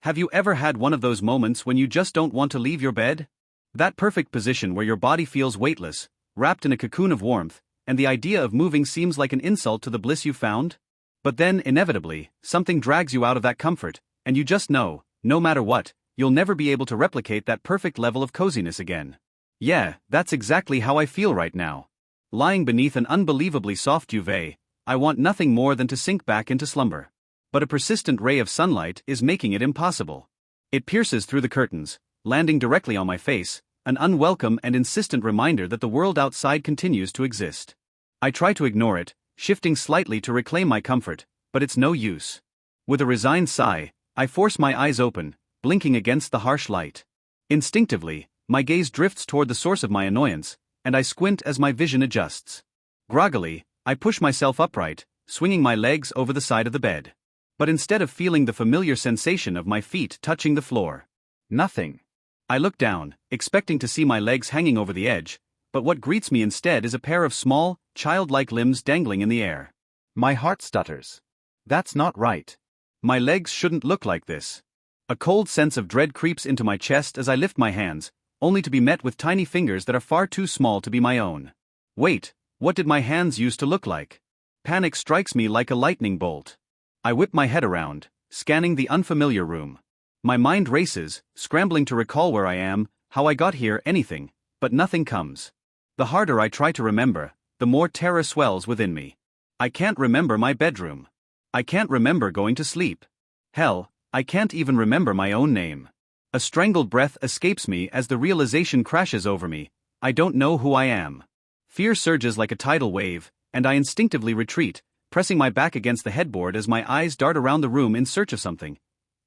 Have you ever had one of those moments when you just don't want to leave your bed? That perfect position where your body feels weightless, wrapped in a cocoon of warmth, and the idea of moving seems like an insult to the bliss you found? But then, inevitably, something drags you out of that comfort, and you just know, no matter what, you'll never be able to replicate that perfect level of coziness again. Yeah, that's exactly how I feel right now. Lying beneath an unbelievably soft duvet, I want nothing more than to sink back into slumber. But a persistent ray of sunlight is making it impossible. It pierces through the curtains, landing directly on my face, an unwelcome and insistent reminder that the world outside continues to exist. I try to ignore it, shifting slightly to reclaim my comfort, but it's no use. With a resigned sigh, I force my eyes open, blinking against the harsh light. Instinctively, my gaze drifts toward the source of my annoyance, and I squint as my vision adjusts. Groggily, I push myself upright, swinging my legs over the side of the bed. But instead of feeling the familiar sensation of my feet touching the floor, nothing. I look down, expecting to see my legs hanging over the edge, but what greets me instead is a pair of small, childlike limbs dangling in the air. My heart stutters. That's not right. My legs shouldn't look like this. A cold sense of dread creeps into my chest as I lift my hands, only to be met with tiny fingers that are far too small to be my own. Wait, what did my hands used to look like? Panic strikes me like a lightning bolt. I whip my head around, scanning the unfamiliar room. My mind races, scrambling to recall where I am, how I got here, anything, but nothing comes. The harder I try to remember, the more terror swells within me. I can't remember my bedroom. I can't remember going to sleep. Hell, I can't even remember my own name. A strangled breath escapes me as the realization crashes over me. I don't know who I am. Fear surges like a tidal wave, and I instinctively retreat, pressing my back against the headboard as my eyes dart around the room in search of something.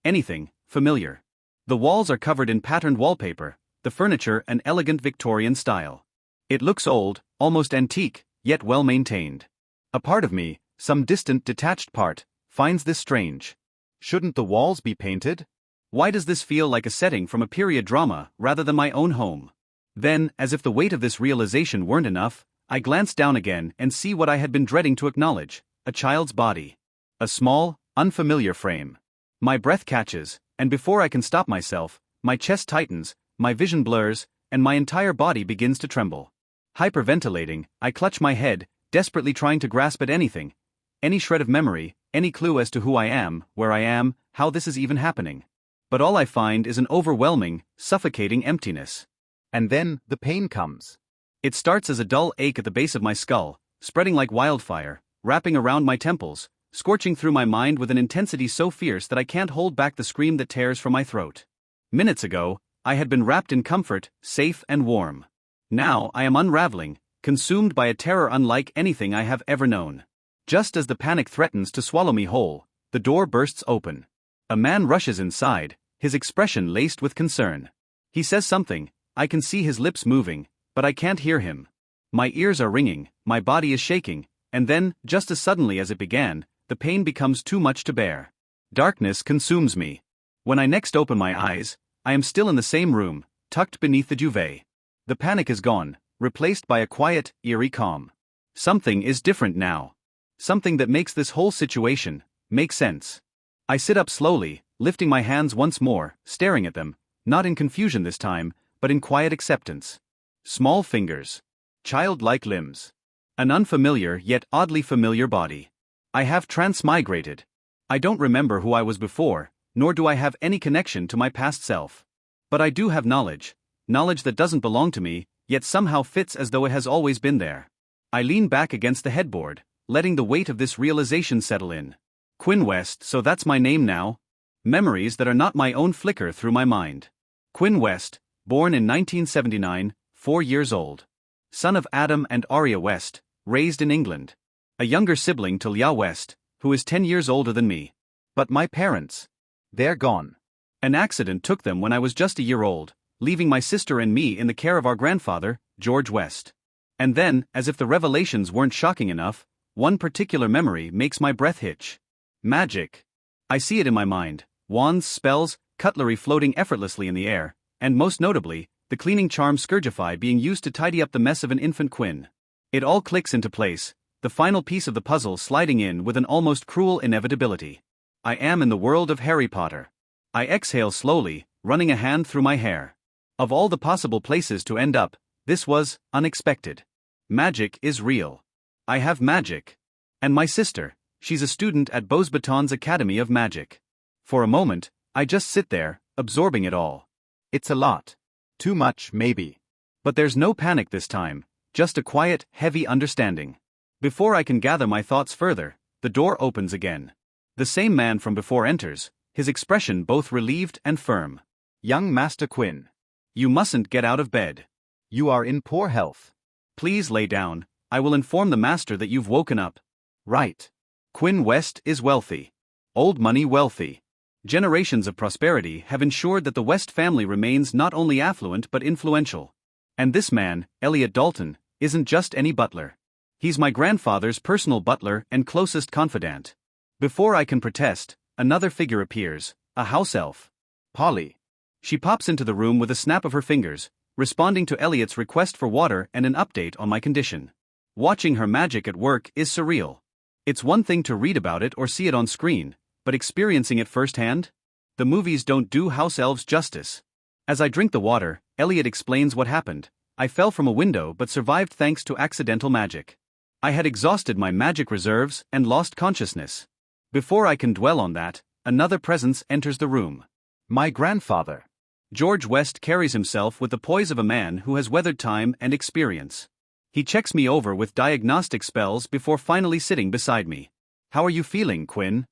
Anything familiar. The walls are covered in patterned wallpaper, the furniture an elegant Victorian style. It looks old, almost antique, yet well maintained. A part of me, some distant detached part, finds this strange. Shouldn't the walls be painted? Why does this feel like a setting from a period drama rather than my own home? Then, as if the weight of this realization weren't enough, I glance down again and see what I had been dreading to acknowledge: a child's body. A small, unfamiliar frame. My breath catches, and before I can stop myself, my chest tightens, my vision blurs, and my entire body begins to tremble. Hyperventilating, I clutch my head, desperately trying to grasp at anything, any shred of memory, any clue as to who I am, where I am, how this is even happening. But all I find is an overwhelming, suffocating emptiness. And then, the pain comes. It starts as a dull ache at the base of my skull, spreading like wildfire, wrapping around my temples, scorching through my mind with an intensity so fierce that I can't hold back the scream that tears from my throat. Minutes ago, I had been wrapped in comfort, safe and warm. Now I am unraveling, consumed by a terror unlike anything I have ever known. Just as the panic threatens to swallow me whole, the door bursts open. A man rushes inside, his expression laced with concern. He says something, I can see his lips moving, but I can't hear him. My ears are ringing, my body is shaking, and then, just as suddenly as it began, the pain becomes too much to bear. Darkness consumes me. When I next open my eyes, I am still in the same room, tucked beneath the duvet. The panic is gone, replaced by a quiet, eerie calm. Something is different now. Something that makes this whole situation make sense. I sit up slowly, lifting my hands once more, staring at them, not in confusion this time, but in quiet acceptance. Small fingers. Childlike limbs. An unfamiliar yet oddly familiar body. I have transmigrated. I don't remember who I was before, nor do I have any connection to my past self. But I do have knowledge that doesn't belong to me, yet somehow fits as though it has always been there. I lean back against the headboard, letting the weight of this realization settle in. Quinn West, so that's my name now? Memories that are not my own flicker through my mind. Quinn West, born in 1979, 4 years old. Son of Adam and Aria West, raised in England. A younger sibling to Leah West, who is 10 years older than me. But my parents, they're gone. An accident took them when I was just a year old, leaving my sister and me in the care of our grandfather, George West. And then, as if the revelations weren't shocking enough, one particular memory makes my breath hitch. Magic. I see it in my mind, wands, spells, cutlery floating effortlessly in the air, and most notably, the cleaning charm Scourgify being used to tidy up the mess of an infant Quinn. It all clicks into place, the final piece of the puzzle sliding in with an almost cruel inevitability. I am in the world of Harry Potter. I exhale slowly, running a hand through my hair. Of all the possible places to end up, this was unexpected. Magic is real. I have magic. And my sister, she's a student at Beauxbatons Academy of Magic. For a moment, I just sit there, absorbing it all. It's a lot. Too much, maybe. But there's no panic this time, just a quiet, heavy understanding. Before I can gather my thoughts further, the door opens again. The same man from before enters, his expression both relieved and firm. Young Master Quinn. You mustn't get out of bed. You are in poor health. Please lay down, I will inform the master that you've woken up. Right. Quinn West is wealthy. Old money wealthy. Generations of prosperity have ensured that the West family remains not only affluent but influential. And this man, Elliot Dalton, isn't just any butler. He's my grandfather's personal butler and closest confidant. Before I can protest, another figure appears, a house elf. Polly. She pops into the room with a snap of her fingers, responding to Elliot's request for water and an update on my condition. Watching her magic at work is surreal. It's one thing to read about it or see it on screen, but experiencing it firsthand? The movies don't do house elves justice. As I drink the water, Elliot explains what happened. I fell from a window but survived thanks to accidental magic. I had exhausted my magic reserves and lost consciousness. Before I can dwell on that, another presence enters the room. My grandfather. George West carries himself with the poise of a man who has weathered time and experience. He checks me over with diagnostic spells before finally sitting beside me. How are you feeling, Quinn?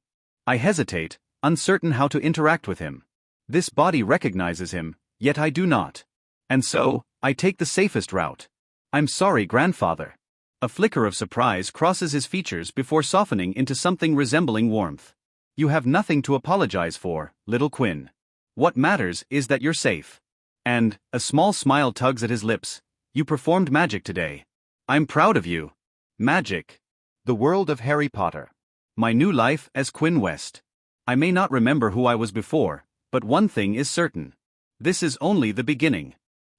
I hesitate, uncertain how to interact with him. This body recognizes him, yet I do not. And so, I take the safest route. I'm sorry, grandfather. A flicker of surprise crosses his features before softening into something resembling warmth. You have nothing to apologize for, little Quinn. What matters is that you're safe. And, a small smile tugs at his lips, you performed magic today. I'm proud of you. Magic. The world of Harry Potter. My new life as Quinn West. I may not remember who I was before, but one thing is certain. This is only the beginning.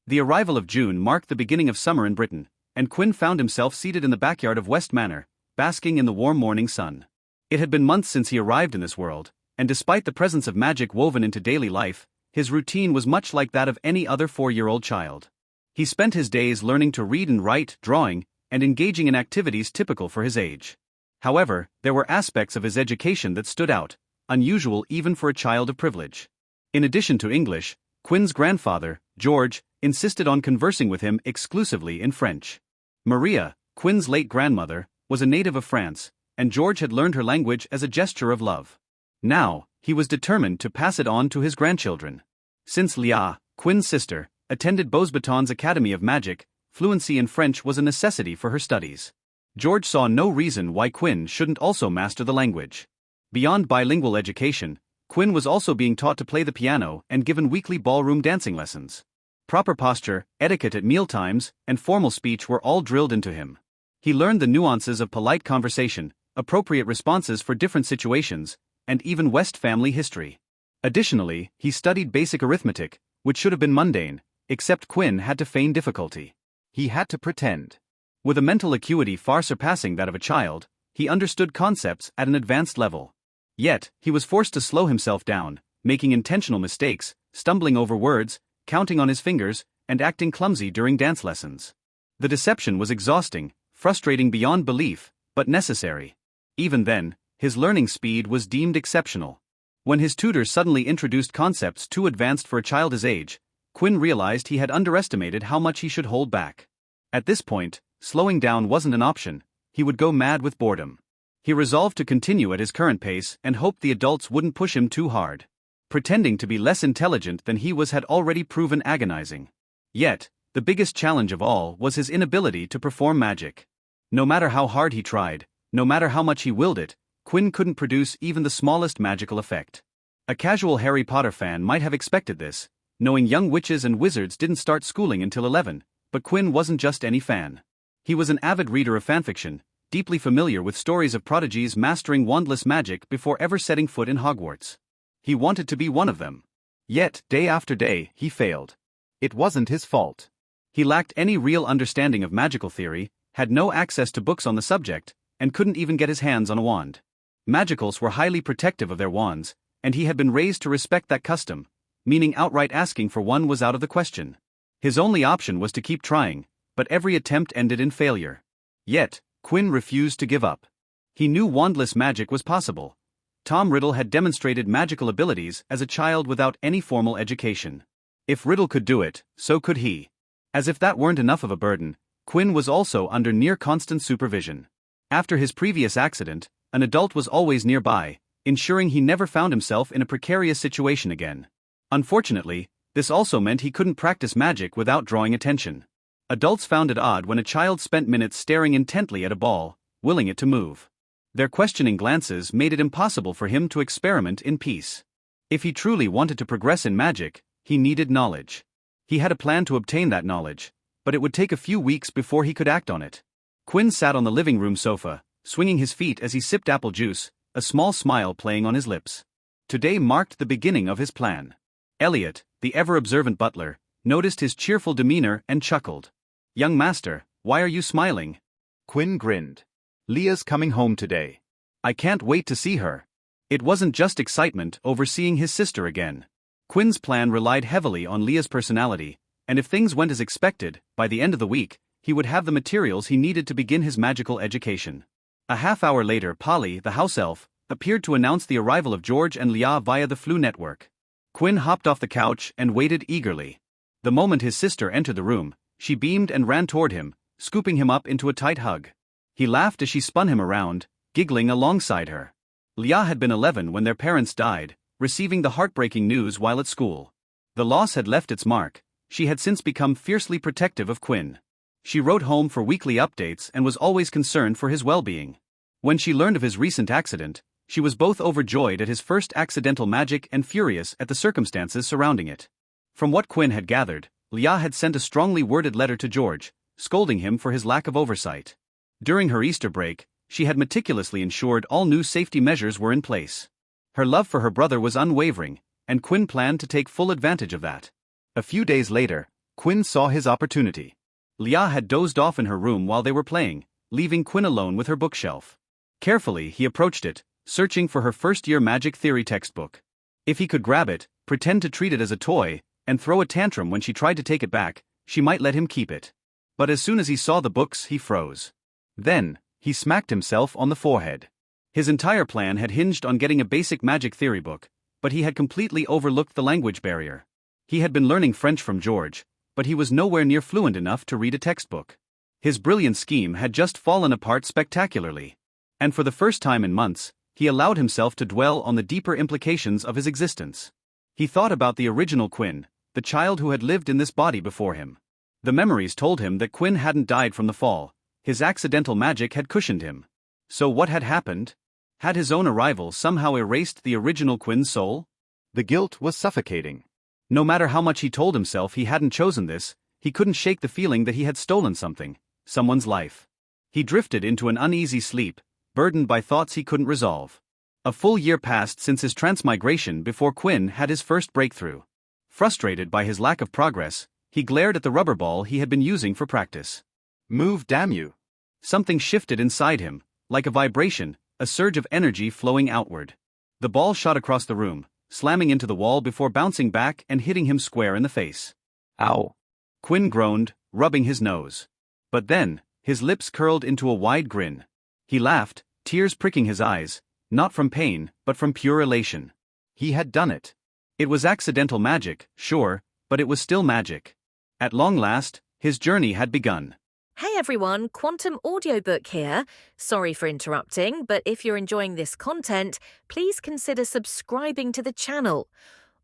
The arrival of June marked the beginning of summer in Britain, and Quinn found himself seated in the backyard of West Manor, basking in the warm morning sun. It had been months since he arrived in this world, and despite the presence of magic woven into daily life, his routine was much like that of any other 4-year-old child. He spent his days learning to read and write, drawing, and engaging in activities typical for his age. However, there were aspects of his education that stood out, unusual even for a child of privilege. In addition to English, Quinn's grandfather, George, insisted on conversing with him exclusively in French. Maria, Quinn's late grandmother, was a native of France, and George had learned her language as a gesture of love. Now, he was determined to pass it on to his grandchildren. Since Leah, Quinn's sister, attended Beauxbatons Academy of Magic, fluency in French was a necessity for her studies. George saw no reason why Quinn shouldn't also master the language. Beyond bilingual education, Quinn was also being taught to play the piano and given weekly ballroom dancing lessons. Proper posture, etiquette at mealtimes, and formal speech were all drilled into him. He learned the nuances of polite conversation, appropriate responses for different situations, and even West family history. Additionally, he studied basic arithmetic, which should have been mundane, except Quinn had to feign difficulty. He had to pretend. With a mental acuity far surpassing that of a child, he understood concepts at an advanced level. Yet, he was forced to slow himself down, making intentional mistakes, stumbling over words, counting on his fingers, and acting clumsy during dance lessons. The deception was exhausting, frustrating beyond belief, but necessary. Even then, his learning speed was deemed exceptional. When his tutors suddenly introduced concepts too advanced for a child his age, Quinn realized he had underestimated how much he should hold back. At this point, slowing down wasn't an option, he would go mad with boredom. He resolved to continue at his current pace and hoped the adults wouldn't push him too hard. Pretending to be less intelligent than he was had already proven agonizing. Yet, the biggest challenge of all was his inability to perform magic. No matter how hard he tried, no matter how much he willed it, Quinn couldn't produce even the smallest magical effect. A casual Harry Potter fan might have expected this, knowing young witches and wizards didn't start schooling until 11, but Quinn wasn't just any fan. He was an avid reader of fanfiction, deeply familiar with stories of prodigies mastering wandless magic before ever setting foot in Hogwarts. He wanted to be one of them. Yet, day after day, he failed. It wasn't his fault. He lacked any real understanding of magical theory, had no access to books on the subject, and couldn't even get his hands on a wand. Magicals were highly protective of their wands, and he had been raised to respect that custom, meaning outright asking for one was out of the question. His only option was to keep trying, but every attempt ended in failure. Yet, Quinn refused to give up. He knew wandless magic was possible. Tom Riddle had demonstrated magical abilities as a child without any formal education. If Riddle could do it, so could he. As if that weren't enough of a burden, Quinn was also under near constant supervision. After his previous accident, an adult was always nearby, ensuring he never found himself in a precarious situation again. Unfortunately, this also meant he couldn't practice magic without drawing attention. Adults found it odd when a child spent minutes staring intently at a ball, willing it to move. Their questioning glances made it impossible for him to experiment in peace. If he truly wanted to progress in magic, he needed knowledge. He had a plan to obtain that knowledge, but it would take a few weeks before he could act on it. Quinn sat on the living room sofa, swinging his feet as he sipped apple juice, a small smile playing on his lips. Today marked the beginning of his plan. Elliot, the ever-observant butler, noticed his cheerful demeanor and chuckled. "Young master, why are you smiling?" Quinn grinned. "Leah's coming home today. "I can't wait to see her." It wasn't just excitement over seeing his sister again. Quinn's plan relied heavily on Leah's personality, and if things went as expected, by the end of the week, he would have the materials he needed to begin his magical education. A half-hour later, Polly, the house elf, appeared to announce the arrival of George and Leah via the Flu network. Quinn hopped off the couch and waited eagerly. The moment his sister entered the room, she beamed and ran toward him, scooping him up into a tight hug. He laughed as she spun him around, giggling alongside her. Leah had been 11 when their parents died, receiving the heartbreaking news while at school. The loss had left its mark. She had since become fiercely protective of Quinn. She wrote home for weekly updates and was always concerned for his well-being. When she learned of his recent accident, she was both overjoyed at his first accidental magic and furious at the circumstances surrounding it. From what Quinn had gathered, Leah had sent a strongly worded letter to George, scolding him for his lack of oversight. During her Easter break, she had meticulously ensured all new safety measures were in place. Her love for her brother was unwavering, and Quinn planned to take full advantage of that. A few days later, Quinn saw his opportunity. Leah had dozed off in her room while they were playing, leaving Quinn alone with her bookshelf. Carefully, he approached it, searching for her first-year magic theory textbook. If he could grab it, pretend to treat it as a toy, and throw a tantrum when she tried to take it back, she might let him keep it. But as soon as he saw the books, he froze. Then, he smacked himself on the forehead. His entire plan had hinged on getting a basic magic theory book, but he had completely overlooked the language barrier. He had been learning French from George, but he was nowhere near fluent enough to read a textbook. His brilliant scheme had just fallen apart spectacularly. And for the first time in months, he allowed himself to dwell on the deeper implications of his existence. He thought about the original Quinn, the child who had lived in this body before him. The memories told him that Quinn hadn't died from the fall. His accidental magic had cushioned him. So what had happened? Had his own arrival somehow erased the original Quinn's soul? The guilt was suffocating. No matter how much he told himself he hadn't chosen this, he couldn't shake the feeling that he had stolen something, someone's life. He drifted into an uneasy sleep, burdened by thoughts he couldn't resolve. A full year passed since his transmigration before Quinn had his first breakthrough. Frustrated by his lack of progress, he glared at the rubber ball he had been using for practice. "Move, damn you." Something shifted inside him, like a vibration, a surge of energy flowing outward. The ball shot across the room, slamming into the wall before bouncing back and hitting him square in the face. "Ow." Quinn groaned, rubbing his nose. But then, his lips curled into a wide grin. He laughed, tears pricking his eyes, not from pain, but from pure elation. He had done it. It was accidental magic, sure, but it was still magic. At long last, his journey had begun. Hey everyone, Quantum Audiobook here. Sorry for interrupting, but if you're enjoying this content, please consider subscribing to the channel.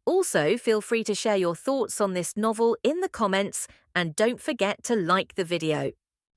Also, feel free to share your thoughts on this novel in the comments, and don't forget to like the video.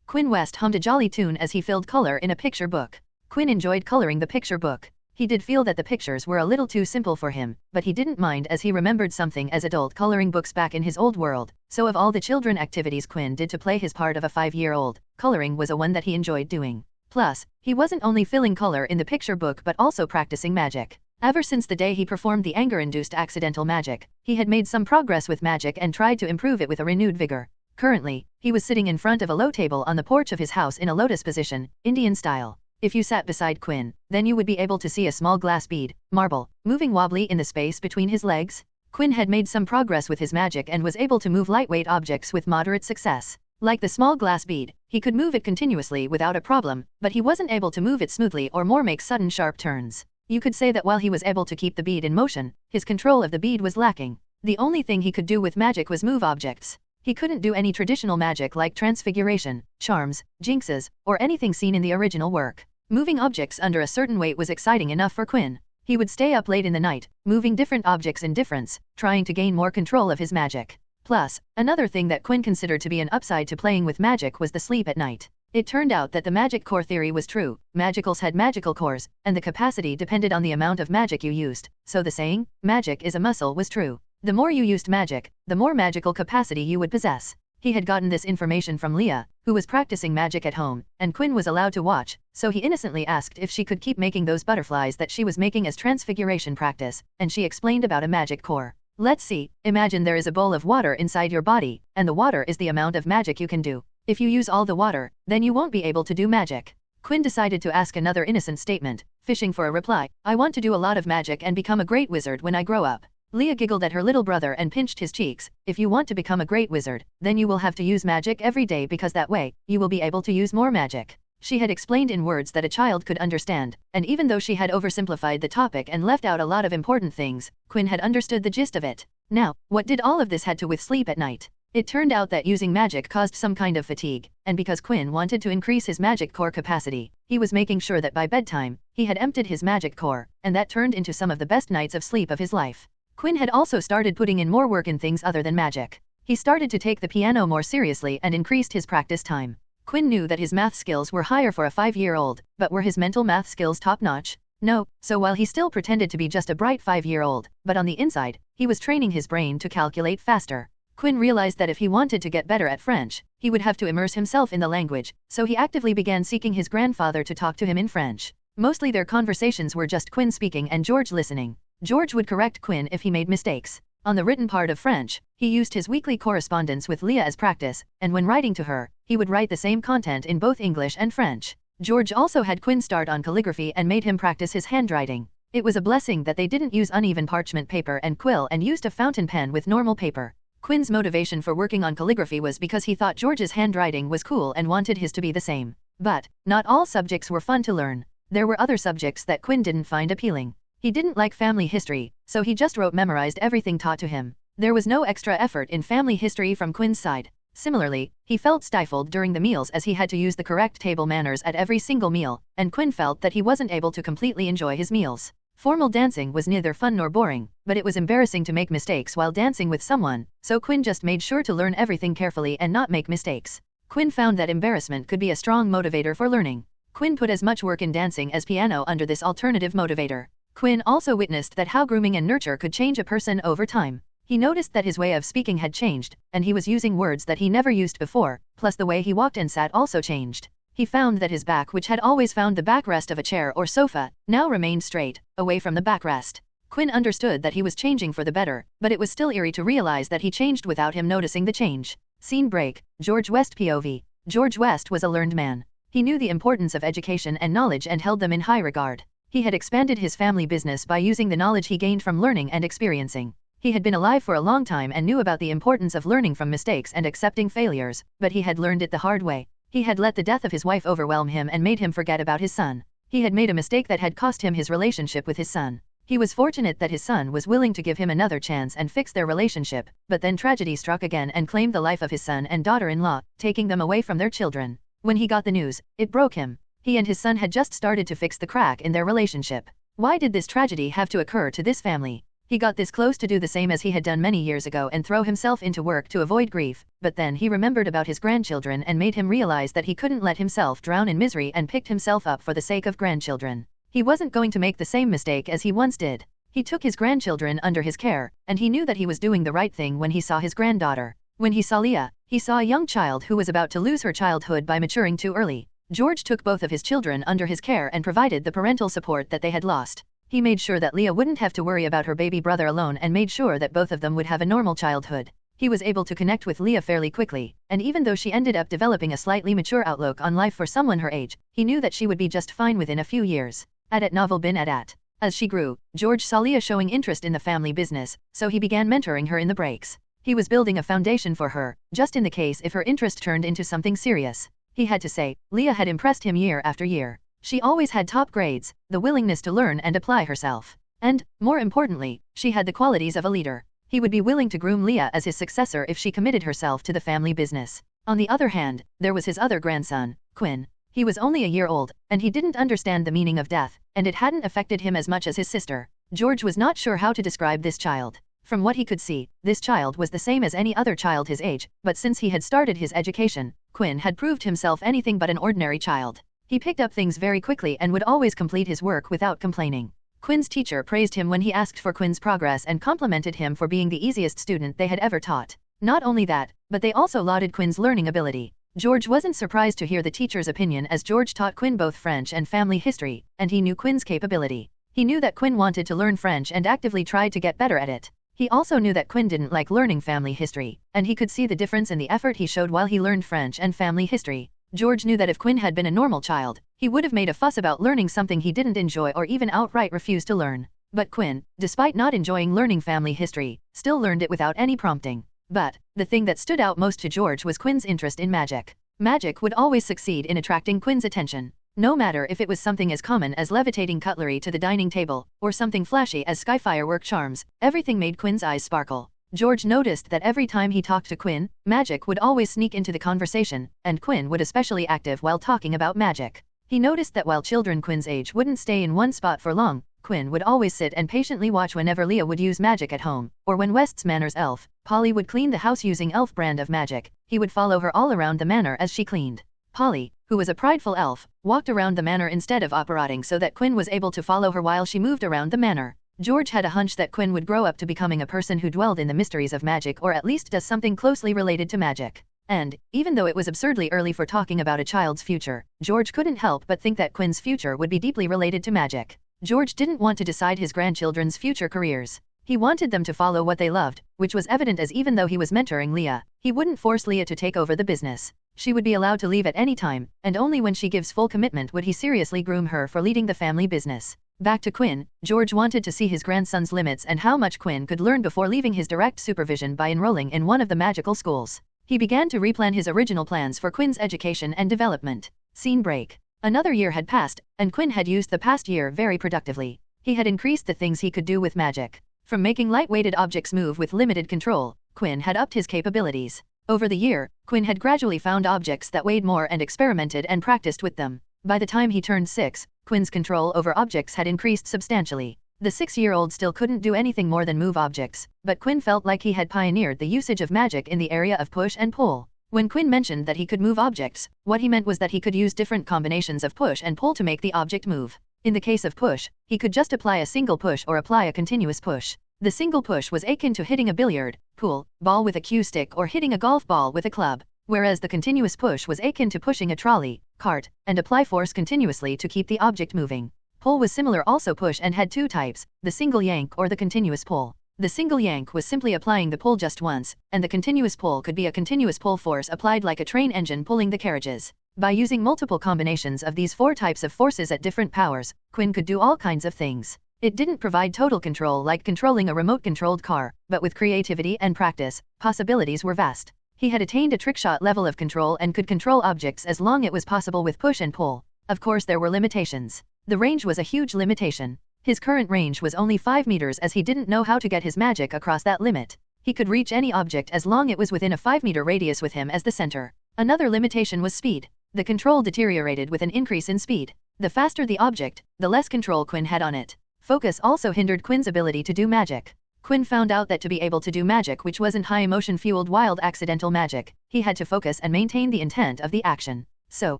Quinn West hummed a jolly tune as he filled color in a picture book. Quinn enjoyed coloring the picture book. He did feel that the pictures were a little too simple for him, but he didn't mind as he remembered something as adult coloring books back in his old world. So of all the children activities Quinn did to play his part of a 5-year-old, coloring was a one that he enjoyed doing. Plus, he wasn't only filling color in the picture book but also practicing magic. Ever since the day he performed the anger-induced accidental magic, he had made some progress with magic and tried to improve it with a renewed vigor. Currently, he was sitting in front of a low table on the porch of his house in a lotus position, Indian style. If you sat beside Quinn, then you would be able to see a small glass bead, marble, moving wobbly in the space between his legs. Quinn had made some progress with his magic and was able to move lightweight objects with moderate success. Like the small glass bead, he could move it continuously without a problem, but he wasn't able to move it smoothly or more make sudden sharp turns. You could say that while he was able to keep the bead in motion, his control of the bead was lacking. The only thing he could do with magic was move objects. He couldn't do any traditional magic like transfiguration, charms, jinxes, or anything seen in the original work. Moving objects under a certain weight was exciting enough for Quinn. He would stay up late in the night, moving different objects in difference, trying to gain more control of his magic. Plus, another thing that Quinn considered to be an upside to playing with magic was the sleep at night. It turned out that the magic core theory was true. Magicals had magical cores, and the capacity depended on the amount of magic you used, so the saying, magic is a muscle, was true. The more you used magic, the more magical capacity you would possess. He had gotten this information from Leah, who was practicing magic at home, and Quinn was allowed to watch, so he innocently asked if she could keep making those butterflies that she was making as transfiguration practice, and she explained about a magic core. Let's see, imagine there is a bowl of water inside your body, and the water is the amount of magic you can do. If you use all the water, then you won't be able to do magic. Quinn decided to ask another innocent statement, fishing for a reply. I want to do a lot of magic and become a great wizard when I grow up. Leah giggled at her little brother and pinched his cheeks. If you want to become a great wizard, then you will have to use magic every day because that way, you will be able to use more magic. She had explained in words that a child could understand, and even though she had oversimplified the topic and left out a lot of important things, Quinn had understood the gist of it. Now, what did all of this had to with sleep at night? It turned out that using magic caused some kind of fatigue, and because Quinn wanted to increase his magic core capacity, he was making sure that by bedtime, he had emptied his magic core, and that turned into some of the best nights of sleep of his life. Quinn had also started putting in more work in things other than magic. He started to take the piano more seriously and increased his practice time. Quinn knew that his math skills were higher for a 5-year-old, but were his mental math skills top-notch? No, so while he still pretended to be just a bright 5-year-old, but on the inside, he was training his brain to calculate faster. Quinn realized that if he wanted to get better at French, he would have to immerse himself in the language, so he actively began seeking his grandfather to talk to him in French. Mostly their conversations were just Quinn speaking and George listening. George would correct Quinn if he made mistakes. On the written part of French, he used his weekly correspondence with Leah as practice, and when writing to her, he would write the same content in both English and French. George also had Quinn start on calligraphy and made him practice his handwriting. It was a blessing that they didn't use uneven parchment paper and quill and used a fountain pen with normal paper. Quinn's motivation for working on calligraphy was because he thought George's handwriting was cool and wanted his to be the same. But, not all subjects were fun to learn. There were other subjects that Quinn didn't find appealing. He didn't like family history, so he just memorized everything taught to him. There was no extra effort in family history from Quinn's side. Similarly, he felt stifled during the meals as he had to use the correct table manners at every single meal, and Quinn felt that he wasn't able to completely enjoy his meals. Formal dancing was neither fun nor boring, but it was embarrassing to make mistakes while dancing with someone, so Quinn just made sure to learn everything carefully and not make mistakes. Quinn found that embarrassment could be a strong motivator for learning. Quinn put as much work in dancing as piano under this alternative motivator. Quinn also witnessed that how grooming and nurture could change a person over time. He noticed that his way of speaking had changed, and he was using words that he never used before, plus the way he walked and sat also changed. He found that his back, which had always found the backrest of a chair or sofa, now remained straight, away from the backrest. Quinn understood that he was changing for the better, but it was still eerie to realize that he changed without him noticing the change. Scene break, George West POV. George West was a learned man. He knew the importance of education and knowledge and held them in high regard. He had expanded his family business by using the knowledge he gained from learning and experiencing. He had been alive for a long time and knew about the importance of learning from mistakes and accepting failures, but he had learned it the hard way. He had let the death of his wife overwhelm him and made him forget about his son. He had made a mistake that had cost him his relationship with his son. He was fortunate that his son was willing to give him another chance and fix their relationship, but then tragedy struck again and claimed the life of his son and daughter-in-law, taking them away from their children. When he got the news, it broke him. He and his son had just started to fix the crack in their relationship. Why did this tragedy have to occur to this family? He got this close to do the same as he had done many years ago and throw himself into work to avoid grief, but then he remembered about his grandchildren and made him realize that he couldn't let himself drown in misery and picked himself up for the sake of grandchildren. He wasn't going to make the same mistake as he once did. He took his grandchildren under his care, and he knew that he was doing the right thing when he saw his granddaughter. When he saw Leah, he saw a young child who was about to lose her childhood by maturing too early. George took both of his children under his care and provided the parental support that they had lost. He made sure that Leah wouldn't have to worry about her baby brother alone and made sure that both of them would have a normal childhood. He was able to connect with Leah fairly quickly, and even though she ended up developing a slightly mature outlook on life for someone her age, he knew that she would be just fine within a few years. At novel bin at. As she grew, George saw Leah showing interest in the family business, so he began mentoring her in the breaks. He was building a foundation for her, just in the case if her interest turned into something serious. He had to say, Leah had impressed him year after year. She always had top grades, the willingness to learn and apply herself. And, more importantly, she had the qualities of a leader. He would be willing to groom Leah as his successor if she committed herself to the family business. On the other hand, there was his other grandson, Quinn. He was only a year old, and he didn't understand the meaning of death, and it hadn't affected him as much as his sister. George was not sure how to describe this child. From what he could see, this child was the same as any other child his age, but since he had started his education, Quinn had proved himself anything but an ordinary child. He picked up things very quickly and would always complete his work without complaining. Quinn's teacher praised him when he asked for Quinn's progress and complimented him for being the easiest student they had ever taught. Not only that, but they also lauded Quinn's learning ability. George wasn't surprised to hear the teacher's opinion as George taught Quinn both French and family history, and he knew Quinn's capability. He knew that Quinn wanted to learn French and actively tried to get better at it. He also knew that Quinn didn't like learning family history, and he could see the difference in the effort he showed while he learned French and family history. George knew that if Quinn had been a normal child, he would have made a fuss about learning something he didn't enjoy or even outright refused to learn. But Quinn, despite not enjoying learning family history, still learned it without any prompting. But, the thing that stood out most to George was Quinn's interest in magic. Magic would always succeed in attracting Quinn's attention. No matter if it was something as common as levitating cutlery to the dining table, or something flashy as sky firework charms, everything made Quinn's eyes sparkle. George noticed that every time he talked to Quinn, magic would always sneak into the conversation, and Quinn would especially active while talking about magic. He noticed that while children Quinn's age wouldn't stay in one spot for long, Quinn would always sit and patiently watch whenever Leah would use magic at home, or when West's Manor's elf, Polly would clean the house using elf brand of magic, he would follow her all around the manor as she cleaned. Polly, who was a prideful elf, walked around the manor instead of operating so that Quinn was able to follow her while she moved around the manor. George had a hunch that Quinn would grow up to becoming a person who dwelled in the mysteries of magic or at least does something closely related to magic. And, even though it was absurdly early for talking about a child's future, George couldn't help but think that Quinn's future would be deeply related to magic. George didn't want to decide his grandchildren's future careers. He wanted them to follow what they loved, which was evident as even though he was mentoring Leah, he wouldn't force Leah to take over the business. She would be allowed to leave at any time, and only when she gives full commitment would he seriously groom her for leading the family business. Back to Quinn, George wanted to see his grandson's limits and how much Quinn could learn before leaving his direct supervision by enrolling in one of the magical schools. He began to replan his original plans for Quinn's education and development. Scene break. Another year had passed, and Quinn had used the past year very productively. He had increased the things he could do with magic. From making light-weighted objects move with limited control, Quinn had upped his capabilities. Over the year, Quinn had gradually found objects that weighed more and experimented and practiced with them. By the time he turned 6, Quinn's control over objects had increased substantially. The 6-year-old still couldn't do anything more than move objects, but Quinn felt like he had pioneered the usage of magic in the area of push and pull. When Quinn mentioned that he could move objects, what he meant was that he could use different combinations of push and pull to make the object move. In the case of push, he could just apply a single push or apply a continuous push. The single push was akin to hitting a billiard, pool, ball with a cue stick or hitting a golf ball with a club, whereas the continuous push was akin to pushing a trolley, cart, and apply force continuously to keep the object moving. Pull was similar, also push, and had 2 types, the single yank or the continuous pull. The single yank was simply applying the pull just once, and the continuous pull could be a continuous pull force applied like a train engine pulling the carriages. By using multiple combinations of these 4 types of forces at different powers, Quinn could do all kinds of things. It didn't provide total control like controlling a remote-controlled car, but with creativity and practice, possibilities were vast. He had attained a trickshot level of control and could control objects as long as it was possible with push and pull. Of course there were limitations. The range was a huge limitation. His current range was only 5 meters as he didn't know how to get his magic across that limit. He could reach any object as long as it was within a 5-meter radius with him as the center. Another limitation was speed. The control deteriorated with an increase in speed. The faster the object, the less control Quinn had on it. Focus also hindered Quinn's ability to do magic. Quinn found out that to be able to do magic which wasn't high emotion-fueled wild accidental magic, he had to focus and maintain the intent of the action. So,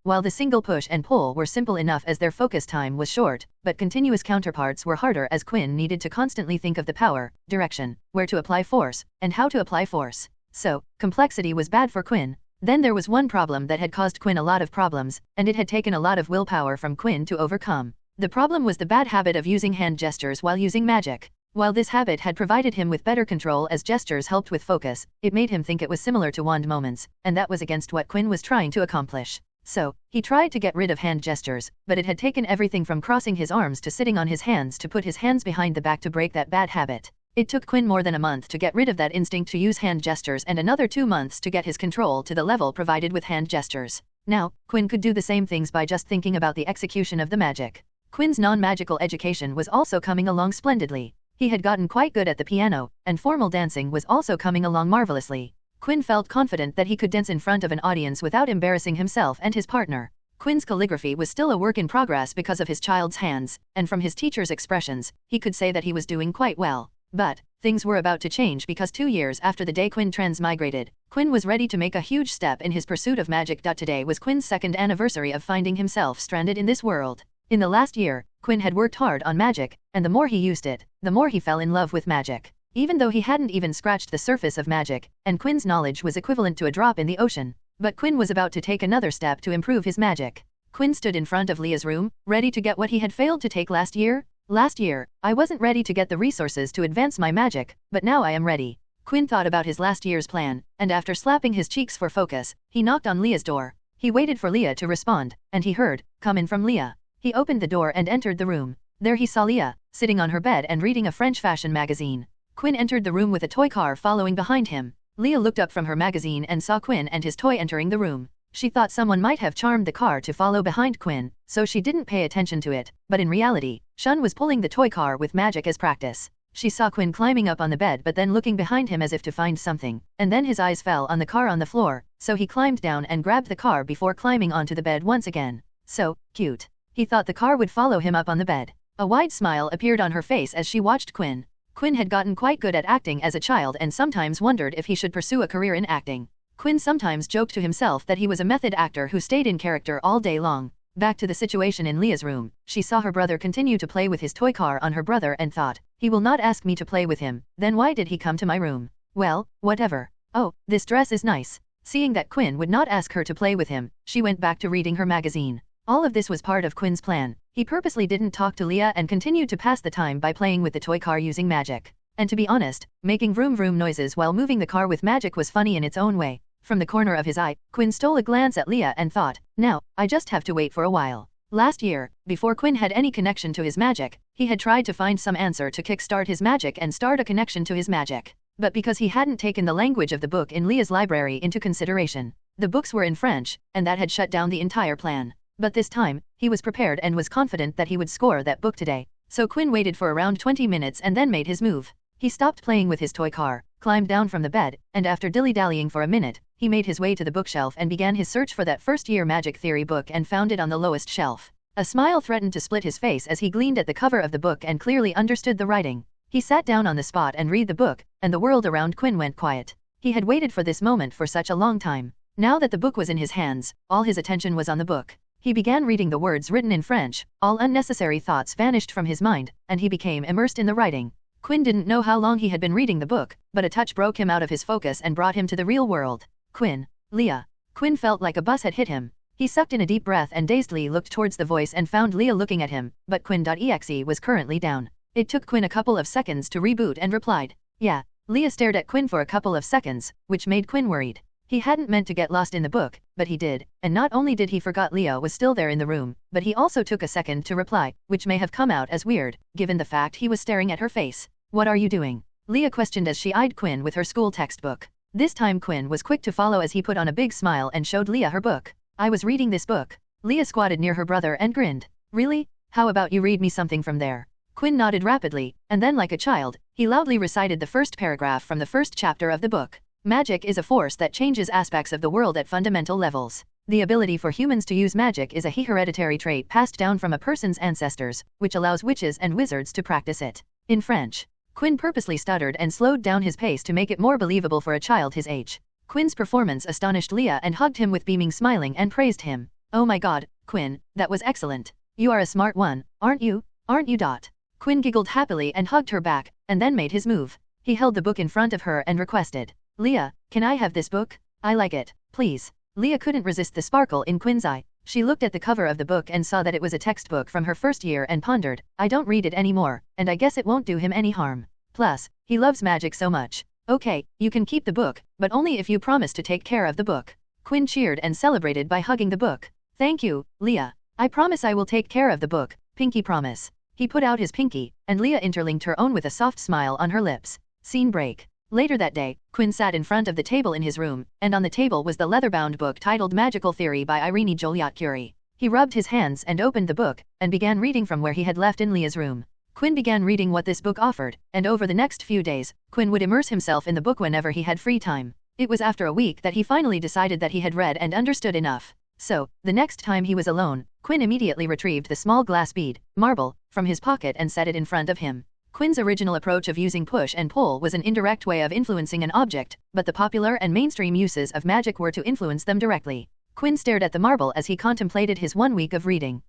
while the single push and pull were simple enough as their focus time was short, but continuous counterparts were harder as Quinn needed to constantly think of the power, direction, where to apply force, and how to apply force. So, complexity was bad for Quinn. Then there was one problem that had caused Quinn a lot of problems, and it had taken a lot of willpower from Quinn to overcome. The problem was the bad habit of using hand gestures while using magic. While this habit had provided him with better control as gestures helped with focus, it made him think it was similar to wand moments, and that was against what Quinn was trying to accomplish. So, he tried to get rid of hand gestures, but it had taken everything from crossing his arms to sitting on his hands to put his hands behind the back to break that bad habit. It took Quinn more than a month to get rid of that instinct to use hand gestures and another 2 months to get his control to the level provided with hand gestures. Now, Quinn could do the same things by just thinking about the execution of the magic. Quinn's non-magical education was also coming along splendidly. He had gotten quite good at the piano, and formal dancing was also coming along marvelously. Quinn felt confident that he could dance in front of an audience without embarrassing himself and his partner. Quinn's calligraphy was still a work in progress because of his child's hands, and from his teacher's expressions, he could say that he was doing quite well. But, things were about to change because 2 years after the day Quinn transmigrated, Quinn was ready to make a huge step in his pursuit of magic. Today was Quinn's 2nd anniversary of finding himself stranded in this world. In the last year, Quinn had worked hard on magic, and the more he used it, the more he fell in love with magic. Even though he hadn't even scratched the surface of magic, and Quinn's knowledge was equivalent to a drop in the ocean, but Quinn was about to take another step to improve his magic. Quinn stood in front of Leah's room, ready to get what he had failed to take last year. Last year, I wasn't ready to get the resources to advance my magic, but now I am ready. Quinn thought about his last year's plan, and after slapping his cheeks for focus, he knocked on Leah's door. He waited for Leah to respond, and he heard, "Come in" from Leah. He opened the door and entered the room. There he saw Leah, sitting on her bed and reading a French fashion magazine. Quinn entered the room with a toy car following behind him. Leah looked up from her magazine and saw Quinn and his toy entering the room. She thought someone might have charmed the car to follow behind Quinn, so she didn't pay attention to it, but in reality, Shun was pulling the toy car with magic as practice. She saw Quinn climbing up on the bed but then looking behind him as if to find something, and then his eyes fell on the car on the floor, so he climbed down and grabbed the car before climbing onto the bed once again. So cute. He thought the car would follow him up on the bed. A wide smile appeared on her face as she watched Quinn. Quinn had gotten quite good at acting as a child and sometimes wondered if he should pursue a career in acting. Quinn sometimes joked to himself that he was a method actor who stayed in character all day long. Back to the situation in Leah's room, she saw her brother continue to play with his toy car on her brother and thought, he will not ask me to play with him, then why did he come to my room? Well, whatever. Oh, this dress is nice. Seeing that Quinn would not ask her to play with him, she went back to reading her magazine. All of this was part of Quinn's plan. He purposely didn't talk to Leah and continued to pass the time by playing with the toy car using magic. And to be honest, making vroom vroom noises while moving the car with magic was funny in its own way. From the corner of his eye, Quinn stole a glance at Leah and thought, now, I just have to wait for a while. Last year, before Quinn had any connection to his magic, he had tried to find some answer to kickstart his magic and start a connection to his magic. But because he hadn't taken the language of the book in Leah's library into consideration, the books were in French, and that had shut down the entire plan. But this time, he was prepared and was confident that he would score that book today. So Quinn waited for around 20 minutes and then made his move. He stopped playing with his toy car, climbed down from the bed, and after dilly-dallying for a minute, he made his way to the bookshelf and began his search for that first-year magic theory book and found it on the lowest shelf. A smile threatened to split his face as he gleaned at the cover of the book and clearly understood the writing. He sat down on the spot and read the book, and the world around Quinn went quiet. He had waited for this moment for such a long time. Now that the book was in his hands, all his attention was on the book. He began reading the words written in French, all unnecessary thoughts vanished from his mind, and he became immersed in the writing. Quinn didn't know how long he had been reading the book, but a touch broke him out of his focus and brought him to the real world. Quinn. Leah. Quinn felt like a bus had hit him. He sucked in a deep breath and dazedly looked towards the voice and found Leah looking at him, but Quinn.exe was currently down. It took Quinn a couple of seconds to reboot and replied, yeah. Leah stared at Quinn for a couple of seconds, which made Quinn worried. He hadn't meant to get lost in the book, but he did, and not only did he forgot Leah was still there in the room, but he also took a second to reply, which may have come out as weird, given the fact he was staring at her face. What are you doing? Leah questioned as she eyed Quinn with her school textbook. This time Quinn was quick to follow as he put on a big smile and showed Leah her book. I was reading this book. Leah squatted near her brother and grinned. Really? How about you read me something from there? Quinn nodded rapidly, and then like a child, he loudly recited the first paragraph from the first chapter of the book. Magic is a force that changes aspects of the world at fundamental levels. The ability for humans to use magic is a hereditary trait passed down from a person's ancestors, which allows witches and wizards to practice it. In French. Quinn purposely stuttered and slowed down his pace to make it more believable for a child his age. Quinn's performance astonished Leah and hugged him with beaming smiling and praised him. Oh my god, Quinn, that was excellent. You are a smart one, aren't you? Aren't you? Quinn giggled happily and hugged her back, and then made his move. He held the book in front of her and requested, Leah, can I have this book? I like it, please. Leah couldn't resist the sparkle in Quinn's eye. She looked at the cover of the book and saw that it was a textbook from her first year and pondered, I don't read it anymore, and I guess it won't do him any harm. Plus, he loves magic so much. Okay, you can keep the book, but only if you promise to take care of the book. Quinn cheered and celebrated by hugging the book. Thank you, Leah. I promise I will take care of the book, pinky promise. He put out his pinky, and Leah interlinked her own with a soft smile on her lips. Scene break. Later that day, Quinn sat in front of the table in his room, and on the table was the leather-bound book titled Magical Theory by Irene Joliot-Curie. He rubbed his hands and opened the book, and began reading from where he had left in Leah's room. Quinn began reading what this book offered, and over the next few days, Quinn would immerse himself in the book whenever he had free time. It was after a week that he finally decided that he had read and understood enough. So, the next time he was alone, Quinn immediately retrieved the small glass bead, marble, from his pocket and set it in front of him. Quinn's original approach of using push and pull was an indirect way of influencing an object, but the popular and mainstream uses of magic were to influence them directly. Quinn stared at the marble as he contemplated his 1 week of reading.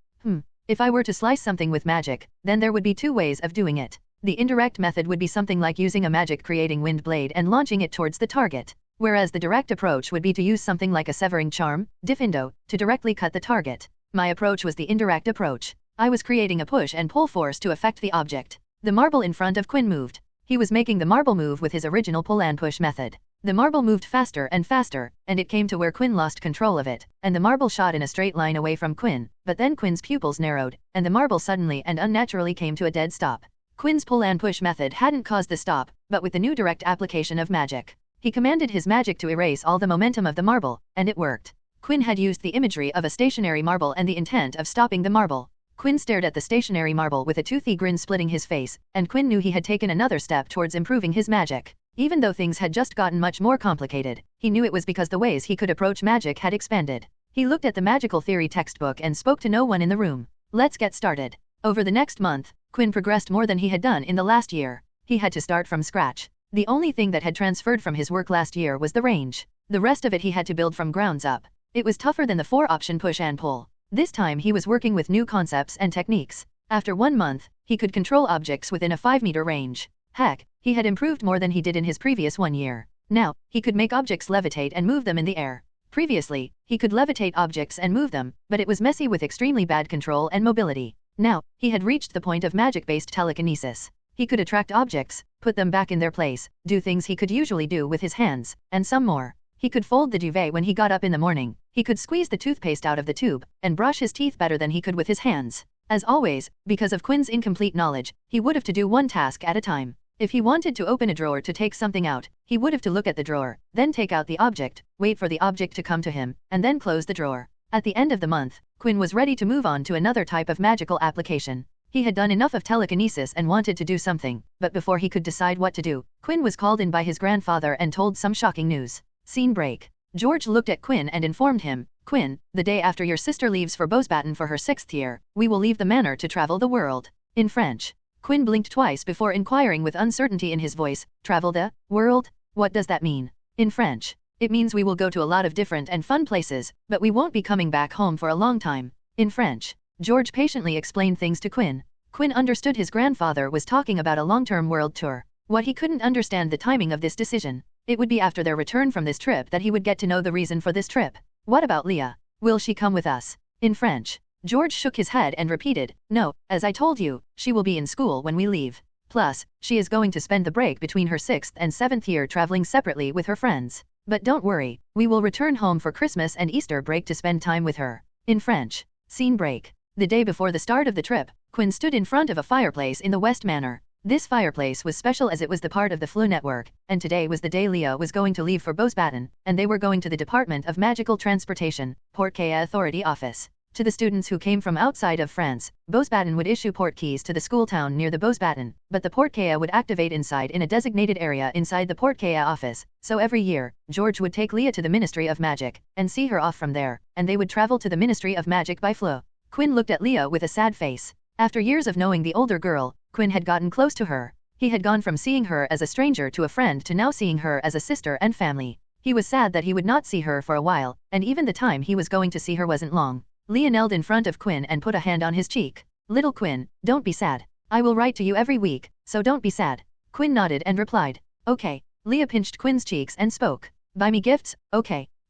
If I were to slice something with magic, then there would be 2 ways of doing it. The indirect method would be something like using a magic-creating wind blade and launching it towards the target, whereas the direct approach would be to use something like a severing charm, diffindo, to directly cut the target. My approach was the indirect approach. I was creating a push and pull force to affect the object. The marble in front of Quinn moved. He was making the marble move with his original pull and push method. The marble moved faster and faster, and it came to where Quinn lost control of it, and the marble shot in a straight line away from Quinn, but then Quinn's pupils narrowed, and the marble suddenly and unnaturally came to a dead stop. Quinn's pull and push method hadn't caused the stop, but with the new direct application of magic. He commanded his magic to erase all the momentum of the marble, and it worked. Quinn had used the imagery of a stationary marble and the intent of stopping the marble. Quinn stared at the stationary marble with a toothy grin splitting his face, and Quinn knew he had taken another step towards improving his magic. Even though things had just gotten much more complicated, he knew it was because the ways he could approach magic had expanded. He looked at the magical theory textbook and spoke to no one in the room. Let's get started. Over the next month, Quinn progressed more than he had done in the last year. He had to start from scratch. The only thing that had transferred from his work last year was the range. The rest of it he had to build from grounds up. It was tougher than the 4-option push and pull. This time he was working with new concepts and techniques. After 1 month, he could control objects within a 5-meter range. Heck, he had improved more than he did in his previous 1 year. Now, he could make objects levitate and move them in the air. Previously, he could levitate objects and move them, but it was messy with extremely bad control and mobility. Now, he had reached the point of magic-based telekinesis. He could attract objects, put them back in their place, do things he could usually do with his hands, and some more. He could fold the duvet when he got up in the morning. He could squeeze the toothpaste out of the tube, and brush his teeth better than he could with his hands. As always, because of Quinn's incomplete knowledge, he would have to do one task at a time. If he wanted to open a drawer to take something out, he would have to look at the drawer, then take out the object, wait for the object to come to him, and then close the drawer. At the end of the month, Quinn was ready to move on to another type of magical application. He had done enough of telekinesis and wanted to do something, but before he could decide what to do, Quinn was called in by his grandfather and told some shocking news. Scene break. George looked at Quinn and informed him, Quinn, the day after your sister leaves for Beauxbaton for her 6th year, we will leave the manor to travel the world. In French. Quinn blinked twice before inquiring with uncertainty in his voice, travel the world? What does that mean? In French. It means we will go to a lot of different and fun places, but we won't be coming back home for a long time. In French. George patiently explained things to Quinn. Quinn understood his grandfather was talking about a long-term world tour. What he couldn't understand the timing of this decision. It would be after their return from this trip that he would get to know the reason for this trip. What about Leah? Will she come with us? In French. George shook his head and repeated, no, as I told you, she will be in school when we leave. Plus, she is going to spend the break between her 6th and 7th year traveling separately with her friends. But don't worry, we will return home for Christmas and Easter break to spend time with her. In French. Scene break. The day before the start of the trip, Quinn stood in front of a fireplace in the West Manor. This fireplace was special as it was the part of the Flu network, and today was the day Leah was going to leave for Beauxbaton, and they were going to the Department of Magical Transportation, Port Kea Authority office. To the students who came from outside of France, Beauxbaton would issue port keys to the school town near the Beauxbaton, but the Port Kea would activate inside in a designated area inside the Port Kea office, so every year, George would take Leah to the Ministry of Magic, and see her off from there, and they would travel to the Ministry of Magic by Flu. Quinn looked at Leah with a sad face. After years of knowing the older girl, Quinn had gotten close to her. He had gone from seeing her as a stranger to a friend to now seeing her as a sister and family. He was sad that he would not see her for a while, and even the time he was going to see her wasn't long. Leah knelt in front of Quinn and put a hand on his cheek. Little Quinn, don't be sad. I will write to you every week, so don't be sad. Quinn nodded and replied, okay. Leah pinched Quinn's cheeks and spoke. Buy me gifts, okay.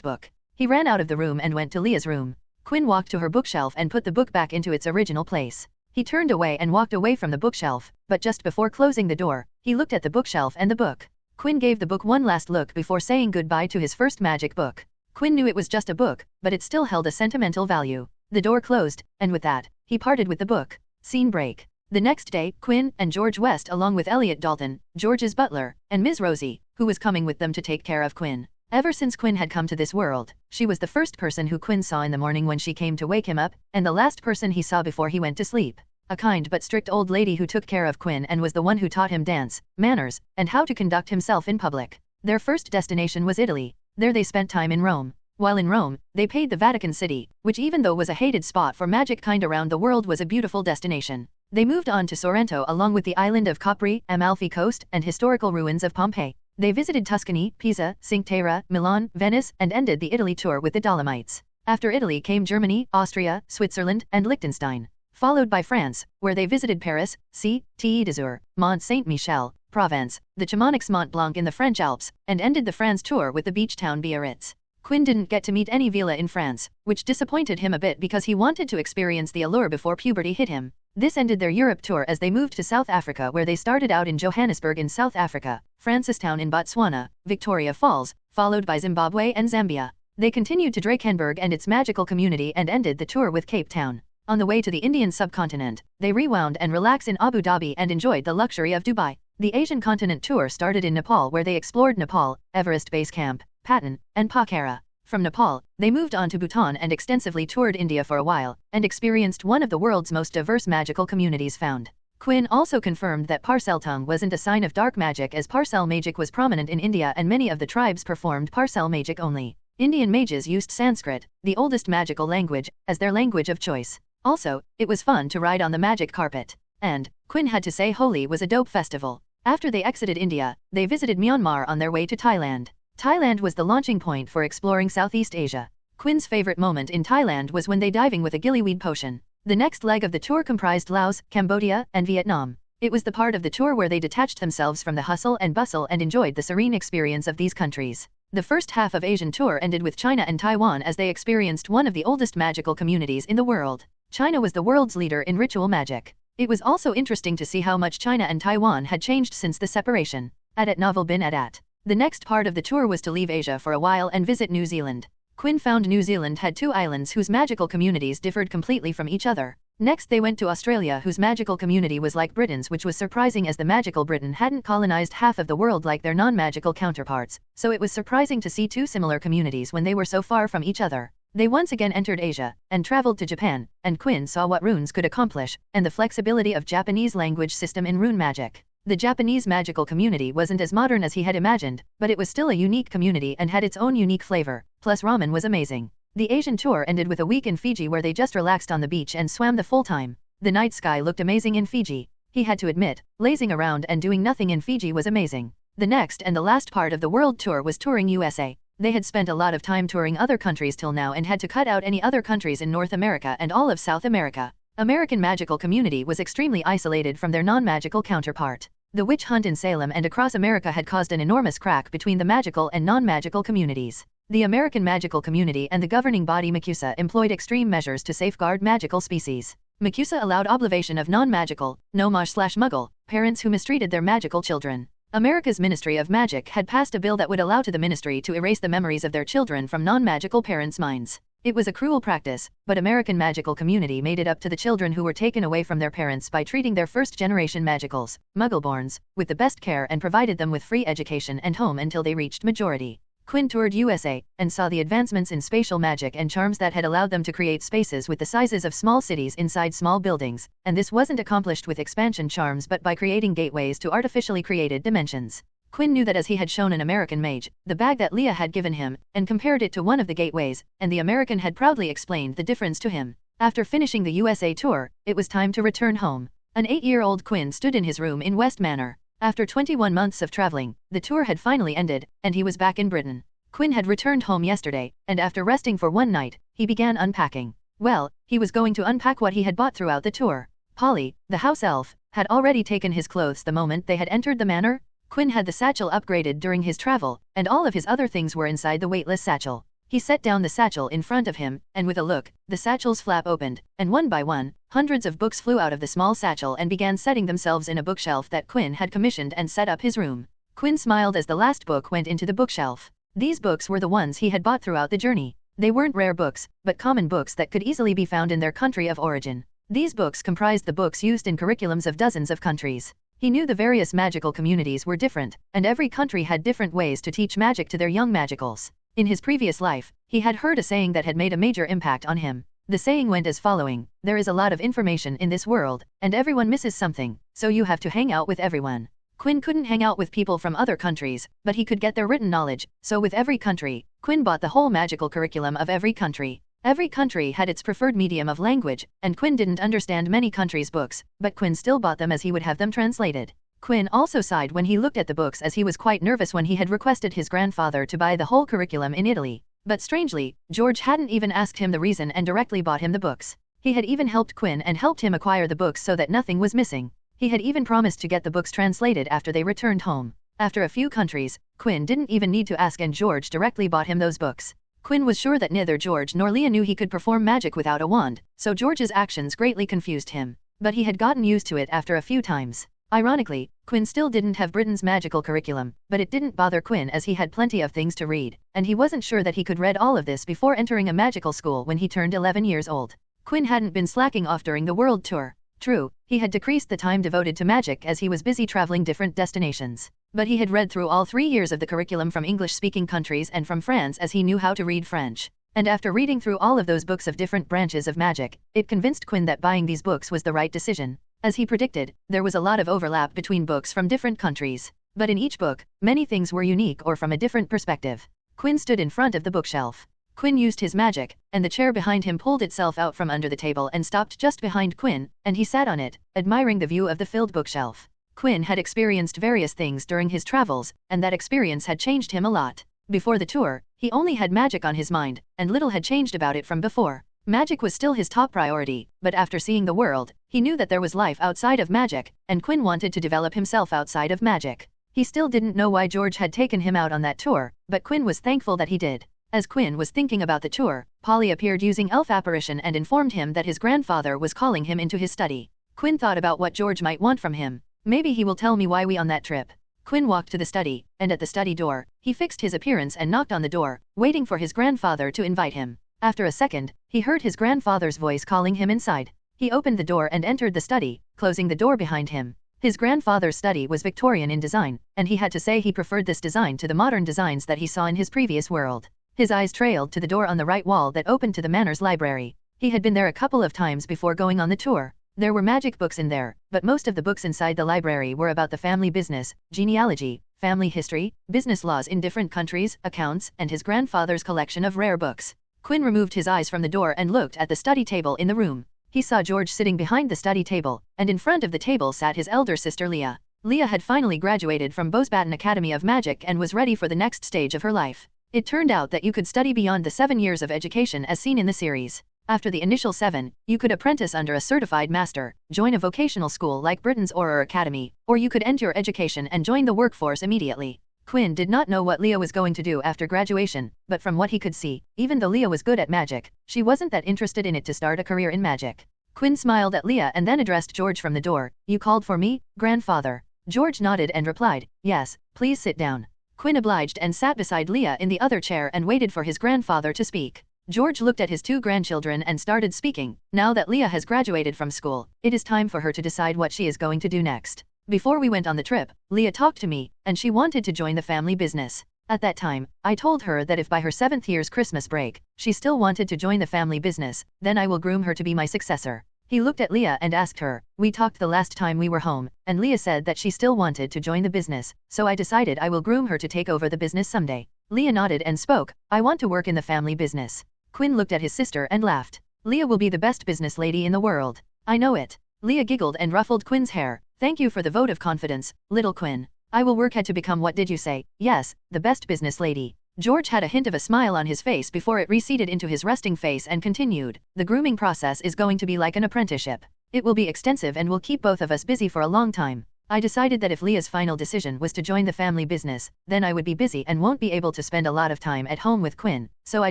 next book. He ran out of the room and went to Leah's room. Quinn walked to her bookshelf and put the book back into its original place. He turned away and walked away from the bookshelf, but just before closing the door, he looked at the bookshelf and the book. Quinn gave the book one last look before saying goodbye to his first magic book. Quinn knew it was just a book, but it still held a sentimental value. The door closed, and with that, he parted with the book. Scene break. The next day, Quinn and George West along with Elliot Dalton, George's butler, and Miss Rosie, who was coming with them to take care of Quinn. Ever since Quinn had come to this world, she was the first person who Quinn saw in the morning when she came to wake him up, and the last person he saw before he went to sleep. A kind but strict old lady who took care of Quinn and was the one who taught him dance, manners, and how to conduct himself in public. Their first destination was Italy. There they spent time in Rome. While in Rome, they paid the Vatican City, which even though was a hated spot for magic kind around the world was a beautiful destination. They moved on to Sorrento along with the island of Capri, Amalfi Coast, and historical ruins of Pompeii. They visited Tuscany, Pisa, Cinque Terre, Milan, Venice, and ended the Italy tour with the Dolomites. After Italy came Germany, Austria, Switzerland, and Liechtenstein, followed by France, where they visited Paris, St. d'Azur, Mont Saint-Michel, Provence, the Chamonix Mont Blanc in the French Alps, and ended the France tour with the beach town Biarritz. Quinn didn't get to meet any villa in France, which disappointed him a bit because he wanted to experience the allure before puberty hit him. This ended their Europe tour as they moved to South Africa, where they started out in Johannesburg in South Africa, Francistown in Botswana, Victoria Falls, followed by Zimbabwe and Zambia. They continued to Drakensberg and its magical community and ended the tour with Cape Town. On the way to the Indian subcontinent, they rewound and relaxed in Abu Dhabi and enjoyed the luxury of Dubai. The Asian continent tour started in Nepal, where they explored Nepal, Everest Base Camp, Patan, and Pokhara. From Nepal, they moved on to Bhutan and extensively toured India for a while, and experienced one of the world's most diverse magical communities found. Quinn also confirmed that parcel tongue wasn't a sign of dark magic, as parcel magic was prominent in India and many of the tribes performed parcel magic only. Indian mages used Sanskrit, the oldest magical language, as their language of choice. Also, it was fun to ride on the magic carpet. And, Quinn had to say Holi was a dope festival. After they exited India, they visited Myanmar on their way to Thailand. Thailand was the launching point for exploring Southeast Asia. Quinn's favorite moment in Thailand was when they diving with a gillyweed potion. The next leg of the tour comprised Laos, Cambodia, and Vietnam. It was the part of the tour where they detached themselves from the hustle and bustle and enjoyed the serene experience of these countries. The first half of Asian tour ended with China and Taiwan as they experienced one of the oldest magical communities in the world. China was the world's leader in ritual magic. It was also interesting to see how much China and Taiwan had changed since the separation. At Novel bin at. The next part of the tour was to leave Asia for a while and visit New Zealand. Quinn found New Zealand had two islands whose magical communities differed completely from each other. Next they went to Australia, whose magical community was like Britain's, which was surprising as the magical Britain hadn't colonized half of the world like their non-magical counterparts, so it was surprising to see two similar communities when they were so far from each other. They once again entered Asia, and traveled to Japan, and Quinn saw what runes could accomplish, and the flexibility of Japanese language system in rune magic. The Japanese magical community wasn't as modern as he had imagined, but it was still a unique community and had its own unique flavor, plus ramen was amazing. The Asian tour ended with a week in Fiji where they just relaxed on the beach and swam the full time. The night sky looked amazing in Fiji. He had to admit, lazing around and doing nothing in Fiji was amazing. The next and the last part of the world tour was touring USA. They had spent a lot of time touring other countries till now and had to cut out any other countries in North America and all of South America. American magical community was extremely isolated from their non-magical counterpart. The witch hunt in Salem and across America had caused an enormous crack between the magical and non-magical communities. The American magical community and the governing body MACUSA employed extreme measures to safeguard magical species. MACUSA allowed obligation of non-magical, no-mage/muggle, parents who mistreated their magical children. America's Ministry of Magic had passed a bill that would allow to the ministry to erase the memories of their children from non-magical parents' minds. It was a cruel practice, but American magical community made it up to the children who were taken away from their parents by treating their first-generation magicals, muggleborns, with the best care and provided them with free education and home until they reached majority. Quinn toured USA and saw the advancements in spatial magic and charms that had allowed them to create spaces with the sizes of small cities inside small buildings, and this wasn't accomplished with expansion charms but by creating gateways to artificially created dimensions. Quinn knew that as he had shown an American mage, the bag that Leah had given him, and compared it to one of the gateways, and the American had proudly explained the difference to him. After finishing the USA tour, it was time to return home. An 8-year-old Quinn stood in his room in West Manor. After 21 months of traveling, the tour had finally ended, and he was back in Britain. Quinn had returned home yesterday, and after resting for one night, he began unpacking. Well, he was going to unpack what he had bought throughout the tour. Polly, the house elf, had already taken his clothes the moment they had entered the manor. Quinn had the satchel upgraded during his travel, and all of his other things were inside the weightless satchel. He set down the satchel in front of him, and with a look, the satchel's flap opened, and one by one, hundreds of books flew out of the small satchel and began setting themselves in a bookshelf that Quinn had commissioned and set up his room. Quinn smiled as the last book went into the bookshelf. These books were the ones he had bought throughout the journey. They weren't rare books, but common books that could easily be found in their country of origin. These books comprised the books used in curriculums of dozens of countries. He knew the various magical communities were different, and every country had different ways to teach magic to their young magicals. In his previous life, he had heard a saying that had made a major impact on him. The saying went as following: there is a lot of information in this world, and everyone misses something, so you have to hang out with everyone. Quinn couldn't hang out with people from other countries, but he could get their written knowledge, so with every country, Quinn bought the whole magical curriculum of every country. Every country had its preferred medium of language, and Quinn didn't understand many countries' books, but Quinn still bought them as he would have them translated. Quinn also sighed when he looked at the books as he was quite nervous when he had requested his grandfather to buy the whole curriculum in Italy. But strangely, George hadn't even asked him the reason and directly bought him the books. He had even helped Quinn and helped him acquire the books so that nothing was missing. He had even promised to get the books translated after they returned home. After a few countries, Quinn didn't even need to ask and George directly bought him those books. Quinn was sure that neither George nor Leah knew he could perform magic without a wand, so George's actions greatly confused him. But he had gotten used to it after a few times. Ironically, Quinn still didn't have Britain's magical curriculum, but it didn't bother Quinn as he had plenty of things to read, and he wasn't sure that he could read all of this before entering a magical school when he turned 11 years old. Quinn hadn't been slacking off during the world tour. True, he had decreased the time devoted to magic as he was busy traveling different destinations. But he had read through all 3 years of the curriculum from English-speaking countries and from France as he knew how to read French. And after reading through all of those books of different branches of magic, it convinced Quinn that buying these books was the right decision. As he predicted, there was a lot of overlap between books from different countries. But in each book, many things were unique or from a different perspective. Quinn stood in front of the bookshelf. Quinn used his magic, and the chair behind him pulled itself out from under the table and stopped just behind Quinn, and he sat on it, admiring the view of the filled bookshelf. Quinn had experienced various things during his travels, and that experience had changed him a lot. Before the tour, he only had magic on his mind, and little had changed about it from before. Magic was still his top priority, but after seeing the world, he knew that there was life outside of magic, and Quinn wanted to develop himself outside of magic. He still didn't know why George had taken him out on that tour, but Quinn was thankful that he did. As Quinn was thinking about the tour, Polly appeared using elf apparition and informed him that his grandfather was calling him into his study. Quinn thought about what George might want from him. Maybe he will tell me why we on that trip. Quinn walked to the study, and at the study door, he fixed his appearance and knocked on the door, waiting for his grandfather to invite him. After a second, he heard his grandfather's voice calling him inside. He opened the door and entered the study, closing the door behind him. His grandfather's study was Victorian in design, and he had to say he preferred this design to the modern designs that he saw in his previous world. His eyes trailed to the door on the right wall that opened to the manor's library. He had been there a couple of times before going on the tour. There were magic books in there, but most of the books inside the library were about the family business, genealogy, family history, business laws in different countries, accounts, and his grandfather's collection of rare books. Quinn removed his eyes from the door and looked at the study table in the room. he saw George sitting behind the study table, and in front of the table sat his elder sister Leah. Leah had finally graduated from Bosbaton Academy of Magic and was ready for the next stage of her life. It turned out that you could study beyond the 7 years of education as seen in the series. After the initial 7, you could apprentice under a certified master, join a vocational school like Britain's Auror Academy, or you could end your education and join the workforce immediately. Quinn did not know what Leah was going to do after graduation, but from what he could see, even though Leah was good at magic, she wasn't that interested in it to start a career in magic. Quinn smiled at Leah and then addressed George from the door. "You called for me, grandfather?" George nodded and replied, "Yes, please sit down." Quinn obliged and sat beside Leah in the other chair and waited for his grandfather to speak. George looked at his 2 grandchildren and started speaking. Now that Leah has graduated from school, it is time for her to decide what she is going to do next. "Before we went on the trip, Leah talked to me, and she wanted to join the family business. At that time, I told her that if by her 7th year's Christmas break, she still wanted to join the family business, then I will groom her to be my successor." He looked at Leah and asked her, "We talked the last time we were home, and Leah said that she still wanted to join the business, so I decided I will groom her to take over the business someday." Leah nodded and spoke, "I want to work in the family business." Quinn looked at his sister and laughed. "Leah will be the best business lady in the world. I know it." Leah giggled and ruffled Quinn's hair. "Thank you for the vote of confidence, little Quinn. I will work hard to become what did you say? Yes, the best business lady." George had a hint of a smile on his face before it receded into his resting face and continued, "The grooming process is going to be like an apprenticeship. It will be extensive and will keep both of us busy for a long time. I decided that if Leah's final decision was to join the family business, then I would be busy and won't be able to spend a lot of time at home with Quinn, so I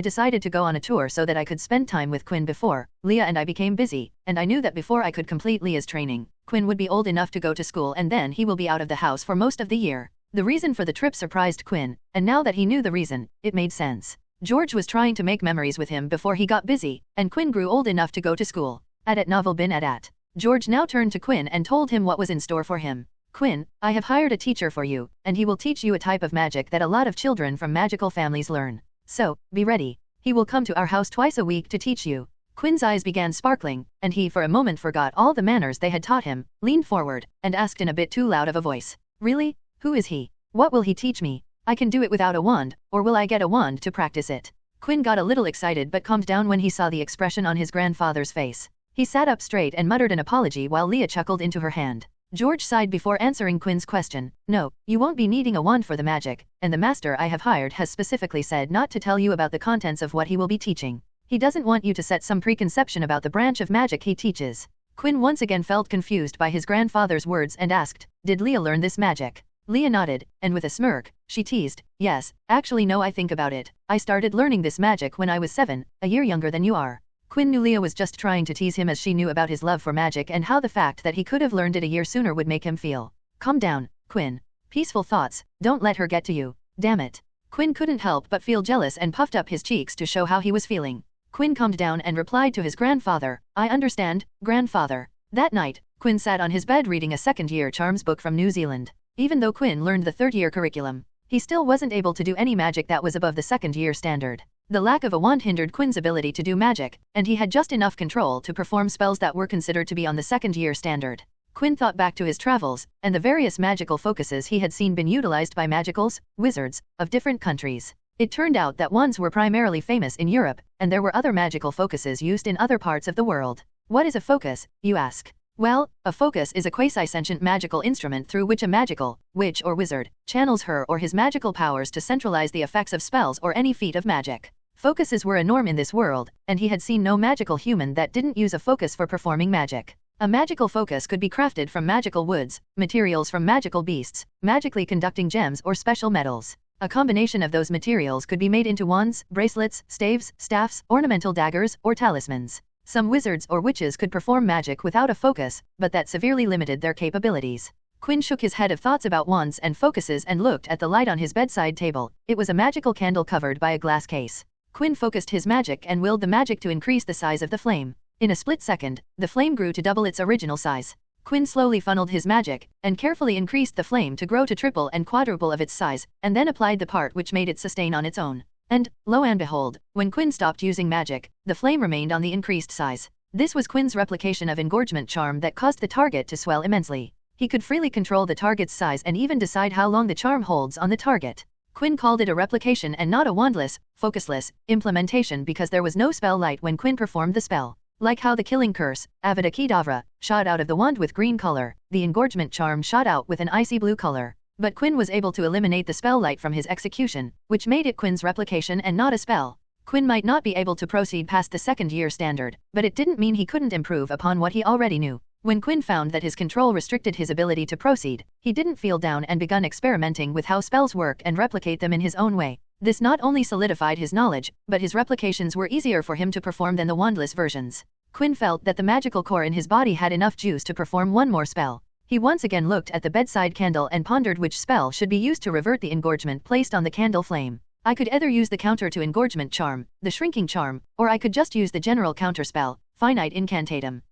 decided to go on a tour so that I could spend time with Quinn before Leah and I became busy, and I knew that before I could complete Leah's training, Quinn would be old enough to go to school and then he will be out of the house for most of the year." The reason for the trip surprised Quinn, and now that he knew the reason, it made sense. George was trying to make memories with him before he got busy, and Quinn grew old enough to go to school. At novel bin at. George now turned to Quinn and told him what was in store for him. "Quinn, I have hired a teacher for you, and he will teach you a type of magic that a lot of children from magical families learn. So, be ready. He will come to our house twice a week to teach you." Quinn's eyes began sparkling, and he for a moment forgot all the manners they had taught him, leaned forward, and asked in a bit too loud of a voice, "Really? Who is he? What will he teach me? I can do it without a wand, or will I get a wand to practice it?" Quinn got a little excited but calmed down when he saw the expression on his grandfather's face. He sat up straight and muttered an apology while Leah chuckled into her hand. George sighed before answering Quinn's question. "No, you won't be needing a wand for the magic, and the master I have hired has specifically said not to tell you about the contents of what he will be teaching. He doesn't want you to set some preconception about the branch of magic he teaches." Quinn once again felt confused by his grandfather's words and asked, "Did Leah learn this magic?" Leah nodded, and with a smirk, she teased, "Yes, actually no, I think about it. I started learning this magic when I was 7, a year younger than you are." Quinn knew Leah was just trying to tease him as she knew about his love for magic and how the fact that he could have learned it a year sooner would make him feel. "Calm down, Quinn. Peaceful thoughts, don't let her get to you. Damn it." Quinn couldn't help but feel jealous and puffed up his cheeks to show how he was feeling. Quinn calmed down and replied to his grandfather, "I understand, grandfather." That night, Quinn sat on his bed reading a second-year charms book from New Zealand. Even though Quinn learned the third-year curriculum, he still wasn't able to do any magic that was above the second-year standard. The lack of a wand hindered Quinn's ability to do magic, and he had just enough control to perform spells that were considered to be on the second-year standard. Quinn thought back to his travels, and the various magical focuses he had seen been utilized by magicals, wizards, of different countries. It turned out that wands were primarily famous in Europe, and there were other magical focuses used in other parts of the world. What is a focus, you ask? Well, a focus is a quasi-sentient magical instrument through which a magical, witch or wizard, channels her or his magical powers to centralize the effects of spells or any feat of magic. Focuses were a norm in this world, and he had seen no magical human that didn't use a focus for performing magic. A magical focus could be crafted from magical woods, materials from magical beasts, magically conducting gems or special metals. A combination of those materials could be made into wands, bracelets, staves, staffs, ornamental daggers, or talismans. Some wizards or witches could perform magic without a focus, but that severely limited their capabilities. Quinn shook his head of thoughts about wands and focuses and looked at the light on his bedside table. It was a magical candle covered by a glass case. Quinn focused his magic and willed the magic to increase the size of the flame. In a split second, the flame grew to double its original size. Quinn slowly funneled his magic, and carefully increased the flame to grow to triple and quadruple of its size, and then applied the part which made it sustain on its own. And, lo and behold, when Quinn stopped using magic, the flame remained on the increased size. This was Quinn's replication of engorgement charm that caused the target to swell immensely. He could freely control the target's size and even decide how long the charm holds on the target. Quinn called it a replication and not a wandless, focusless, implementation because there was no spell light when Quinn performed the spell. Like how the killing curse, Avada Kedavra, shot out of the wand with green color, the engorgement charm shot out with an icy blue color. But Quinn was able to eliminate the spell light from his execution, which made it Quinn's replication and not a spell. Quinn might not be able to proceed past the second-year standard, but it didn't mean he couldn't improve upon what he already knew. When Quinn found that his control restricted his ability to proceed, he didn't feel down and begun experimenting with how spells work and replicate them in his own way. This not only solidified his knowledge, but his replications were easier for him to perform than the wandless versions. Quinn felt that the magical core in his body had enough juice to perform one more spell. He once again looked at the bedside candle and pondered which spell should be used to revert the engorgement placed on the candle flame. I could either use the counter to engorgement charm, the shrinking charm, or I could just use the general counter spell, finite incantatum.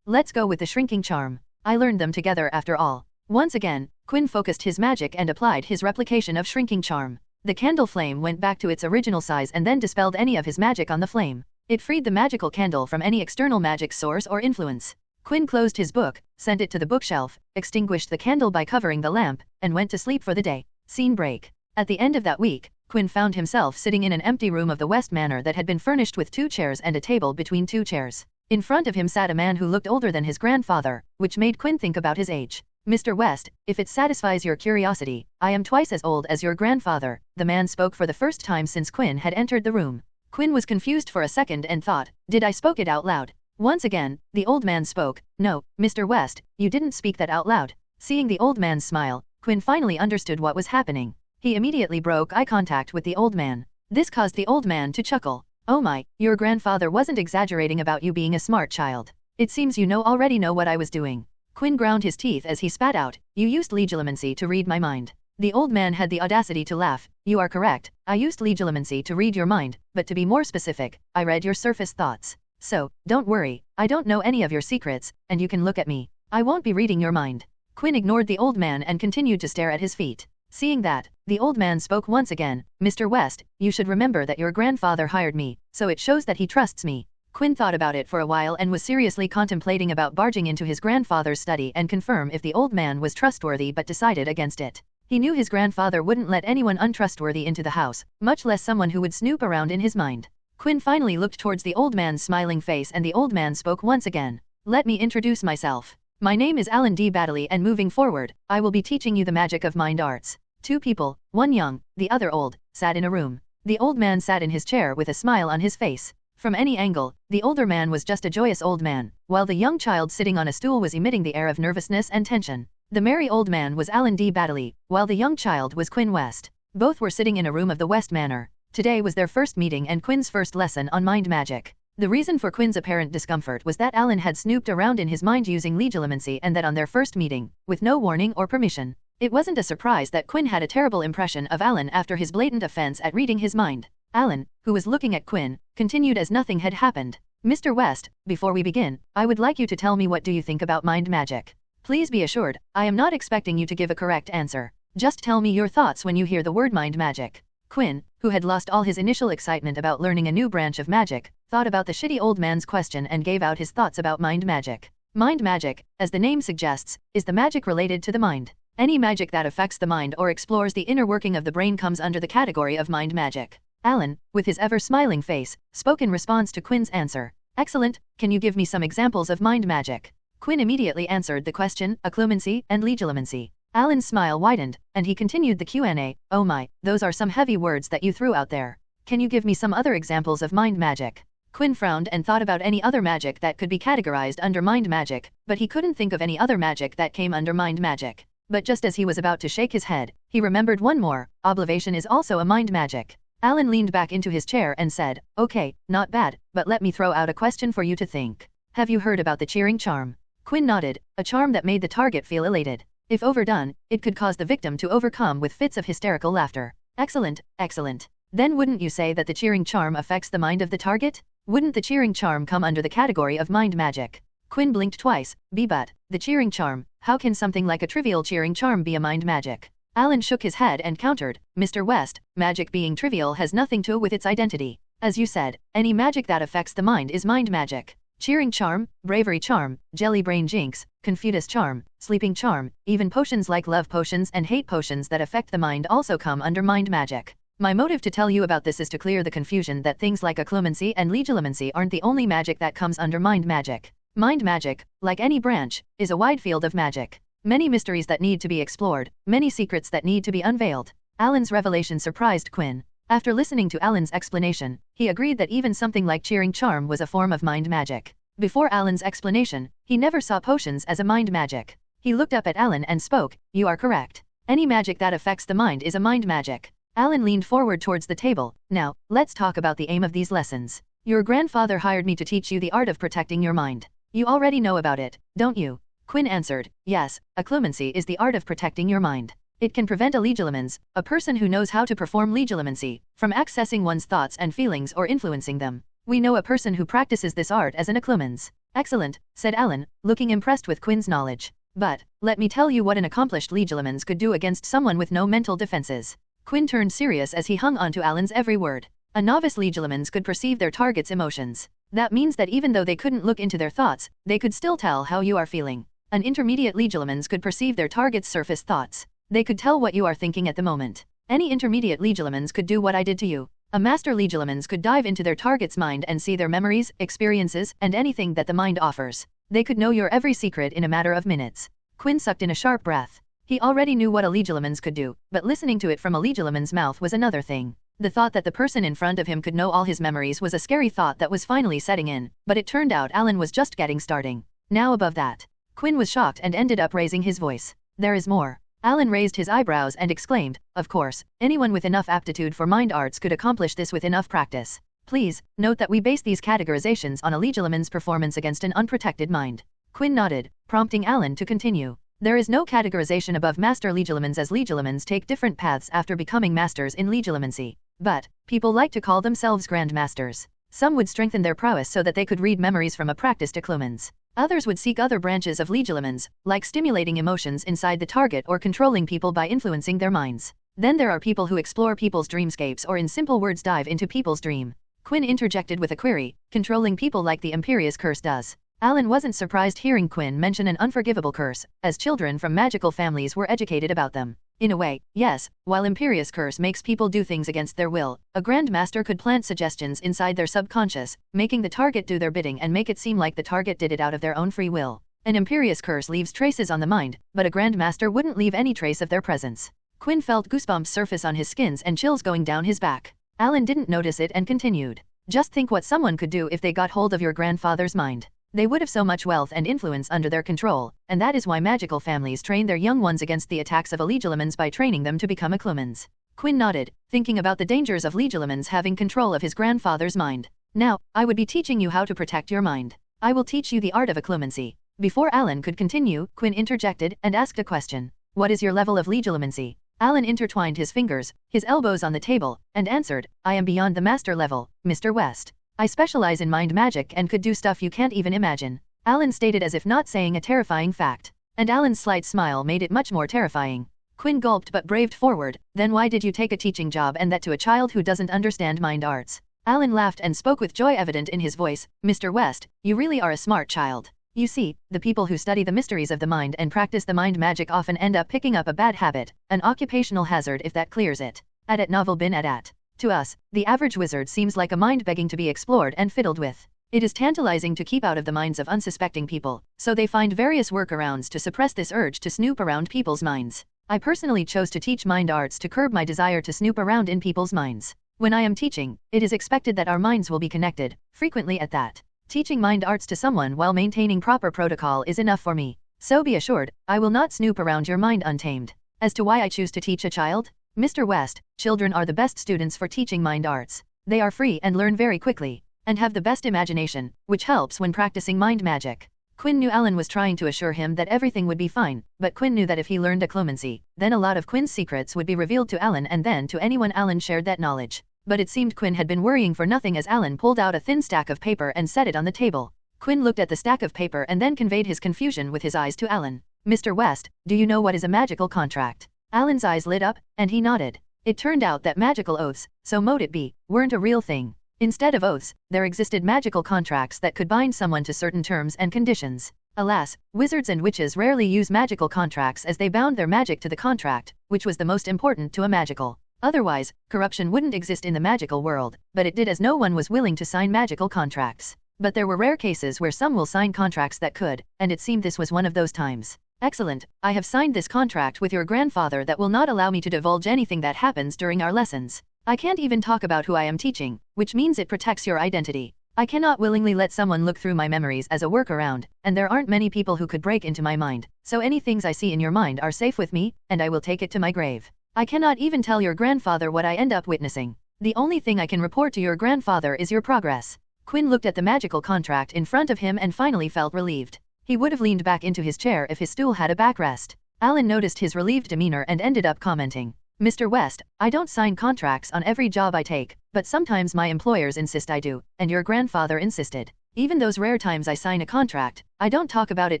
Let's go with the shrinking charm. I learned them together after all. Once again, Quinn focused his magic and applied his replication of shrinking charm. The candle flame went back to its original size and then dispelled any of his magic on the flame. It freed the magical candle from any external magic source or influence. Quinn closed his book, sent it to the bookshelf, extinguished the candle by covering the lamp, and went to sleep for the day. Scene break. At the end of that week, Quinn found himself sitting in an empty room of the West Manor that had been furnished with 2 chairs and a table between 2 chairs. In front of him sat a man who looked older than his grandfather, which made Quinn think about his age. Mr. West, if it satisfies your curiosity, I am twice as old as your grandfather. The man spoke for the first time since Quinn had entered the room. Quinn was confused for a second and thought, did I spoke it out loud? Once again, the old man spoke, no, Mr. West, you didn't speak that out loud. Seeing the old man's smile, Quinn finally understood what was happening. He immediately broke eye contact with the old man. This caused the old man to chuckle. Oh my, your grandfather wasn't exaggerating about you being a smart child. It seems you already know what I was doing. Quinn ground his teeth as he spat out, you used legilimency to read my mind. The old man had the audacity to laugh, you are correct, I used legilimency to read your mind, but to be more specific, I read your surface thoughts. So, don't worry, I don't know any of your secrets, and you can look at me. I won't be reading your mind. Quinn ignored the old man and continued to stare at his feet. Seeing that, the old man spoke once again, Mr. West, you should remember that your grandfather hired me, so it shows that he trusts me. Quinn thought about it for a while and was seriously contemplating about barging into his grandfather's study and confirm if the old man was trustworthy, but decided against it. He knew his grandfather wouldn't let anyone untrustworthy into the house, much less someone who would snoop around in his mind. Quinn finally looked towards the old man's smiling face and the old man spoke once again. Let me introduce myself. My name is Alan D. Baddeley and moving forward, I will be teaching you the magic of mind arts. 2 people, one young, the other old, sat in a room. The old man sat in his chair with a smile on his face. From any angle, the older man was just a joyous old man, while the young child sitting on a stool was emitting the air of nervousness and tension. The merry old man was Alan D. Baddeley, while the young child was Quinn West. Both were sitting in a room of the West Manor. Today was their first meeting and Quinn's first lesson on mind magic. The reason for Quinn's apparent discomfort was that Alan had snooped around in his mind using legilimency and that on their first meeting, with no warning or permission. It wasn't a surprise that Quinn had a terrible impression of Alan after his blatant offense at reading his mind. Alan, who was looking at Quinn, continued as nothing had happened. Mr. West, before we begin, I would like you to tell me what do you think about mind magic. Please be assured, I am not expecting you to give a correct answer. Just tell me your thoughts when you hear the word mind magic. Quinn, who had lost all his initial excitement about learning a new branch of magic, thought about the shitty old man's question and gave out his thoughts about mind magic. Mind magic, as the name suggests, is the magic related to the mind. Any magic that affects the mind or explores the inner working of the brain comes under the category of mind magic. Alan, with his ever-smiling face, spoke in response to Quinn's answer. Excellent, can you give me some examples of mind magic? Quinn immediately answered the question, occlumency and legilimency. Alan's smile widened, and he continued the Q&A, oh my, those are some heavy words that you threw out there. Can you give me some other examples of mind magic? Quinn frowned and thought about any other magic that could be categorized under mind magic, but he couldn't think of any other magic that came under mind magic. But just as he was about to shake his head, he remembered one more, oblivation is also a mind magic. Alan leaned back into his chair and said, okay, not bad, but let me throw out a question for you to think. Have you heard about the cheering charm? Quinn nodded, a charm that made the target feel elated. If overdone, it could cause the victim to overcome with fits of hysterical laughter. Excellent, excellent. Then wouldn't you say that the cheering charm affects the mind of the target? Wouldn't the cheering charm come under the category of mind magic? Quinn blinked twice, but, the cheering charm, how can something like a trivial cheering charm be a mind magic? Alan shook his head and countered, Mr. West, magic being trivial has nothing to do with its identity. As you said, any magic that affects the mind is mind magic. Cheering charm, bravery charm, jelly brain jinx, Confutus charm, sleeping charm, even potions like love potions and hate potions that affect the mind also come under mind magic. My motive to tell you about this is to clear the confusion that things like occlumency and legilimency aren't the only magic that comes under mind magic. Mind magic, like any branch, is a wide field of magic. Many mysteries that need to be explored, many secrets that need to be unveiled. Alan's revelation surprised Quinn. After listening to Alan's explanation, he agreed that even something like cheering charm was a form of mind magic. Before Alan's explanation, he never saw potions as a mind magic. He looked up at Alan and spoke, "You are correct. Any magic that affects the mind is a mind magic." Alan leaned forward towards the table. "Now, let's talk about the aim of these lessons. Your grandfather hired me to teach you the art of protecting your mind. You already know about it, don't you?" Quinn answered, "Yes, occlumency is the art of protecting your mind. It can prevent a legilimens, a person who knows how to perform legilimency, from accessing one's thoughts and feelings or influencing them. We know a person who practices this art as an occlumens." "Excellent," said Alan, looking impressed with Quinn's knowledge. "But, let me tell you what an accomplished legilimens could do against someone with no mental defenses." Quinn turned serious as he hung on to Alan's every word. A novice legilimens could perceive their target's emotions. That means that even though they couldn't look into their thoughts, they could still tell how you are feeling. An intermediate legilimens could perceive their target's surface thoughts. They could tell what you are thinking at the moment. Any intermediate legilimens could do what I did to you. A master legilimens could dive into their target's mind and see their memories, experiences, and anything that the mind offers. They could know your every secret in a matter of minutes. Quinn sucked in a sharp breath. He already knew what a legilimens could do, but listening to it from a legilimens' mouth was another thing. The thought that the person in front of him could know all his memories was a scary thought that was finally setting in, but it turned out Alan was just getting starting. Now above that. Quinn was shocked and ended up raising his voice. "There is more." Alan raised his eyebrows and exclaimed, "Of course, anyone with enough aptitude for mind arts could accomplish this with enough practice. Please, note that we base these categorizations on a legilimens performance against an unprotected mind." Quinn nodded, prompting Alan to continue. "There is no categorization above master legilimens, as legilimens take different paths after becoming masters in legilimency. But, people like to call themselves grandmasters. Some would strengthen their prowess so that they could read memories from a practiced occlumens. Others would seek other branches of legilimens, like stimulating emotions inside the target or controlling people by influencing their minds. Then there are people who explore people's dreamscapes, or in simple words dive into people's dream." Quinn interjected with a query, "Controlling people like the Imperious Curse does?" Alan wasn't surprised hearing Quinn mention an unforgivable curse, as children from magical families were educated about them. In a way, yes, while Imperious Curse makes people do things against their will, a Grandmaster could plant suggestions inside their subconscious, making the target do their bidding and make it seem like the target did it out of their own free will. An Imperious Curse leaves traces on the mind, but a Grandmaster wouldn't leave any trace of their presence. Quinn felt goosebumps surface on his skins and chills going down his back. Alan didn't notice it and continued. "Just think what someone could do if they got hold of your grandfather's mind. They would have so much wealth and influence under their control, and that is why magical families train their young ones against the attacks of legilimens by training them to become occlumens." Quinn nodded, thinking about the dangers of legilimens having control of his grandfather's mind. "Now, I would be teaching you how to protect your mind. I will teach you the art of occlumency." Before Alan could continue, Quinn interjected and asked a question. "What is your level of legilimency?" Alan intertwined his fingers, his elbows on the table, and answered, "I am beyond the master level, Mr. West. I specialize in mind magic and could do stuff you can't even imagine." Alan stated as if not saying a terrifying fact. And Alan's slight smile made it much more terrifying. Quinn gulped but braved forward. "Then why did you take a teaching job, and that to a child who doesn't understand mind arts?" Alan laughed and spoke with joy evident in his voice. "Mr. West, you really are a smart child. You see, the people who study the mysteries of the mind and practice the mind magic often end up picking up a bad habit, an occupational hazard if that clears it. At novel bin at. To us, the average wizard seems like a mind begging to be explored and fiddled with. It is tantalizing to keep out of the minds of unsuspecting people, so they find various workarounds to suppress this urge to snoop around people's minds. I personally chose to teach mind arts to curb my desire to snoop around in people's minds. When I am teaching, it is expected that our minds will be connected, frequently at that. Teaching mind arts to someone while maintaining proper protocol is enough for me. So be assured, I will not snoop around your mind untamed." As to why I choose to teach a child? Mr. West, children are the best students for teaching mind arts. They are free and learn very quickly, and have the best imagination, which helps when practicing mind magic. Quinn knew Alan was trying to assure him that everything would be fine, but Quinn knew that if he learned occlumency, then a lot of Quinn's secrets would be revealed to Alan and then to anyone Alan shared that knowledge. But it seemed Quinn had been worrying for nothing as Alan pulled out a thin stack of paper and set it on the table. Quinn looked at the stack of paper and then conveyed his confusion with his eyes to Alan. "Mr. West, do you know what is a magical contract?" Alan's eyes lit up, and he nodded. It turned out that magical oaths, so mote it be, weren't a real thing. Instead of oaths, there existed magical contracts that could bind someone to certain terms and conditions. Alas, wizards and witches rarely use magical contracts as they bound their magic to the contract, which was the most important to a magical. Otherwise, corruption wouldn't exist in the magical world, but it did as no one was willing to sign magical contracts. But there were rare cases where some will sign contracts that could, and it seemed this was one of those times. Excellent, I have signed this contract with your grandfather that will not allow me to divulge anything that happens during our lessons. I can't even talk about who I am teaching, which means it protects your identity. I cannot willingly let someone look through my memories as a workaround, and there aren't many people who could break into my mind, so any things I see in your mind are safe with me, and I will take it to my grave. I cannot even tell your grandfather what I end up witnessing. The only thing I can report to your grandfather is your progress. Quinn looked at the magical contract in front of him and finally felt relieved. He would have leaned back into his chair if his stool had a backrest. Alan noticed his relieved demeanor and ended up commenting, Mr. West, I don't sign contracts on every job I take, but sometimes my employers insist I do, and your grandfather insisted. Even those rare times I sign a contract, I don't talk about it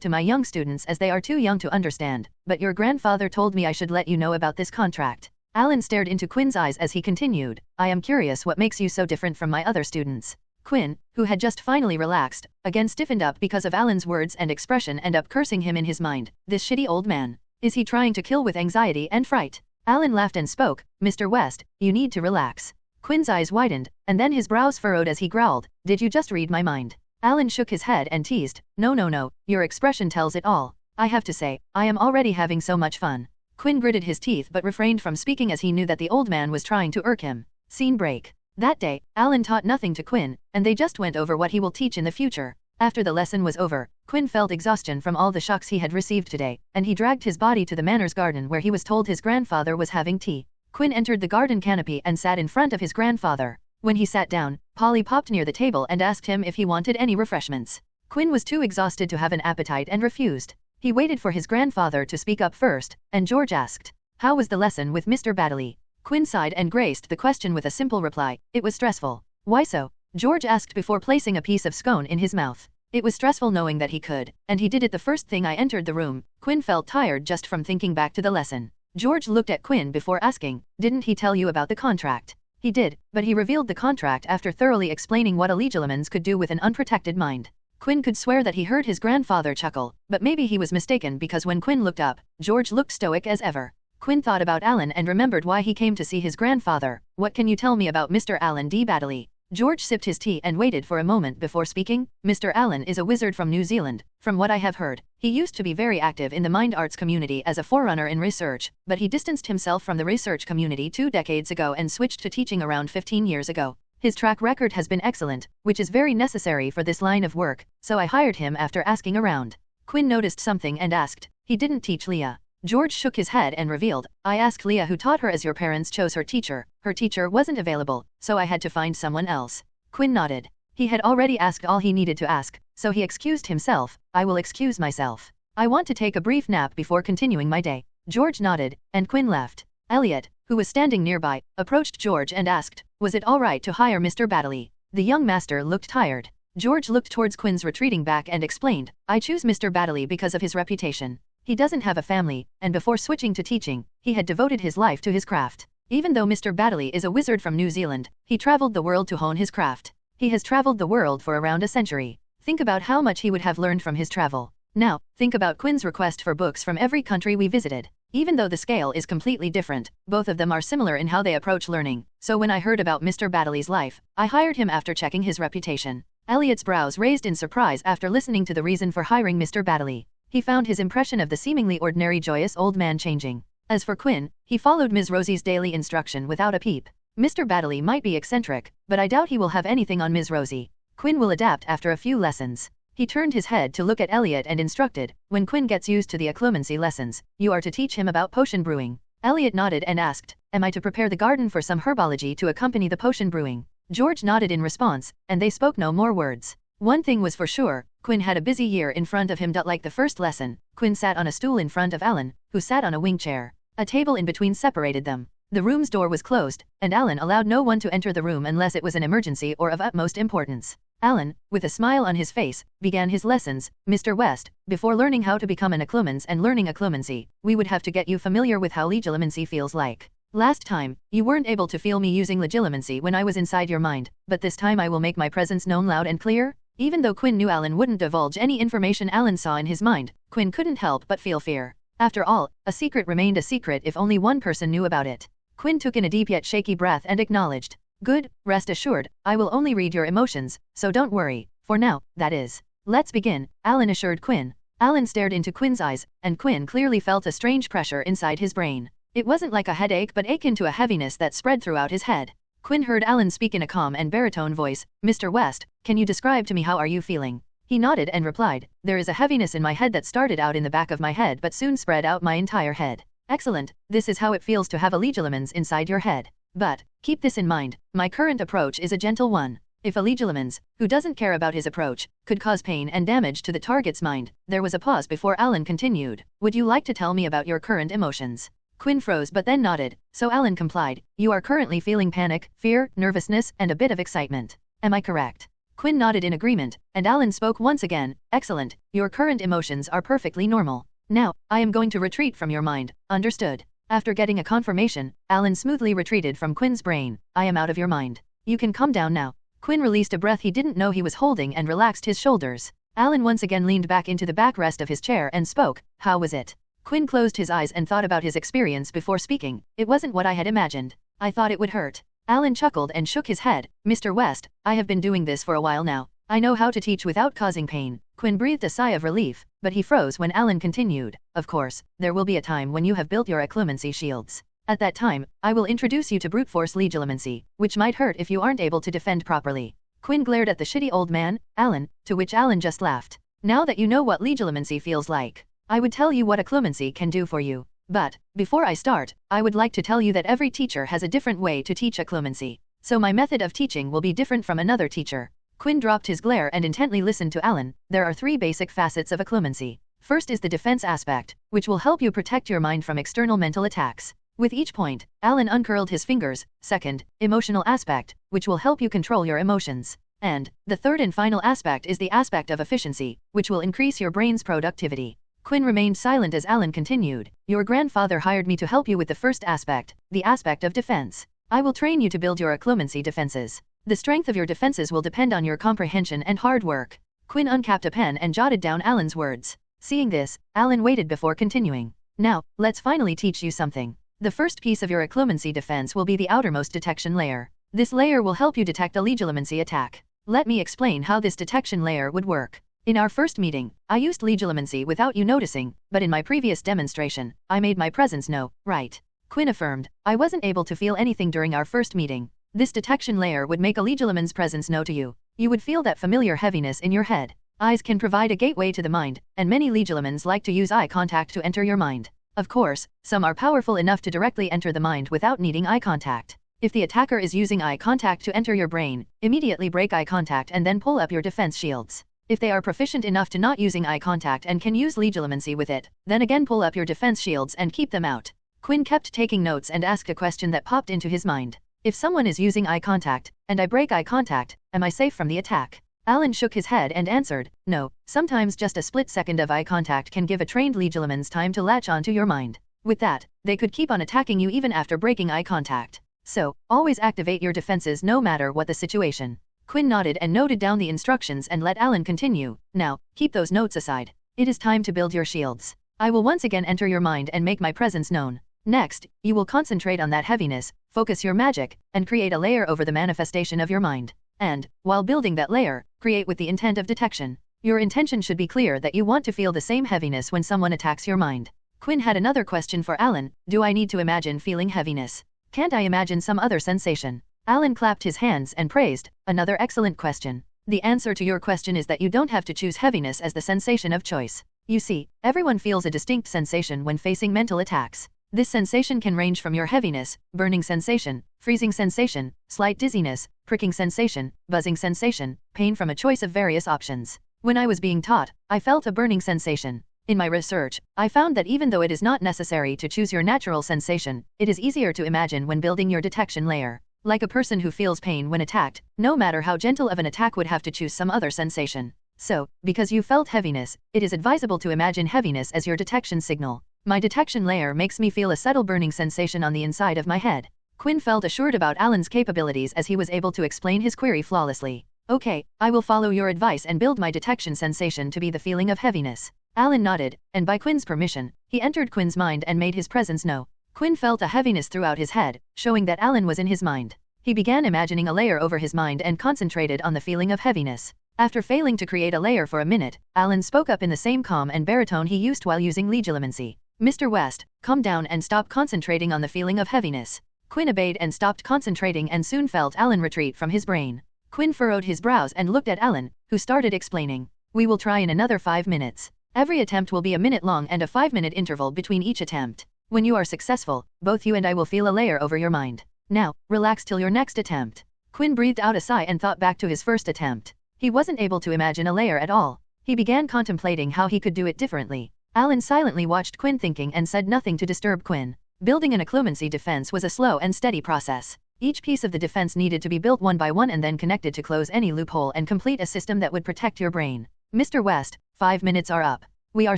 to my young students as they are too young to understand, but your grandfather told me I should let you know about this contract. Alan stared into Quinn's eyes as he continued, I am curious what makes you so different from my other students. Quinn, who had just finally relaxed, again stiffened up because of Alan's words and expression and up cursing him in his mind. This shitty old man. Is he trying to kill with anxiety and fright? Alan laughed and spoke, Mr. West, you need to relax. Quinn's eyes widened, and then his brows furrowed as he growled, did you just read my mind? Alan shook his head and teased, no, your expression tells it all. I have to say, I am already having so much fun. Quinn gritted his teeth but refrained from speaking as he knew that the old man was trying to irk him. Scene break. That day, Alan taught nothing to Quinn, and they just went over what he will teach in the future. After the lesson was over, Quinn felt exhaustion from all the shocks he had received today, and he dragged his body to the Manor's garden where he was told his grandfather was having tea. Quinn entered the garden canopy and sat in front of his grandfather. When he sat down, Polly popped near the table and asked him if he wanted any refreshments. Quinn was too exhausted to have an appetite and refused. He waited for his grandfather to speak up first, and George asked, how was the lesson with Mr. Baddeley? Quinn sighed and graced the question with a simple reply, it was stressful. Why so? George asked before placing a piece of scone in his mouth. It was stressful knowing that he could, and he did it the first thing I entered the room. Quinn felt tired just from thinking back to the lesson. George looked at Quinn before asking, didn't he tell you about the contract? He did, but he revealed the contract after thoroughly explaining what a legilimens could do with an unprotected mind. Quinn could swear that he heard his grandfather chuckle, but maybe he was mistaken because when Quinn looked up, George looked stoic as ever. Quinn thought about Alan and remembered why he came to see his grandfather. What can you tell me about Mr. Alan D. Baddeley? George sipped his tea and waited for a moment before speaking. Mr. Alan is a wizard from New Zealand. From what I have heard, he used to be very active in the mind arts community as a forerunner in research, but he distanced himself from the research community 2 decades ago and switched to teaching around 15 years ago. His track record has been excellent, which is very necessary for this line of work, so I hired him after asking around. Quinn noticed something and asked, he didn't teach Leah. George shook his head and revealed, I asked Leah who taught her as your parents chose her teacher. Her teacher wasn't available, so I had to find someone else. Quinn nodded. He had already asked all he needed to ask, so he excused himself. I will excuse myself. I want to take a brief nap before continuing my day. George nodded, and Quinn left. Elliot, who was standing nearby, approached George and asked, was it all right to hire Mr. Baddeley? The young master looked tired. George looked towards Quinn's retreating back and explained, I choose Mr. Baddeley because of his reputation. He doesn't have a family, and before switching to teaching, he had devoted his life to his craft. Even though Mr. Baddeley is a wizard from New Zealand, he traveled the world to hone his craft. He has traveled the world for around a century. Think about how much he would have learned from his travel. Now, think about Quinn's request for books from every country we visited. Even though the scale is completely different, both of them are similar in how they approach learning. So when I heard about Mr. Baddeley's life, I hired him after checking his reputation. Elliot's brows raised in surprise after listening to the reason for hiring Mr. Baddeley. He found his impression of the seemingly ordinary joyous old man changing. As for Quinn, he followed Ms. Rosie's daily instruction without a peep. Mr. Baddeley might be eccentric, but I doubt he will have anything on Ms. Rosie. Quinn will adapt after a few lessons. He turned his head to look at Elliot and instructed, when Quinn gets used to the occlumency lessons, you are to teach him about potion brewing. Elliot nodded and asked, am I to prepare the garden for some herbology to accompany the potion brewing? George nodded in response, and they spoke no more words. One thing was for sure, Quinn had a busy year in front of him. Like the first lesson, Quinn sat on a stool in front of Alan, who sat on a wing chair. A table in between separated them. The room's door was closed, and Alan allowed no one to enter the room unless it was an emergency or of utmost importance. Alan, with a smile on his face, began his lessons. Mr. West, before learning how to become an occlumens and learning occlumency, we would have to get you familiar with how legilimency feels like. Last time, you weren't able to feel me using legilimency when I was inside your mind, but this time I will make my presence known loud and clear. Even though Quinn knew Alan wouldn't divulge any information Alan saw in his mind, Quinn couldn't help but feel fear. After all, a secret remained a secret if only one person knew about it. Quinn took in a deep yet shaky breath and acknowledged. Good, rest assured, I will only read your emotions, so don't worry, for now, that is. Let's begin, Alan assured Quinn. Alan stared into Quinn's eyes, and Quinn clearly felt a strange pressure inside his brain. It wasn't like a headache but akin to a heaviness that spread throughout his head. Quinn heard Alan speak in a calm and baritone voice. Mr. West, can you describe to me how are you feeling? He nodded and replied, there is a heaviness in my head that started out in the back of my head but soon spread out my entire head. Excellent, this is how it feels to have a legilimens inside your head. But, keep this in mind, my current approach is a gentle one. If a legilimens, who doesn't care about his approach, could cause pain and damage to the target's mind. There was a pause before Alan continued. Would you like to tell me about your current emotions? Quinn froze but then nodded, so Alan complied. You are currently feeling panic, fear, nervousness, and a bit of excitement. Am I correct? Quinn nodded in agreement, and Alan spoke once again. Excellent, your current emotions are perfectly normal. Now, I am going to retreat from your mind, understood? After getting a confirmation, Alan smoothly retreated from Quinn's brain. I am out of your mind. You can calm down now. Quinn released a breath he didn't know he was holding and relaxed his shoulders. Alan once again leaned back into the backrest of his chair and spoke. How was it? Quinn closed his eyes and thought about his experience before speaking. It wasn't what I had imagined. I thought it would hurt. Alan chuckled and shook his head. Mr. West, I have been doing this for a while now. I know how to teach without causing pain. Quinn breathed a sigh of relief, but he froze when Alan continued. Of course, there will be a time when you have built your legilimency shields. At that time, I will introduce you to brute force legilimency, which might hurt if you aren't able to defend properly. Quinn glared at the shitty old man, Alan, to which Alan just laughed. Now that you know what legilimency feels like, I would tell you what legilimency can do for you. But, before I start, I would like to tell you that every teacher has a different way to teach legilimency. So my method of teaching will be different from another teacher. Quinn dropped his glare and intently listened to Alan. There are three basic facets of legilimency. First is the defense aspect, which will help you protect your mind from external mental attacks. With each point, Alan uncurled his fingers. Second, emotional aspect, which will help you control your emotions. And, the third and final aspect is the aspect of efficiency, which will increase your brain's productivity. Quinn remained silent as Alan continued. Your grandfather hired me to help you with the first aspect, the aspect of defense. I will train you to build your legilimency defenses. The strength of your defenses will depend on your comprehension and hard work. Quinn uncapped a pen and jotted down Alan's words. Seeing this, Alan waited before continuing. Now, let's finally teach you something. The first piece of your legilimency defense will be the outermost detection layer. This layer will help you detect a legilimency attack. Let me explain how this detection layer would work. In our first meeting, I used legilimency without you noticing, but in my previous demonstration, I made my presence know, right? Quinn affirmed. I wasn't able to feel anything during our first meeting. This detection layer would make a legilimens presence know to you. You would feel that familiar heaviness in your head. Eyes can provide a gateway to the mind, and many legilimens like to use eye contact to enter your mind. Of course, some are powerful enough to directly enter the mind without needing eye contact. If the attacker is using eye contact to enter your brain, immediately break eye contact and then pull up your defense shields. If they are proficient enough to not using eye contact and can use legilimency with it, then again pull up your defense shields and keep them out. Quinn kept taking notes and asked a question that popped into his mind. If someone is using eye contact, and I break eye contact, am I safe from the attack? Alan shook his head and answered, no, sometimes just a split second of eye contact can give a trained legilimens time to latch onto your mind. With that, they could keep on attacking you even after breaking eye contact. So, always activate your defenses no matter what the situation. Quinn nodded and noted down the instructions and let Alan continue. Now, keep those notes aside. It is time to build your shields. I will once again enter your mind and make my presence known. Next, you will concentrate on that heaviness, focus your magic, and create a layer over the manifestation of your mind. And, while building that layer, create with the intent of detection. Your intention should be clear that you want to feel the same heaviness when someone attacks your mind. Quinn had another question for Alan. Do I need to imagine feeling heaviness? Can't I imagine some other sensation? Alan clapped his hands and praised. Another excellent question. The answer to your question is that you don't have to choose heaviness as the sensation of choice. You see, everyone feels a distinct sensation when facing mental attacks. This sensation can range from your heaviness, burning sensation, freezing sensation, slight dizziness, pricking sensation, buzzing sensation, pain from a choice of various options. When I was being taught, I felt a burning sensation. In my research, I found that even though it is not necessary to choose your natural sensation, it is easier to imagine when building your detection layer. Like a person who feels pain when attacked, no matter how gentle of an attack would have to choose some other sensation. So, because you felt heaviness, it is advisable to imagine heaviness as your detection signal. My detection layer makes me feel a subtle burning sensation on the inside of my head. Quinn felt assured about Alan's capabilities as he was able to explain his query flawlessly. Okay, I will follow your advice and build my detection sensation to be the feeling of heaviness. Alan nodded, and by Quinn's permission, he entered Quinn's mind and made his presence known. Quinn felt a heaviness throughout his head, showing that Alan was in his mind. He began imagining a layer over his mind and concentrated on the feeling of heaviness. After failing to create a layer for a minute, Alan spoke up in the same calm and baritone he used while using legilimency. Mr. West, calm down and stop concentrating on the feeling of heaviness. Quinn obeyed and stopped concentrating and soon felt Alan retreat from his brain. Quinn furrowed his brows and looked at Alan, who started explaining. We will try in another 5 minutes. Every attempt will be a minute long and a 5-minute interval between each attempt. When you are successful, both you and I will feel a layer over your mind. Now, relax till your next attempt. Quinn breathed out a sigh and thought back to his first attempt. He wasn't able to imagine a layer at all. He began contemplating how he could do it differently. Alan silently watched Quinn thinking and said nothing to disturb Quinn. Building an occlumency defense was a slow and steady process. Each piece of the defense needed to be built one by one and then connected to close any loophole and complete a system that would protect your brain. Mr. West, 5 minutes are up. We are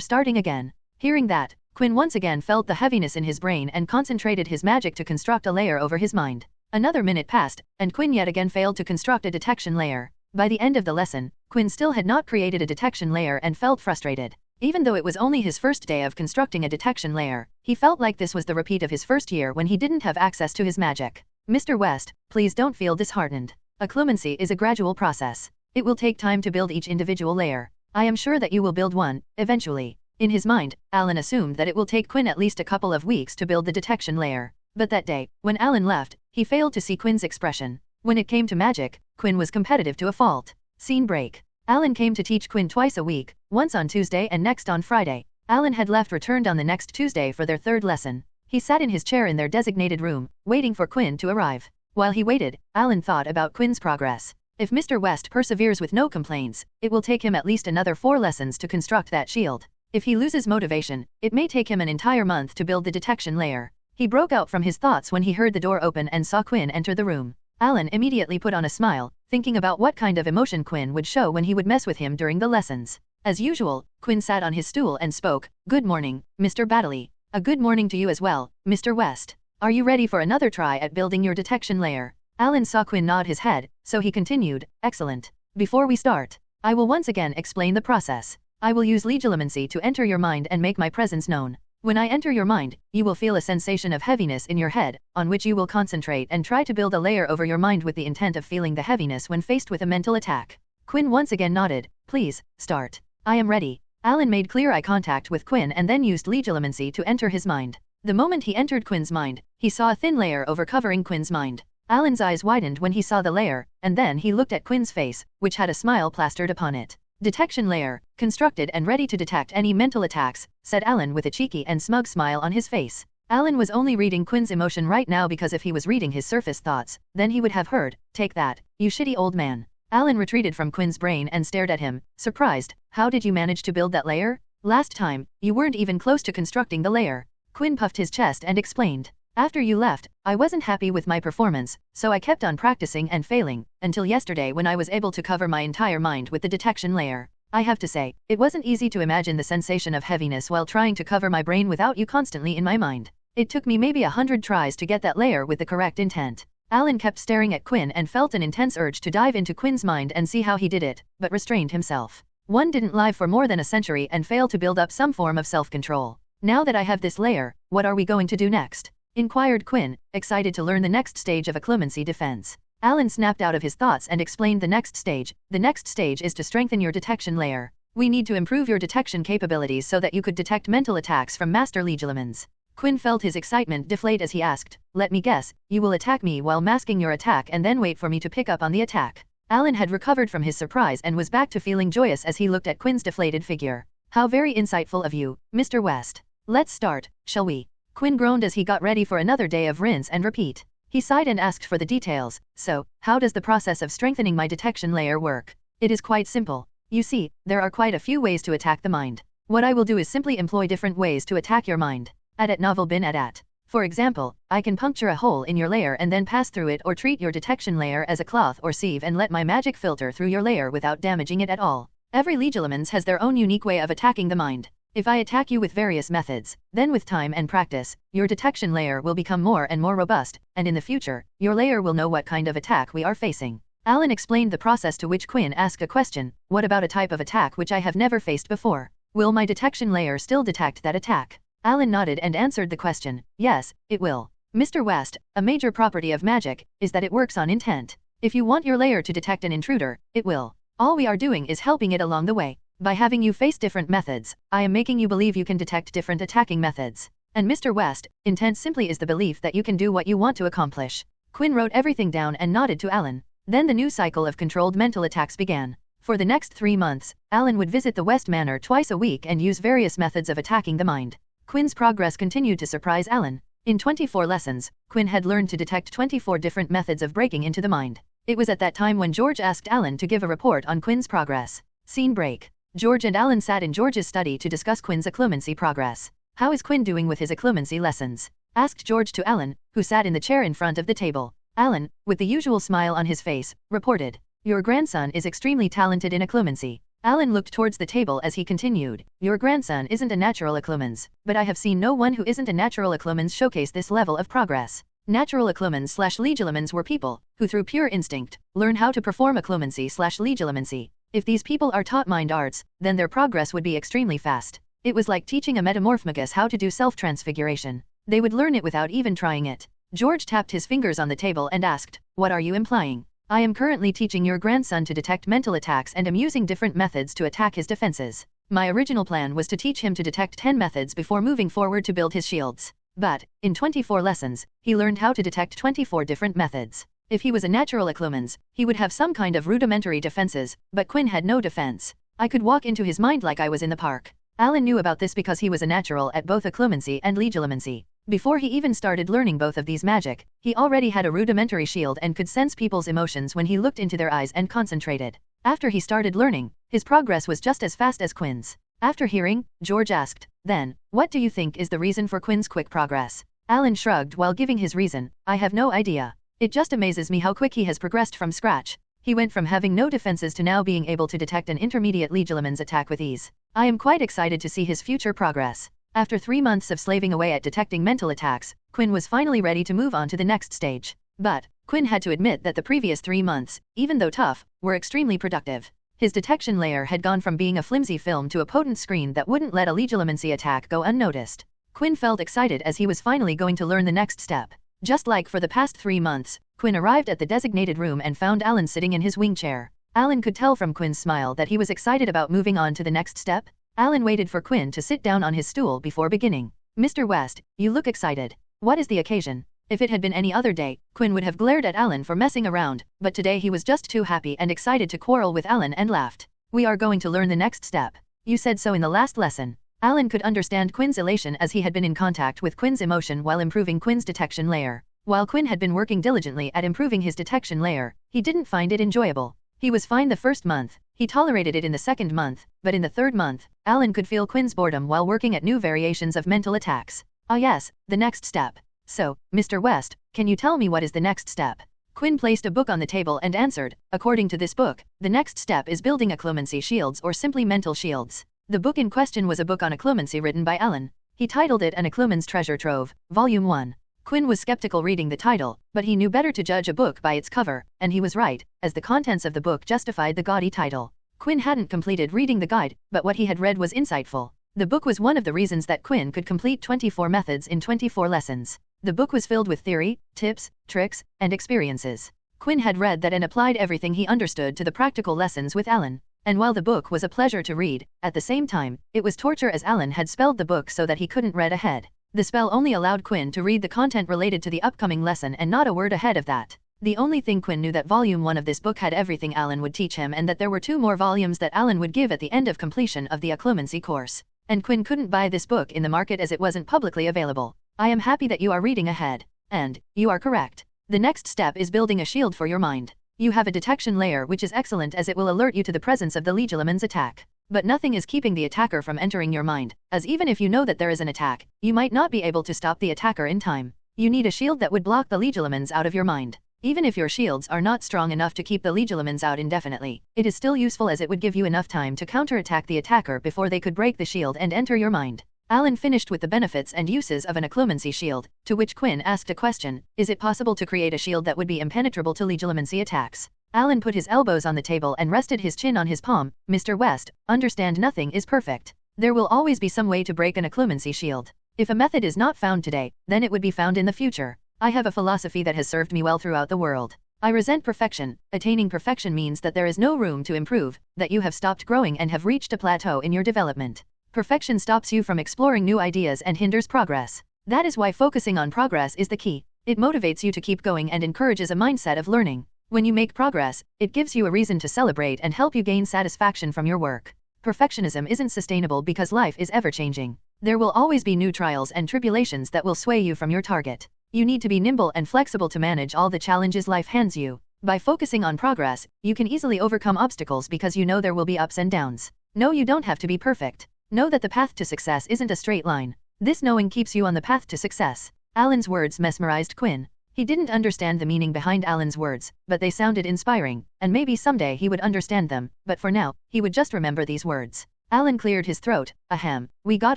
starting again. Hearing that, Quinn once again felt the heaviness in his brain and concentrated his magic to construct a layer over his mind. Another minute passed, and Quinn yet again failed to construct a detection layer. By the end of the lesson, Quinn still had not created a detection layer and felt frustrated. Even though it was only his first day of constructing a detection layer, he felt like this was the repeat of his first year when he didn't have access to his magic. Mr. West, please don't feel disheartened. Occlumency is a gradual process. It will take time to build each individual layer. I am sure that you will build one, eventually. In his mind, Alan assumed that it will take Quinn at least a couple of weeks to build the detection layer. But that day, when Alan left, he failed to see Quinn's expression. When it came to magic, Quinn was competitive to a fault. Scene break. Alan came to teach Quinn twice a week, once on Tuesday and next on Friday. Alan had returned on the next Tuesday for their third lesson. He sat in his chair in their designated room, waiting for Quinn to arrive. While he waited, Alan thought about Quinn's progress. If Mr. West perseveres with no complaints, it will take him at least another 4 lessons to construct that shield. If he loses motivation, it may take him an entire month to build the detection layer. He broke out from his thoughts when he heard the door open and saw Quinn enter the room. Alan immediately put on a smile, thinking about what kind of emotion Quinn would show when he would mess with him during the lessons. As usual, Quinn sat on his stool and spoke. Good morning, Mr. Baddeley. A good morning to you as well, Mr. West. Are you ready for another try at building your detection layer? Alan saw Quinn nod his head, so he continued. Excellent. Before we start, I will once again explain the process. I will use legilimency to enter your mind and make my presence known. When I enter your mind, you will feel a sensation of heaviness in your head, on which you will concentrate and try to build a layer over your mind with the intent of feeling the heaviness when faced with a mental attack. Quinn once again nodded. Please, start. I am ready. Alan made clear eye contact with Quinn and then used legilimency to enter his mind. The moment he entered Quinn's mind, he saw a thin layer over covering Quinn's mind. Alan's eyes widened when he saw the layer, and then he looked at Quinn's face, which had a smile plastered upon it. Detection layer, constructed and ready to detect any mental attacks, said Alan with a cheeky and smug smile on his face. Alan was only reading Quinn's emotion right now because if he was reading his surface thoughts, then he would have heard, take that, you shitty old man. Alan retreated from Quinn's brain and stared at him, surprised. How did you manage to build that layer? Last time, you weren't even close to constructing the layer. Quinn puffed his chest and explained. After you left, I wasn't happy with my performance, so I kept on practicing and failing, until yesterday when I was able to cover my entire mind with the detection layer. I have to say, it wasn't easy to imagine the sensation of heaviness while trying to cover my brain without you constantly in my mind. It took me maybe 100 tries to get that layer with the correct intent. Alan kept staring at Quinn and felt an intense urge to dive into Quinn's mind and see how he did it, but restrained himself. One didn't live for more than a century and fail to build up some form of self-control. Now that I have this layer, what are we going to do next? Inquired Quinn, excited to learn the next stage of occlumency defense. Alan snapped out of his thoughts and explained the next stage. The next stage is to strengthen your detection layer. We need to improve your detection capabilities so that you could detect mental attacks from master legilimens. Quinn felt his excitement deflate as he asked, let me guess, you will attack me while masking your attack and then wait for me to pick up on the attack. Alan had recovered from his surprise and was back to feeling joyous as he looked at Quinn's deflated figure. How very insightful of you, Mr. West. Let's start, shall we? Quinn groaned as he got ready for another day of rinse and repeat. He sighed and asked for the details. So, how does the process of strengthening my detection layer work? It is quite simple. You see, there are quite a few ways to attack the mind. What I will do is simply employ different ways to attack your mind. At novel bin at. For example, I can puncture a hole in your layer and then pass through it or treat your detection layer as a cloth or sieve and let my magic filter through your layer without damaging it at all. Every legilimens has their own unique way of attacking the mind. If I attack you with various methods, then with time and practice, your detection layer will become more and more robust, and in the future, your layer will know what kind of attack we are facing. Alan explained the process, to which Quinn asked a question. What about a type of attack which I have never faced before? Will my detection layer still detect that attack? Alan nodded and answered the question. Yes, it will. Mr. West, a major property of magic is that it works on intent. If you want your layer to detect an intruder, it will. All we are doing is helping it along the way. By having you face different methods, I am making you believe you can detect different attacking methods. And Mr. West, intent simply is the belief that you can do what you want to accomplish. Quinn wrote everything down and nodded to Alan. Then the new cycle of controlled mental attacks began. For the next 3 months, Alan would visit the West Manor twice a week and use various methods of attacking the mind. Quinn's progress continued to surprise Alan. In 24 lessons, Quinn had learned to detect 24 different methods of breaking into the mind. It was at that time when George asked Alan to give a report on Quinn's progress. Scene break. George and Alan sat in George's study to discuss Quinn's occlumency progress. How is Quinn doing with his occlumency lessons? Asked George to Alan, who sat in the chair in front of the table. Alan, with the usual smile on his face, reported, "Your grandson is extremely talented in occlumency." Alan looked towards the table as he continued, "Your grandson isn't a natural occlumens, but I have seen no one who isn't a natural occlumens showcase this level of progress. Natural occlumens/legilimens were people who through pure instinct learn how to perform occlumency/legilimency. If these people are taught mind arts, then their progress would be extremely fast. It was like teaching a metamorphomagus how to do self-transfiguration. They would learn it without even trying it." George tapped his fingers on the table and asked, "What are you implying?" "I am currently teaching your grandson to detect mental attacks and am using different methods to attack his defenses. My original plan was to teach him to detect 10 methods before moving forward to build his shields. But, in 24 lessons, he learned how to detect 24 different methods. If he was a natural occlumens, he would have some kind of rudimentary defenses, but Quinn had no defense. I could walk into his mind like I was in the park." Alan knew about this because he was a natural at both occlumency and legilimency. Before he even started learning both of these magic, he already had a rudimentary shield and could sense people's emotions when he looked into their eyes and concentrated. After he started learning, his progress was just as fast as Quinn's. After hearing, George asked, "Then, what do you think is the reason for Quinn's quick progress?" Alan shrugged while giving his reason, "I have no idea. It just amazes me how quick he has progressed from scratch. He went from having no defenses to now being able to detect an intermediate legilimens attack with ease. I am quite excited to see his future progress." After 3 months of slaving away at detecting mental attacks, Quinn was finally ready to move on to the next stage. But, Quinn had to admit that the previous 3 months, even though tough, were extremely productive. His detection layer had gone from being a flimsy film to a potent screen that wouldn't let a legilimency attack go unnoticed. Quinn felt excited as he was finally going to learn the next step. Just like for the past 3 months, Quinn arrived at the designated room and found Alan sitting in his wing chair. Alan could tell from Quinn's smile that he was excited about moving on to the next step. Alan waited for Quinn to sit down on his stool before beginning. "Mr. West, you look excited. What is the occasion?" If it had been any other day, Quinn would have glared at Alan for messing around, but today he was just too happy and excited to quarrel with Alan and laughed. "We are going to learn the next step. You said so in the last lesson." Alan could understand Quinn's elation as he had been in contact with Quinn's emotion while improving Quinn's detection layer. While Quinn had been working diligently at improving his detection layer, he didn't find it enjoyable. He was fine the first month, he tolerated it in the second month, but in the third month, Alan could feel Quinn's boredom while working at new variations of mental attacks. "Ah yes, the next step. So, Mr. West, can you tell me what is the next step?" Quinn placed a book on the table and answered, "According to this book, the next step is building occlumency shields or simply mental shields." The book in question was a book on occlumency written by Alan. He titled it An Occlumen's Treasure Trove, Volume 1. Quinn was skeptical reading the title, but he knew better to judge a book by its cover, and he was right, as the contents of the book justified the gaudy title. Quinn hadn't completed reading the guide, but what he had read was insightful. The book was one of the reasons that Quinn could complete 24 methods in 24 lessons. The book was filled with theory, tips, tricks, and experiences. Quinn had read that and applied everything he understood to the practical lessons with Alan. And while the book was a pleasure to read, at the same time, it was torture as Alan had spelled the book so that he couldn't read ahead. The spell only allowed Quinn to read the content related to the upcoming lesson and not a word ahead of that. The only thing Quinn knew that volume 1 of this book had everything Alan would teach him and that there were 2 more volumes that Alan would give at the end of completion of the occlumency course. And Quinn couldn't buy this book in the market as it wasn't publicly available. "I am happy that you are reading ahead. And, you are correct. The next step is building a shield for your mind. You have a detection layer which is excellent as it will alert you to the presence of the legilimens attack. But nothing is keeping the attacker from entering your mind, as even if you know that there is an attack, you might not be able to stop the attacker in time. You need a shield that would block the legilimens out of your mind. Even if your shields are not strong enough to keep the legilimens out indefinitely, it is still useful as it would give you enough time to counterattack the attacker before they could break the shield and enter your mind." Alan finished with the benefits and uses of an occlumency shield, to which Quinn asked a question, "Is it possible to create a shield that would be impenetrable to legilimency attacks?" Alan put his elbows on the table and rested his chin on his palm. "Mr. West, understand nothing is perfect. There will always be some way to break an occlumency shield. If a method is not found today, then it would be found in the future. I have a philosophy that has served me well throughout the world. I resent perfection. Attaining perfection means that there is no room to improve, that you have stopped growing and have reached a plateau in your development. Perfection stops you from exploring new ideas and hinders progress. That is why focusing on progress is the key. It motivates you to keep going and encourages a mindset of learning. When you make progress, it gives you a reason to celebrate and help you gain satisfaction from your work. Perfectionism isn't sustainable because life is ever-changing. There will always be new trials and tribulations that will sway you from your target. You need to be nimble and flexible to manage all the challenges life hands you. By focusing on progress, you can easily overcome obstacles because you know there will be ups and downs. No, you don't have to be perfect. Know that the path to success isn't a straight line. This knowing keeps you on the path to success. Alan's words mesmerized Quinn. He didn't understand the meaning behind Alan's words, but they sounded inspiring, and maybe someday he would understand them, but for now, he would just remember these words. Alan cleared his throat. Ahem, we got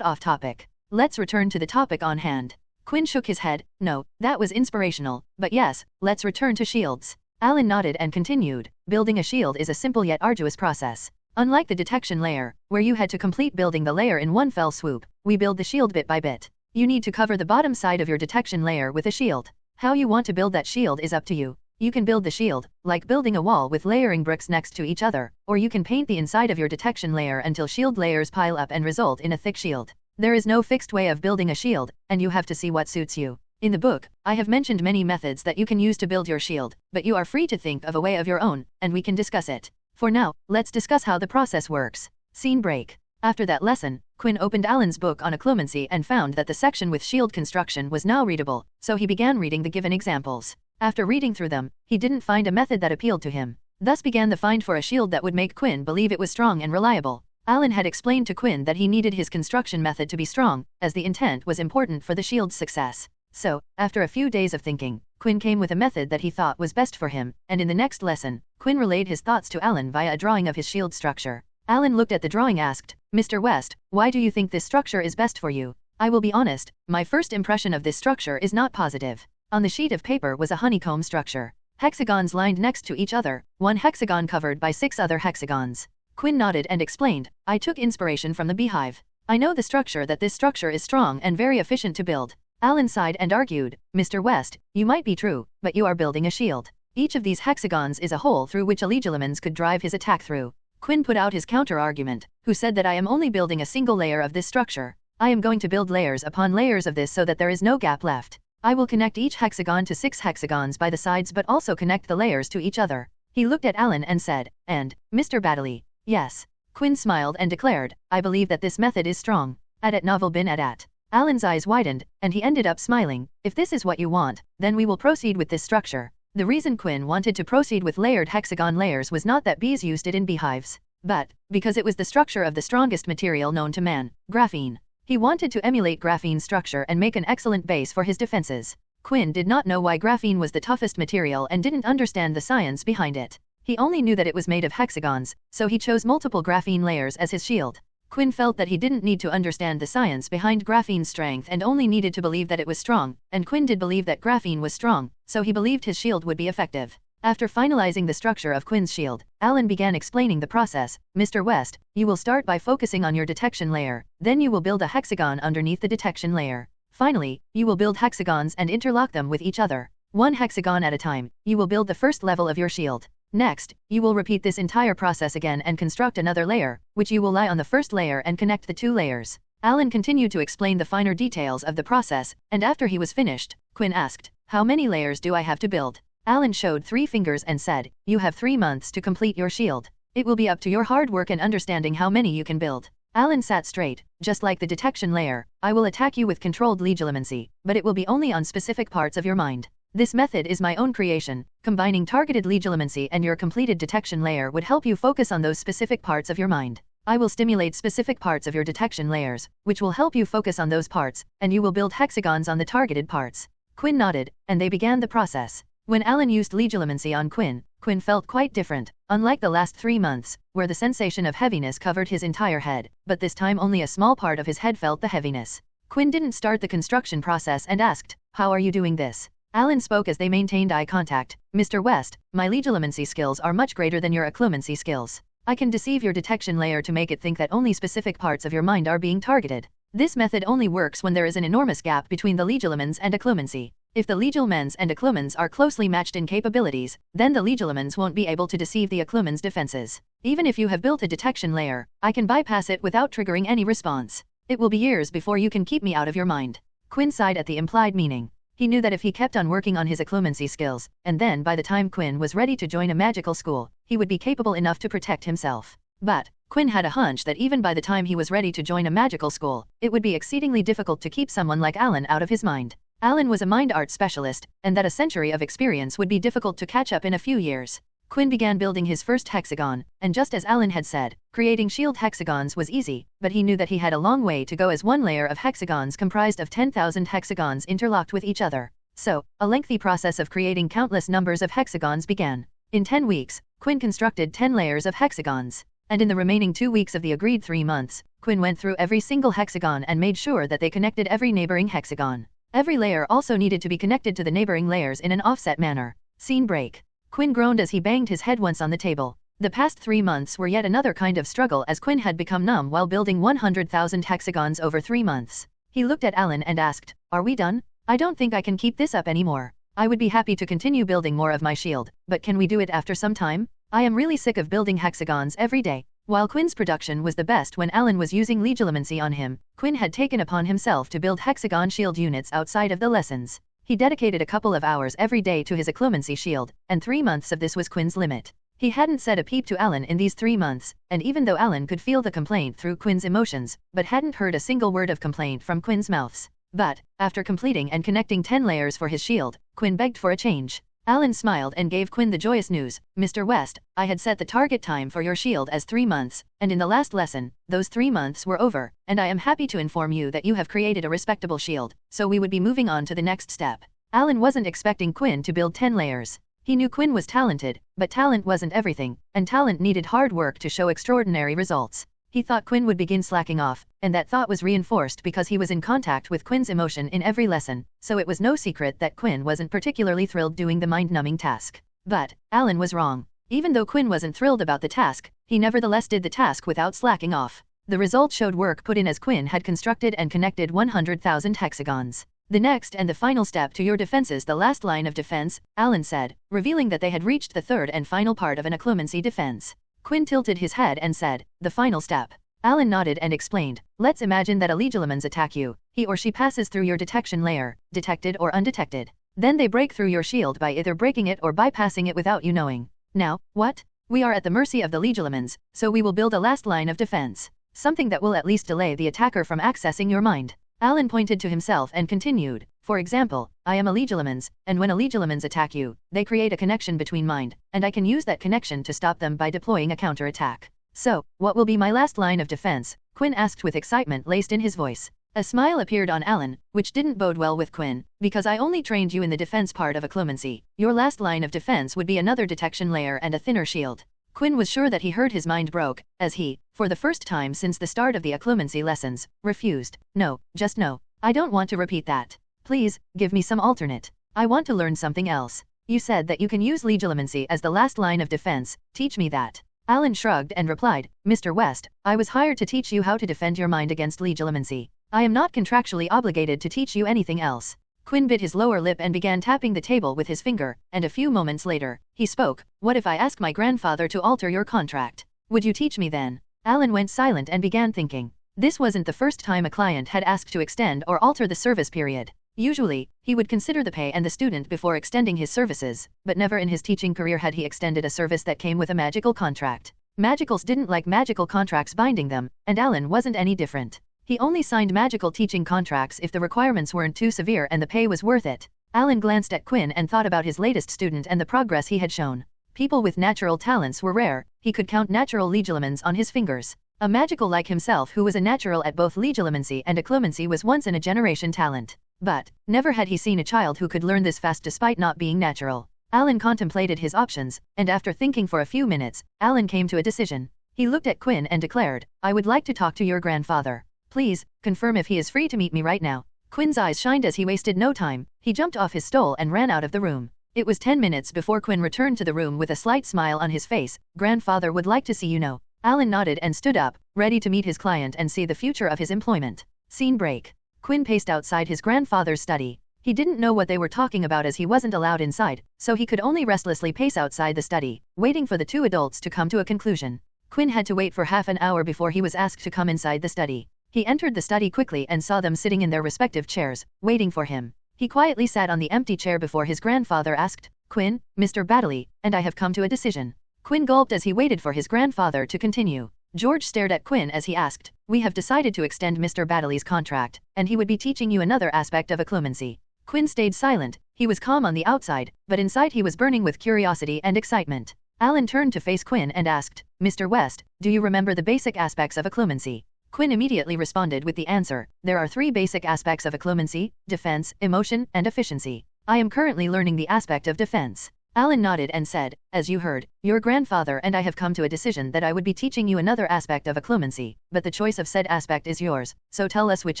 off topic. Let's return to the topic on hand. Quinn shook his head. No, that was inspirational, but yes, let's return to shields. Alan nodded and continued. Building a shield is a simple yet arduous process. Unlike the detection layer, where you had to complete building the layer in one fell swoop, we build the shield bit by bit. You need to cover the bottom side of your detection layer with a shield. How you want to build that shield is up to you. You can build the shield, like building a wall with layering bricks next to each other, or you can paint the inside of your detection layer until shield layers pile up and result in a thick shield. There is no fixed way of building a shield, and you have to see what suits you. In the book, I have mentioned many methods that you can use to build your shield, but you are free to think of a way of your own, and we can discuss it. For now, let's discuss how the process works. Scene break. After that lesson, Quinn opened Alan's book on occlumency and found that the section with shield construction was now readable, so he began reading the given examples. After reading through them, he didn't find a method that appealed to him. Thus began the find for a shield that would make Quinn believe it was strong and reliable. Alan had explained to Quinn that he needed his construction method to be strong, as the intent was important for the shield's success. So, after a few days of thinking, Quinn came with a method that he thought was best for him, and in the next lesson, Quinn relayed his thoughts to Alan via a drawing of his shield structure. Alan looked at the drawing and asked, Mr. West, why do you think this structure is best for you? I will be honest, my first impression of this structure is not positive. On the sheet of paper was a honeycomb structure. Hexagons lined next to each other, one hexagon covered by 6 other hexagons. Quinn nodded and explained, I took inspiration from the beehive. I know this structure is strong and very efficient to build. Alan sighed and argued, Mr. West, you might be true, but you are building a shield. Each of these hexagons is a hole through which a legilimens could drive his attack through. Quinn put out his counter-argument, who said that I am only building a single layer of this structure. I am going to build layers upon layers of this so that there is no gap left. I will connect each hexagon to 6 hexagons by the sides but also connect the layers to each other. He looked at Alan and said, and, Mr. Baddeley. Yes. Quinn smiled and declared, I believe that this method is strong. Adat novel bin adat. Alan's eyes widened, and he ended up smiling. If this is what you want, then we will proceed with this structure. The reason Quinn wanted to proceed with layered hexagon layers was not that bees used it in beehives, but because it was the structure of the strongest material known to man, graphene. He wanted to emulate graphene's structure and make an excellent base for his defenses. Quinn did not know why graphene was the toughest material and didn't understand the science behind it. He only knew that it was made of hexagons, so he chose multiple graphene layers as his shield. Quinn felt that he didn't need to understand the science behind graphene's strength and only needed to believe that it was strong, and Quinn did believe that graphene was strong, so he believed his shield would be effective. After finalizing the structure of Quinn's shield, Alan began explaining the process. Mr. West, you will start by focusing on your detection layer, then you will build a hexagon underneath the detection layer. Finally, you will build hexagons and interlock them with each other. One hexagon at a time, you will build the first level of your shield. Next, you will repeat this entire process again and construct another layer, which you will lie on the first layer and connect the 2 layers. Alan continued to explain the finer details of the process, and after he was finished, Quinn asked, how many layers do I have to build? Alan showed 3 fingers and said, you have 3 months to complete your shield. It will be up to your hard work and understanding how many you can build. Alan sat straight. Just like the detection layer, I will attack you with controlled legilimency, but it will be only on specific parts of your mind. This method is my own creation. Combining targeted legilimency and your completed detection layer would help you focus on those specific parts of your mind. I will stimulate specific parts of your detection layers, which will help you focus on those parts, and you will build hexagons on the targeted parts. Quinn nodded, and they began the process. When Alan used legilimency on Quinn, Quinn felt quite different, unlike the last 3 months, where the sensation of heaviness covered his entire head, but this time only a small part of his head felt the heaviness. Quinn didn't start the construction process and asked, how are you doing this? Alan spoke as they maintained eye contact. Mr. West, my legilimency skills are much greater than your occlumency skills. I can deceive your detection layer to make it think that only specific parts of your mind are being targeted. This method only works when there is an enormous gap between the legilimens and occlumency. If the legilimens and occlumens are closely matched in capabilities, then the legilimens won't be able to deceive the occlumens' defenses. Even if you have built a detection layer, I can bypass it without triggering any response. It will be years before you can keep me out of your mind. Quinn sighed at the implied meaning. He knew that if he kept on working on his occlumency skills, and then by the time Quinn was ready to join a magical school, he would be capable enough to protect himself. But Quinn had a hunch that even by the time he was ready to join a magical school, it would be exceedingly difficult to keep someone like Alan out of his mind. Alan was a mind art specialist, and that a century of experience would be difficult to catch up in a few years. Quinn began building his first hexagon, and just as Alan had said, creating shield hexagons was easy, but he knew that he had a long way to go as one layer of hexagons comprised of 10,000 hexagons interlocked with each other. So, a lengthy process of creating countless numbers of hexagons began. In 10 weeks, Quinn constructed 10 layers of hexagons. And in the remaining 2 weeks of the agreed 3 months, Quinn went through every single hexagon and made sure that they connected every neighboring hexagon. Every layer also needed to be connected to the neighboring layers in an offset manner. Scene break. Quinn groaned as he banged his head once on the table. The past 3 months were yet another kind of struggle as Quinn had become numb while building 100,000 hexagons over 3 months. He looked at Alan and asked, "Are we done? I don't think I can keep this up anymore. I would be happy to continue building more of my shield, but can we do it after some time? I am really sick of building hexagons every day." While Quinn's production was the best when Alan was using legilimency on him, Quinn had taken upon himself to build hexagon shield units outside of the lessons. He dedicated a couple of hours every day to his occlumency shield, and 3 months of this was Quinn's limit. He hadn't said a peep to Alan in these 3 months, and even though Alan could feel the complaint through Quinn's emotions, but hadn't heard a single word of complaint from Quinn's mouths. But, after completing and connecting 10 layers for his shield, Quinn begged for a change. Alan smiled and gave Quinn the joyous news, "Mr. West, I had set the target time for your shield as 3 months, and in the last lesson, those 3 months were over, and I am happy to inform you that you have created a respectable shield, so we would be moving on to the next step." Alan wasn't expecting Quinn to build 10 layers. He knew Quinn was talented, but talent wasn't everything, and talent needed hard work to show extraordinary results. He thought Quinn would begin slacking off, and that thought was reinforced because he was in contact with Quinn's emotion in every lesson, so it was no secret that Quinn wasn't particularly thrilled doing the mind-numbing task. But Alan was wrong. Even though Quinn wasn't thrilled about the task, he nevertheless did the task without slacking off. The result showed work put in as Quinn had constructed and connected 100,000 hexagons. "The next and the final step to your defense is the last line of defense," Alan said, revealing that they had reached the third and final part of an occlumency defense. Quinn tilted his head and said, "The final step." Alan nodded and explained, "Let's imagine that a legilimens attack you. He or she passes through your detection layer, detected or undetected. Then they break through your shield by either breaking it or bypassing it without you knowing. Now, what? We are at the mercy of the legilimens, so we will build a last line of defense. Something that will at least delay the attacker from accessing your mind." Alan pointed to himself and continued, "For example, I am a legilimens, and when a legilimens attack you, they create a connection between mind, and I can use that connection to stop them by deploying a counterattack. So, what will be my last line of defense?" Quinn asked with excitement laced in his voice. A smile appeared on Alan, which didn't bode well with Quinn, "Because I only trained you in the defense part of occlumency. Your last line of defense would be another detection layer and a thinner shield." Quinn was sure that he heard his mind broke, as he, for the first time since the start of the occlumency lessons, refused. "No, just no. I don't want to repeat that. Please, give me some alternate. I want to learn something else. You said that you can use legilimency as the last line of defense, teach me that." Alan shrugged and replied, "Mr. West, I was hired to teach you how to defend your mind against legilimency. I am not contractually obligated to teach you anything else." Quinn bit his lower lip and began tapping the table with his finger, and a few moments later, he spoke, "What if I ask my grandfather to alter your contract? Would you teach me then?" Alan went silent and began thinking. This wasn't the first time a client had asked to extend or alter the service period. Usually, he would consider the pay and the student before extending his services, but never in his teaching career had he extended a service that came with a magical contract. Magicals didn't like magical contracts binding them, and Alan wasn't any different. He only signed magical teaching contracts if the requirements weren't too severe and the pay was worth it. Alan glanced at Quinn and thought about his latest student and the progress he had shown. People with natural talents were rare, he could count natural legilimens on his fingers. A magical like himself who was a natural at both legilimency and occlumency was once in a generation talent. But, never had he seen a child who could learn this fast despite not being natural. Alan contemplated his options, and after thinking for a few minutes, Alan came to a decision. He looked at Quinn and declared, "I would like to talk to your grandfather. Please, confirm if he is free to meet me right now." Quinn's eyes shined as he wasted no time. He jumped off his stool and ran out of the room. It was 10 minutes before Quinn returned to the room with a slight smile on his face. "Grandfather would like to see you now." Alan nodded and stood up, ready to meet his client and see the future of his employment. Scene break. Quinn paced outside his grandfather's study. He didn't know what they were talking about as he wasn't allowed inside, so he could only restlessly pace outside the study, waiting for the two adults to come to a conclusion. Quinn had to wait for half an hour before he was asked to come inside the study. He entered the study quickly and saw them sitting in their respective chairs, waiting for him. He quietly sat on the empty chair before his grandfather asked, "Quinn, Mr. Baddeley, and I have come to a decision." Quinn gulped as he waited for his grandfather to continue. George stared at Quinn as he asked, "We have decided to extend Mr. Baddeley's contract, and he would be teaching you another aspect of occlumency." Quinn stayed silent. He was calm on the outside, but inside he was burning with curiosity and excitement. Alan turned to face Quinn and asked, "Mr. West, do you remember the basic aspects of occlumency?" Quinn immediately responded with the answer, "There are 3 basic aspects of occlumency: defense, emotion, and efficiency. I am currently learning the aspect of defense." Alan nodded and said, "As you heard, your grandfather and I have come to a decision that I would be teaching you another aspect of occlumency, but the choice of said aspect is yours, so tell us which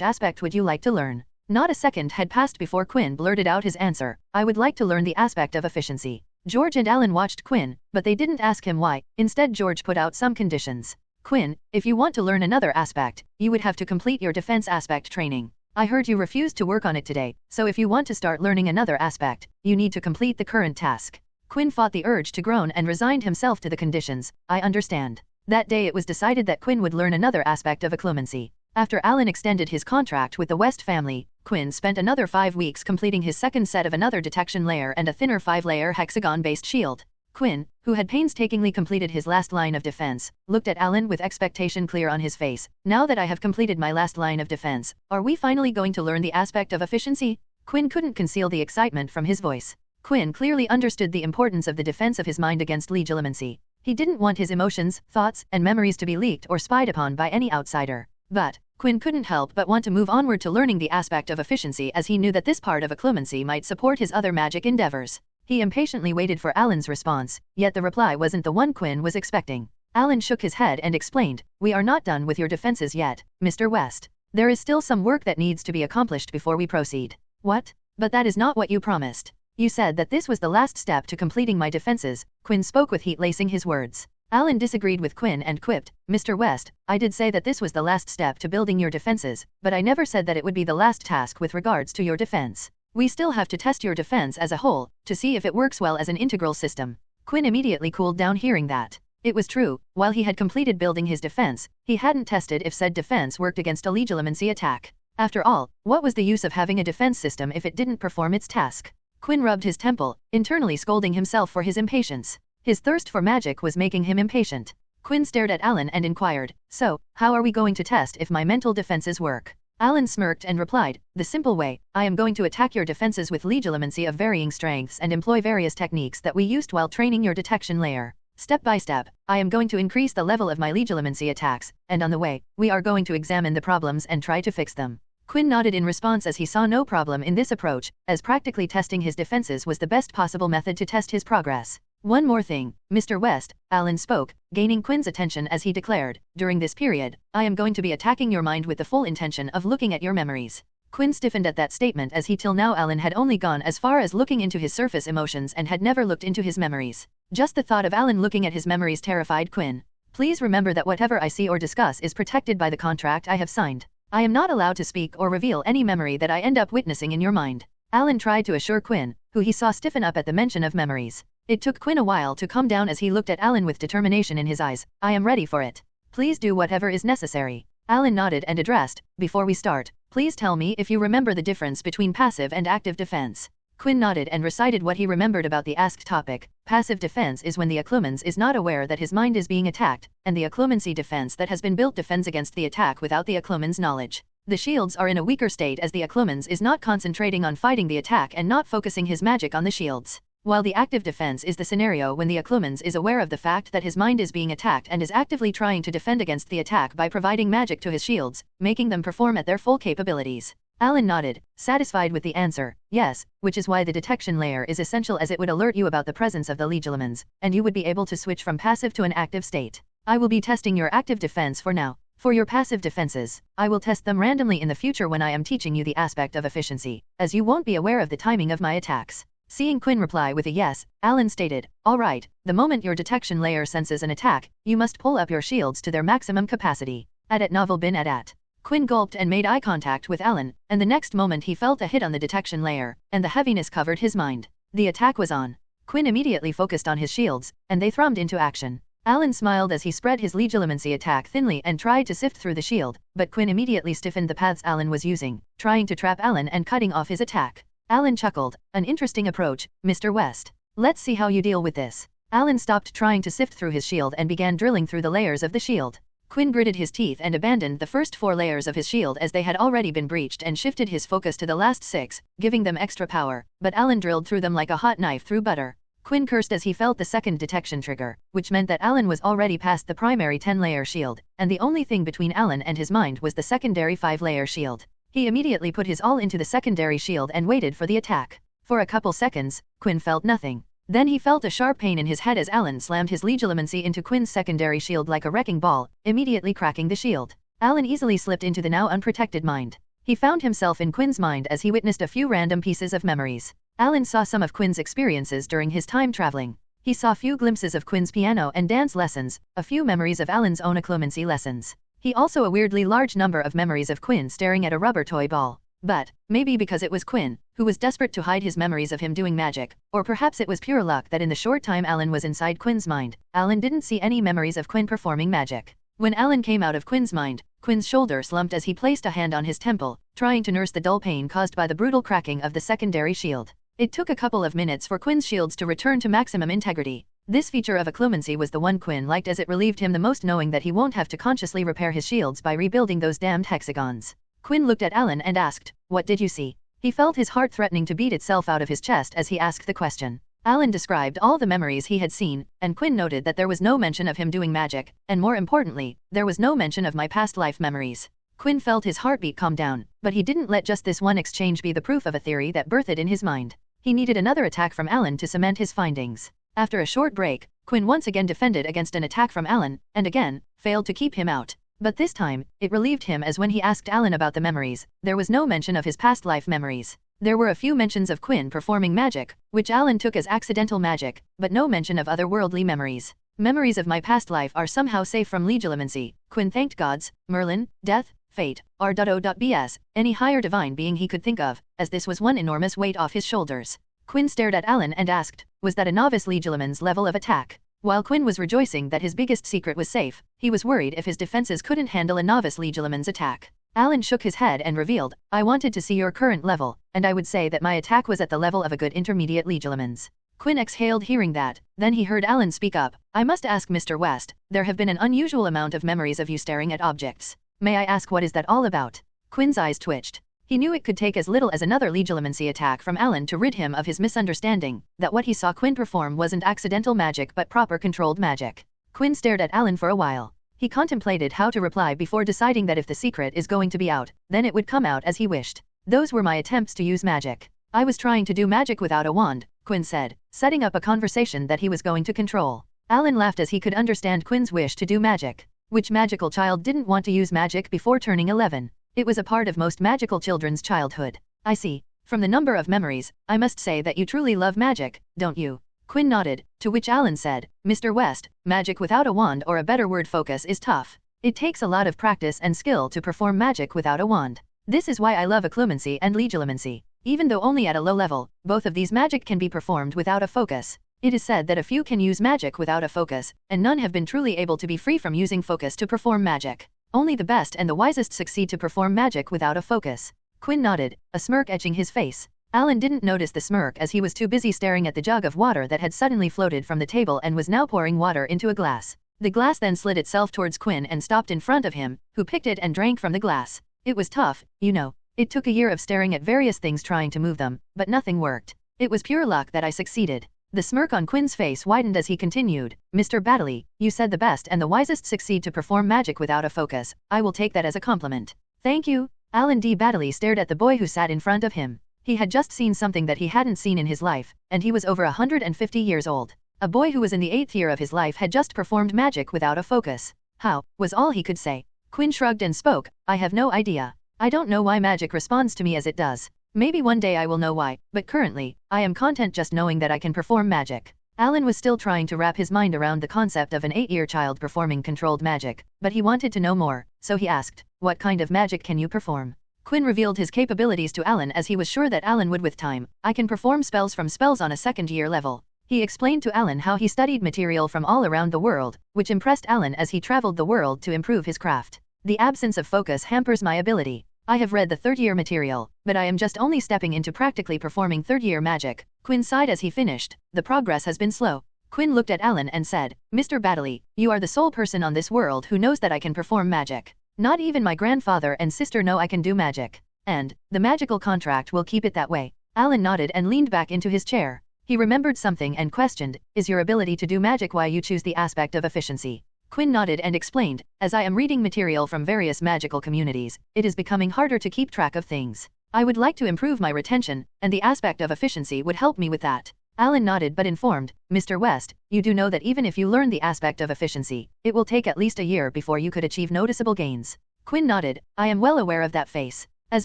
aspect would you like to learn." Not a second had passed before Quinn blurted out his answer, "I would like to learn the aspect of efficiency." George and Alan watched Quinn, but they didn't ask him why. Instead, George put out some conditions. "Quinn, if you want to learn another aspect, you would have to complete your defense aspect training. I heard you refused to work on it today, so if you want to start learning another aspect, you need to complete the current task." Quinn fought the urge to groan and resigned himself to the conditions. "I understand." That day it was decided that Quinn would learn another aspect of occlumency. After Alan extended his contract with the West family, Quinn spent another 5 weeks completing his second set of another detection layer and a thinner 5-layer hexagon-based shield. Quinn, who had painstakingly completed his last line of defense, looked at Alan with expectation clear on his face. "Now that I have completed my last line of defense, are we finally going to learn the aspect of efficiency?" Quinn couldn't conceal the excitement from his voice. Quinn clearly understood the importance of the defense of his mind against legilimency. He didn't want his emotions, thoughts, and memories to be leaked or spied upon by any outsider. But Quinn couldn't help but want to move onward to learning the aspect of efficiency, as he knew that this part of occlumency might support his other magic endeavors. He impatiently waited for Alan's response, yet the reply wasn't the one Quinn was expecting. Alan shook his head and explained, "We are not done with your defenses yet, Mr. West. There is still some work that needs to be accomplished before we proceed." "What? But that is not what you promised. You said that this was the last step to completing my defenses." Quinn spoke with heat lacing his words. Alan disagreed with Quinn and quipped, "Mr. West, I did say that this was the last step to building your defenses, but I never said that it would be the last task with regards to your defense. We still have to test your defense as a whole, to see if it works well as an integral system." Quinn immediately cooled down hearing that. It was true, while he had completed building his defense, he hadn't tested if said defense worked against a legilimency attack. After all, what was the use of having a defense system if it didn't perform its task? Quinn rubbed his temple, internally scolding himself for his impatience. His thirst for magic was making him impatient. Quinn stared at Alan and inquired, "So, how are we going to test if my mental defenses work?" Alan smirked and replied, "The simple way: I am going to attack your defenses with legilimency of varying strengths and employ various techniques that we used while training your detection layer. Step by step, I am going to increase the level of my legilimency attacks, and on the way, we are going to examine the problems and try to fix them." Quinn nodded in response as he saw no problem in this approach, as practically testing his defenses was the best possible method to test his progress. "One more thing, Mr. West," Alan spoke, gaining Quinn's attention as he declared, "During this period, I am going to be attacking your mind with the full intention of looking at your memories." Quinn stiffened at that statement, as he till now Alan had only gone as far as looking into his surface emotions and had never looked into his memories. Just the thought of Alan looking at his memories terrified Quinn. "Please remember that whatever I see or discuss is protected by the contract I have signed. I am not allowed to speak or reveal any memory that I end up witnessing in your mind." Alan tried to assure Quinn, who he saw stiffen up at the mention of memories. It took Quinn a while to calm down as he looked at Alan with determination in his eyes. "I am ready for it. Please do whatever is necessary." Alan nodded and addressed, "Before we start, please tell me if you remember the difference between passive and active defense." Quinn nodded and recited what he remembered about the asked topic. Passive defense is when the occlumency is not aware that his mind is being attacked, and the occlumency defense that has been built defends against the attack without the occlumency's knowledge. The shields are in a weaker state as the occlumency is not concentrating on fighting the attack and not focusing his magic on the shields. While the active defense is the scenario when the occlumency is aware of the fact that his mind is being attacked and is actively trying to defend against the attack by providing magic to his shields, making them perform at their full capabilities. Alan nodded, satisfied with the answer. "Yes, which is why the detection layer is essential, as it would alert you about the presence of the legilimency, and you would be able to switch from passive to an active state. I will be testing your active defense for now. For your passive defenses, I will test them randomly in the future when I am teaching you the aspect of efficiency, as you won't be aware of the timing of my attacks." Seeing Quinn reply with a yes, Alan stated, "All right, the moment your detection layer senses an attack, you must pull up your shields to their maximum capacity. At novel bin at. Quinn gulped and made eye contact with Alan, and the next moment he felt a hit on the detection layer, and the heaviness covered his mind. The attack was on. Quinn immediately focused on his shields, and they thrummed into action. Alan smiled as he spread his legilimency attack thinly and tried to sift through the shield, but Quinn immediately stiffened the paths Alan was using, trying to trap Alan and cutting off his attack. Alan chuckled. An interesting approach, Mr. West. Let's see how you deal with this. Alan stopped trying to sift through his shield and began drilling through the layers of the shield. Quinn gritted his teeth and abandoned the first 4 layers of his shield as they had already been breached and shifted his focus to the last 6, giving them extra power, but Alan drilled through them like a hot knife through butter. Quinn cursed as he felt the second detection trigger, which meant that Alan was already past the primary 10-layer shield, and the only thing between Alan and his mind was the secondary 5-layer shield. He immediately put his all into the secondary shield and waited for the attack. For a couple seconds, Quinn felt nothing. Then he felt a sharp pain in his head as Alan slammed his legilimency into Quinn's secondary shield like a wrecking ball, immediately cracking the shield. Alan easily slipped into the now unprotected mind. He found himself in Quinn's mind as he witnessed a few random pieces of memories. Alan saw some of Quinn's experiences during his time traveling. He saw few glimpses of Quinn's piano and dance lessons, a few memories of Alan's own occlumency lessons. He also a weirdly large number of memories of Quinn staring at a rubber toy ball. But, maybe because it was Quinn, who was desperate to hide his memories of him doing magic, or perhaps it was pure luck that in the short time Alan was inside Quinn's mind, Alan didn't see any memories of Quinn performing magic. When Alan came out of Quinn's mind, Quinn's shoulder slumped as he placed a hand on his temple, trying to nurse the dull pain caused by the brutal cracking of the secondary shield. It took a couple of minutes for Quinn's shields to return to maximum integrity. This feature of occlumency was the one Quinn liked as it relieved him the most, knowing that he won't have to consciously repair his shields by rebuilding those damned hexagons. Quinn looked at Alan and asked, "What did you see?" He felt his heart threatening to beat itself out of his chest as he asked the question. Alan described all the memories he had seen, and Quinn noted that there was no mention of him doing magic, and more importantly, there was no mention of my past life memories. Quinn felt his heartbeat calm down, but he didn't let just this one exchange be the proof of a theory that birthed in his mind. He needed another attack from Alan to cement his findings. After a short break, Quinn once again defended against an attack from Alan, and again, failed to keep him out. But this time, it relieved him as when he asked Alan about the memories, there was no mention of his past life memories. There were a few mentions of Quinn performing magic, which Alan took as accidental magic, but no mention of otherworldly memories. Memories of my past life are somehow safe from legilimency. Quinn thanked gods, Merlin, death, fate, r.o.bs, any higher divine being he could think of, as this was one enormous weight off his shoulders. Quinn stared at Alan and asked, "Was that a novice legilimen's level of attack?" While Quinn was rejoicing that his biggest secret was safe, he was worried if his defenses couldn't handle a novice legilimen's attack. Alan shook his head and revealed, "I wanted to see your current level, and I would say that my attack was at the level of a good intermediate legilimen's." Quinn exhaled hearing that, then he heard Alan speak up, "I must ask Mr. West, there have been an unusual amount of memories of you staring at objects. May I ask what is that all about?" Quinn's eyes twitched. He knew it could take as little as another legilimency attack from Alan to rid him of his misunderstanding, that what he saw Quinn perform wasn't accidental magic but proper controlled magic. Quinn stared at Alan for a while. He contemplated how to reply before deciding that if the secret is going to be out, then it would come out as he wished. "Those were my attempts to use magic. I was trying to do magic without a wand," Quinn said, setting up a conversation that he was going to control. Alan laughed as he could understand Quinn's wish to do magic. Which magical child didn't want to use magic before turning 11? It was a part of most magical children's childhood. "I see. From the number of memories, I must say that you truly love magic, don't you?" Quinn nodded, to which Alan said, "Mr. West, magic without a wand, or a better word focus, is tough. It takes a lot of practice and skill to perform magic without a wand. This is why I love occlumency and legilimency. Even though only at a low level, both of these magic can be performed without a focus. It is said that a few can use magic without a focus, and none have been truly able to be free from using focus to perform magic. Only the best and the wisest succeed to perform magic without a focus." Quinn nodded, a smirk etching his face. Alan didn't notice the smirk as he was too busy staring at the jug of water that had suddenly floated from the table and was now pouring water into a glass. The glass then slid itself towards Quinn and stopped in front of him, who picked it and drank from the glass. "It was tough, you know. It took a year of staring at various things trying to move them, but nothing worked. It was pure luck that I succeeded." The smirk on Quinn's face widened as he continued, "Mr. Baddeley, you said the best and the wisest succeed to perform magic without a focus. I will take that as a compliment." "Thank you." Alan D. Baddeley stared at the boy who sat in front of him. He had just seen something that he hadn't seen in his life, and he was over 150 years old. A boy who was in the 8th year of his life had just performed magic without a focus. "How?" was all he could say. Quinn shrugged and spoke, "I have no idea. I don't know why magic responds to me as it does. Maybe one day I will know why, but currently, I am content just knowing that I can perform magic." Alan was still trying to wrap his mind around the concept of an 8-year child performing controlled magic, but he wanted to know more, so he asked, what kind of magic can you perform? Quinn revealed his capabilities to Alan as he was sure that Alan would with time. I can perform spells from spells on a second-year level. He explained to Alan how he studied material from all around the world, which impressed Alan as he traveled the world to improve his craft. The absence of focus hampers my ability. I have read the third-year material, but I am just only stepping into practically performing third-year magic. Quinn sighed as he finished. The progress has been slow. Quinn looked at Alan and said, Mr. Baddeley, you are the sole person on this world who knows that I can perform magic. Not even my grandfather and sister know I can do magic. And, the magical contract will keep it that way. Alan nodded and leaned back into his chair. He remembered something and questioned, is your ability to do magic why you choose the aspect of efficiency? Quinn nodded and explained, as I am reading material from various magical communities, it is becoming harder to keep track of things. I would like to improve my retention, and the aspect of efficiency would help me with that. Alan nodded but informed, Mr. West, you do know that even if you learn the aspect of efficiency, it will take at least a year before you could achieve noticeable gains. Quinn nodded, I am well aware of that face. As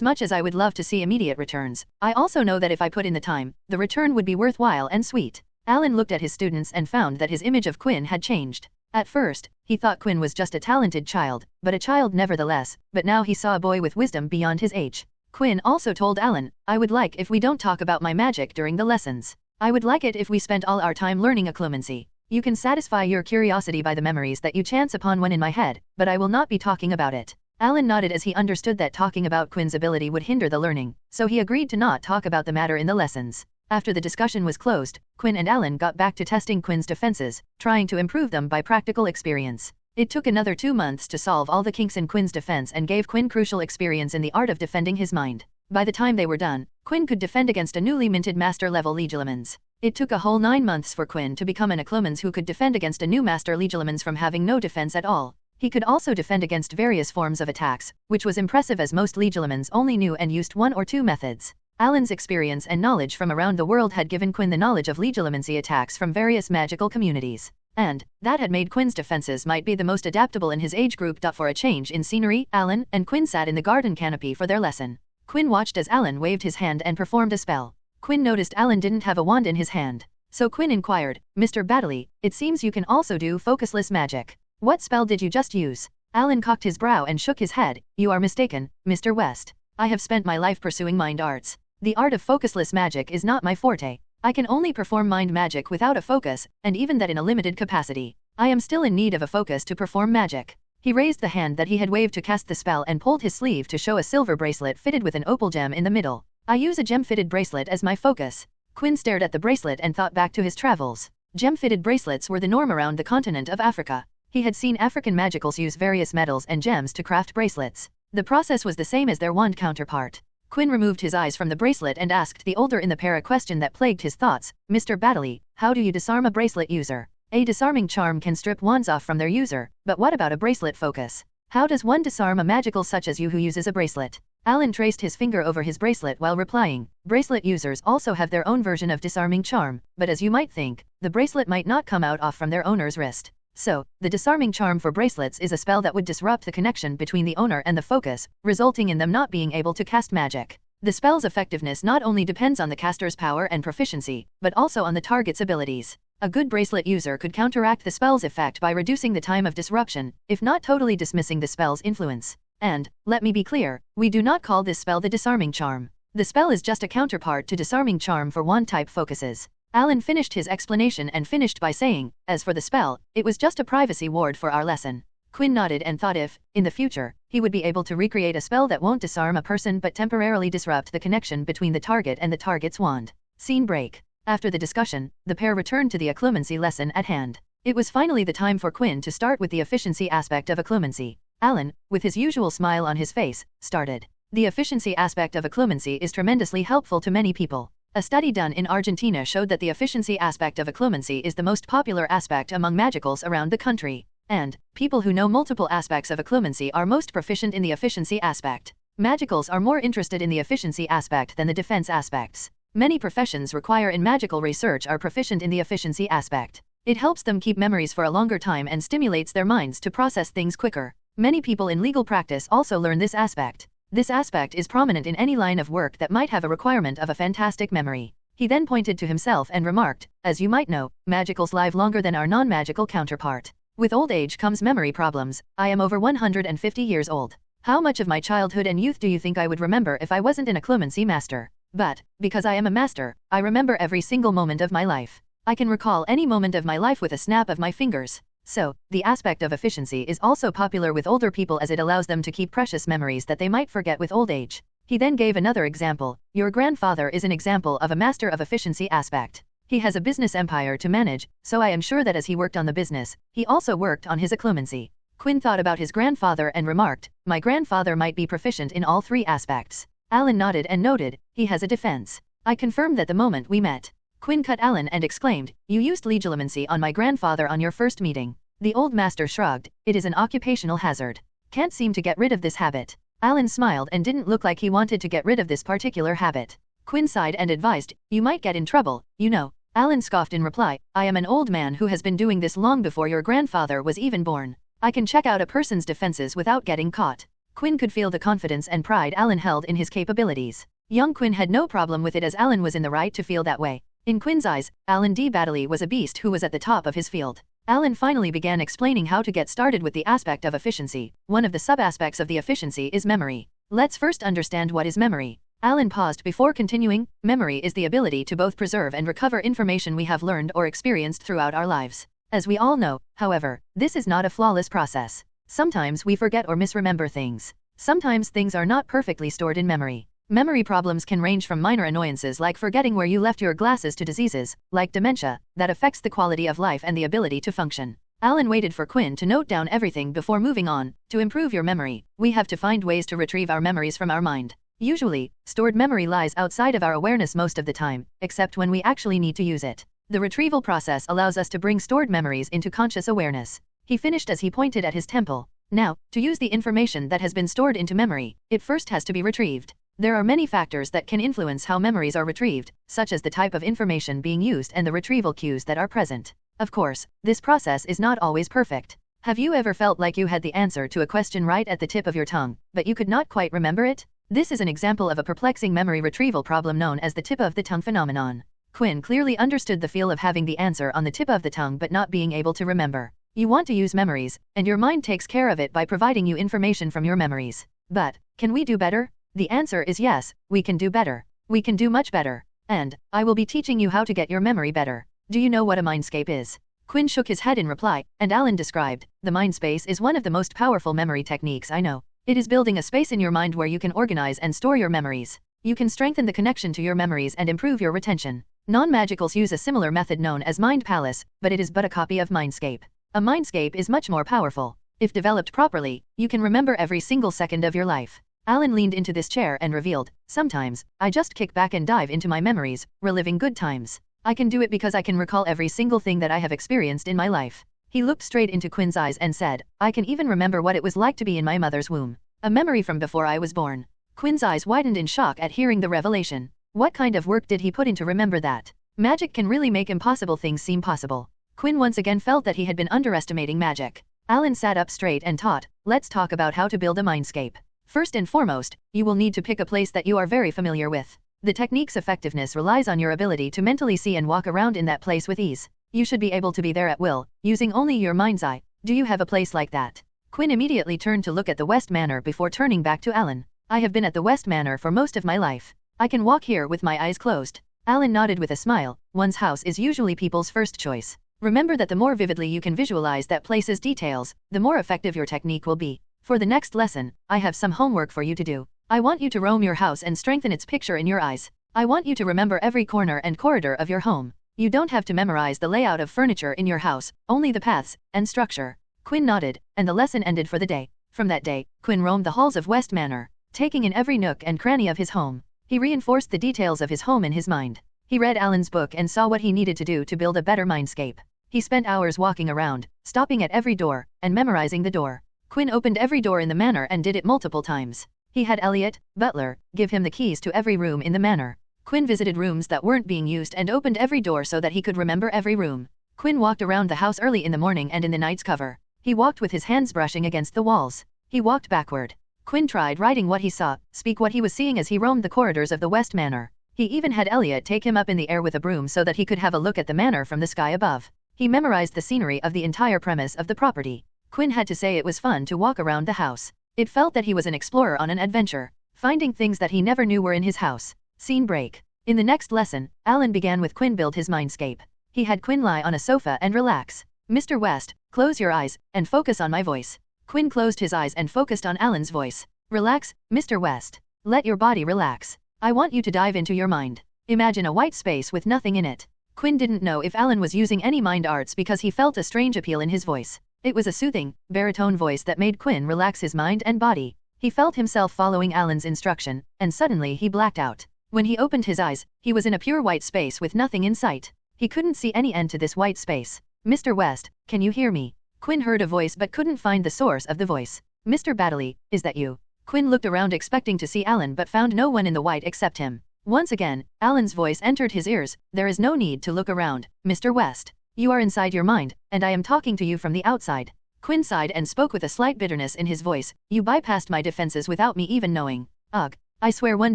much as I would love to see immediate returns, I also know that if I put in the time, the return would be worthwhile and sweet. Alan looked at his students and found that his image of Quinn had changed. At first, he thought Quinn was just a talented child, but a child nevertheless, but now he saw a boy with wisdom beyond his age. Quinn also told Alan, I would like if we don't talk about my magic during the lessons. I would like it if we spent all our time learning legilimency. You can satisfy your curiosity by the memories that you chance upon when in my head, but I will not be talking about it. Alan nodded as he understood that talking about Quinn's ability would hinder the learning, so he agreed to not talk about the matter in the lessons. After the discussion was closed, Quinn and Alan got back to testing Quinn's defenses, trying to improve them by practical experience. It took another 2 months to solve all the kinks in Quinn's defense and gave Quinn crucial experience in the art of defending his mind. By the time they were done, Quinn could defend against a newly minted master-level legilimens. It took a whole 9 months for Quinn to become an legilimency who could defend against a new master legilimens from having no defense at all. He could also defend against various forms of attacks, which was impressive as most legilimens only knew and used 1 or 2 methods. Alan's experience and knowledge from around the world had given Quinn the knowledge of legilimency attacks from various magical communities. And, that had made Quinn's defenses might be the most adaptable in his age group. For a change in scenery, Alan and Quinn sat in the garden canopy for their lesson. Quinn watched as Alan waved his hand and performed a spell. Quinn noticed Alan didn't have a wand in his hand. So Quinn inquired, Mr. Baddeley, it seems you can also do focusless magic. What spell did you just use? Alan cocked his brow and shook his head. You are mistaken, Mr. West. I have spent my life pursuing mind arts. The art of focusless magic is not my forte. I can only perform mind magic without a focus, and even that in a limited capacity. I am still in need of a focus to perform magic. He raised the hand that he had waved to cast the spell and pulled his sleeve to show a silver bracelet fitted with an opal gem in the middle. I use a gem-fitted bracelet as my focus. Quinn stared at the bracelet and thought back to his travels. Gem-fitted bracelets were the norm around the continent of Africa. He had seen African magicals use various metals and gems to craft bracelets. The process was the same as their wand counterpart. Quinn removed his eyes from the bracelet and asked the older in the pair a question that plagued his thoughts. Mr. Baddeley, how do you disarm a bracelet user? A disarming charm can strip wands off from their user, but what about a bracelet focus? How does one disarm a magical such as you who uses a bracelet? Alan traced his finger over his bracelet while replying. Bracelet users also have their own version of disarming charm, but as you might think, the bracelet might not come out off from their owner's wrist. So, the disarming charm for bracelets is a spell that would disrupt the connection between the owner and the focus, resulting in them not being able to cast magic. The spell's effectiveness not only depends on the caster's power and proficiency, but also on the target's abilities. A good bracelet user could counteract the spell's effect by reducing the time of disruption, if not totally dismissing the spell's influence. And, let me be clear, we do not call this spell the disarming charm. The spell is just a counterpart to disarming charm for wand-type focuses. Alan finished his explanation and finished by saying, as for the spell, it was just a privacy ward for our lesson. Quinn nodded and thought if, in the future, he would be able to recreate a spell that won't disarm a person but temporarily disrupt the connection between the target and the target's wand. Scene break. After the discussion, the pair returned to the legilimency lesson at hand. It was finally the time for Quinn to start with the efficiency aspect of legilimency. Alan, with his usual smile on his face, started. The efficiency aspect of legilimency is tremendously helpful to many people. A study done in Argentina showed that the efficiency aspect of legilimency is the most popular aspect among magicals around the country. And, people who know multiple aspects of legilimency are most proficient in the efficiency aspect. Magicals are more interested in the efficiency aspect than the defense aspects. Many professions require in magical research are proficient in the efficiency aspect. It helps them keep memories for a longer time and stimulates their minds to process things quicker. Many people in legal practice also learn this aspect. This aspect is prominent in any line of work that might have a requirement of a fantastic memory. He then pointed to himself and remarked, as you might know, magicals live longer than our non-magical counterpart. With old age comes memory problems. I am over 150 years old. How much of my childhood and youth do you think I would remember if I wasn't an occlumency master? But, because I am a master, I remember every single moment of my life. I can recall any moment of my life with a snap of my fingers. So, the aspect of efficiency is also popular with older people as it allows them to keep precious memories that they might forget with old age. He then gave another example. Your grandfather is an example of a master of efficiency aspect. He has a business empire to manage, so I am sure that as he worked on the business, he also worked on his occlumency. Quinn thought about his grandfather and remarked, my grandfather might be proficient in all three aspects. Alan nodded and noted, he has a defense. I confirmed that the moment we met. Quinn cut Alan and exclaimed, you used legilimency on my grandfather on your first meeting. The old master shrugged, it is an occupational hazard. Can't seem to get rid of this habit. Alan smiled and didn't look like he wanted to get rid of this particular habit. Quinn sighed and advised, you might get in trouble, you know. Alan scoffed in reply, I am an old man who has been doing this long before your grandfather was even born. I can check out a person's defenses without getting caught. Quinn could feel the confidence and pride Alan held in his capabilities. Young Quinn had no problem with it as Alan was in the right to feel that way. In Quinn's eyes, Alan D. Baddeley was a beast who was at the top of his field. Alan finally began explaining how to get started with the aspect of efficiency. One of the sub-aspects of the efficiency is memory. Let's first understand what is memory. Alan paused before continuing, memory is the ability to both preserve and recover information we have learned or experienced throughout our lives. As we all know, however, this is not a flawless process. Sometimes we forget or misremember things. Sometimes things are not perfectly stored in memory. Memory problems can range from minor annoyances like forgetting where you left your glasses to diseases, like dementia, that affects the quality of life and the ability to function. Alan waited for Quinn to note down everything before moving on. To improve your memory, we have to find ways to retrieve our memories from our mind. Usually, stored memory lies outside of our awareness most of the time, except when we actually need to use it. The retrieval process allows us to bring stored memories into conscious awareness. He finished as he pointed at his temple. Now, to use the information that has been stored into memory, it first has to be retrieved. There are many factors that can influence how memories are retrieved, such as the type of information being used and the retrieval cues that are present. Of course, this process is not always perfect. Have you ever felt like you had the answer to a question right at the tip of your tongue, but you could not quite remember it? This is an example of a perplexing memory retrieval problem known as the tip of the tongue phenomenon. Quinn clearly understood the feel of having the answer on the tip of the tongue but not being able to remember. You want to use memories, and your mind takes care of it by providing you information from your memories. But, can we do better? The answer is yes, we can do better. We can do much better. And, I will be teaching you how to get your memory better. Do you know what a mindscape is? Quinn shook his head in reply, and Alan described, the mind space is one of the most powerful memory techniques I know. It is building a space in your mind where you can organize and store your memories. You can strengthen the connection to your memories and improve your retention. Non-magicals use a similar method known as Mind Palace, but it is but a copy of Mindscape. A Mindscape is much more powerful. If developed properly, you can remember every single second of your life. Alan leaned into this chair and revealed, sometimes, I just kick back and dive into my memories, reliving good times. I can do it because I can recall every single thing that I have experienced in my life. He looked straight into Quinn's eyes and said, I can even remember what it was like to be in my mother's womb. A memory from before I was born. Quinn's eyes widened in shock at hearing the revelation. What kind of work did he put in to remember that? Magic can really make impossible things seem possible. Quinn once again felt that he had been underestimating magic. Alan sat up straight and taught, let's talk about how to build a mindscape. First and foremost, you will need to pick a place that you are very familiar with. The technique's effectiveness relies on your ability to mentally see and walk around in that place with ease. You should be able to be there at will, using only your mind's eye. Do you have a place like that? Quinn immediately turned to look at the West Manor before turning back to Alan. I have been at the West Manor for most of my life. I can walk here with my eyes closed. Alan nodded with a smile. One's house is usually people's first choice. Remember that the more vividly you can visualize that place's details, the more effective your technique will be. For the next lesson, I have some homework for you to do. I want you to roam your house and strengthen its picture in your eyes. I want you to remember every corner and corridor of your home. You don't have to memorize the layout of furniture in your house, only the paths and structure. Quinn nodded, and the lesson ended for the day. From that day, Quinn roamed the halls of West Manor, taking in every nook and cranny of his home. He reinforced the details of his home in his mind. He read Alan's book and saw what he needed to do to build a better mindscape. He spent hours walking around, stopping at every door, and memorizing the door. Quinn opened every door in the manor and did it multiple times. He had Elliot, butler, give him the keys to every room in the manor. Quinn visited rooms that weren't being used and opened every door so that he could remember every room. Quinn walked around the house early in the morning and in the night's cover. He walked with his hands brushing against the walls. He walked backward. Quinn tried writing what he saw, speak what he was seeing as he roamed the corridors of the West Manor. He even had Elliot take him up in the air with a broom so that he could have a look at the manor from the sky above. He memorized the scenery of the entire premise of the property. Quinn had to say it was fun to walk around the house. It felt that he was an explorer on an adventure, finding things that he never knew were in his house. Scene break. In the next lesson, Alan began with Quinn build his mindscape. He had Quinn lie on a sofa and relax. Mr. West, close your eyes, and focus on my voice. Quinn closed his eyes and focused on Alan's voice. Relax, Mr. West. Let your body relax. I want you to dive into your mind. Imagine a white space with nothing in it. Quinn didn't know if Alan was using any mind arts because he felt a strange appeal in his voice. It was a soothing, baritone voice that made Quinn relax his mind and body. He felt himself following Alan's instruction, and suddenly he blacked out. When he opened his eyes, he was in a pure white space with nothing in sight. He couldn't see any end to this white space. Mr. West, can you hear me? Quinn heard a voice but couldn't find the source of the voice. Mr. Baddeley, is that you? Quinn looked around expecting to see Alan but found no one in the white except him. Once again, Alan's voice entered his ears. There is no need to look around, Mr. West. You are inside your mind, and I am talking to you from the outside. Quinn sighed and spoke with a slight bitterness in his voice. You bypassed my defenses without me even knowing. Ugh. I swear one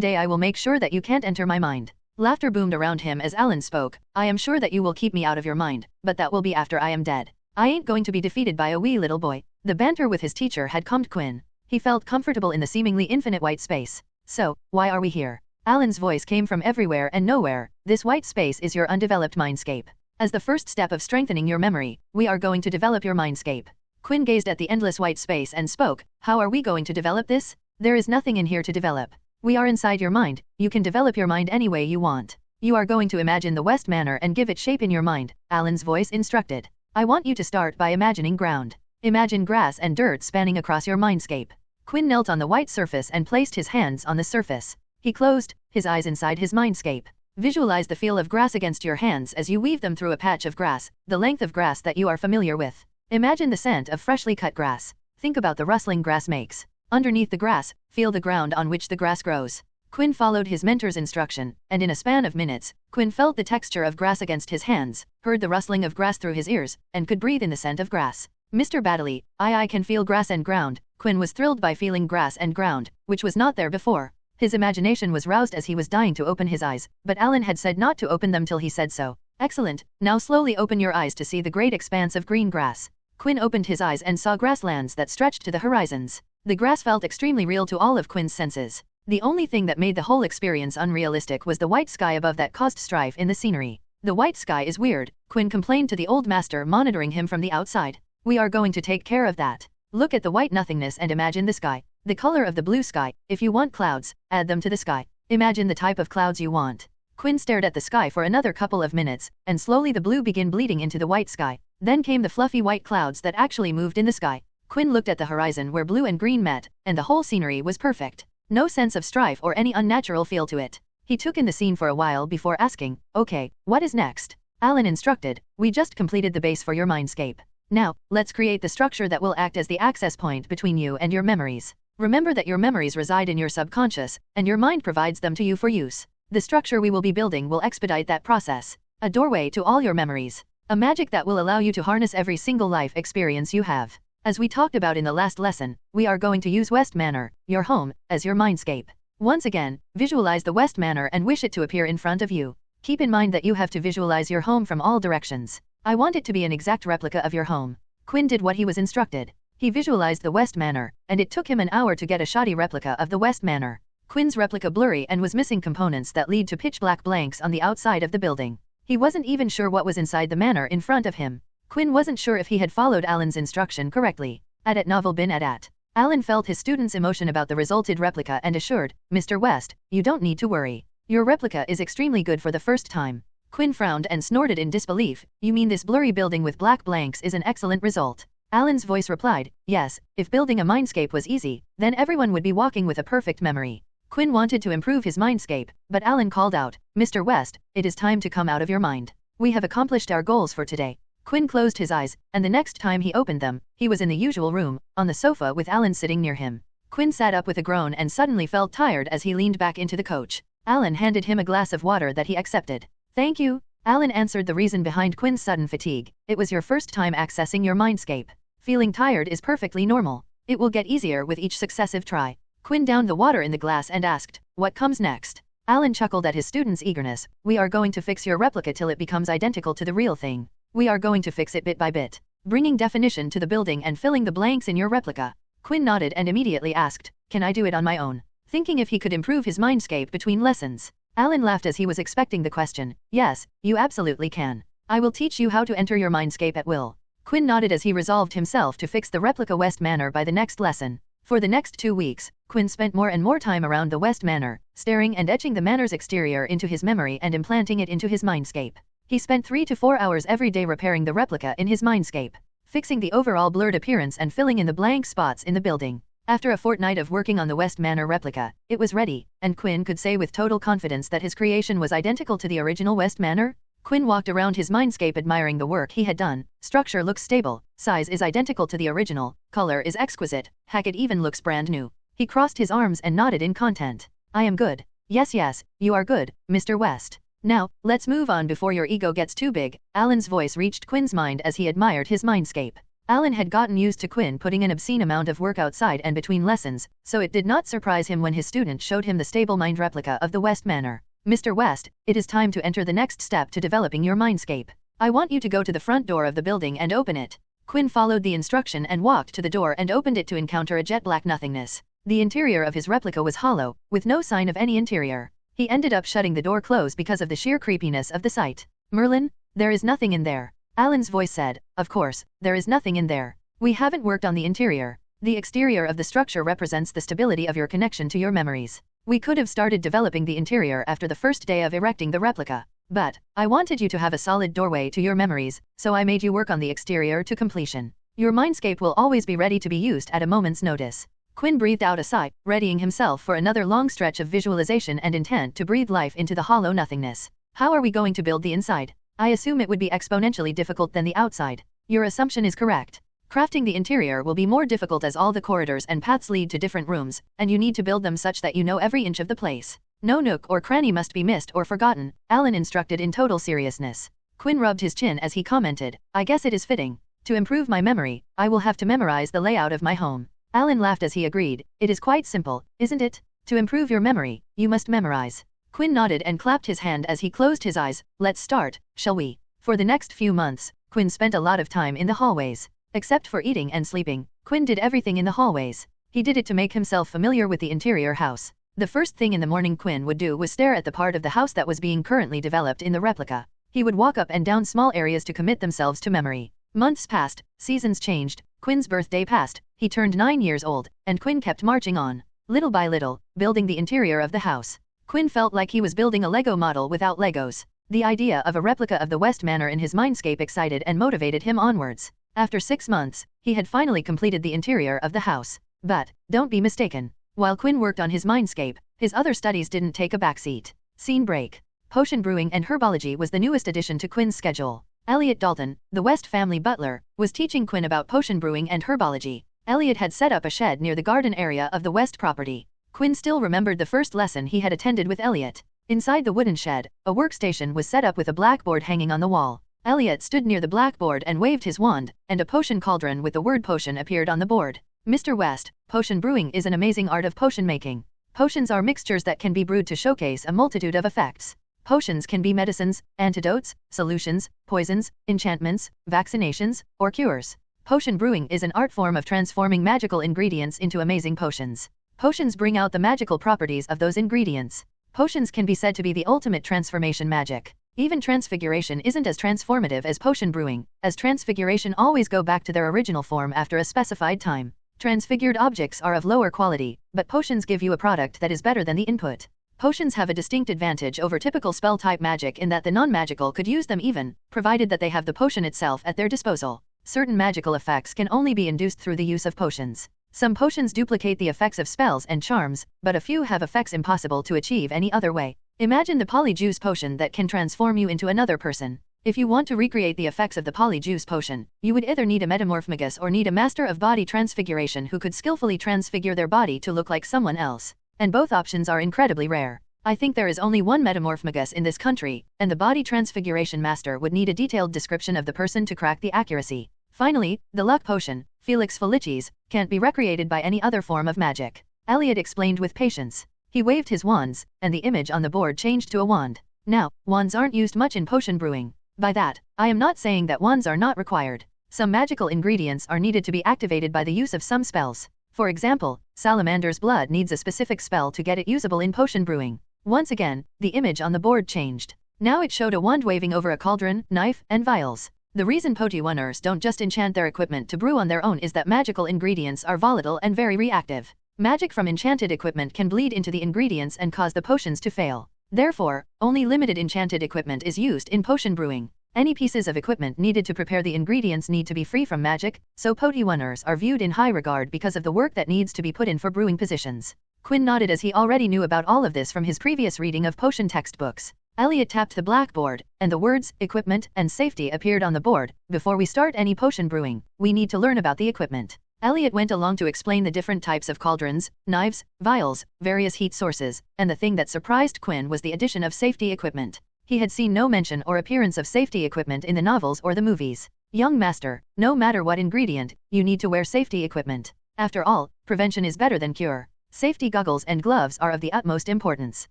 day I will make sure that you can't enter my mind. Laughter boomed around him as Alan spoke. I am sure that you will keep me out of your mind, but that will be after I am dead. I ain't going to be defeated by a wee little boy. The banter with his teacher had calmed Quinn. He felt comfortable in the seemingly infinite white space. So, why are we here? Alan's voice came from everywhere and nowhere. This white space is your undeveloped mindscape. As the first step of strengthening your memory, we are going to develop your mindscape. Quinn gazed at the endless white space and spoke. How are we going to develop this? There is nothing in here to develop. We are inside your mind. You can develop your mind any way you want. You are going to imagine the West Manor and give it shape in your mind, Alan's voice instructed. I want you to start by imagining ground. Imagine grass and dirt spanning across your mindscape. Quinn knelt on the white surface and placed his hands on the surface. He closed his eyes inside his mindscape. Visualize the feel of grass against your hands as you weave them through a patch of grass, the length of grass that you are familiar with. Imagine the scent of freshly cut grass. Think about the rustling grass makes. Underneath the grass, feel the ground on which the grass grows. Quinn followed his mentor's instruction, and in a span of minutes, Quinn felt the texture of grass against his hands, heard the rustling of grass through his ears, and could breathe in the scent of grass. Mr. Baddeley, I can feel grass and ground. Quinn was thrilled by feeling grass and ground, which was not there before. His imagination was roused as he was dying to open his eyes, but Alan had said not to open them till he said so. Excellent, now slowly open your eyes to see the great expanse of green grass. Quinn opened his eyes and saw grasslands that stretched to the horizons. The grass felt extremely real to all of Quinn's senses. The only thing that made the whole experience unrealistic was the white sky above that caused strife in the scenery. The white sky is weird, Quinn complained to the old master monitoring him from the outside. We are going to take care of that. Look at the white nothingness and imagine the sky. The color of the blue sky. If you want clouds, add them to the sky. Imagine the type of clouds you want. Quinn stared at the sky for another couple of minutes, and slowly the blue began bleeding into the white sky. Then came the fluffy white clouds that actually moved in the sky. Quinn looked at the horizon where blue and green met, and the whole scenery was perfect. No sense of strife or any unnatural feel to it. He took in the scene for a while before asking, okay, what is next? Alan instructed, we just completed the base for your mindscape. Now, let's create the structure that will act as the access point between you and your memories. Remember that your memories reside in your subconscious, and your mind provides them to you for use. The structure we will be building will expedite that process. A doorway to all your memories. A magic that will allow you to harness every single life experience you have. As we talked about in the last lesson, we are going to use West Manor, your home, as your mindscape. Once again, visualize the West Manor and wish it to appear in front of you. Keep in mind that you have to visualize your home from all directions. I want it to be an exact replica of your home. Quinn did what he was instructed. He visualized the West Manor, and it took him an hour to get a shoddy replica of the West Manor. Quinn's replica blurry and was missing components that lead to pitch-black blanks on the outside of the building. He wasn't even sure what was inside the manor in front of him. Quinn wasn't sure if he had followed Alan's instruction correctly. At novel bin at. Alan felt his student's emotion about the resulted replica and assured, Mr. West, you don't need to worry. Your replica is extremely good for the first time. Quinn frowned and snorted in disbelief. You mean this blurry building with black blanks is an excellent result? Alan's voice replied, yes, if building a mindscape was easy, then everyone would be walking with a perfect memory. Quinn wanted to improve his mindscape, but Alan called out, Mr. West, it is time to come out of your mind. We have accomplished our goals for today. Quinn closed his eyes, and the next time he opened them, he was in the usual room, on the sofa with Alan sitting near him. Quinn sat up with a groan and suddenly felt tired as he leaned back into the coach. Alan handed him a glass of water that he accepted. Thank you. Alan answered the reason behind Quinn's sudden fatigue. It was your first time accessing your mindscape. Feeling tired is perfectly normal. It will get easier with each successive try. Quinn downed the water in the glass and asked, what comes next? Alan chuckled at his student's eagerness. We are going to fix your replica till it becomes identical to the real thing. We are going to fix it bit by bit, bringing definition to the building and filling the blanks in your replica. Quinn nodded and immediately asked, "Can I do it on my own?" Thinking if he could improve his mindscape between lessons. Alan laughed as he was expecting the question. "Yes, you absolutely can. I will teach you how to enter your mindscape at will." Quinn nodded as he resolved himself to fix the replica West Manor by the next lesson. For the next 2 weeks, Quinn spent more and more time around the West Manor, staring and etching the manor's exterior into his memory and implanting it into his mindscape. He spent 3 to 4 hours every day repairing the replica in his mindscape, fixing the overall blurred appearance and filling in the blank spots in the building. After a fortnight of working on the West Manor replica, it was ready, and Quinn could say with total confidence that his creation was identical to the original West Manor. Quinn walked around his mindscape admiring the work he had done. Structure looks stable, size is identical to the original, color is exquisite, heck it even looks brand new. He crossed his arms and nodded in content. "I am good. Yes, you are good, Mr. West. Now, let's move on before your ego gets too big." Alan's voice reached Quinn's mind as he admired his mindscape. Alan had gotten used to Quinn putting an obscene amount of work outside and between lessons, so it did not surprise him when his student showed him the stable mind replica of the West Manor. "Mr. West, it is time to enter the next step to developing your mindscape. I want you to go to the front door of the building and open it." Quinn followed the instruction and walked to the door and opened it to encounter a jet black nothingness. The interior of his replica was hollow, with no sign of any interior. He ended up shutting the door close because of the sheer creepiness of the sight. "Merlin, there is nothing in there." Alan's voice said, "Of course, there is nothing in there. We haven't worked on the interior. The exterior of the structure represents the stability of your connection to your memories. We could have started developing the interior after the first day of erecting the replica. But, I wanted you to have a solid doorway to your memories, so I made you work on the exterior to completion. Your mindscape will always be ready to be used at a moment's notice." Quinn breathed out a sigh, readying himself for another long stretch of visualization and intent to breathe life into the hollow nothingness. "How are we going to build the inside? I assume it would be exponentially difficult than the outside." "Your assumption is correct. Crafting the interior will be more difficult as all the corridors and paths lead to different rooms, and you need to build them such that you know every inch of the place. No nook or cranny must be missed or forgotten," Alan instructed in total seriousness. Quinn rubbed his chin as he commented, "I guess it is fitting. To improve my memory, I will have to memorize the layout of my home." Alan laughed as he agreed, "It is quite simple, isn't it? To improve your memory, you must memorize." Quinn nodded and clapped his hand as he closed his eyes. "Let's start, shall we?" For the next few months, Quinn spent a lot of time in the hallways. Except for eating and sleeping, Quinn did everything in the hallways. He did it to make himself familiar with the interior house. The first thing in the morning Quinn would do was stare at the part of the house that was being currently developed in the replica. He would walk up and down small areas to commit themselves to memory. Months passed, seasons changed, Quinn's birthday passed, he turned 9 years old, and Quinn kept marching on, little by little, building the interior of the house. Quinn felt like he was building a Lego model without Legos. The idea of a replica of the West Manor in his mindscape excited and motivated him onwards. After 6 months, he had finally completed the interior of the house. But, don't be mistaken, while Quinn worked on his mindscape, his other studies didn't take a backseat. Scene break. Potion brewing and herbology was the newest addition to Quinn's schedule. Elliot Dalton, the West family butler, was teaching Quinn about potion brewing and herbology. Elliot had set up a shed near the garden area of the West property. Quinn still remembered the first lesson he had attended with Elliot. Inside the wooden shed, a workstation was set up with a blackboard hanging on the wall. Elliot stood near the blackboard and waved his wand, and a potion cauldron with the word potion appeared on the board. "Mr. West, potion brewing is an amazing art of potion making. Potions are mixtures that can be brewed to showcase a multitude of effects. Potions can be medicines, antidotes, solutions, poisons, enchantments, vaccinations, or cures. Potion brewing is an art form of transforming magical ingredients into amazing potions. Potions bring out the magical properties of those ingredients. Potions can be said to be the ultimate transformation magic. Even transfiguration isn't as transformative as potion brewing, as transfiguration always go back to their original form after a specified time. Transfigured objects are of lower quality, but potions give you a product that is better than the input. Potions have a distinct advantage over typical spell-type magic in that the non-magical could use them even, provided that they have the potion itself at their disposal. Certain magical effects can only be induced through the use of potions. Some potions duplicate the effects of spells and charms, but a few have effects impossible to achieve any other way. Imagine the polyjuice potion that can transform you into another person. If you want to recreate the effects of the polyjuice potion, you would either need a metamorphmagus or need a master of body transfiguration who could skillfully transfigure their body to look like someone else. And both options are incredibly rare. I think there is only one metamorphmagus in this country, and the body transfiguration master would need a detailed description of the person to crack the accuracy. Finally, the luck potion, Felix Felicis, can't be recreated by any other form of magic. Elliot explained with patience. He waved his wands, and the image on the board changed to a wand. Now, wands aren't used much in potion brewing. By that, I am not saying that wands are not required. Some magical ingredients are needed to be activated by the use of some spells. For example, salamander's blood needs a specific spell to get it usable in potion brewing. Once again, the image on the board changed. Now it showed a wand waving over a cauldron, knife, and vials. The reason potioners don't just enchant their equipment to brew on their own is that magical ingredients are volatile and very reactive. Magic from enchanted equipment can bleed into the ingredients and cause the potions to fail. Therefore, only limited enchanted equipment is used in potion brewing. Any pieces of equipment needed to prepare the ingredients need to be free from magic, so potioners are viewed in high regard because of the work that needs to be put in for brewing positions. Quinn nodded as he already knew about all of this from his previous reading of potion textbooks. Elliot tapped the blackboard, and the words, equipment, and safety appeared on the board. Before we start any potion brewing, we need to learn about the equipment. Elliot went along to explain the different types of cauldrons, knives, vials, various heat sources, and the thing that surprised Quinn was the addition of safety equipment. He had seen no mention or appearance of safety equipment in the novels or the movies. Young master, no matter what ingredient, you need to wear safety equipment. After all, prevention is better than cure. Safety goggles and gloves are of the utmost importance.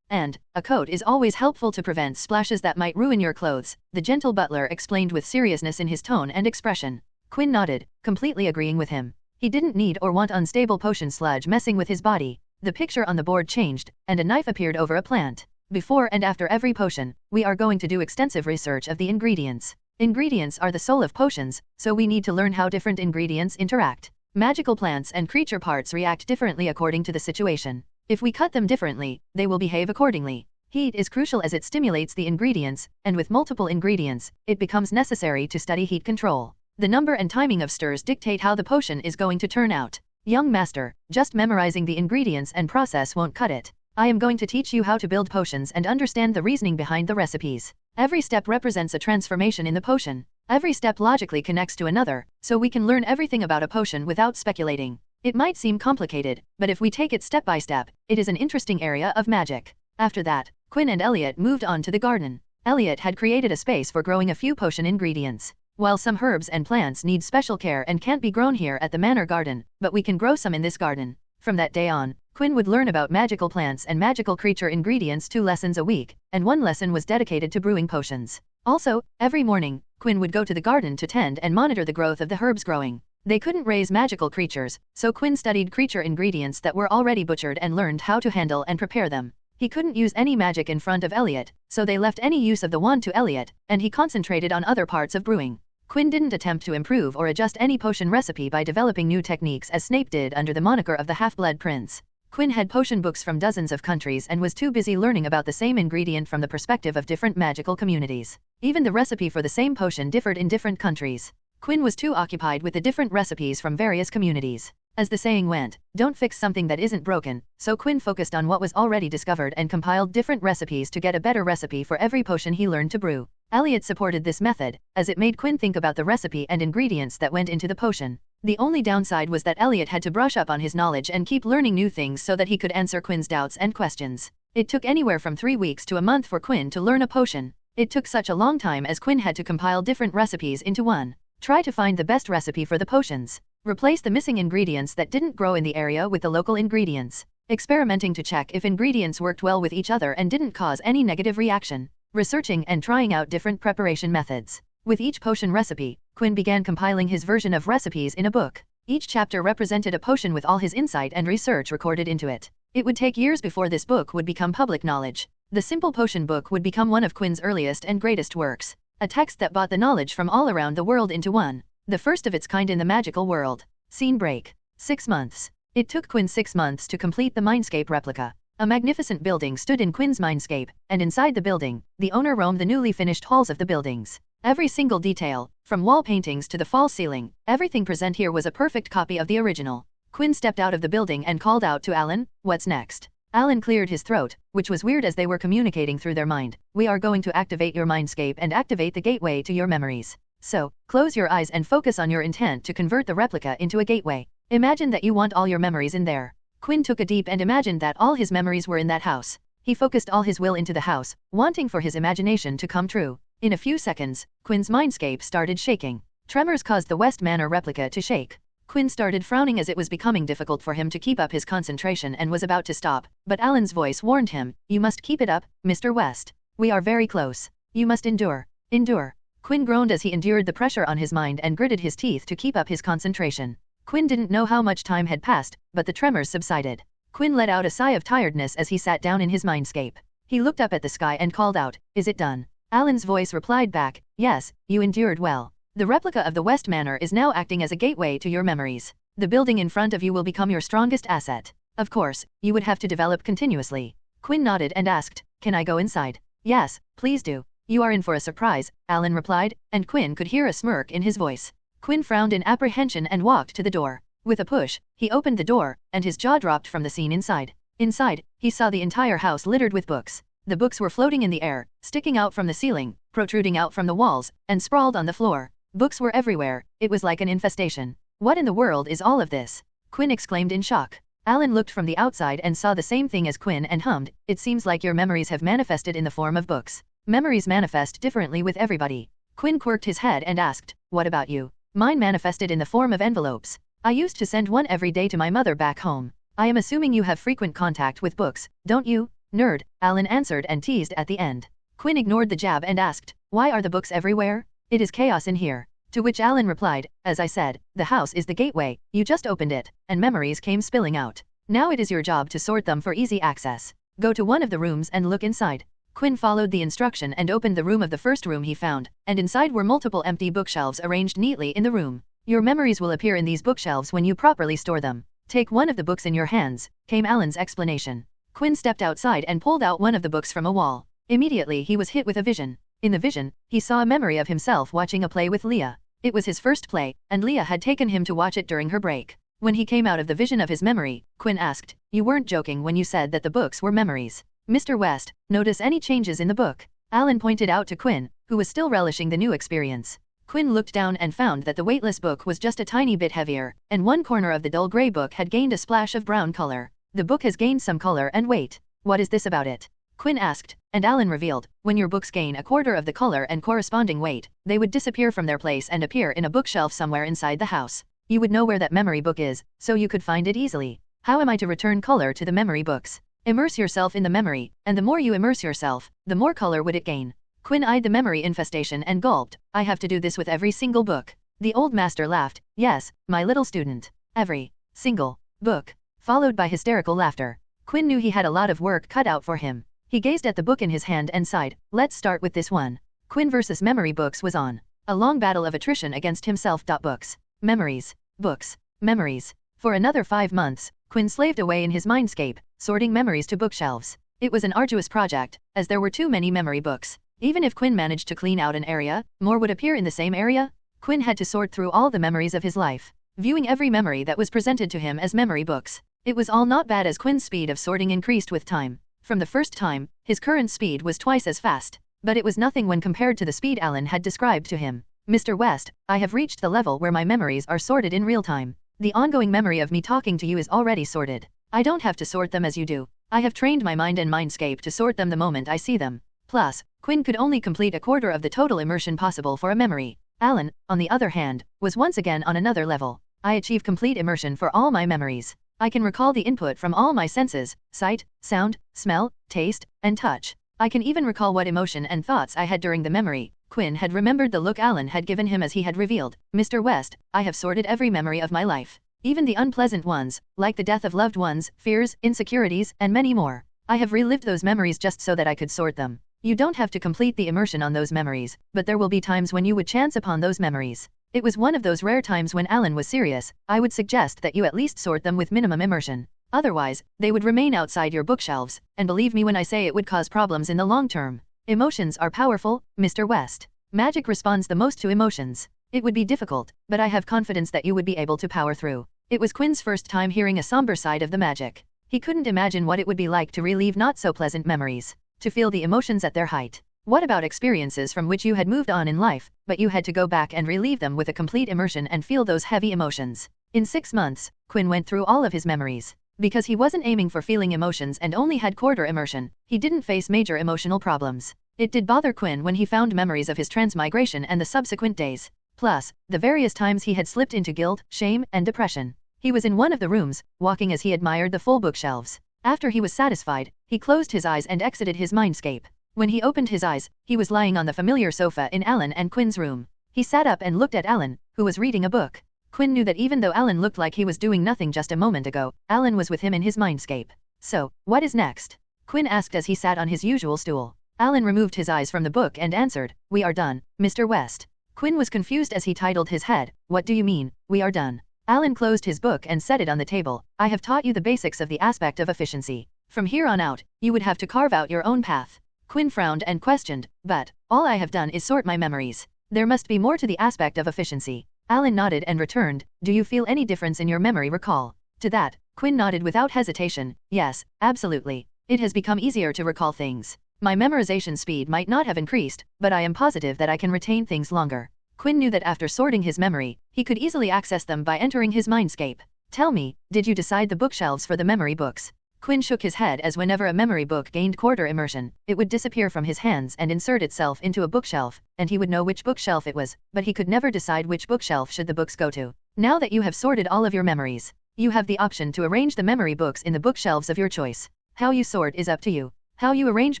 And, a coat is always helpful to prevent splashes that might ruin your clothes, the gentle butler explained with seriousness in his tone and expression. Quinn nodded, completely agreeing with him. He didn't need or want unstable potion sludge messing with his body. The picture on the board changed, and a knife appeared over a plant. Before and after every potion, we are going to do extensive research of the ingredients. Ingredients are the soul of potions, so we need to learn how different ingredients interact. Magical plants and creature parts react differently according to the situation. If we cut them differently, they will behave accordingly. Heat is crucial as it stimulates the ingredients, and with multiple ingredients, it becomes necessary to study heat control. The number and timing of stirs dictate how the potion is going to turn out. Young master, just memorizing the ingredients and process won't cut it. I am going to teach you how to build potions and understand the reasoning behind the recipes. Every step represents a transformation in the potion. Every step logically connects to another, so we can learn everything about a potion without speculating. It might seem complicated, but if we take it step by step, it is an interesting area of magic. After that, Quinn and Elliot moved on to the garden. Elliot had created a space for growing a few potion ingredients. While some herbs and plants need special care and can't be grown here at the manor garden, but we can grow some in this garden. From that day on, Quinn would learn about magical plants and magical creature ingredients 2 lessons a week, and 1 lesson was dedicated to brewing potions. Also, every morning, Quinn would go to the garden to tend and monitor the growth of the herbs growing. They couldn't raise magical creatures, so Quinn studied creature ingredients that were already butchered and learned how to handle and prepare them. He couldn't use any magic in front of Elliot, so they left any use of the wand to Elliot, and he concentrated on other parts of brewing. Quinn didn't attempt to improve or adjust any potion recipe by developing new techniques as Snape did under the moniker of the Half-Blood Prince. Quinn had potion books from dozens of countries and was too busy learning about the same ingredient from the perspective of different magical communities. Even the recipe for the same potion differed in different countries. Quinn was too occupied with the different recipes from various communities. As the saying went, don't fix something that isn't broken, so Quinn focused on what was already discovered and compiled different recipes to get a better recipe for every potion he learned to brew. Elliot supported this method, as it made Quinn think about the recipe and ingredients that went into the potion. The only downside was that Elliot had to brush up on his knowledge and keep learning new things so that he could answer Quinn's doubts and questions. It took anywhere from 3 weeks to a month for Quinn to learn a potion. It took such a long time as Quinn had to compile different recipes into one. Try to find the best recipe for the potions. Replace the missing ingredients that didn't grow in the area with the local ingredients. Experimenting to check if ingredients worked well with each other and didn't cause any negative reaction. Researching and trying out different preparation methods. With each potion recipe, Quinn began compiling his version of recipes in a book. Each chapter represented a potion with all his insight and research recorded into it. It would take years before this book would become public knowledge. The Simple Potion Book would become one of Quinn's earliest and greatest works. A text that brought the knowledge from all around the world into one. The first of its kind in the magical world. Scene break. 6 months. It took Quinn 6 months to complete the Mindscape replica. A magnificent building stood in Quinn's Mindscape, and inside the building, the owner roamed the newly finished halls of the buildings. Every single detail, from wall paintings to the false ceiling, everything present here was a perfect copy of the original. Quinn stepped out of the building and called out to Alan, "What's next?" Alan cleared his throat, which was weird as they were communicating through their mind. "We are going to activate your Mindscape and activate the gateway to your memories. So, close your eyes and focus on your intent to convert the replica into a gateway. Imagine that you want all your memories in there." Quinn took a deep and imagined that all his memories were in that house. He focused all his will into the house, wanting for his imagination to come true. In a few seconds, Quinn's Mindscape started shaking. Tremors caused the West Manor replica to shake. Quinn started frowning as it was becoming difficult for him to keep up his concentration and was about to stop, but Alan's voice warned him, "You must keep it up, Mr. West. We are very close. You must endure. Endure." Quinn groaned as he endured the pressure on his mind and gritted his teeth to keep up his concentration. Quinn didn't know how much time had passed, but the tremors subsided. Quinn let out a sigh of tiredness as he sat down in his mindscape. He looked up at the sky and called out, "Is it done?" Alan's voice replied back, "Yes, you endured well. The replica of the West Manor is now acting as a gateway to your memories. The building in front of you will become your strongest asset. Of course, you would have to develop continuously." Quinn nodded and asked, "Can I go inside?" "Yes, please do. You are in for a surprise," Alan replied, and Quinn could hear a smirk in his voice. Quinn frowned in apprehension and walked to the door. With a push, he opened the door, and his jaw dropped from the scene inside. Inside, he saw the entire house littered with books. The books were floating in the air, sticking out from the ceiling, protruding out from the walls, and sprawled on the floor. Books were everywhere. It was like an infestation. "What in the world is all of this?" Quinn exclaimed in shock. Alan looked from the outside and saw the same thing as Quinn and hummed, "It seems like your memories have manifested in the form of books." Memories manifest differently with everybody. Quinn quirked his head and asked, "What about you?" "Mine manifested in the form of envelopes. I used to send one every day to my mother back home." "I am assuming you have frequent contact with books, don't you, nerd?" Alan answered and teased at the end. Quinn ignored the jab and asked, "Why are the books everywhere?" "It is chaos in here." To which Alan replied, "As I said, the house is the gateway, you just opened it, and memories came spilling out. Now it is your job to sort them for easy access. Go to one of the rooms and look inside." Quinn followed the instruction and opened the room of the first room he found, and inside were multiple empty bookshelves arranged neatly in the room. "Your memories will appear in these bookshelves when you properly store them. Take one of the books in your hands," came Alan's explanation. Quinn stepped outside and pulled out one of the books from a wall. Immediately he was hit with a vision. In the vision, he saw a memory of himself watching a play with Leah. It was his first play, and Leah had taken him to watch it during her break. When he came out of the vision of his memory, Quinn asked, "You weren't joking when you said that the books were memories. Mr. West, notice any changes in the book?" Alan pointed out to Quinn, who was still relishing the new experience. Quinn looked down and found that the weightless book was just a tiny bit heavier, and one corner of the dull gray book had gained a splash of brown color. "The book has gained some color and weight. What is this about it?" Quinn asked, and Alan revealed, "When your books gain a quarter of the color and corresponding weight, they would disappear from their place and appear in a bookshelf somewhere inside the house. You would know where that memory book is, so you could find it easily." "How am I to return color to the memory books?" "Immerse yourself in the memory, and the more you immerse yourself, the more color would it gain." Quinn eyed the memory infestation and gulped, "I have to do this with every single book." The old master laughed, "Yes, my little student. Every single book," followed by hysterical laughter. Quinn knew he had a lot of work cut out for him. He gazed at the book in his hand and sighed, "Let's start with this one." Quinn versus memory books was on. A long battle of attrition against himself. Books, memories, books, memories. For another 5 months, Quinn slaved away in his mindscape, sorting memories to bookshelves. It was an arduous project, as there were too many memory books. Even if Quinn managed to clean out an area, more would appear in the same area. Quinn had to sort through all the memories of his life, viewing every memory that was presented to him as memory books. It was all not bad as Quinn's speed of sorting increased with time. From the first time, his current speed was twice as fast, but it was nothing when compared to the speed Alan had described to him. "Mr. West, I have reached the level where my memories are sorted in real time. The ongoing memory of me talking to you is already sorted. I don't have to sort them as you do. I have trained my mind and mindscape to sort them the moment I see them." Plus, Quinn could only complete a quarter of the total immersion possible for a memory. Alan, on the other hand, was once again on another level. "I achieve complete immersion for all my memories. I can recall the input from all my senses, sight, sound, smell, taste, and touch. I can even recall what emotion and thoughts I had during the memory." Quinn had remembered the look Alan had given him as he had revealed, "Mr. West, I have sorted every memory of my life. Even the unpleasant ones, like the death of loved ones, fears, insecurities, and many more. I have relived those memories just so that I could sort them. You don't have to complete the immersion on those memories, but there will be times when you would chance upon those memories." It was one of those rare times when Alan was serious. "I would suggest that you at least sort them with minimum immersion. Otherwise, they would remain outside your bookshelves, and believe me when I say it would cause problems in the long term. Emotions are powerful, Mr. West. Magic responds the most to emotions. It would be difficult, but I have confidence that you would be able to power through." It was Quinn's first time hearing a somber side of the magic. He couldn't imagine what it would be like to relieve not so pleasant memories, to feel the emotions at their height. What about experiences from which you had moved on in life, but you had to go back and relieve them with a complete immersion and feel those heavy emotions? In 6 months, Quinn went through all of his memories. Because he wasn't aiming for feeling emotions and only had quarter immersion, he didn't face major emotional problems. It did bother Quinn when he found memories of his transmigration and the subsequent days. Plus, the various times he had slipped into guilt, shame, and depression. He was in one of the rooms, walking as he admired the full bookshelves. After he was satisfied, he closed his eyes and exited his mindscape. When he opened his eyes, he was lying on the familiar sofa in Alan and Quinn's room. He sat up and looked at Alan, who was reading a book. Quinn knew that even though Alan looked like he was doing nothing just a moment ago, Alan was with him in his mindscape. So, what is next? Quinn asked as he sat on his usual stool. Alan removed his eyes from the book and answered, "We are done, Mr. West." Quinn was confused as he titled his head, "What do you mean, we are done?" Alan closed his book and set it on the table. "I have taught you the basics of the aspect of efficiency. From here on out, you would have to carve out your own path." Quinn frowned and questioned, "But, all I have done is sort my memories. There must be more to the aspect of efficiency." Alan nodded and returned, "Do you feel any difference in your memory recall?" To that, Quinn nodded without hesitation, "Yes, absolutely. It has become easier to recall things. My memorization speed might not have increased, but I am positive that I can retain things longer." Quinn knew that after sorting his memory, he could easily access them by entering his mindscape. "Tell me, did you decide the bookshelves for the memory books?" Quinn shook his head as whenever a memory book gained quarter immersion, it would disappear from his hands and insert itself into a bookshelf, and he would know which bookshelf it was, but he could never decide which bookshelf should the books go to. Now that you have sorted all of your memories, you have the option to arrange the memory books in the bookshelves of your choice. How you sort is up to you. How you arrange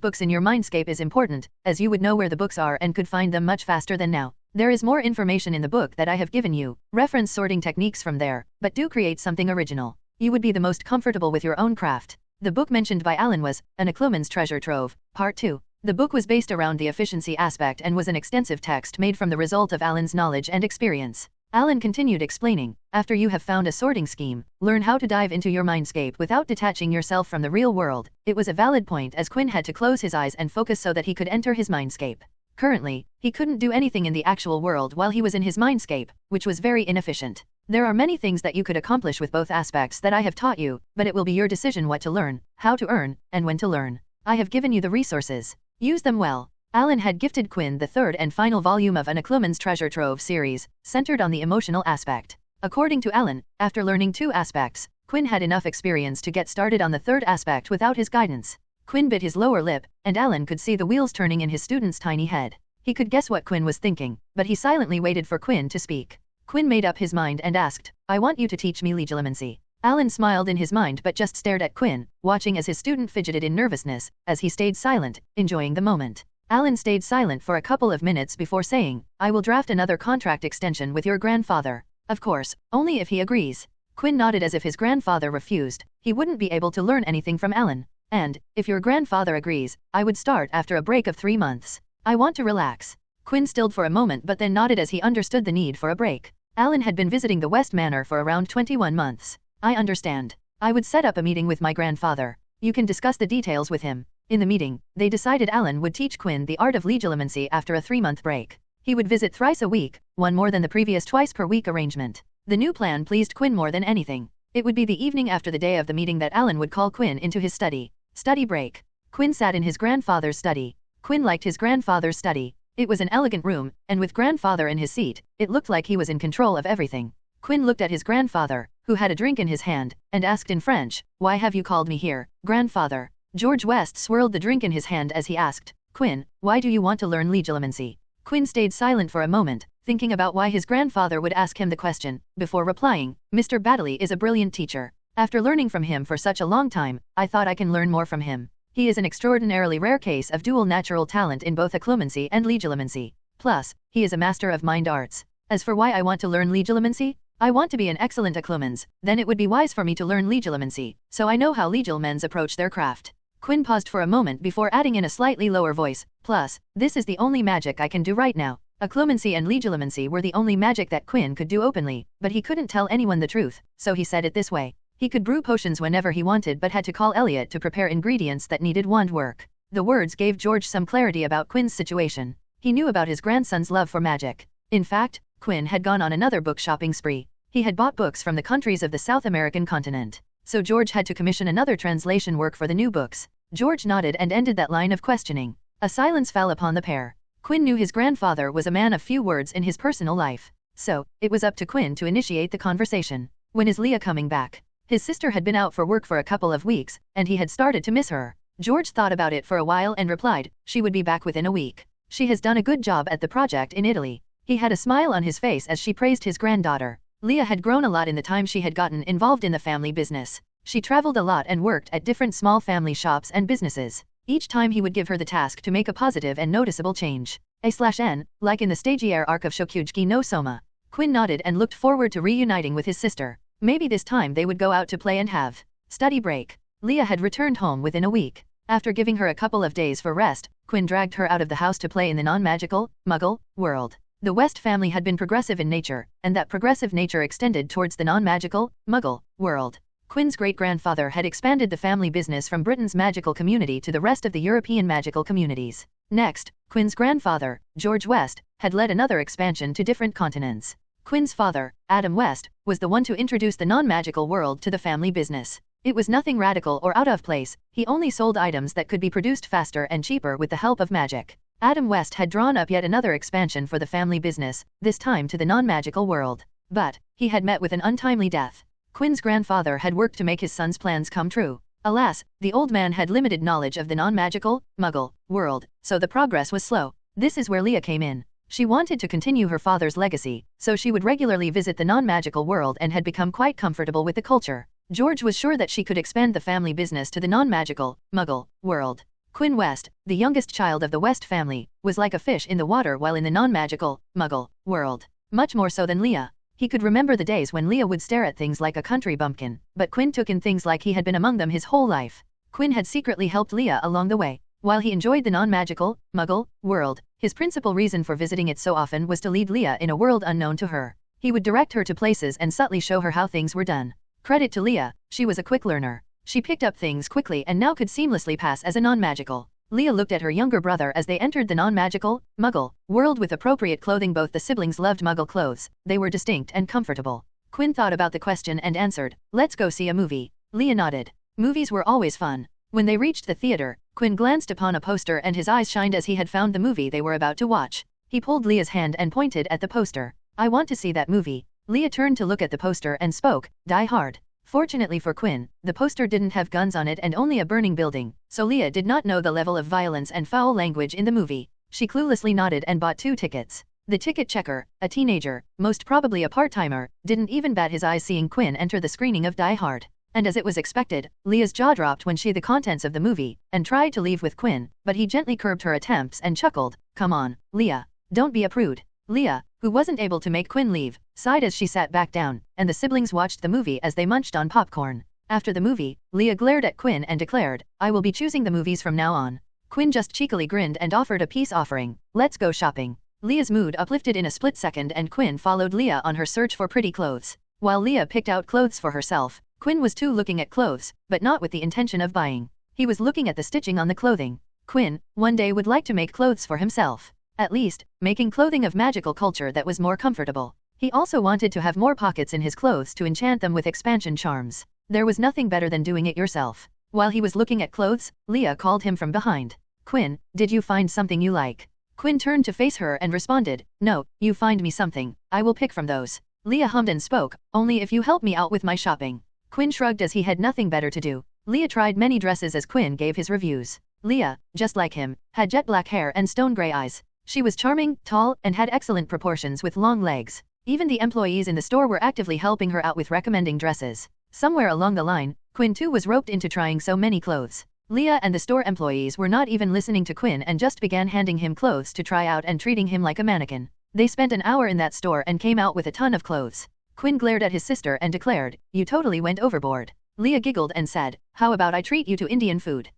books in your mindscape is important, as you would know where the books are and could find them much faster than now. There is more information in the book that I have given you. Reference sorting techniques from there, but do create something original. You would be the most comfortable with your own craft. The book mentioned by Alan was An Occlumen's Treasure Trove, Part 2. The book was based around the efficiency aspect and was an extensive text made from the result of Alan's knowledge and experience. Alan continued explaining, "After you have found a sorting scheme, learn how to dive into your mindscape without detaching yourself from the real world." It was a valid point as Quinn had to close his eyes and focus so that he could enter his mindscape. Currently, he couldn't do anything in the actual world while he was in his mindscape, which was very inefficient. There are many things that you could accomplish with both aspects that I have taught you, but it will be your decision what to learn, how to earn, and when to learn. I have given you the resources. Use them well. Alan had gifted Quinn the third and final volume of An Occlumen's Treasure Trove series, centered on the emotional aspect. According to Alan, after learning 2 aspects, Quinn had enough experience to get started on the third aspect without his guidance. Quinn bit his lower lip, and Alan could see the wheels turning in his student's tiny head. He could guess what Quinn was thinking, but he silently waited for Quinn to speak. Quinn made up his mind and asked, "I want you to teach me legilimency." Alan smiled in his mind but just stared at Quinn, watching as his student fidgeted in nervousness, as he stayed silent, enjoying the moment. Alan stayed silent for a couple of minutes before saying, "I will draft another contract extension with your grandfather. Of course, only if he agrees." Quinn nodded as if his grandfather refused. He wouldn't be able to learn anything from Alan. "And, if your grandfather agrees, I would start after a break of 3 months. I want to relax." Quinn stilled for a moment but then nodded as he understood the need for a break. Alan had been visiting the West Manor for around 21 months. "I understand. I would set up a meeting with my grandfather. You can discuss the details with him." In the meeting, they decided Alan would teach Quinn the art of legilimency after a 3-month break. He would visit thrice a week, one more than the previous twice per week arrangement. The new plan pleased Quinn more than anything. It would be the evening after the day of the meeting that Alan would call Quinn into his study. Study break. Quinn sat in his grandfather's study. Quinn liked his grandfather's study. It was an elegant room, and with grandfather in his seat, it looked like he was in control of everything. Quinn looked at his grandfather, who had a drink in his hand, and asked in French, "Why have you called me here, grandfather?" George West swirled the drink in his hand as he asked, "Quinn, why do you want to learn legilimency?" Quinn stayed silent for a moment, thinking about why his grandfather would ask him the question, before replying, "Mr. Baddeley is a brilliant teacher. After learning from him for such a long time, I thought I can learn more from him. He is an extraordinarily rare case of dual natural talent in both occlumency and legilimency. Plus, he is a master of mind arts. As for why I want to learn legilimency, I want to be an excellent occlumens, then it would be wise for me to learn legilimency, so I know how legilimens approach their craft." Quinn paused for a moment before adding in a slightly lower voice, "Plus, this is the only magic I can do right now." Occlumency and legilimency were the only magic that Quinn could do openly, but he couldn't tell anyone the truth, so he said it this way. He could brew potions whenever he wanted but had to call Elliot to prepare ingredients that needed wand work. The words gave George some clarity about Quinn's situation. He knew about his grandson's love for magic. In fact, Quinn had gone on another book shopping spree. He had bought books from the countries of the South American continent. So George had to commission another translation work for the new books. George nodded and ended that line of questioning. A silence fell upon the pair. Quinn knew his grandfather was a man of few words in his personal life. So, it was up to Quinn to initiate the conversation. "When is Leah coming back?" His sister had been out for work for a couple of weeks, and he had started to miss her. George thought about it for a while and replied, "She would be back within a week. She has done a good job at the project in Italy." He had a smile on his face as she praised his granddaughter. Leah had grown a lot in the time she had gotten involved in the family business. She traveled a lot and worked at different small family shops and businesses. Each time he would give her the task to make a positive and noticeable change. A/N, like in the stagiaire arc of Shokyuji no Soma. Quinn nodded and looked forward to reuniting with his sister. Maybe this time they would go out to play and have study break. Leah had returned home within a week. After giving her a couple of days for rest, Quinn dragged her out of the house to play in the non-magical, Muggle, world. The West family had been progressive in nature, and that progressive nature extended towards the non-magical, Muggle, world. Quinn's great-grandfather had expanded the family business from Britain's magical community to the rest of the European magical communities. Next, Quinn's grandfather, George West, had led another expansion to different continents. Quinn's father, Adam West, was the one to introduce the non-magical world to the family business. It was nothing radical or out of place, he only sold items that could be produced faster and cheaper with the help of magic. Adam West had drawn up yet another expansion for the family business, this time to the non-magical world. But he had met with an untimely death. Quinn's grandfather had worked to make his son's plans come true. Alas, the old man had limited knowledge of the non-magical, Muggle, world, so the progress was slow. This is where Leah came in. She wanted to continue her father's legacy, so she would regularly visit the non-magical world and had become quite comfortable with the culture. George was sure that she could expand the family business to the non-magical, Muggle, world. Quinn West, the youngest child of the West family, was like a fish in the water while in the non-magical, Muggle, world. Much more so than Leah. He could remember the days when Leah would stare at things like a country bumpkin, but Quinn took in things like he had been among them his whole life. Quinn had secretly helped Leah along the way. While he enjoyed the non-magical, Muggle, world, his principal reason for visiting it so often was to lead Leah in a world unknown to her. He would direct her to places and subtly show her how things were done. Credit to Leah, she was a quick learner. She picked up things quickly and now could seamlessly pass as a non-magical. Leah looked at her younger brother as they entered the non-magical, Muggle, world with appropriate clothing. Both the siblings loved Muggle clothes, they were distinct and comfortable. Quinn thought about the question and answered, "Let's go see a movie." Leah nodded. Movies were always fun. When they reached the theater, Quinn glanced upon a poster and his eyes shined as he had found the movie they were about to watch. He pulled Leah's hand and pointed at the poster. "I want to see that movie." Leah turned to look at the poster and spoke, "Die Hard." Fortunately for Quinn, the poster didn't have guns on it and only a burning building, so Leah did not know the level of violence and foul language in the movie. She cluelessly nodded and bought 2 tickets. The ticket checker, a teenager, most probably a part-timer, didn't even bat his eyes seeing Quinn enter the screening of Die Hard. And as it was expected, Leah's jaw dropped when she saw the contents of the movie, and tried to leave with Quinn, but he gently curbed her attempts and chuckled, "Come on, Leah. Don't be a prude." Leah, who wasn't able to make Quinn leave, sighed as she sat back down, and the siblings watched the movie as they munched on popcorn. After the movie, Leah glared at Quinn and declared, "I will be choosing the movies from now on." Quinn just cheekily grinned and offered a peace offering, "Let's go shopping." Leah's mood uplifted in a split second and Quinn followed Leah on her search for pretty clothes. While Leah picked out clothes for herself, Quinn was too looking at clothes, but not with the intention of buying. He was looking at the stitching on the clothing. Quinn, one day would like to make clothes for himself. At least, making clothing of magical culture that was more comfortable. He also wanted to have more pockets in his clothes to enchant them with expansion charms. There was nothing better than doing it yourself. While he was looking at clothes, Leah called him from behind. "Quinn, did you find something you like?" Quinn turned to face her and responded, "No, you find me something, I will pick from those." Leah hummed and spoke, "Only if you help me out with my shopping." Quinn shrugged as he had nothing better to do. Leah tried many dresses as Quinn gave his reviews. Leah, just like him, had jet black hair and stone gray eyes. She was charming, tall, and had excellent proportions with long legs. Even the employees in the store were actively helping her out with recommending dresses. Somewhere along the line, Quinn too was roped into trying so many clothes. Leah and the store employees were not even listening to Quinn and just began handing him clothes to try out and treating him like a mannequin. They spent an hour in that store and came out with a ton of clothes. Quinn glared at his sister and declared, "You totally went overboard." Leah giggled and said, "How about I treat you to Indian food?"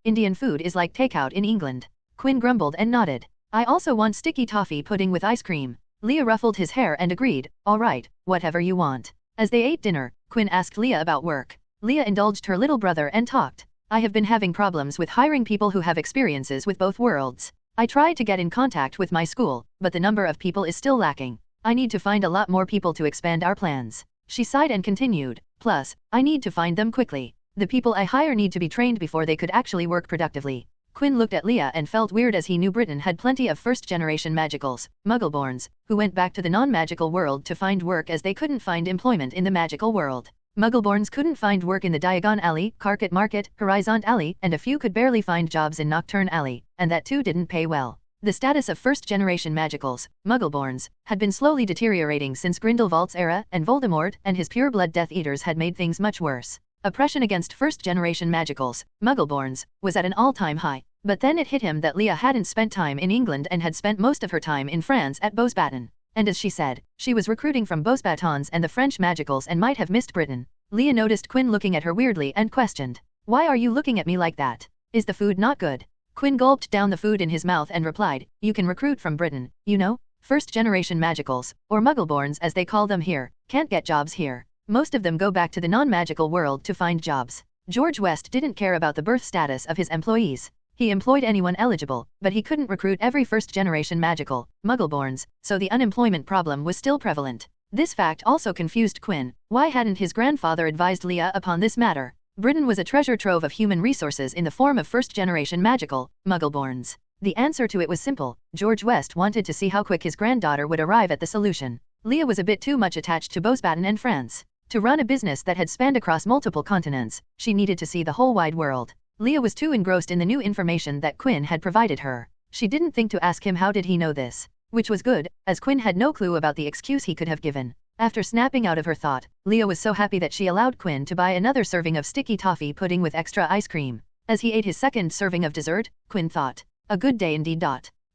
Indian food is like takeout in England. Quinn grumbled and nodded. "I also want sticky toffee pudding with ice cream." Leah ruffled his hair and agreed, "All right, whatever you want." As they ate dinner, Quinn asked Leah about work. Leah indulged her little brother and talked. "I have been having problems with hiring people who have experiences with both worlds. I tried to get in contact with my school, but the number of people is still lacking. I need to find a lot more people to expand our plans." She sighed and continued, "Plus, I need to find them quickly. The people I hire need to be trained before they could actually work productively." Quinn looked at Leah and felt weird as he knew Britain had plenty of first-generation magicals, Muggleborns, who went back to the non-magical world to find work as they couldn't find employment in the magical world. Muggleborns couldn't find work in the Diagon Alley, Carpet Market, Horizon Alley, and a few could barely find jobs in Nocturne Alley, and that too didn't pay well. The status of first-generation magicals, Muggleborns, had been slowly deteriorating since Grindelwald's era, and Voldemort and his pure-blood Death Eaters had made things much worse. Oppression against first-generation magicals, Muggleborns, was at an all-time high. But then it hit him that Leah hadn't spent time in England and had spent most of her time in France at Beauxbaton. And as she said, she was recruiting from Beauxbatons and the French magicals and might have missed Britain. Leah noticed Quinn looking at her weirdly and questioned. Why are you looking at me like that? Is the food not good? Quinn gulped down the food in his mouth and replied, you can recruit from Britain, you know? First-generation magicals, or muggleborns as they call them here, can't get jobs here. Most of them go back to the non-magical world to find jobs. George West didn't care about the birth status of his employees. He employed anyone eligible, but he couldn't recruit every first-generation magical, muggleborns, so the unemployment problem was still prevalent. This fact also confused Quinn. Why hadn't his grandfather advised Leah upon this matter? Britain was a treasure trove of human resources in the form of first-generation magical, muggleborns. The answer to it was simple. George West wanted to see how quick his granddaughter would arrive at the solution. Leah was a bit too much attached to Beauxbaton and France. To run a business that had spanned across multiple continents, she needed to see the whole wide world. Leah was too engrossed in the new information that Quinn had provided her. She didn't think to ask him how did he know this. Which was good, as Quinn had no clue about the excuse he could have given. After snapping out of her thought, Leah was so happy that she allowed Quinn to buy another serving of sticky toffee pudding with extra ice cream. As he ate his second serving of dessert, Quinn thought, a good day indeed.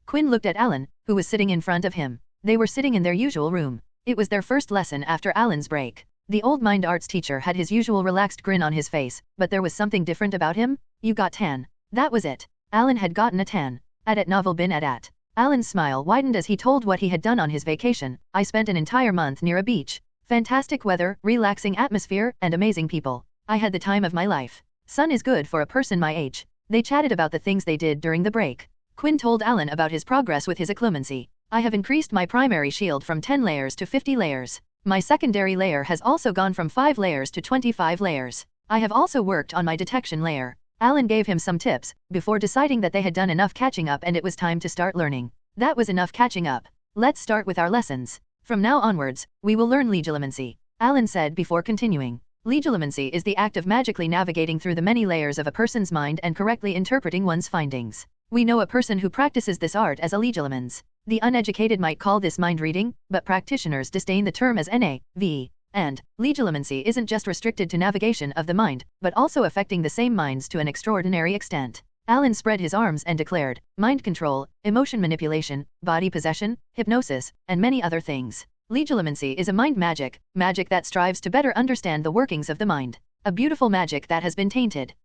Quinn looked at Alan, who was sitting in front of him. They were sitting in their usual room. It was their first lesson after Alan's break. The old mind arts teacher had his usual relaxed grin on his face, but there was something different about him. You got 10. That was it. Alan had gotten a 10. At novel bin at. Alan's smile widened as he told what he had done on his vacation. I spent an entire month near a beach. Fantastic weather, relaxing atmosphere, and amazing people. I had the time of my life. Sun is good for a person my age. They chatted about the things they did during the break. Quinn told Alan about his progress with his legilimency. I have increased my primary shield from 10 layers to 50 layers. My secondary layer has also gone from 5 layers to 25 layers. I have also worked on my detection layer. Alan gave him some tips, before deciding that they had done enough catching up and it was time to start learning. That was enough catching up. Let's start with our lessons. From now onwards, we will learn legilimency, Alan said before continuing. Legilimency is the act of magically navigating through the many layers of a person's mind and correctly interpreting one's findings. We know a person who practices this art as a legilimens. The uneducated might call this mind reading, but practitioners disdain the term as NAV. And legilimency isn't just restricted to navigation of the mind, but also affecting the same minds to an extraordinary extent. Alan spread his arms and declared, mind control, emotion manipulation, body possession, hypnosis, and many other things. Legilimency is a mind magic that strives to better understand the workings of the mind. A beautiful magic that has been tainted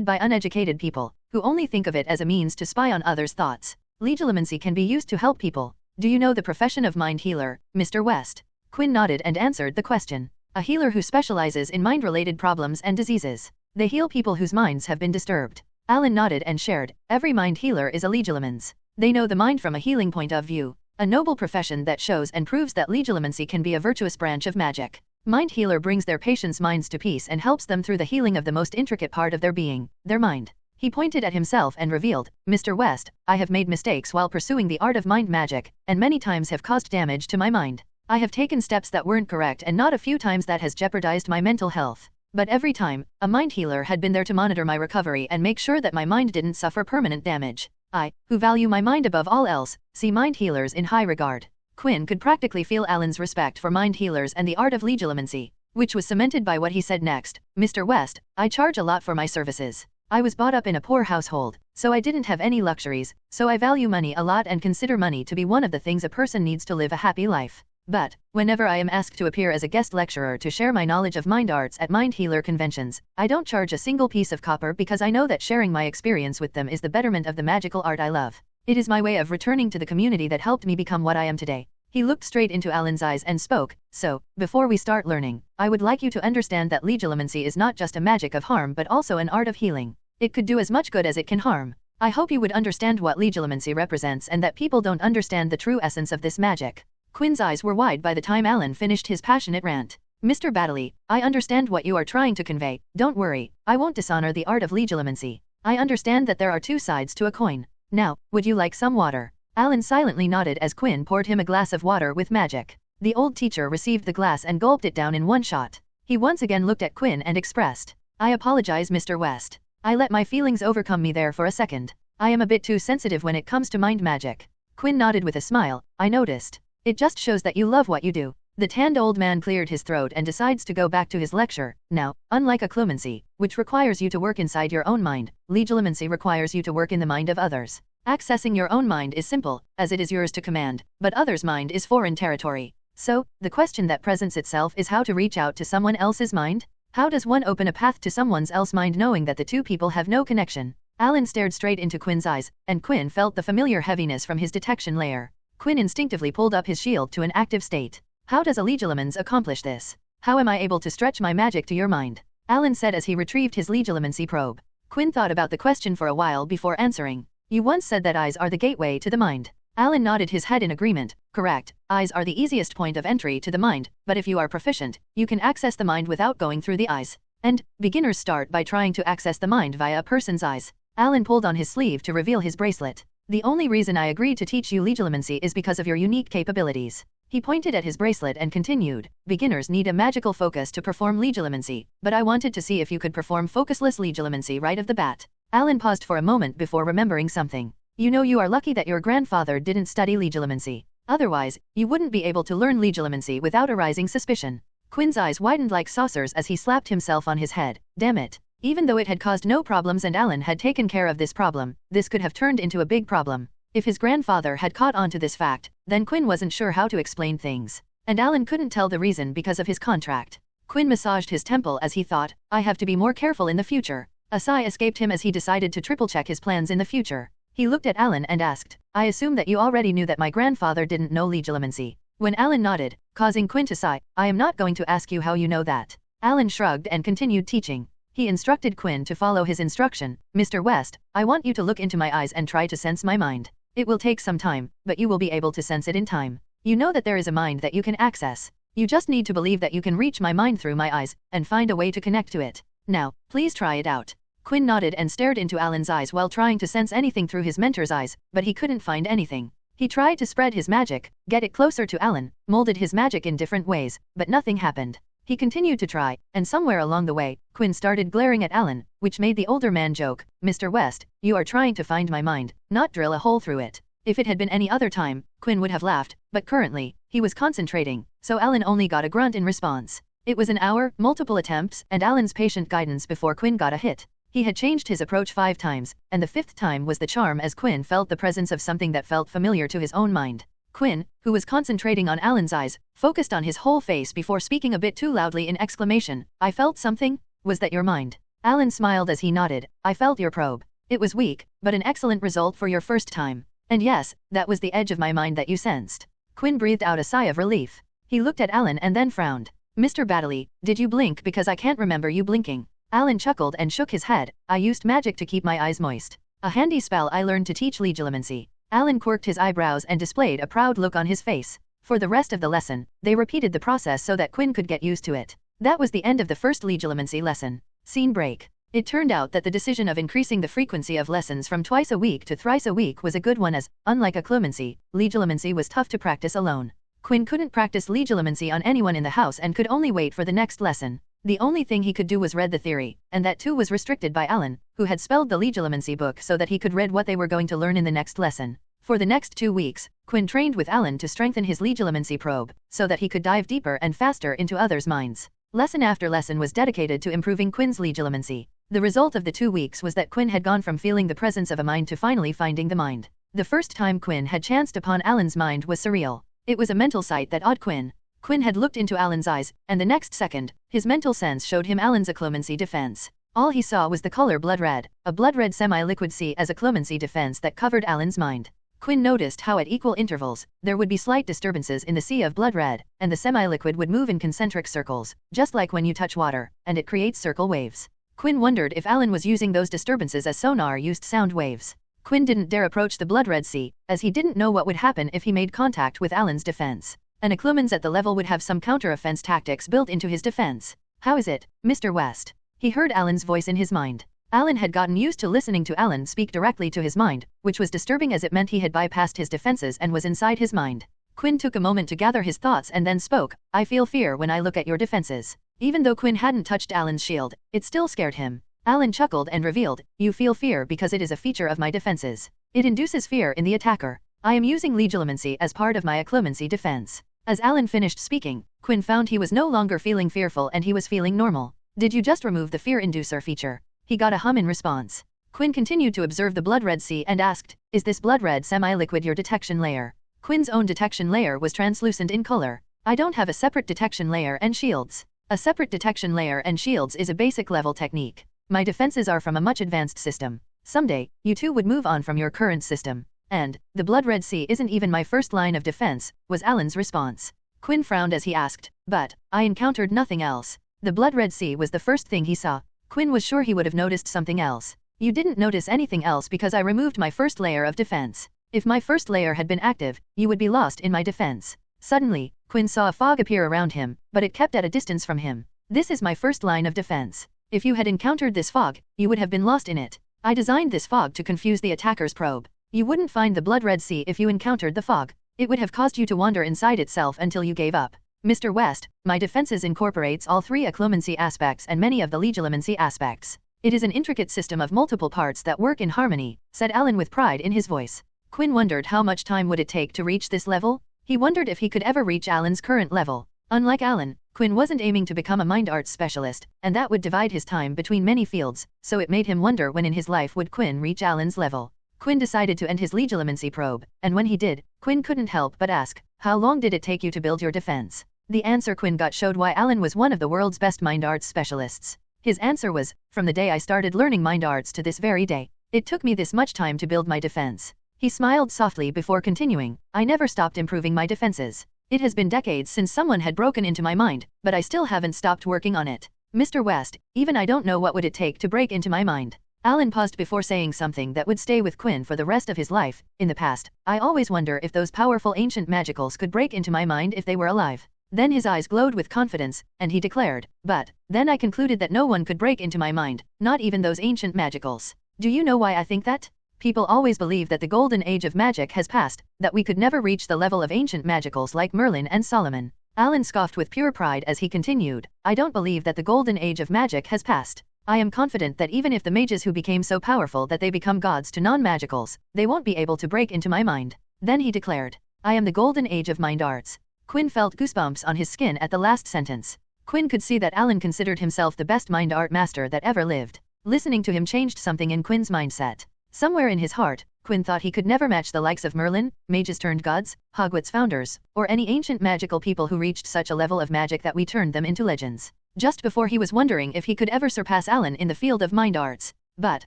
by uneducated people, who only think of it as a means to spy on others' thoughts. Legilimency can be used to help people. Do you know the profession of mind healer, Mr. West? Quinn nodded and answered the question. A healer who specializes in mind-related problems and diseases. They heal people whose minds have been disturbed. Alan nodded and shared, every mind healer is a legilimens. They know the mind from a healing point of view. A noble profession that shows and proves that legilimency can be a virtuous branch of magic. Mind healer brings their patients' minds to peace and helps them through the healing of the most intricate part of their being, their mind. He pointed at himself and revealed, Mr. West, I have made mistakes while pursuing the art of mind magic, and many times have caused damage to my mind. I have taken steps that weren't correct and not a few times that has jeopardized my mental health. But every time, a mind healer had been there to monitor my recovery and make sure that my mind didn't suffer permanent damage. I, who value my mind above all else, see mind healers in high regard. Quinn could practically feel Alan's respect for mind healers and the art of legilimency, which was cemented by what he said next. Mr. West, I charge a lot for my services. I was brought up in a poor household, so I didn't have any luxuries, so I value money a lot and consider money to be one of the things a person needs to live a happy life. But, whenever I am asked to appear as a guest lecturer to share my knowledge of mind arts at mind healer conventions, I don't charge a single piece of copper because I know that sharing my experience with them is the betterment of the magical art I love. It is my way of returning to the community that helped me become what I am today. He looked straight into Alan's eyes and spoke, so, before we start learning, I would like you to understand that legilimency is not just a magic of harm but also an art of healing. It could do as much good as it can harm. I hope you would understand what legilimency represents and that people don't understand the true essence of this magic. Quinn's eyes were wide by the time Alan finished his passionate rant. Mr. Baddeley, I understand what you are trying to convey. Don't worry, I won't dishonor the art of legilimency. I understand that there are two sides to a coin. Now, would you like some water? Alan silently nodded as Quinn poured him a glass of water with magic. The old teacher received the glass and gulped it down in one shot. He once again looked at Quinn and expressed, I apologize, Mr. West. I let my feelings overcome me there for a second. I am a bit too sensitive when it comes to mind magic. Quinn nodded with a smile, I noticed. It just shows that you love what you do. The tanned old man cleared his throat and decides to go back to his lecture. Now, unlike occlumency, which requires you to work inside your own mind, legilimency requires you to work in the mind of others. Accessing your own mind is simple, as it is yours to command, but others' mind is foreign territory. So, the question that presents itself is how to reach out to someone else's mind? How does one open a path to someone else's mind knowing that the two people have no connection? Alan stared straight into Quinn's eyes, and Quinn felt the familiar heaviness from his detection layer. Quinn instinctively pulled up his shield to an active state. How does a legilimency accomplish this? How am I able to stretch my magic to your mind? Alan said as he retrieved his legilimency probe. Quinn thought about the question for a while before answering. You once said that eyes are the gateway to the mind. Alan nodded his head in agreement. Correct, eyes are the easiest point of entry to the mind, but if you are proficient, you can access the mind without going through the eyes. And, beginners start by trying to access the mind via a person's eyes. Alan pulled on his sleeve to reveal his bracelet. The only reason I agreed to teach you legilimency is because of your unique capabilities. He pointed at his bracelet and continued, beginners need a magical focus to perform legilimency, but I wanted to see if you could perform focusless legilimency right off the bat. Alan paused for a moment before remembering something. You know, you are lucky that your grandfather didn't study legilimency. Otherwise, you wouldn't be able to learn legilimency without arousing suspicion. Quinn's eyes widened like saucers as he slapped himself on his head. Damn it. Even though it had caused no problems and Alan had taken care of this problem, this could have turned into a big problem. If his grandfather had caught on to this fact, then Quinn wasn't sure how to explain things. And Alan couldn't tell the reason because of his contract. Quinn massaged his temple as he thought, I have to be more careful in the future. A sigh escaped him as he decided to triple-check his plans in the future. He looked at Alan and asked, I assume that you already knew that my grandfather didn't know legilimency. When Alan nodded, causing Quinn to sigh, I am not going to ask you how you know that. Alan shrugged and continued teaching. He instructed Quinn to follow his instruction. Mr. West, I want you to look into my eyes and try to sense my mind. It will take some time, but you will be able to sense it in time. You know that there is a mind that you can access. You just need to believe that you can reach my mind through my eyes, and find a way to connect to it. Now, please try it out. Quinn nodded and stared into Alan's eyes while trying to sense anything through his mentor's eyes, but he couldn't find anything. He tried to spread his magic, get it closer to Alan, molded his magic in different ways, but nothing happened. He continued to try, and somewhere along the way, Quinn started glaring at Alan, which made the older man joke, Mr. West, you are trying to find my mind, not drill a hole through it. If it had been any other time, Quinn would have laughed, but currently, he was concentrating, so Alan only got a grunt in response. It was an hour, multiple attempts, and Alan's patient guidance before Quinn got a hit. He had changed his approach 5 times, and the 5th time was the charm as Quinn felt the presence of something that felt familiar to his own mind. Quinn, who was concentrating on Alan's eyes, focused on his whole face before speaking a bit too loudly in exclamation, I felt something? Was that your mind? Alan smiled as he nodded, I felt your probe. It was weak, but an excellent result for your first time. And yes, that was the edge of my mind that you sensed. Quinn breathed out a sigh of relief. He looked at Alan and then frowned. Mr. Baddeley, did you blink because I can't remember you blinking? Alan chuckled and shook his head, I used magic to keep my eyes moist. A handy spell I learned to teach legilimency. Alan quirked his eyebrows and displayed a proud look on his face. For the rest of the lesson, they repeated the process so that Quinn could get used to it. That was the end of the first legilimency lesson. Scene break. It turned out that the decision of increasing the frequency of lessons from twice a week to thrice a week was a good one as, unlike occlumency, legilimency was tough to practice alone. Quinn couldn't practice legilimency on anyone in the house and could only wait for the next lesson. The only thing he could do was read the theory, and that too was restricted by Alan, who had spelled the legilimency book so that he could read what they were going to learn in the next lesson. For the next 2 weeks, Quinn trained with Alan to strengthen his legilimency probe, so that he could dive deeper and faster into others' minds. Lesson after lesson was dedicated to improving Quinn's legilimency. The result of the 2 weeks was that Quinn had gone from feeling the presence of a mind to finally finding the mind. The first time Quinn had chanced upon Alan's mind was surreal. It was a mental sight that awed Quinn. Quinn had looked into Alan's eyes, and the next second, his mental sense showed him Alan's occlumency defense. All he saw was the color blood red, a blood red semi-liquid sea as occlumency defense that covered Alan's mind. Quinn noticed how at equal intervals, there would be slight disturbances in the sea of blood red, and the semi-liquid would move in concentric circles, just like when you touch water, and it creates circle waves. Quinn wondered if Alan was using those disturbances as sonar used sound waves. Quinn didn't dare approach the blood red sea, as he didn't know what would happen if he made contact with Alan's defense. An occlumency at the level would have some counter-offense tactics built into his defense. How is it, Mr. West? He heard Alan's voice in his mind. Alan had gotten used to listening to Alan speak directly to his mind, which was disturbing as it meant he had bypassed his defenses and was inside his mind. Quinn took a moment to gather his thoughts and then spoke, I feel fear when I look at your defenses. Even though Quinn hadn't touched Alan's shield, it still scared him. Alan chuckled and revealed, you feel fear because it is a feature of my defenses. It induces fear in the attacker. I am using legilimency as part of my occlumency defense. As Alan finished speaking, Quinn found he was no longer feeling fearful and he was feeling normal. Did you just remove the fear inducer feature? He got a hum in response. Quinn continued to observe the blood-red sea and asked, "Is this blood-red semi-liquid your detection layer?" Quinn's own detection layer was translucent in color. "I don't have a separate detection layer and shields. A separate detection layer and shields is a basic level technique. My defenses are from a much advanced system. Someday, you too would move on from your current system. And, the blood-red sea isn't even my first line of defense," was Alan's response. Quinn frowned as he asked, "But, I encountered nothing else." The blood-red sea was the first thing he saw. Quinn was sure he would have noticed something else. "You didn't notice anything else because I removed my first layer of defense. If my first layer had been active, you would be lost in my defense." Suddenly, Quinn saw a fog appear around him, but it kept at a distance from him. "This is my first line of defense. If you had encountered this fog, you would have been lost in it. I designed this fog to confuse the attacker's probe. You wouldn't find the blood-red sea if you encountered the fog. It would have caused you to wander inside itself until you gave up. Mr. West, my defenses incorporates all three occlumency aspects and many of the legilimency aspects. It is an intricate system of multiple parts that work in harmony," said Alan with pride in his voice. Quinn wondered how much time would it take to reach this level? He wondered if he could ever reach Alan's current level. Unlike Alan, Quinn wasn't aiming to become a mind arts specialist, and that would divide his time between many fields, so it made him wonder when in his life would Quinn reach Alan's level. Quinn decided to end his legilimency probe, and when he did, Quinn couldn't help but ask, "How long did it take you to build your defense?" The answer Quinn got showed why Alan was one of the world's best mind arts specialists. His answer was, "From the day I started learning mind arts to this very day, it took me this much time to build my defense." He smiled softly before continuing, "I never stopped improving my defenses. It has been decades since someone had broken into my mind, but I still haven't stopped working on it. Mr. West, even I don't know what would it take to break into my mind." Alan paused before saying something that would stay with Quinn for the rest of his life. "In the past, I always wonder if those powerful ancient magicals could break into my mind if they were alive." Then his eyes glowed with confidence, and he declared, "But, then I concluded that no one could break into my mind, not even those ancient magicals. Do you know why I think that? People always believe that the golden age of magic has passed, that we could never reach the level of ancient magicals like Merlin and Solomon." Alan scoffed with pure pride as he continued, "I don't believe that the golden age of magic has passed. I am confident that even if the mages who became so powerful that they become gods to non-magicals, they won't be able to break into my mind." Then he declared, "I am the golden age of mind arts." Quinn felt goosebumps on his skin at the last sentence. Quinn could see that Alan considered himself the best mind art master that ever lived. Listening to him changed something in Quinn's mindset. Somewhere in his heart, Quinn thought he could never match the likes of Merlin, mages turned gods, Hogwarts founders, or any ancient magical people who reached such a level of magic that we turned them into legends. Just before he was wondering if he could ever surpass Alan in the field of mind arts. But,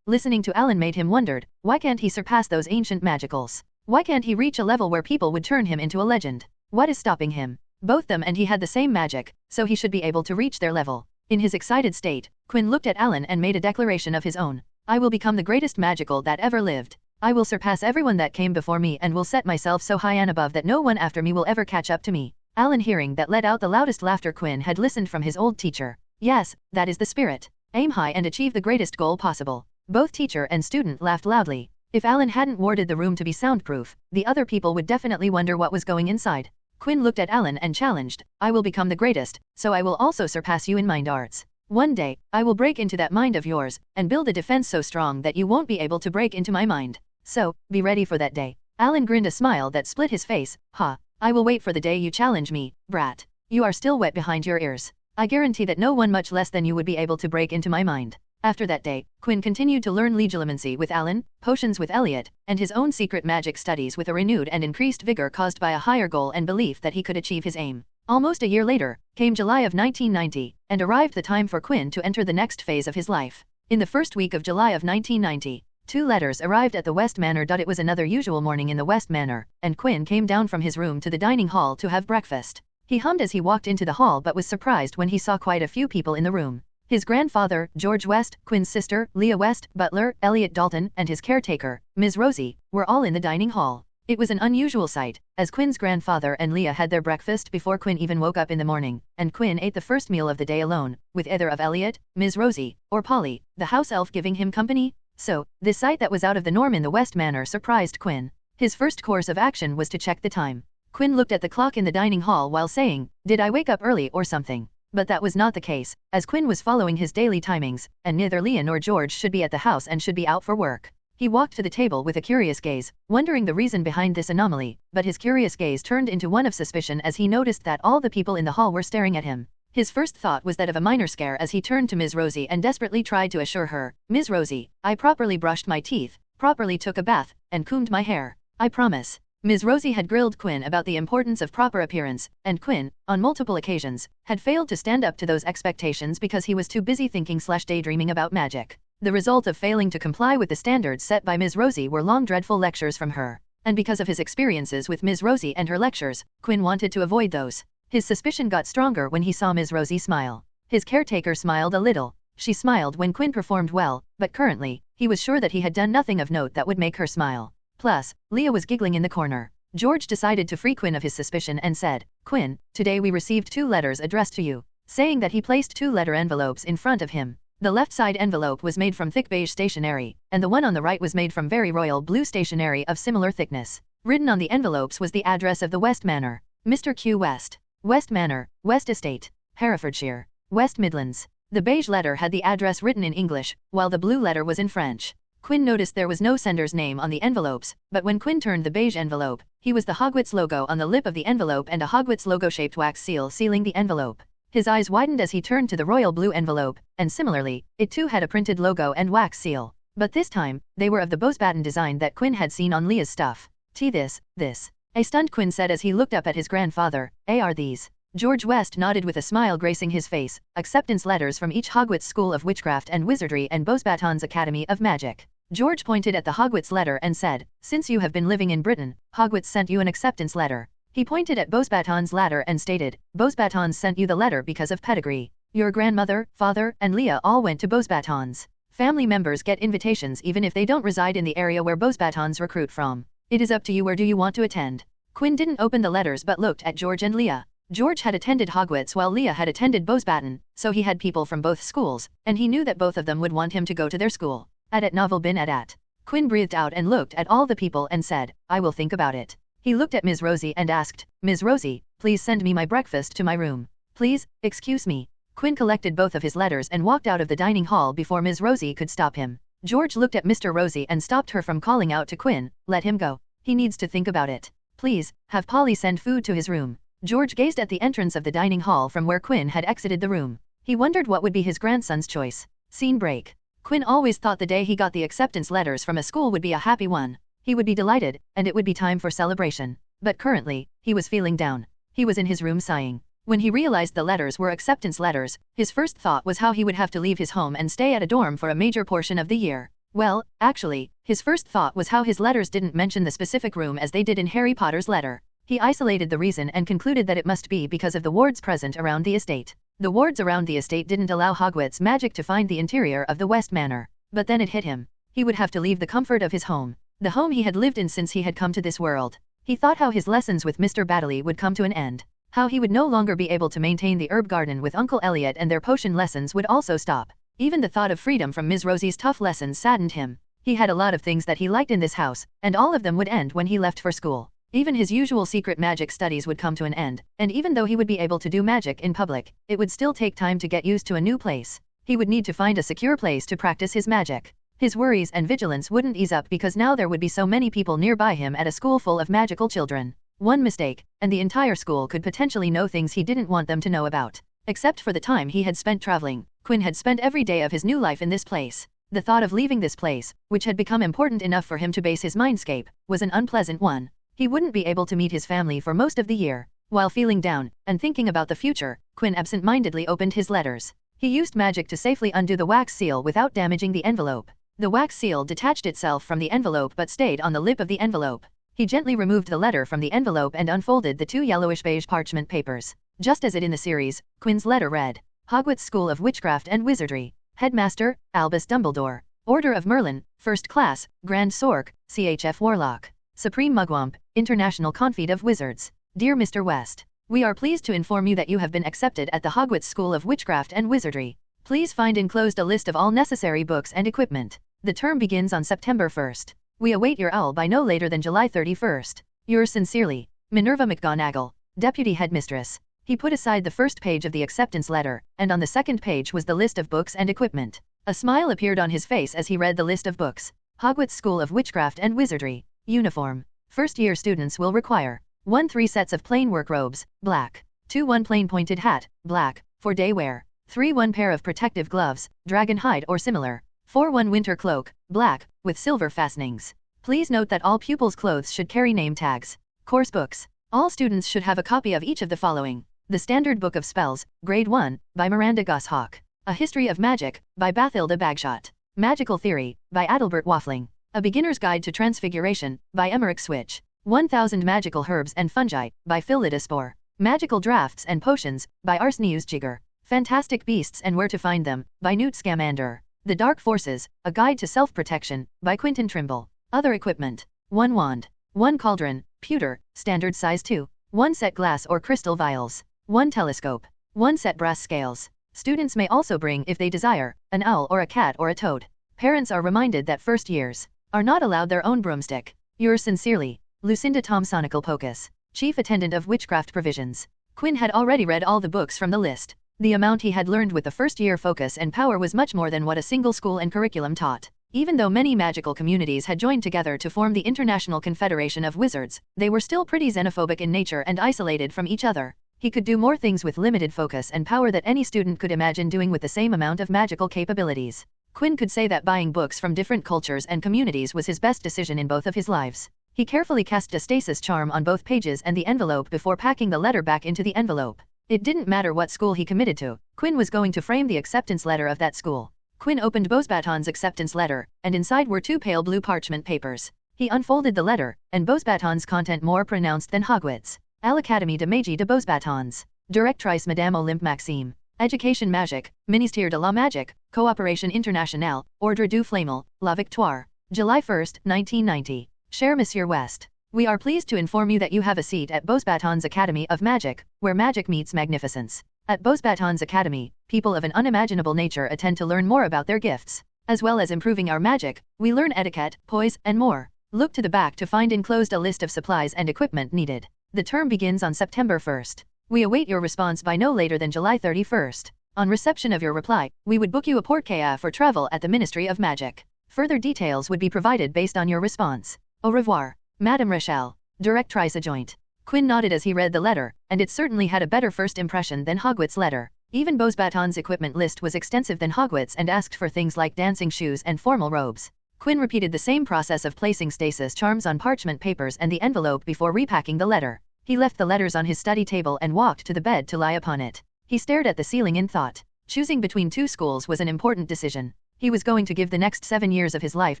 listening to Alan made him wondered, why can't he surpass those ancient magicals? Why can't he reach a level where people would turn him into a legend? What is stopping him? Both them and he had the same magic, so he should be able to reach their level. In his excited state, Quinn looked at Alan and made a declaration of his own. "I will become the greatest magical that ever lived. I will surpass everyone that came before me and will set myself so high and above that no one after me will ever catch up to me." Alan, hearing that, let out the loudest laughter. Quinn had listened from his old teacher. "Yes, that is the spirit. Aim high and achieve the greatest goal possible." Both teacher and student laughed loudly. If Alan hadn't warded the room to be soundproof, the other people would definitely wonder what was going inside. Quinn looked at Alan and challenged, "I will become the greatest, so I will also surpass you in mind arts. One day, I will break into that mind of yours, and build a defense so strong that you won't be able to break into my mind. So, be ready for that day." Alan grinned a smile that split his face. "Ha, I will wait for the day you challenge me, brat. You are still wet behind your ears. I guarantee that no one much less than you would be able to break into my mind." After that day, Quinn continued to learn legilimency with Alan, potions with Elliot, and his own secret magic studies with a renewed and increased vigor caused by a higher goal and belief that he could achieve his aim. Almost a year later, came July of 1990, and arrived the time for Quinn to enter the next phase of his life. In the first week of July of 1990, 2 letters arrived at the West Manor. It was another usual morning in the West Manor, and Quinn came down from his room to the dining hall to have breakfast. He hummed as he walked into the hall but was surprised when he saw quite a few people in the room. His grandfather, George West, Quinn's sister, Leah West, butler, Elliot Dalton, and his caretaker, Ms. Rosie, were all in the dining hall. It was an unusual sight, as Quinn's grandfather and Leah had their breakfast before Quinn even woke up in the morning, and Quinn ate the first meal of the day alone, with either of Elliot, Ms. Rosie, or Polly, the house elf, giving him company. So, this sight that was out of the norm in the West Manor surprised Quinn. His first course of action was to check the time. Quinn looked at the clock in the dining hall while saying, "Did I wake up early or something?" But that was not the case, as Quinn was following his daily timings, and neither Leah nor George should be at the house and should be out for work. He walked to the table with a curious gaze, wondering the reason behind this anomaly, but his curious gaze turned into one of suspicion as he noticed that all the people in the hall were staring at him. His first thought was that of a minor scare as he turned to Ms. Rosie and desperately tried to assure her, "Ms. Rosie, I properly brushed my teeth, properly took a bath, and combed my hair. I promise." Ms. Rosie had grilled Quinn about the importance of proper appearance, and Quinn, on multiple occasions, had failed to stand up to those expectations because he was too busy thinking/daydreaming about magic. The result of failing to comply with the standards set by Ms. Rosie were long dreadful lectures from her. And because of his experiences with Ms. Rosie and her lectures, Quinn wanted to avoid those. His suspicion got stronger when he saw Ms. Rosie smile. His caretaker smiled a little. She smiled when Quinn performed well, but currently, he was sure that he had done nothing of note that would make her smile. Plus, Leah was giggling in the corner. George decided to free Quinn of his suspicion and said, "Quinn, today we received 2 letters addressed to you," saying that he placed 2 letter envelopes in front of him. The left side envelope was made from thick beige stationery, and the one on the right was made from very royal blue stationery of similar thickness. Written on the envelopes was the address of the West Manor. Mr. Q. West. West Manor, West Estate, Herefordshire, West Midlands. The beige letter had the address written in English, while the blue letter was in French. Quinn noticed there was no sender's name on the envelopes, but when Quinn turned the beige envelope, he was the Hogwarts logo on the lip of the envelope and a Hogwarts logo-shaped wax seal sealing the envelope. His eyes widened as he turned to the royal blue envelope, and similarly, it too had a printed logo and wax seal. But this time, they were of the Bosebaton design that Quinn had seen on Leah's stuff. This. A stunned Quinn said as he looked up at his grandfather, "Are these?" George West nodded with a smile gracing his face, acceptance letters from each Hogwarts School of Witchcraft and Wizardry and Bosebaton's Academy of Magic. George pointed at the Hogwarts letter and said, "Since you have been living in Britain, Hogwarts sent you an acceptance letter." He pointed at Bosebaton's ladder and stated, "Bosebaton sent you the letter because of pedigree. Your grandmother, father, and Leah all went to Bosebatons. Family members get invitations even if they don't reside in the area where Bosebatons recruit from. It is up to you where do you want to attend." Quinn didn't open the letters but looked at George and Leah. George had attended Hogwarts while Leah had attended Bosebaton, so he had people from both schools, and he knew that both of them would want him to go to their school. At novel bin at. Quinn breathed out and looked at all the people and said, "I will think about it." He looked at Ms. Rosie and asked, "Ms. Rosie, please send me my breakfast to my room." "Please, excuse me." Quinn collected both of his letters and walked out of the dining hall before Ms. Rosie could stop him. George looked at Mr. Rosie and stopped her from calling out to Quinn, "Let him go. He needs to think about it. Please, have Polly send food to his room." George gazed at the entrance of the dining hall from where Quinn had exited the room. He wondered what would be his grandson's choice. Scene break. Quinn always thought the day he got the acceptance letters from a school would be a happy one. He would be delighted, and it would be time for celebration. But currently, he was feeling down. He was in his room sighing. When he realized the letters were acceptance letters, his first thought was how he would have to leave his home and stay at a dorm for a major portion of the year. Well, actually, his first thought was how his letters didn't mention the specific room as they did in Harry Potter's letter. He isolated the reason and concluded that it must be because of the wards present around the estate. The wards around the estate didn't allow Hogwarts magic to find the interior of the West Manor. But then it hit him. He would have to leave the comfort of his home. The home he had lived in since he had come to this world. He thought how his lessons with Mr. Baddeley would come to an end. How he would no longer be able to maintain the herb garden with Uncle Elliot and their potion lessons would also stop. Even the thought of freedom from Ms. Rosie's tough lessons saddened him. He had a lot of things that he liked in this house, and all of them would end when he left for school. Even his usual secret magic studies would come to an end, and even though he would be able to do magic in public, it would still take time to get used to a new place. He would need to find a secure place to practice his magic. His worries and vigilance wouldn't ease up because now there would be so many people nearby him at a school full of magical children. One mistake, and the entire school could potentially know things he didn't want them to know about. Except for the time he had spent traveling, Quinn had spent every day of his new life in this place. The thought of leaving this place, which had become important enough for him to base his mindscape, was an unpleasant one. He wouldn't be able to meet his family for most of the year. While feeling down, and thinking about the future, Quinn absent-mindedly opened his letters. He used magic to safely undo the wax seal without damaging the envelope. The wax seal detached itself from the envelope but stayed on the lip of the envelope. He gently removed the letter from the envelope and unfolded the 2 yellowish-beige parchment papers. Just as it in the series, Quinn's letter read, Hogwarts School of Witchcraft and Wizardry. Headmaster, Albus Dumbledore. Order of Merlin, First Class, Grand Sork, CHF Warlock. Supreme Mugwump, International Confeed of Wizards. Dear Mr. West, we are pleased to inform you that you have been accepted at the Hogwarts School of Witchcraft and Wizardry. Please find enclosed a list of all necessary books and equipment. The term begins on September 1st. We await your owl by no later than July 31st. Yours sincerely, Minerva McGonagall, Deputy Headmistress. He put aside the first page of the acceptance letter, and on the second page was the list of books and equipment. A smile appeared on his face as he read the list of books. Hogwarts School of Witchcraft and Wizardry. Uniform. First-year students will require 1 3 sets of plain work robes, black. 2 1 plain pointed hat, black. for day wear. 3 1 pair of protective gloves, dragon hide or similar. 4 1 winter cloak, black, with silver fastenings. Please note that all pupils' clothes should carry name tags. Course books. All students should have a copy of each of the following. The Standard Book of Spells, Grade 1, by Miranda Gosshawk. A History of Magic, by Bathilda Bagshot. Magical Theory, by Adalbert Waffling. A Beginner's Guide to Transfiguration, by Emmerich Switch. 1000 Magical Herbs and Fungi, by Phil Lidaspor. Magical Drafts and Potions, by Arsenius Jigger. Fantastic Beasts and Where to Find Them, by Newt Scamander. The Dark Forces, A Guide to Self-Protection, by Quentin Trimble. Other equipment. 1 wand. 1 cauldron, pewter, standard size 2. 1 set glass or crystal vials. 1 telescope. 1 set brass scales. Students may also bring, if they desire, an owl or a cat or a toad. Parents are reminded that first years are not allowed their own broomstick. Yours sincerely, Lucinda Thomsonical Pocus, Chief Attendant of Witchcraft Provisions. Quinn had already read all the books from the list. The amount he had learned with the first year focus and power was much more than what a single school and curriculum taught. Even though many magical communities had joined together to form the International Confederation of Wizards, they were still pretty xenophobic in nature and isolated from each other. He could do more things with limited focus and power that any student could imagine doing with the same amount of magical capabilities. Quinn could say that buying books from different cultures and communities was his best decision in both of his lives. He carefully cast a stasis charm on both pages and the envelope before packing the letter back into the envelope. It didn't matter what school he committed to, Quinn was going to frame the acceptance letter of that school. Quinn opened Beauxbaton's acceptance letter, and inside were 2 pale blue parchment papers. He unfolded the letter, and Beauxbaton's content more pronounced than Hogwarts. À l'Académie de Magie de Beauxbatons. Directrice Madame Olympe Maxime. Education Magique, Ministère de la Magique, Coopération Internationale, Ordre du Flamel, La Victoire. July 1, 1990. Cher Monsieur West. We are pleased to inform you that you have a seat at Beauxbaton's Academy of Magic, where magic meets magnificence. At Beauxbaton's Academy, people of an unimaginable nature attend to learn more about their gifts. As well as improving our magic, we learn etiquette, poise, and more. Look to the back to find enclosed a list of supplies and equipment needed. The term begins on September 1st. We await your response by no later than July 31st. On reception of your reply, we would book you a porte-caises for travel at the Ministry of Magic. Further details would be provided based on your response. Au revoir, Madame Rachel. Directrice adjoint. Quinn nodded as he read the letter, and it certainly had a better first impression than Hogwarts' letter. Even Beauxbaton's equipment list was extensive than Hogwarts and asked for things like dancing shoes and formal robes. Quinn repeated the same process of placing stasis charms on parchment papers and the envelope before repacking the letter. He left the letters on his study table and walked to the bed to lie upon it. He stared at the ceiling in thought. Choosing between 2 schools was an important decision. He was going to give the next 7 years of his life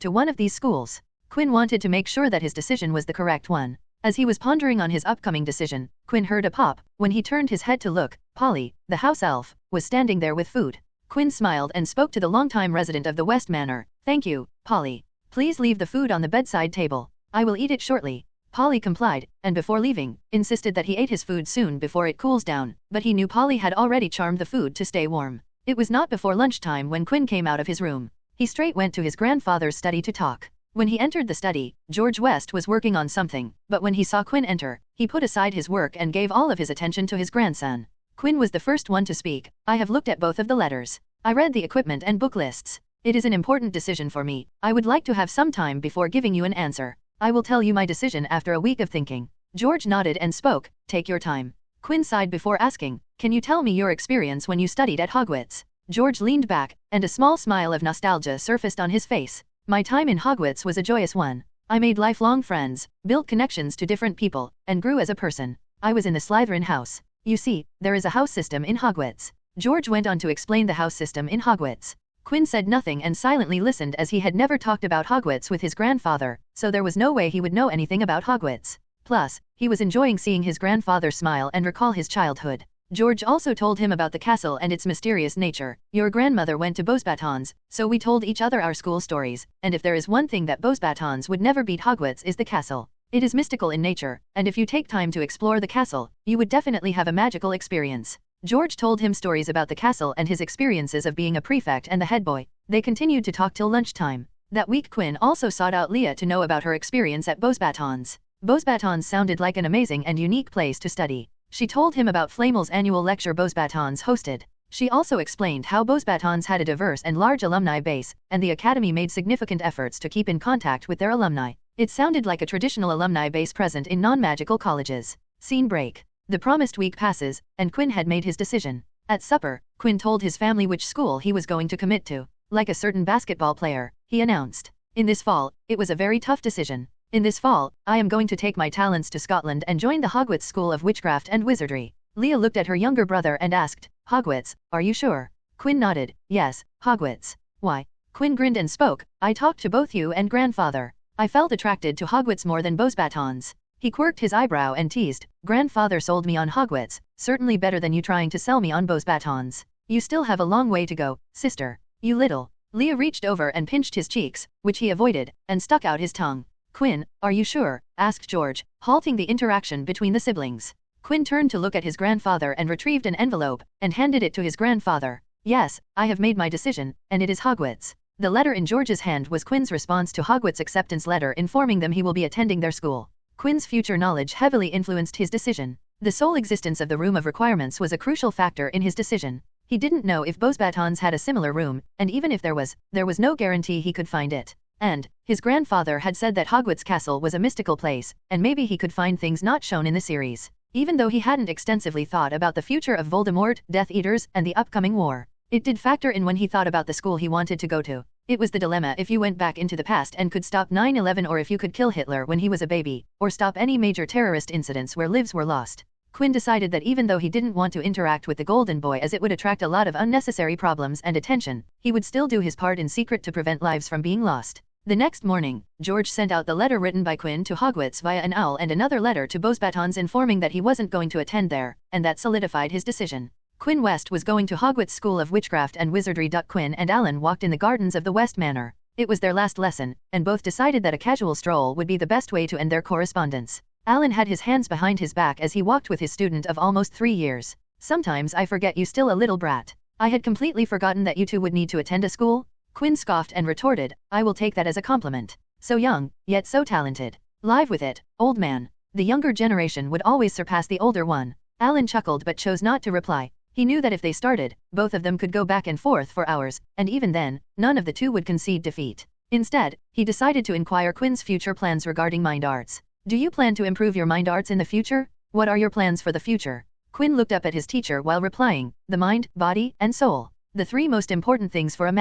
to one of these schools. Quinn wanted to make sure that his decision was the correct one. As he was pondering on his upcoming decision, Quinn heard a pop. When he turned his head to look, Polly, the house elf, was standing there with food. Quinn smiled and spoke to the longtime resident of the West Manor. "Thank you, Polly. Please leave the food on the bedside table. I will eat it shortly." Polly complied, and before leaving, insisted that he ate his food soon before it cools down, but he knew Polly had already charmed the food to stay warm. It was not before lunchtime when Quinn came out of his room. He straight went to his grandfather's study to talk. When he entered the study, George West was working on something, but when he saw Quinn enter, he put aside his work and gave all of his attention to his grandson. Quinn was the first one to speak. "I have looked at both of the letters. I read the equipment and book lists. It is an important decision for me. I would like to have some time before giving you an answer. I will tell you my decision after a week of thinking." George nodded and spoke. "Take your time." Quinn sighed before asking, "Can you tell me your experience when you studied at Hogwarts?" George leaned back, and a small smile of nostalgia surfaced on his face. "My time in Hogwarts was a joyous one. I made lifelong friends, built connections to different people, and grew as a person. I was in the Slytherin house. You see, there is a house system in Hogwarts." George went on to explain the house system in Hogwarts. Quinn said nothing and silently listened as he had never talked about Hogwarts with his grandfather, so there was no way he would know anything about Hogwarts. Plus, he was enjoying seeing his grandfather smile and recall his childhood. George also told him about the castle and its mysterious nature. "Your grandmother went to Beauxbatons, so we told each other our school stories, and if there is one thing that Beauxbatons would never beat Hogwarts is the castle. It is mystical in nature, and if you take time to explore the castle, you would definitely have a magical experience." George told him stories about the castle and his experiences of being a prefect and the head boy. They continued to talk till lunchtime. That week Quinn also sought out Leah to know about her experience at Beauxbatons. Beauxbatons sounded like an amazing and unique place to study. She told him about Flamel's annual lecture Beauxbatons hosted. She also explained how Beauxbatons had a diverse and large alumni base, and the academy made significant efforts to keep in contact with their alumni. It sounded like a traditional alumni base present in non-magical colleges. Scene break. The promised week passes, and Quinn had made his decision. At supper, Quinn told his family which school he was going to commit to. Like a certain basketball player, he announced. In this fall, it was a very tough decision. In this fall, I am going to take my talents to Scotland and join the Hogwarts School of Witchcraft and Wizardry. Leah looked at her younger brother and asked, Hogwarts, are you sure? Quinn nodded, yes, Hogwarts. Why? Quinn grinned and spoke, I talked to both you and grandfather. I felt attracted to Hogwarts more than Beauxbatons. He quirked his eyebrow and teased, grandfather sold me on Hogwarts, certainly better than you trying to sell me on Beauxbatons. You still have a long way to go, sister. You little. Leah reached over and pinched his cheeks, which he avoided, and stuck out his tongue. Quinn, are you sure? Asked George, halting the interaction between the siblings. Quinn turned to look at his grandfather and retrieved an envelope, and handed it to his grandfather. Yes, I have made my decision, and it is Hogwarts. The letter in George's hand was Quinn's response to Hogwarts' acceptance letter informing them he will be attending their school. Quinn's future knowledge heavily influenced his decision. The sole existence of the Room of Requirements was a crucial factor in his decision. He didn't know if Beauxbatons had a similar room, and even if there was no guarantee he could find it. And his grandfather had said that Hogwarts Castle was a mystical place, and maybe he could find things not shown in the series. Even though he hadn't extensively thought about the future of Voldemort, Death Eaters, and the upcoming war, it did factor in when he thought about the school he wanted to go to. It was the dilemma if you went back into the past and could stop 9/11, or if you could kill Hitler when he was a baby, or stop any major terrorist incidents where lives were lost. Quinn decided that even though he didn't want to interact with the Golden Boy as it would attract a lot of unnecessary problems and attention, he would still do his part in secret to prevent lives from being lost. The next morning, George sent out the letter written by Quinn to Hogwarts via an owl and another letter to Beauxbatons informing that he wasn't going to attend there, and that solidified his decision. Quinn West was going to Hogwarts School of Witchcraft and Wizardry. Quinn and Alan walked in the gardens of the West Manor. It was their last lesson, and both decided that a casual stroll would be the best way to end their correspondence. Alan had his hands behind his back as he walked with his student of almost 3 years. Sometimes I forget you still a little brat. I had completely forgotten that you two would need to attend a school. Quinn scoffed and retorted, I will take that as a compliment. So young, yet so talented. Live with it, old man. The younger generation would always surpass the older one. Alan chuckled but chose not to reply. He knew that if they started, both of them could go back and forth for hours, and even then, none of the two would concede defeat. Instead, he decided to inquire Quinn's future plans regarding mind arts. Do you plan to improve your mind arts in the future? What are your plans for the future? Quinn looked up at his teacher while replying, the mind, body, and soul. The 3 most important things for a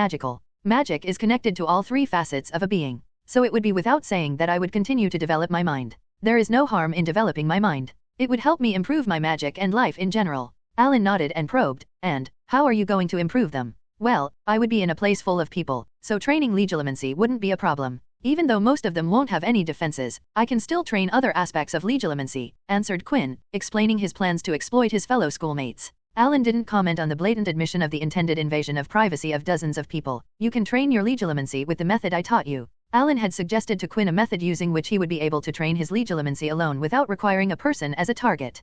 magic is connected to all 3 facets of a being. So it would be without saying that I would continue to develop my mind. There is no harm in developing my mind. It would help me improve my magic and life in general. Alan nodded and probed, and how are you going to improve them? Well, I would be in a place full of people, so training legilimency wouldn't be a problem. Even though most of them won't have any defenses, I can still train other aspects of legilimency, answered Quinn, explaining his plans to exploit his fellow schoolmates. Alan didn't comment on the blatant admission of the intended invasion of privacy of dozens of people. You can train your legilimency with the method I taught you. Alan had suggested to Quinn a method using which he would be able to train his legilimency alone without requiring a person as a target.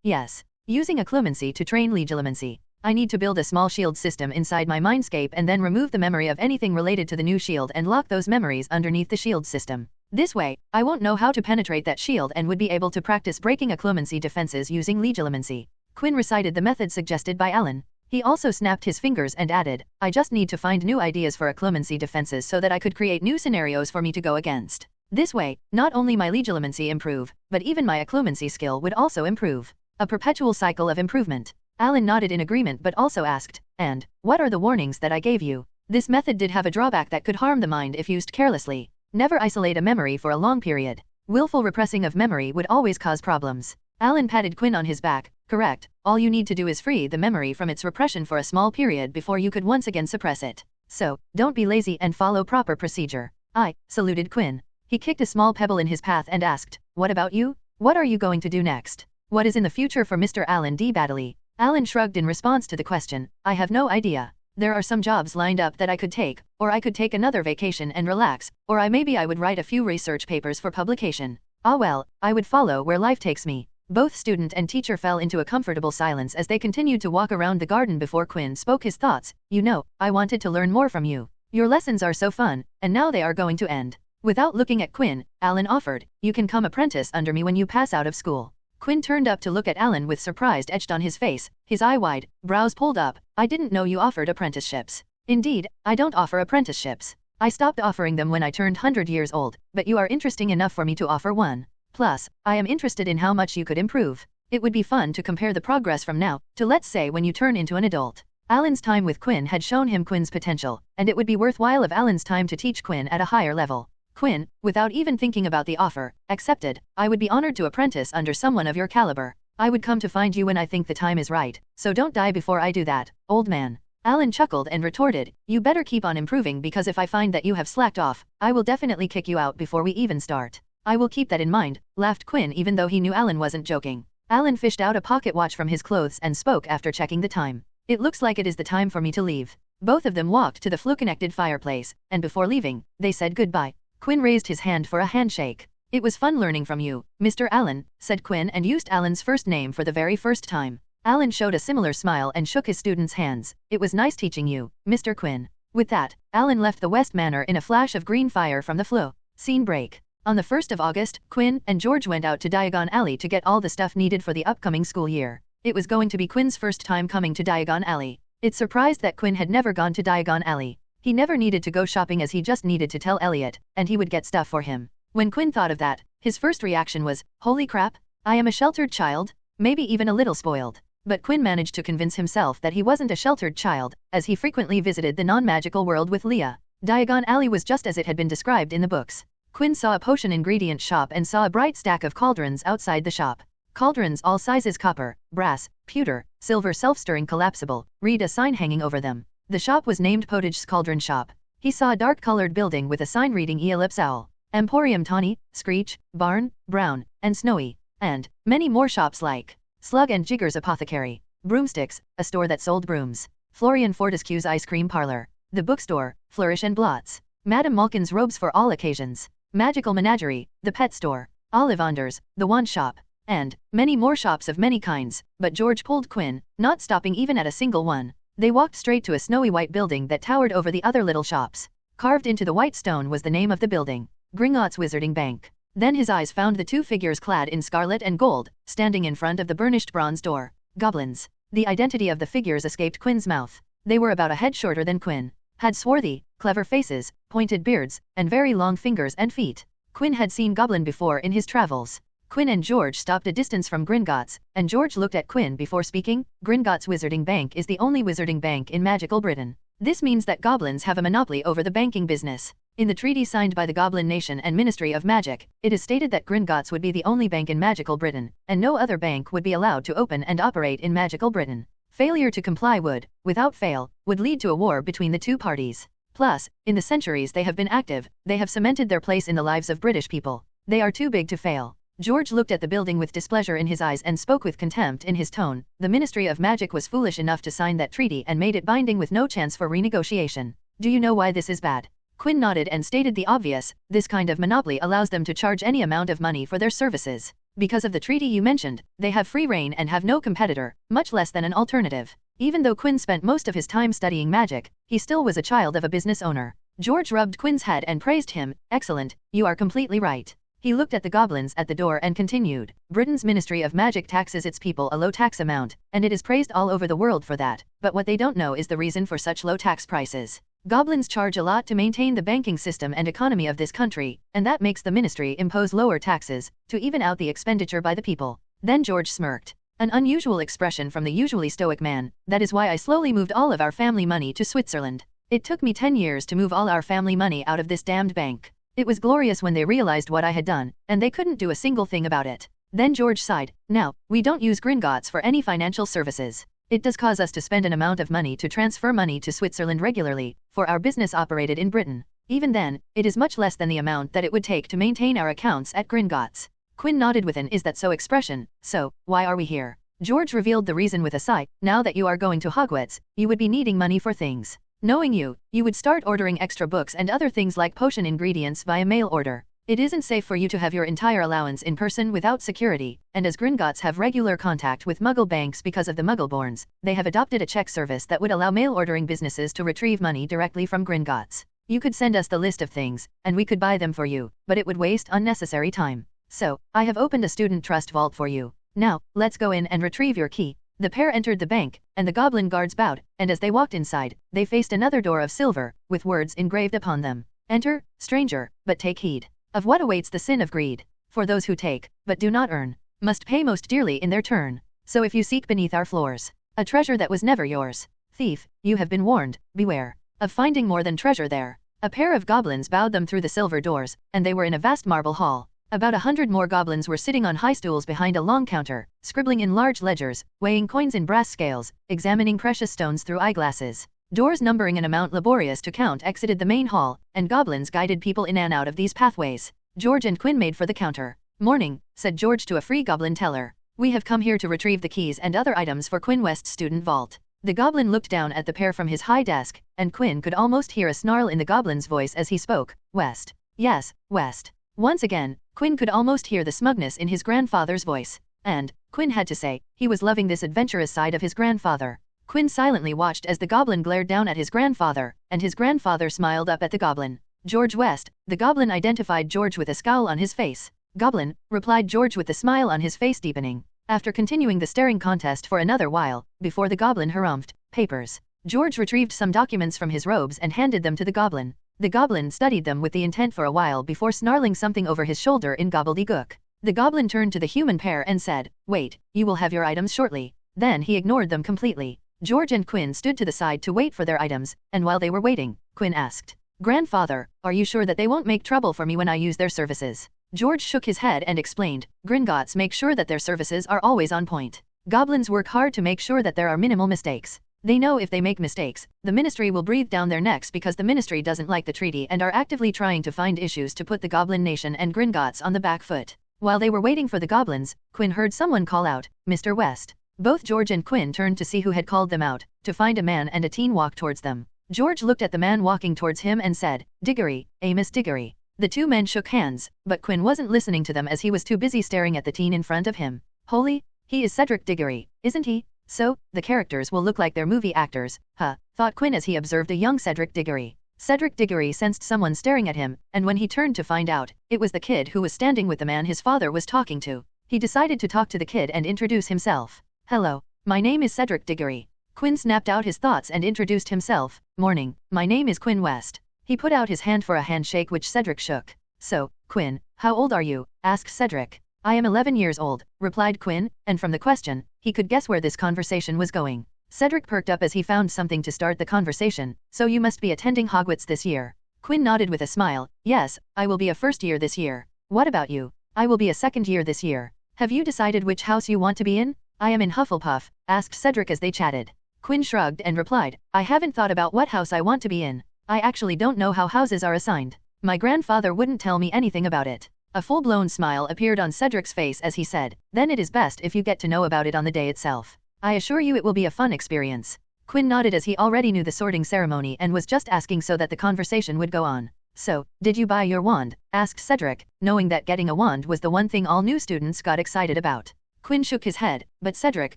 Yes. Using occlumency to train legilimency. I need to build a small shield system inside my Mindscape and then remove the memory of anything related to the new shield and lock those memories underneath the shield system. This way, I won't know how to penetrate that shield and would be able to practice breaking occlumency defenses using legilimency. Quinn recited the method suggested by Alan. He also snapped his fingers and added, I just need to find new ideas for occlumency defenses so that I could create new scenarios for me to go against. This way, not only my legilimency improve, but even my occlumency skill would also improve. A perpetual cycle of improvement. Alan nodded in agreement but also asked, and what are the warnings that I gave you? This method did have a drawback that could harm the mind if used carelessly. Never isolate a memory for a long period. Willful repressing of memory would always cause problems. Alan patted Quinn on his back. Correct, all you need to do is free the memory from its repression for a small period before you could once again suppress it. So, don't be lazy and follow proper procedure. I saluted Quinn. He kicked a small pebble in his path and asked, what about you? What are you going to do next? What is in the future for Mr. Alan D. Baddeley? Alan shrugged in response to the question, I have no idea. There are some jobs lined up that I could take, or I could take another vacation and relax, or maybe I would write a few research papers for publication. Well, I would follow where life takes me. Both student and teacher fell into a comfortable silence as they continued to walk around the garden before Quinn spoke his thoughts. You know, I wanted to learn more from you. Your lessons are so fun, and now they are going to end. Without looking at Quinn, Alan offered, you can come apprentice under me when you pass out of school. Quinn turned up to look at Alan with surprise etched on his face, his eye wide, brows pulled up. I didn't know you offered apprenticeships. Indeed, I don't offer apprenticeships. I stopped offering them when I turned 100 years old, but you are interesting enough for me to offer one. Plus, I am interested in how much you could improve. It would be fun to compare the progress from now to, let's say, when you turn into an adult. Alan's time with Quinn had shown him Quinn's potential, and it would be worthwhile of Alan's time to teach Quinn at a higher level. Quinn, without even thinking about the offer, accepted. I would be honored to apprentice under someone of your caliber. I would come to find you when I think the time is right, so don't die before I do that, old man. Alan chuckled and retorted, you better keep on improving, because if I find that you have slacked off, I will definitely kick you out before we even start. I will keep that in mind, laughed Quinn, even though he knew Alan wasn't joking. Alan fished out a pocket watch from his clothes and spoke after checking the time. It looks like it is the time for me to leave. Both of them walked to the flue-connected fireplace, and before leaving, they said goodbye. Quinn raised his hand for a handshake. It was fun learning from you, Mr. Allen, said Quinn, and used Alan's first name for the very first time. Alan showed a similar smile and shook his students' hands. It was nice teaching you, Mr. Quinn. With that, Alan left the West Manor in a flash of green fire from the flue. Scene break. On the 1st of August, Quinn and George went out to Diagon Alley to get all the stuff needed for the upcoming school year. It was going to be Quinn's first time coming to Diagon Alley. It surprised that Quinn had never gone to Diagon Alley. He never needed to go shopping, as he just needed to tell Elliot, and he would get stuff for him. When Quinn thought of that, his first reaction was, holy crap, I am a sheltered child, maybe even a little spoiled. But Quinn managed to convince himself that he wasn't a sheltered child, as he frequently visited the non-magical world with Leah. Diagon Alley was just as it had been described in the books. Quinn saw a potion ingredient shop and saw a bright stack of cauldrons outside the shop. Cauldrons all sizes: copper, brass, pewter, silver, self-stirring, collapsible. Read a sign hanging over them. The shop was named Potage's Cauldron Shop. He saw a dark-colored building with a sign reading Ellipse Owl, Emporium Tawny, Screech, Barn, Brown, and Snowy, and many more shops like Slug and Jigger's Apothecary, Broomsticks, a store that sold brooms, Florian Fortescue's Ice Cream Parlor, the bookstore, Flourish and Blots, Madame Malkin's Robes for All Occasions, Magical Menagerie, the pet store, Ollivanders, the wand shop, and many more shops of many kinds. But George pulled Quinn, not stopping even at a single one. They walked straight to a snowy white building that towered over the other little shops. Carved into the white stone was the name of the building, Gringotts Wizarding Bank. Then his eyes found the two figures clad in scarlet and gold, standing in front of the burnished bronze door. Goblins. The identity of the figures escaped Quinn's mouth. They were about a head shorter than Quinn, had swarthy, clever faces, pointed beards, and very long fingers and feet. Quinn had seen goblin before in his travels. Quinn and George stopped a distance from Gringotts, and George looked at Quinn before speaking. Gringotts Wizarding Bank is the only wizarding bank in magical Britain. This means that goblins have a monopoly over the banking business. In the treaty signed by the Goblin Nation and Ministry of Magic, it is stated that Gringotts would be the only bank in magical Britain, and no other bank would be allowed to open and operate in magical Britain. Failure to comply would, without fail, would lead to a war between the two parties. Plus, in the centuries they have been active, they have cemented their place in the lives of British people. They are too big to fail. George looked at the building with displeasure in his eyes and spoke with contempt in his tone. The Ministry of Magic was foolish enough to sign that treaty and made it binding with no chance for renegotiation. Do you know why this is bad? Quinn nodded and stated the obvious. This kind of monopoly allows them to charge any amount of money for their services. Because of the treaty you mentioned, they have free reign and have no competitor, much less than an alternative. Even though Quinn spent most of his time studying magic, he still was a child of a business owner. George rubbed Quinn's head and praised him. Excellent, you are completely right. He looked at the goblins at the door and continued. Britain's Ministry of Magic taxes its people a low tax amount, and it is praised all over the world for that. But what they don't know is the reason for such low tax prices. Goblins charge a lot to maintain the banking system and economy of this country, and that makes the ministry impose lower taxes, to even out the expenditure by the people. Then George smirked. An unusual expression from the usually stoic man. That is why I slowly moved all of our family money to Switzerland. It took me 10 years to move all our family money out of this damned bank. It was glorious when they realized what I had done, and they couldn't do a single thing about it. Then George sighed. Now, we don't use Gringotts for any financial services. It does cause us to spend an amount of money to transfer money to Switzerland regularly, for our business operated in Britain. Even then, it is much less than the amount that it would take to maintain our accounts at Gringotts. Quinn nodded with an "is that so" expression. So, why are we here? George revealed the reason with a sigh. Now that you are going to Hogwarts, you would be needing money for things. Knowing you, you would start ordering extra books and other things like potion ingredients via mail order. It isn't safe for you to have your entire allowance in person without security, and as Gringotts have regular contact with Muggle banks because of the Muggleborns, they have adopted a check service that would allow mail ordering businesses to retrieve money directly from Gringotts. You could send us the list of things, and we could buy them for you, but it would waste unnecessary time. So, I have opened a student trust vault for you. Now, let's go in and retrieve your key. The pair entered the bank, and the goblin guards bowed, and as they walked inside, they faced another door of silver, with words engraved upon them. Enter, stranger, but take heed of what awaits the sin of greed. For those who take, but do not earn. must pay most dearly in their turn. So if you seek beneath our floors a treasure that was never yours, thief, you have been warned, beware of finding more than treasure there. A pair of goblins bowed them through the silver doors, and they were in a vast marble hall. About 100 more goblins were sitting on high stools behind a long counter, scribbling in large ledgers, weighing coins in brass scales, examining precious stones through eyeglasses. Doors numbering an amount laborious to count exited the main hall, and goblins guided people in and out of these pathways. George and Quinn made for the counter. "Morning," said George to a free goblin teller. "We have come here to retrieve the keys and other items for Quinn West's student vault." The goblin looked down at the pair from his high desk, and Quinn could almost hear a snarl in the goblin's voice as he spoke. "West." "Yes, West." Once again, Quinn could almost hear the smugness in his grandfather's voice. And, Quinn had to say, he was loving this adventurous side of his grandfather. Quinn silently watched as the goblin glared down at his grandfather, and his grandfather smiled up at the goblin. "George West," the goblin identified George with a scowl on his face. "Goblin," replied George with the smile on his face deepening. After continuing the staring contest for another while, before the goblin harumphed, "Papers." George retrieved some documents from his robes and handed them to the goblin. The goblin studied them with the intent for a while before snarling something over his shoulder in gobbledygook. The goblin turned to the human pair and said, "Wait, you will have your items shortly." Then he ignored them completely. George and Quinn stood to the side to wait for their items, and while they were waiting, Quinn asked, "Grandfather, are you sure that they won't make trouble for me when I use their services?" George shook his head and explained, "Gringotts make sure that their services are always on point. Goblins work hard to make sure that there are minimal mistakes. They know if they make mistakes, the ministry will breathe down their necks because the ministry doesn't like the treaty and are actively trying to find issues to put the goblin nation and Gringotts on the back foot." While they were waiting for the goblins, Quinn heard someone call out, "Mr. West." Both George and Quinn turned to see who had called them out, to find a man and a teen walk towards them. George looked at the man walking towards him and said, "Diggory, Amos Diggory." The two men shook hands, but Quinn wasn't listening to them as he was too busy staring at the teen in front of him. "Holy, he is Cedric Diggory, isn't he? So, the characters will look like they're movie actors, huh?" thought Quinn as he observed a young Cedric Diggory. Cedric Diggory sensed someone staring at him, and when he turned to find out, it was the kid who was standing with the man his father was talking to. He decided to talk to the kid and introduce himself. "Hello, my name is Cedric Diggory." Quinn snapped out his thoughts and introduced himself. "Morning, my name is Quinn West." He put out his hand for a handshake which Cedric shook. "So, Quinn, how old are you?" asked Cedric. "I am 11 years old," replied Quinn, and from the question, he could guess where this conversation was going. Cedric perked up as he found something to start the conversation. "So you must be attending Hogwarts this year." Quinn nodded with a smile. "Yes, I will be a first year this year." "What about you?" "I will be a second year this year." "Have you decided which house you want to be in?" "I am in Hufflepuff," asked Cedric as they chatted. Quinn shrugged and replied, "I haven't thought about what house I want to be in. I actually don't know how houses are assigned. My grandfather wouldn't tell me anything about it." A full-blown smile appeared on Cedric's face as he said, "Then it is best if you get to know about it on the day itself. I assure you it will be a fun experience." Quinn nodded as he already knew the sorting ceremony and was just asking so that the conversation would go on. "So, did you buy your wand?" asked Cedric, knowing that getting a wand was the one thing all new students got excited about. Quinn shook his head, but Cedric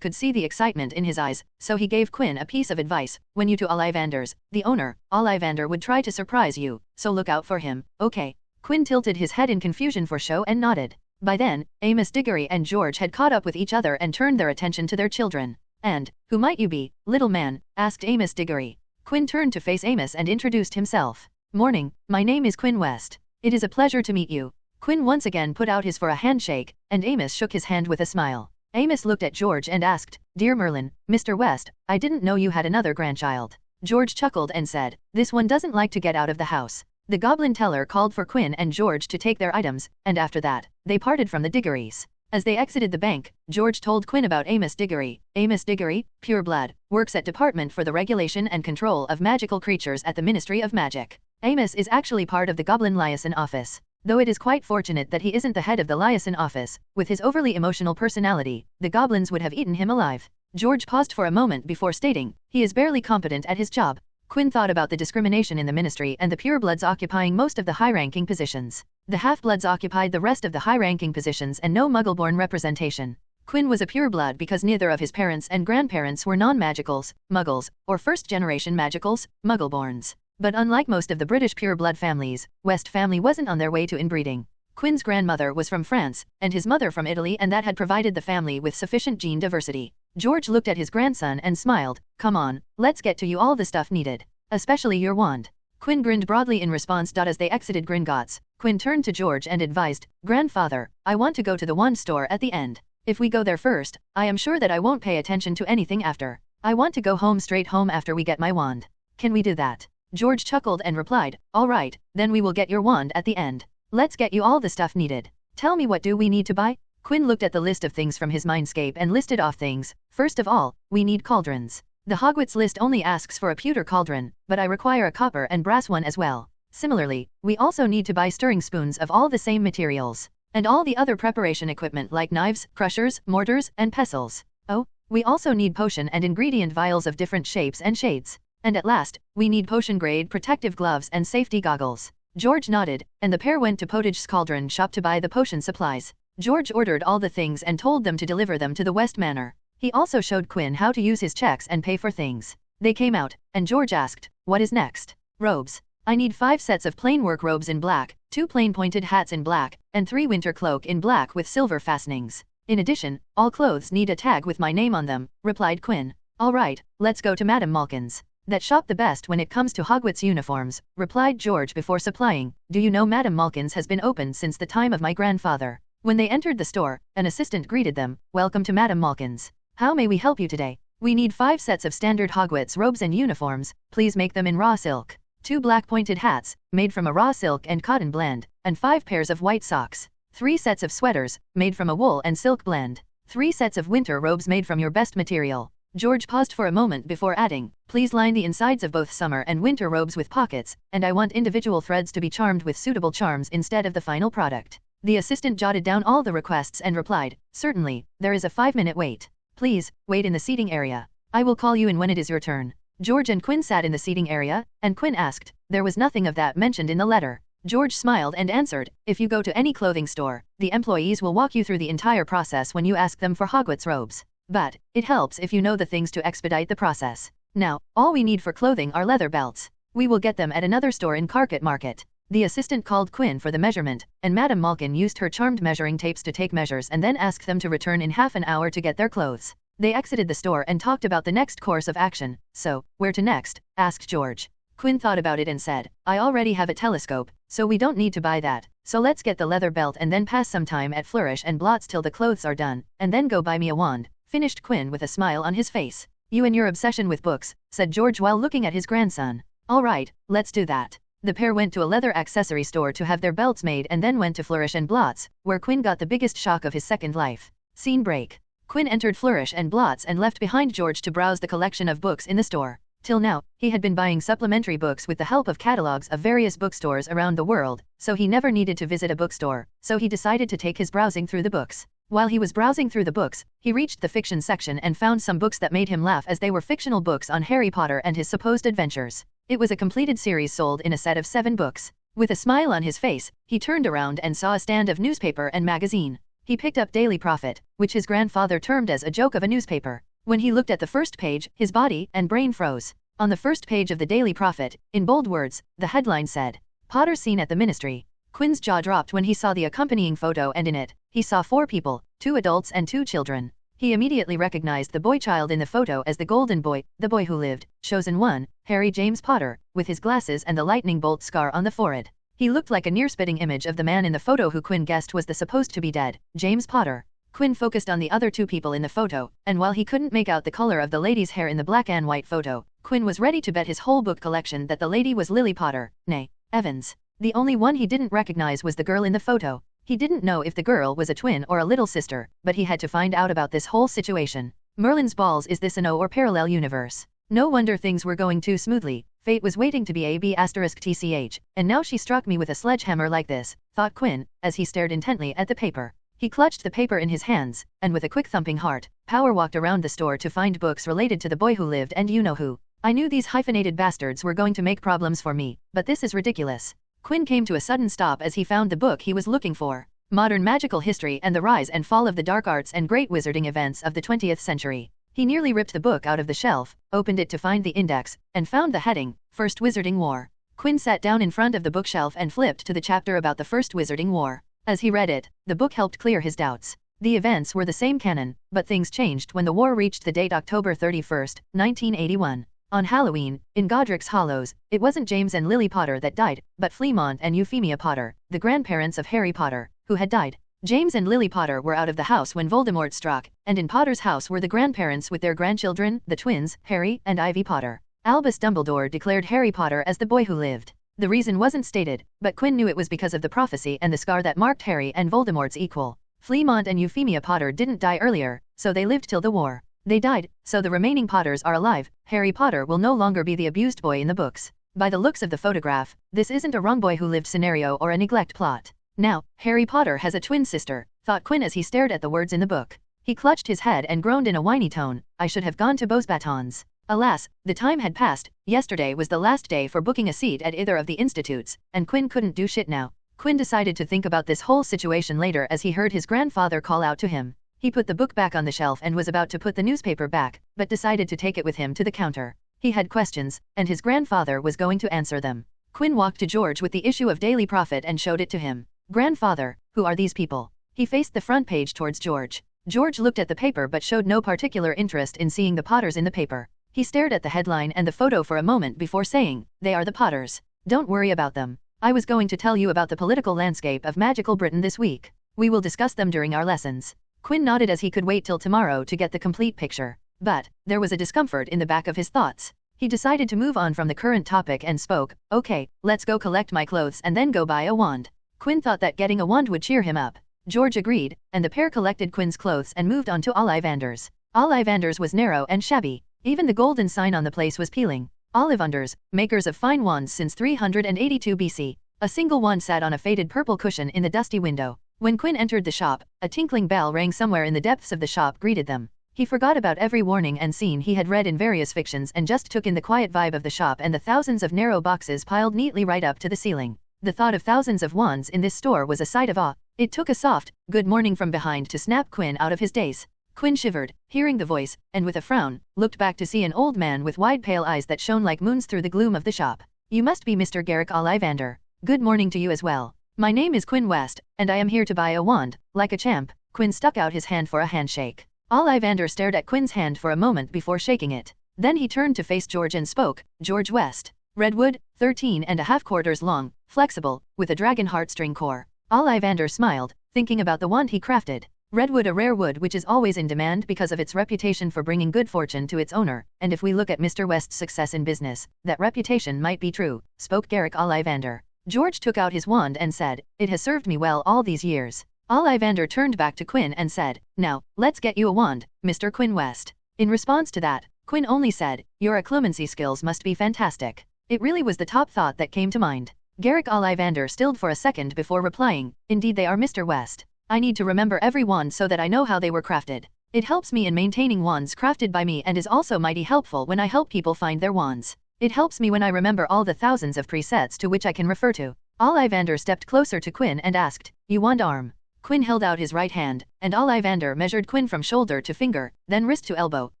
could see the excitement in his eyes, so he gave Quinn a piece of advice. "When you to Ollivander's, the owner, Ollivander would try to surprise you, so look out for him, okay?" Quinn tilted his head in confusion for show and nodded. By then, Amos Diggory and George had caught up with each other and turned their attention to their children. "And, who might you be, little man?" asked Amos Diggory. Quinn turned to face Amos and introduced himself. "Morning, my name is Quinn West. It is a pleasure to meet you." Quinn once again put out his for a handshake, and Amos shook his hand with a smile. Amos looked at George and asked, "Dear Merlin, Mr. West, I didn't know you had another grandchild." George chuckled and said, "This one doesn't like to get out of the house." The goblin teller called for Quinn and George to take their items, and after that, they parted from the Diggorys. As they exited the bank, George told Quinn about Amos Diggory. Amos Diggory, pure blood, works at Department for the Regulation and Control of Magical Creatures at the Ministry of Magic. Amos is actually part of the Goblin Liaison Office. Though it is quite fortunate that he isn't the head of the Liaison Office, with his overly emotional personality, the goblins would have eaten him alive. George paused for a moment before stating, "He is barely competent at his job." Quinn thought about the discrimination in the ministry and the purebloods occupying most of the high-ranking positions. The half-bloods occupied the rest of the high-ranking positions and no Muggle-born representation. Quinn was a pureblood because neither of his parents and grandparents were non-magicals, Muggles, or first-generation magicals, Muggle-borns. But unlike most of the British pure-blood families, West family wasn't on their way to inbreeding. Quinn's grandmother was from France, and his mother from Italy, and that had provided the family with sufficient gene diversity. George looked at his grandson and smiled. "Come on, let's get to you all the stuff needed. Especially your wand." Quinn grinned broadly in response. As they exited Gringotts, Quinn turned to George and advised, "Grandfather, I want to go to the wand store at the end." If we go there first, I am sure that I won't pay attention to anything after. I want to go home straight home after we get my wand. Can we do that? George chuckled and replied, all right, then we will get your wand at the end. Let's get you all the stuff needed. Tell me, what do we need to buy? Quinn looked at the list of things from his Mindscape and listed off things. First of all, we need cauldrons. The Hogwarts list only asks for a pewter cauldron, but I require a copper and brass one as well. Similarly, we also need to buy stirring spoons of all the same materials, and all the other preparation equipment like knives, crushers, mortars, and pestles. Oh, we also need potion and ingredient vials of different shapes and shades. And at last, we need potion-grade protective gloves and safety goggles. George nodded, and the pair went to Potage's cauldron shop to buy the potion supplies. George ordered all the things and told them to deliver them to the West Manor. He also showed Quinn how to use his checks and pay for things. They came out, and George asked, what is next? Robes. I need 5 sets of plain work robes in black, 2 plain pointed hats in black, and 3 winter cloak in black with silver fastenings. In addition, all clothes need a tag with my name on them, replied Quinn. All right, let's go to Madame Malkin's. That shop the best when it comes to Hogwarts uniforms, replied George before supplying. Do you know Madame Malkin's has been open since the time of my grandfather? When they entered the store, an assistant greeted them, welcome to Madame Malkin's. How may we help you today? We need 5 sets of standard Hogwarts robes and uniforms, please make them in raw silk. 2 black pointed hats, made from a raw silk and cotton blend, and 5 pairs of white socks. 3 sets of sweaters, made from a wool and silk blend. 3 sets of winter robes made from your best material. George paused for a moment before adding, please line the insides of both summer and winter robes with pockets, and I want individual threads to be charmed with suitable charms instead of the final product. The assistant jotted down all the requests and replied, certainly, there is a 5-minute wait. Please, wait in the seating area. I will call you in when it is your turn. George and Quinn sat in the seating area, and Quinn asked, there was nothing of that mentioned in the letter. George smiled and answered, if you go to any clothing store, the employees will walk you through the entire process when you ask them for Hogwarts robes. But, it helps if you know the things to expedite the process. Now, all we need for clothing are leather belts. We will get them at another store in Carpet Market. The assistant called Quinn for the measurement, and Madame Malkin used her charmed measuring tapes to take measures and then asked them to return in half an hour to get their clothes. They exited the store and talked about the next course of action. So, where to next? Asked George. Quinn thought about it and said, I already have a telescope, so we don't need to buy that. So let's get the leather belt and then pass some time at Flourish and Blots till the clothes are done, and then go buy me a wand. Finished Quinn with a smile on his face. You and your obsession with books, said George while looking at his grandson. All right, let's do that. The pair went to a leather accessory store to have their belts made and then went to Flourish and Blots, where Quinn got the biggest shock of his second life. Scene break. Quinn entered Flourish and Blots and left behind George to browse the collection of books in the store. Till now, he had been buying supplementary books with the help of catalogs of various bookstores around the world, so he never needed to visit a bookstore, so he decided to take his browsing through the books. While he was browsing through the books, he reached the fiction section and found some books that made him laugh as they were fictional books on Harry Potter and his supposed adventures. It was a completed series sold in a set of 7 books. With a smile on his face, he turned around and saw a stand of newspaper and magazine. He picked up Daily Prophet, which his grandfather termed as a joke of a newspaper. When he looked at the first page, his body and brain froze. On the first page of the Daily Prophet, in bold words, the headline said, Potter seen at the ministry. Quinn's jaw dropped when he saw the accompanying photo, and in it, he saw 4 people, 2 adults and 2 children. He immediately recognized the boy child in the photo as the Golden Boy, the boy who lived, chosen one, Harry James Potter, with his glasses and the lightning bolt scar on the forehead. He looked like a near-spitting image of the man in the photo who Quinn guessed was the supposed to be dead, James Potter. Quinn focused on the other 2 people in the photo, and while he couldn't make out the color of the lady's hair in the black and white photo, Quinn was ready to bet his whole book collection that the lady was Lily Potter, nay, Evans. The only one he didn't recognize was the girl in the photo. He didn't know if the girl was a twin or a little sister, but he had to find out about this whole situation. Merlin's balls, is this an O or parallel universe? No wonder things were going too smoothly. Fate was waiting to be a B***TCH, and now she struck me with a sledgehammer like this, thought Quinn, as he stared intently at the paper. He clutched the paper in his hands, and with a quick thumping heart, Power walked around the store to find books related to the boy who lived and you-know-who. I knew these hyphenated bastards were going to make problems for me, but this is ridiculous. Quinn came to a sudden stop as he found the book he was looking for. Modern Magical History and the Rise and Fall of the Dark Arts and Great Wizarding Events of the 20th Century. He nearly ripped the book out of the shelf, opened it to find the index, and found the heading, First Wizarding War. Quinn sat down in front of the bookshelf and flipped to the chapter about the First Wizarding War. As he read it, the book helped clear his doubts. The events were the same canon, but things changed when the war reached the date October 31, 1981. On Halloween, in Godric's Hollows, it wasn't James and Lily Potter that died, but Fleamont and Euphemia Potter, the grandparents of Harry Potter, who had died. James and Lily Potter were out of the house when Voldemort struck, and in Potter's house were the grandparents with their grandchildren, the twins, Harry and Ivy Potter. Albus Dumbledore declared Harry Potter as the boy who lived. The reason wasn't stated, but Quinn knew it was because of the prophecy and the scar that marked Harry and Voldemort's equal. Fleamont and Euphemia Potter didn't die earlier, so they lived till the war. They died, so the remaining Potters are alive. Harry Potter will no longer be the abused boy in the books. By the looks of the photograph, this isn't a wrong boy who lived scenario or a neglect plot. Now, Harry Potter has a twin sister, thought Quinn as he stared at the words in the book. He clutched his head and groaned in a whiny tone, I should have gone to Beauxbatons. Alas, the time had passed. Yesterday was the last day for booking a seat at either of the institutes, and Quinn couldn't do shit now. Quinn decided to think about this whole situation later as he heard his grandfather call out to him. He put the book back on the shelf and was about to put the newspaper back, but decided to take it with him to the counter. He had questions, and his grandfather was going to answer them. Quinn walked to George with the issue of Daily Prophet and showed it to him. Grandfather, who are these people? He faced the front page towards George. George looked at the paper but showed no particular interest in seeing the Potters in the paper. He stared at the headline and the photo for a moment before saying, they are the Potters. Don't worry about them. I was going to tell you about the political landscape of magical Britain this week. We will discuss them during our lessons. Quinn nodded as he could wait till tomorrow to get the complete picture. But, there was a discomfort in the back of his thoughts. He decided to move on from the current topic and spoke, okay, let's go collect my clothes and then go buy a wand. Quinn thought that getting a wand would cheer him up. George agreed, and the pair collected Quinn's clothes and moved on to Ollivander's. Ollivander's was narrow and shabby. Even the golden sign on the place was peeling. Ollivanders, makers of fine wands since 382 BC. A single wand sat on a faded purple cushion in the dusty window. When Quinn entered the shop, a tinkling bell rang somewhere in the depths of the shop greeted them. He forgot about every warning and scene he had read in various fictions and just took in the quiet vibe of the shop and the thousands of narrow boxes piled neatly right up to the ceiling. The thought of thousands of wands in this store was a sight of awe. It took a soft, good morning from behind to snap Quinn out of his daze. Quinn shivered, hearing the voice, and with a frown, looked back to see an old man with wide pale eyes that shone like moons through the gloom of the shop. You must be Mr. Garrick Ollivander. Good morning to you as well. My name is Quinn West, and I am here to buy a wand. Like a champ, Quinn stuck out his hand for a handshake. Ollivander stared at Quinn's hand for a moment before shaking it. Then he turned to face George and spoke, George West. Redwood, 13½ quarters long, flexible, with a dragon heartstring core. Ollivander smiled, thinking about the wand he crafted. Redwood, a rare wood which is always in demand because of its reputation for bringing good fortune to its owner, and if we look at Mr. West's success in business, that reputation might be true, spoke Garrick Ollivander. George took out his wand and said, it has served me well all these years. Ollivander turned back to Quinn and said, now, let's get you a wand, Mr. Quinn West. In response to that, Quinn only said, your occlumency skills must be fantastic. It really was the top thought that came to mind. Garrick Ollivander stilled for a second before replying, indeed they are, Mr. West. I need to remember every wand so that I know how they were crafted. It helps me in maintaining wands crafted by me and is also mighty helpful when I help people find their wands. It helps me when I remember all the thousands of presets to which I can refer to. Ollivander stepped closer to Quinn and asked, you wand arm? Quinn held out his right hand, and Ollivander measured Quinn from shoulder to finger, then wrist to elbow,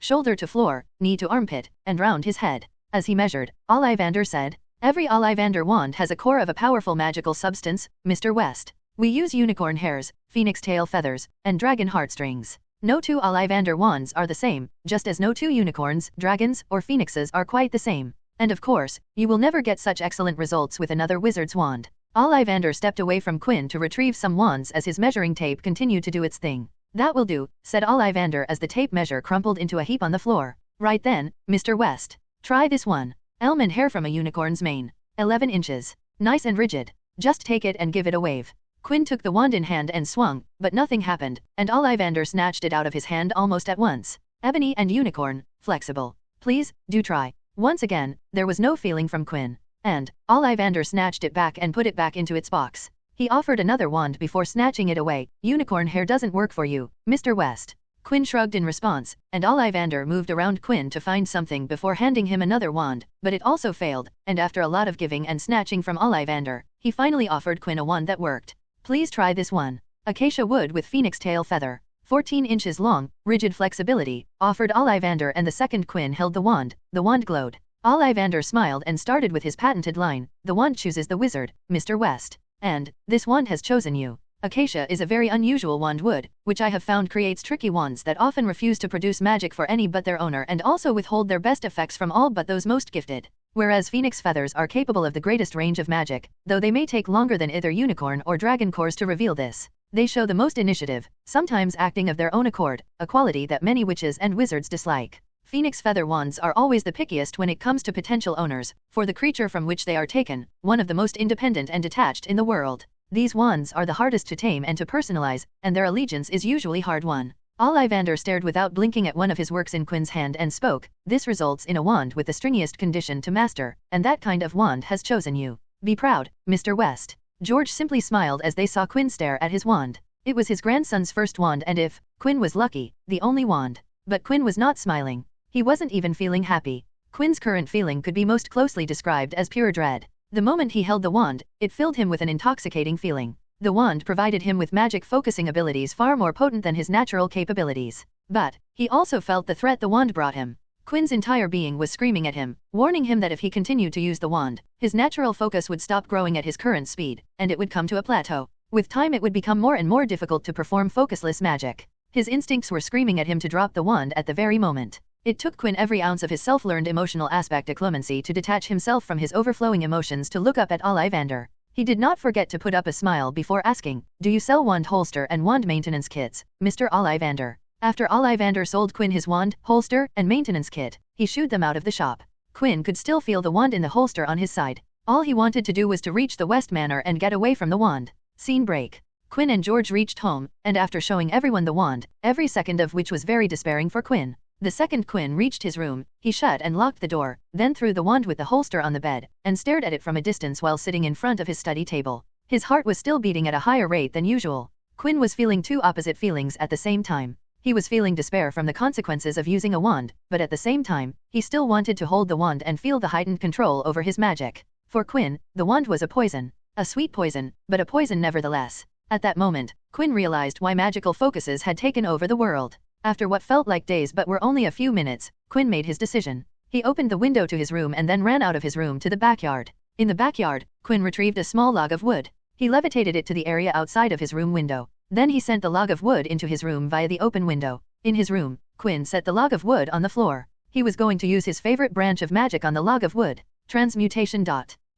shoulder to floor, knee to armpit, and round his head. As he measured, Ollivander said, every Ollivander wand has a core of a powerful magical substance, Mr. West. We use unicorn hairs, phoenix tail feathers, and dragon heartstrings. No two Ollivander wands are the same, just as no two unicorns, dragons, or phoenixes are quite the same. And of course, you will never get such excellent results with another wizard's wand. Ollivander stepped away from Quinn to retrieve some wands as his measuring tape continued to do its thing. That will do, said Ollivander as the tape measure crumpled into a heap on the floor. Right then, Mr. West. Try this one. Almond hair from a unicorn's mane. 11 inches. Nice and rigid. Just take it and give it a wave. Quinn took the wand in hand and swung, but nothing happened, and Ollivander snatched it out of his hand almost at once. Ebony and unicorn, flexible. Please, do try. Once again, there was no feeling from Quinn. And, Ollivander snatched it back and put it back into its box. He offered another wand before snatching it away. Unicorn hair doesn't work for you, Mr. West. Quinn shrugged in response, and Ollivander moved around Quinn to find something before handing him another wand, but it also failed, and after a lot of giving and snatching from Ollivander, he finally offered Quinn a wand that worked. Please try this one. Acacia wood with phoenix tail feather. 14 inches long, rigid flexibility, offered Ollivander, and the second Quinn held the wand. The wand glowed. Ollivander smiled and started with his patented line, the wand chooses the wizard, Mr. West. And, this wand has chosen you. Acacia is a very unusual wand wood, which I have found creates tricky wands that often refuse to produce magic for any but their owner and also withhold their best effects from all but those most gifted. Whereas phoenix feathers are capable of the greatest range of magic, though they may take longer than either unicorn or dragon cores to reveal this. They show the most initiative, sometimes acting of their own accord, a quality that many witches and wizards dislike. Phoenix feather wands are always the pickiest when it comes to potential owners, for the creature from which they are taken, one of the most independent and detached in the world. These wands are the hardest to tame and to personalize, and their allegiance is usually hard-won. Ollivander stared without blinking at one of his works in Quinn's hand and spoke. This results in a wand with the stringiest condition to master, and that kind of wand has chosen you. Be proud, Mr. West. George simply smiled as they saw Quinn stare at his wand. It was his grandson's first wand and if Quinn was lucky, the only wand. But Quinn was not smiling. He wasn't even feeling happy. Quinn's current feeling could be most closely described as pure dread. The moment he held the wand, it filled him with an intoxicating feeling. The wand provided him with magic focusing abilities far more potent than his natural capabilities. But he also felt the threat the wand brought him. Quinn's entire being was screaming at him, warning him that if he continued to use the wand, his natural focus would stop growing at his current speed, and it would come to a plateau. With time it would become more and more difficult to perform focusless magic. His instincts were screaming at him to drop the wand at the very moment. It took Quinn every ounce of his self-learned emotional aspect legilimency to detach himself from his overflowing emotions to look up at Ollivander. He did not forget to put up a smile before asking, "Do you sell wand holster and wand maintenance kits, Mr. Ollivander?" After Ollivander sold Quinn his wand, holster, and maintenance kit, he shooed them out of the shop. Quinn could still feel the wand in the holster on his side. All he wanted to do was to reach the West Manor and get away from the wand. Scene break. Quinn and George reached home, and after showing everyone the wand, every second of which was very despairing for Quinn. The second Quinn reached his room, he shut and locked the door, then threw the wand with the holster on the bed, and stared at it from a distance while sitting in front of his study table. His heart was still beating at a higher rate than usual. Quinn was feeling two opposite feelings at the same time. He was feeling despair from the consequences of using a wand, but at the same time, he still wanted to hold the wand and feel the heightened control over his magic. For Quinn, the wand was a poison. A sweet poison, but a poison nevertheless. At that moment, Quinn realized why magical focuses had taken over the world. After what felt like days but were only a few minutes, Quinn made his decision. He opened the window to his room and then ran out of his room to the backyard. In the backyard, Quinn retrieved a small log of wood. He levitated it to the area outside of his room window. Then he sent the log of wood into his room via the open window. In his room, Quinn set the log of wood on the floor. He was going to use his favorite branch of magic on the log of wood, transmutation.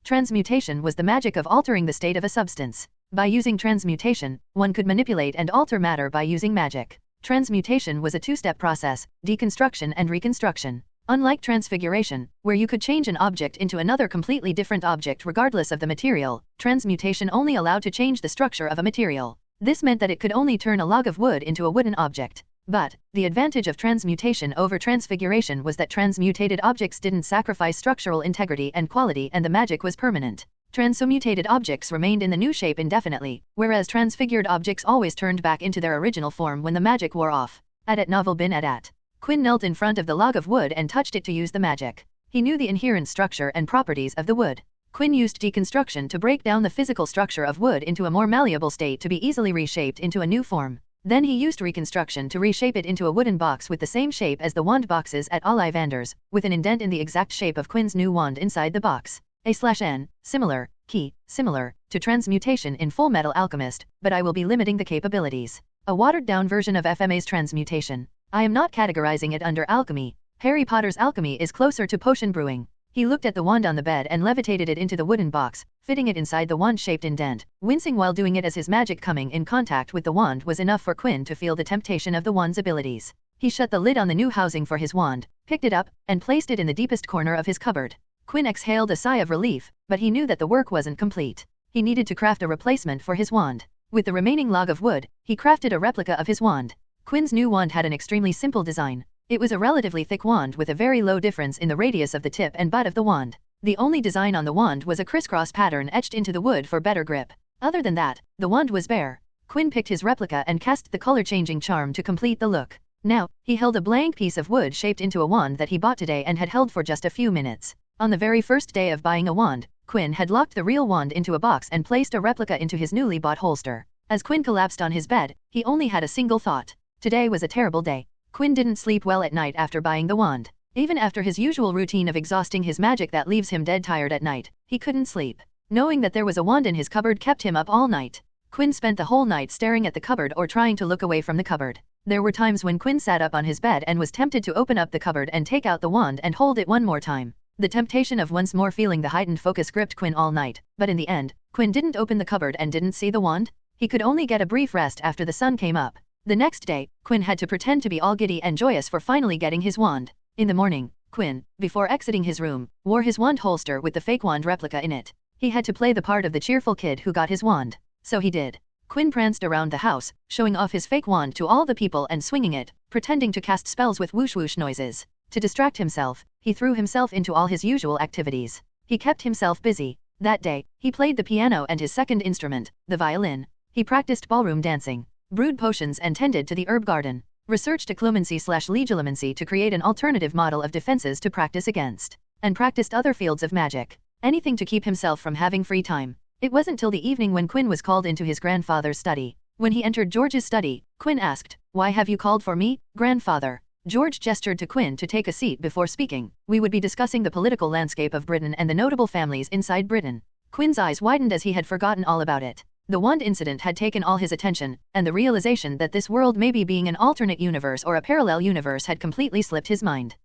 Transmutation was the magic of altering the state of a substance. By using transmutation, one could manipulate and alter matter by using magic. Transmutation was a two-step process, deconstruction and reconstruction. Unlike transfiguration, where you could change an object into another completely different object regardless of the material, transmutation only allowed to change the structure of a material. This meant that it could only turn a log of wood into a wooden object. But the advantage of transmutation over transfiguration was that transmutated objects didn't sacrifice structural integrity and quality and the magic was permanent. Transmutated objects remained in the new shape indefinitely, whereas transfigured objects always turned back into their original form when the magic wore off. At novel bin at. Quinn knelt in front of the log of wood and touched it to use the magic. He knew the inherent structure and properties of the wood. Quinn used deconstruction to break down the physical structure of wood into a more malleable state to be easily reshaped into a new form. Then he used reconstruction to reshape it into a wooden box with the same shape as the wand boxes at Ollivander's, with an indent in the exact shape of Quinn's new wand inside the box. A/N, similar, key, similar, to transmutation in Full Metal Alchemist, but I will be limiting the capabilities. A watered-down version of FMA's transmutation. I am not categorizing it under alchemy. Harry Potter's alchemy is closer to potion brewing. He looked at the wand on the bed and levitated it into the wooden box, fitting it inside the wand-shaped indent, wincing while doing it as his magic coming in contact with the wand was enough for Quinn to feel the temptation of the wand's abilities. He shut the lid on the new housing for his wand, picked it up, and placed it in the deepest corner of his cupboard. Quinn exhaled a sigh of relief, but he knew that the work wasn't complete. He needed to craft a replacement for his wand. With the remaining log of wood, he crafted a replica of his wand. Quinn's new wand had an extremely simple design. It was a relatively thick wand with a very low difference in the radius of the tip and butt of the wand. The only design on the wand was a crisscross pattern etched into the wood for better grip. Other than that, the wand was bare. Quinn picked his replica and cast the color-changing charm to complete the look. Now, he held a blank piece of wood shaped into a wand that he bought today and had held for just a few minutes. On the very first day of buying a wand, Quinn had locked the real wand into a box and placed a replica into his newly bought holster. As Quinn collapsed on his bed, he only had a single thought. Today was a terrible day. Quinn didn't sleep well at night after buying the wand. Even after his usual routine of exhausting his magic that leaves him dead tired at night, he couldn't sleep. Knowing that there was a wand in his cupboard kept him up all night. Quinn spent the whole night staring at the cupboard or trying to look away from the cupboard. There were times when Quinn sat up on his bed and was tempted to open up the cupboard and take out the wand and hold it one more time. The temptation of once more feeling the heightened focus gripped Quinn all night, but in the end, Quinn didn't open the cupboard and didn't see the wand. He could only get a brief rest after the sun came up. The next day, Quinn had to pretend to be all giddy and joyous for finally getting his wand. In the morning, Quinn, before exiting his room, wore his wand holster with the fake wand replica in it. He had to play the part of the cheerful kid who got his wand. So he did. Quinn pranced around the house, showing off his fake wand to all the people and swinging it, pretending to cast spells with whoosh-whoosh noises. To distract himself, he threw himself into all his usual activities. He kept himself busy. That day, he played the piano and his second instrument, the violin. He practiced ballroom dancing, brewed potions and tended to the herb garden, researched occlumency/legilimency to create an alternative model of defenses to practice against, and practiced other fields of magic. Anything to keep himself from having free time. It wasn't till the evening when Quinn was called into his grandfather's study. When he entered George's study, Quinn asked, "Why have you called for me, grandfather?" George gestured to Quinn to take a seat before speaking. "We would be discussing the political landscape of Britain and the notable families inside Britain." Quinn's eyes widened as he had forgotten all about it. The wand incident had taken all his attention, and the realization that this world may be being an alternate universe or a parallel universe had completely slipped his mind.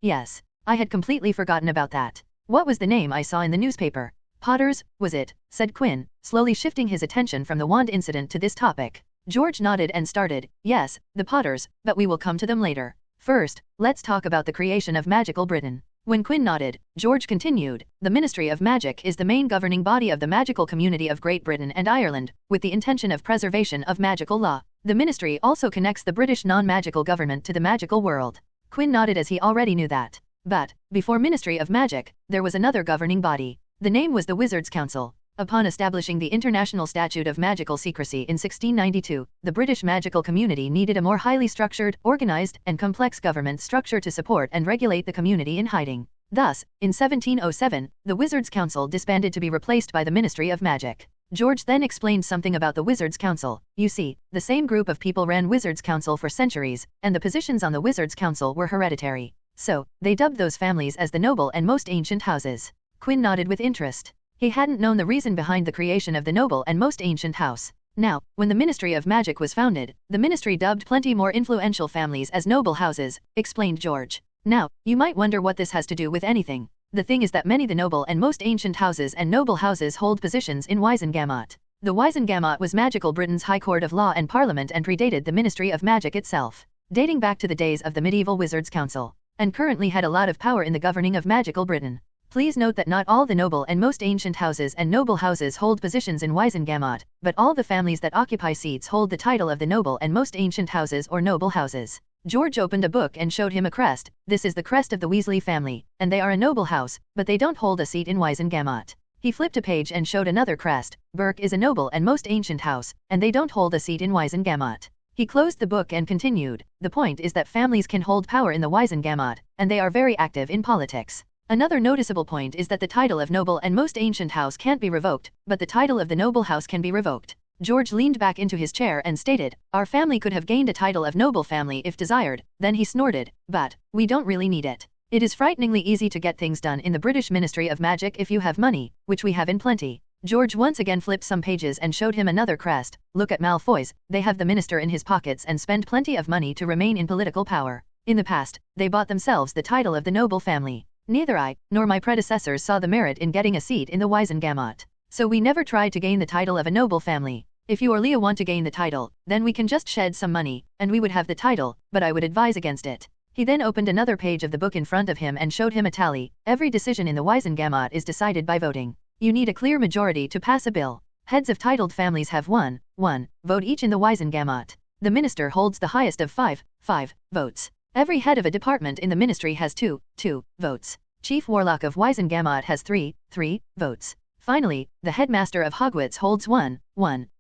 Yes. I had completely forgotten about that. What was the name I saw in the newspaper? Potters, was it? Said Quinn, slowly shifting his attention from the wand incident to this topic. George nodded and started, "Yes, the Potters, but we will come to them later. First, let's talk about the creation of magical Britain." When Quinn nodded, George continued, "The Ministry of Magic is the main governing body of the magical community of Great Britain and Ireland, with the intention of preservation of magical law. The ministry also connects the British non-magical government to the magical world." Quinn nodded as he already knew that. But, before Ministry of Magic, there was another governing body. The name was the Wizards' Council. Upon establishing the International Statute of Magical Secrecy in 1692, the British magical community needed a more highly structured, organized, and complex government structure to support and regulate the community in hiding. Thus, in 1707, the Wizards' Council disbanded to be replaced by the Ministry of Magic. George then explained something about the Wizards' Council. You see, the same group of people ran Wizards' Council for centuries, and the positions on the Wizards' Council were hereditary. So, they dubbed those families as the noble and most ancient houses. Quinn nodded with interest. He hadn't known the reason behind the creation of the noble and most ancient house. Now, when the Ministry of Magic was founded, the ministry dubbed plenty more influential families as noble houses, explained George. Now, you might wonder what this has to do with anything. The thing is that many the noble and most ancient houses and noble houses hold positions in Wisengamot. The Wisengamot was magical Britain's high court of law and parliament and predated the Ministry of Magic itself, dating back to the days of the medieval Wizards' Council, and currently had a lot of power in the governing of magical Britain. Please note that not all the noble and most ancient houses and noble houses hold positions in Wisengamot, but all the families that occupy seats hold the title of the noble and most ancient houses or noble houses. George opened a book and showed him a crest. This is the crest of the Weasley family, and they are a noble house, but they don't hold a seat in Wisengamot. He flipped a page and showed another crest. Burke is a noble and most ancient house, and they don't hold a seat in Wisengamot. He closed the book and continued, "The point is that families can hold power in the Wisengamot, and they are very active in politics. Another noticeable point is that the title of noble and most ancient house can't be revoked, but the title of the noble house can be revoked." George leaned back into his chair and stated, "Our family could have gained a title of noble family if desired." Then he snorted, "But we don't really need it. It is frighteningly easy to get things done in the British Ministry of Magic if you have money, which we have in plenty." George once again flipped some pages and showed him another crest. "Look at Malfoy's, they have the minister in his pockets and spend plenty of money to remain in political power. In the past, they bought themselves the title of the noble family. Neither I, nor my predecessors saw the merit in getting a seat in the Wisengamot. So we never tried to gain the title of a noble family. If you or Leah want to gain the title, then we can just shed some money, and we would have the title, but I would advise against it." He then opened another page of the book in front of him and showed him a tally. "Every decision in the Wisengamot is decided by voting. You need a clear majority to pass a bill. Heads of titled families have one vote each in the Wisengamot. The minister holds the highest of five votes. Every head of a department in the ministry has two votes. Chief Warlock of Wisengamot has three votes. Finally, the headmaster of Hogwarts holds one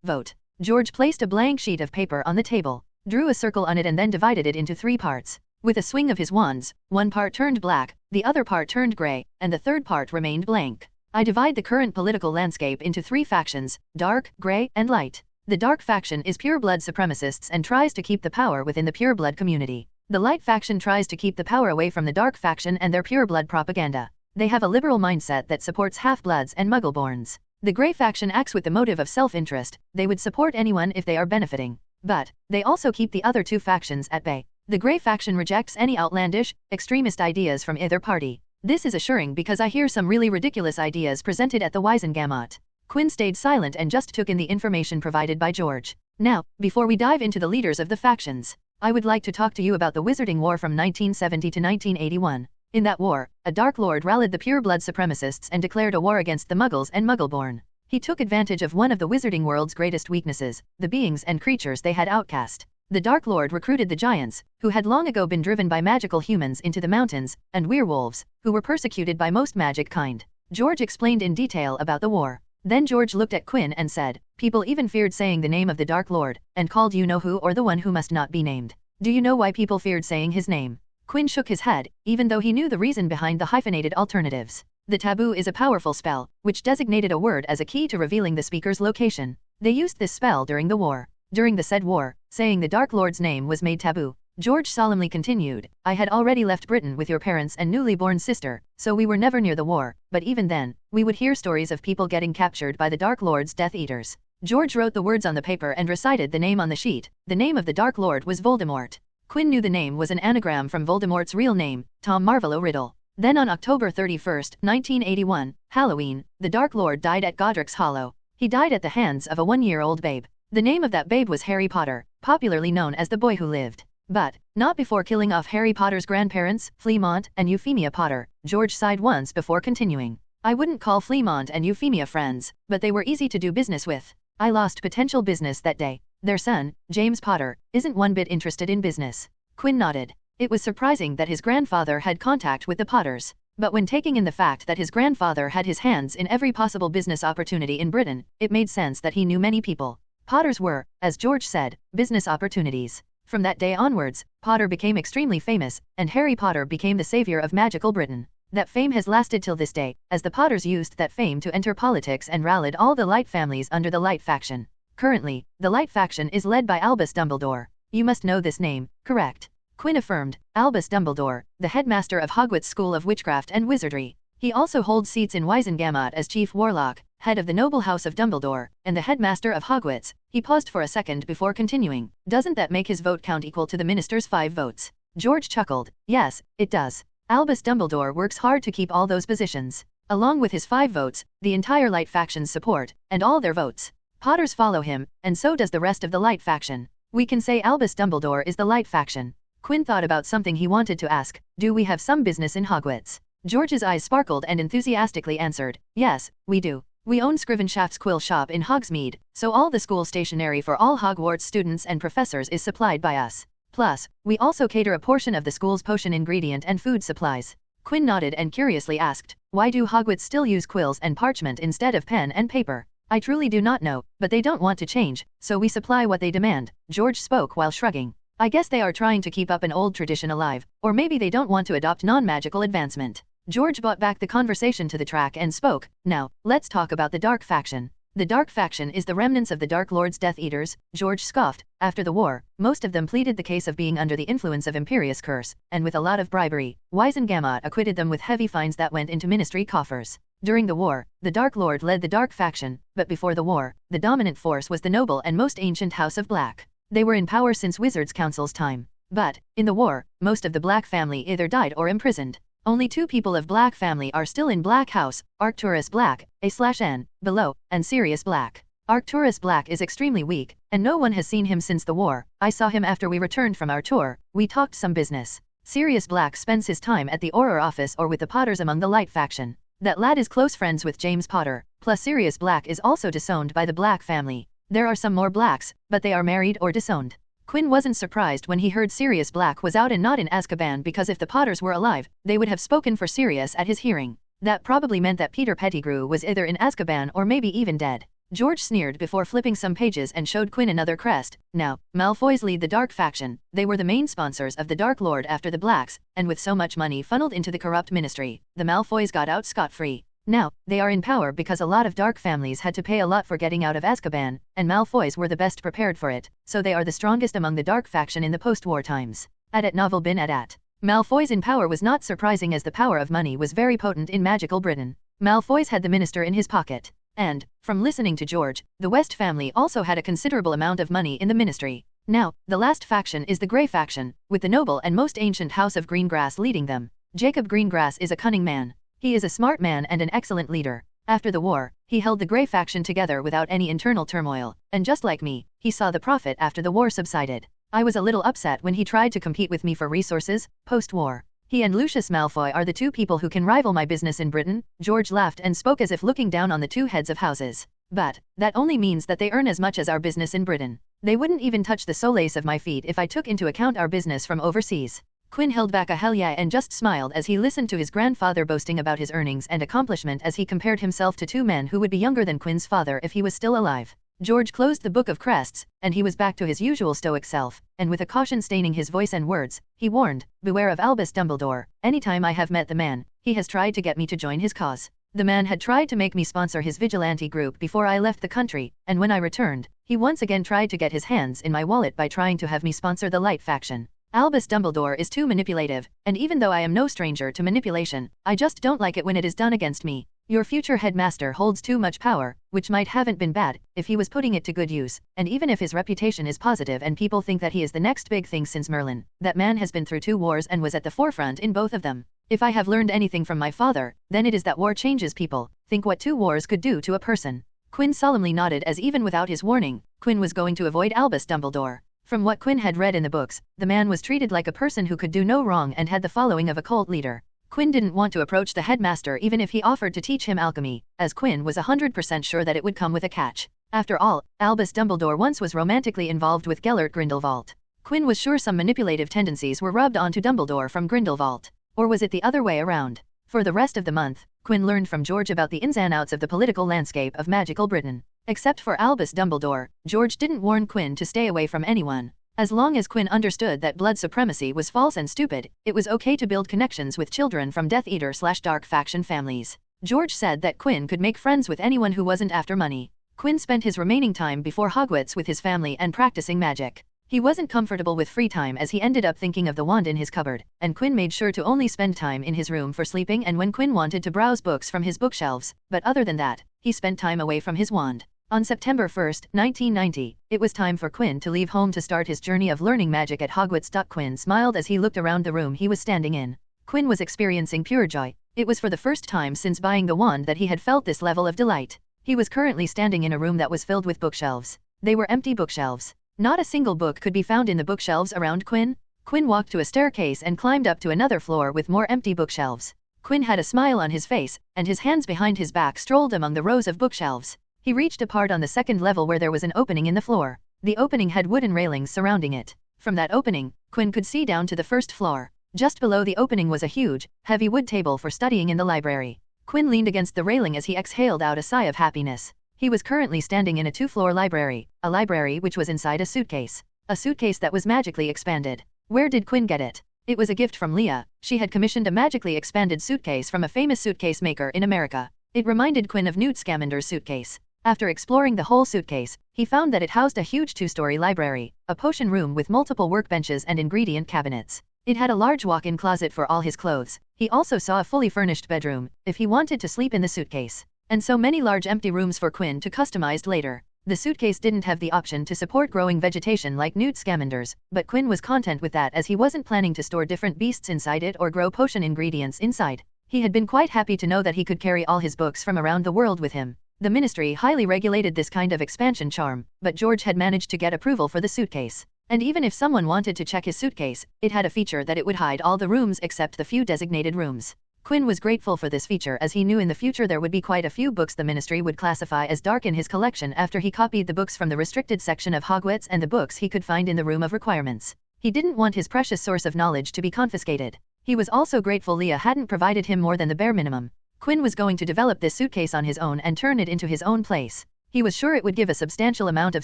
vote." George placed a blank sheet of paper on the table, drew a circle on it and then divided it into 3 parts. With a swing of his wands, one part turned black, the other part turned grey, and the third part remained blank. "I divide the current political landscape into 3 factions, dark, grey, and light. The dark faction is pure-blood supremacists and tries to keep the power within the pure-blood community. The light faction tries to keep the power away from the dark faction and their pure-blood propaganda. They have a liberal mindset that supports half-bloods and muggleborns. The grey faction acts with the motive of self-interest. They would support anyone if they are benefiting. But they also keep the other 2 factions at bay. The grey faction rejects any outlandish, extremist ideas from either party. This is assuring because I hear some really ridiculous ideas presented at the Wisengamot. Quinn stayed silent and just took in the information provided by George. Now, before we dive into the leaders of the factions, I would like to talk to you about the Wizarding War from 1970 to 1981. In that war, a Dark Lord rallied the pure-blood supremacists and declared a war against the Muggles and Muggleborn. He took advantage of one of the Wizarding world's greatest weaknesses, the beings and creatures they had outcast. The Dark Lord recruited the giants, who had long ago been driven by magical humans into the mountains, and werewolves, who were persecuted by most magic kind. George explained in detail about the war. Then George looked at Quinn and said, "People even feared saying the name of the Dark Lord, and called you-know-who or the one who must not be named. Do you know why people feared saying his name?" Quinn shook his head, even though he knew the reason behind the hyphenated alternatives. The taboo is a powerful spell, which designated a word as a key to revealing the speaker's location. They used this spell during the war. During the said war, saying the Dark Lord's name was made taboo. George solemnly continued, "I had already left Britain with your parents and newly born sister, so we were never near the war, but even then, we would hear stories of people getting captured by the Dark Lord's Death Eaters." George wrote the words on the paper and recited the name on the sheet. The name of the Dark Lord was Voldemort. Quinn knew the name was an anagram from Voldemort's real name, Tom Marvolo Riddle. Then on October 31, 1981, Halloween, the Dark Lord died at Godric's Hollow. He died at the hands of a 1-year-old babe. The name of that babe was Harry Potter, popularly known as the boy who lived. But, not before killing off Harry Potter's grandparents, Fleamont and Euphemia Potter. George sighed once before continuing. "I wouldn't call Fleamont and Euphemia friends, but they were easy to do business with. I lost potential business that day. Their son, James Potter, isn't one bit interested in business." Quinn nodded. It was surprising that his grandfather had contact with the Potters. But when taking in the fact that his grandfather had his hands in every possible business opportunity in Britain, it made sense that he knew many people. Potters were, as George said, business opportunities. From that day onwards, Potter became extremely famous, and Harry Potter became the savior of magical Britain. That fame has lasted till this day, as the Potters used that fame to enter politics and rallied all the Light families under the Light faction. Currently, the Light faction is led by Albus Dumbledore. You must know this name, correct? Quinn affirmed, Albus Dumbledore, the headmaster of Hogwarts School of Witchcraft and Wizardry. He also holds seats in Wizengamot as Chief Warlock, head of the noble house of Dumbledore, and the headmaster of Hogwarts. He paused for a second before continuing. Doesn't that make his vote count equal to the minister's 5 votes? George chuckled. Yes, it does. Albus Dumbledore works hard to keep all those positions. Along with his 5 votes, the entire Light faction's support, and all their votes. Potters follow him, and so does the rest of the Light faction. We can say Albus Dumbledore is the Light faction. Quinn thought about something he wanted to ask. Do we have some business in Hogwarts? George's eyes sparkled and enthusiastically answered, yes, we do. We own Scrivenshaft's quill shop in Hogsmeade, so all the school stationery for all Hogwarts students and professors is supplied by us. Plus, we also cater a portion of the school's potion ingredient and food supplies. Quinn nodded and curiously asked, why do Hogwarts still use quills and parchment instead of pen and paper? I truly do not know, but they don't want to change, so we supply what they demand. George spoke while shrugging. I guess they are trying to keep up an old tradition alive, or maybe they don't want to adopt non-magical advancement. George brought back the conversation to the track and spoke, now, let's talk about the Dark faction. The Dark faction is the remnants of the Dark Lord's Death Eaters, George scoffed. After the war, most of them pleaded the case of being under the influence of Imperious curse, and with a lot of bribery, Wizengamot acquitted them with heavy fines that went into ministry coffers. During the war, the Dark Lord led the Dark faction, but before the war, the dominant force was the noble and most ancient House of Black. They were in power since Wizards' Council's time. But, in the war, most of the Black family either died or imprisoned. Only 2 people of Black family are still in Black House, Arcturus Black, A/N, below, and Sirius Black. Arcturus Black is extremely weak, and no one has seen him since the war. I saw him after we returned from our tour. We talked some business. Sirius Black spends his time at the Auror office or with the Potters among the Light faction. That lad is close friends with James Potter, plus Sirius Black is also disowned by the Black family. There are some more Blacks, but they are married or disowned. Quinn wasn't surprised when he heard Sirius Black was out and not in Azkaban, because if the Potters were alive, they would have spoken for Sirius at his hearing. That probably meant that Peter Pettigrew was either in Azkaban or maybe even dead. George sneered before flipping some pages and showed Quinn another crest. Now, Malfoys lead the Dark faction. They were the main sponsors of the Dark Lord after the Blacks, and with so much money funneled into the corrupt ministry, the Malfoys got out scot-free. Now, they are in power because a lot of Dark families had to pay a lot for getting out of Azkaban, and Malfoys were the best prepared for it, so they are the strongest among the Dark faction in the post-war times. At novel bin at. Malfoys in power was not surprising, as the power of money was very potent in magical Britain. Malfoys had the minister in his pocket. And, from listening to George, the West family also had a considerable amount of money in the ministry. Now, the last faction is the Grey faction, with the noble and most ancient House of Greengrass leading them. Jacob Greengrass is a cunning man. He is a smart man and an excellent leader. After the war, he held the Grey faction together without any internal turmoil, and just like me, he saw the profit after the war subsided. I was a little upset when he tried to compete with me for resources, post-war. He and Lucius Malfoy are the two people who can rival my business in Britain. George laughed and spoke as if looking down on the two heads of houses. But that only means that they earn as much as our business in Britain. They wouldn't even touch the solace of my feet if I took into account our business from overseas. Quinn held back a hell yeah and just smiled as he listened to his grandfather boasting about his earnings and accomplishment as he compared himself to two men who would be younger than Quinn's father if he was still alive. George closed the Book of Crests, and he was back to his usual stoic self, and with a caution staining his voice and words, he warned, "Beware of Albus Dumbledore. Anytime I have met the man, he has tried to get me to join his cause. The man had tried to make me sponsor his vigilante group before I left the country, and when I returned, he once again tried to get his hands in my wallet by trying to have me sponsor the Light faction. Albus Dumbledore is too manipulative, and even though I am no stranger to manipulation, I just don't like it when it is done against me. Your future headmaster holds too much power, which might haven't been bad, if he was putting it to good use, and even if his reputation is positive and people think that he is the next big thing since Merlin, that man has been through 2 wars and was at the forefront in both of them. If I have learned anything from my father, then it is that war changes people. Think what 2 wars could do to a person." Quinn solemnly nodded as even without his warning, Quinn was going to avoid Albus Dumbledore. From what Quinn had read in the books, the man was treated like a person who could do no wrong and had the following of a cult leader. Quinn didn't want to approach the headmaster even if he offered to teach him alchemy, as Quinn was 100% sure that it would come with a catch. After all, Albus Dumbledore once was romantically involved with Gellert Grindelwald. Quinn was sure some manipulative tendencies were rubbed onto Dumbledore from Grindelwald. Or was it the other way around? For the rest of the month, Quinn learned from George about the ins and outs of the political landscape of magical Britain. Except for Albus Dumbledore, George didn't warn Quinn to stay away from anyone. As long as Quinn understood that blood supremacy was false and stupid, it was okay to build connections with children from Death Eater/Dark faction families. George said that Quinn could make friends with anyone who wasn't after money. Quinn spent his remaining time before Hogwarts with his family and practicing magic. He wasn't comfortable with free time as he ended up thinking of the wand in his cupboard, and Quinn made sure to only spend time in his room for sleeping and when Quinn wanted to browse books from his bookshelves, but other than that, he spent time away from his wand. On September 1, 1990, it was time for Quinn to leave home to start his journey of learning magic at Hogwarts. Quinn smiled as he looked around the room he was standing in. Quinn was experiencing pure joy. It was for the first time since buying the wand that he had felt this level of delight. He was currently standing in a room that was filled with bookshelves. They were empty bookshelves. Not a single book could be found in the bookshelves around Quinn. Quinn walked to a staircase and climbed up to another floor with more empty bookshelves. Quinn had a smile on his face, and his hands behind his back strolled among the rows of bookshelves. He reached a part on the second level where there was an opening in the floor. The opening had wooden railings surrounding it. From that opening, Quinn could see down to the first floor. Just below the opening was a huge, heavy wood table for studying in the library. Quinn leaned against the railing as he exhaled out a sigh of happiness. He was currently standing in a 2-floor library, a library which was inside a suitcase. A suitcase that was magically expanded. Where did Quinn get it? It was a gift from Leah. She had commissioned a magically expanded suitcase from a famous suitcase maker in America. It reminded Quinn of Newt Scamander's suitcase. After exploring the whole suitcase, he found that it housed a huge 2-story library, a potion room with multiple workbenches and ingredient cabinets. It had a large walk-in closet for all his clothes. He also saw a fully furnished bedroom, if he wanted to sleep in the suitcase. And so many large empty rooms for Quinn to customize later. The suitcase didn't have the option to support growing vegetation like Newt Scamander's, but Quinn was content with that as he wasn't planning to store different beasts inside it or grow potion ingredients inside. He had been quite happy to know that he could carry all his books from around the world with him. The ministry highly regulated this kind of expansion charm, but George had managed to get approval for the suitcase. And even if someone wanted to check his suitcase, it had a feature that it would hide all the rooms except the few designated rooms. Quinn was grateful for this feature as he knew in the future there would be quite a few books the ministry would classify as dark in his collection after he copied the books from the restricted section of Hogwarts and the books he could find in the Room of Requirements. He didn't want his precious source of knowledge to be confiscated. He was also grateful Leah hadn't provided him more than the bare minimum. Quinn was going to develop this suitcase on his own and turn it into his own place. He was sure it would give a substantial amount of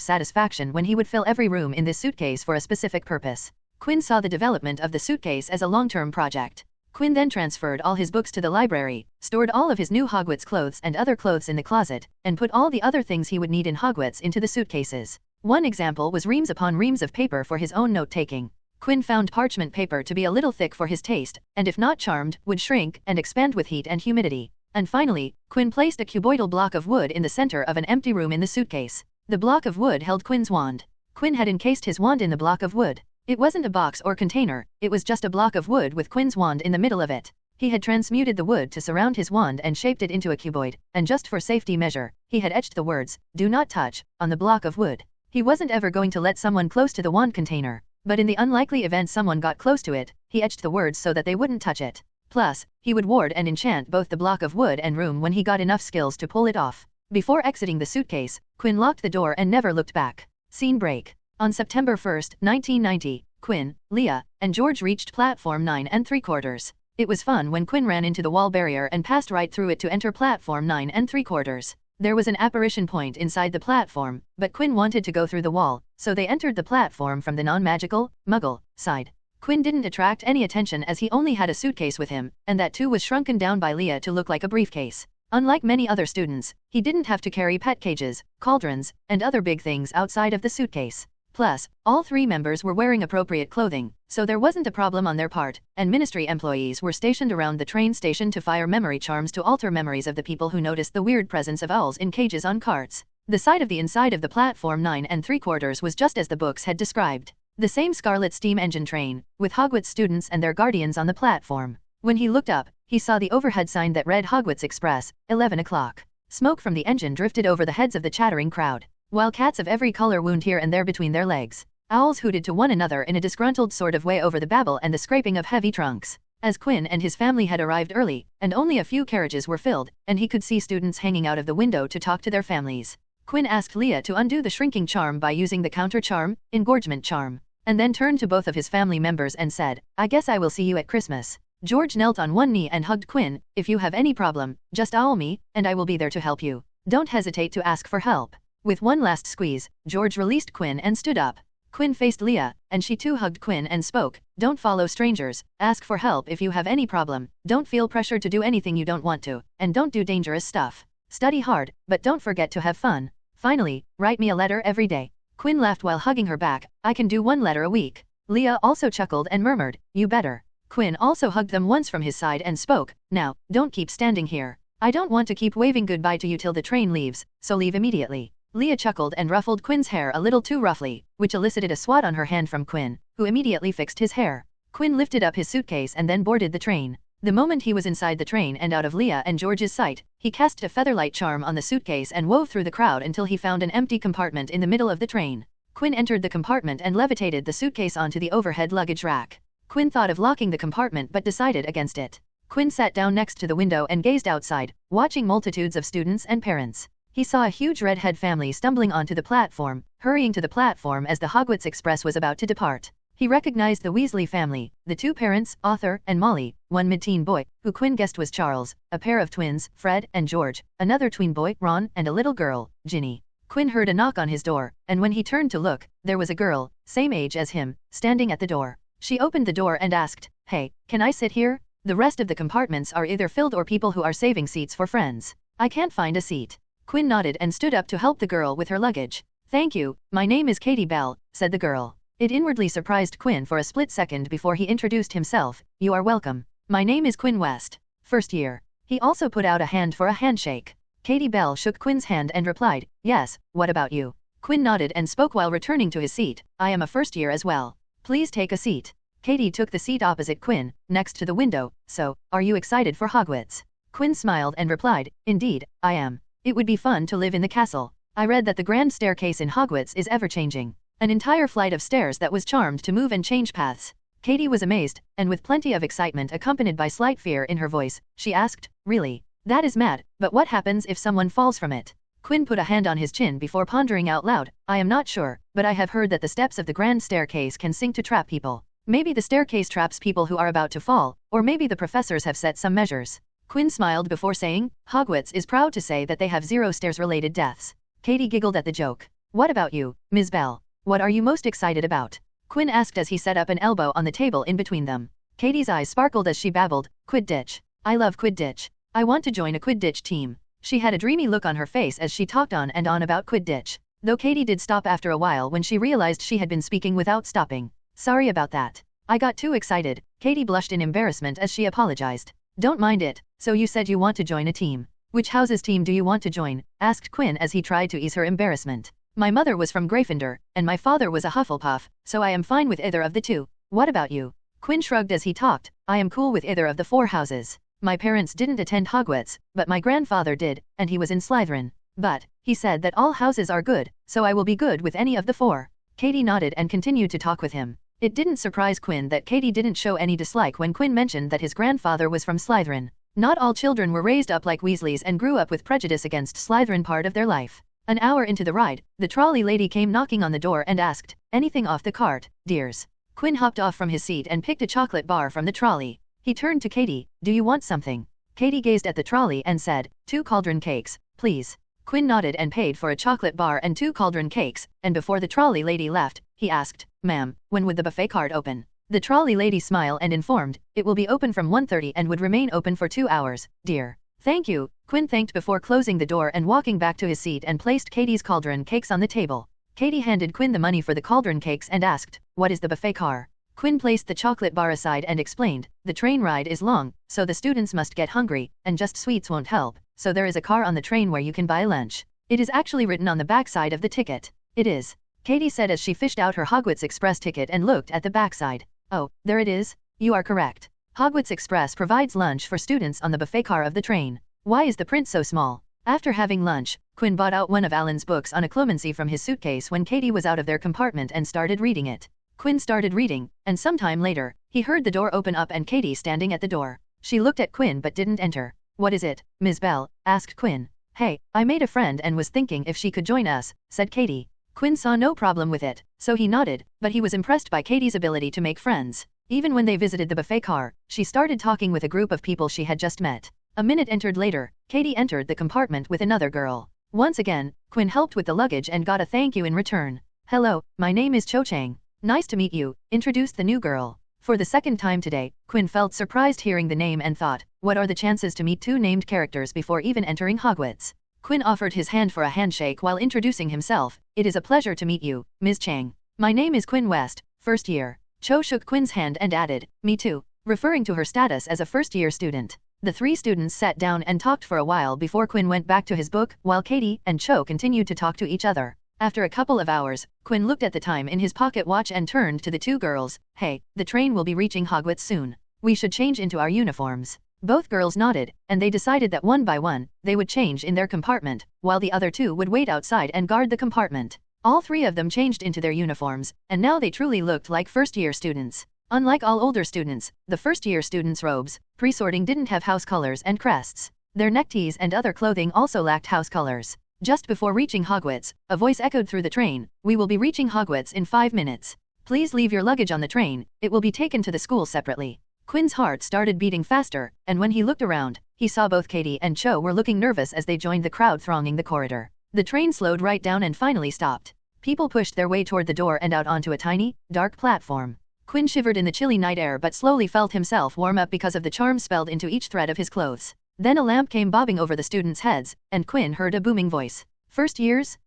satisfaction when he would fill every room in this suitcase for a specific purpose. Quinn saw the development of the suitcase as a long-term project. Quinn then transferred all his books to the library, stored all of his new Hogwarts clothes and other clothes in the closet, and put all the other things he would need in Hogwarts into the suitcases. One example was reams upon reams of paper for his own note-taking. Quinn found parchment paper to be a little thick for his taste, and if not charmed, would shrink and expand with heat and humidity. And finally, Quinn placed a cuboidal block of wood in the center of an empty room in the suitcase. The block of wood held Quinn's wand. Quinn had encased his wand in the block of wood. It wasn't a box or container, it was just a block of wood with Quinn's wand in the middle of it. He had transmuted the wood to surround his wand and shaped it into a cuboid, and just for safety measure, he had etched the words, "Do not touch," on the block of wood. He wasn't ever going to let someone close to the wand container, but in the unlikely event someone got close to it, he etched the words so that they wouldn't touch it. Plus, he would ward and enchant both the block of wood and room when he got enough skills to pull it off. Before exiting the suitcase, Quinn locked the door and never looked back. Scene break. On September 1, 1990, Quinn, Leah, and George reached platform 9 3/4. It was fun when Quinn ran into the wall barrier and passed right through it to enter platform 9 3/4. There was an apparition point inside the platform, but Quinn wanted to go through the wall, so they entered the platform from the non-magical, muggle, side. Quinn didn't attract any attention as he only had a suitcase with him, and that too was shrunken down by Leah to look like a briefcase. Unlike many other students, he didn't have to carry pet cages, cauldrons, and other big things outside of the suitcase. Plus, all three members were wearing appropriate clothing, so there wasn't a problem on their part, and ministry employees were stationed around the train station to fire memory charms to alter memories of the people who noticed the weird presence of owls in cages on carts. The side of the inside of the platform 9 3/4 was just as the books had described. The same Scarlet steam engine train, with Hogwarts students and their guardians on the platform. When he looked up, he saw the overhead sign that read Hogwarts Express, 11 o'clock. Smoke from the engine drifted over the heads of the chattering crowd, while cats of every color wound here and there between their legs. Owls hooted to one another in a disgruntled sort of way over the babble and the scraping of heavy trunks. As Quinn and his family had arrived early, and only a few carriages were filled, and he could see students hanging out of the window to talk to their families. Quinn asked Leah to undo the shrinking charm by using the counter charm, engorgement charm, and then turned to both of his family members and said, "I guess I will see you at Christmas." George knelt on one knee and hugged Quinn. "If you have any problem, just owl me, and I will be there to help you. Don't hesitate to ask for help." With one last squeeze, George released Quinn and stood up. Quinn faced Leah, and she too hugged Quinn and spoke, "Don't follow strangers, ask for help if you have any problem, don't feel pressured to do anything you don't want to, and don't do dangerous stuff. Study hard, but don't forget to have fun. Finally, write me a letter every day." Quinn laughed while hugging her back. "I can do one letter a week." Leah also chuckled and murmured, "You better." Quinn also hugged them once from his side and spoke, "Now, don't keep standing here. I don't want to keep waving goodbye to you till the train leaves, so leave immediately." Leah chuckled and ruffled Quinn's hair a little too roughly, which elicited a swat on her hand from Quinn, who immediately fixed his hair. Quinn lifted up his suitcase and then boarded the train. The moment he was inside the train and out of Leah and George's sight, he cast a featherlight charm on the suitcase and wove through the crowd until he found an empty compartment in the middle of the train. Quinn entered the compartment and levitated the suitcase onto the overhead luggage rack. Quinn thought of locking the compartment but decided against it. Quinn sat down next to the window and gazed outside, watching multitudes of students and parents. He saw a huge redhead family stumbling onto the platform, hurrying to the platform as the Hogwarts Express was about to depart. He recognized the Weasley family, the two parents, Arthur and Molly, one mid-teen boy, who Quinn guessed was Charles, a pair of twins, Fred and George, another tween boy, Ron, and a little girl, Ginny. Quinn heard a knock on his door, and when he turned to look, there was a girl, same age as him, standing at the door. She opened the door and asked, "Hey, can I sit here? The rest of the compartments are either filled or people who are saving seats for friends. I can't find a seat." Quinn nodded and stood up to help the girl with her luggage. "Thank you, my name is Katie Bell," said the girl. It inwardly surprised Quinn for a split second before he introduced himself. "You are welcome. My name is Quinn West, first year." He also put out a hand for a handshake. Katie Bell shook Quinn's hand and replied, "Yes, what about you?" Quinn nodded and spoke while returning to his seat, "I am a first year as well. Please take a seat." Katie took the seat opposite Quinn, next to the window. "So, are you excited for Hogwarts?" Quinn smiled and replied, "Indeed, I am. It would be fun to live in the castle. I read that the grand staircase in Hogwarts is ever-changing. An entire flight of stairs that was charmed to move and change paths." Katie was amazed, and with plenty of excitement accompanied by slight fear in her voice, she asked, "Really? That is mad, but what happens if someone falls from it?" Quinn put a hand on his chin before pondering out loud, "I am not sure, but I have heard that the steps of the grand staircase can sink to trap people. Maybe the staircase traps people who are about to fall, or maybe the professors have set some measures." Quinn smiled before saying, "Hogwarts is proud to say that they have 0 stairs-related deaths." Katie giggled at the joke. "What about you, Ms. Bell? What are you most excited about?" Quinn asked as he set up an elbow on the table in between them. Katie's eyes sparkled as she babbled, "Quidditch. I love Quidditch. I want to join a Quidditch team." She had a dreamy look on her face as she talked on and on about Quidditch, though Katie did stop after a while when she realized she had been speaking without stopping. "Sorry about that. I got too excited." Katie blushed in embarrassment as she apologized. "Don't mind it. So you said you want to join a team. Which house's team do you want to join?" asked Quinn as he tried to ease her embarrassment. "My mother was from Gryffindor, and my father was a Hufflepuff, so I am fine with either of the two. What about you?" Quinn shrugged as he talked. I am cool with either of the 4 houses. My parents didn't attend Hogwarts, but my grandfather did, and he was in Slytherin. But, he said that all houses are good, so I will be good with any of the 4. Katie nodded and continued to talk with him. It didn't surprise Quinn that Katie didn't show any dislike when Quinn mentioned that his grandfather was from Slytherin. Not all children were raised up like Weasleys and grew up with prejudice against Slytherin part of their life. An hour into the ride, the trolley lady came knocking on the door and asked, anything off the cart, dears? Quinn hopped off from his seat and picked a chocolate bar from the trolley. He turned to Katie, do you want something? Katie gazed at the trolley and said, 2 cauldron cakes, please. Quinn nodded and paid for a chocolate bar and 2 cauldron cakes, and before the trolley lady left, he asked, ma'am, when would the buffet cart open? The trolley lady smiled and informed, it will be open from 1:30 and would remain open for 2 hours, dear. Thank you, Quinn thanked before closing the door and walking back to his seat and placed Katie's cauldron cakes on the table. Katie handed Quinn the money for the cauldron cakes and asked, what is the buffet car? Quinn placed the chocolate bar aside and explained, the train ride is long, so the students must get hungry, and just sweets won't help, so there is a car on the train where you can buy lunch. It is actually written on the backside of the ticket. It is, Katie said as she fished out her Hogwarts Express ticket and looked at the backside. Oh, there it is. You are correct. Hogwarts Express provides lunch for students on the buffet car of the train. Why is the print so small? After having lunch, Quinn bought out one of Alan's books on occlumency from his suitcase when Katie was out of their compartment and started reading it. Quinn started reading, and sometime later, he heard the door open up and Katie standing at the door. She looked at Quinn but didn't enter. What is it, Ms. Bell? Asked Quinn. Hey, I made a friend and was thinking if she could join us, said Katie. Quinn saw no problem with it, so he nodded, but he was impressed by Katie's ability to make friends. Even when they visited the buffet car, she started talking with a group of people she had just met. A minute entered later, Katie entered the compartment with another girl. Once again, Quinn helped with the luggage and got a thank you in return. Hello, my name is Cho Chang. Nice to meet you, introduced the new girl. For the second time today, Quinn felt surprised hearing the name and thought, what are the chances to meet 2 named characters before even entering Hogwarts? Quinn offered his hand for a handshake while introducing himself. It is a pleasure to meet you, Ms. Chang. My name is Quinn West, first year. Cho shook Quinn's hand and added, me too, referring to her status as a first-year student. The 3 students sat down and talked for a while before Quinn went back to his book, while Katie and Cho continued to talk to each other. After a couple of hours, Quinn looked at the time in his pocket watch and turned to the 2 girls. Hey, the train will be reaching Hogwarts soon. We should change into our uniforms. Both girls nodded, and they decided that one by one, they would change in their compartment, while the other 2 would wait outside and guard the compartment. All 3 of them changed into their uniforms, and now they truly looked like first-year students. Unlike all older students, the first-year students' robes, pre-sorting didn't have house colors and crests. Their neckties and other clothing also lacked house colors. Just before reaching Hogwarts, a voice echoed through the train, we will be reaching Hogwarts in 5 minutes. Please leave your luggage on the train, it will be taken to the school separately. Quinn's heart started beating faster, and when he looked around, he saw both Katie and Cho were looking nervous as they joined the crowd thronging the corridor. The train slowed right down and finally stopped. People pushed their way toward the door and out onto a tiny, dark platform. Quinn shivered in the chilly night air but slowly felt himself warm up because of the charm spelled into each thread of his clothes. Then a lamp came bobbing over the students' heads, and Quinn heard a booming voice. First years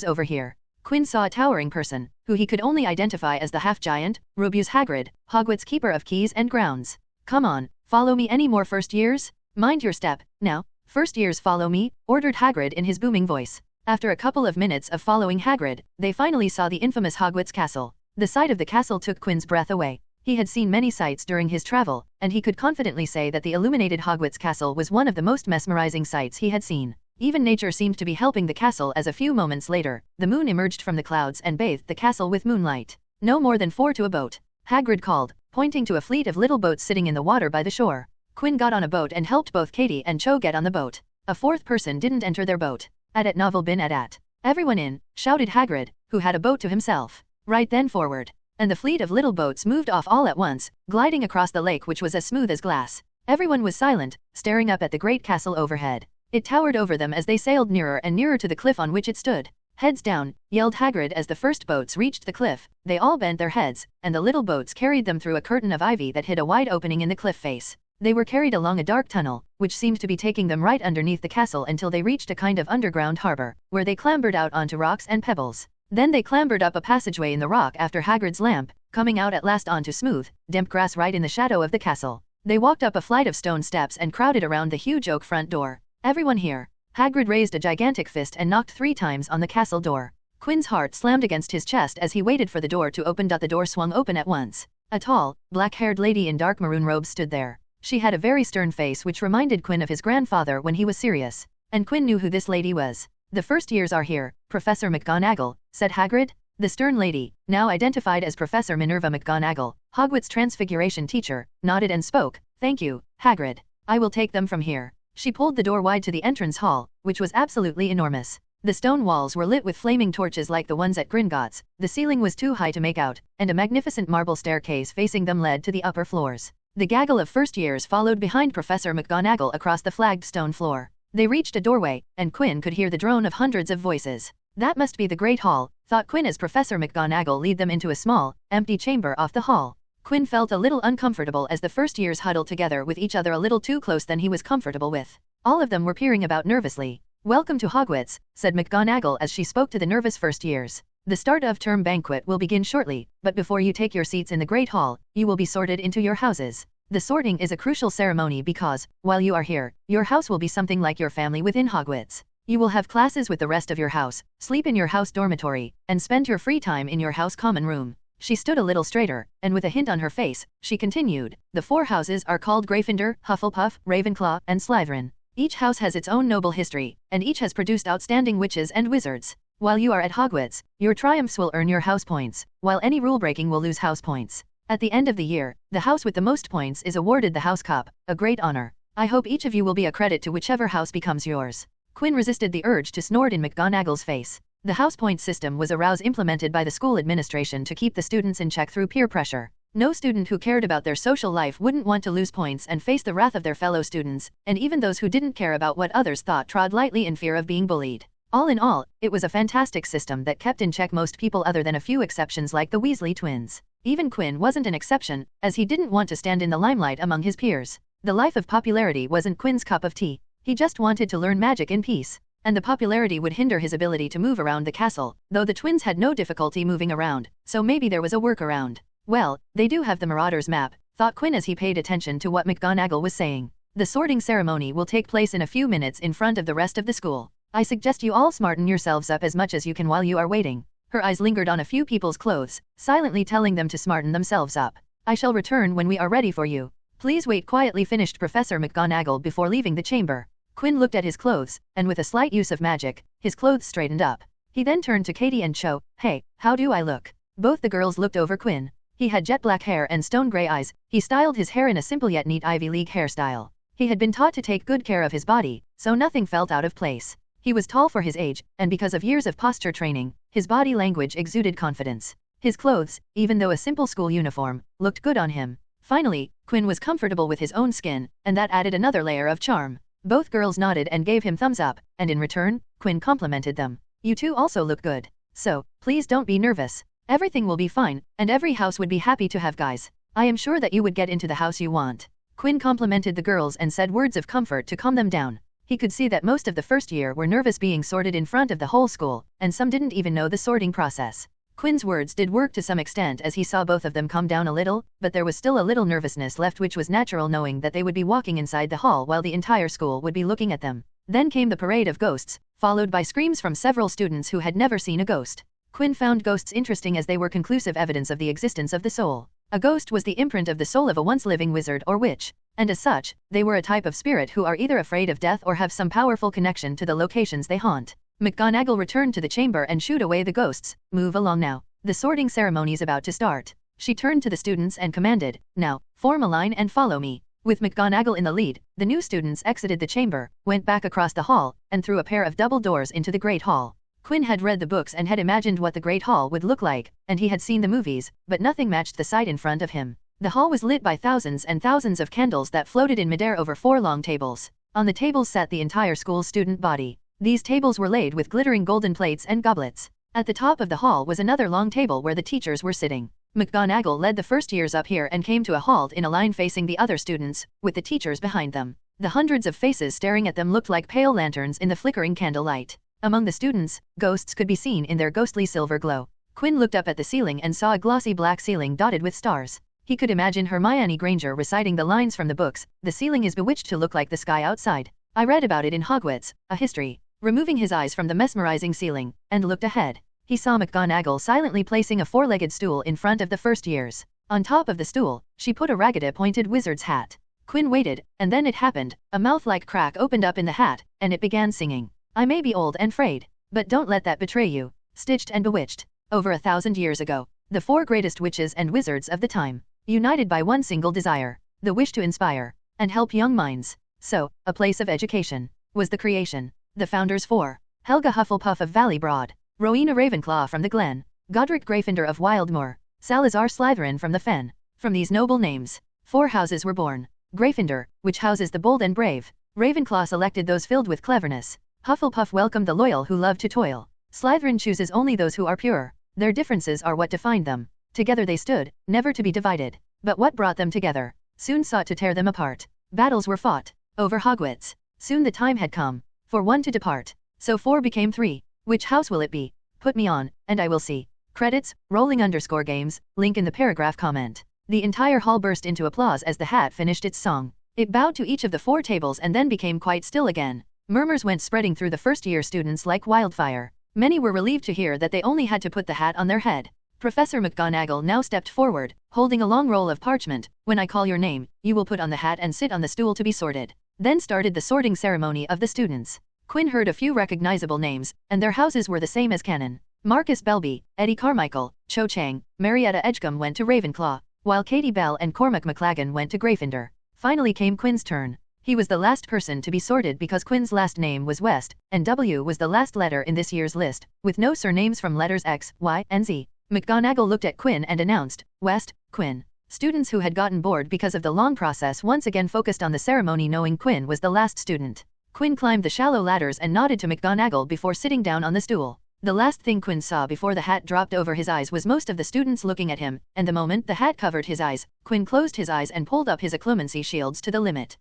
over here. Quinn saw a towering person, who he could only identify as the half-giant, Rubius Hagrid, Hogwarts keeper of keys and grounds. Come on, follow me. Any more first years? Mind your step, now, first years follow me, ordered Hagrid in his booming voice. After a couple of minutes of following Hagrid, they finally saw the infamous Hogwarts castle. The sight of the castle took Quinn's breath away. He had seen many sights during his travel, and he could confidently say that the illuminated Hogwarts castle was one of the most mesmerizing sights he had seen. Even nature seemed to be helping the castle as a few moments later, the moon emerged from the clouds and bathed the castle with moonlight. No more than 4 to a boat, Hagrid called, pointing to a fleet of little boats sitting in the water by the shore. Quinn got on a boat and helped both Katie and Cho get on the boat. A 4th person didn't enter their boat. At novel bin at. Everyone in, shouted Hagrid, who had a boat to himself. Right then forward. And the fleet of little boats moved off all at once, gliding across the lake which was as smooth as glass. Everyone was silent, staring up at the great castle overhead. It towered over them as they sailed nearer and nearer to the cliff on which it stood. Heads down, yelled Hagrid as the first boats reached the cliff. They all bent their heads, and the little boats carried them through a curtain of ivy that hid a wide opening in the cliff face. They were carried along a dark tunnel, which seemed to be taking them right underneath the castle until they reached a kind of underground harbor, where they clambered out onto rocks and pebbles. Then they clambered up a passageway in the rock after Hagrid's lamp, coming out at last onto smooth, damp grass right in the shadow of the castle. They walked up a flight of stone steps and crowded around the huge oak front door. Everyone here. Hagrid raised a gigantic fist and knocked 3 times on the castle door. Quinn's heart slammed against his chest as he waited for the door to open. The door swung open at once. A tall, black-haired lady in dark maroon robes stood there. She had a very stern face which reminded Quinn of his grandfather when he was serious. And Quinn knew who this lady was. "The first years are here, Professor McGonagall," said Hagrid. The stern lady, now identified as Professor Minerva McGonagall, Hogwarts Transfiguration teacher, nodded and spoke. "Thank you, Hagrid. I will take them from here." She pulled the door wide to the entrance hall, which was absolutely enormous. The stone walls were lit with flaming torches like the ones at Gringotts, the ceiling was too high to make out, and a magnificent marble staircase facing them led to the upper floors. The gaggle of first years followed behind Professor McGonagall across the flagged stone floor. They reached a doorway, and Quinn could hear the drone of hundreds of voices. That must be the Great Hall, thought Quinn as Professor McGonagall led them into a small, empty chamber off the hall. Quinn felt a little uncomfortable as the first years huddled together with each other a little too close than he was comfortable with. All of them were peering about nervously. "Welcome to Hogwarts," said McGonagall as she spoke to the nervous first years. "The start of term banquet will begin shortly, but before you take your seats in the Great Hall, you will be sorted into your houses. The sorting is a crucial ceremony because, while you are here, your house will be something like your family within Hogwarts. You will have classes with the rest of your house, sleep in your house dormitory, and spend your free time in your house common room." She stood a little straighter, and with a hint on her face, she continued, "The 4 houses are called Gryffindor, Hufflepuff, Ravenclaw, and Slytherin. Each house has its own noble history, and each has produced outstanding witches and wizards. While you are at Hogwarts, your triumphs will earn your house points, while any rule-breaking will lose house points. At the end of the year, the house with the most points is awarded the House Cup, a great honor. I hope each of you will be a credit to whichever house becomes yours." Quinn resisted the urge to snort in McGonagall's face. The house point system was a ruse implemented by the school administration to keep the students in check through peer pressure. No student who cared about their social life wouldn't want to lose points and face the wrath of their fellow students, and even those who didn't care about what others thought trod lightly in fear of being bullied. All in all, it was a fantastic system that kept in check most people other than a few exceptions like the Weasley twins. Even Quinn wasn't an exception, as he didn't want to stand in the limelight among his peers. The life of popularity wasn't Quinn's cup of tea. He just wanted to learn magic in peace. And the popularity would hinder his ability to move around the castle, though the twins had no difficulty moving around, so maybe there was a workaround. Well, they do have the Marauder's map, thought Quinn as he paid attention to what McGonagall was saying. The sorting ceremony will take place in a few minutes in front of the rest of the school. I suggest you all smarten yourselves up as much as you can while you are waiting. Her eyes lingered on a few people's clothes, silently telling them to smarten themselves up. I shall return when we are ready for you. Please wait quietly, finished Professor McGonagall before leaving the chamber. Quinn looked at his clothes, and with a slight use of magic, his clothes straightened up. He then turned to Katie and Cho. "Hey, how do I look?" Both the girls looked over Quinn. He had jet black hair and stone gray eyes. He styled his hair in a simple yet neat Ivy League hairstyle. He had been taught to take good care of his body, so nothing felt out of place. He was tall for his age, and because of years of posture training, his body language exuded confidence. His clothes, even though a simple school uniform, looked good on him. Finally, Quinn was comfortable with his own skin, and that added another layer of charm. Both girls nodded and gave him thumbs up, and in return, Quinn complimented them. "You two also look good. So, please don't be nervous. Everything will be fine, and every house would be happy to have guys. I am sure that you would get into the house you want." Quinn complimented the girls and said words of comfort to calm them down. He could see that most of the first year were nervous being sorted in front of the whole school, and some didn't even know the sorting process. Quinn's words did work to some extent as he saw both of them calm down a little, but there was still a little nervousness left, which was natural knowing that they would be walking inside the hall while the entire school would be looking at them. Then came the parade of ghosts, followed by screams from several students who had never seen a ghost. Quinn found ghosts interesting as they were conclusive evidence of the existence of the soul. A ghost was the imprint of the soul of a once living wizard or witch, and as such, they were a type of spirit who are either afraid of death or have some powerful connection to the locations they haunt. McGonagall returned to the chamber and shooed away the ghosts. "Move along now. The sorting ceremony's about to start." She turned to the students and commanded, "Now, form a line and follow me." With McGonagall in the lead, the new students exited the chamber, went back across the hall, and through a pair of double doors into the Great Hall. Quinn had read the books and had imagined what the Great Hall would look like, and he had seen the movies, but nothing matched the sight in front of him. The hall was lit by thousands and thousands of candles that floated in midair over 4 long tables. On the tables sat the entire school's student body. These tables were laid with glittering golden plates and goblets. At the top of the hall was another long table where the teachers were sitting. McGonagall led the first years up here and came to a halt in a line facing the other students, with the teachers behind them. The hundreds of faces staring at them looked like pale lanterns in the flickering candlelight. Among the students, ghosts could be seen in their ghostly silver glow. Quinn looked up at the ceiling and saw a glossy black ceiling dotted with stars. He could imagine Hermione Granger reciting the lines from the books, "The ceiling is bewitched to look like the sky outside. I read about it in Hogwarts, a history." Removing his eyes from the mesmerizing ceiling, and looked ahead. He saw McGonagall silently placing a 4-legged stool in front of the first years. On top of the stool, she put a ragged-pointed wizard's hat. Quinn waited, and then it happened. A mouth-like crack opened up in the hat, and it began singing. I may be old and frayed, but don't let that betray you. Stitched and bewitched. Over 1,000 years ago, the 4 greatest witches and wizards of the time, united by one single desire, the wish to inspire and help young minds. So, a place of education was the creation. The founders 4. Helga Hufflepuff of Valley Broad, Rowena Ravenclaw from the Glen, Godric Gryffindor of Wildmoor, Salazar Slytherin from the Fen. From these noble names, 4 houses were born. Gryffindor, which houses the bold and brave. Ravenclaw selected those filled with cleverness. Hufflepuff welcomed the loyal who love to toil. Slytherin chooses only those who are pure. Their differences are what define them. Together they stood, never to be divided. But what brought them together soon sought to tear them apart. Battles were fought over Hogwarts. Soon the time had come for one to depart. So 4 became 3. Which house will it be? Put me on, and I will see. Credits, rolling_games, link in the paragraph comment. The entire hall burst into applause as the hat finished its song. It bowed to each of the 4 tables and then became quite still again. Murmurs went spreading through the first-year students like wildfire. Many were relieved to hear that they only had to put the hat on their head. Professor McGonagall now stepped forward, holding a long roll of parchment. When I call your name, you will put on the hat and sit on the stool to be sorted. Then started the sorting ceremony of the students. Quinn heard a few recognizable names, and their houses were the same as canon. Marcus Belby, Eddie Carmichael, Cho Chang, Marietta Edgecombe went to Ravenclaw, while Katie Bell and Cormac McLagan went to Gryffindor. Finally came Quinn's turn. He was the last person to be sorted because Quinn's last name was West, and W was the last letter in this year's list, with no surnames from letters X, Y, and Z. McGonagall looked at Quinn and announced, West, Quinn. Students who had gotten bored because of the long process once again focused on the ceremony knowing Quinn was the last student. Quinn climbed the shallow ladders and nodded to McGonagall before sitting down on the stool. The last thing Quinn saw before the hat dropped over his eyes was most of the students looking at him, and the moment the hat covered his eyes, Quinn closed his eyes and pulled up his occlumency shields to the limit.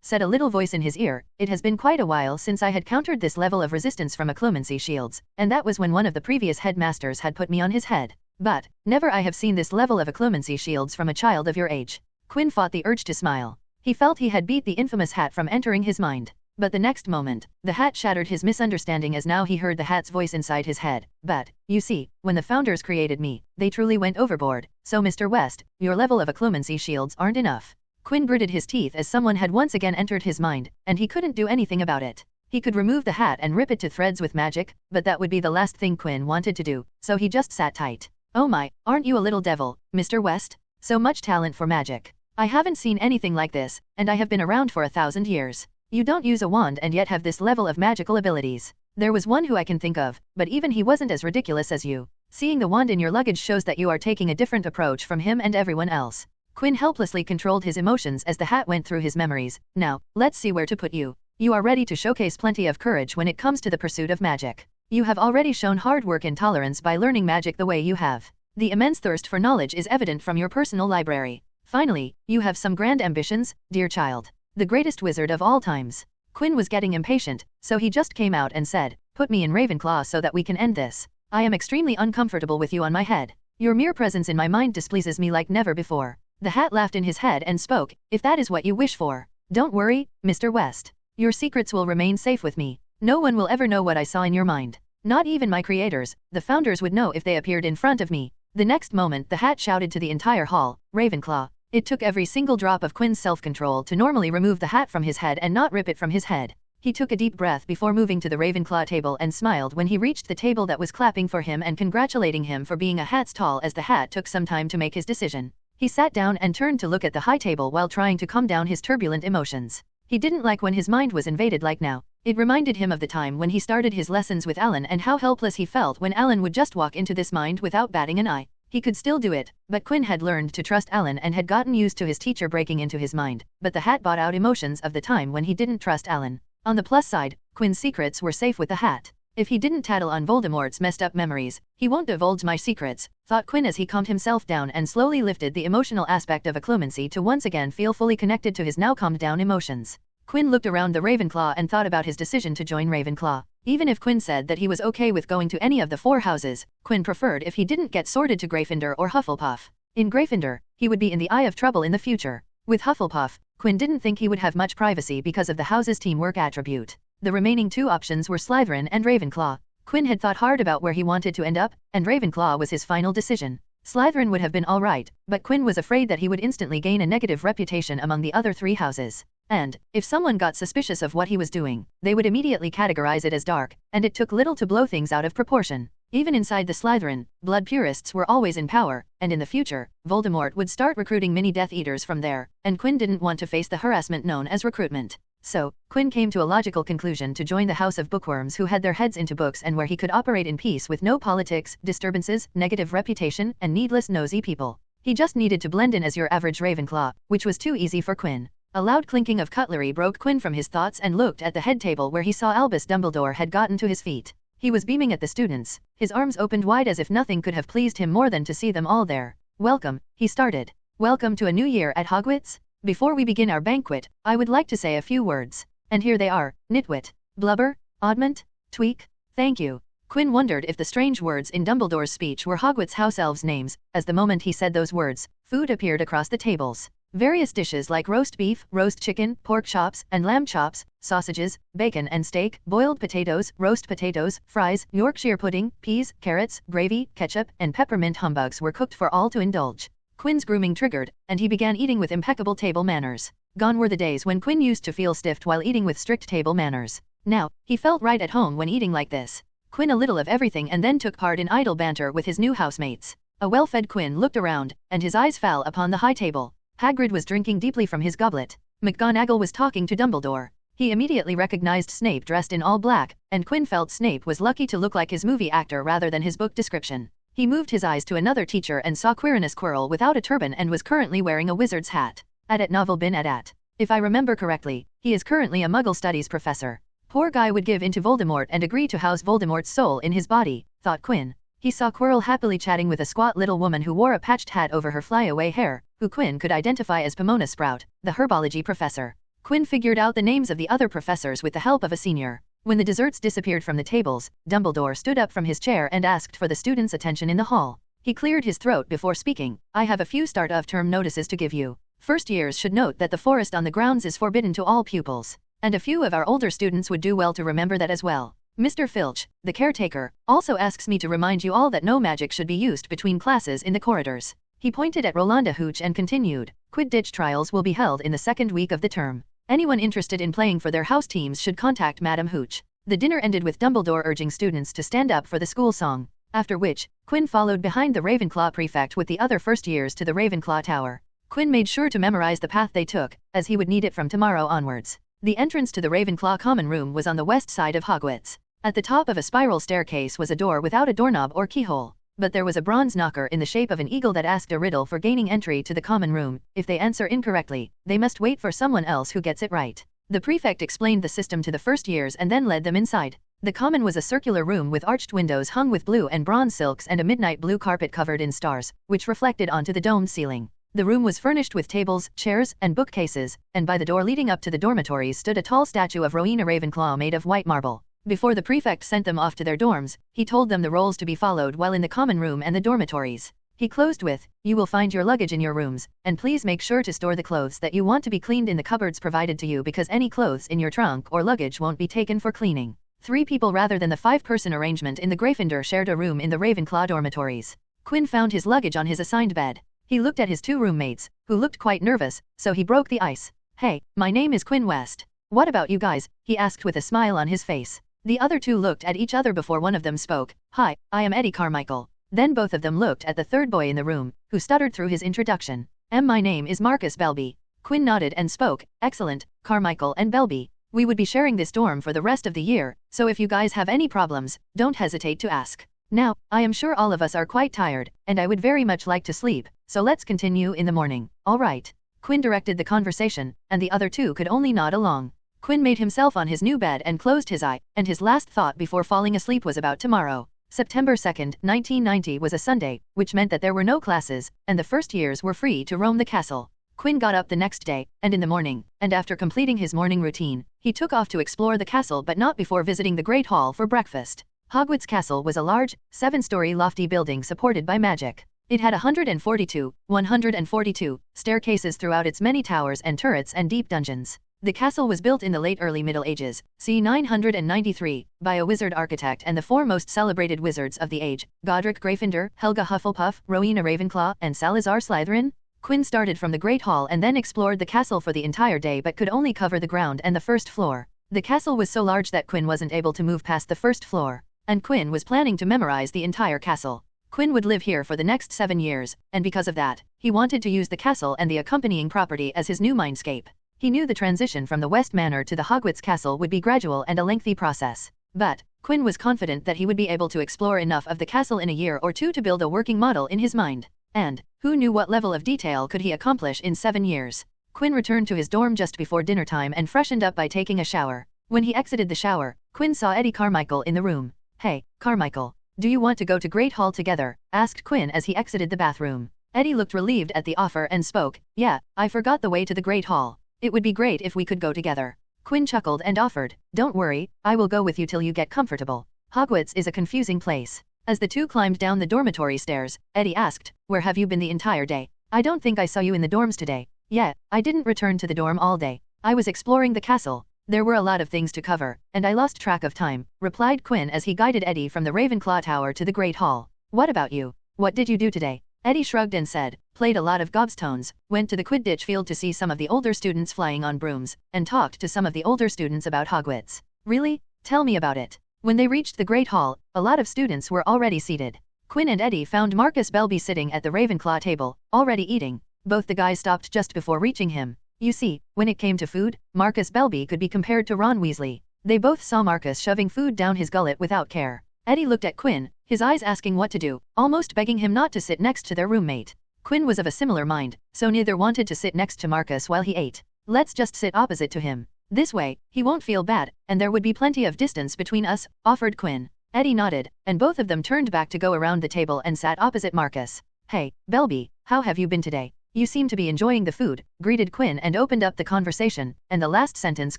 Said a little voice in his ear, it has been quite a while since I had countered this level of resistance from occlumency shields, and that was when one of the previous headmasters had put me on his head. But, never I have seen this level of occlumency shields from a child of your age. Quinn fought the urge to smile. He felt he had beat the infamous hat from entering his mind. But the next moment, the hat shattered his misunderstanding as now he heard the hat's voice inside his head. But, you see, when the founders created me, they truly went overboard. So Mr. West, your level of occlumency shields aren't enough. Quinn gritted his teeth as someone had once again entered his mind, and he couldn't do anything about it. He could remove the hat and rip it to threads with magic, but that would be the last thing Quinn wanted to do, so he just sat tight. Oh my, aren't you a little devil, Mr. West? So much talent for magic. I haven't seen anything like this, and I have been around for 1,000 years. You don't use a wand and yet have this level of magical abilities. There was one who I can think of, but even he wasn't as ridiculous as you. Seeing the wand in your luggage shows that you are taking a different approach from him and everyone else. Quinn helplessly controlled his emotions as the hat went through his memories. Now, let's see where to put you. You are ready to showcase plenty of courage when it comes to the pursuit of magic. You have already shown hard work and tolerance by learning magic the way you have. The immense thirst for knowledge is evident from your personal library. Finally, you have some grand ambitions, dear child. The greatest wizard of all times. Quinn was getting impatient, so he just came out and said, put me in Ravenclaw so that we can end this. I am extremely uncomfortable with you on my head. Your mere presence in my mind displeases me like never before. The hat laughed in his head and spoke, if that is what you wish for. Don't worry, Mr. West. Your secrets will remain safe with me. No one will ever know what I saw in your mind. Not even my creators, the founders would know if they appeared in front of me. The next moment the hat shouted to the entire hall, Ravenclaw. It took every single drop of Quinn's self-control to normally remove the hat from his head and not rip it from his head. He took a deep breath before moving to the Ravenclaw table and smiled when he reached the table that was clapping for him and congratulating him for being a hat's tall as the hat took some time to make his decision. He sat down and turned to look at the high table while trying to calm down his turbulent emotions. He didn't like when his mind was invaded like now. It reminded him of the time when he started his lessons with Alan and how helpless he felt when Alan would just walk into this mind without batting an eye. He could still do it, but Quinn had learned to trust Alan and had gotten used to his teacher breaking into his mind, but the hat brought out emotions of the time when he didn't trust Alan. On the plus side, Quinn's secrets were safe with the hat. If he didn't tattle on Voldemort's messed up memories, he won't divulge my secrets, thought Quinn as he calmed himself down and slowly lifted the emotional aspect of occlumency to once again feel fully connected to his now calmed down emotions. Quinn looked around the Ravenclaw and thought about his decision to join Ravenclaw. Even if Quinn said that he was okay with going to any of the 4 houses, Quinn preferred if he didn't get sorted to Gryffindor or Hufflepuff. In Gryffindor, he would be in the eye of trouble in the future. With Hufflepuff, Quinn didn't think he would have much privacy because of the house's teamwork attribute. The remaining 2 options were Slytherin and Ravenclaw. Quinn had thought hard about where he wanted to end up, and Ravenclaw was his final decision. Slytherin would have been alright, but Quinn was afraid that he would instantly gain a negative reputation among the other 3 houses. And, if someone got suspicious of what he was doing, they would immediately categorize it as dark, and it took little to blow things out of proportion. Even inside the Slytherin, blood purists were always in power, and in the future, Voldemort would start recruiting mini Death Eaters from there, and Quinn didn't want to face the harassment known as recruitment. So, Quinn came to a logical conclusion to join the House of Bookworms who had their heads into books and where he could operate in peace with no politics, disturbances, negative reputation, and needless nosy people. He just needed to blend in as your average Ravenclaw, which was too easy for Quinn. A loud clinking of cutlery broke Quinn from his thoughts and looked at the head table where he saw Albus Dumbledore had gotten to his feet. He was beaming at the students, his arms opened wide as if nothing could have pleased him more than to see them all there. Welcome, he started. Welcome to a new year at Hogwarts? Before we begin our banquet, I would like to say a few words. And here they are: nitwit, blubber, oddment, tweak, thank you. Quinn wondered if the strange words in Dumbledore's speech were Hogwarts house elves' names, as the moment he said those words, food appeared across the tables. Various dishes like roast beef, roast chicken, pork chops, and lamb chops, sausages, bacon and steak, boiled potatoes, roast potatoes, fries, Yorkshire pudding, peas, carrots, gravy, ketchup, and peppermint humbugs were cooked for all to indulge. Quinn's grooming triggered, and he began eating with impeccable table manners. Gone were the days when Quinn used to feel stiffed while eating with strict table manners. Now, he felt right at home when eating like this. Quinn a little of everything and then took part in idle banter with his new housemates. A well-fed Quinn looked around, and his eyes fell upon the high table. Hagrid was drinking deeply from his goblet. McGonagall was talking to Dumbledore. He immediately recognized Snape dressed in all black, and Quinn felt Snape was lucky to look like his movie actor rather than his book description. He moved his eyes to another teacher and saw Quirinus Quirrell without a turban and was currently wearing a wizard's hat. At novel bin at. If I remember correctly, he is currently a Muggle studies professor. Poor guy would give in to Voldemort and agree to house Voldemort's soul in his body, thought Quinn. He saw Quirrell happily chatting with a squat little woman who wore a patched hat over her flyaway hair, who Quinn could identify as Pomona Sprout, the herbology professor. Quinn figured out the names of the other professors with the help of a senior. When the desserts disappeared from the tables, Dumbledore stood up from his chair and asked for the students' attention in the hall. He cleared his throat before speaking. I have a few start-of-term notices to give you. First years should note that the forest on the grounds is forbidden to all pupils. And a few of our older students would do well to remember that as well. Mr. Filch, the caretaker, also asks me to remind you all that no magic should be used between classes in the corridors. He pointed at Rolanda Hooch and continued, Quidditch trials will be held in the second week of the term. Anyone interested in playing for their house teams should contact Madam Hooch. The dinner ended with Dumbledore urging students to stand up for the school song, after which, Quinn followed behind the Ravenclaw prefect with the other first years to the Ravenclaw Tower. Quinn made sure to memorize the path they took, as he would need it from tomorrow onwards. The entrance to the Ravenclaw common room was on the west side of Hogwarts. At the top of a spiral staircase was a door without a doorknob or keyhole, but there was a bronze knocker in the shape of an eagle that asked a riddle for gaining entry to the common room. If they answer incorrectly, they must wait for someone else who gets it right. The prefect explained the system to the first years and then led them inside. The common was a circular room with arched windows hung with blue and bronze silks and a midnight blue carpet covered in stars, which reflected onto the domed ceiling. The room was furnished with tables, chairs, and bookcases, and by the door leading up to the dormitories stood a tall statue of Rowena Ravenclaw made of white marble. Before the prefect sent them off to their dorms, he told them the roles to be followed while in the common room and the dormitories. He closed with, you will find your luggage in your rooms, and please make sure to store the clothes that you want to be cleaned in the cupboards provided to you because any clothes in your trunk or luggage won't be taken for cleaning. 3 people rather than the 5-person arrangement in the Gryffindor shared a room in the Ravenclaw dormitories. Quinn found his luggage on his assigned bed. He looked at his 2 roommates, who looked quite nervous, so he broke the ice. Hey, my name is Quinn West. What about you guys? He asked with a smile on his face. The other 2 looked at each other before one of them spoke. Hi, I am Eddie Carmichael. Then both of them looked at the third boy in the room, who stuttered through his introduction. My name is Marcus Belby. Quinn nodded and spoke. Excellent, Carmichael and Belby. We would be sharing this dorm for the rest of the year, so if you guys have any problems, don't hesitate to ask. Now, I am sure all of us are quite tired, and I would very much like to sleep, so let's continue in the morning. All right. Quinn directed the conversation, and the other 2 could only nod along. Quinn made himself on his new bed and closed his eye, and his last thought before falling asleep was about tomorrow. September 2, 1990 was a Sunday, which meant that there were no classes, and the first years were free to roam the castle. Quinn got up the next day, and in the morning, and after completing his morning routine, he took off to explore the castle but not before visiting the Great Hall for breakfast. Hogwarts Castle was a large, 7-story lofty building supported by magic. It had 142 staircases throughout its many towers and turrets and deep dungeons. The castle was built in the late early Middle Ages, c. 993, by a wizard architect and the four most celebrated wizards of the age, Godric Gryffindor, Helga Hufflepuff, Rowena Ravenclaw, and Salazar Slytherin. Quinn started from the Great Hall and then explored the castle for the entire day but could only cover the ground and the first floor. The castle was so large that Quinn wasn't able to move past the first floor, and Quinn was planning to memorize the entire castle. Quinn would live here for the next 7 years, and because of that, he wanted to use the castle and the accompanying property as his new Mindscape. He knew the transition from the West Manor to the Hogwarts castle would be gradual and a lengthy process. But, Quinn was confident that he would be able to explore enough of the castle in a year or two to build a working model in his mind. And, who knew what level of detail could he accomplish in 7 years? Quinn returned to his dorm just before dinner time and freshened up by taking a shower. When he exited the shower, Quinn saw Eddie Carmichael in the room. "Hey, Carmichael, do you want to go to Great Hall together?" asked Quinn as he exited the bathroom. Eddie looked relieved at the offer and spoke, "Yeah, I forgot the way to the Great Hall. It would be great if we could go together." Quinn chuckled and offered, "Don't worry, I will go with you till you get comfortable. Hogwarts is a confusing place." As the two climbed down the dormitory stairs, Eddie asked, "Where have you been the entire day? I don't think I saw you in the dorms today." "Yeah, I didn't return to the dorm all day. I was exploring the castle. There were a lot of things to cover, and I lost track of time," replied Quinn as he guided Eddie from the Ravenclaw Tower to the Great Hall. "What about you? What did you do today?" Eddie shrugged and said, "Played a lot of gobstones, went to the Quidditch field to see some of the older students flying on brooms, and talked to some of the older students about Hogwarts." "Really? Tell me about it." When they reached the Great Hall, a lot of students were already seated. Quinn and Eddie found Marcus Belby sitting at the Ravenclaw table, already eating. Both the guys stopped just before reaching him. You see, when it came to food, Marcus Belby could be compared to Ron Weasley. They both saw Marcus shoving food down his gullet without care. Eddie looked at Quinn, his eyes asking what to do, almost begging him not to sit next to their roommate. Quinn was of a similar mind, so neither wanted to sit next to Marcus while he ate. "Let's just sit opposite to him. This way, he won't feel bad, and there would be plenty of distance between us," offered Quinn. Eddie nodded, and both of them turned back to go around the table and sat opposite Marcus. "Hey, Belby, how have you been today? You seem to be enjoying the food," greeted Quinn and opened up the conversation, and the last sentence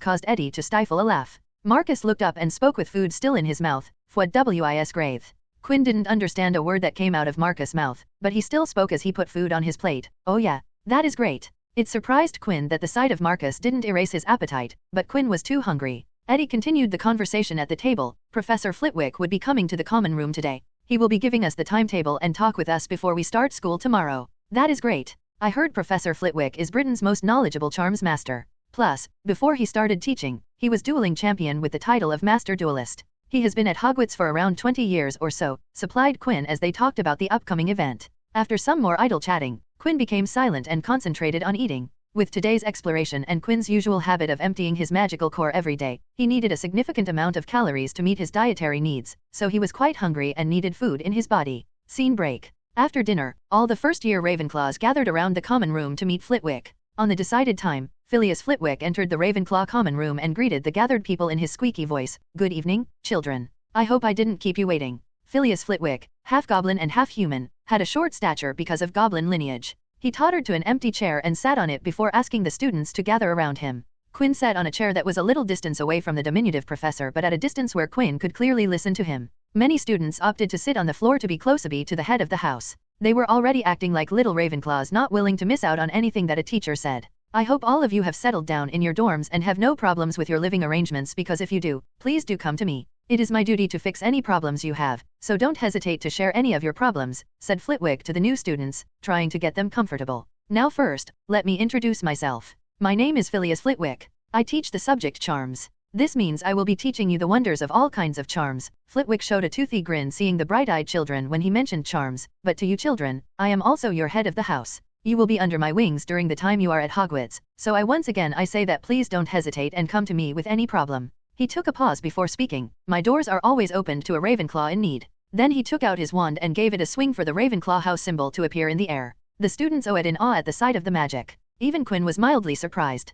caused Eddie to stifle a laugh. Marcus looked up and spoke with food still in his mouth. "Wis grave." Quinn didn't understand a word that came out of Marcus' mouth, but he still spoke as he put food on his plate. "Oh yeah, that is great." It surprised Quinn that the sight of Marcus didn't erase his appetite, but Quinn was too hungry. Eddie continued the conversation at the table. "Professor Flitwick would be coming to the common room today. He will be giving us the timetable and talk with us before we start school tomorrow." "That is great. I heard Professor Flitwick is Britain's most knowledgeable charms master. Plus, before he started teaching, he was dueling champion with the title of Master Duelist. He has been at Hogwarts for around 20 years or so," supplied Quinn as they talked about the upcoming event. After some more idle chatting, Quinn became silent and concentrated on eating. With today's exploration and Quinn's usual habit of emptying his magical core every day, he needed a significant amount of calories to meet his dietary needs, so he was quite hungry and needed food in his body. Scene break. After dinner, all the first-year Ravenclaws gathered around the common room to meet Flitwick. On the decided time, Phileas Flitwick entered the Ravenclaw common room and greeted the gathered people in his squeaky voice. "Good evening, children. I hope I didn't keep you waiting." Phileas Flitwick, half goblin and half human, had a short stature because of goblin lineage. He tottered to an empty chair and sat on it before asking the students to gather around him. Quinn sat on a chair that was a little distance away from the diminutive professor but at a distance where Quinn could clearly listen to him. Many students opted to sit on the floor to be closer to the head of the house. They were already acting like little Ravenclaws, not willing to miss out on anything that a teacher said. "I hope all of you have settled down in your dorms and have no problems with your living arrangements, because if you do, please do come to me. It is my duty to fix any problems you have, so don't hesitate to share any of your problems," said Flitwick to the new students, trying to get them comfortable. "Now first, let me introduce myself. My name is Phileas Flitwick. I teach the subject charms. This means I will be teaching you the wonders of all kinds of charms." Flitwick showed a toothy grin seeing the bright-eyed children when he mentioned charms. "But to you children, I am also your head of the house. You will be under my wings during the time you are at Hogwarts, so once again I say that please don't hesitate and come to me with any problem." He took a pause before speaking. "My doors are always opened to a Ravenclaw in need." Then he took out his wand and gave it a swing for the Ravenclaw house symbol to appear in the air. The students awed in awe at the sight of the magic. Even Quinn was mildly surprised.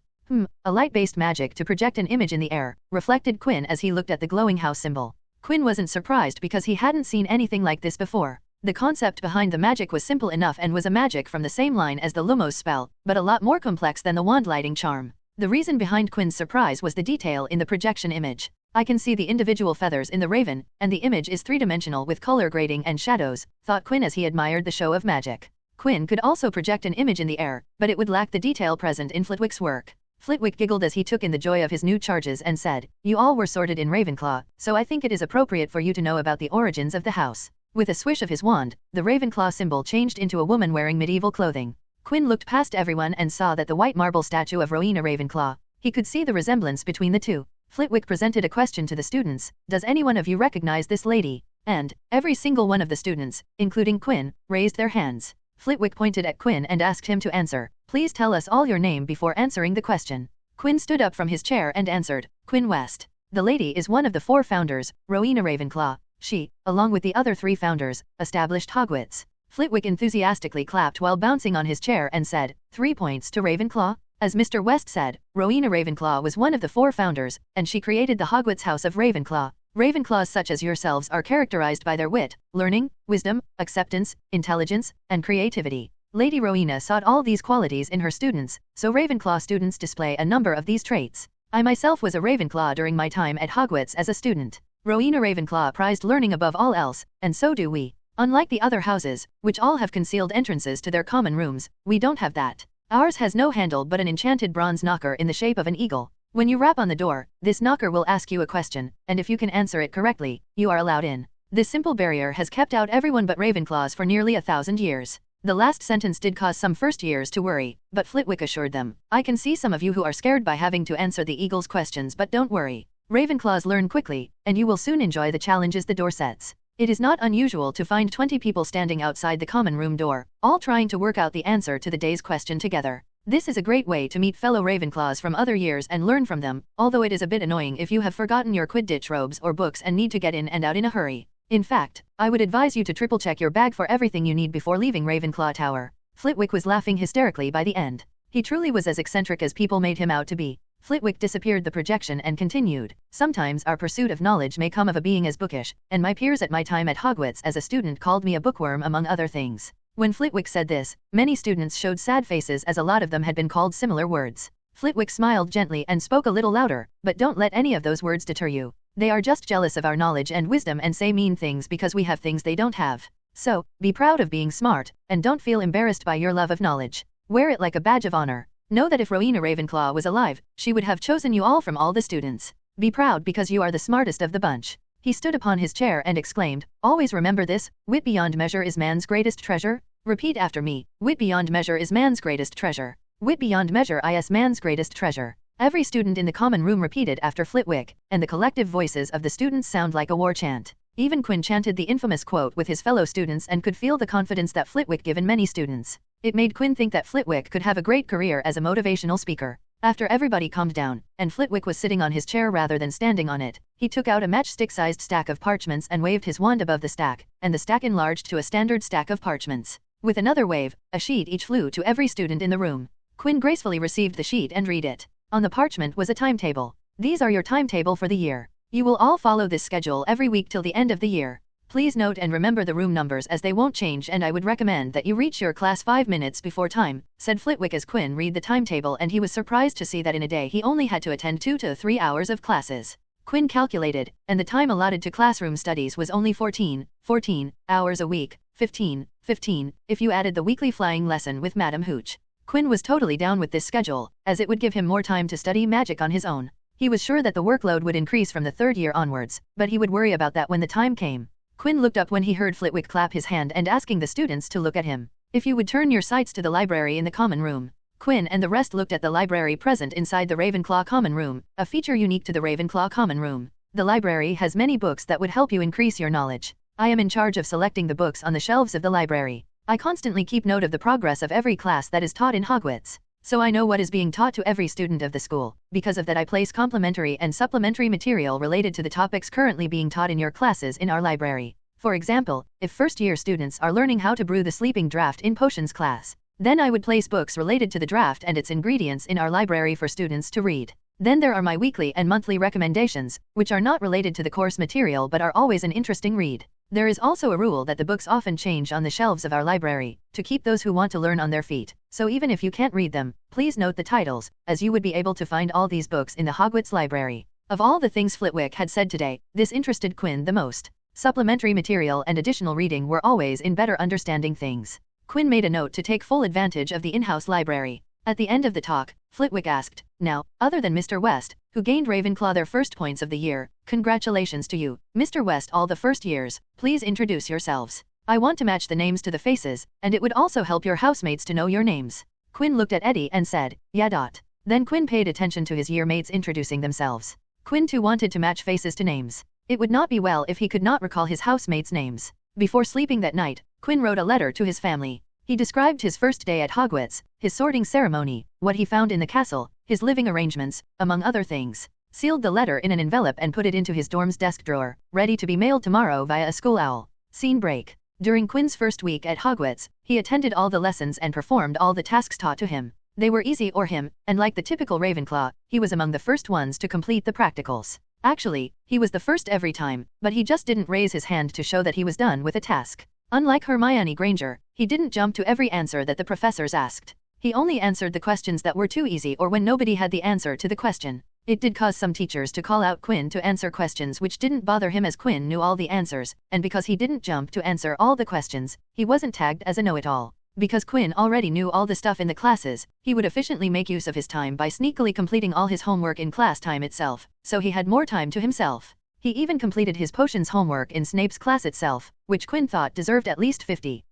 A light-based magic to project an image in the air, reflected Quinn as he looked at the glowing house symbol. Quinn wasn't surprised because he hadn't seen anything like this before. The concept behind the magic was simple enough and was a magic from the same line as the Lumos spell, but a lot more complex than the wand lighting charm. The reason behind Quinn's surprise was the detail in the projection image. "I can see the individual feathers in the raven, and the image is three-dimensional with color grading and shadows," thought Quinn as he admired the show of magic. Quinn could also project an image in the air, but it would lack the detail present in Flitwick's work. Flitwick giggled as he took in the joy of his new charges and said, "You all were sorted in Ravenclaw, so I think it is appropriate for you to know about the origins of the house." With a swish of his wand, the Ravenclaw symbol changed into a woman wearing medieval clothing. Quinn looked past everyone and saw that the white marble statue of Rowena Ravenclaw. He could see the resemblance between the two. Flitwick presented a question to the students, "Does any one of you recognize this lady?" And every single one of the students, including Quinn, raised their hands. Flitwick pointed at Quinn and asked him to answer. "Please tell us all your name before answering the question." Quinn stood up from his chair and answered, "Quinn West. The lady is one of the 4 founders, Rowena Ravenclaw. She, along with the other 3 founders, established Hogwarts." Flitwick enthusiastically clapped while bouncing on his chair and said, 3 points to Ravenclaw." As Mr. West said, Rowena Ravenclaw was one of the 4 founders, and she created the Hogwarts House of Ravenclaw. Ravenclaws such as yourselves are characterized by their wit, learning, wisdom, acceptance, intelligence, and creativity. Lady Rowena sought all these qualities in her students, so Ravenclaw students display a number of these traits. I myself was a Ravenclaw during my time at Hogwarts as a student. Rowena Ravenclaw prized learning above all else, and so do we. Unlike the other houses, which all have concealed entrances to their common rooms, we don't have that. Ours has no handle but an enchanted bronze knocker in the shape of an eagle. When you rap on the door, this knocker will ask you a question, and if you can answer it correctly, you are allowed in. This simple barrier has kept out everyone but Ravenclaws for nearly 1,000 years. The last sentence did cause some first years to worry, but Flitwick assured them, "I can see some of you who are scared by having to answer the eagle's questions, but don't worry. Ravenclaws learn quickly, and you will soon enjoy the challenges the door sets." It is not unusual to find 20 people standing outside the common room door, all trying to work out the answer to the day's question together. This is a great way to meet fellow Ravenclaws from other years and learn from them, although it is a bit annoying if you have forgotten your Quidditch robes or books and need to get in and out in a hurry. In fact, I would advise you to triple-check your bag for everything you need before leaving Ravenclaw Tower. Flitwick was laughing hysterically by the end. He truly was as eccentric as people made him out to be. Flitwick disappeared the projection and continued, "Sometimes our pursuit of knowledge may come of a being as bookish, and my peers at my time at Hogwarts as a student called me a bookworm among other things." When Flitwick said this, many students showed sad faces as a lot of them had been called similar words. Flitwick smiled gently and spoke a little louder, "But don't let any of those words deter you. They are just jealous of our knowledge and wisdom and say mean things because we have things they don't have. So, be proud of being smart, and don't feel embarrassed by your love of knowledge. Wear it like a badge of honor. Know that if Rowena Ravenclaw was alive, she would have chosen you all from all the students. Be proud because you are the smartest of the bunch." He stood upon his chair and exclaimed, "Always remember this, wit beyond measure is man's greatest treasure. Repeat after me, wit beyond measure is man's greatest treasure. Wit beyond measure is man's greatest treasure." Every student in the common room repeated after Flitwick, and the collective voices of the students sound like a war chant. Even Quinn chanted the infamous quote with his fellow students and could feel the confidence that Flitwick given many students. It made Quinn think that Flitwick could have a great career as a motivational speaker. After everybody calmed down, and Flitwick was sitting on his chair rather than standing on it, he took out a matchstick-sized stack of parchments and waved his wand above the stack, and the stack enlarged to a standard stack of parchments. With another wave, a sheet each flew to every student in the room. Quinn gracefully received the sheet and read it. On the parchment was a timetable. "These are your timetable for the year. You will all follow this schedule every week till the end of the year. Please note and remember the room numbers as they won't change, and I would recommend that you reach your class 5 minutes before time," said Flitwick as Quinn read the timetable, and he was surprised to see that in a day he only had to attend 2 to 3 hours of classes. Quinn calculated, and the time allotted to classroom studies was only 14 hours a week, 15 if you added the weekly flying lesson with Madam Hooch. Quinn was totally down with this schedule, as it would give him more time to study magic on his own. He was sure that the workload would increase from the 3rd year onwards, but he would worry about that when the time came. Quinn looked up when he heard Flitwick clap his hand and asking the students to look at him. "If you would turn your sights to the library in the common room." Quinn and the rest looked at the library present inside the Ravenclaw common room, a feature unique to the Ravenclaw common room. The library has many books that would help you increase your knowledge. I am in charge of selecting the books on the shelves of the library. I constantly keep note of the progress of every class that is taught in Hogwarts. So I know what is being taught to every student of the school. Because of that, I place complementary and supplementary material related to the topics currently being taught in your classes in our library. For example, if first-year students are learning how to brew the sleeping draught in potions class, then I would place books related to the draught and its ingredients in our library for students to read. Then there are my weekly and monthly recommendations, which are not related to the course material but are always an interesting read. There is also a rule that the books often change on the shelves of our library, to keep those who want to learn on their feet. So even if you can't read them, please note the titles, as you would be able to find all these books in the Hogwarts library. Of all the things Flitwick had said today, this interested Quinn the most. Supplementary material and additional reading were always in better understanding things. Quinn made a note to take full advantage of the in-house library. At the end of the talk, Flitwick asked, "Now, other than Mr. West, who gained Ravenclaw their first points of the year, congratulations to you, Mr. West all the first years, please introduce yourselves. I want to match the names to the faces, and it would also help your housemates to know your names." Quinn looked at Eddie and said, "Yeah. Then Quinn paid attention to his year mates introducing themselves. Quinn too wanted to match faces to names. It would not be well if he could not recall his housemates' names. Before sleeping that night, Quinn wrote a letter to his family. He described his first day at Hogwarts, his sorting ceremony, what he found in the castle, his living arrangements, among other things. Sealed the letter in an envelope and put it into his dorm's desk drawer, ready to be mailed tomorrow via a school owl. Scene break. During Quinn's first week at Hogwarts, he attended all the lessons and performed all the tasks taught to him. They were easy for him, and like the typical Ravenclaw, he was among the first ones to complete the practicals. Actually, he was the first every time, but he just didn't raise his hand to show that he was done with a task. Unlike Hermione Granger, he didn't jump to every answer that the professors asked. He only answered the questions that were too easy or when nobody had the answer to the question. It did cause some teachers to call out Quinn to answer questions which didn't bother him as Quinn knew all the answers, and because he didn't jump to answer all the questions, he wasn't tagged as a know-it-all. Because Quinn already knew all the stuff in the classes, he would efficiently make use of his time by sneakily completing all his homework in class time itself, so he had more time to himself. He even completed his potions homework in Snape's class itself, which Quinn thought deserved at least 50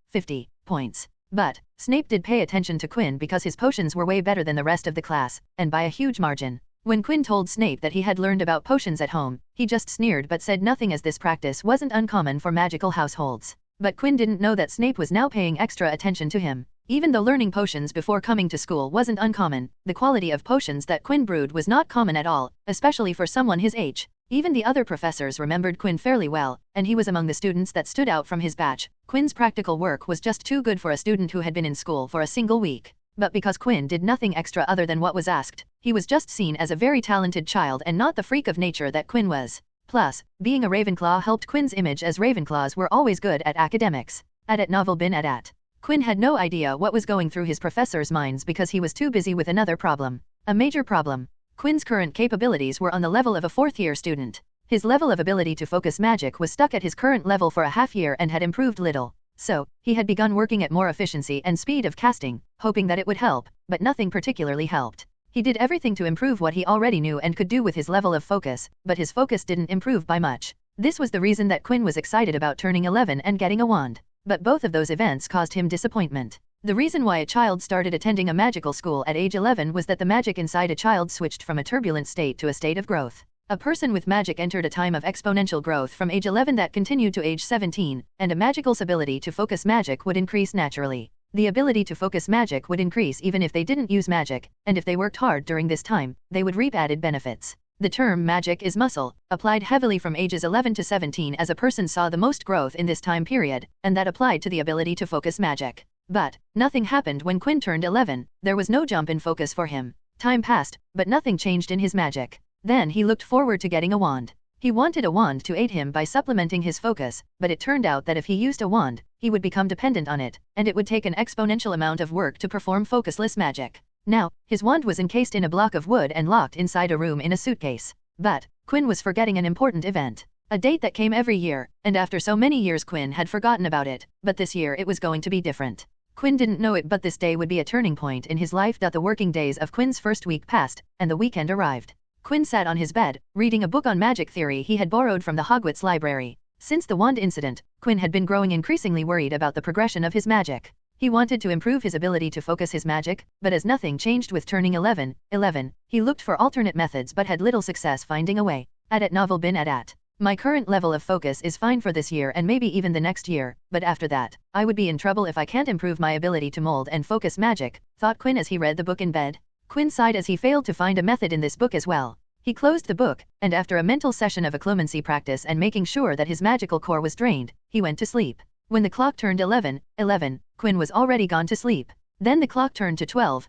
points. But Snape did pay attention to Quinn because his potions were way better than the rest of the class, and by a huge margin. When Quinn told Snape that he had learned about potions at home, he just sneered but said nothing as this practice wasn't uncommon for magical households. But Quinn didn't know that Snape was now paying extra attention to him. Even though learning potions before coming to school wasn't uncommon, the quality of potions that Quinn brewed was not common at all, especially for someone his age. Even the other professors remembered Quinn fairly well, and he was among the students that stood out from his batch. Quinn's practical work was just too good for a student who had been in school for a single week. But because Quinn did nothing extra other than what was asked, he was just seen as a very talented child and not the freak of nature that Quinn was. Plus, being a Ravenclaw helped Quinn's image as Ravenclaws were always good at academics. At novel bin at. Quinn had no idea what was going through his professors' minds because he was too busy with another problem. A major problem. Quinn's current capabilities were on the level of a fourth-year student. His level of ability to focus magic was stuck at his current level for a half year and had improved little. So, he had begun working at more efficiency and speed of casting, hoping that it would help, but nothing particularly helped. He did everything to improve what he already knew and could do with his level of focus, but his focus didn't improve by much. This was the reason that Quinn was excited about turning 11 and getting a wand. But both of those events caused him disappointment. The reason why a child started attending a magical school at age 11 was that the magic inside a child switched from a turbulent state to a state of growth. A person with magic entered a time of exponential growth from age 11 that continued to age 17, and a magical's ability to focus magic would increase naturally. The ability to focus magic would increase even if they didn't use magic, and if they worked hard during this time, they would reap added benefits. The term magic is muscle, applied heavily from ages 11 to 17 as a person saw the most growth in this time period, and that applied to the ability to focus magic. But nothing happened when Quinn turned 11, there was no jump in focus for him. Time passed, but nothing changed in his magic. Then he looked forward to getting a wand. He wanted a wand to aid him by supplementing his focus, but it turned out that if he used a wand, he would become dependent on it, and it would take an exponential amount of work to perform focusless magic. Now, his wand was encased in a block of wood and locked inside a room in a suitcase. But Quinn was forgetting an important event. A date that came every year, and after so many years Quinn had forgotten about it, but this year it was going to be different. Quinn didn't know it, but this day would be a turning point in his life. The working days of Quinn's first week passed, and the weekend arrived. Quinn sat on his bed, reading a book on magic theory he had borrowed from the Hogwarts library. Since the wand incident, Quinn had been growing increasingly worried about the progression of his magic. He wanted to improve his ability to focus his magic, but as nothing changed with turning 11, he looked for alternate methods but had little success finding a way. At novel bin at. My current level of focus is fine for this year and maybe even the next year, but after that, I would be in trouble if I can't improve my ability to mold and focus magic, thought Quinn as he read the book in bed. Quinn sighed as he failed to find a method in this book as well. He closed the book, and after a mental session of legilimency practice and making sure that his magical core was drained, he went to sleep. When the clock turned 11, Quinn was already gone to sleep. Then the clock turned to 12,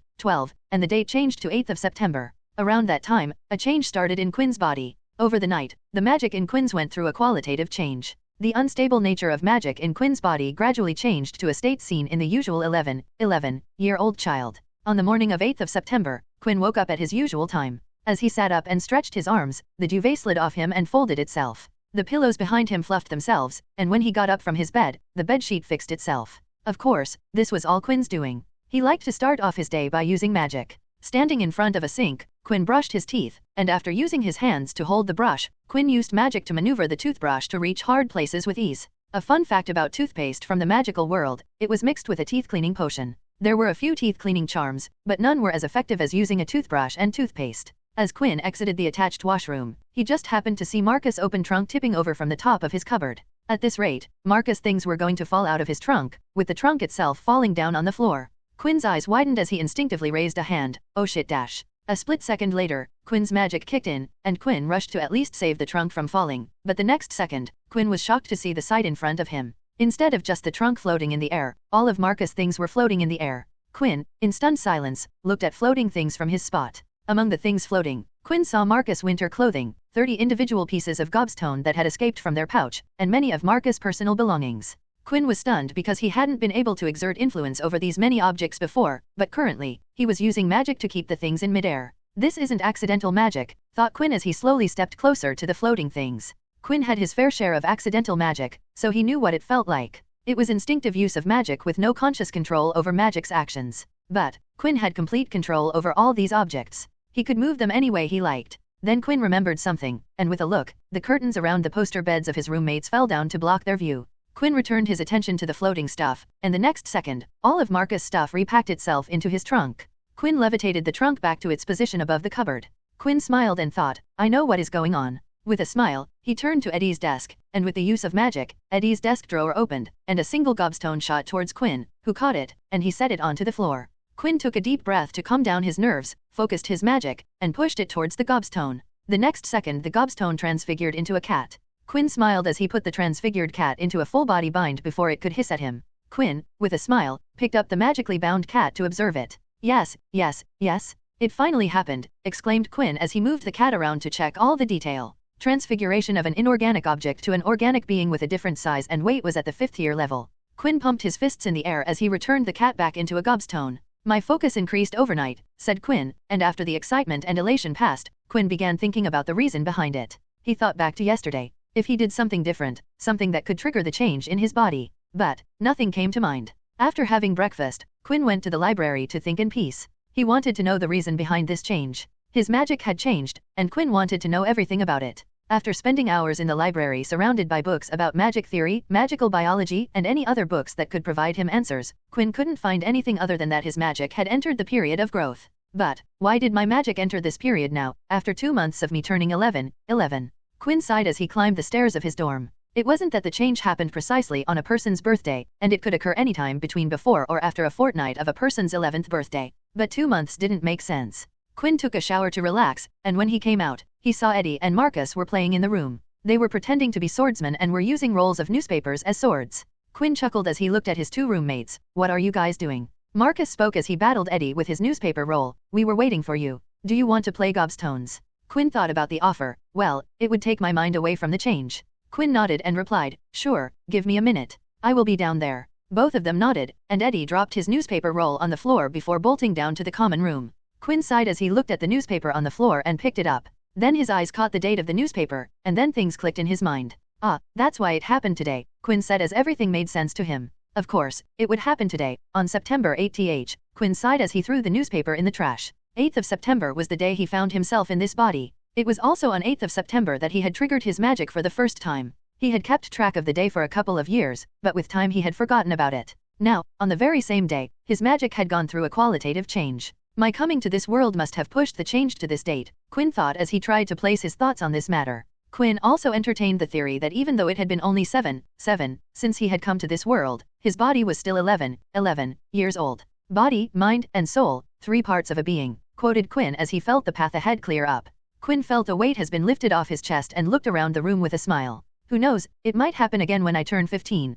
and the date changed to 8th of September. Around that time, a change started in Quinn's body. Over the night, the magic in Quinn's went through a qualitative change. The unstable nature of magic in Quinn's body gradually changed to a state seen in the usual 11-year-old child. On the morning of 8th of September, Quinn woke up at his usual time. As he sat up and stretched his arms, the duvet slid off him and folded itself. The pillows behind him fluffed themselves, and when he got up from his bed, the bedsheet fixed itself. Of course, this was all Quinn's doing. He liked to start off his day by using magic. Standing in front of a sink, Quinn brushed his teeth, and after using his hands to hold the brush, Quinn used magic to maneuver the toothbrush to reach hard places with ease. A fun fact about toothpaste from the magical world, it was mixed with a teeth-cleaning potion. There were a few teeth-cleaning charms, but none were as effective as using a toothbrush and toothpaste. As Quinn exited the attached washroom, he just happened to see Marcus' open trunk tipping over from the top of his cupboard. At this rate, Marcus' things were going to fall out of his trunk, with the trunk itself falling down on the floor. Quinn's eyes widened as he instinctively raised a hand. Oh shit dash. A split second later, Quinn's magic kicked in, and Quinn rushed to at least save the trunk from falling, but the next second, Quinn was shocked to see the sight in front of him. Instead of just the trunk floating in the air, all of Marcus' things were floating in the air. Quinn, in stunned silence, looked at floating things from his spot. Among the things floating, Quinn saw Marcus' winter clothing, 30 individual pieces of gobstone that had escaped from their pouch, and many of Marcus' personal belongings. Quinn was stunned because he hadn't been able to exert influence over these many objects before, but currently, he was using magic to keep the things in midair. This isn't accidental magic, thought Quinn as he slowly stepped closer to the floating things. Quinn had his fair share of accidental magic, so he knew what it felt like. It was instinctive use of magic with no conscious control over magic's actions. But, Quinn had complete control over all these objects. He could move them any way he liked. Then Quinn remembered something, and with a look, the curtains around the poster beds of his roommates fell down to block their view. Quinn returned his attention to the floating stuff, and the next second, all of Marcus' stuff repacked itself into his trunk. Quinn levitated the trunk back to its position above the cupboard. Quinn smiled and thought, I know what is going on. With a smile, he turned to Eddie's desk, and with the use of magic, Eddie's desk drawer opened, and a single gobstone shot towards Quinn, who caught it, and he set it onto the floor. Quinn took a deep breath to calm down his nerves, focused his magic, and pushed it towards the gobstone. The next second the gobstone transfigured into a cat. Quinn smiled as he put the transfigured cat into a full-body bind before it could hiss at him. Quinn, with a smile, picked up the magically bound cat to observe it. Yes, yes, yes. It finally happened, exclaimed Quinn as he moved the cat around to check all the detail. Transfiguration of an inorganic object to an organic being with a different size and weight was at the 5th tier level. Quinn pumped his fists in the air as he returned the cat back into a gobstone. My focus increased overnight, said Quinn, and after the excitement and elation passed, Quinn began thinking about the reason behind it. He thought back to yesterday. If he did something different, something that could trigger the change in his body. But, nothing came to mind. After having breakfast, Quinn went to the library to think in peace. He wanted to know the reason behind this change. His magic had changed, and Quinn wanted to know everything about it. After spending hours in the library surrounded by books about magic theory, magical biology, and any other books that could provide him answers, Quinn couldn't find anything other than that his magic had entered the period of growth. But, why did my magic enter this period now, after 2 months of me turning 11? Quinn sighed as he climbed the stairs of his dorm. It wasn't that the change happened precisely on a person's birthday, and it could occur anytime between before or after a fortnight of a person's 11th birthday. But 2 months didn't make sense. Quinn took a shower to relax, and when he came out, he saw Eddie and Marcus were playing in the room. They were pretending to be swordsmen and were using rolls of newspapers as swords. Quinn chuckled as he looked at his 2 roommates. What are you guys doing? Marcus spoke as he battled Eddie with his newspaper roll. We were waiting for you. Do you want to play gobstones? Quinn thought about the offer. Well, it would take my mind away from the change. Quinn nodded and replied, sure, give me a minute. I will be down there. Both of them nodded, and Eddie dropped his newspaper roll on the floor before bolting down to the common room. Quinn sighed as he looked at the newspaper on the floor and picked it up. Then his eyes caught the date of the newspaper, and then things clicked in his mind. Ah, that's why it happened today, Quinn said as everything made sense to him. Of course, it would happen today, on September 8th. Quinn sighed as he threw the newspaper in the trash. 8th of September was the day he found himself in this body. It was also on 8th of September that he had triggered his magic for the first time. He had kept track of the day for a couple of years, but with time he had forgotten about it. Now, on the very same day, his magic had gone through a qualitative change. My coming to this world must have pushed the change to this date, Quinn thought as he tried to place his thoughts on this matter. Quinn also entertained the theory that even though it had been only 7 since he had come to this world, his body was still 11 years old. Body, mind, and soul, 3 parts of a being, quoted Quinn as he felt the path ahead clear up. Quinn felt a weight has been lifted off his chest and looked around the room with a smile. Who knows, it might happen again when I turn 15,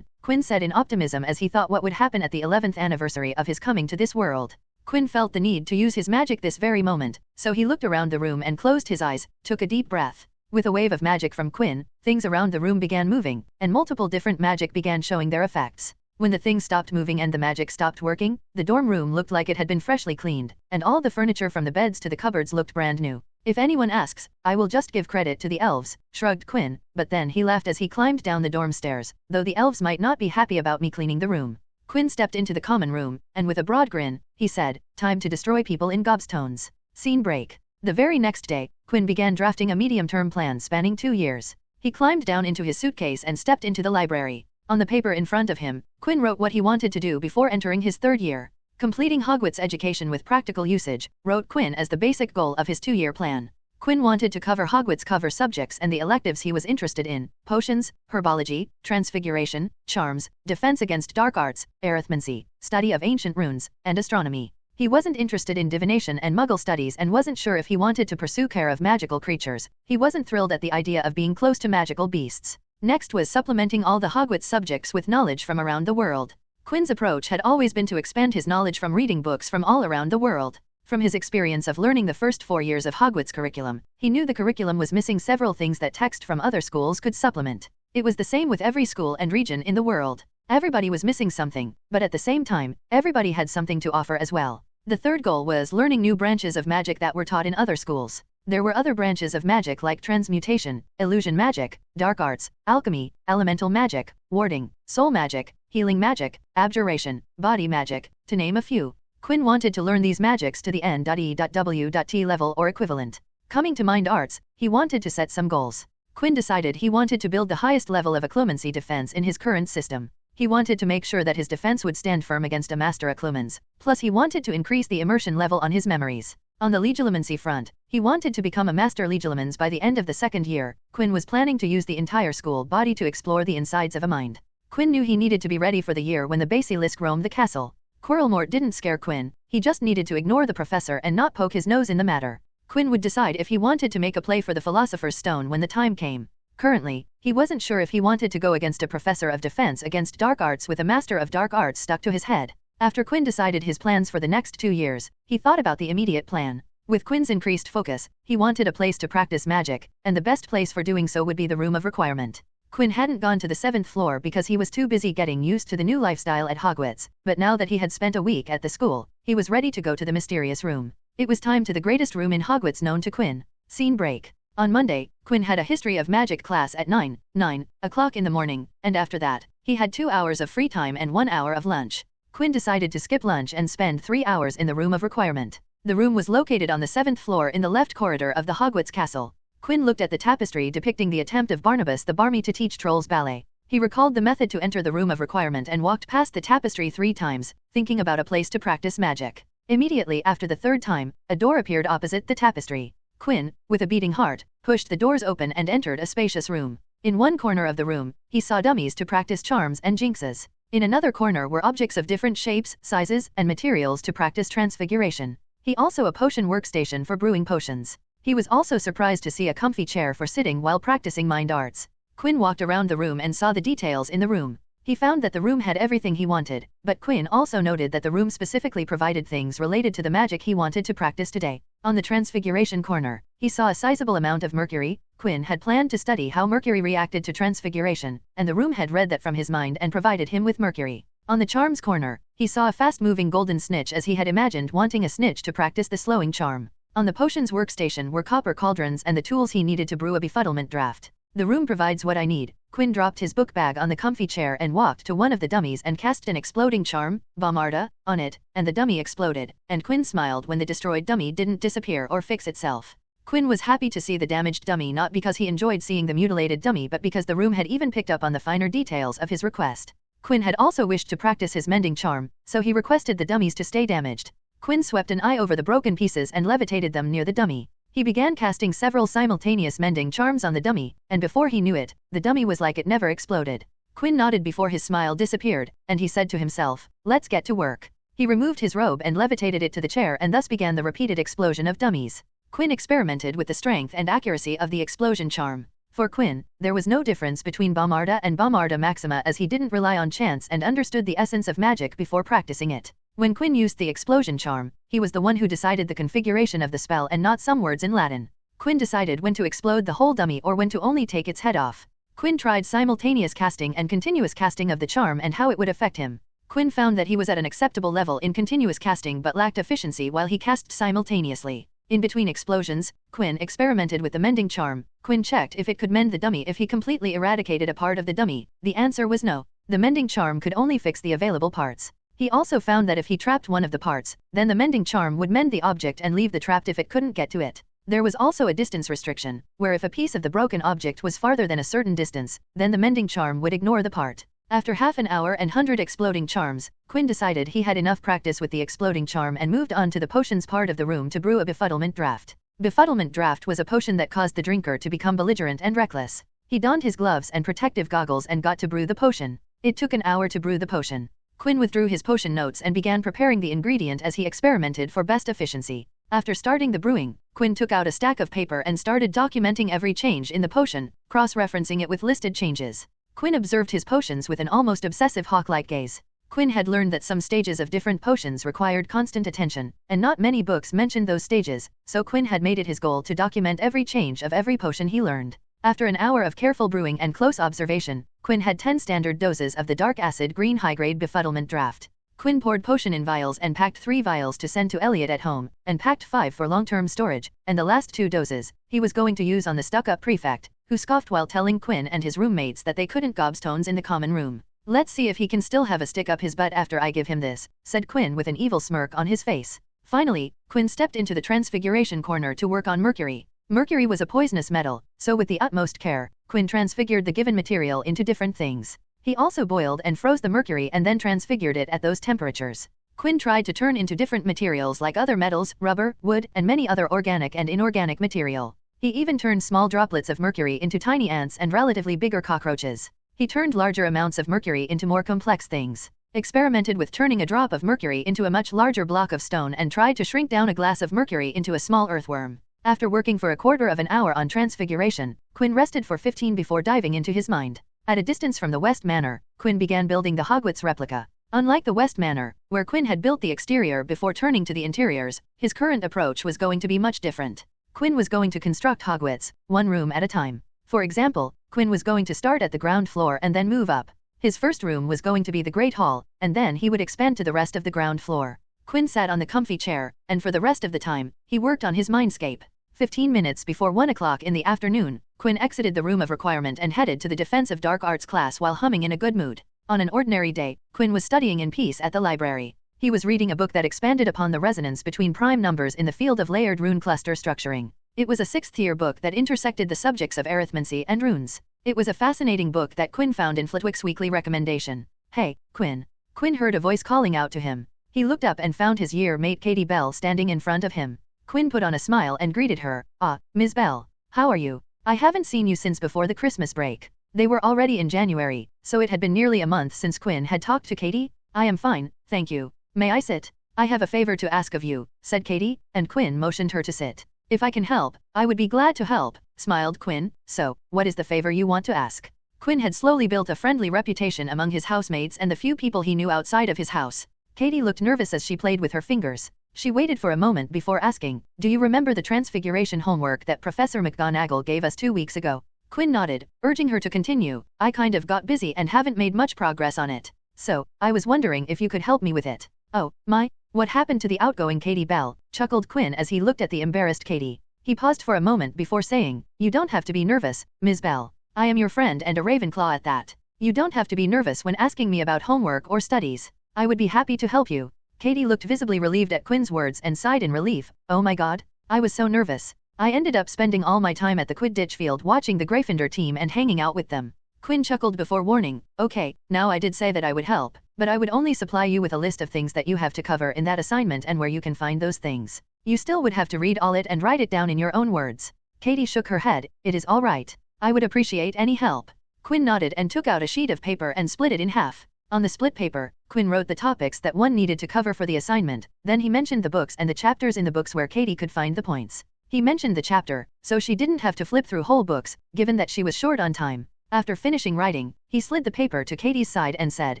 Quinn said in optimism as he thought what would happen at the 11th anniversary of his coming to this world. Quinn felt the need to use his magic this very moment, so he looked around the room and closed his eyes, took a deep breath. With a wave of magic from Quinn, things around the room began moving, and multiple different magic began showing their effects. When the things stopped moving and the magic stopped working, the dorm room looked like it had been freshly cleaned, and all the furniture from the beds to the cupboards looked brand new. If anyone asks, I will just give credit to the elves, shrugged Quinn, but then he laughed as he climbed down the dorm stairs, though the elves might not be happy about me cleaning the room. Quinn stepped into the common room, and with a broad grin, he said, "Time to destroy people in gobstones." Scene break. The very next day, Quinn began drafting a medium-term plan spanning 2 years. He climbed down into his suitcase and stepped into the library. On the paper in front of him, Quinn wrote what he wanted to do before entering his 3rd year. Completing Hogwarts education with practical usage, wrote Quinn as the basic goal of his 2-year plan. Quinn wanted to cover Hogwarts cover subjects and the electives he was interested in: potions, herbology, transfiguration, charms, defense against dark arts, arithmancy, study of ancient runes, and astronomy. He wasn't interested in divination and muggle studies and wasn't sure if he wanted to pursue care of magical creatures. He wasn't thrilled at the idea of being close to magical beasts. Next was supplementing all the Hogwarts subjects with knowledge from around the world. Quinn's approach had always been to expand his knowledge from reading books from all around the world. From his experience of learning the first 4 years of Hogwarts curriculum, he knew the curriculum was missing several things that text from other schools could supplement. It was the same with every school and region in the world. Everybody was missing something, but at the same time, everybody had something to offer as well. The 3rd goal was learning new branches of magic that were taught in other schools. There were other branches of magic like transmutation, illusion magic, dark arts, alchemy, elemental magic, warding, soul magic, healing magic, abjuration, body magic, to name a few. Quinn wanted to learn these magics to the N.E.W.T level or equivalent. Coming to mind arts, he wanted to set some goals. Quinn decided he wanted to build the highest level of occlumency defense in his current system. He wanted to make sure that his defense would stand firm against a master occlumens. Plus he wanted to increase the immersion level on his memories. On the legilimency front, he wanted to become a master legilimens by the end of the 2nd year. Quinn was planning to use the entire school body to explore the insides of a mind. Quinn knew he needed to be ready for the year when the basilisk roamed the castle. Quirrellmort didn't scare Quinn, he just needed to ignore the professor and not poke his nose in the matter. Quinn would decide if he wanted to make a play for the Philosopher's Stone when the time came. Currently, he wasn't sure if he wanted to go against a professor of defense against dark arts with a master of dark arts stuck to his head. After Quinn decided his plans for the next 2 years, he thought about the immediate plan. With Quinn's increased focus, he wanted a place to practice magic, and the best place for doing so would be the Room of Requirement. Quinn hadn't gone to the 7th floor because he was too busy getting used to the new lifestyle at Hogwarts, but now that he had spent a week at the school, he was ready to go to the mysterious room. It was time to the greatest room in Hogwarts known to Quinn. Scene break. On Monday, Quinn had a history of magic class at 9 o'clock in the morning, and after that, he had 2 hours of free time and 1 hour of lunch. Quinn decided to skip lunch and spend 3 hours in the Room of Requirement. The room was located on the 7th floor in the left corridor of the Hogwarts castle. Quinn looked at the tapestry depicting the attempt of Barnabas the Barmy to teach trolls ballet. He recalled the method to enter the Room of Requirement and walked past the tapestry 3 times, thinking about a place to practice magic. Immediately after the 3rd time, a door appeared opposite the tapestry. Quinn, with a beating heart, pushed the doors open and entered a spacious room. In one corner of the room, he saw dummies to practice charms and jinxes. In another corner were objects of different shapes, sizes, and materials to practice transfiguration. He also a potion workstation for brewing potions. He was also surprised to see a comfy chair for sitting while practicing mind arts. Quinn walked around the room and saw the details in the room. He found that the room had everything he wanted, but Quinn also noted that the room specifically provided things related to the magic he wanted to practice today. On the transfiguration corner, he saw a sizable amount of mercury. Quinn had planned to study how mercury reacted to transfiguration, and the room had read that from his mind and provided him with mercury. On the charms corner, he saw a fast-moving golden snitch as he had imagined wanting a snitch to practice the slowing charm. On the potions workstation were copper cauldrons and the tools he needed to brew a befuddlement draft. The room provides what I need. Quinn dropped his book bag on the comfy chair and walked to one of the dummies and cast an exploding charm, Bomarda, on it, and the dummy exploded, and Quinn smiled when the destroyed dummy didn't disappear or fix itself. Quinn was happy to see the damaged dummy not because he enjoyed seeing the mutilated dummy but because the room had even picked up on the finer details of his request. Quinn had also wished to practice his mending charm, so he requested the dummies to stay damaged. Quinn swept an eye over the broken pieces and levitated them near the dummy. He began casting several simultaneous mending charms on the dummy, and before he knew it, the dummy was like it never exploded. Quinn nodded before his smile disappeared, and he said to himself, "Let's get to work." He removed his robe and levitated it to the chair and thus began the repeated explosion of dummies. Quinn experimented with the strength and accuracy of the explosion charm. For Quinn, there was no difference between Bomarda and Bomarda Maxima as he didn't rely on chance and understood the essence of magic before practicing it. When Quinn used the explosion charm, he was the one who decided the configuration of the spell and not some words in Latin. Quinn decided when to explode the whole dummy or when to only take its head off. Quinn tried simultaneous casting and continuous casting of the charm and how it would affect him. Quinn found that he was at an acceptable level in continuous casting but lacked efficiency while he cast simultaneously. In between explosions, Quinn experimented with the mending charm. Quinn checked if it could mend the dummy if he completely eradicated a part of the dummy. The answer was no. The mending charm could only fix the available parts. He also found that if he trapped one of the parts, then the mending charm would mend the object and leave the trapped if it couldn't get to it. There was also a distance restriction, where if a piece of the broken object was farther than a certain distance, then the mending charm would ignore the part. After half an hour and 100 exploding charms, Quinn decided he had enough practice with the exploding charm and moved on to the potions part of the room to brew a befuddlement draft. Befuddlement draft was a potion that caused the drinker to become belligerent and reckless. He donned his gloves and protective goggles and got to brew the potion. It took an hour to brew the potion. Quinn withdrew his potion notes and began preparing the ingredient as he experimented for best efficiency. After starting the brewing, Quinn took out a stack of paper and started documenting every change in the potion, cross-referencing it with listed changes. Quinn observed his potions with an almost obsessive hawk-like gaze. Quinn had learned that some stages of different potions required constant attention, and not many books mentioned those stages, so Quinn had made it his goal to document every change of every potion he learned. After an hour of careful brewing and close observation, Quinn had 10 standard doses of the dark acid green high-grade befuddlement draft. Quinn poured potion in vials and packed 3 vials to send to Elliot at home, and packed 5 for long-term storage, and the last 2 doses he was going to use on the stuck-up prefect, who scoffed while telling Quinn and his roommates that they couldn't gobstones in the common room. "Let's see if he can still have a stick up his butt after I give him this," said Quinn with an evil smirk on his face. Finally, Quinn stepped into the transfiguration corner to work on mercury. Mercury was a poisonous metal, so with the utmost care, Quinn transfigured the given material into different things. He also boiled and froze the mercury and then transfigured it at those temperatures. Quinn tried to turn into different materials like other metals, rubber, wood, and many other organic and inorganic material. He even turned small droplets of mercury into tiny ants and relatively bigger cockroaches. He turned larger amounts of mercury into more complex things. Experimented with turning a drop of mercury into a much larger block of stone and tried to shrink down a glass of mercury into a small earthworm. After working for a quarter of an hour on transfiguration, Quinn rested for 15 before diving into his mind. At a distance from the West Manor, Quinn began building the Hogwarts replica. Unlike the West Manor, where Quinn had built the exterior before turning to the interiors, his current approach was going to be much different. Quinn was going to construct Hogwarts, one room at a time. For example, Quinn was going to start at the ground floor and then move up. His first room was going to be the Great Hall, and then he would expand to the rest of the ground floor. Quinn sat on the comfy chair, and for the rest of the time, he worked on his Mindscape. 15 minutes before 1 o'clock in the afternoon, Quinn exited the room of requirement and headed to the defensive dark arts class while humming in a good mood. On an ordinary day, Quinn was studying in peace at the library. He was reading a book that expanded upon the resonance between prime numbers in the field of layered rune cluster structuring. It was a 6th-tier book that intersected the subjects of arithmancy and runes. It was a fascinating book that Quinn found in Flitwick's weekly recommendation. "Hey, Quinn." Quinn heard a voice calling out to him. He looked up and found his year-mate Katie Bell standing in front of him. Quinn put on a smile and greeted her. "Ah, Ms. Bell. How are you? I haven't seen you since before the Christmas break." They were already in January, so it had been nearly a month since Quinn had talked to Katie. "I am fine, thank you. May I sit?" "I have a favor to ask of you," said Katie, and Quinn motioned her to sit. "If I can help, I would be glad to help," smiled Quinn. "So, what is the favor you want to ask?" Quinn had slowly built a friendly reputation among his housemates and the few people he knew outside of his house. Katie looked nervous as she played with her fingers. She waited for a moment before asking, "Do you remember the transfiguration homework that Professor McGonagall gave us 2 weeks ago?" Quinn nodded, urging her to continue. "I kind of got busy and haven't made much progress on it. So, I was wondering if you could help me with it." "Oh, my, what happened to the outgoing Katie Bell?" chuckled Quinn as he looked at the embarrassed Katie. He paused for a moment before saying, "You don't have to be nervous, Ms. Bell. I am your friend and a Ravenclaw at that. You don't have to be nervous when asking me about homework or studies. I would be happy to help you." Katie looked visibly relieved at Quinn's words and sighed in relief. "Oh my god, I was so nervous. I ended up spending all my time at the Quidditch field watching the Gryffindor team and hanging out with them." Quinn chuckled before warning, "Okay, now I did say that I would help, but I would only supply you with a list of things that you have to cover in that assignment and where you can find those things. You still would have to read all it and write it down in your own words." Katie shook her head. "It is all right. I would appreciate any help." Quinn nodded and took out a sheet of paper and split it in half. On the split paper, Quinn wrote the topics that one needed to cover for the assignment, then he mentioned the books and the chapters in the books where Katie could find the points. He mentioned the chapter, so she didn't have to flip through whole books, given that she was short on time. After finishing writing, he slid the paper to Katie's side and said,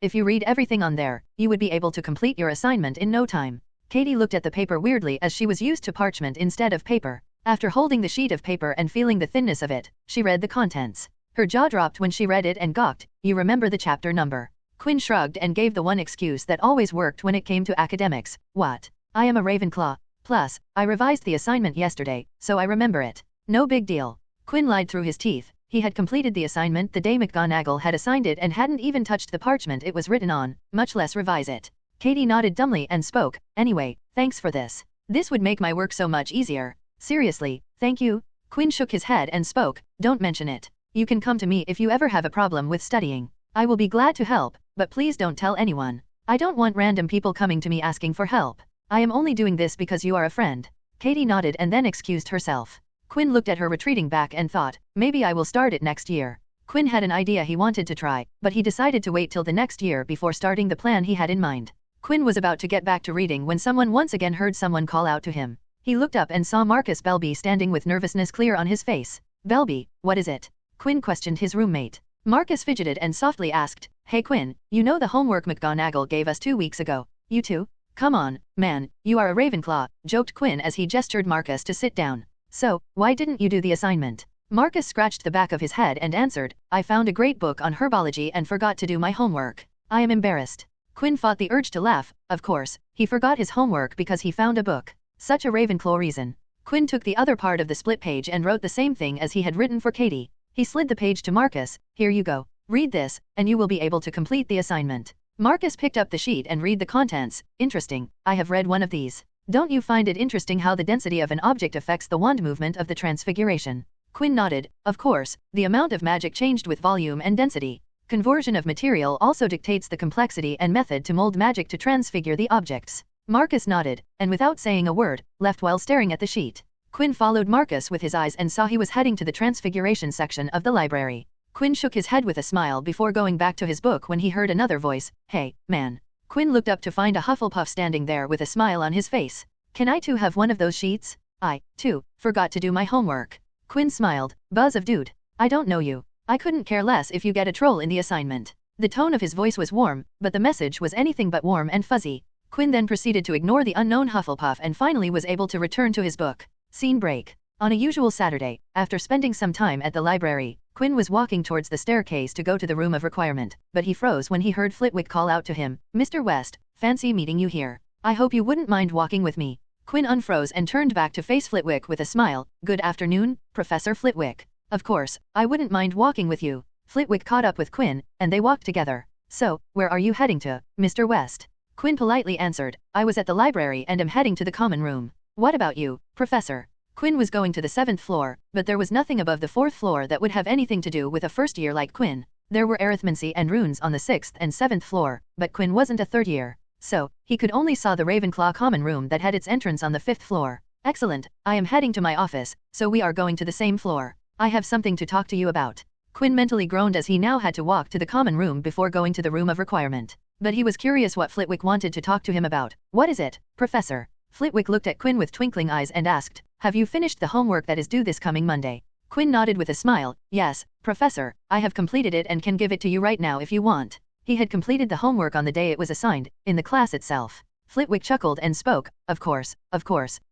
"If you read everything on there, you would be able to complete your assignment in no time." Katie looked at the paper weirdly as she was used to parchment instead of paper. After holding the sheet of paper and feeling the thinness of it, she read the contents. Her jaw dropped when she read it and gawked. "You remember the chapter number?" Quinn shrugged and gave the one excuse that always worked when it came to academics. "What? I am a Ravenclaw. Plus, I revised the assignment yesterday, so I remember it. No big deal." Quinn lied through his teeth. He had completed the assignment the day McGonagall had assigned it and hadn't even touched the parchment it was written on, much less revise it. Katie nodded dumbly and spoke, "Anyway, thanks for this. This would make my work so much easier." "Seriously, thank you?" Quinn shook his head and spoke, "Don't mention it. You can come to me if you ever have a problem with studying. I will be glad to help, but please don't tell anyone. I don't want random people coming to me asking for help. I am only doing this because you are a friend." Katie nodded and then excused herself. Quinn looked at her retreating back and thought, maybe I will start it next year. Quinn had an idea he wanted to try, but he decided to wait till the next year before starting the plan he had in mind. Quinn was about to get back to reading when someone once again heard someone call out to him. He looked up and saw Marcus Belby standing with nervousness clear on his face. "Belby, what is it?" Quinn questioned his roommate. Marcus fidgeted and softly asked, "Hey Quinn, you know the homework McGonagall gave us 2 weeks ago? You too? Come on, man, you are a Ravenclaw," joked Quinn as he gestured Marcus to sit down. "So, why didn't you do the assignment?" Marcus scratched the back of his head and answered, "I found a great book on herbology and forgot to do my homework. I am embarrassed." Quinn fought the urge to laugh. Of course, he forgot his homework because he found a book. Such a Ravenclaw reason. Quinn took the other part of the split page and wrote the same thing as he had written for Katie. He slid the page to Marcus. "Here you go. Read this, and you will be able to complete the assignment." Marcus picked up the sheet and read the contents. "Interesting, I have read one of these. Don't you find it interesting how the density of an object affects the wand movement of the transfiguration?" Quinn nodded. Of course, the amount of magic changed with volume and density. Conversion of material also dictates the complexity and method to mold magic to transfigure the objects. Marcus nodded, and without saying a word, left while staring at the sheet. Quinn followed Marcus with his eyes and saw he was heading to the transfiguration section of the library. Quinn shook his head with a smile before going back to his book when he heard another voice, "Hey, man." Quinn looked up to find a Hufflepuff standing there with a smile on his face. "Can I too have one of those sheets? I, too, forgot to do my homework." Quinn smiled. "Buzz of dude. I don't know you. I couldn't care less if you get a troll in the assignment." The tone of his voice was warm, but the message was anything but warm and fuzzy. Quinn then proceeded to ignore the unknown Hufflepuff and finally was able to return to his book. Scene break. On a usual Saturday, after spending some time at the library, Quinn was walking towards the staircase to go to the room of requirement, but he froze when he heard Flitwick call out to him, "Mr. West, fancy meeting you here. I hope you wouldn't mind walking with me." Quinn unfroze and turned back to face Flitwick with a smile. "Good afternoon, Professor Flitwick. Of course, I wouldn't mind walking with you." Flitwick caught up with Quinn, and they walked together. "So, where are you heading to, Mr. West?" Quinn politely answered, "I was at the library and am heading to the common room. What about you, Professor?" Quinn was going to the 7th floor, but there was nothing above the 4th floor that would have anything to do with a first year like Quinn. There were arithmancy and runes on the 6th and 7th floor, but Quinn wasn't a third year. So, he could only saw the Ravenclaw common room that had its entrance on the 5th floor. "Excellent, I am heading to my office, so we are going to the same floor. I have something to talk to you about." Quinn mentally groaned as he now had to walk to the common room before going to the room of requirement. But he was curious what Flitwick wanted to talk to him about. "What is it, Professor?" Flitwick looked at Quinn with twinkling eyes and asked, "Have you finished the homework that is due this coming Monday?" Quinn nodded with a smile. "Yes, Professor, I have completed it and can give it to you right now if you want." He had completed the homework on the day it was assigned, in the class itself. Flitwick chuckled and spoke, of course,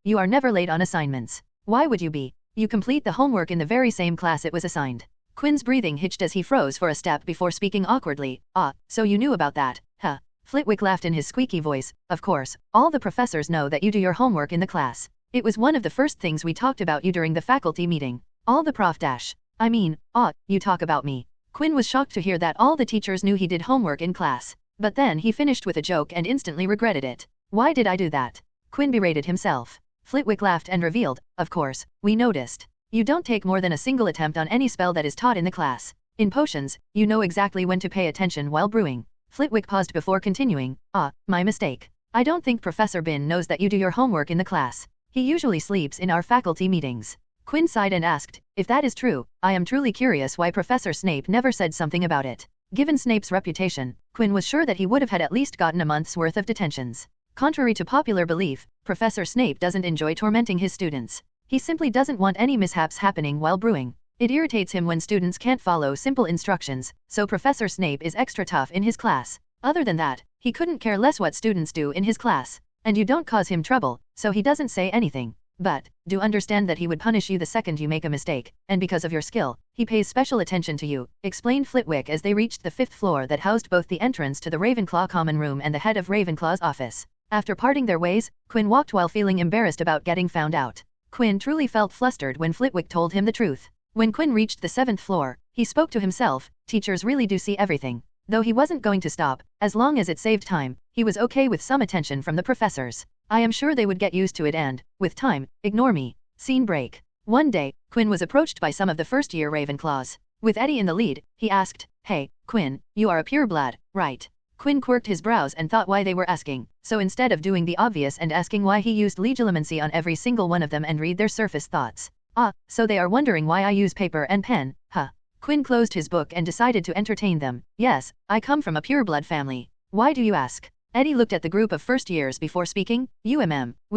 you are never late on assignments. Why would you be? You complete the homework in the very same class it was assigned." Quinn's breathing hitched as he froze for a step before speaking awkwardly. "Ah, so you knew about that, huh?" Flitwick laughed in his squeaky voice. "Of course, all the professors know that you do your homework in the class. It was one of the first things we talked about you during the faculty meeting. All the prof dash. I mean, you talk about me." Quinn was shocked to hear that all the teachers knew he did homework in class. But then he finished with a joke and instantly regretted it. "Why did I do that?" Quinn berated himself. Flitwick laughed and revealed, "Of course, we noticed. You don't take more than a single attempt on any spell that is taught in the class. In potions, you know exactly when to pay attention while brewing." Flitwick paused before continuing, "My mistake. I don't think Professor Bin knows that you do your homework in the class. He usually sleeps in our faculty meetings." Quinn sighed and asked, "If that is true, I am truly curious why Professor Snape never said something about it." Given Snape's reputation, Quinn was sure that he would have had at least gotten a month's worth of detentions. Contrary to popular belief, Professor Snape doesn't enjoy tormenting his students. He simply doesn't want any mishaps happening while brewing. It irritates him when students can't follow simple instructions, so Professor Snape is extra tough in his class. Other than that, he couldn't care less what students do in his class. And you don't cause him trouble, so he doesn't say anything. But, do understand that he would punish you the second you make a mistake, and because of your skill, he pays special attention to you, explained Flitwick as they reached the 5th floor that housed both the entrance to the Ravenclaw common room and the head of Ravenclaw's office. After parting their ways, Quinn walked while feeling embarrassed about getting found out. Quinn truly felt flustered when Flitwick told him the truth. When Quinn reached the 7th floor, he spoke to himself, teachers really do see everything. Though he wasn't going to stop, as long as it saved time, he was okay with some attention from the professors. I am sure they would get used to it and, with time, ignore me. Scene break. One day, Quinn was approached by some of the first-year Ravenclaws. With Eddie in the lead, he asked, "Hey, Quinn, you are a pureblood, right?" Quinn quirked his brows and thought why they were asking, so instead of doing the obvious and asking why, he used legilimency on every single one of them and read their surface thoughts. "Ah, so they are wondering why I use paper and pen, huh?" Quinn closed his book and decided to entertain them. "Yes, I come from a pureblood family. Why do you ask?" Eddie looked at the group of first years before speaking. We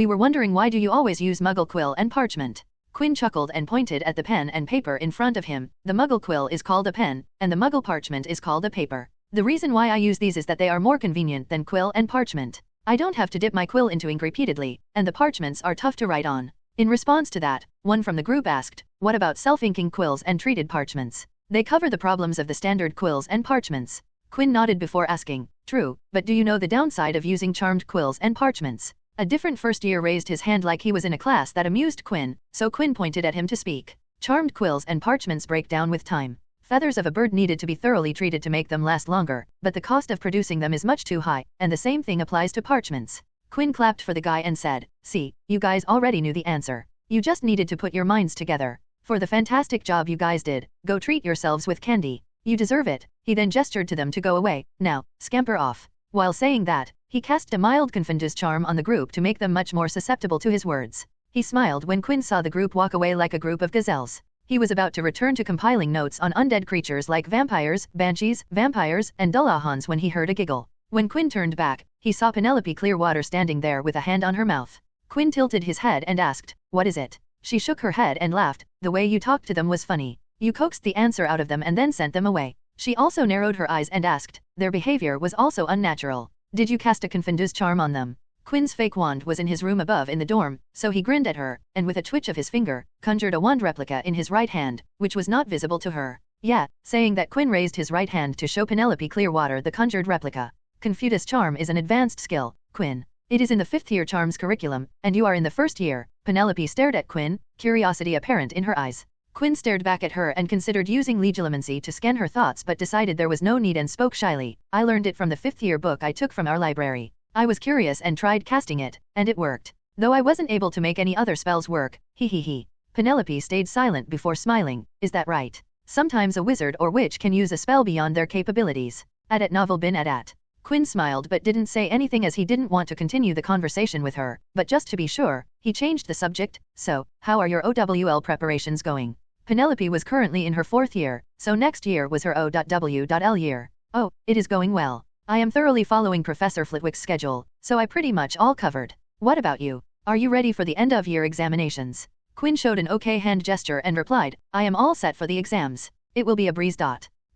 were wondering why do you always use muggle quill and parchment?" Quinn chuckled and pointed at the pen and paper in front of him. "The muggle quill is called a pen, and the muggle parchment is called a paper. The reason why I use these is that they are more convenient than quill and parchment. I don't have to dip my quill into ink repeatedly, and the parchments are tough to write on." In response to that, one from the group asked, "What about self-inking quills and treated parchments? They cover the problems of the standard quills and parchments." Quinn nodded before asking, "True, but do you know the downside of using charmed quills and parchments?" A different first year raised his hand like he was in a class that amused Quinn, so Quinn pointed at him to speak. "Charmed quills and parchments break down with time. Feathers of a bird needed to be thoroughly treated to make them last longer, but the cost of producing them is much too high, and the same thing applies to parchments." Quinn clapped for the guy and said, "See, you guys already knew the answer. You just needed to put your minds together. For the fantastic job you guys did, go treat yourselves with candy. You deserve it." He then gestured to them to go away. "Now, scamper off." While saying that, he cast a mild confuse charm on the group to make them much more susceptible to his words. He smiled when Quinn saw the group walk away like a group of gazelles. He was about to return to compiling notes on undead creatures like vampires, banshees, vampires, and dullahans when he heard a giggle. When Quinn turned back, he saw Penelope Clearwater standing there with a hand on her mouth. Quinn tilted his head and asked, "What is it?" She shook her head and laughed. "The way you talked to them was funny. You coaxed the answer out of them and then sent them away." She also narrowed her eyes and asked, "Their behavior was also unnatural. Did you cast a confuse charm on them?" Quinn's fake wand was in his room above in the dorm, so he grinned at her, and with a twitch of his finger, conjured a wand replica in his right hand, which was not visible to her. "Yeah," saying that, Quinn raised his right hand to show Penelope Clearwater the conjured replica. "Confuse charm is an advanced skill, Quinn. It is in the 5th year charms curriculum, and you are in the 1st year." Penelope stared at Quinn, curiosity apparent in her eyes. Quinn stared back at her and considered using legilimency to scan her thoughts but decided there was no need and spoke shyly. "I learned it from the 5th year book I took from our library. I was curious and tried casting it, and it worked. Though I wasn't able to make any other spells work, he. Penelope stayed silent before smiling. "Is that right? Sometimes a wizard or witch can use a spell beyond their capabilities. At novel bin at." Quinn smiled but didn't say anything as he didn't want to continue the conversation with her, but just to be sure, he changed the subject. "So, how are your OWL preparations going?" Penelope was currently in her 4th year, so next year was her O.W.L year. "Oh, it is going well. I am thoroughly following Professor Flitwick's schedule, so I pretty much all covered. What about you? Are you ready for the end-of-year examinations?" Quinn showed an okay hand gesture and replied, "I am all set for the exams. It will be a breeze.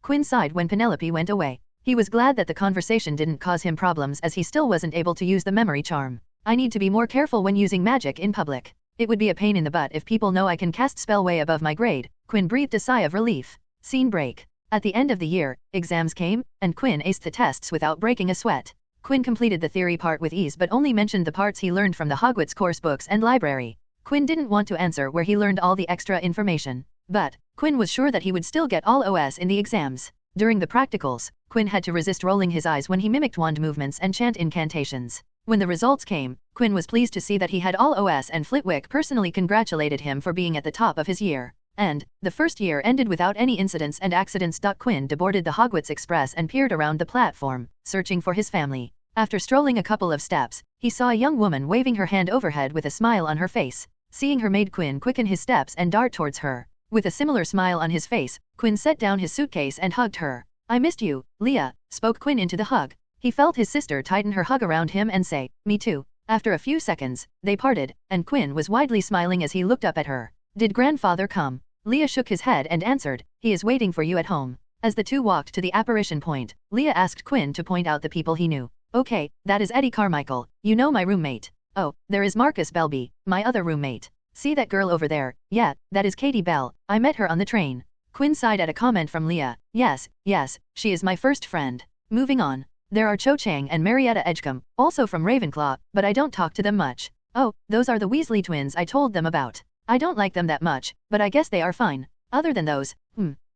Quinn sighed when Penelope went away. He was glad that the conversation didn't cause him problems as he still wasn't able to use the memory charm. "I need to be more careful when using magic in public. It would be a pain in the butt if people know I can cast spell way above my grade." Quinn breathed a sigh of relief. Scene break. At the end of the year, exams came, and Quinn aced the tests without breaking a sweat. Quinn completed the theory part with ease but only mentioned the parts he learned from the Hogwarts course books and library. Quinn didn't want to answer where he learned all the extra information. But, Quinn was sure that he would still get all OS in the exams. During the practicals, Quinn had to resist rolling his eyes when he mimicked wand movements and chant incantations. When the results came, Quinn was pleased to see that he had all OS and Flitwick personally congratulated him for being at the top of his year. And, the 1st year ended without any incidents and accidents. Quinn deboarded the Hogwarts Express and peered around the platform, searching for his family. After strolling a couple of steps, he saw a young woman waving her hand overhead with a smile on her face. Seeing her made Quinn quicken his steps and dart towards her. With a similar smile on his face, Quinn set down his suitcase and hugged her. "I missed you, Leah," spoke Quinn into the hug. He felt his sister tighten her hug around him and say, "Me too." After a few seconds, they parted, and Quinn was widely smiling as he looked up at her. "Did grandfather come?" Leah shook his head and answered, "He is waiting for you at home." As the two walked to the apparition point, Leah asked Quinn to point out the people he knew. "Okay, that is Eddie Carmichael, you know, my roommate. Oh, there is Marcus Belby, my other roommate. See that girl over there? Yeah, that is Katie Bell, I met her on the train." Quinn sighed at a comment from Leah. Yes, she is my first friend. Moving on. There are Cho Chang and Marietta Edgecombe, also from Ravenclaw, but I don't talk to them much. Oh, those are the Weasley twins I told them about. I don't like them that much, but I guess they are fine. Other than those,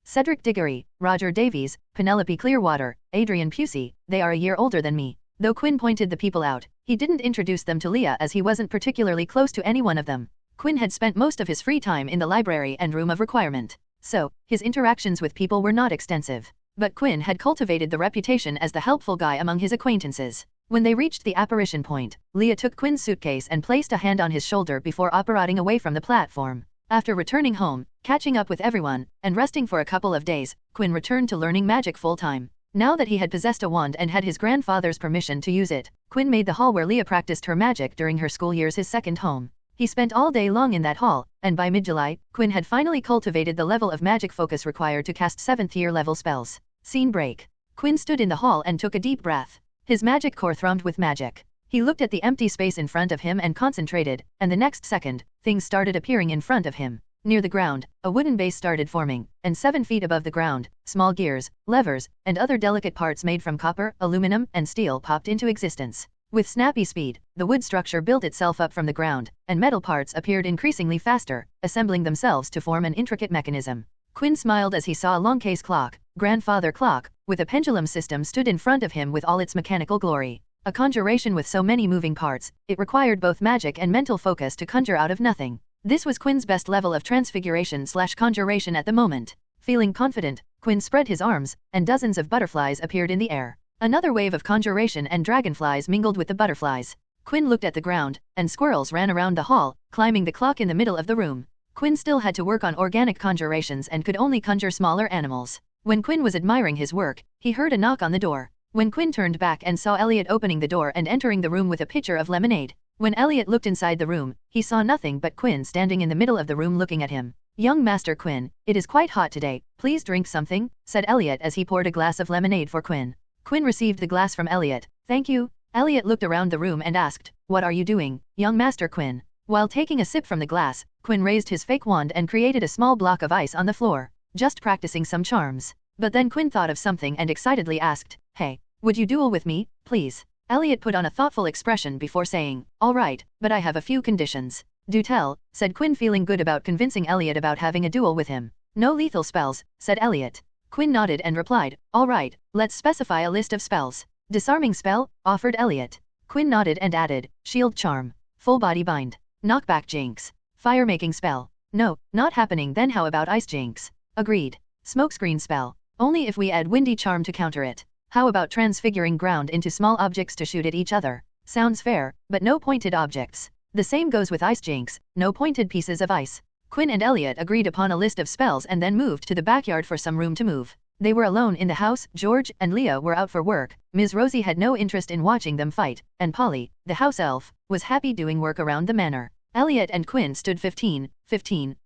Cedric Diggory, Roger Davies, Penelope Clearwater, Adrian Pusey, they are a year older than me. Though Quinn pointed the people out, he didn't introduce them to Leah as he wasn't particularly close to any one of them. Quinn had spent most of his free time in the library and room of requirement, so his interactions with people were not extensive. But Quinn had cultivated the reputation as the helpful guy among his acquaintances. When they reached the apparition point, Leah took Quinn's suitcase and placed a hand on his shoulder before operating away from the platform. After returning home, catching up with everyone, and resting for a couple of days, Quinn returned to learning magic full-time. Now that he had possessed a wand and had his grandfather's permission to use it, Quinn made the hall where Leah practiced her magic during her school years his second home. He spent all day long in that hall, and by mid-July, Quinn had finally cultivated the level of magic focus required to cast 7th-year level spells. Scene break. Quinn stood in the hall and took a deep breath. His magic core thrummed with magic. He looked at the empty space in front of him and concentrated, and the next second, things started appearing in front of him. Near the ground, a wooden base started forming, and 7 feet above the ground, small gears, levers, and other delicate parts made from copper, aluminum, and steel popped into existence. With snappy speed, the wood structure built itself up from the ground, and metal parts appeared increasingly faster, assembling themselves to form an intricate mechanism. Quinn smiled as he saw a long case clock, grandfather clock, with a pendulum system stood in front of him with all its mechanical glory. A conjuration with so many moving parts, it required both magic and mental focus to conjure out of nothing. This was Quinn's best level of transfiguration/conjuration at the moment. Feeling confident, Quinn spread his arms, and dozens of butterflies appeared in the air. Another wave of conjuration and dragonflies mingled with the butterflies. Quinn looked at the ground, and squirrels ran around the hall, climbing the clock in the middle of the room. Quinn still had to work on organic conjurations and could only conjure smaller animals. When Quinn was admiring his work, he heard a knock on the door. When Quinn turned back and saw Elliot opening the door and entering the room with a pitcher of lemonade. When Elliot looked inside the room, he saw nothing but Quinn standing in the middle of the room looking at him. "Young Master Quinn, it is quite hot today, please drink something," said Elliot as he poured a glass of lemonade for Quinn. Quinn received the glass from Elliot. "Thank you." Elliot looked around the room and asked, "What are you doing, young Master Quinn?" While taking a sip from the glass, Quinn raised his fake wand and created a small block of ice on the floor. "Just practicing some charms." But then Quinn thought of something and excitedly asked, "Hey, would you duel with me, please?" Elliot put on a thoughtful expression before saying, "All right, but I have a few conditions." "Do tell," said Quinn, feeling good about convincing Elliot about having a duel with him. "No lethal spells," said Elliot. Quinn nodded and replied, "All right, let's specify a list of spells." "Disarming spell," offered Elliot. Quinn nodded and added, "Shield charm, full body bind, knockback jinx, fire making spell." "No, not happening. Then how about ice jinx?" "Agreed. Smokescreen spell, only if we add windy charm to counter it." "How about transfiguring ground into small objects to shoot at each other?" "Sounds fair, but no pointed objects." "The same goes with ice jinx, no pointed pieces of ice." Quinn and Elliot agreed upon a list of spells and then moved to the backyard for some room to move. They were alone in the house. George and Leah were out for work, Ms. Rosie had no interest in watching them fight, and Polly, the house elf, was happy doing work around the manor. Elliot and Quinn stood 15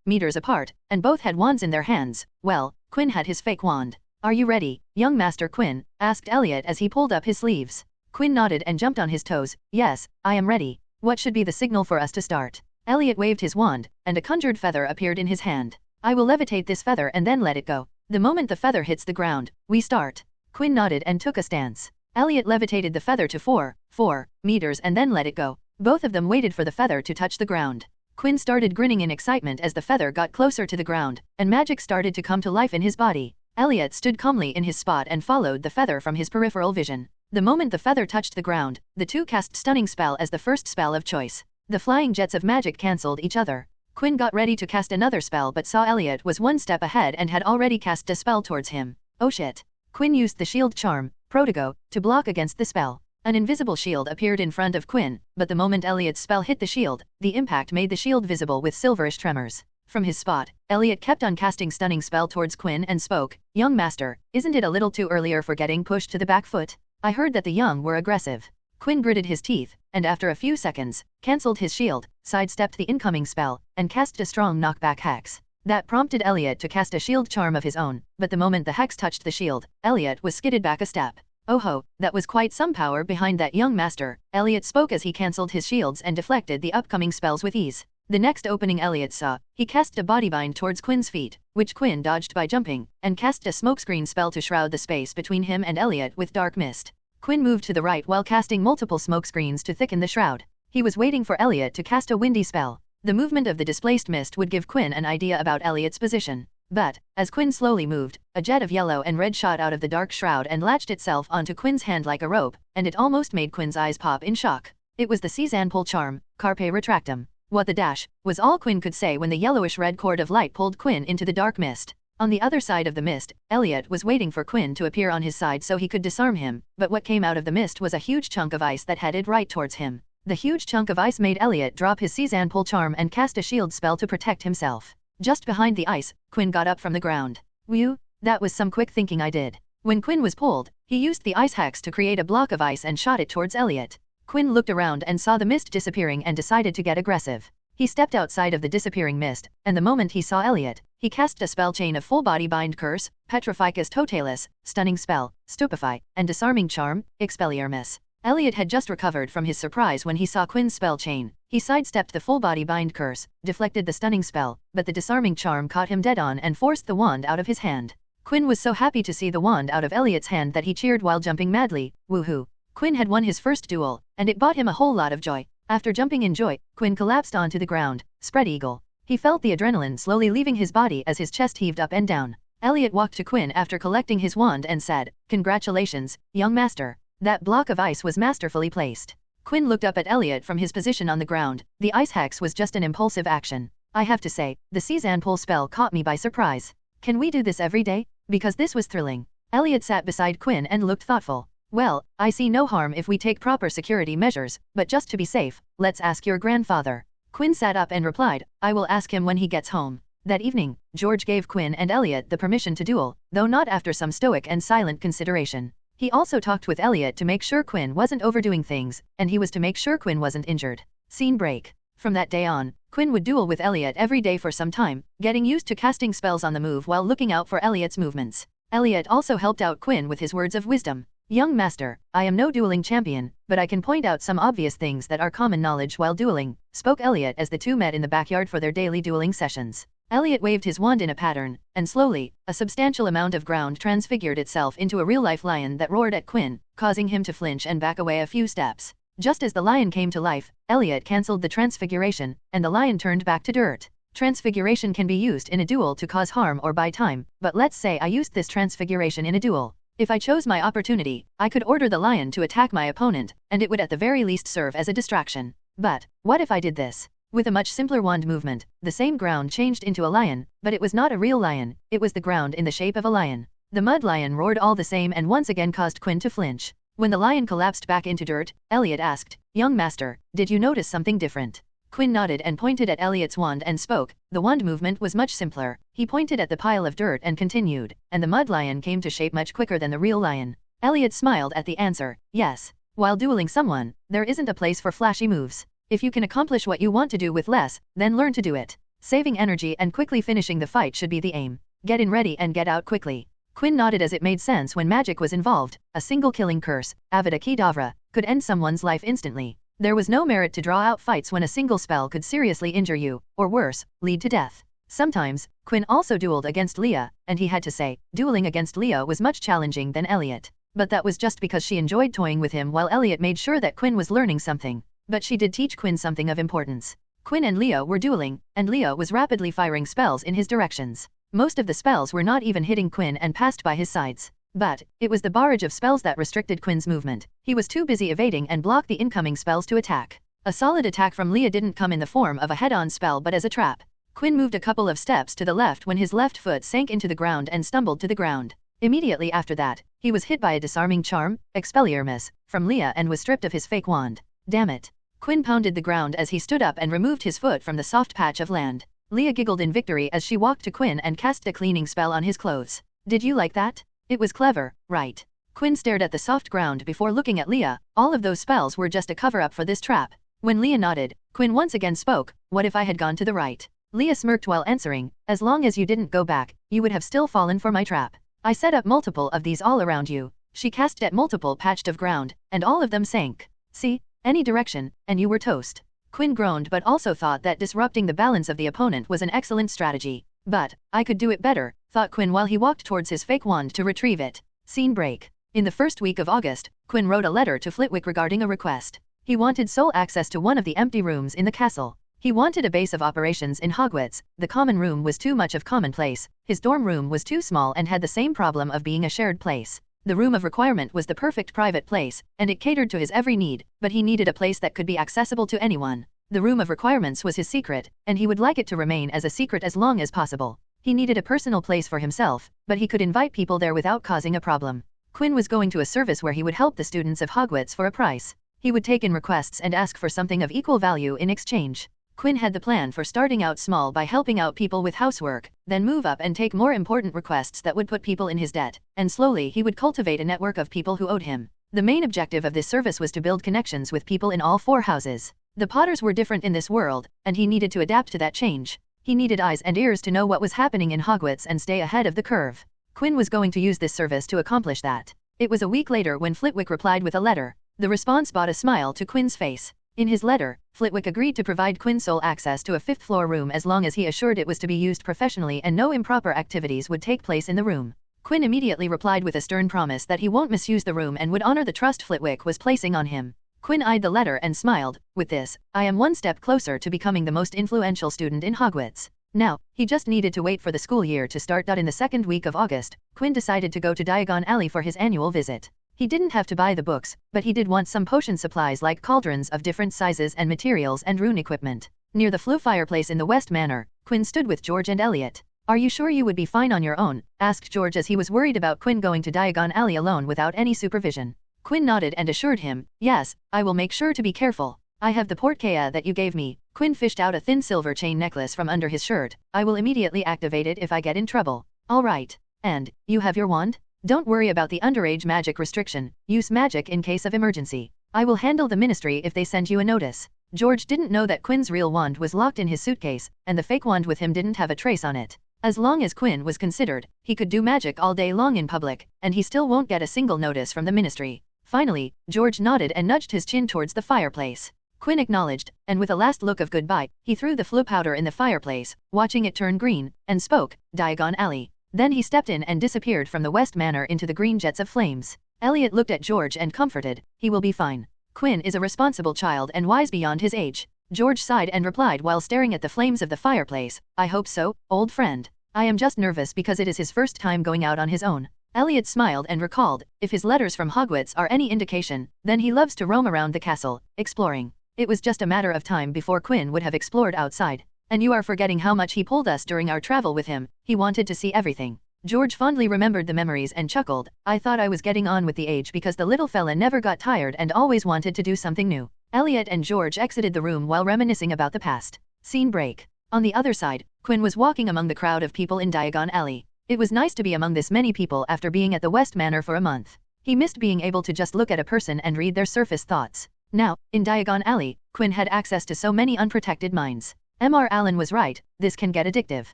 meters apart, and both had wands in their hands. Well, Quinn had his fake wand. "Are you ready, young Master Quinn?" asked Elliot as he pulled up his sleeves. Quinn nodded and jumped on his toes. "Yes, I am ready. What should be the signal for us to start?" Elliot waved his wand, and a conjured feather appeared in his hand. "I will levitate this feather and then let it go. The moment the feather hits the ground, we start." Quinn nodded and took a stance. Elliot levitated the feather to 4 meters and then let it go. Both of them waited for the feather to touch the ground. Quinn started grinning in excitement as the feather got closer to the ground, and magic started to come to life in his body. Elliot stood calmly in his spot and followed the feather from his peripheral vision. The moment the feather touched the ground, the two cast Stunning Spell as the first spell of choice. The flying jets of magic cancelled each other. Quinn got ready to cast another spell but saw Elliot was one step ahead and had already cast a spell towards him. "Oh shit." Quinn used the shield charm, Protego, to block against the spell. An invisible shield appeared in front of Quinn, but the moment Elliot's spell hit the shield, the impact made the shield visible with silverish tremors. From his spot, Elliot kept on casting Stunning Spell towards Quinn and spoke, "Young Master, isn't it a little too earlier for getting pushed to the back foot? I heard that the young were aggressive." Quinn gritted his teeth, and after a few seconds, cancelled his shield, sidestepped the incoming spell, and cast a strong knockback hex. That prompted Elliot to cast a shield charm of his own, but the moment the hex touched the shield, Elliot was skidded back a step. "Oh ho, that was quite some power behind that, young master," Elliot spoke as he cancelled his shields and deflected the upcoming spells with ease. The next opening Elliot saw, he cast a bodybind towards Quinn's feet, which Quinn dodged by jumping, and cast a smokescreen spell to shroud the space between him and Elliot with dark mist. Quinn moved to the right while casting multiple smokescreens to thicken the shroud. He was waiting for Elliot to cast a windy spell. The movement of the displaced mist would give Quinn an idea about Elliot's position. But, as Quinn slowly moved, a jet of yellow and red shot out of the dark shroud and latched itself onto Quinn's hand like a rope, and it almost made Quinn's eyes pop in shock. It was the Season pull charm, carpe retractum. What the dash, was all Quinn could say when the yellowish-red cord of light pulled Quinn into the dark mist. On the other side of the mist, Elliot was waiting for Quinn to appear on his side so he could disarm him, but what came out of the mist was a huge chunk of ice that headed right towards him. The huge chunk of ice made Elliot drop his Season pull charm and cast a shield spell to protect himself. Just behind the ice, Quinn got up from the ground. Whew, that was some quick thinking I did. When Quinn was pulled, he used the ice hex to create a block of ice and shot it towards Elliot. Quinn looked around and saw the mist disappearing and decided to get aggressive. He stepped outside of the disappearing mist, and the moment he saw Elliot, he cast a spell chain of full body bind curse, petrificus totalis, stunning spell, stupefy, and disarming charm, expelliarmus. Elliot had just recovered from his surprise when he saw Quinn's spell chain. He sidestepped the full body bind curse, deflected the stunning spell, but the disarming charm caught him dead on and forced the wand out of his hand. Quinn was so happy to see the wand out of Elliot's hand that he cheered while jumping madly. Woohoo! Quinn had won his first duel, and it brought him a whole lot of joy. After jumping in joy, Quinn collapsed onto the ground, spread eagle. He felt the adrenaline slowly leaving his body as his chest heaved up and down. Elliot walked to Quinn after collecting his wand and said, "Congratulations, young master. That block of ice was masterfully placed." Quinn looked up at Elliot from his position on the ground. The ice hex was just an impulsive action. I have to say, the Season pull spell caught me by surprise. Can we do this every day? Because this was thrilling. Elliot sat beside Quinn and looked thoughtful. Well, I see no harm if we take proper security measures, but just to be safe, let's ask your grandfather. Quinn sat up and replied, I will ask him when he gets home. That evening, George gave Quinn and Elliot the permission to duel, though not after some stoic and silent consideration. He also talked with Elliot to make sure Quinn wasn't overdoing things, and he was to make sure Quinn wasn't injured. Scene break. From that day on, Quinn would duel with Elliot every day for some time, getting used to casting spells on the move while looking out for Elliot's movements. Elliot also helped out Quinn with his words of wisdom. Young master, I am no dueling champion, but I can point out some obvious things that are common knowledge while dueling, spoke Elliot as the two met in the backyard for their daily dueling sessions. Elliot waved his wand in a pattern, and slowly, a substantial amount of ground transfigured itself into a real-life lion that roared at Quinn, causing him to flinch and back away a few steps. Just as the lion came to life, Elliot cancelled the transfiguration, and the lion turned back to dirt. Transfiguration can be used in a duel to cause harm or buy time, but let's say I used this transfiguration in a duel. If I chose my opportunity, I could order the lion to attack my opponent, and it would at the very least serve as a distraction. But, what if I did this? With a much simpler wand movement, the same ground changed into a lion, but it was not a real lion, it was the ground in the shape of a lion. The mud lion roared all the same and once again caused Quinn to flinch. When the lion collapsed back into dirt, Elliot asked, Young master, did you notice something different? Quinn nodded and pointed at Elliot's wand and spoke. The wand movement was much simpler. He pointed at the pile of dirt and continued, and the mud lion came to shape much quicker than the real lion. Elliot smiled at the answer. Yes. While dueling someone, there isn't a place for flashy moves. If you can accomplish what you want to do with less, then learn to do it. Saving energy and quickly finishing the fight should be the aim. Get in ready and get out quickly. Quinn nodded as it made sense when magic was involved. A single killing curse, Avada Kedavra, could end someone's life instantly. There was no merit to draw out fights when a single spell could seriously injure you, or worse, lead to death. Sometimes, Quinn also dueled against Leah, and he had to say, dueling against Leah was much challenging than Elliot. But that was just because she enjoyed toying with him while Elliot made sure that Quinn was learning something. But she did teach Quinn something of importance. Quinn and Leah were dueling, and Leah was rapidly firing spells in his directions. Most of the spells were not even hitting Quinn and passed by his sides. But, it was the barrage of spells that restricted Quinn's movement. He was too busy evading and blocked the incoming spells to attack. A solid attack from Leah didn't come in the form of a head-on spell but as a trap. Quinn moved a couple of steps to the left when his left foot sank into the ground and stumbled to the ground. Immediately after that, he was hit by a disarming charm, Expelliarmus, from Leah and was stripped of his fake wand. Damn it. Quinn pounded the ground as he stood up and removed his foot from the soft patch of land. Leah giggled in victory as she walked to Quinn and cast a cleaning spell on his clothes. Did you like that? It was clever, right? Quinn stared at the soft ground before looking at Leah. All of those spells were just a cover-up for this trap. When Leah nodded, Quinn once again spoke, what if I had gone to the right? Leah smirked while answering, as long as you didn't go back, you would have still fallen for my trap. I set up multiple of these all around you. She cast at multiple patched of ground, and all of them sank. See? Any direction, and you were toast. Quinn groaned but also thought that disrupting the balance of the opponent was an excellent strategy. But, I could do it better, thought Quinn while he walked towards his fake wand to retrieve it. Scene break. In the first week of August, Quinn wrote a letter to Flitwick regarding a request. He wanted sole access to one of the empty rooms in the castle. He wanted a base of operations in Hogwarts. The common room was too much of commonplace, his dorm room was too small and had the same problem of being a shared place. The room of requirement was the perfect private place, and it catered to his every need, but he needed a place that could be accessible to anyone. The room of requirements was his secret, and he would like it to remain as a secret as long as possible. He needed a personal place for himself, but he could invite people there without causing a problem. Quinn was going to a service where he would help the students of Hogwarts for a price. He would take in requests and ask for something of equal value in exchange. Quinn had the plan for starting out small by helping out people with housework, then move up and take more important requests that would put people in his debt, and slowly he would cultivate a network of people who owed him. The main objective of this service was to build connections with people in all 4 houses. The Potters were different in this world, and he needed to adapt to that change. He needed eyes and ears to know what was happening in Hogwarts and stay ahead of the curve. Quinn was going to use this service to accomplish that. It was a week later when Flitwick replied with a letter. The response brought a smile to Quinn's face. In his letter, Flitwick agreed to provide Quinn sole access to a 5th-floor room as long as he assured it was to be used professionally and no improper activities would take place in the room. Quinn immediately replied with a stern promise that he won't misuse the room and would honor the trust Flitwick was placing on him. Quinn eyed the letter and smiled. With this, I am one step closer to becoming the most influential student in Hogwarts. Now, he just needed to wait for the school year to start. In the 2nd week of August, Quinn decided to go to Diagon Alley for his annual visit. He didn't have to buy the books, but he did want some potion supplies like cauldrons of different sizes and materials and rune equipment. Near the flue fireplace in the West Manor, Quinn stood with George and Elliot. Are you sure you would be fine on your own? Asked George as he was worried about Quinn going to Diagon Alley alone without any supervision. Quinn nodded and assured him, yes, I will make sure to be careful. I have the portkaya that you gave me. Quinn fished out a thin silver chain necklace from under his shirt. I will immediately activate it if I get in trouble. All right. And, you have your wand? Don't worry about the underage magic restriction. Use magic in case of emergency. I will handle the ministry if they send you a notice. George didn't know that Quinn's real wand was locked in his suitcase, and the fake wand with him didn't have a trace on it. As long as Quinn was considered, he could do magic all day long in public, and he still won't get a single notice from the ministry. Finally, George nodded and nudged his chin towards the fireplace. Quinn acknowledged, and with a last look of goodbye, he threw the flue powder in the fireplace, watching it turn green, and spoke, Diagon Alley. Then he stepped in and disappeared from the West Manor into the green jets of flames. Elliot looked at George and comforted, he will be fine. Quinn is a responsible child and wise beyond his age. George sighed and replied while staring at the flames of the fireplace, I hope so, old friend. I am just nervous because it is his first time going out on his own. Elliot smiled and recalled, if his letters from Hogwarts are any indication, then he loves to roam around the castle, exploring. It was just a matter of time before Quinn would have explored outside. And you are forgetting how much he pulled us during our travel with him. He wanted to see everything. George fondly remembered the memories and chuckled, I thought I was getting on with the age because the little fella never got tired and always wanted to do something new. Elliot and George exited the room while reminiscing about the past. Scene break. On the other side, Quinn was walking among the crowd of people in Diagon Alley. It was nice to be among this many people after being at the West Manor for a month. He missed being able to just look at a person and read their surface thoughts. Now, in Diagon Alley, Quinn had access to so many unprotected minds. Mr. Allen was right, this can get addictive.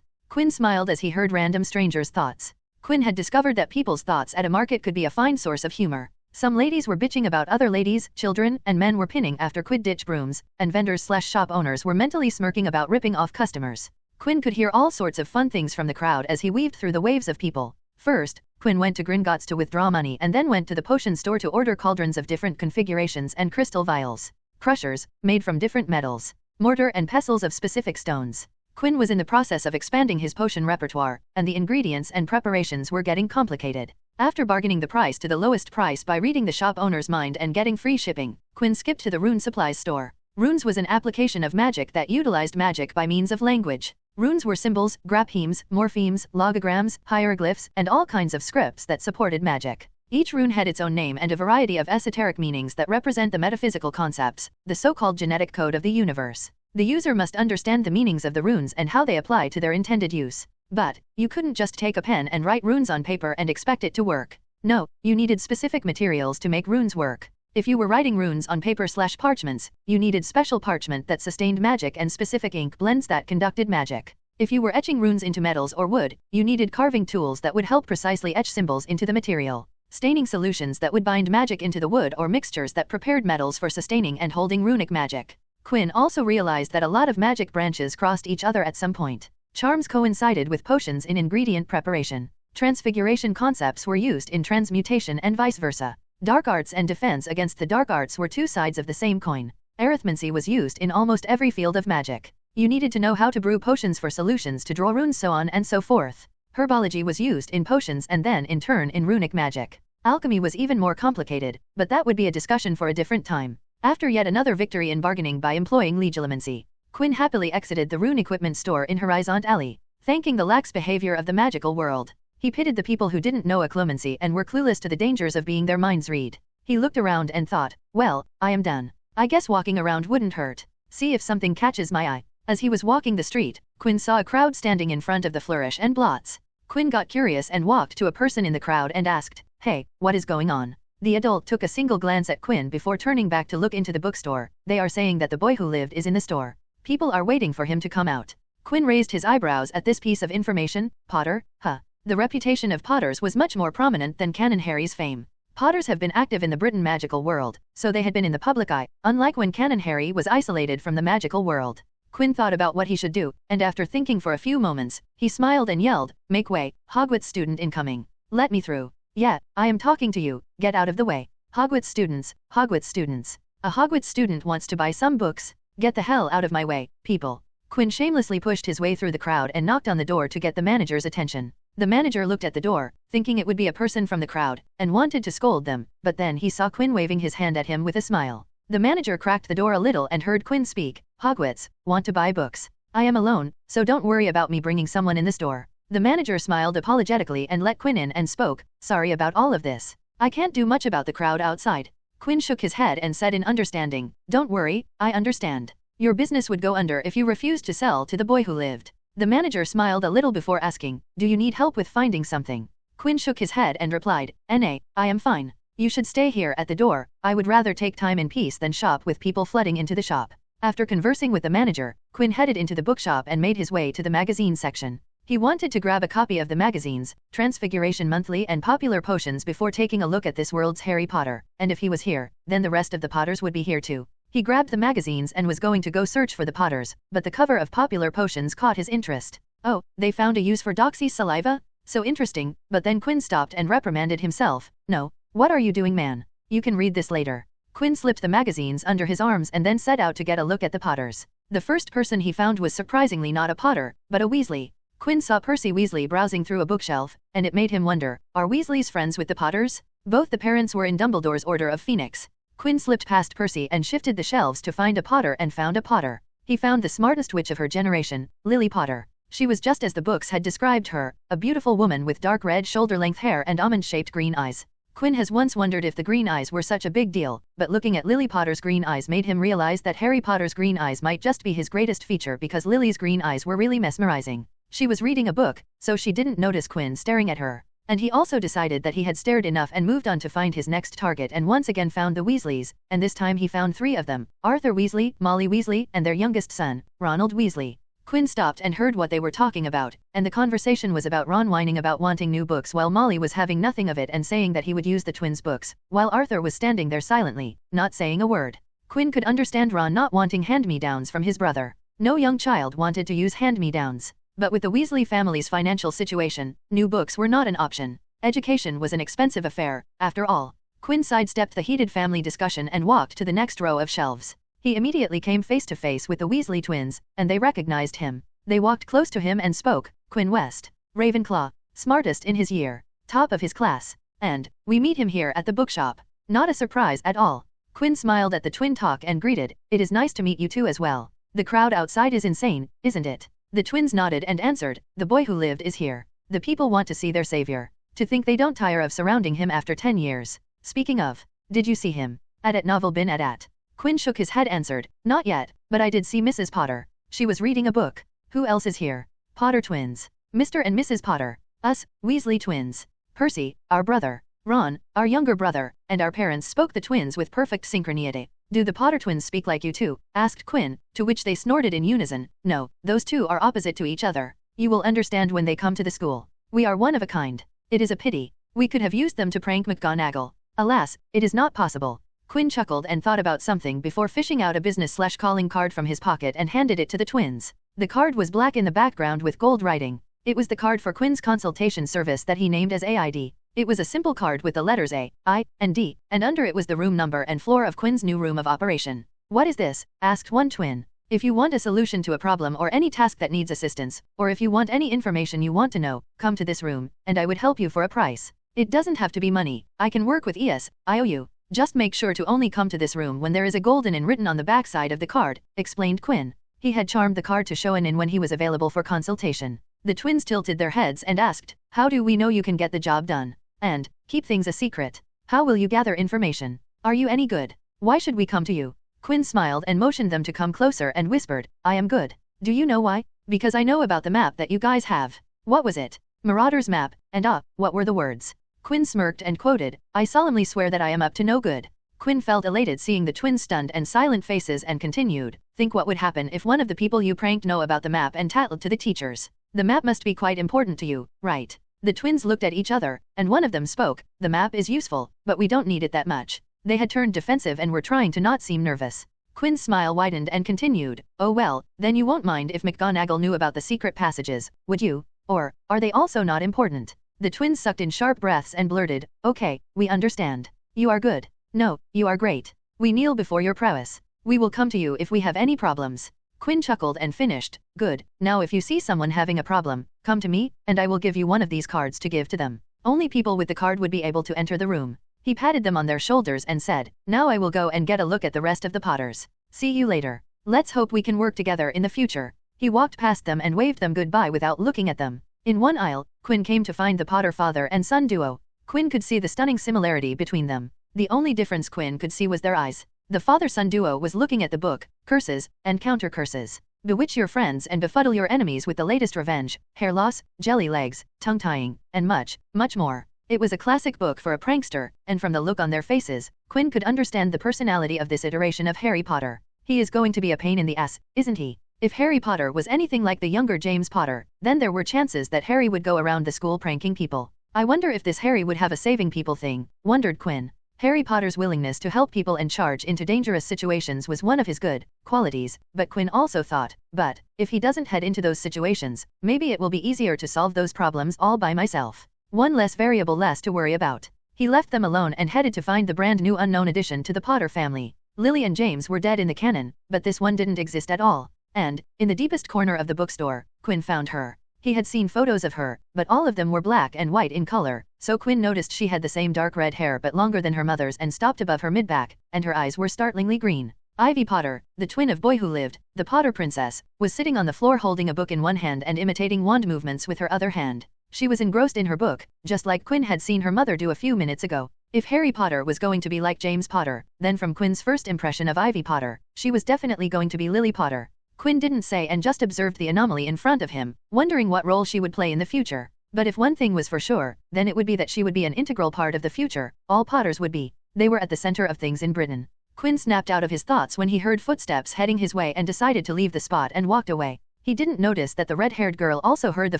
Quinn smiled as he heard random strangers' thoughts. Quinn had discovered that people's thoughts at a market could be a fine source of humor. Some ladies were bitching about other ladies, children, and men were pinning after Quidditch brooms, and vendors/shop owners were mentally smirking about ripping off customers. Quinn could hear all sorts of fun things from the crowd as he weaved through the waves of people. First, Quinn went to Gringotts to withdraw money and then went to the potion store to order cauldrons of different configurations and crystal vials. Crushers, made from different metals. Mortar and pestles of specific stones. Quinn was in the process of expanding his potion repertoire, and the ingredients and preparations were getting complicated. After bargaining the price to the lowest price by reading the shop owner's mind and getting free shipping, Quinn skipped to the rune supplies store. Runes was an application of magic that utilized magic by means of language. Runes were symbols, graphemes, morphemes, logograms, hieroglyphs, and all kinds of scripts that supported magic. Each rune had its own name and a variety of esoteric meanings that represent the metaphysical concepts, the so-called genetic code of the universe. The user must understand the meanings of the runes and how they apply to their intended use. But, you couldn't just take a pen and write runes on paper and expect it to work. No, you needed specific materials to make runes work. If you were writing runes on paper/parchments, you needed special parchment that sustained magic and specific ink blends that conducted magic. If you were etching runes into metals or wood, you needed carving tools that would help precisely etch symbols into the material. Staining solutions that would bind magic into the wood or mixtures that prepared metals for sustaining and holding runic magic. Quinn also realized that a lot of magic branches crossed each other at some point. Charms coincided with potions in ingredient preparation. Transfiguration concepts were used in transmutation and vice versa. Dark arts and defense against the dark arts were two sides of the same coin. Arithmancy was used in almost every field of magic. You needed to know how to brew potions for solutions to draw runes, so on and so forth. Herbology was used in potions and then in turn in runic magic. Alchemy was even more complicated, but that would be a discussion for a different time. After yet another victory in bargaining by employing legilimency, Quinn happily exited the rune equipment store in Diagon Alley, thanking the lax behavior of the magical world. He pitied the people who didn't know occlumency and were clueless to the dangers of being their minds read. He looked around and thought, well, I am done. I guess walking around wouldn't hurt. See if something catches my eye. As he was walking the street, Quinn saw a crowd standing in front of the Flourish and Blots. Quinn got curious and walked to a person in the crowd and asked, hey, what is going on? The adult took a single glance at Quinn before turning back to look into the bookstore. They are saying that the boy who lived is in the store. People are waiting for him to come out. Quinn raised his eyebrows at this piece of information. Potter? Huh. The reputation of Potters was much more prominent than Canon Harry's fame. Potters have been active in the Britain magical world, so they had been in the public eye, unlike when Canon Harry was isolated from the magical world. Quinn thought about what he should do, and after thinking for a few moments, he smiled and yelled, make way, Hogwarts student incoming. Let me through. Yeah, I am talking to you, get out of the way. Hogwarts students, Hogwarts students. A Hogwarts student wants to buy some books. Get the hell out of my way, people. Quinn shamelessly pushed his way through the crowd and knocked on the door to get the manager's attention. The manager looked at the door, thinking it would be a person from the crowd, and wanted to scold them, but then he saw Quinn waving his hand at him with a smile. The manager cracked the door a little and heard Quinn speak, Hogwarts, want to buy books. I am alone, so don't worry about me bringing someone in this door. The manager smiled apologetically and let Quinn in and spoke, sorry about all of this. I can't do much about the crowd outside. Quinn shook his head and said in understanding, don't worry, I understand. Your business would go under if you refused to sell to the boy who lived. The manager smiled a little before asking, do you need help with finding something? Quinn shook his head and replied, I am fine. You should stay here at the door. I would rather take time in peace than shop with people flooding into the shop. After conversing with the manager, Quinn headed into the bookshop and made his way to the magazine section. He wanted to grab a copy of the magazines, Transfiguration Monthly and Popular Potions before taking a look at this world's Harry Potter, and if he was here, then the rest of the Potters would be here too. He grabbed the magazines and was going to go search for the Potters, but the cover of Popular Potions caught his interest. Oh, they found a use for Doxy's saliva? So interesting, but then Quinn stopped and reprimanded himself. No, what are you doing, man? You can read this later. Quinn slipped the magazines under his arms and then set out to get a look at the Potters. The first person he found was surprisingly not a Potter, but a Weasley. Quinn saw Percy Weasley browsing through a bookshelf, and it made him wonder, are Weasleys friends with the Potters? Both the parents were in Dumbledore's Order of Phoenix. Quinn slipped past Percy and shifted the shelves to find a Potter and found a Potter. He found the smartest witch of her generation, Lily Potter. She was just as the books had described her, a beautiful woman with dark red shoulder-length hair and almond-shaped green eyes. Quinn has once wondered if the green eyes were such a big deal, but looking at Lily Potter's green eyes made him realize that Harry Potter's green eyes might just be his greatest feature because Lily's green eyes were really mesmerizing. She was reading a book, so she didn't notice Quinn staring at her. And he also decided that he had stared enough and moved on to find his next target and once again found the Weasleys, and this time he found 3 of them, Arthur Weasley, Molly Weasley, and their youngest son, Ronald Weasley. Quinn stopped and heard what they were talking about, and the conversation was about Ron whining about wanting new books while Molly was having nothing of it and saying that he would use the twins' books, while Arthur was standing there silently, not saying a word. Quinn could understand Ron not wanting hand-me-downs from his brother. No young child wanted to use hand-me-downs. But with the Weasley family's financial situation, new books were not an option. Education was an expensive affair, after all. Quinn sidestepped the heated family discussion and walked to the next row of shelves. He immediately came face to face with the Weasley twins, and they recognized him. They walked close to him and spoke, Quinn West, Ravenclaw, smartest in his year, top of his class, and, we meet him here at the bookshop. Not a surprise at all. Quinn smiled at the twin talk and greeted, it is nice to meet you two as well. The crowd outside is insane, isn't it? The twins nodded and answered, the boy who lived is here. The people want to see their savior. To think they don't tire of surrounding him after 10 years. Speaking of, did you see him? At novel been at? Quinn shook his head answered, not yet, but I did see Mrs. Potter. She was reading a book. Who else is here? Potter twins. Mr. and Mrs. Potter. Us, Weasley twins. Percy, our brother. Ron, our younger brother, and our parents spoke the twins with perfect synchronicity. Do the Potter twins speak like you too? Asked Quinn, to which they snorted in unison. No, those two are opposite to each other. You will understand when they come to the school. We are one of a kind. It is a pity. We could have used them to prank McGonagall. Alas, it is not possible. Quinn chuckled and thought about something before fishing out a business/calling card from his pocket and handed it to the twins. The card was black in the background with gold writing. It was the card for Quinn's consultation service that he named as AID. It was a simple card with the letters A, I, and D, and under it was the room number and floor of Quinn's new room of operation. What is this? Asked one twin. If you want a solution to a problem or any task that needs assistance, or if you want any information you want to know, come to this room, and I would help you for a price. It doesn't have to be money. I can work with IOU. Just make sure to only come to this room when there is a golden in written on the backside of the card, explained Quinn. He had charmed the card to show an in when he was available for consultation. The twins tilted their heads and asked, how do we know you can get the job done? And, keep things a secret. How will you gather information? Are you any good? Why should we come to you? Quinn smiled and motioned them to come closer and whispered, I am good. Do you know why? Because I know about the map that you guys have. What was it? Marauder's map, and what were the words? Quinn smirked and quoted, I solemnly swear that I am up to no good. Quinn felt elated seeing the twins' stunned and silent faces and continued, think what would happen if one of the people you pranked know about the map and tattled to the teachers. The map must be quite important to you, right? The twins looked at each other, and one of them spoke, the map is useful, but we don't need it that much. They had turned defensive and were trying to not seem nervous. Quinn's smile widened and continued, oh well, then you won't mind if McGonagall knew about the secret passages, would you? Or, are they also not important? The twins sucked in sharp breaths and blurted, okay, we understand. You are good. No, you are great. We kneel before your prowess. We will come to you if we have any problems. Quinn chuckled and finished, good, now if you see someone having a problem, come to me, and I will give you one of these cards to give to them. Only people with the card would be able to enter the room. He patted them on their shoulders and said, now I will go and get a look at the rest of the Potters. See you later. Let's hope we can work together in the future. He walked past them and waved them goodbye without looking at them. In one aisle, Quinn came to find the Potter father and son duo. Quinn could see the stunning similarity between them. The only difference Quinn could see was their eyes. The father-son duo was looking at the book, Curses, and Counter-Curses. Bewitch your friends and befuddle your enemies with the latest revenge, hair loss, jelly legs, tongue-tying, and much, much more. It was a classic book for a prankster, and from the look on their faces, Quinn could understand the personality of this iteration of Harry Potter. He is going to be a pain in the ass, isn't he? If Harry Potter was anything like the younger James Potter, then there were chances that Harry would go around the school pranking people. I wonder if this Harry would have a saving people thing, wondered Quinn. Harry Potter's willingness to help people and charge into dangerous situations was one of his good qualities, but Quinn also thought, but, if he doesn't head into those situations, maybe it will be easier to solve those problems all by myself. One less variable less to worry about. He left them alone and headed to find the brand new unknown addition to the Potter family. Lily and James were dead in the canon, but this one didn't exist at all. And, in the deepest corner of the bookstore, Quinn found her. He had seen photos of her, but all of them were black and white in color, so Quinn noticed she had the same dark red hair but longer than her mother's and stopped above her mid-back, and her eyes were startlingly green. Ivy Potter, the twin of Boy Who Lived, the Potter princess, was sitting on the floor holding a book in one hand and imitating wand movements with her other hand. She was engrossed in her book, just like Quinn had seen her mother do a few minutes ago. If Harry Potter was going to be like James Potter, then from Quinn's first impression of Ivy Potter, she was definitely going to be Lily Potter. Quinn didn't say and just observed the anomaly in front of him, wondering what role she would play in the future. But if one thing was for sure, then it would be that she would be an integral part of the future. All Potters would be. They were at the center of things in Britain. Quinn snapped out of his thoughts when he heard footsteps heading his way and decided to leave the spot and walked away. He didn't notice that the red-haired girl also heard the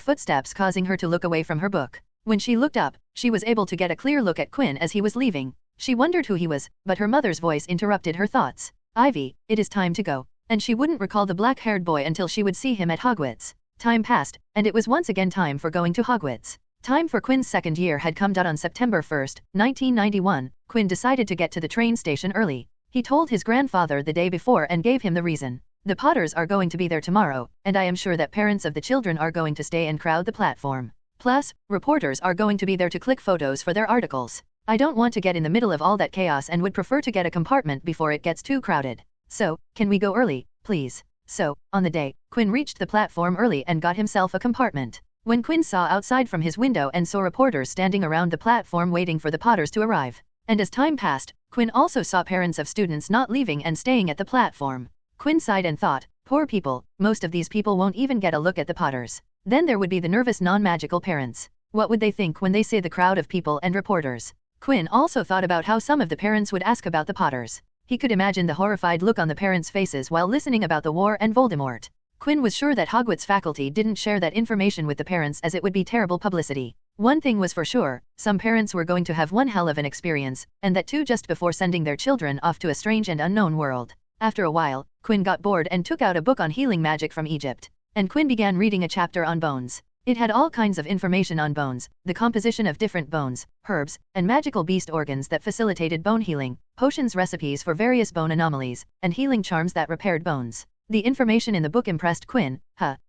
footsteps, causing her to look away from her book. When she looked up, she was able to get a clear look at Quinn as he was leaving. She wondered who he was, but her mother's voice interrupted her thoughts. Ivy, it is time to go. And she wouldn't recall the black-haired boy until she would see him at Hogwarts. Time passed, and it was once again time for going to Hogwarts. Time for Quinn's second year had come. On September 1, 1991, Quinn decided to get to the train station early. He told his grandfather the day before and gave him the reason. The Potters are going to be there tomorrow, and I am sure that parents of the children are going to stay and crowd the platform. Plus, reporters are going to be there to click photos for their articles. I don't want to get in the middle of all that chaos and would prefer to get a compartment before it gets too crowded. So, can we go early, please? So, on the day, Quinn reached the platform early and got himself a compartment. When Quinn saw outside from his window and saw reporters standing around the platform waiting for the Potters to arrive. And as time passed, Quinn also saw parents of students not leaving and staying at the platform. Quinn sighed and thought, poor people, most of these people won't even get a look at the Potters. Then there would be the nervous non-magical parents. What would they think when they see the crowd of people and reporters? Quinn also thought about how some of the parents would ask about the Potters. He could imagine the horrified look on the parents' faces while listening about the war and Voldemort. Quinn was sure that Hogwarts faculty didn't share that information with the parents as it would be terrible publicity. One thing was for sure, some parents were going to have one hell of an experience, and that too just before sending their children off to a strange and unknown world. After a while, Quinn got bored and took out a book on healing magic from Egypt. And Quinn began reading a chapter on bones. It had all kinds of information on bones, the composition of different bones, herbs, and magical beast organs that facilitated bone healing, potions recipes for various bone anomalies, and healing charms that repaired bones. The information in the book impressed Quinn.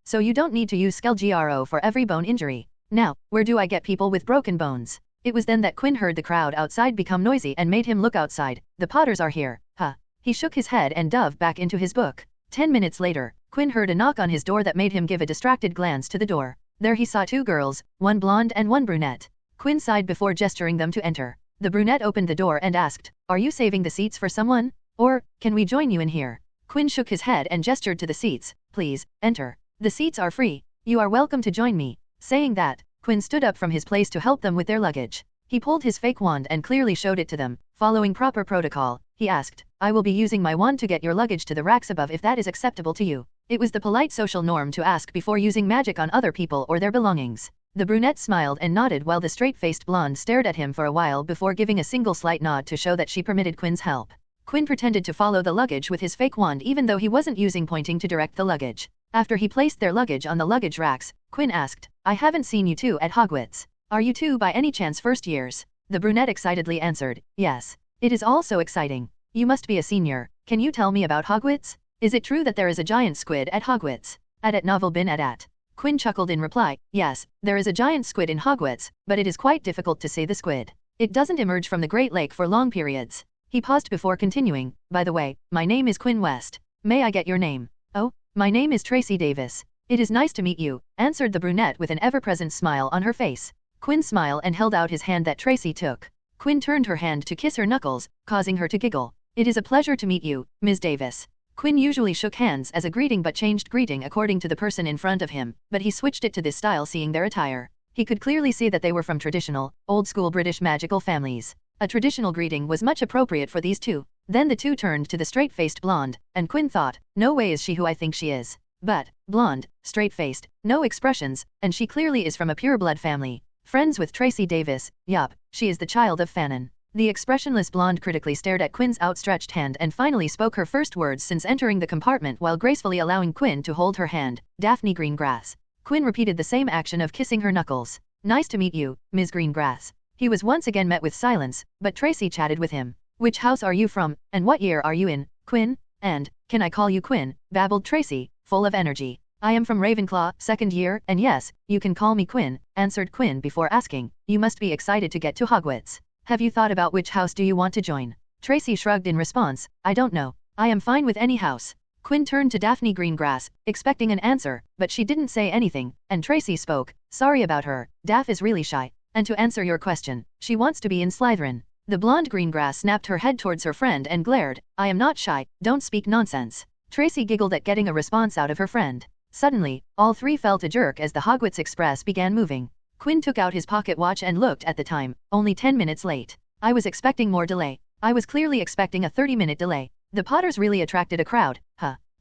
So you don't need to use Spellwork for every bone injury. Now, where do I get people with broken bones? It was then that Quinn heard the crowd outside become noisy and made him look outside. The Potters are here. He shook his head and dove back into his book. 10 minutes later, Quinn heard a knock on his door that made him give a distracted glance to the door. There he saw 2 girls, one blonde and one brunette. Quinn sighed before gesturing them to enter. The brunette opened the door and asked, "Are you saving the seats for someone? Or, can we join you in here?" Quinn shook his head and gestured to the seats. "Please, enter. The seats are free. You are welcome to join me." Saying that, Quinn stood up from his place to help them with their luggage. He pulled his fake wand and clearly showed it to them. Following proper protocol, he asked, "I will be using my wand to get your luggage to the racks above if that is acceptable to you." It was the polite social norm to ask before using magic on other people or their belongings. The brunette smiled and nodded while the straight-faced blonde stared at him for a while before giving a single slight nod to show that she permitted Quinn's help. Quinn pretended to follow the luggage with his fake wand even though he wasn't using pointing to direct the luggage. After he placed their luggage on the luggage racks, Quinn asked, "I haven't seen you 2 at Hogwarts. Are you 2 by any chance first years?" The brunette excitedly answered, "Yes. It is all so exciting. You must be a senior. Can you tell me about Hogwarts? Is it true that there is a giant squid at Hogwarts? At novel bin at." Quinn chuckled in reply, "Yes, there is a giant squid in Hogwarts, but it is quite difficult to see the squid. It doesn't emerge from the Great Lake for long periods." He paused before continuing, "By the way, my name is Quinn West. May I get your name?" "Oh, my name is Tracy Davis. It is nice to meet you," answered the brunette with an ever-present smile on her face. Quinn smiled and held out his hand that Tracy took. Quinn turned her hand to kiss her knuckles, causing her to giggle. "It is a pleasure to meet you, Ms. Davis." Quinn usually shook hands as a greeting but changed greeting according to the person in front of him, but he switched it to this style seeing their attire. He could clearly see that they were from traditional, old-school British magical families. A traditional greeting was much appropriate for these 2. Then the 2 turned to the straight-faced blonde, and Quinn thought, "No way is she who I think she is." But, blonde, straight-faced, no expressions, and she clearly is from a pure-blood family. Friends with Tracy Davis, yup, she is the child of Fanon. The expressionless blonde critically stared at Quinn's outstretched hand and finally spoke her first words since entering the compartment while gracefully allowing Quinn to hold her hand, "Daphne Greengrass." Quinn repeated the same action of kissing her knuckles. "Nice to meet you, Ms. Greengrass." He was once again met with silence, but Tracy chatted with him. "Which house are you from, and what year are you in, Quinn? And, can I call you Quinn?" babbled Tracy, full of energy. "I am from Ravenclaw, 2nd year, and yes, you can call me Quinn," answered Quinn before asking, "You must be excited to get to Hogwarts. Have you thought about which house do you want to join?" Tracy shrugged in response, "I don't know. I am fine with any house." Quinn turned to Daphne Greengrass, expecting an answer, but she didn't say anything, and Tracy spoke, "Sorry about her, Daph is really shy. And to answer your question, she wants to be in Slytherin." The blonde Greengrass snapped her head towards her friend and glared, "I am not shy, don't speak nonsense." Tracy giggled at getting a response out of her friend. Suddenly, all 3 felt a jerk as the Hogwarts Express began moving. Quinn took out his pocket watch and looked at the time, only 10 minutes late. "I was expecting more delay. I was clearly expecting a 30-minute delay. The Potters really attracted a crowd,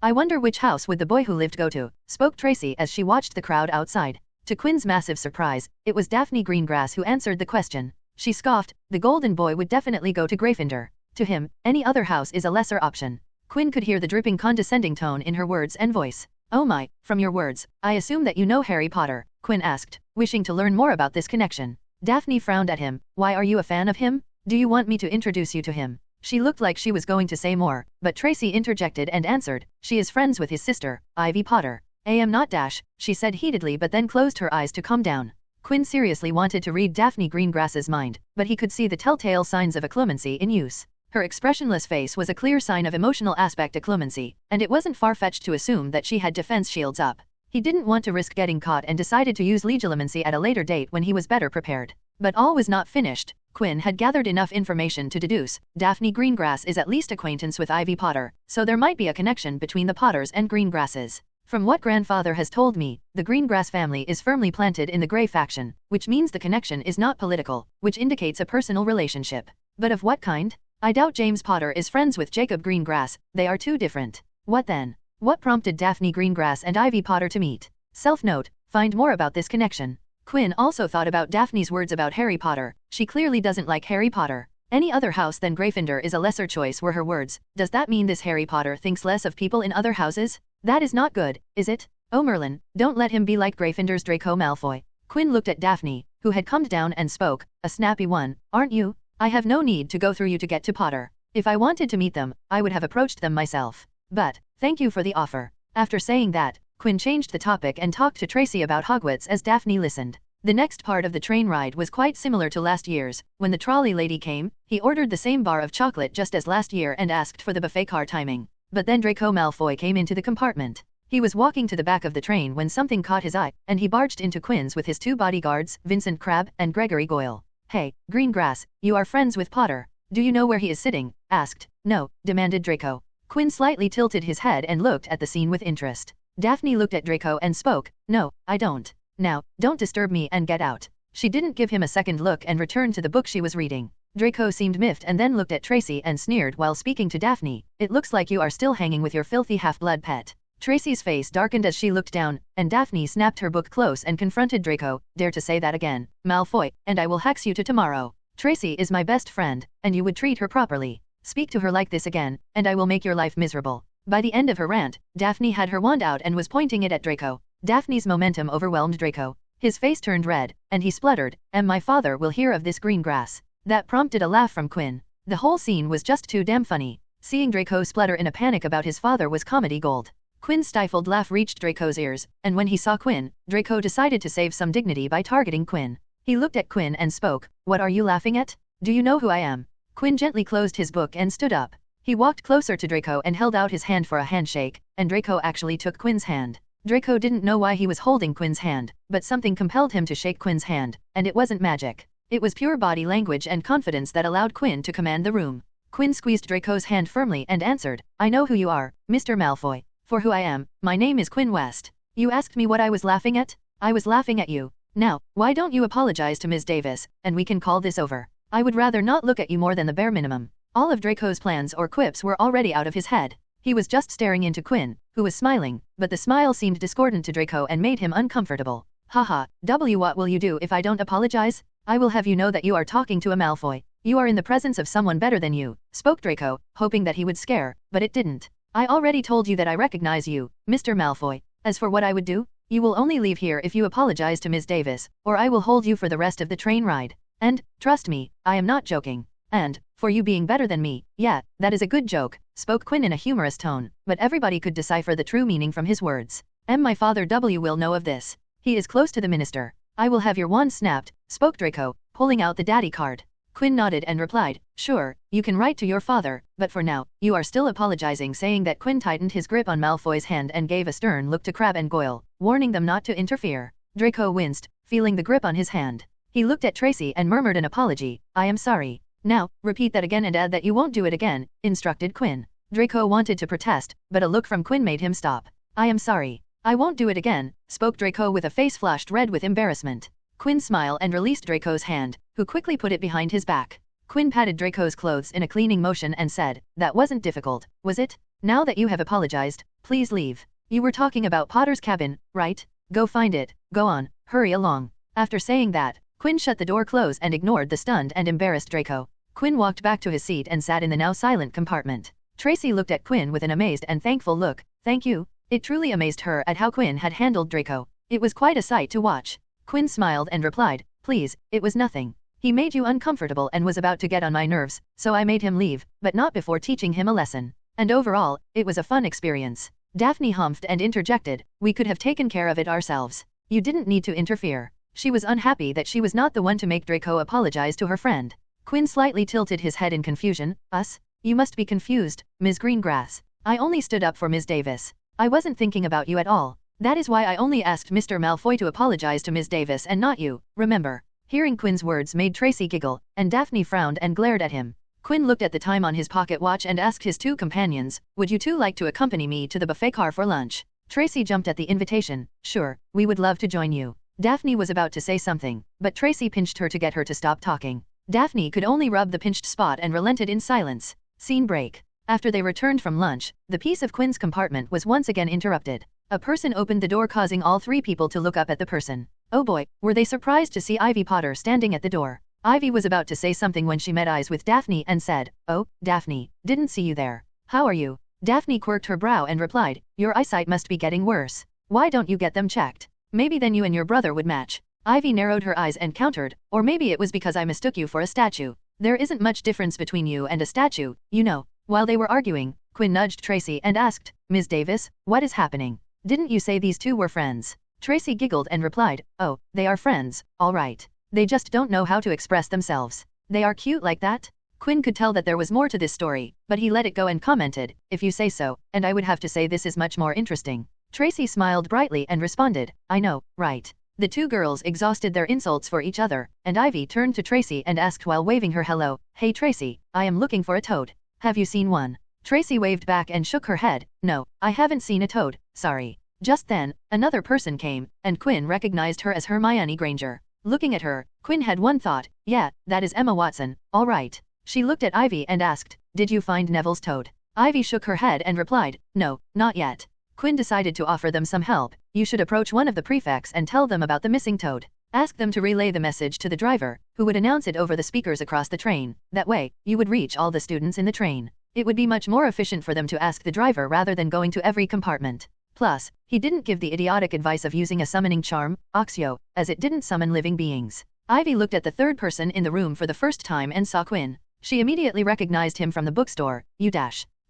I wonder which house would the boy who lived go to," spoke Tracy as she watched the crowd outside. To Quinn's massive surprise, it was Daphne Greengrass who answered the question. She scoffed, "The golden boy would definitely go to Gryffindor. To him, any other house is a lesser option." Quinn could hear the dripping condescending tone in her words and voice. "Oh my, from your words, I assume that you know Harry Potter," Quinn asked, wishing to learn more about this connection. Daphne frowned at him. "Why are you a fan of him? Do you want me to introduce you to him?" She looked like she was going to say more, but Tracy interjected and answered, "She is friends with his sister, Ivy Potter." "I am not dash," she said heatedly but then closed her eyes to calm down. Quinn seriously wanted to read Daphne Greengrass's mind, but he could see the telltale signs of occlumency in use. Her expressionless face was a clear sign of emotional aspect occlumency, and it wasn't far-fetched to assume that she had defense shields up. He didn't want to risk getting caught and decided to use legilimency at a later date when he was better prepared. But all was not finished. Quinn had gathered enough information to deduce Daphne Greengrass is at least acquaintance with Ivy Potter, so there might be a connection between the Potters and Greengrasses. From what grandfather has told me, the Greengrass family is firmly planted in the Grey faction, which means the connection is not political, which indicates a personal relationship. But of what kind? I doubt James Potter is friends with Jacob Greengrass, they are too different. What then? What prompted Daphne Greengrass and Ivy Potter to meet? Self-note, find more about this connection. Quinn also thought about Daphne's words about Harry Potter. She clearly doesn't like Harry Potter. Any other house than Gryffindor is a lesser choice were her words. Does that mean this Harry Potter thinks less of people in other houses? That is not good, is it? Oh Merlin, don't let him be like Gryffindor's Draco Malfoy. Quinn looked at Daphne, who had calmed down and spoke, a snappy one, aren't you? I have no need to go through you to get to Potter. If I wanted to meet them, I would have approached them myself. But, thank you for the offer. After saying that, Quinn changed the topic and talked to Tracy about Hogwarts as Daphne listened. The next part of the train ride was quite similar to last year's. When the trolley lady came, he ordered the same bar of chocolate just as last year and asked for the buffet car timing. But then Draco Malfoy came into the compartment. He was walking to the back of the train when something caught his eye, and he barged into Quinn's with his two bodyguards, Vincent Crabbe and Gregory Goyle. Hey, Greengrass, you are friends with Potter. Do you know where he is sitting? Asked. No, demanded Draco. Quinn slightly tilted his head and looked at the scene with interest. Daphne looked at Draco and spoke. No, I don't. Now, don't disturb me and get out. She didn't give him a second look and returned to the book she was reading. Draco seemed miffed and then looked at Tracy and sneered while speaking to Daphne. It looks like you are still hanging with your filthy half-blood pet. Tracy's face darkened as she looked down, and Daphne snapped her book close and confronted Draco. Dare to say that again, Malfoy, and I will hex you to tomorrow. Tracy is my best friend, and you would treat her properly. Speak to her like this again, and I will make your life miserable. By the end of her rant, Daphne had her wand out and was pointing it at Draco. Daphne's momentum overwhelmed Draco. His face turned red, and he spluttered, and my father will hear of this Greengrass. That prompted a laugh from Quinn. The whole scene was just too damn funny. Seeing Draco splutter in a panic about his father was comedy gold. Quinn's stifled laugh reached Draco's ears, and when he saw Quinn, Draco decided to save some dignity by targeting Quinn. He looked at Quinn and spoke. What are you laughing at? Do you know who I am? Quinn gently closed his book and stood up. He walked closer to Draco and held out his hand for a handshake, and Draco actually took Quinn's hand. Draco didn't know why he was holding Quinn's hand, but something compelled him to shake Quinn's hand, and it wasn't magic. It was pure body language and confidence that allowed Quinn to command the room. Quinn squeezed Draco's hand firmly and answered, I know who you are, Mr. Malfoy. For who I am, my name is Quinn West. You asked me what I was laughing at? I was laughing at you. Now, why don't you apologize to Ms. Davis, and we can call this over. I would rather not look at you more than the bare minimum. All of Draco's plans or quips were already out of his head. He was just staring into Quinn, who was smiling, but the smile seemed discordant to Draco and made him uncomfortable. Haha, what will you do if I don't apologize? I will have you know that you are talking to a Malfoy. You are in the presence of someone better than you, spoke Draco, hoping that he would scare, but it didn't. I already told you that I recognize you, Mr. Malfoy. As for what I would do, you will only leave here if you apologize to Ms. Davis, or I will hold you for the rest of the train ride. And, trust me, I am not joking. And, for you being better than me, yeah, that is a good joke, spoke Quinn in a humorous tone, but everybody could decipher the true meaning from his words. My father will know of this. He is close to the minister. I will have your wand snapped, spoke Draco, pulling out the daddy card. Quinn nodded and replied, sure, you can write to your father, but for now, you are still apologizing, saying that Quinn tightened his grip on Malfoy's hand and gave a stern look to Crabbe and Goyle, warning them not to interfere. Draco winced, feeling the grip on his hand. He looked at Tracy and murmured an apology, I am sorry. Now, repeat that again and add that you won't do it again, instructed Quinn. Draco wanted to protest, but a look from Quinn made him stop. I am sorry. I won't do it again, spoke Draco with a face flushed red with embarrassment. Quinn smiled and released Draco's hand, who quickly put it behind his back. Quinn patted Draco's clothes in a cleaning motion and said, that wasn't difficult, was it? Now that you have apologized, please leave. You were talking about Potter's cabin, right? Go find it, go on, hurry along. After saying that, Quinn shut the door close and ignored the stunned and embarrassed Draco. Quinn walked back to his seat and sat in the now silent compartment. Tracy looked at Quinn with an amazed and thankful look. Thank you. It truly amazed her at how Quinn had handled Draco. It was quite a sight to watch. Quinn smiled and replied, please, it was nothing. He made you uncomfortable and was about to get on my nerves, so I made him leave, but not before teaching him a lesson. And overall, it was a fun experience. Daphne humphed and interjected, we could have taken care of it ourselves. You didn't need to interfere. She was unhappy that she was not the one to make Draco apologize to her friend. Quinn slightly tilted his head in confusion. Us? You must be confused, Ms. Greengrass. I only stood up for Ms. Davis. I wasn't thinking about you at all. That is why I only asked Mr. Malfoy to apologize to Ms. Davis and not you, remember. Hearing Quinn's words made Tracy giggle, and Daphne frowned and glared at him. Quinn looked at the time on his pocket watch and asked his two companions, would you two like to accompany me to the buffet car for lunch? Tracy jumped at the invitation. Sure, we would love to join you. Daphne was about to say something, but Tracy pinched her to get her to stop talking. Daphne could only rub the pinched spot and relented in silence. Scene break. After they returned from lunch, the peace of Quinn's compartment was once again interrupted. A person opened the door, causing all three people to look up at the person. Oh boy, were they surprised to see Ivy Potter standing at the door. Ivy was about to say something when she met eyes with Daphne and said, oh, Daphne, didn't see you there. How are you? Daphne quirked her brow and replied, your eyesight must be getting worse. Why don't you get them checked? Maybe then you and your brother would match. Ivy narrowed her eyes and countered, or maybe it was because I mistook you for a statue. There isn't much difference between you and a statue, you know. While they were arguing, Quinn nudged Tracy and asked, Ms. Davis, what is happening? Didn't you say these two were friends? Tracy giggled and replied, oh, they are friends, all right. They just don't know how to express themselves. They are cute like that? Quinn could tell that there was more to this story, but he let it go and commented, if you say so, and I would have to say this is much more interesting. Tracy smiled brightly and responded, I know, right. The two girls exhausted their insults for each other, and Ivy turned to Tracy and asked while waving her hello, hey Tracy, I am looking for a toad. Have you seen one? Tracy waved back and shook her head, no, I haven't seen a toad, sorry. Just then, another person came, and Quinn recognized her as Hermione Granger. Looking at her, Quinn had one thought, yeah, that is Emma Watson, all right. She looked at Ivy and asked, did you find Neville's toad? Ivy shook her head and replied, no, not yet. Quinn decided to offer them some help. You should approach one of the prefects and tell them about the missing toad. Ask them to relay the message to the driver, who would announce it over the speakers across the train. That way, you would reach all the students in the train. It would be much more efficient for them to ask the driver rather than going to every compartment. Plus, he didn't give the idiotic advice of using a summoning charm, Oxio, as it didn't summon living beings. Ivy looked at the third person in the room for the first time and saw Quinn. She immediately recognized him from the bookstore,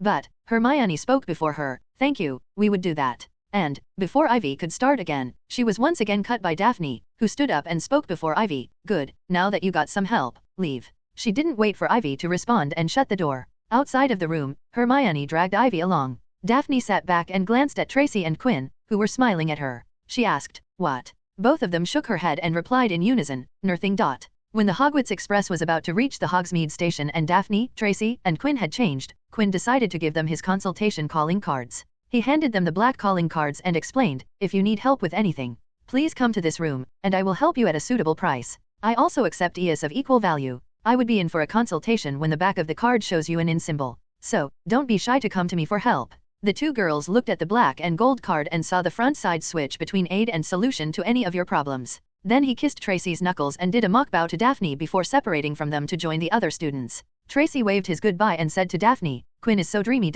But, Hermione spoke before her, thank you, we would do that. And, before Ivy could start again, she was once again cut by Daphne, who stood up and spoke before Ivy, good, now that you got some help, leave. She didn't wait for Ivy to respond and shut the door. Outside of the room, Hermione dragged Ivy along. Daphne sat back and glanced at Tracy and Quinn, who were smiling at her. She asked, what? Both of them shook her head and replied in unison, Unearthing. When the Hogwarts Express was about to reach the Hogsmeade station and Daphne, Tracy, and Quinn had changed, Quinn decided to give them his consultation calling cards. He handed them the black calling cards and explained, if you need help with anything, please come to this room, and I will help you at a suitable price. I also accept ES of equal value. I would be in for a consultation when the back of the card shows you an in symbol. So, don't be shy to come to me for help. The two girls looked at the black and gold card and saw the front side switch between aid and solution to any of your problems. Then he kissed Tracy's knuckles and did a mock bow to Daphne before separating from them to join the other students. Tracy waved his goodbye and said to Daphne, Quinn is so dreamy.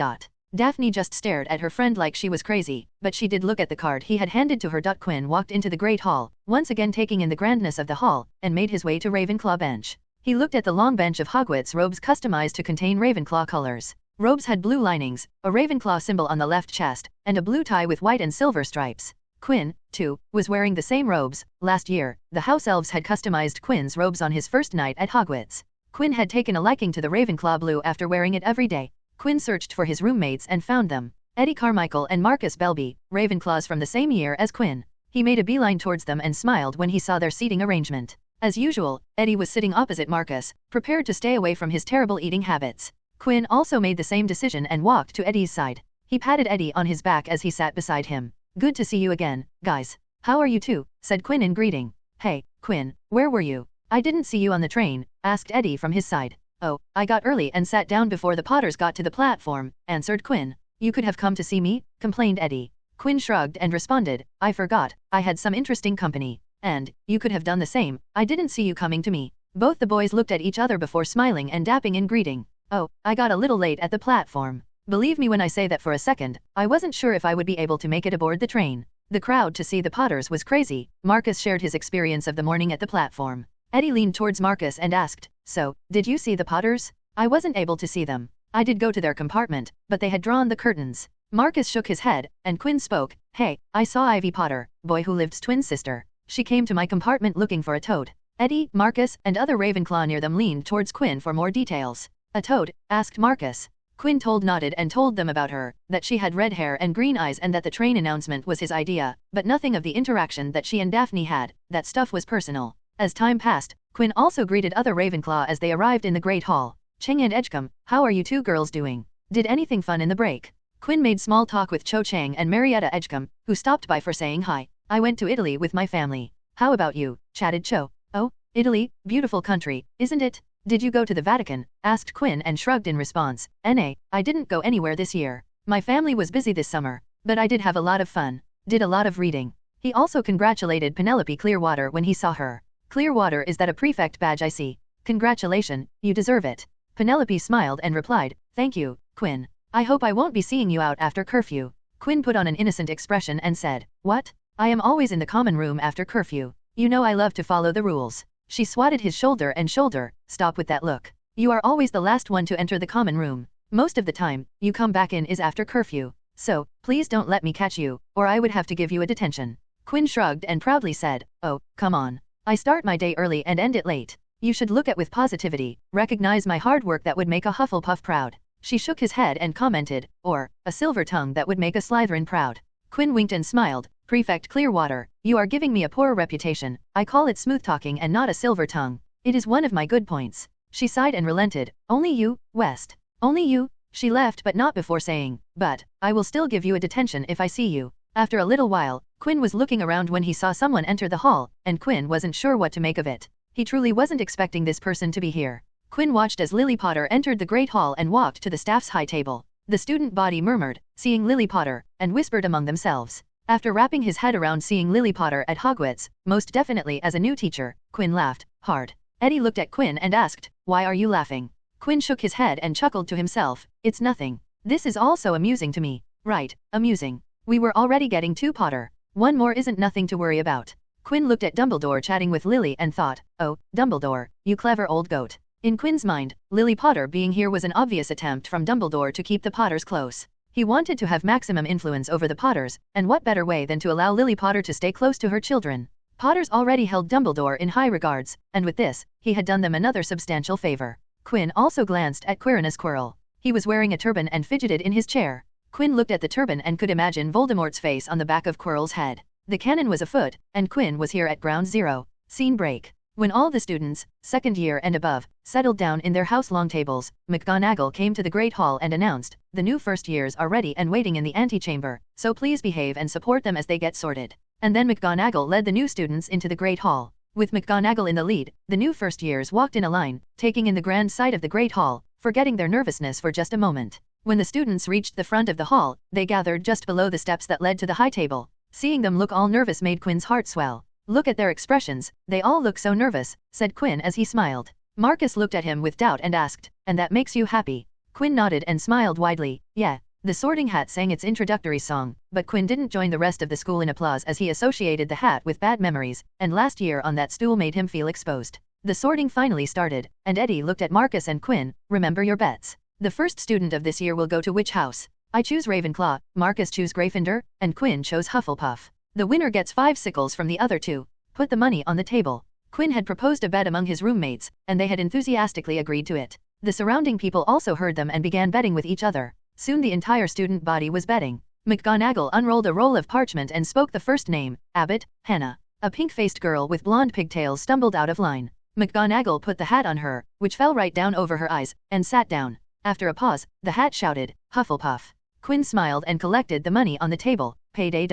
Daphne just stared at her friend like she was crazy, but she did look at the card he had handed to her. Quinn walked into the Great Hall, once again taking in the grandness of the hall, and made his way to Ravenclaw bench. He looked at the long bench of Hogwarts robes customized to contain Ravenclaw colors. Robes had blue linings, a Ravenclaw symbol on the left chest, and a blue tie with white and silver stripes. Quinn, too, was wearing the same robes. Last year, the house elves had customized Quinn's robes on his first night at Hogwarts. Quinn had taken a liking to the Ravenclaw blue after wearing it every day. Quinn searched for his roommates and found them. Eddie Carmichael and Marcus Belby, Ravenclaws from the same year as Quinn. He made a beeline towards them and smiled when he saw their seating arrangement. As usual, Eddie was sitting opposite Marcus, prepared to stay away from his terrible eating habits. Quinn also made the same decision and walked to Eddie's side. He patted Eddie on his back as he sat beside him. Good to see you again, guys. How are you two? Said Quinn in greeting. Hey, Quinn, where were you? I didn't see you on the train, asked Eddie from his side. Oh, I got early and sat down before the Potters got to the platform, answered Quinn. You could have come to see me, complained Eddie. Quinn shrugged and responded, I forgot, I had some interesting company. And, you could have done the same, I didn't see you coming to me. Both the boys looked at each other before smiling and dapping in greeting. Oh, I got a little late at the platform. Believe me when I say that for a second, I wasn't sure if I would be able to make it aboard the train. The crowd to see the Potters was crazy. Marcus shared his experience of the morning at the platform. Eddie leaned towards Marcus and asked, so, did you see the Potters? I wasn't able to see them. I did go to their compartment, but they had drawn the curtains. Marcus shook his head, and Quinn spoke, hey, I saw Ivy Potter, boy who lived's twin sister. She came to my compartment looking for a toad. Eddie, Marcus, and other Ravenclaw near them leaned towards Quinn for more details. A toad? Asked Marcus. Quinn nodded and told them about her, that she had red hair and green eyes and that the train announcement was his idea, but nothing of the interaction that she and Daphne had. That stuff was personal. As time passed, Quinn also greeted other Ravenclaw as they arrived in the Great Hall. Cheng and Edgecombe, how are you two girls doing? Did anything fun in the break? Quinn made small talk with Cho Chang and Marietta Edgecombe, who stopped by for saying hi. I went to Italy with my family. How about you? Chatted Cho. Oh, Italy, beautiful country, isn't it? Did you go to the Vatican? Asked Quinn and shrugged in response. I didn't go anywhere this year. My family was busy this summer, but I did have a lot of fun. Did a lot of reading. He also congratulated Penelope Clearwater when he saw her. Clearwater, is that a prefect badge I see? Congratulations, you deserve it. Penelope smiled and replied, thank you, Quinn. I hope I won't be seeing you out after curfew. Quinn put on an innocent expression and said, "What? I am always in the common room after curfew. You know I love to follow the rules." She swatted his shoulder and shoulder, "Stop with that look. You are always the last one to enter the common room. Most of the time, you come back in is after curfew. So, please don't let me catch you, or I would have to give you a detention." Quinn shrugged and proudly said, "Oh, come on. I start my day early and end it late. You should look at with positivity, recognize my hard work that would make a Hufflepuff proud." She shook his head and commented, "Or, a silver tongue that would make a Slytherin proud." Quinn winked and smiled, "Prefect Clearwater, you are giving me a poor reputation. I call it smooth talking and not a silver tongue. It is one of my good points." She sighed and relented, "Only you, West. Only you." She left but not before saying, "But, I will still give you a detention if I see you." After a little while, Quinn was looking around when he saw someone enter the hall, and Quinn wasn't sure what to make of it. He truly wasn't expecting this person to be here. Quinn watched as Lily Potter entered the Great Hall and walked to the staff's high table. The student body murmured, seeing Lily Potter, and whispered among themselves. After wrapping his head around seeing Lily Potter at Hogwarts, most definitely as a new teacher, Quinn laughed hard. Eddie looked at Quinn and asked, "Why are you laughing?" Quinn shook his head and chuckled to himself, "It's nothing. This is all so amusing to me." "Right, amusing. We were already getting too Potter. One more isn't nothing to worry about." Quinn looked at Dumbledore chatting with Lily and thought, "Oh, Dumbledore, you clever old goat." In Quinn's mind, Lily Potter being here was an obvious attempt from Dumbledore to keep the Potters close. He wanted to have maximum influence over the Potters, and what better way than to allow Lily Potter to stay close to her children. Potters already held Dumbledore in high regards, and with this, he had done them another substantial favor. Quinn also glanced at Quirinus Quirrell. He was wearing a turban and fidgeted in his chair. Quinn looked at the turban and could imagine Voldemort's face on the back of Quirrell's head. The cannon was afoot, and Quinn was here at Ground Zero. Scene break. When all the students, second year and above, settled down in their house-long tables, McGonagall came to the Great Hall and announced, "The new first years are ready and waiting in the antechamber, so please behave and support them as they get sorted." And then McGonagall led the new students into the Great Hall. With McGonagall in the lead, the new first years walked in a line, taking in the grand sight of the Great Hall, forgetting their nervousness for just a moment. When the students reached the front of the hall, they gathered just below the steps that led to the high table. Seeing them look all nervous made Quinn's heart swell. "Look at their expressions, they all look so nervous," said Quinn as he smiled. Marcus looked at him with doubt and asked, "And that makes you happy?" Quinn nodded and smiled widely, "Yeah." The Sorting Hat sang its introductory song, but Quinn didn't join the rest of the school in applause as he associated the hat with bad memories, and last year on that stool made him feel exposed. The sorting finally started, and Eddie looked at Marcus and Quinn, "Remember your bets. The first student of this year will go to which house?" "I choose Ravenclaw, Marcus chose Gryffindor, and Quinn chose Hufflepuff. The winner gets 5 sickles from the other 2. Put the money on the table." Quinn had proposed a bet among his roommates, and they had enthusiastically agreed to it. The surrounding people also heard them and began betting with each other. Soon the entire student body was betting. McGonagall unrolled a roll of parchment and spoke the first name, Abbott, Hannah. A pink-faced girl with blonde pigtails stumbled out of line. McGonagall put the hat on her, which fell right down over her eyes, and sat down. After a pause, the hat shouted, "Hufflepuff." Quinn smiled and collected the money on the table, payday.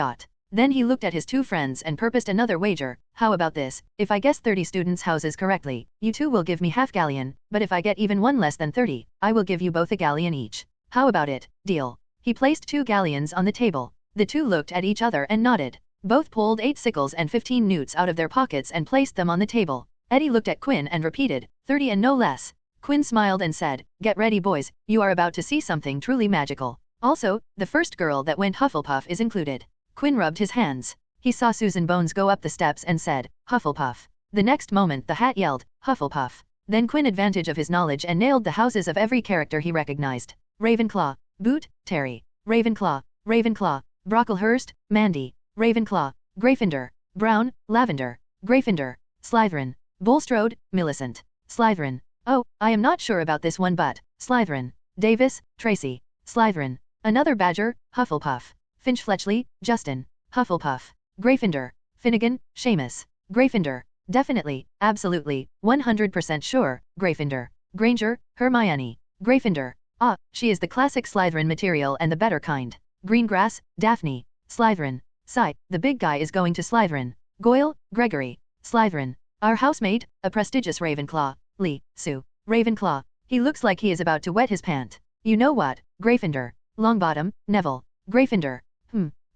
Then he looked at his 2 friends and purposed another wager. "How about this? If I guess 30 students' houses correctly, you 2 will give me half galleon, but if I get even one less than 30, I will give you both a galleon each. How about it? Deal." He placed 2 galleons on the table. The 2 looked at each other and nodded. Both pulled 8 sickles and 15 newts out of their pockets and placed them on the table. Eddie looked at Quinn and repeated, 30 and no less. Quinn smiled and said, "Get ready boys, you are about to see something truly magical. Also, the first girl that went Hufflepuff is included." Quinn rubbed his hands. He saw Susan Bones go up the steps and said, "Hufflepuff." The next moment the hat yelled, "Hufflepuff." Then Quinn advantage of his knowledge and nailed the houses of every character he recognized. Ravenclaw, Boot, Terry. Ravenclaw, Ravenclaw, Brocklehurst, Mandy. Ravenclaw, Gryffindor, Brown, Lavender. Gryffindor, Slytherin, Bulstrode, Millicent. Slytherin. "Oh, I am not sure about this one but, Slytherin. Davis, Tracy. Slytherin. Another Badger, Hufflepuff. Finch-Fletchley, Justin. Hufflepuff. Gryffindor, Finnegan, Seamus. Gryffindor. Definitely, absolutely, 100% sure, Gryffindor. Granger, Hermione. Gryffindor. Ah, she is the classic Slytherin material and the better kind. Greengrass, Daphne. Slytherin. Sigh, the big guy is going to Slytherin. Goyle, Gregory. Slytherin. Our housemate, a prestigious Ravenclaw, Lee, Sue. Ravenclaw. He looks like he is about to wet his pant. You know what, Gryffindor. Longbottom, Neville. Gryffindor.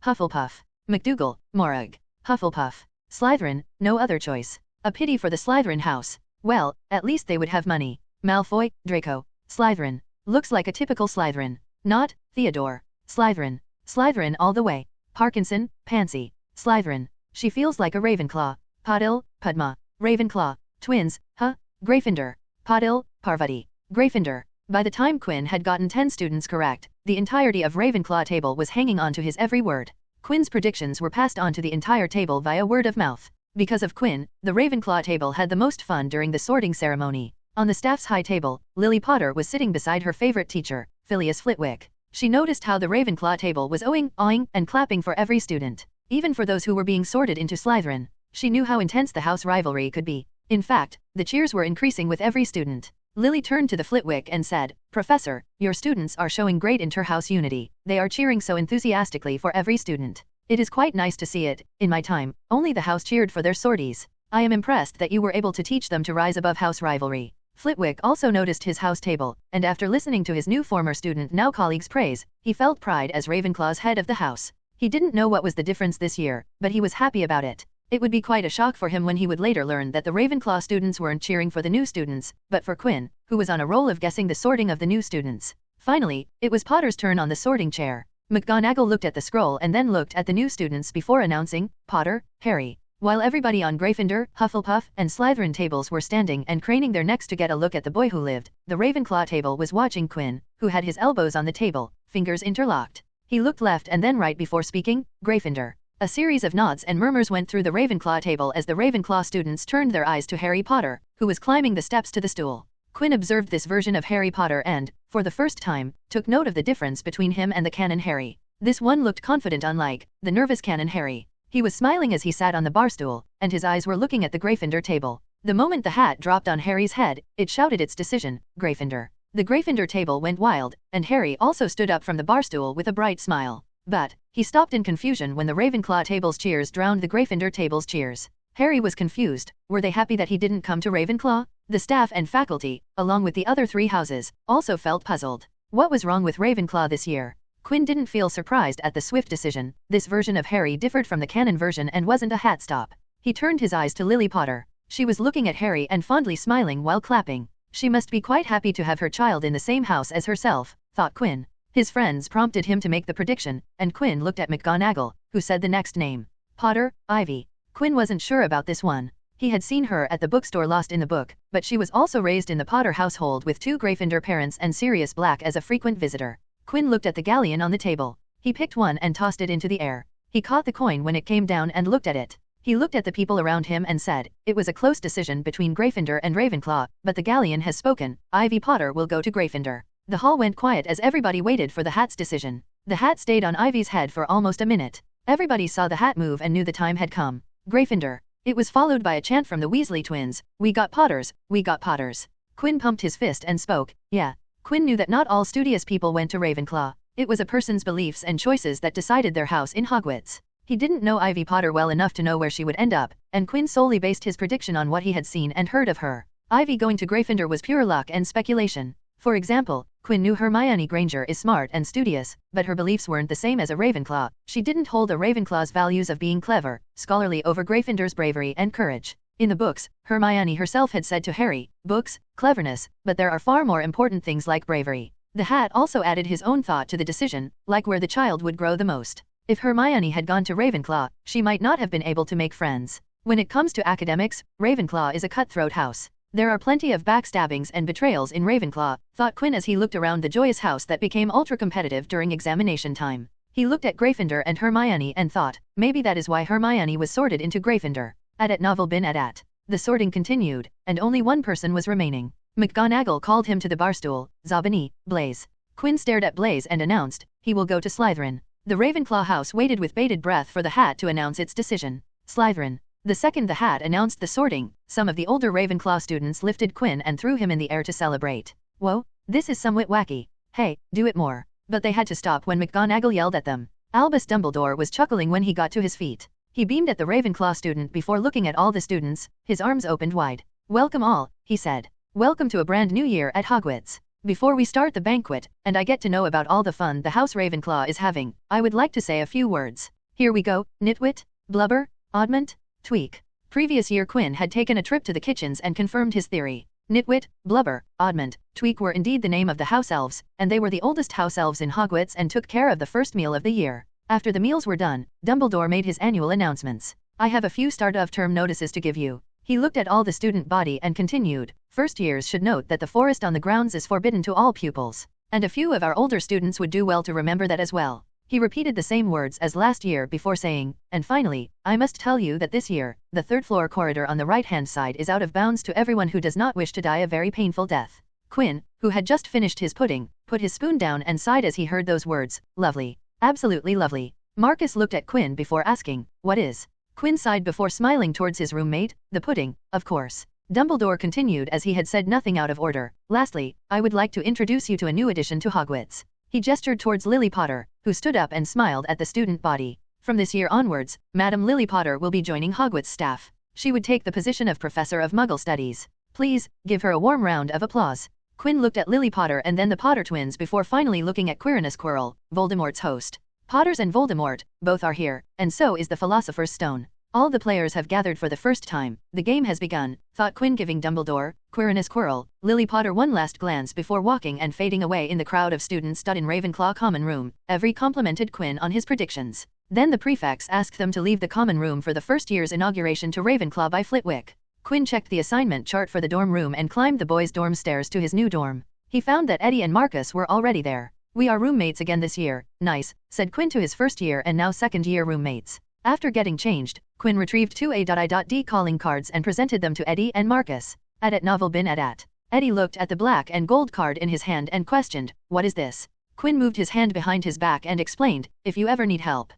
Hufflepuff. McDougal, Morag. Hufflepuff. Slytherin, no other choice. A pity for the Slytherin house. Well, at least they would have money. Malfoy, Draco. Slytherin. Looks like a typical Slytherin. Not, Theodore. Slytherin. Slytherin all the way. Parkinson, Pansy. Slytherin. She feels like a Ravenclaw. Padil, Padma. Ravenclaw. Twins, huh? Gryffindor. Padil, Parvati. Gryffindor. By the time Quinn had gotten 10 students correct, the entirety of Ravenclaw table was hanging on to his every word. Quinn's predictions were passed on to the entire table via word of mouth. Because of Quinn, the Ravenclaw table had the most fun during the sorting ceremony. On the staff's high table, Lily Potter was sitting beside her favorite teacher, Phileas Flitwick. She noticed how the Ravenclaw table was awing, and clapping for every student. Even for those who were being sorted into Slytherin. She knew how intense the house rivalry could be. In fact, the cheers were increasing with every student. Lily turned to the Flitwick and said, "Professor, your students are showing great inter-house unity. They are cheering so enthusiastically for every student. It is quite nice to see it. In my time, only the house cheered for their sorties. I am impressed that you were able to teach them to rise above house rivalry." Flitwick also noticed his house table, and after listening to his new former student now colleague's praise, he felt pride as Ravenclaw's head of the house. He didn't know what was the difference this year, but he was happy about it. It would be quite a shock for him when he would later learn that the Ravenclaw students weren't cheering for the new students, but for Quinn, who was on a roll of guessing the sorting of the new students. Finally, it was Potter's turn on the sorting chair. McGonagall looked at the scroll and then looked at the new students before announcing, "Potter, Harry." While everybody on Gryffindor, Hufflepuff, and Slytherin tables were standing and craning their necks to get a look at the boy who lived, the Ravenclaw table was watching Quinn, who had his elbows on the table, fingers interlocked. He looked left and then right before speaking, "Gryffindor." A series of nods and murmurs went through the Ravenclaw table as the Ravenclaw students turned their eyes to Harry Potter, who was climbing the steps to the stool. Quinn observed this version of Harry Potter and, for the first time, took note of the difference between him and the canon Harry. This one looked confident unlike the nervous canon Harry. He was smiling as he sat on the bar stool, and his eyes were looking at the Gryffindor table. The moment the hat dropped on Harry's head, it shouted its decision, "Gryffindor." The Gryffindor table went wild, and Harry also stood up from the bar stool with a bright smile. But, he stopped in confusion when the Ravenclaw table's cheers drowned the Gryffindor table's cheers. Harry was confused. Were they happy that he didn't come to Ravenclaw? The staff and faculty, along with the other 3 houses, also felt puzzled. What was wrong with Ravenclaw this year? Quinn didn't feel surprised at the swift decision. This version of Harry differed from the canon version and wasn't a hat stop. He turned his eyes to Lily Potter. She was looking at Harry and fondly smiling while clapping. She must be quite happy to have her child in the same house as herself, thought Quinn. His friends prompted him to make the prediction, and Quinn looked at McGonagall, who said the next name. Potter, Ivy. Quinn wasn't sure about this one. He had seen her at the bookstore Lost in the Book, but she was also raised in the Potter household with 2 Gryffindor parents and Sirius Black as a frequent visitor. Quinn looked at the galleon on the table. He picked one and tossed it into the air. He caught the coin when it came down and looked at it. He looked at the people around him and said, "It was a close decision between Gryffindor and Ravenclaw, but the galleon has spoken. Ivy Potter will go to Gryffindor." The hall went quiet as everybody waited for the hat's decision. The hat stayed on Ivy's head for almost a minute. Everybody saw the hat move and knew the time had come. Gryffindor. It was followed by a chant from the Weasley twins, "We got Potters, we got Potters." Quinn pumped his fist and spoke, "Yeah." Quinn knew that not all studious people went to Ravenclaw. It was a person's beliefs and choices that decided their house in Hogwarts. He didn't know Ivy Potter well enough to know where she would end up, and Quinn solely based his prediction on what he had seen and heard of her. Ivy going to Gryffindor was pure luck and speculation. For example, Quinn knew Hermione Granger is smart and studious, but her beliefs weren't the same as a Ravenclaw. She didn't hold a Ravenclaw's values of being clever, scholarly over Gryffindor's bravery and courage. In the books, Hermione herself had said to Harry, "Books, cleverness, but there are far more important things like bravery." The hat also added his own thought to the decision, like where the child would grow the most. If Hermione had gone to Ravenclaw, she might not have been able to make friends. When it comes to academics, Ravenclaw is a cutthroat house. There are plenty of backstabbings and betrayals in Ravenclaw, thought Quinn as he looked around the joyous house that became ultra-competitive during examination time. He looked at Gryffindor and Hermione and thought, maybe that is why Hermione was sorted into Gryffindor. At novel bin at. The sorting continued, and only one person was remaining. McGonagall called him to the barstool, "Zabini, Blaise." Quinn stared at Blaise and announced, "He will go to Slytherin." The Ravenclaw house waited with bated breath for the hat to announce its decision. Slytherin. The second the hat announced the sorting, some of the older Ravenclaw students lifted Quinn and threw him in the air to celebrate. "Whoa, this is somewhat wacky. Hey, do it more." But they had to stop when McGonagall yelled at them. Albus Dumbledore was chuckling when he got to his feet. He beamed at the Ravenclaw student before looking at all the students, his arms opened wide. "Welcome all," he said. "Welcome to a brand new year at Hogwarts. Before we start the banquet, and I get to know about all the fun the House Ravenclaw is having, I would like to say a few words. Here we go, Nitwit, Blubber, Oddment, Tweak." Previous year Quinn had taken a trip to the kitchens and confirmed his theory. Nitwit, Blubber, Oddment, Tweak were indeed the name of the house elves, and they were the oldest house elves in Hogwarts and took care of the first meal of the year. After the meals were done, Dumbledore made his annual announcements. I have a few start of term notices to give you. He looked at all the student body and continued, first years should note that the forest on the grounds is forbidden to all pupils, and a few of our older students would do well to remember that as well. He repeated the same words as last year before saying, and finally, I must tell you that this year, the third floor corridor on the right-hand side is out of bounds to everyone who does not wish to die a very painful death. Quinn, who had just finished his pudding, put his spoon down and sighed as he heard those words. Lovely. Absolutely lovely. Marcus looked at Quinn before asking, what is? Quinn sighed before smiling towards his roommate, the pudding, of course. Dumbledore continued as he had said nothing out of order. Lastly, I would like to introduce you to a new addition to Hogwarts. He gestured towards Lily Potter, who stood up and smiled at the student body. From this year onwards, Madam Lily Potter will be joining Hogwarts staff. She would take the position of Professor of Muggle Studies. Please, give her a warm round of applause. Quinn looked at Lily Potter and then the Potter twins before finally looking at Quirinus Quirrell, Voldemort's host. Potters and Voldemort, both are here, and so is the Philosopher's Stone. All the players have gathered for the first time. The game has begun, thought Quinn, giving Dumbledore, Quirinus Quirrell, Lily Potter one last glance before walking and fading away in the crowd of students stood in Ravenclaw common room. Every complimented Quinn on his predictions. Then the prefects asked them to leave the common room for the first year's inauguration to Ravenclaw by Flitwick. Quinn checked the assignment chart for the dorm room and climbed the boys' dorm stairs to his new dorm. He found that Eddie and Marcus were already there. We are roommates again this year. Nice, said Quinn to his first year and now second year roommates. After getting changed, Quinn retrieved two A.I.D calling cards and presented them to Eddie and Marcus. At novel bin at. Eddie looked at the black and gold card in his hand and questioned, what is this? Quinn moved his hand behind his back and explained, if you ever need help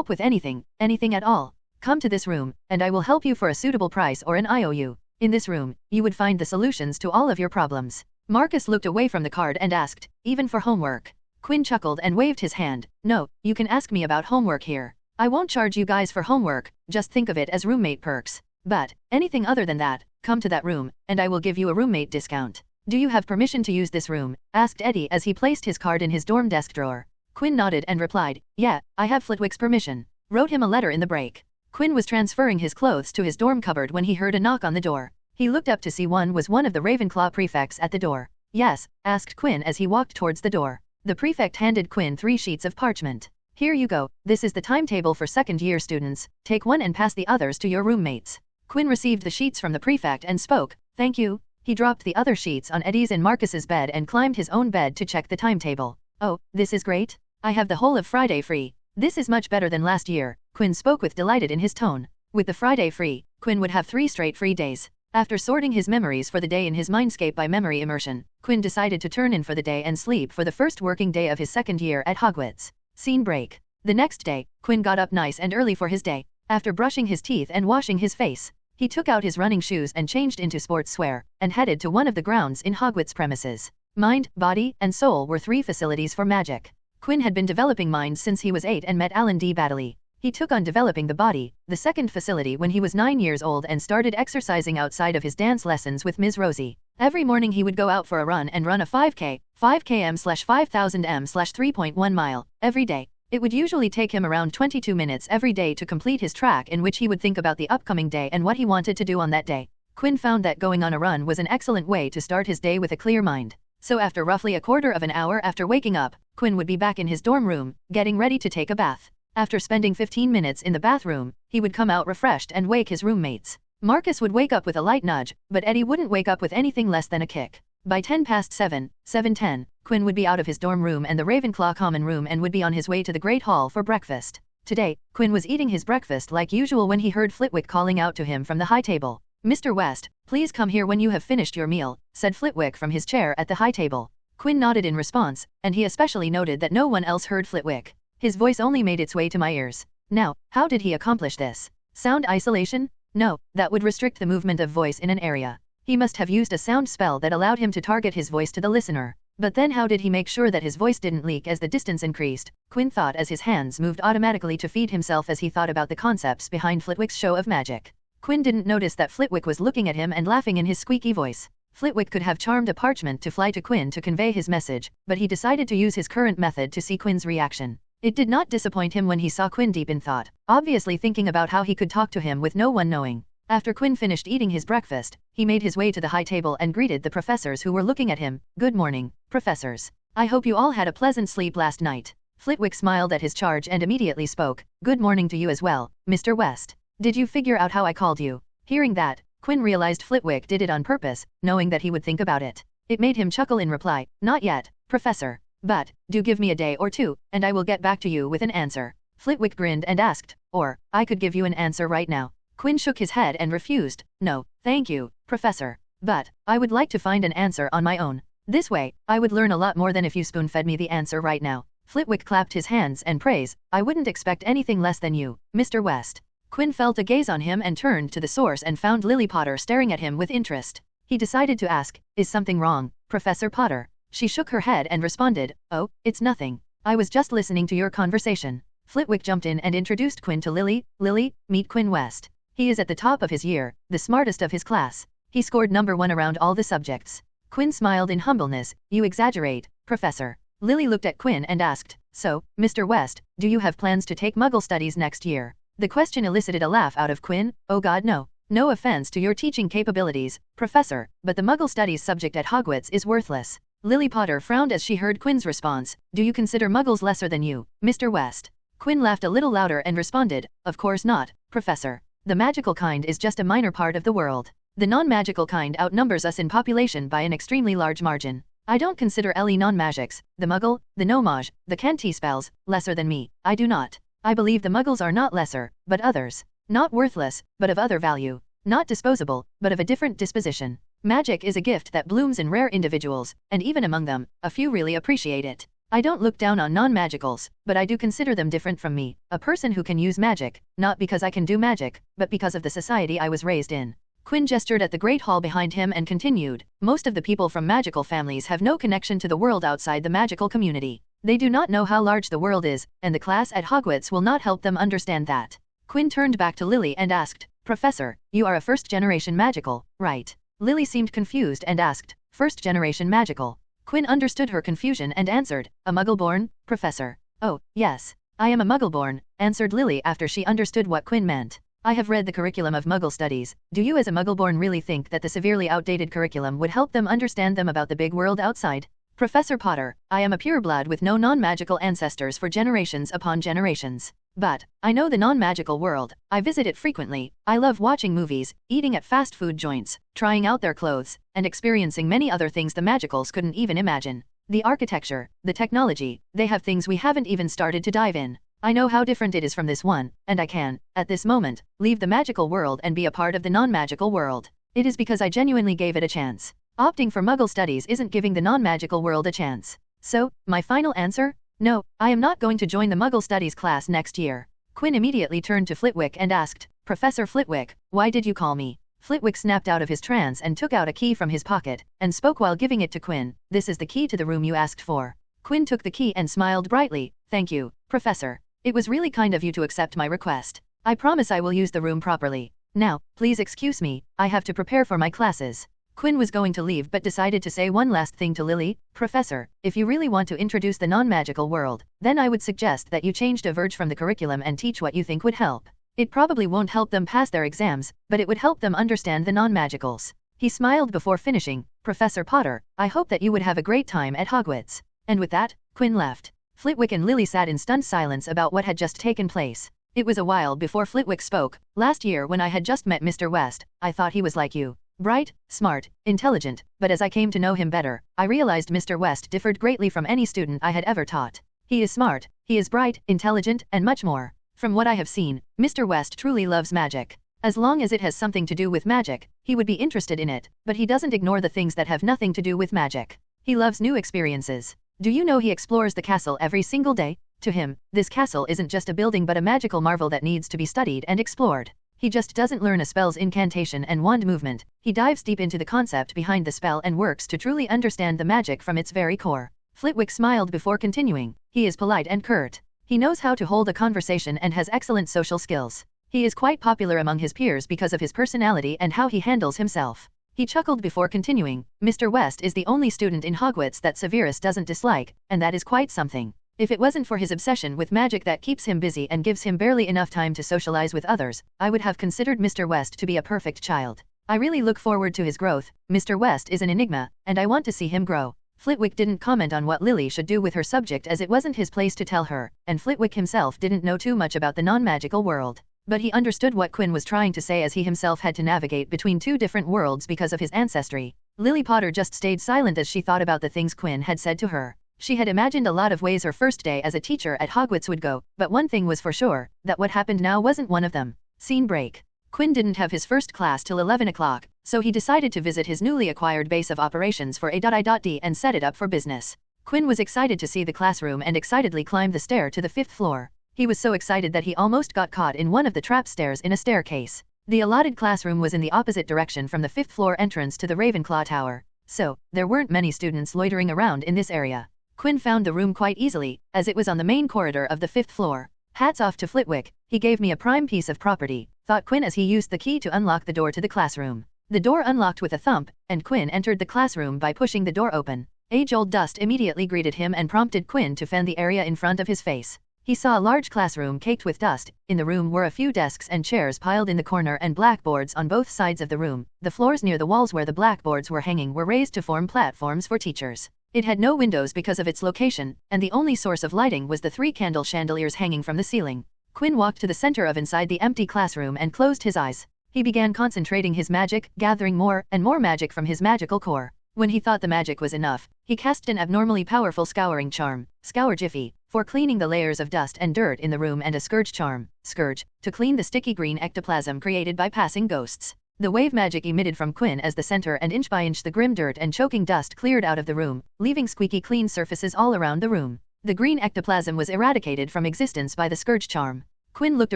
with anything at all, come to this room, and I will help you for a suitable price or an IOU. In this room, you would find the solutions to all of your problems. Marcus looked away from the card and asked, even for homework? Quinn chuckled and waved his hand. No, you can ask me about homework here. I won't charge you guys for homework, just think of it as roommate perks. But, anything other than that, come to that room, and I will give you a roommate discount. Do you have permission to use this room? Asked Eddie as he placed his card in his dorm desk drawer. Quinn nodded and replied, yeah, I have Flitwick's permission. Wrote him a letter in the break. Quinn was transferring his clothes to his dorm cupboard when he heard a knock on the door. He looked up to see one was one of the Ravenclaw prefects at the door. Yes, asked Quinn as he walked towards the door. The prefect handed Quinn 3 sheets of parchment. Here you go, this is the timetable for second-year students, take one and pass the others to your roommates. Quinn received the sheets from the prefect and spoke, thank you. He dropped the other sheets on Eddie's and Marcus's bed and climbed his own bed to check the timetable. Oh, this is great. I have the whole of Friday free. This is much better than last year, Quinn spoke with delighted in his tone. With the Friday free, Quinn would have 3 straight free days. After sorting his memories for the day in his Mindscape by memory immersion, Quinn decided to turn in for the day and sleep for the first working day of his second year at Hogwarts. Scene break. The next day, Quinn got up nice and early for his day. After brushing his teeth and washing his face, he took out his running shoes and changed into sportswear, and headed to one of the grounds in Hogwarts premises. Mind, body, and soul were 3 facilities for magic. Quinn had been developing mind since he was 8 and met Alan D. Baddeley. He took on developing the body, the second facility, when he was 9 years old and started exercising outside of his dance lessons with Ms. Rosie. Every morning he would go out for a run and run a 5K, 5km/5000 m/3.1 mile, every day. It would usually take him around 22 minutes every day to complete his track, in which he would think about the upcoming day and what he wanted to do on that day. Quinn found that going on a run was an excellent way to start his day with a clear mind. So after roughly a quarter of an hour after waking up, Quinn would be back in his dorm room, getting ready to take a bath. After spending 15 minutes in the bathroom, he would come out refreshed and wake his roommates. Marcus would wake up with a light nudge, but Eddie wouldn't wake up with anything less than a kick. By 7:10, Quinn would be out of his dorm room and the Ravenclaw common room and would be on his way to the Great Hall for breakfast. Today, Quinn was eating his breakfast like usual when he heard Flitwick calling out to him from the high table. Mr. West, please come here when you have finished your meal, said Flitwick from his chair at the high table. Quinn nodded in response, and he especially noted that no one else heard Flitwick. His voice only made its way to my ears. Now, how did he accomplish this? Sound isolation? No, that would restrict the movement of voice in an area. He must have used a sound spell that allowed him to target his voice to the listener. But then how did he make sure that his voice didn't leak as the distance increased? Quinn thought as his hands moved automatically to feed himself as he thought about the concepts behind Flitwick's show of magic. Quinn didn't notice that Flitwick was looking at him and laughing in his squeaky voice. Flitwick could have charmed a parchment to fly to Quinn to convey his message, but he decided to use his current method to see Quinn's reaction. It did not disappoint him when he saw Quinn deep in thought, obviously thinking about how he could talk to him with no one knowing. After Quinn finished eating his breakfast, he made his way to the high table and greeted the professors who were looking at him. Good morning, professors. I hope you all had a pleasant sleep last night. Flitwick smiled at his charge and immediately spoke. Good morning to you as well, Mr. West. Did you figure out how I called you? Hearing that, Quinn realized Flitwick did it on purpose, knowing that he would think about it. It made him chuckle in reply. Not yet, Professor. But, do give me a day or two, and I will get back to you with an answer. Flitwick grinned and asked, or, I could give you an answer right now. Quinn shook his head and refused. No, thank you, Professor. But, I would like to find an answer on my own. This way, I would learn a lot more than if you spoon-fed me the answer right now. Flitwick clapped his hands and praised. I wouldn't expect anything less than you, Mr. West. Quinn felt a gaze on him and turned to the source and found Lily Potter staring at him with interest. He decided to ask, is something wrong, Professor Potter? She shook her head and responded, oh, it's nothing. I was just listening to your conversation. Flitwick jumped in and introduced Quinn to Lily. Lily, meet Quinn West. He is at the top of his year, the smartest of his class. He scored number 1 around all the subjects. Quinn smiled in humbleness. You exaggerate, Professor. Lily looked at Quinn and asked, so, Mr. West, do you have plans to take Muggle studies next year? The question elicited a laugh out of Quinn. Oh God, no. No offense to your teaching capabilities, Professor, but the Muggle studies subject at Hogwarts is worthless. Lily Potter frowned as she heard Quinn's response. Do you consider Muggles lesser than you, Mr. West? Quinn laughed a little louder and responded, of course not, Professor. The magical kind is just a minor part of the world. The non-magical kind outnumbers us in population by an extremely large margin. I don't consider any non-magics, the Muggle, the No-Mage, the Canti spells, lesser than me. I do not. I believe the Muggles are not lesser, but others. Not worthless, but of other value. Not disposable, but of a different disposition. Magic is a gift that blooms in rare individuals, and even among them, a few really appreciate it. I don't look down on non-magicals, but I do consider them different from me, a person who can use magic, not because I can do magic, but because of the society I was raised in. Quinn gestured at the great hall behind him and continued, most of the people from magical families have no connection to the world outside the magical community. They do not know how large the world is, and the class at Hogwarts will not help them understand that. Quinn turned back to Lily and asked, Professor, you are a first-generation magical, right? Lily seemed confused and asked, first-generation magical? Quinn understood her confusion and answered, a Muggle-born, Professor. Oh, yes. I am a Muggle-born, answered Lily after she understood what Quinn meant. I have read the curriculum of Muggle studies. Do you as a Muggle-born really think that the severely outdated curriculum would help them understand them about the big world outside? Professor Potter, I am a pureblood with no non-magical ancestors for generations upon generations. But, I know the non-magical world, I visit it frequently, I love watching movies, eating at fast food joints, trying out their clothes, and experiencing many other things the magicals couldn't even imagine. The architecture, the technology, they have things we haven't even started to dive in. I know how different it is from this one, and I can, at this moment, leave the magical world and be a part of the non-magical world. It is because I genuinely gave it a chance. Opting for Muggle studies isn't giving the non-magical world a chance. So, my final answer? No, I am not going to join the Muggle studies class next year. Quinn immediately turned to Flitwick and asked, Professor Flitwick, why did you call me? Flitwick snapped out of his trance and took out a key from his pocket, and spoke while giving it to Quinn. This is the key to the room you asked for. Quinn took the key and smiled brightly. Thank you, Professor. It was really kind of you to accept my request. I promise I will use the room properly. Now, please excuse me, I have to prepare for my classes. Quinn was going to leave but decided to say one last thing to Lily. Professor, if you really want to introduce the non-magical world, then I would suggest that you change diverge from the curriculum and teach what you think would help. It probably won't help them pass their exams, but it would help them understand the non-magicals. He smiled before finishing. Professor Potter, I hope that you would have a great time at Hogwarts. And with that, Quinn left. Flitwick and Lily sat in stunned silence about what had just taken place. It was a while before Flitwick spoke. Last year when I had just met Mr. West, I thought he was like you. Bright, smart, intelligent, but as I came to know him better, I realized Mr. West differed greatly from any student I had ever taught. He is smart, he is bright, intelligent, and much more. From what I have seen, Mr. West truly loves magic. As long as it has something to do with magic, he would be interested in it, but he doesn't ignore the things that have nothing to do with magic. He loves new experiences. Do you know he explores the castle every single day? To him, this castle isn't just a building but a magical marvel that needs to be studied and explored. He just doesn't learn a spell's incantation and wand movement, he dives deep into the concept behind the spell and works to truly understand the magic from its very core. Flitwick smiled before continuing. He is polite and curt. He knows how to hold a conversation and has excellent social skills. He is quite popular among his peers because of his personality and how he handles himself. He chuckled before continuing. Mr. West is the only student in Hogwarts that Severus doesn't dislike, and that is quite something. If it wasn't for his obsession with magic that keeps him busy and gives him barely enough time to socialize with others, I would have considered Mr. West to be a perfect child. I really look forward to his growth. Mr. West is an enigma, and I want to see him grow. Flitwick didn't comment on what Lily should do with her subject as it wasn't his place to tell her, and Flitwick himself didn't know too much about the non-magical world. But he understood what Quinn was trying to say as he himself had to navigate between two different worlds because of his ancestry. Lily Potter just stayed silent as she thought about the things Quinn had said to her. She had imagined a lot of ways her first day as a teacher at Hogwarts would go, but one thing was for sure, that what happened now wasn't one of them. Scene break. Quinn didn't have his first class till 11 o'clock, so he decided to visit his newly acquired base of operations for A.I.D and set it up for business. Quinn was excited to see the classroom and excitedly climbed the stair to the 5th floor. He was so excited that he almost got caught in one of the trap stairs in a staircase. The allotted classroom was in the opposite direction from the 5th floor entrance to the Ravenclaw Tower, so there weren't many students loitering around in this area. Quinn found the room quite easily, as it was on the main corridor of the 5th floor. Hats off to Flitwick, he gave me a prime piece of property, thought Quinn as he used the key to unlock the door to the classroom. The door unlocked with a thump, and Quinn entered the classroom by pushing the door open. Age-old dust immediately greeted him and prompted Quinn to fan the area in front of his face. He saw a large classroom caked with dust. In the room were a few desks and chairs piled in the corner and blackboards on both sides of the room. The floors near the walls where the blackboards were hanging were raised to form platforms for teachers. It had no windows because of its location, and the only source of lighting was the 3 candle chandeliers hanging from the ceiling. Quinn walked to the center of inside the empty classroom and closed his eyes. He began concentrating his magic, gathering more and more magic from his magical core. When he thought the magic was enough, he cast an abnormally powerful scouring charm, Scour Jiffy, for cleaning the layers of dust and dirt in the room, and a Scourge charm, Scourge, to clean the sticky green ectoplasm created by passing ghosts. The wave magic emitted from Quinn as the center, and inch by inch the grim dirt and choking dust cleared out of the room, leaving squeaky clean surfaces all around the room. The green ectoplasm was eradicated from existence by the Scourge charm. Quinn looked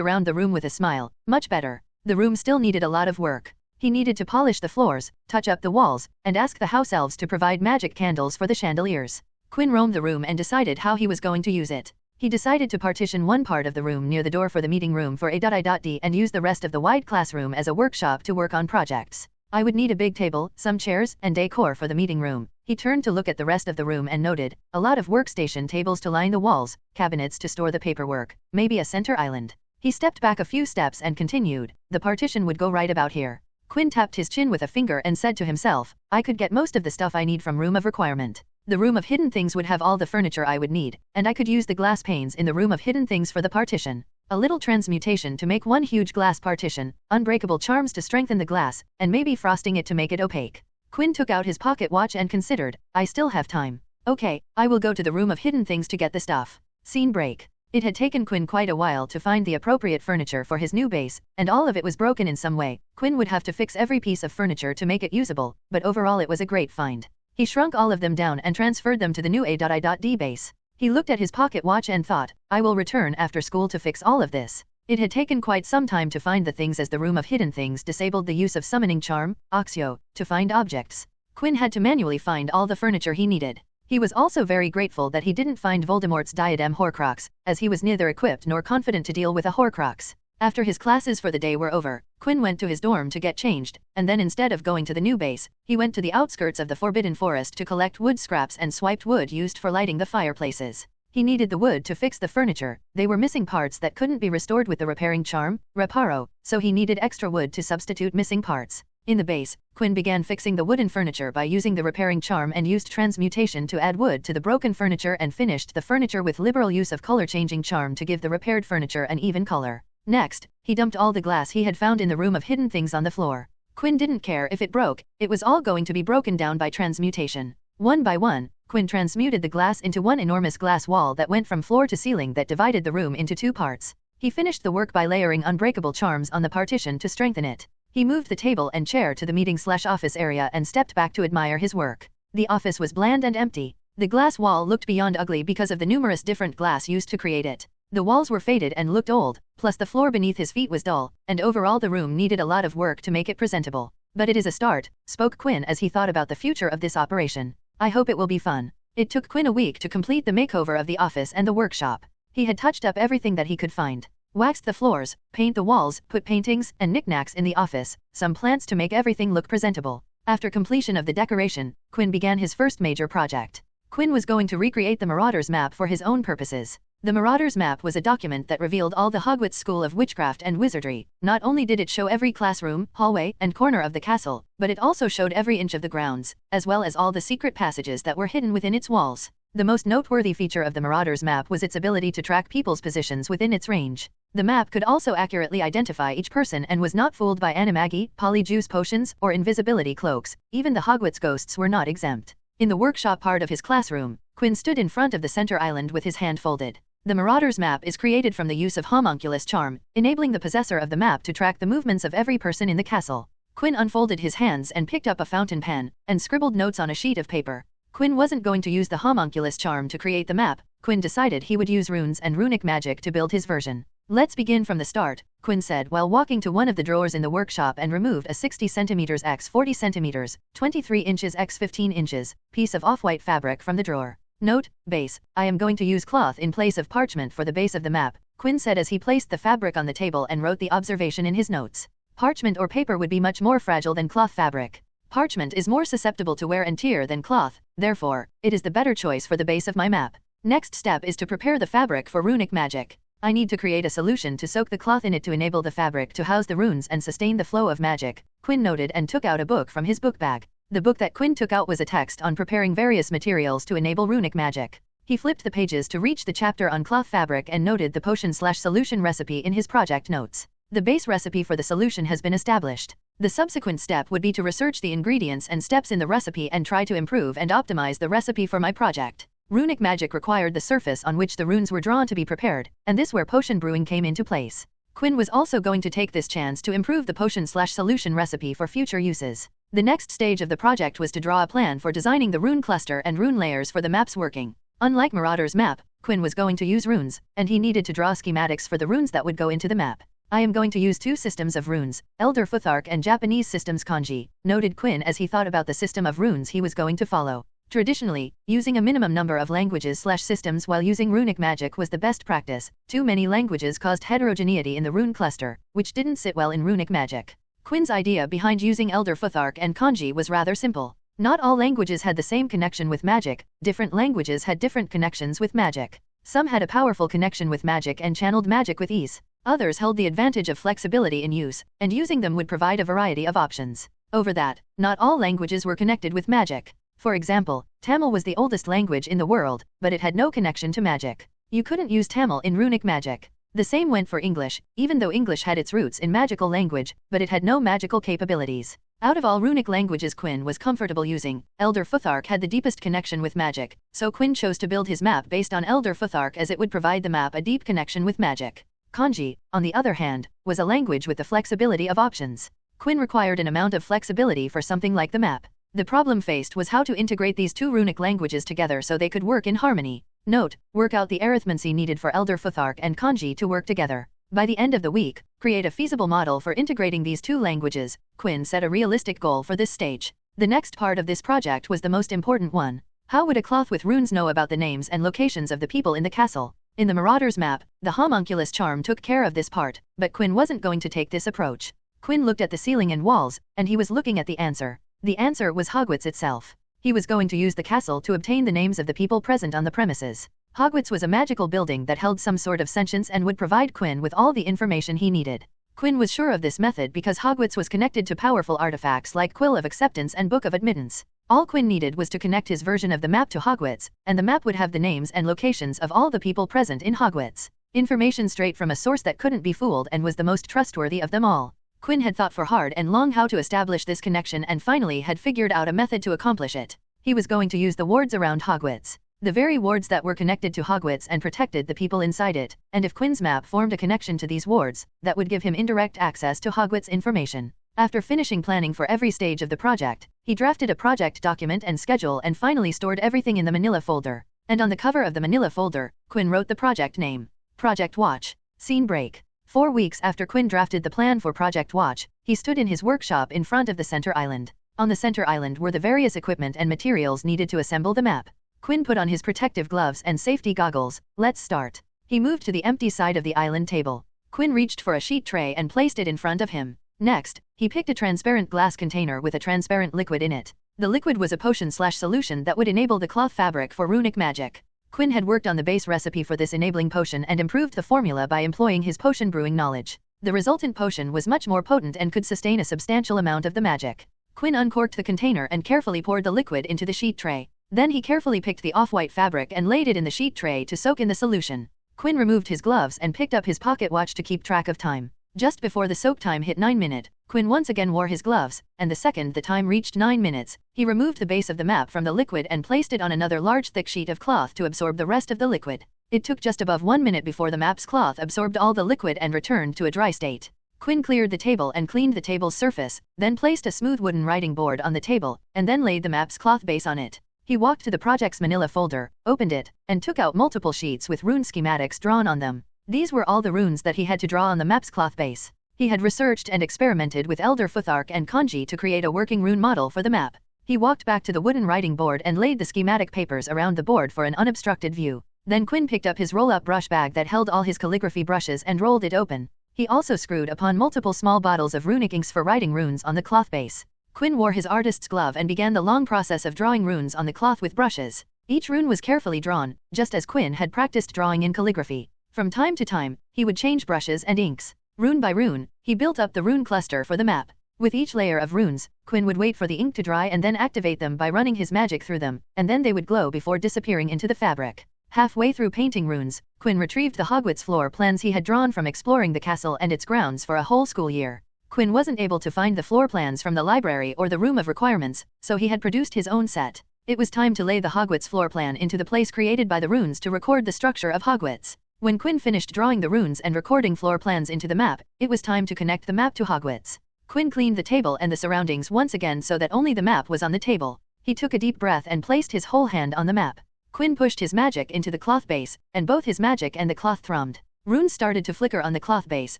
around the room with a smile. Much better. The room still needed a lot of work. He needed to polish the floors, touch up the walls, and ask the house elves to provide magic candles for the chandeliers. Quinn roamed the room and decided how he was going to use it. He decided to partition one part of the room near the door for the meeting room for A.I.D and use the rest of the wide classroom as a workshop to work on projects. I would need a big table, some chairs, and decor for the meeting room. He turned to look at the rest of the room and noted a lot of workstation tables to line the walls, cabinets to store the paperwork, maybe a center island. He stepped back a few steps and continued. The partition would go right about here. Quinn tapped his chin with a finger and said to himself, I could get most of the stuff I need from Room of Requirement. The Room of Hidden Things would have all the furniture I would need, and I could use the glass panes in the Room of Hidden Things for the partition. A little transmutation to make one huge glass partition, unbreakable charms to strengthen the glass, and maybe frosting it to make it opaque. Quinn took out his pocket watch and considered, I still have time. Okay, I will go to the Room of Hidden Things to get the stuff. Scene break. It had taken Quinn quite a while to find the appropriate furniture for his new base, and all of it was broken in some way. Quinn would have to fix every piece of furniture to make it usable, but overall it was a great find. He shrunk all of them down and transferred them to the new A.I.D base. He looked at his pocket watch and thought, I will return after school to fix all of this. It had taken quite some time to find the things as the Room of Hidden Things disabled the use of Summoning Charm, Oxio, to find objects. Quinn had to manually find all the furniture he needed. He was also very grateful that he didn't find Voldemort's diadem Horcrux, as he was neither equipped nor confident to deal with a Horcrux. After his classes for the day were over, Quinn went to his dorm to get changed, and then instead of going to the new base, he went to the outskirts of the Forbidden Forest to collect wood scraps and swiped wood used for lighting the fireplaces. He needed the wood to fix the furniture. They were missing parts that couldn't be restored with the repairing charm, Reparo, so he needed extra wood to substitute missing parts. In the base, Quinn began fixing the wooden furniture by using the repairing charm and used transmutation to add wood to the broken furniture and finished the furniture with liberal use of color-changing charm to give the repaired furniture an even color. Next, he dumped all the glass he had found in the Room of Hidden Things on the floor. Quinn didn't care if it broke, it was all going to be broken down by transmutation. One by one, Quinn transmuted the glass into one enormous glass wall that went from floor to ceiling that divided the room into 2 parts. He finished the work by layering unbreakable charms on the partition to strengthen it. He moved the table and chair to the meeting/office area and stepped back to admire his work. The office was bland and empty. The glass wall looked beyond ugly because of the numerous different glass used to create it. The walls were faded and looked old, plus the floor beneath his feet was dull, and overall the room needed a lot of work to make it presentable. But it is a start, spoke Quinn as he thought about the future of this operation. I hope it will be fun. It took Quinn a week to complete the makeover of the office and the workshop. He had touched up everything that he could find. Waxed the floors, paint the walls, put paintings and knickknacks in the office, some plants to make everything look presentable. After completion of the decoration, Quinn began his first major project. Quinn was going to recreate the Marauder's map for his own purposes. The Marauder's map was a document that revealed all the Hogwarts School of Witchcraft and Wizardry. Not only did it show every classroom, hallway, and corner of the castle, but it also showed every inch of the grounds, as well as all the secret passages that were hidden within its walls. The most noteworthy feature of the Marauder's map was its ability to track people's positions within its range. The map could also accurately identify each person and was not fooled by animagi, polyjuice potions, or invisibility cloaks. Even the Hogwarts ghosts were not exempt. In the workshop part of his classroom, Quinn stood in front of the center island with his hand folded. The Marauder's map is created from the use of homunculus charm, enabling the possessor of the map to track the movements of every person in the castle. Quinn unfolded his hands and picked up a fountain pen, and scribbled notes on a sheet of paper. Quinn wasn't going to use the homunculus charm to create the map. Quinn decided he would use runes and runic magic to build his version. Let's begin from the start, Quinn said while walking to one of the drawers in the workshop and removed a 60 cm x 40 cm, 23 inches x 15 inches, piece of off-white fabric from the drawer. Note, base, I am going to use cloth in place of parchment for the base of the map, Quinn said as he placed the fabric on the table and wrote the observation in his notes. Parchment or paper would be much more fragile than cloth fabric. Parchment is more susceptible to wear and tear than cloth, therefore, it is the better choice for the base of my map. Next step is to prepare the fabric for runic magic. I need to create a solution to soak the cloth in it to enable the fabric to house the runes and sustain the flow of magic, Quinn noted and took out a book from his book bag. The book that Quinn took out was a text on preparing various materials to enable runic magic. He flipped the pages to reach the chapter on cloth fabric and noted the potion/solution recipe in his project notes. The base recipe for the solution has been established. The subsequent step would be to research the ingredients and steps in the recipe and try to improve and optimize the recipe for my project. Runic magic required the surface on which the runes were drawn to be prepared, and this where potion brewing came into place. Quinn was also going to take this chance to improve the potion/solution recipe for future uses. The next stage of the project was to draw a plan for designing the rune cluster and rune layers for the map's working. Unlike Marauder's map, Quinn was going to use runes, and he needed to draw schematics for the runes that would go into the map. I am going to use two systems of runes, Elder Futhark and Japanese systems kanji, noted Quinn as he thought about the system of runes he was going to follow. Traditionally, using a minimum number of languages/systems while using runic magic was the best practice. Too many languages caused heterogeneity in the rune cluster, which didn't sit well in runic magic. Quinn's idea behind using Elder Futhark and kanji was rather simple. Not all languages had the same connection with magic, different languages had different connections with magic. Some had a powerful connection with magic and channeled magic with ease. Others held the advantage of flexibility in use, and using them would provide a variety of options. Over that, not all languages were connected with magic. For example, Tamil was the oldest language in the world, but it had no connection to magic. You couldn't use Tamil in runic magic. The same went for English, even though English had its roots in magical language, but it had no magical capabilities. Out of all runic languages Quinn was comfortable using, Elder Futhark had the deepest connection with magic, so Quinn chose to build his map based on Elder Futhark as it would provide the map a deep connection with magic. Kanji, on the other hand, was a language with the flexibility of options. Quinn required an amount of flexibility for something like the map. The problem faced was how to integrate these two runic languages together so they could work in harmony. Note, work out the arithmancy needed for Elder Futhark and kanji to work together. By the end of the week, create a feasible model for integrating these two languages. Quinn set a realistic goal for this stage. The next part of this project was the most important one. How would a cloth with runes know about the names and locations of the people in the castle? In the Marauder's map, the homunculus charm took care of this part, but Quinn wasn't going to take this approach. Quinn looked at the ceiling and walls, and he was looking at the answer. The answer was Hogwarts itself. He was going to use the castle to obtain the names of the people present on the premises. Hogwarts was a magical building that held some sort of sentience and would provide Quinn with all the information he needed. Quinn was sure of this method because Hogwarts was connected to powerful artifacts like Quill of Acceptance and Book of Admittance. All Quinn needed was to connect his version of the map to Hogwarts, and the map would have the names and locations of all the people present in Hogwarts. Information straight from a source that couldn't be fooled and was the most trustworthy of them all. Quinn had thought for hard and long how to establish this connection and finally had figured out a method to accomplish it. He was going to use the wards around Hogwarts. The very wards that were connected to Hogwarts and protected the people inside it, and if Quinn's map formed a connection to these wards, that would give him indirect access to Hogwarts information. After finishing planning for every stage of the project, he drafted a project document and schedule and finally stored everything in the manila folder. And on the cover of the manila folder, Quinn wrote the project name. Project Watch. Scene break. 4 weeks after Quinn drafted the plan for Project Watch, he stood in his workshop in front of the center island. On the center island were the various equipment and materials needed to assemble the map. Quinn put on his protective gloves and safety goggles. Let's start. He moved to the empty side of the island table. Quinn reached for a sheet tray and placed it in front of him. Next, he picked a transparent glass container with a transparent liquid in it. The liquid was a potion/solution that would enable the cloth fabric for runic magic. Quinn had worked on the base recipe for this enabling potion and improved the formula by employing his potion brewing knowledge. The resultant potion was much more potent and could sustain a substantial amount of the magic. Quinn uncorked the container and carefully poured the liquid into the sheet tray. Then he carefully picked the off-white fabric and laid it in the sheet tray to soak in the solution. Quinn removed his gloves and picked up his pocket watch to keep track of time. Just before the soak time hit 9 minutes, Quinn once again wore his gloves, and the second the time reached 9 minutes, he removed the base of the map from the liquid and placed it on another large thick sheet of cloth to absorb the rest of the liquid. It took just above 1 minute before the map's cloth absorbed all the liquid and returned to a dry state. Quinn cleared the table and cleaned the table's surface, then placed a smooth wooden writing board on the table, and then laid the map's cloth base on it. He walked to the project's manila folder, opened it, and took out multiple sheets with rune schematics drawn on them. These were all the runes that he had to draw on the map's cloth base. He had researched and experimented with Elder Futhark and Kanji to create a working rune model for the map. He walked back to the wooden writing board and laid the schematic papers around the board for an unobstructed view. Then Quinn picked up his roll-up brush bag that held all his calligraphy brushes and rolled it open. He also screwed upon multiple small bottles of runic inks for writing runes on the cloth base. Quinn wore his artist's glove and began the long process of drawing runes on the cloth with brushes. Each rune was carefully drawn, just as Quinn had practiced drawing in calligraphy. From time to time, he would change brushes and inks. Rune by rune, he built up the rune cluster for the map. With each layer of runes, Quinn would wait for the ink to dry and then activate them by running his magic through them, and then they would glow before disappearing into the fabric. Halfway through painting runes, Quinn retrieved the Hogwarts floor plans he had drawn from exploring the castle and its grounds for a whole school year. Quinn wasn't able to find the floor plans from the library or the room of requirements, so he had produced his own set. It was time to lay the Hogwarts floor plan into the place created by the runes to record the structure of Hogwarts. When Quinn finished drawing the runes and recording floor plans into the map, it was time to connect the map to Hogwarts. Quinn cleaned the table and the surroundings once again so that only the map was on the table. He took a deep breath and placed his whole hand on the map. Quinn pushed his magic into the cloth base, and both his magic and the cloth thrummed. Runes started to flicker on the cloth base,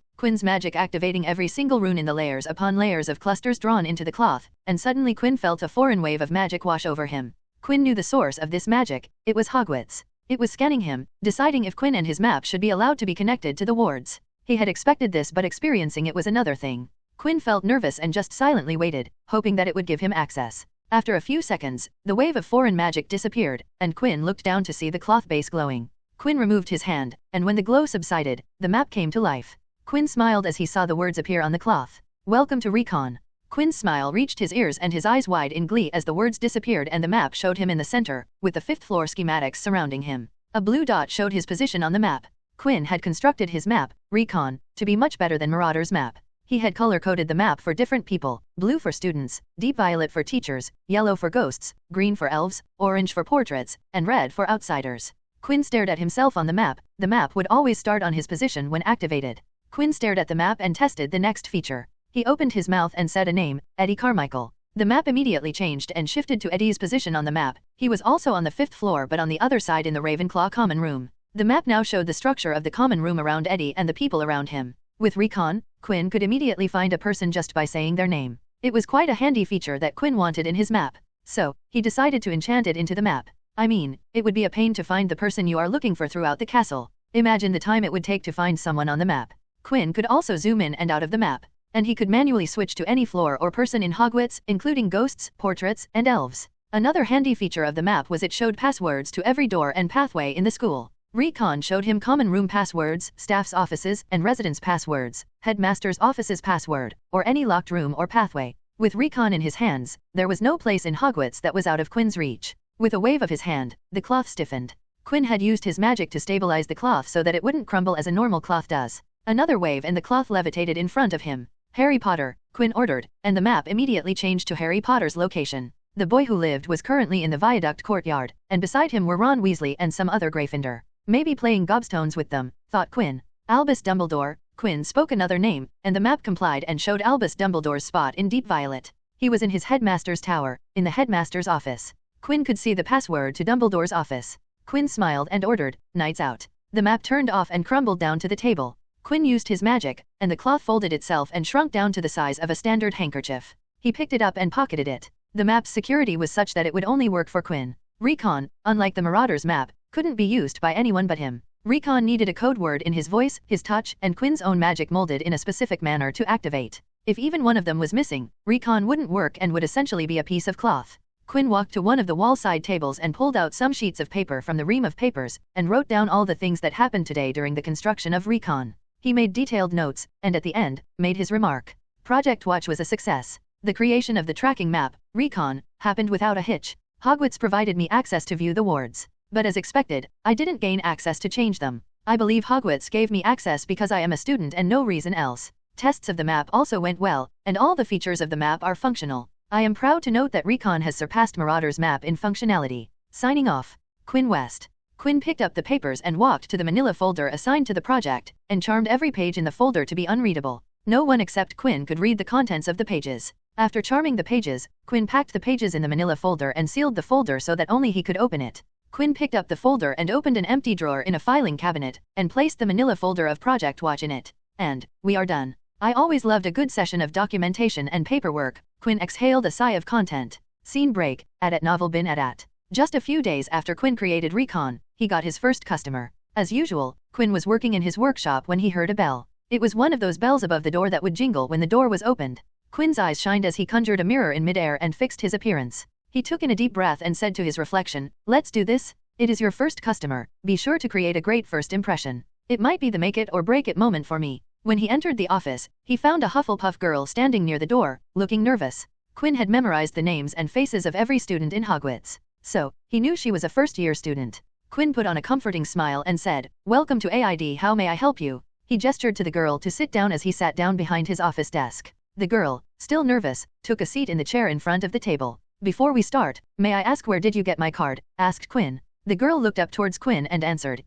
Quinn's magic activating every single rune in the layers upon layers of clusters drawn into the cloth, and suddenly Quinn felt a foreign wave of magic wash over him. Quinn knew the source of this magic. It was Hogwarts. It was scanning him, deciding if Quinn and his map should be allowed to be connected to the wards. He had expected this, but experiencing it was another thing. Quinn felt nervous and just silently waited, hoping that it would give him access. After a few seconds, the wave of foreign magic disappeared, and Quinn looked down to see the cloth base glowing. Quinn removed his hand, and when the glow subsided, the map came to life. Quinn smiled as he saw the words appear on the cloth. Welcome to Recon. Quinn's smile reached his ears and his eyes wide in glee as the words disappeared and the map showed him in the center, with the 5th floor schematics surrounding him. A blue dot showed his position on the map. Quinn had constructed his map, Recon, to be much better than Marauder's map. He had color-coded the map for different people: blue for students, deep violet for teachers, yellow for ghosts, green for elves, orange for portraits, and red for outsiders. Quinn stared at himself on the map. The map would always start on his position when activated. Quinn stared at the map and tested the next feature. He opened his mouth and said a name, Eddie Carmichael. The map immediately changed and shifted to Eddie's position on the map. He was also on the 5th floor but on the other side in the Ravenclaw common room. The map now showed the structure of the common room around Eddie and the people around him. With Recon, Quinn could immediately find a person just by saying their name. It was quite a handy feature that Quinn wanted in his map. So, he decided to enchant it into the map. I mean, it would be a pain to find the person you are looking for throughout the castle. Imagine the time it would take to find someone on the map. Quinn could also zoom in and out of the map, and he could manually switch to any floor or person in Hogwarts, including ghosts, portraits, and elves. Another handy feature of the map was it showed passwords to every door and pathway in the school. Recon showed him common room passwords, staff's offices and residence passwords, headmaster's office's password, or any locked room or pathway. With Recon in his hands, there was no place in Hogwarts that was out of Quinn's reach. With a wave of his hand, the cloth stiffened. Quinn had used his magic to stabilize the cloth so that it wouldn't crumble as a normal cloth does. Another wave and the cloth levitated in front of him. Harry Potter, Quinn ordered, and the map immediately changed to Harry Potter's location. The boy who lived was currently in the Viaduct courtyard, and beside him were Ron Weasley and some other Gryffindor. Maybe playing gobstones with them, thought Quinn. Albus Dumbledore. Quinn spoke another name, and the map complied and showed Albus Dumbledore's spot in deep violet. He was in his headmaster's tower, in the headmaster's office. Quinn could see the password to Dumbledore's office. Quinn smiled and ordered, "Nights out." The map turned off and crumbled down to the table. Quinn used his magic, and the cloth folded itself and shrunk down to the size of a standard handkerchief. He picked it up and pocketed it. The map's security was such that it would only work for Quinn. Recon, unlike the Marauder's map, couldn't be used by anyone but him. Recon needed a code word in his voice, his touch, and Quinn's own magic molded in a specific manner to activate. If even one of them was missing, Recon wouldn't work and would essentially be a piece of cloth. Quinn walked to one of the wall-side tables and pulled out some sheets of paper from the ream of papers, and wrote down all the things that happened today during the construction of Recon. He made detailed notes, and at the end, made his remark. Project Watch was a success. The creation of the tracking map, Recon, happened without a hitch. Hogwarts provided me access to view the wards. But as expected, I didn't gain access to change them. I believe Hogwarts gave me access because I am a student and no reason else. Tests of the map also went well, and all the features of the map are functional. I am proud to note that Recon has surpassed Marauder's map in functionality. Signing off. Quinn West. Quinn picked up the papers and walked to the manila folder assigned to the project, and charmed every page in the folder to be unreadable. No one except Quinn could read the contents of the pages. After charming the pages, Quinn packed the pages in the manila folder and sealed the folder so that only he could open it. Quinn picked up the folder and opened an empty drawer in a filing cabinet, and placed the manila folder of Project Watch in it. And, we are done. I always loved a good session of documentation and paperwork. Quinn exhaled a sigh of content. Scene break, at Novel Bin at. Just a few days after Quinn created Recon, he got his first customer. As usual, Quinn was working in his workshop when he heard a bell. It was one of those bells above the door that would jingle when the door was opened. Quinn's eyes shined as he conjured a mirror in midair and fixed his appearance. He took in a deep breath and said to his reflection, "Let's do this. It is your first customer. Be sure to create a great first impression. It might be the make it or break it moment for me." When he entered the office, he found a Hufflepuff girl standing near the door, looking nervous. Quinn had memorized the names and faces of every student in Hogwarts, so he knew she was a first-year student. Quinn put on a comforting smile and said, "Welcome to AID. How may I help you?" He gestured to the girl to sit down as he sat down behind his office desk. The girl, still nervous, took a seat in the chair in front of the table. "Before we start, may I ask where did you get my card?" asked Quinn. The girl looked up towards Quinn and answered,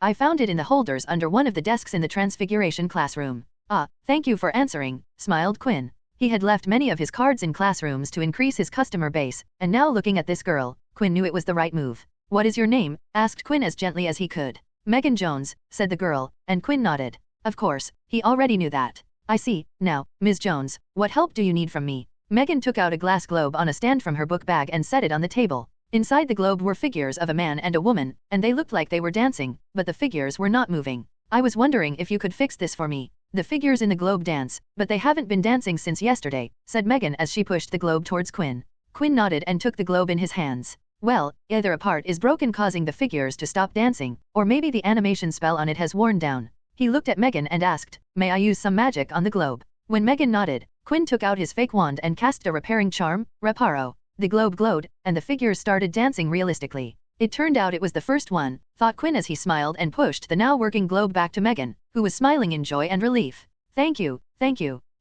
I found it in the holders under one of the desks in the Transfiguration classroom." "Ah, thank you for answering," smiled Quinn. He had left many of his cards in classrooms to increase his customer base, and now looking at this girl, Quinn knew it was the right move. "What is your name?" asked Quinn as gently as he could. "Megan Jones," said the girl, and Quinn nodded. Of course, he already knew that. "I see. Now, Ms. Jones, what help do you need from me?" Megan took out a glass globe on a stand from her book bag and set it on the table. Inside the globe were figures of a man and a woman, and they looked like they were dancing, but the figures were not moving. "I was wondering if you could fix this for me. The figures in the globe dance, but they haven't been dancing since yesterday," said Megan as she pushed the globe towards Quinn. Quinn nodded and took the globe in his hands. "Well, either a part is broken causing the figures to stop dancing, or maybe the animation spell on it has worn down." He looked at Megan and asked, "May I use some magic on the globe?" When Megan nodded, Quinn took out his fake wand and cast a repairing charm, Reparo. The globe glowed, and the figures started dancing realistically. It turned out it was the first one, thought Quinn as he smiled and pushed the now working globe back to Megan, who was smiling in joy and relief. Thank you.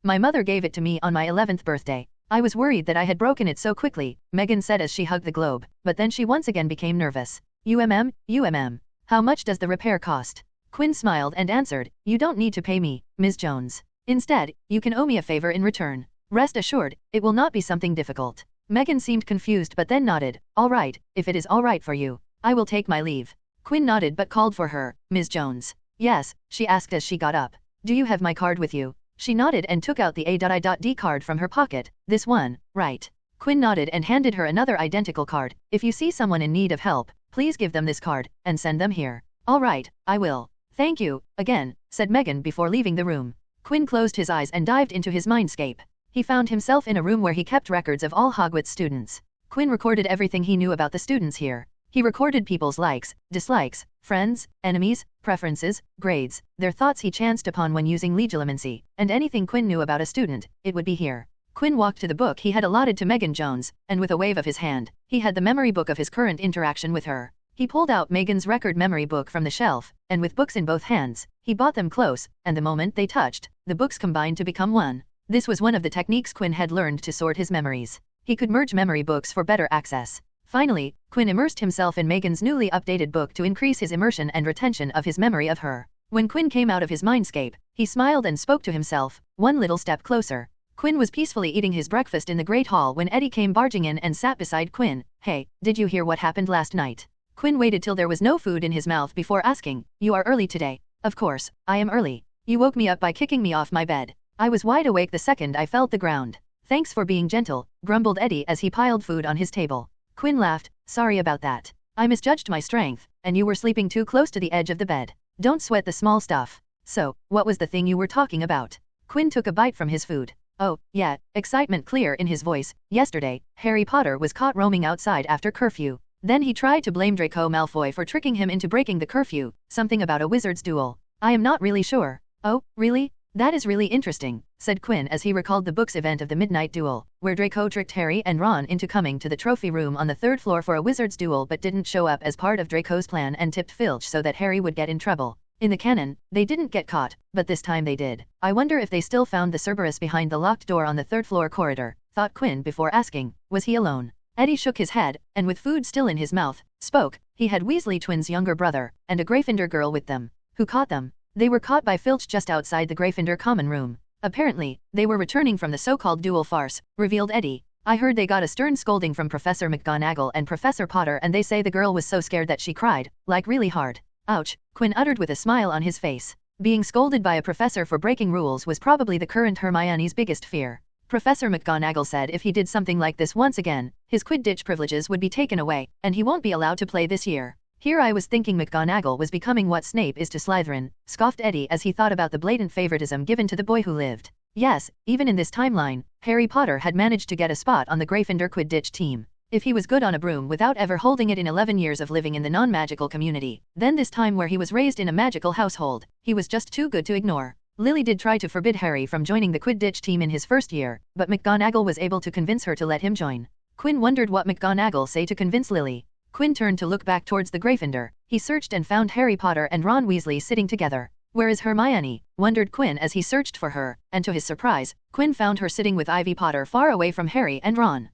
My mother gave it to me on my 11th birthday. I was worried that I had broken it so quickly," Megan said as she hugged the globe, but then she once again became nervous. UMM. How much does the repair cost?" Quinn smiled and answered, "You don't need to pay me, Ms. Jones. Instead, you can owe me a favor in return. Rest assured, it will not be something difficult." Megan seemed confused but then nodded. "All right, if it is all right for you, I will take my leave." Quinn nodded but called for her, "Ms. Jones." "Yes," she asked as she got up. "Do you have my card with you?" She nodded and took out the A.I.D card from her pocket. "This one, right?" Quinn nodded and handed her another identical card. "If you see someone in need of help, please give them this card, and send them here." "All right, I will. Thank you, again," said Megan before leaving the room. Quinn closed his eyes and dived into his mindscape. He found himself in a room where he kept records of all Hogwarts students. Quinn recorded everything he knew about the students here. He recorded people's likes, dislikes, friends, enemies, preferences, grades, their thoughts he chanced upon when using legilimency, and anything Quinn knew about a student, it would be here. Quinn walked to the book he had allotted to Megan Jones, and with a wave of his hand, he had the memory book of his current interaction with her. He pulled out Megan's record memory book from the shelf, and with books in both hands, he brought them close, and the moment they touched, the books combined to become one. This was one of the techniques Quinn had learned to sort his memories. He could merge memory books for better access. Finally, Quinn immersed himself in Megan's newly updated book to increase his immersion and retention of his memory of her. When Quinn came out of his mindscape, he smiled and spoke to himself, one little step closer. Quinn was peacefully eating his breakfast in the Great Hall when Eddie came barging in and sat beside Quinn. "Hey, did you hear what happened last night?" Quinn waited till there was no food in his mouth before asking, "You are early today." "Of course, I am early. You woke me up by kicking me off my bed. I was wide awake the second I felt the ground." "Thanks for being gentle," grumbled Eddie as he piled food on his table. Quinn laughed, "Sorry about that. I misjudged my strength, and you were sleeping too close to the edge of the bed. Don't sweat the small stuff. So, what was the thing you were talking about?" Quinn took a bite from his food. Oh, yeah, excitement clear in his voice. Yesterday, Harry Potter was caught roaming outside after curfew. Then he tried to blame Draco Malfoy for tricking him into breaking the curfew, something about a wizard's duel. I am not really sure. Oh, really? That is really interesting, said Quinn as he recalled the book's event of the Midnight Duel, where Draco tricked Harry and Ron into coming to the trophy room on the 3rd floor for a wizard's duel but didn't show up as part of Draco's plan and tipped Filch so that Harry would get in trouble. In the canon, they didn't get caught, but this time they did. I wonder if they still found the Cerberus behind the locked door on the 3rd floor corridor, thought Quinn before asking, was he alone? Eddie shook his head, and with food still in his mouth, spoke. He had Weasley twins' younger brother, and a Gryffindor girl with them. Who caught them? They were caught by Filch just outside the Gryffindor common room. Apparently, they were returning from the so-called duel farce, revealed Eddie. I heard they got a stern scolding from Professor McGonagall and Professor Potter and they say the girl was so scared that she cried, like really hard. Ouch, Quinn uttered with a smile on his face. Being scolded by a professor for breaking rules was probably the current Hermione's biggest fear. Professor McGonagall said if he did something like this once again, his Quidditch privileges would be taken away, and he won't be allowed to play this year. Here I was thinking McGonagall was becoming what Snape is to Slytherin, scoffed Eddie as he thought about the blatant favoritism given to the boy who lived. Yes, even in this timeline, Harry Potter had managed to get a spot on the Gryffindor Quidditch team. If he was good on a broom without ever holding it in 11 years of living in the non-magical community, then this time where he was raised in a magical household, he was just too good to ignore. Lily did try to forbid Harry from joining the Quidditch team in his first year, but McGonagall was able to convince her to let him join. Quinn wondered what McGonagall say to convince Lily. Quinn turned to look back towards the Gryffindor. He searched and found Harry Potter and Ron Weasley sitting together. Where is Hermione? Wondered Quinn as he searched for her, and to his surprise, Quinn found her sitting with Ivy Potter far away from Harry and Ron.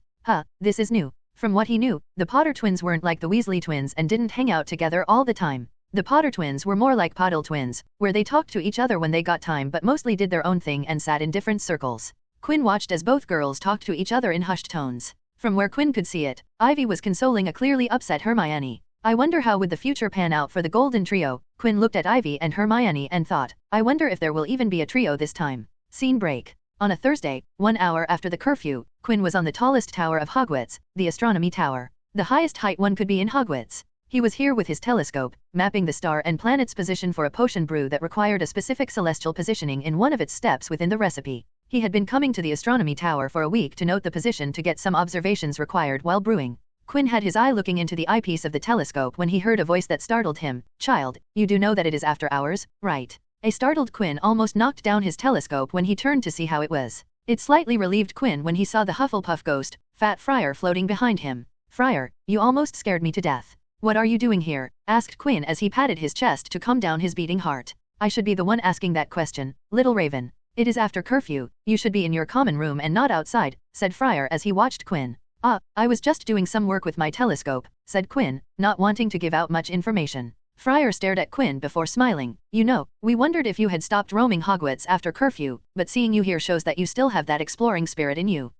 This is new. From what he knew, the Potter twins weren't like the Weasley twins and didn't hang out together all the time. The Potter twins were more like Poddle twins, where they talked to each other when they got time but mostly did their own thing and sat in different circles. Quinn watched as both girls talked to each other in hushed tones. From where Quinn could see it, Ivy was consoling a clearly upset Hermione. I wonder how would the future pan out for the Golden Trio. Quinn looked at Ivy and Hermione and thought, I wonder if there will even be a trio this time. Scene break. On a Thursday, 1 hour after the curfew, Quinn was on the tallest tower of Hogwarts, the astronomy tower. The highest height one could be in Hogwarts. He was here with his telescope, mapping the star and planet's position for a potion brew that required a specific celestial positioning in one of its steps within the recipe. He had been coming to the astronomy tower for a week to note the position to get some observations required while brewing. Quinn had his eye looking into the eyepiece of the telescope when he heard a voice that startled him. Child, you do know that it is after hours, right? A startled Quinn almost knocked down his telescope when he turned to see how it was. It slightly relieved Quinn when he saw the Hufflepuff ghost, Fat Friar, floating behind him. Friar, you almost scared me to death. What are you doing here? Asked Quinn as he patted his chest to calm down his beating heart. I should be the one asking that question, little Raven. It is after curfew, you should be in your common room and not outside, said Friar as he watched Quinn. I was just doing some work with my telescope, said Quinn, not wanting to give out much information. Friar stared at Quinn before smiling. You know, we wondered if you had stopped roaming Hogwarts after curfew, but seeing you here shows that you still have that exploring spirit in you.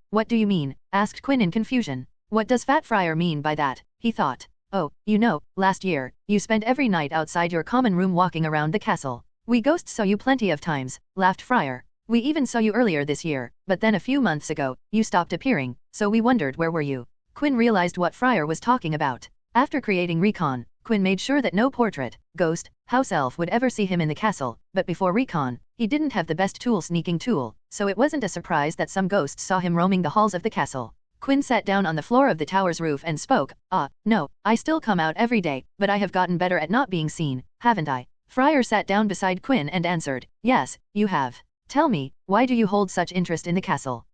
What do you mean? Asked Quinn in confusion. What does Fat Friar mean by that? He thought. Oh, you know, last year, you spent every night outside your common room walking around the castle. We ghosts saw you plenty of times, laughed Friar. We even saw you earlier this year, but then a few months ago, you stopped appearing, so we wondered where were you. Quinn realized what Friar was talking about. After creating Recon, Quinn made sure that no portrait, ghost, house elf would ever see him in the castle, but before Recon, he didn't have the best sneaking tool, so it wasn't a surprise that some ghosts saw him roaming the halls of the castle. Quinn sat down on the floor of the tower's roof and spoke. No, I still come out every day, but I have gotten better at not being seen, haven't I? Friar sat down beside Quinn and answered, yes, you have. Tell me, why do you hold such interest in the castle?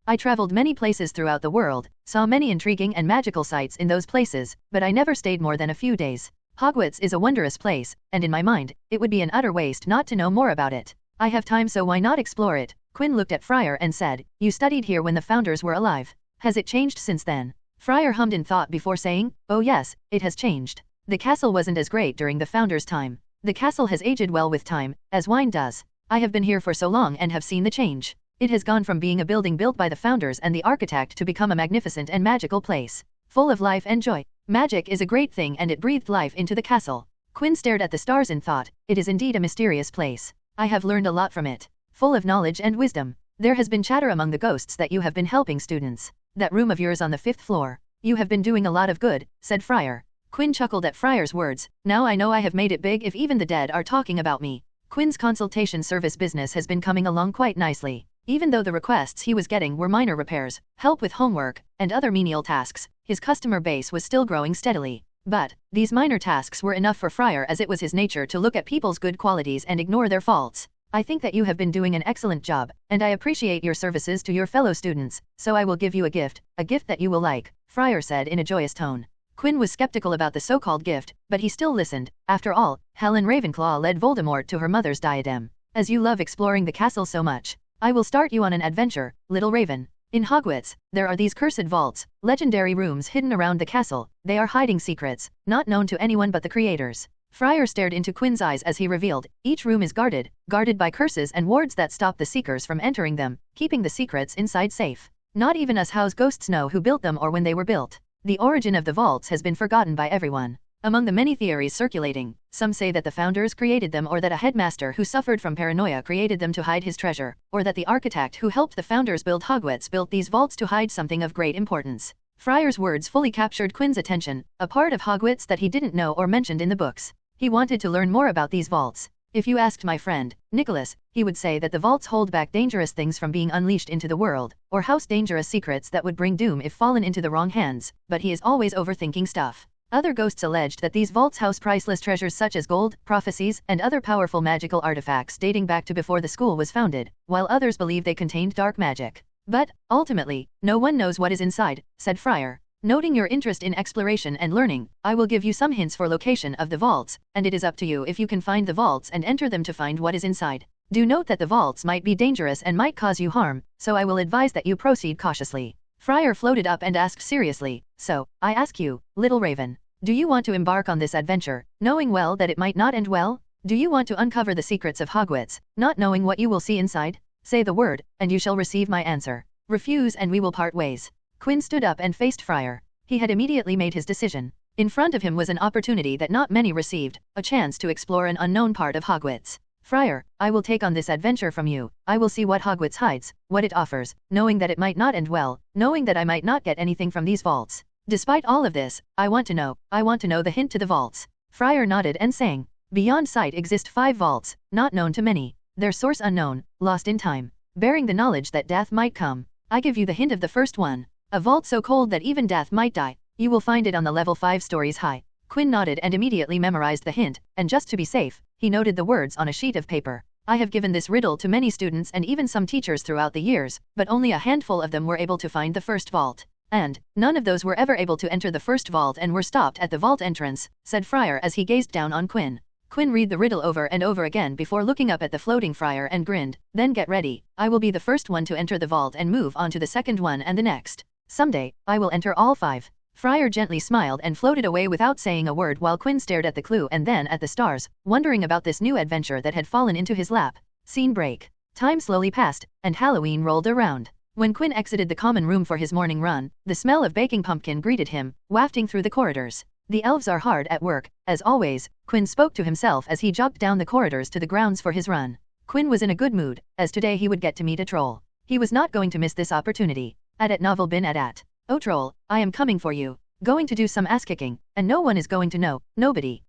I traveled many places throughout the world, saw many intriguing and magical sights in those places, but I never stayed more than a few days. Hogwarts is a wondrous place, and in my mind, it would be an utter waste not to know more about it. I have time, so why not explore it? Quinn looked at Friar and said, you studied here when the founders were alive. Has it changed since then? Friar hummed in thought before saying, oh yes, it has changed. The castle wasn't as great during the founders' time. The castle has aged well with time, as wine does. I have been here for so long and have seen the change. It has gone from being a building built by the founders and the architect to become a magnificent and magical place, full of life and joy. Magic is a great thing and it breathed life into the castle. Quinn stared at the stars and thought, it is indeed a mysterious place. I have learned a lot from it, full of knowledge and wisdom. There has been chatter among the ghosts that you have been helping students. That room of yours on the 5th floor. You have been doing a lot of good, said Friar. Quinn chuckled at Friar's words. Now I know I have made it big if even the dead are talking about me. Quinn's consultation service business has been coming along quite nicely. Even though the requests he was getting were minor repairs, help with homework, and other menial tasks, his customer base was still growing steadily. But these minor tasks were enough for Friar, as it was his nature to look at people's good qualities and ignore their faults. I think that you have been doing an excellent job, and I appreciate your services to your fellow students, so I will give you a gift that you will like, Friar said in a joyous tone. Quinn was skeptical about the so-called gift, but he still listened. After all, Helen Ravenclaw led Voldemort to her mother's diadem. As you love exploring the castle so much, I will start you on an adventure, little Raven. In Hogwarts, there are these cursed vaults, legendary rooms hidden around the castle. They are hiding secrets, not known to anyone but the creators. Friar stared into Quinn's eyes as he revealed, each room is guarded by curses and wards that stop the seekers from entering them, keeping the secrets inside safe. Not even us house ghosts know who built them or when they were built. The origin of the vaults has been forgotten by everyone. Among the many theories circulating, some say that the founders created them, or that a headmaster who suffered from paranoia created them to hide his treasure, or that the architect who helped the founders build Hogwarts built these vaults to hide something of great importance. Friar's words fully captured Quinn's attention, a part of Hogwarts that he didn't know or mentioned in the books. He wanted to learn more about these vaults. If you asked my friend, Nicholas, he would say that the vaults hold back dangerous things from being unleashed into the world, or house dangerous secrets that would bring doom if fallen into the wrong hands, but he is always overthinking stuff. Other ghosts alleged that these vaults house priceless treasures such as gold, prophecies, and other powerful magical artifacts dating back to before the school was founded, while others believe they contained dark magic. But, ultimately, no one knows what is inside, said Friar. Noting your interest in exploration and learning, I will give you some hints for location of the vaults, and it is up to you if you can find the vaults and enter them to find what is inside. Do note that the vaults might be dangerous and might cause you harm, so I will advise that you proceed cautiously. Friar floated up and asked seriously, so, I ask you, little Raven, do you want to embark on this adventure, knowing well that it might not end well? Do you want to uncover the secrets of Hogwarts, not knowing what you will see inside? Say the word, and you shall receive my answer. Refuse and we will part ways. Quinn stood up and faced Friar. He had immediately made his decision. In front of him was an opportunity that not many received, a chance to explore an unknown part of Hogwarts. Friar, I will take on this adventure from you. I will see what Hogwarts hides, what it offers, knowing that it might not end well, knowing that I might not get anything from these vaults. Despite all of this, I want to know the hint to the vaults. Friar nodded and sang. Beyond sight exist 5 vaults, not known to many. Their source unknown, lost in time. Bearing the knowledge that death might come. I give you the hint of the first one. A vault so cold that even death might die. You will find it on the level 5 stories high. Quinn nodded and immediately memorized the hint, and just to be safe, he noted the words on a sheet of paper. I have given this riddle to many students and even some teachers throughout the years, but only a handful of them were able to find the first vault. And none of those were ever able to enter the first vault and were stopped at the vault entrance, said Friar as he gazed down on Quinn. Quinn read the riddle over and over again before looking up at the floating Friar and grinned. Then get ready. I will be the first one to enter the vault and move on to the second one and the next. Someday, I will enter all 5. Friar gently smiled and floated away without saying a word while Quinn stared at the clue and then at the stars, wondering about this new adventure that had fallen into his lap. Scene break. Time slowly passed, and Halloween rolled around. When Quinn exited the common room for his morning run, the smell of baking pumpkin greeted him, wafting through the corridors. The elves are hard at work, as always, Quinn spoke to himself as he jogged down the corridors to the grounds for his run. Quinn was in a good mood, as today he would get to meet a troll. He was not going to miss this opportunity. At novel bin at. Oh troll, I am coming for you. Going to do some ass-kicking, and no one is going to know. Nobody.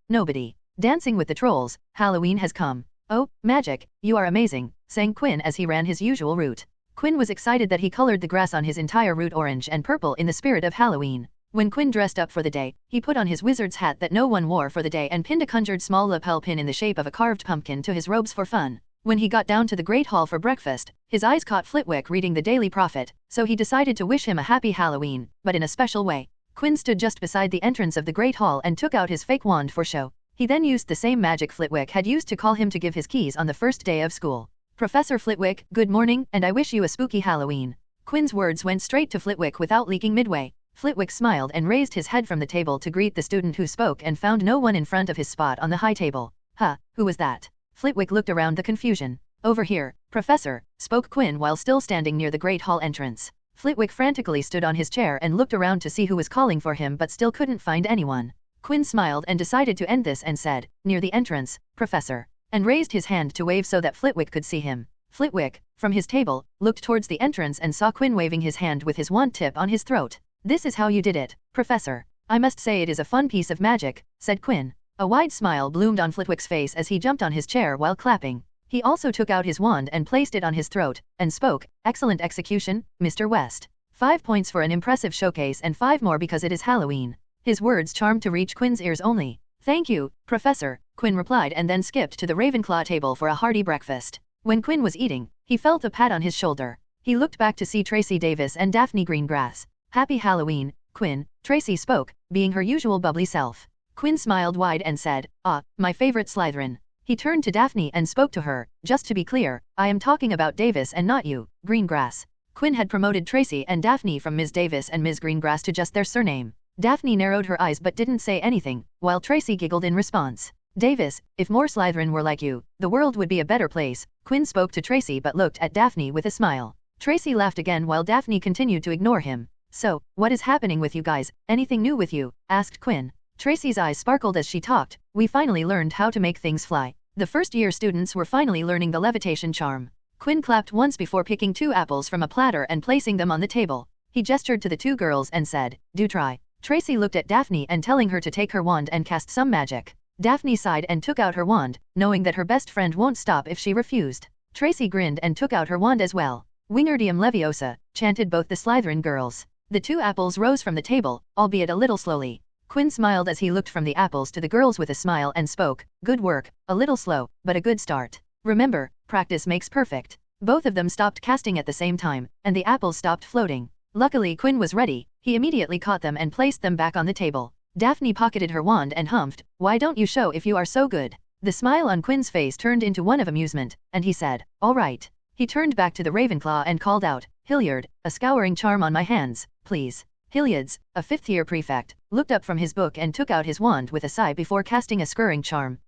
Dancing with the trolls, Halloween has come. Oh, magic, you are amazing, sang Quinn as he ran his usual route. Quinn was excited that he colored the grass on his entire route orange and purple in the spirit of Halloween. When Quinn dressed up for the day, he put on his wizard's hat that no one wore for the day and pinned a conjured small lapel pin in the shape of a carved pumpkin to his robes for fun. When he got down to the Great Hall for breakfast, his eyes caught Flitwick reading the Daily Prophet, so he decided to wish him a happy Halloween, but in a special way. Quinn stood just beside the entrance of the Great Hall and took out his fake wand for show. He then used the same magic Flitwick had used to call him to give his keys on the first day of school. Professor Flitwick, good morning, and I wish you a spooky Halloween. Quinn's words went straight to Flitwick without leaking midway. Flitwick smiled and raised his head from the table to greet the student who spoke and found no one in front of his spot on the high table. Huh, who was that? Flitwick looked around the confusion. Over here, Professor, spoke Quinn while still standing near the Great Hall entrance. Flitwick frantically stood on his chair and looked around to see who was calling for him but still couldn't find anyone. Quinn smiled and decided to end this and said, near the entrance, Professor, and raised his hand to wave so that Flitwick could see him. Flitwick, from his table, looked towards the entrance and saw Quinn waving his hand with his wand tip on his throat. This is how you did it, Professor. I must say it is a fun piece of magic, said Quinn. A wide smile bloomed on Flitwick's face as he jumped on his chair while clapping. He also took out his wand and placed it on his throat, and spoke, "Excellent execution, Mr. West. 5 points for an impressive showcase and 5 more because it is Halloween." His words charmed to reach Quinn's ears only. "Thank you, Professor," Quinn replied and then skipped to the Ravenclaw table for a hearty breakfast. When Quinn was eating, he felt a pat on his shoulder. He looked back to see Tracy Davis and Daphne Greengrass. "Happy Halloween, Quinn," Tracy spoke, being her usual bubbly self. Quinn smiled wide and said, "Ah, my favorite Slytherin." He turned to Daphne and spoke to her, "Just to be clear, I am talking about Davis and not you, Greengrass." Quinn had promoted Tracy and Daphne from Ms. Davis and Ms. Greengrass to just their surname. Daphne narrowed her eyes but didn't say anything, while Tracy giggled in response. "Davis, if more Slytherin were like you, the world would be a better place." Quinn spoke to Tracy but looked at Daphne with a smile. Tracy laughed again while Daphne continued to ignore him. "So, what is happening with you guys? Anything new with you?" asked Quinn. Tracy's eyes sparkled as she talked. "We finally learned how to make things fly. The first-year students were finally learning the levitation charm." Quinn clapped once before picking 2 apples from a platter and placing them on the table. He gestured to the 2 girls and said, "Do try." Tracy looked at Daphne and telling her to take her wand and cast some magic. Daphne sighed and took out her wand, knowing that her best friend won't stop if she refused. Tracy grinned and took out her wand as well. "Wingardium Leviosa," chanted both the Slytherin girls. The 2 apples rose from the table, albeit a little slowly. Quinn smiled as he looked from the apples to the girls with a smile and spoke, "Good work, a little slow, but a good start. Remember, practice makes perfect." Both of them stopped casting at the same time, and the apples stopped floating. Luckily Quinn was ready. He immediately caught them and placed them back on the table. Daphne pocketed her wand and humphed, "Why don't you show if you are so good?" The smile on Quinn's face turned into one of amusement, and he said, "All right." He turned back to the Ravenclaw and called out, "Hilliard, a scouring charm on my hands, please." Hilliards, a 5th-year prefect, looked up from his book and took out his wand with a sigh before casting a scouring charm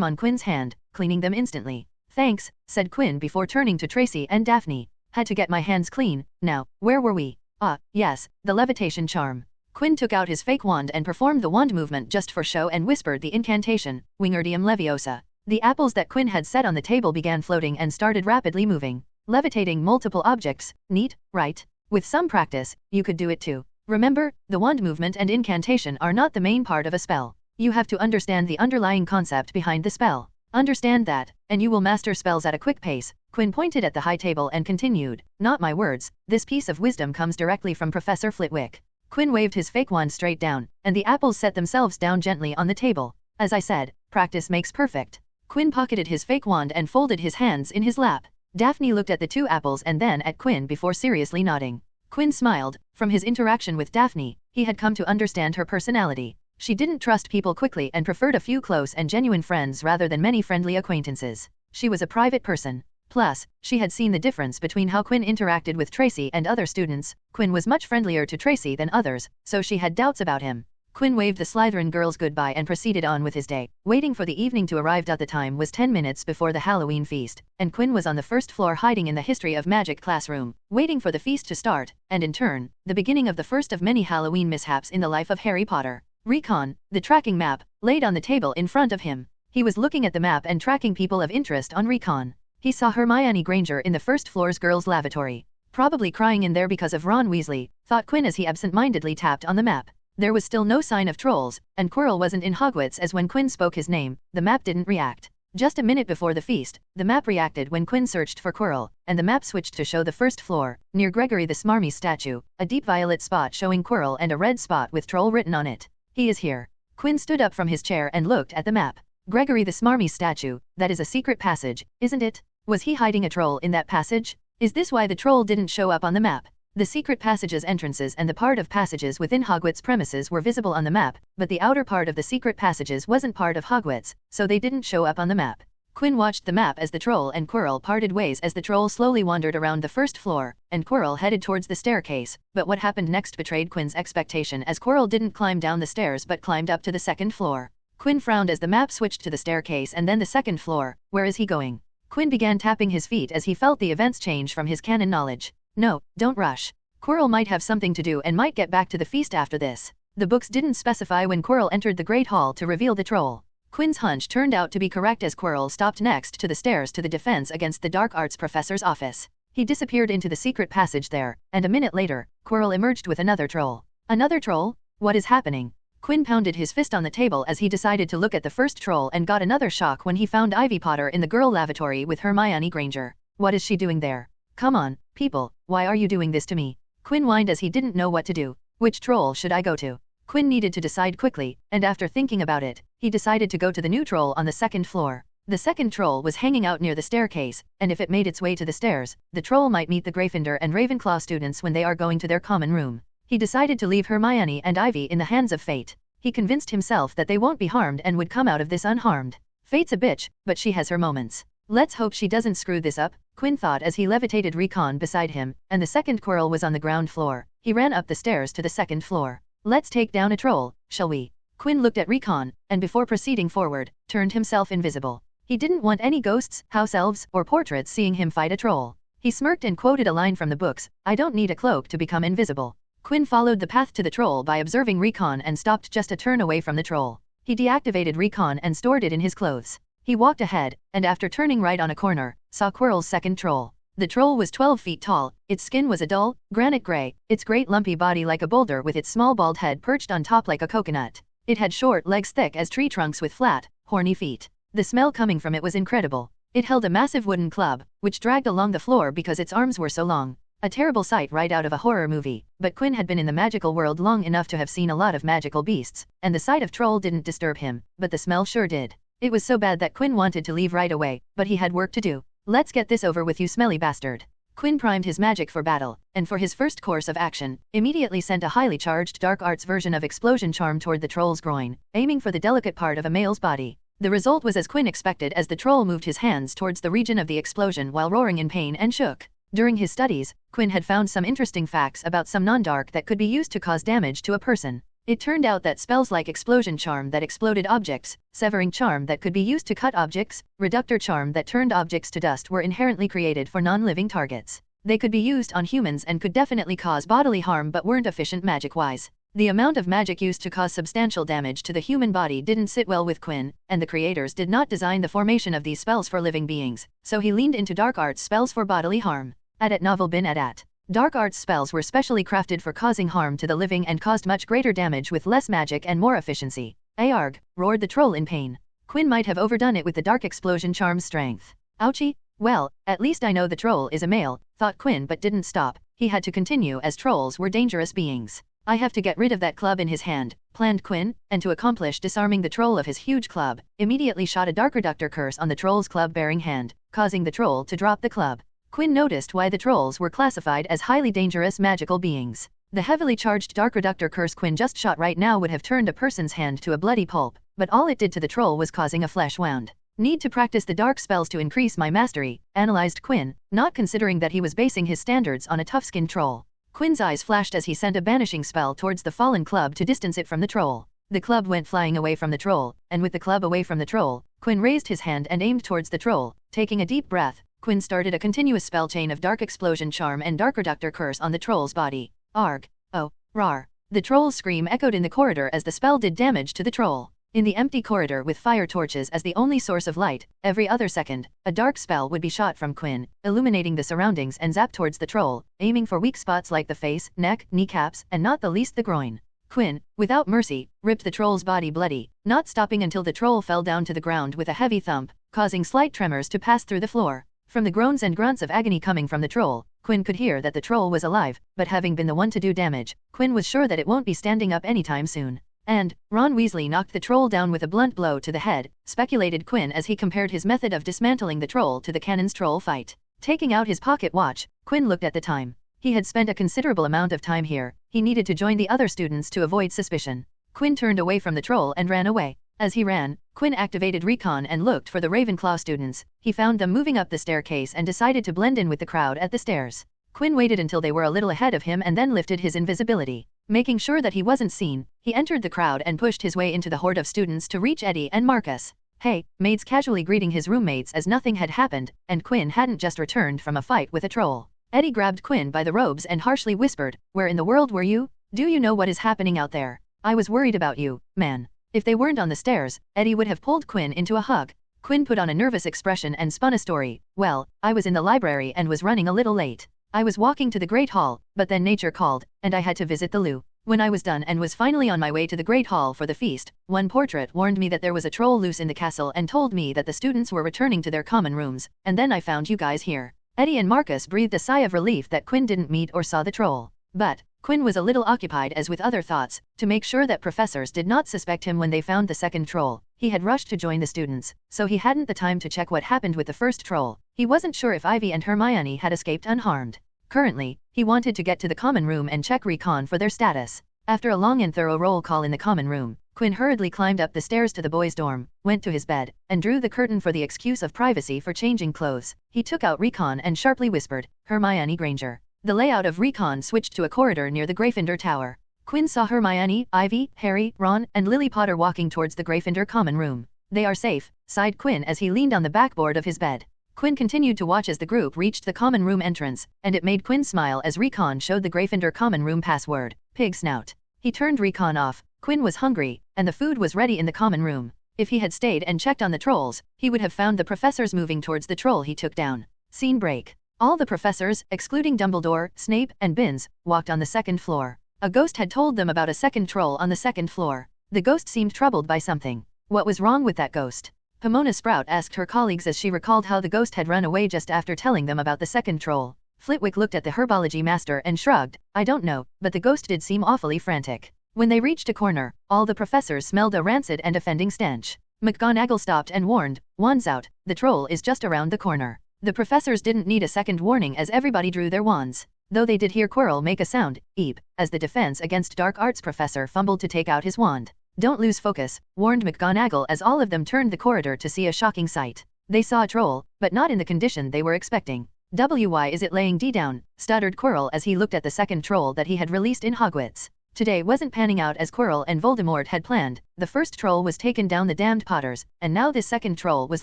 on Quinn's hand, cleaning them instantly. "Thanks," said Quinn before turning to Tracy and Daphne. "Had to get my hands clean. Now, where were we?" "Ah, yes, the levitation charm." Quinn took out his fake wand and performed the wand movement just for show and whispered the incantation, "Wingardium Leviosa." The apples that Quinn had set on the table began floating and started rapidly moving, levitating multiple objects. Neat, right? With some practice, you could do it too. Remember, the wand movement and incantation are not the main part of a spell. You have to understand the underlying concept behind the spell. Understand that, and you will master spells at a quick pace. Quinn pointed at the high table and continued, "Not my words, this piece of wisdom comes directly from Professor Flitwick." Quinn waved his fake wand straight down, and the apples set themselves down gently on the table. "As I said, practice makes perfect." Quinn pocketed his fake wand and folded his hands in his lap. Daphne looked at the 2 apples and then at Quinn before seriously nodding. Quinn smiled. From his interaction with Daphne, he had come to understand her personality. She didn't trust people quickly and preferred a few close and genuine friends rather than many friendly acquaintances. She was a private person. Plus, she had seen the difference between how Quinn interacted with Tracy and other students. Quinn was much friendlier to Tracy than others, so she had doubts about him. Quinn waved the Slytherin girls goodbye and proceeded on with his day. Waiting for the evening to arrive. The time was 10 minutes before the Halloween feast, and Quinn was on the first floor hiding in the History of Magic classroom, waiting for the feast to start, and in turn, the beginning of the first of many Halloween mishaps in the life of Harry Potter. Recon, the tracking map, laid on the table in front of him. He was looking at the map and tracking people of interest on Recon. He saw Hermione Granger in the first floor's girls' lavatory. Probably crying in there because of Ron Weasley, thought Quinn as he absent-mindedly tapped on the map. There was still no sign of trolls, and Quirrell wasn't in Hogwarts as when Quinn spoke his name, the map didn't react. Just a minute before the feast, the map reacted when Quinn searched for Quirrell, and the map switched to show the first floor, near Gregory the Smarmy's statue, a deep violet spot showing Quirrell and a red spot with troll written on it. "He is here." Quinn stood up from his chair and looked at the map. Gregory the Smarmy's statue, that is a secret passage, isn't it? Was he hiding a troll in that passage? Is this why the troll didn't show up on the map? The secret passage's entrances and the part of passages within Hogwarts premises were visible on the map, but the outer part of the secret passages wasn't part of Hogwarts, so they didn't show up on the map. Quinn watched the map as the troll and Quirrell parted ways as the troll slowly wandered around the first floor, and Quirrell headed towards the staircase, but what happened next betrayed Quinn's expectation as Quirrell didn't climb down the stairs but climbed up to the second floor. Quinn frowned as the map switched to the staircase and then the second floor. Where is he going? Quinn began tapping his feet as he felt the events change from his canon knowledge. No, don't rush. Quirrell might have something to do and might get back to the feast after this. The books didn't specify when Quirrell entered the Great Hall to reveal the troll. Quinn's hunch turned out to be correct as Quirrell stopped next to the stairs to the Defense Against the Dark Arts professor's office. He disappeared into the secret passage there, and a minute later, Quirrell emerged with another troll. Another troll? What is happening? Quinn pounded his fist on the table as he decided to look at the first troll and got another shock when he found Ivy Potter in the girl lavatory with Hermione Granger. What is she doing there? Come on, people, why are you doing this to me? Quinn whined as he didn't know what to do. Which troll should I go to? Quinn needed to decide quickly, and after thinking about it, he decided to go to the new troll on the second floor. The second troll was hanging out near the staircase, and if it made its way to the stairs, the troll might meet the Gryffindor and Ravenclaw students when they are going to their common room. He decided to leave Hermione and Ivy in the hands of fate. He convinced himself that they won't be harmed and would come out of this unharmed. Fate's a bitch, but she has her moments. Let's hope she doesn't screw this up, Quinn thought as he levitated Recon beside him, and the second quirrell was on the ground floor. He ran up the stairs to the second floor. Let's take down a troll, shall we? Quinn looked at Recon, and before proceeding forward, turned himself invisible. He didn't want any ghosts, house elves, or portraits seeing him fight a troll. He smirked and quoted a line from the books, "I don't need a cloak to become invisible." Quinn followed the path to the troll by observing Recon and stopped just a turn away from the troll. He deactivated Recon and stored it in his clothes. He walked ahead, and after turning right on a corner, saw Quirrell's second troll. The troll was 12 feet tall, its skin was a dull, granite gray, its great lumpy body like a boulder with its small bald head perched on top like a coconut. It had short legs thick as tree trunks with flat, horny feet. The smell coming from it was incredible. It held a massive wooden club, which dragged along the floor because its arms were so long. A terrible sight right out of a horror movie, but Quinn had been in the magical world long enough to have seen a lot of magical beasts, and the sight of troll didn't disturb him, but the smell sure did. It was so bad that Quinn wanted to leave right away, but he had work to do. Let's get this over with, you smelly bastard. Quinn primed his magic for battle, and for his first course of action, immediately sent a highly charged dark arts version of explosion charm toward the troll's groin, aiming for the delicate part of a male's body. The result was as Quinn expected as the troll moved his hands towards the region of the explosion while roaring in pain and shook. During his studies, Quinn had found some interesting facts about some non-dark that could be used to cause damage to a person. It turned out that spells like explosion charm that exploded objects, severing charm that could be used to cut objects, reductor charm that turned objects to dust were inherently created for non-living targets. They could be used on humans and could definitely cause bodily harm but weren't efficient magic-wise. The amount of magic used to cause substantial damage to the human body didn't sit well with Quinn, and the creators did not design the formation of these spells for living beings, so he leaned into dark arts spells for bodily harm. At novel bin at. Dark arts spells were specially crafted for causing harm to the living and caused much greater damage with less magic and more efficiency. Arg, roared the troll in pain. Quinn might have overdone it with the dark explosion charm's strength. Ouchie? Well, at least I know the troll is a male, thought Quinn, but didn't stop. He had to continue as trolls were dangerous beings. I have to get rid of that club in his hand, planned Quinn, and to accomplish disarming the troll of his huge club, immediately shot a dark reductor curse on the troll's club-bearing hand, causing the troll to drop the club. Quinn noticed why the trolls were classified as highly dangerous magical beings. The heavily charged dark reductor curse Quinn just shot right now would have turned a person's hand to a bloody pulp, but all it did to the troll was causing a flesh wound. Need to practice the dark spells to increase my mastery, analyzed Quinn, not considering that he was basing his standards on a tough-skinned troll. Quinn's eyes flashed as he sent a banishing spell towards the fallen club to distance it from the troll. The club went flying away from the troll, and with the club away from the troll, Quinn raised his hand and aimed towards the troll. Taking a deep breath, Quinn started a continuous spell chain of dark explosion charm and dark reductor curse on the troll's body. Arg. Oh. Rar. The troll's scream echoed in the corridor as the spell did damage to the troll. In the empty corridor with fire torches as the only source of light, every other second, a dark spell would be shot from Quinn, illuminating the surroundings and zap towards the troll, aiming for weak spots like the face, neck, kneecaps, and not the least the groin. Quinn, without mercy, ripped the troll's body bloody, not stopping until the troll fell down to the ground with a heavy thump, causing slight tremors to pass through the floor. From the groans and grunts of agony coming from the troll, Quinn could hear that the troll was alive, but having been the one to do damage, Quinn was sure that it won't be standing up anytime soon. And Ron Weasley knocked the troll down with a blunt blow to the head, speculated Quinn as he compared his method of dismantling the troll to the cannon's troll fight. Taking out his pocket watch, Quinn looked at the time. He had spent a considerable amount of time here. He needed to join the other students to avoid suspicion. Quinn turned away from the troll and ran away. As he ran, Quinn activated Recon and looked for the Ravenclaw students. He found them moving up the staircase and decided to blend in with the crowd at the stairs. Quinn waited until they were a little ahead of him and then lifted his invisibility. Making sure that he wasn't seen, he entered the crowd and pushed his way into the horde of students to reach Eddie and Marcus. Hey, mates, casually greeting his roommates as nothing had happened, and Quinn hadn't just returned from a fight with a troll. Eddie grabbed Quinn by the robes and harshly whispered, "Where in the world were you? Do you know what is happening out there? I was worried about you, man." If they weren't on the stairs, Eddie would have pulled Quinn into a hug. Quinn put on a nervous expression and spun a story. "Well, I was in the library and was running a little late. I was walking to the Great Hall, but then nature called, and I had to visit the loo. When I was done and was finally on my way to the Great Hall for the feast, one portrait warned me that there was a troll loose in the castle and told me that the students were returning to their common rooms, and then I found you guys here. Eddie and Marcus breathed a sigh of relief that Quinn didn't meet or saw the troll. But Quinn was a little occupied as with other thoughts. To make sure that professors did not suspect him when they found the second troll, he had rushed to join the students, so he hadn't the time to check what happened with the first troll. He wasn't sure if Ivy and Hermione had escaped unharmed. Currently, he wanted to get to the common room and check recon for their status. After a long and thorough roll call in the common room, Quinn hurriedly climbed up the stairs to the boys' dorm, went to his bed, and drew the curtain for the excuse of privacy for changing clothes. He took out recon and sharply whispered, "Hermione Granger." The layout of recon switched to a corridor near the Gryffindor Tower. Quinn saw Hermione, Ivy, Harry, Ron, and Lily Potter walking towards the Gryffindor common room. "They are safe," sighed Quinn as he leaned on the backboard of his bed. Quinn continued to watch as the group reached the common room entrance, and it made Quinn smile as recon showed the Gryffindor common room password, "Pig Snout." He turned recon off. Quinn was hungry, and the food was ready in the common room. If he had stayed and checked on the trolls, he would have found the professors moving towards the troll he took down. Scene break. All the professors, excluding Dumbledore, Snape, and Binns, walked on the second floor. A ghost had told them about a second troll on the second floor. The ghost seemed troubled by something. What was wrong with that ghost? Pomona Sprout asked her colleagues as she recalled how the ghost had run away just after telling them about the second troll. Flitwick looked at the herbology master and shrugged. "I don't know, but the ghost did seem awfully frantic." When they reached a corner, all the professors smelled a rancid and offending stench. McGonagall stopped and warned, "Wands out, the troll is just around the corner." The professors didn't need a second warning as everybody drew their wands. Though they did hear Quirrell make a sound, "eep," as the defense against dark arts professor fumbled to take out his wand. "Don't lose focus," warned McGonagall as all of them turned the corridor to see a shocking sight. They saw a troll, but not in the condition they were expecting. "Why is it laying D down?" stuttered Quirrell as he looked at the second troll that he had released in Hogwarts. Today wasn't panning out as Quirrell and Voldemort had planned. The first troll was taken down the damned Potters, and now this second troll was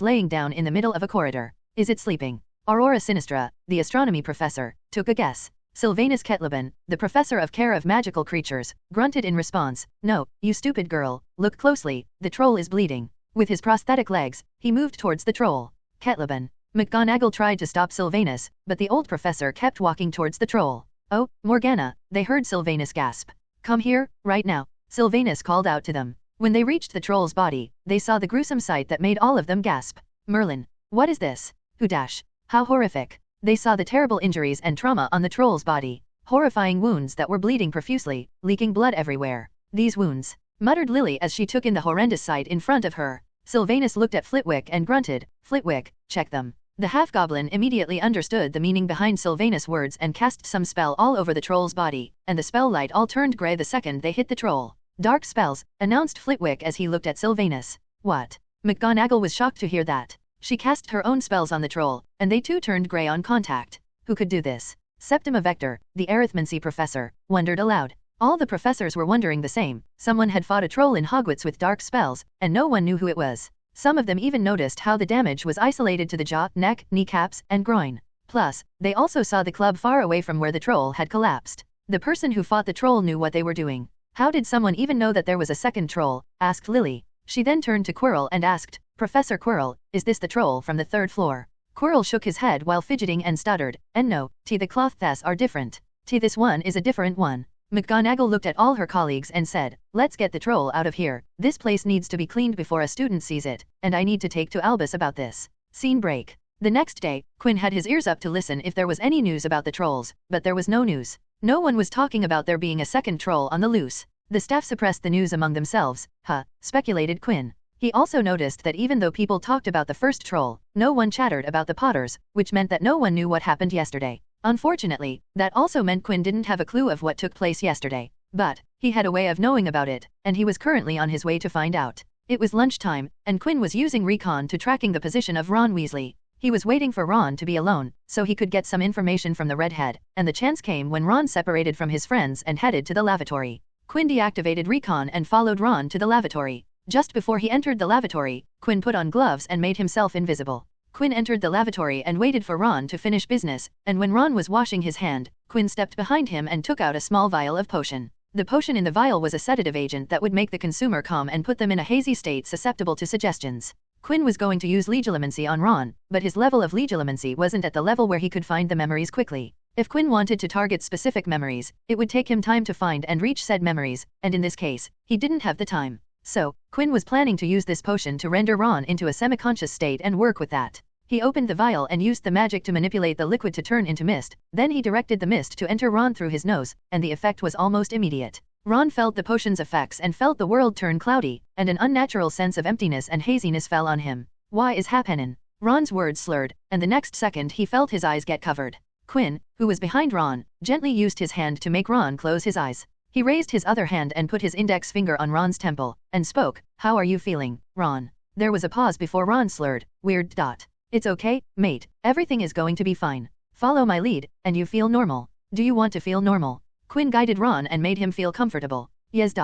laying down in the middle of a corridor. "Is it sleeping?" Aurora Sinistra, the astronomy professor, took a guess. Sylvanus Kettleben, the professor of care of magical creatures, grunted in response, "No, you stupid girl, look closely, the troll is bleeding." With his prosthetic legs, he moved towards the troll. "Kettleben." McGonagall tried to stop Sylvanus, but the old professor kept walking towards the troll. "Oh, Morgana," they heard Sylvanus gasp. "Come here, right now," Sylvanus called out to them. When they reached the troll's body, they saw the gruesome sight that made all of them gasp. "Merlin, what is this? Who dash? How horrific." They saw the terrible injuries and trauma on the troll's body. Horrifying wounds that were bleeding profusely, leaking blood everywhere. "These wounds," muttered Lily as she took in the horrendous sight in front of her. Sylvanus looked at Flitwick and grunted, "Flitwick, check them." The half-goblin immediately understood the meaning behind Sylvanus' words and cast some spell all over the troll's body, and the spell light all turned grey the second they hit the troll. "Dark spells," announced Flitwick as he looked at Sylvanus. "What?" McGonagall was shocked to hear that. She cast her own spells on the troll, and they too turned grey on contact. Who could do this? Septima Vector, the arithmancy professor, wondered aloud. All the professors were wondering the same. Someone had fought a troll in Hogwarts with dark spells, and no one knew who it was. Some of them even noticed how the damage was isolated to the jaw, neck, kneecaps, and groin. Plus, they also saw the club far away from where the troll had collapsed. The person who fought the troll knew what they were doing. "How did someone even know that there was a second troll?" asked Lily. She then turned to Quirrell and asked, "Professor Quirrell, is this the troll from the third floor?" Quirrell shook his head while fidgeting and stuttered, "And no, the cloths are different. This one is a different one." McGonagall looked at all her colleagues and said, "Let's get the troll out of here. This place needs to be cleaned before a student sees it, and I need to take to Albus about this." Scene break. The next day, Quinn had his ears up to listen if there was any news about the trolls, but there was no news. No one was talking about there being a second troll on the loose. The staff suppressed the news among themselves, speculated Quinn. He also noticed that even though people talked about the first troll, no one chattered about the Potters, which meant that no one knew what happened yesterday. Unfortunately, that also meant Quinn didn't have a clue of what took place yesterday. But he had a way of knowing about it, and he was currently on his way to find out. It was lunchtime, and Quinn was using recon to tracking the position of Ron Weasley. He was waiting for Ron to be alone, so he could get some information from the redhead, and the chance came when Ron separated from his friends and headed to the lavatory. Quinn deactivated recon and followed Ron to the lavatory. Just before he entered the lavatory, Quinn put on gloves and made himself invisible. Quinn entered the lavatory and waited for Ron to finish business, and when Ron was washing his hand, Quinn stepped behind him and took out a small vial of potion. The potion in the vial was a sedative agent that would make the consumer calm and put them in a hazy state susceptible to suggestions. Quinn was going to use legilimency on Ron, but his level of legilimency wasn't at the level where he could find the memories quickly. If Quinn wanted to target specific memories, it would take him time to find and reach said memories, and in this case, he didn't have the time. So, Quinn was planning to use this potion to render Ron into a semi-conscious state and work with that. He opened the vial and used the magic to manipulate the liquid to turn into mist, then he directed the mist to enter Ron through his nose, and the effect was almost immediate. Ron felt the potion's effects and felt the world turn cloudy, and an unnatural sense of emptiness and haziness fell on him. Why is happenin'? Ron's words slurred, and the next second he felt his eyes get covered. Quinn, who was behind Ron, gently used his hand to make Ron close his eyes. He raised his other hand and put his index finger on Ron's temple, and spoke, "How are you feeling, Ron?" There was a pause before Ron slurred, "Weird. It's okay, mate, everything is going to be fine. Follow my lead, and you feel normal. Do you want to feel normal?" Quinn guided Ron and made him feel comfortable. "Yes.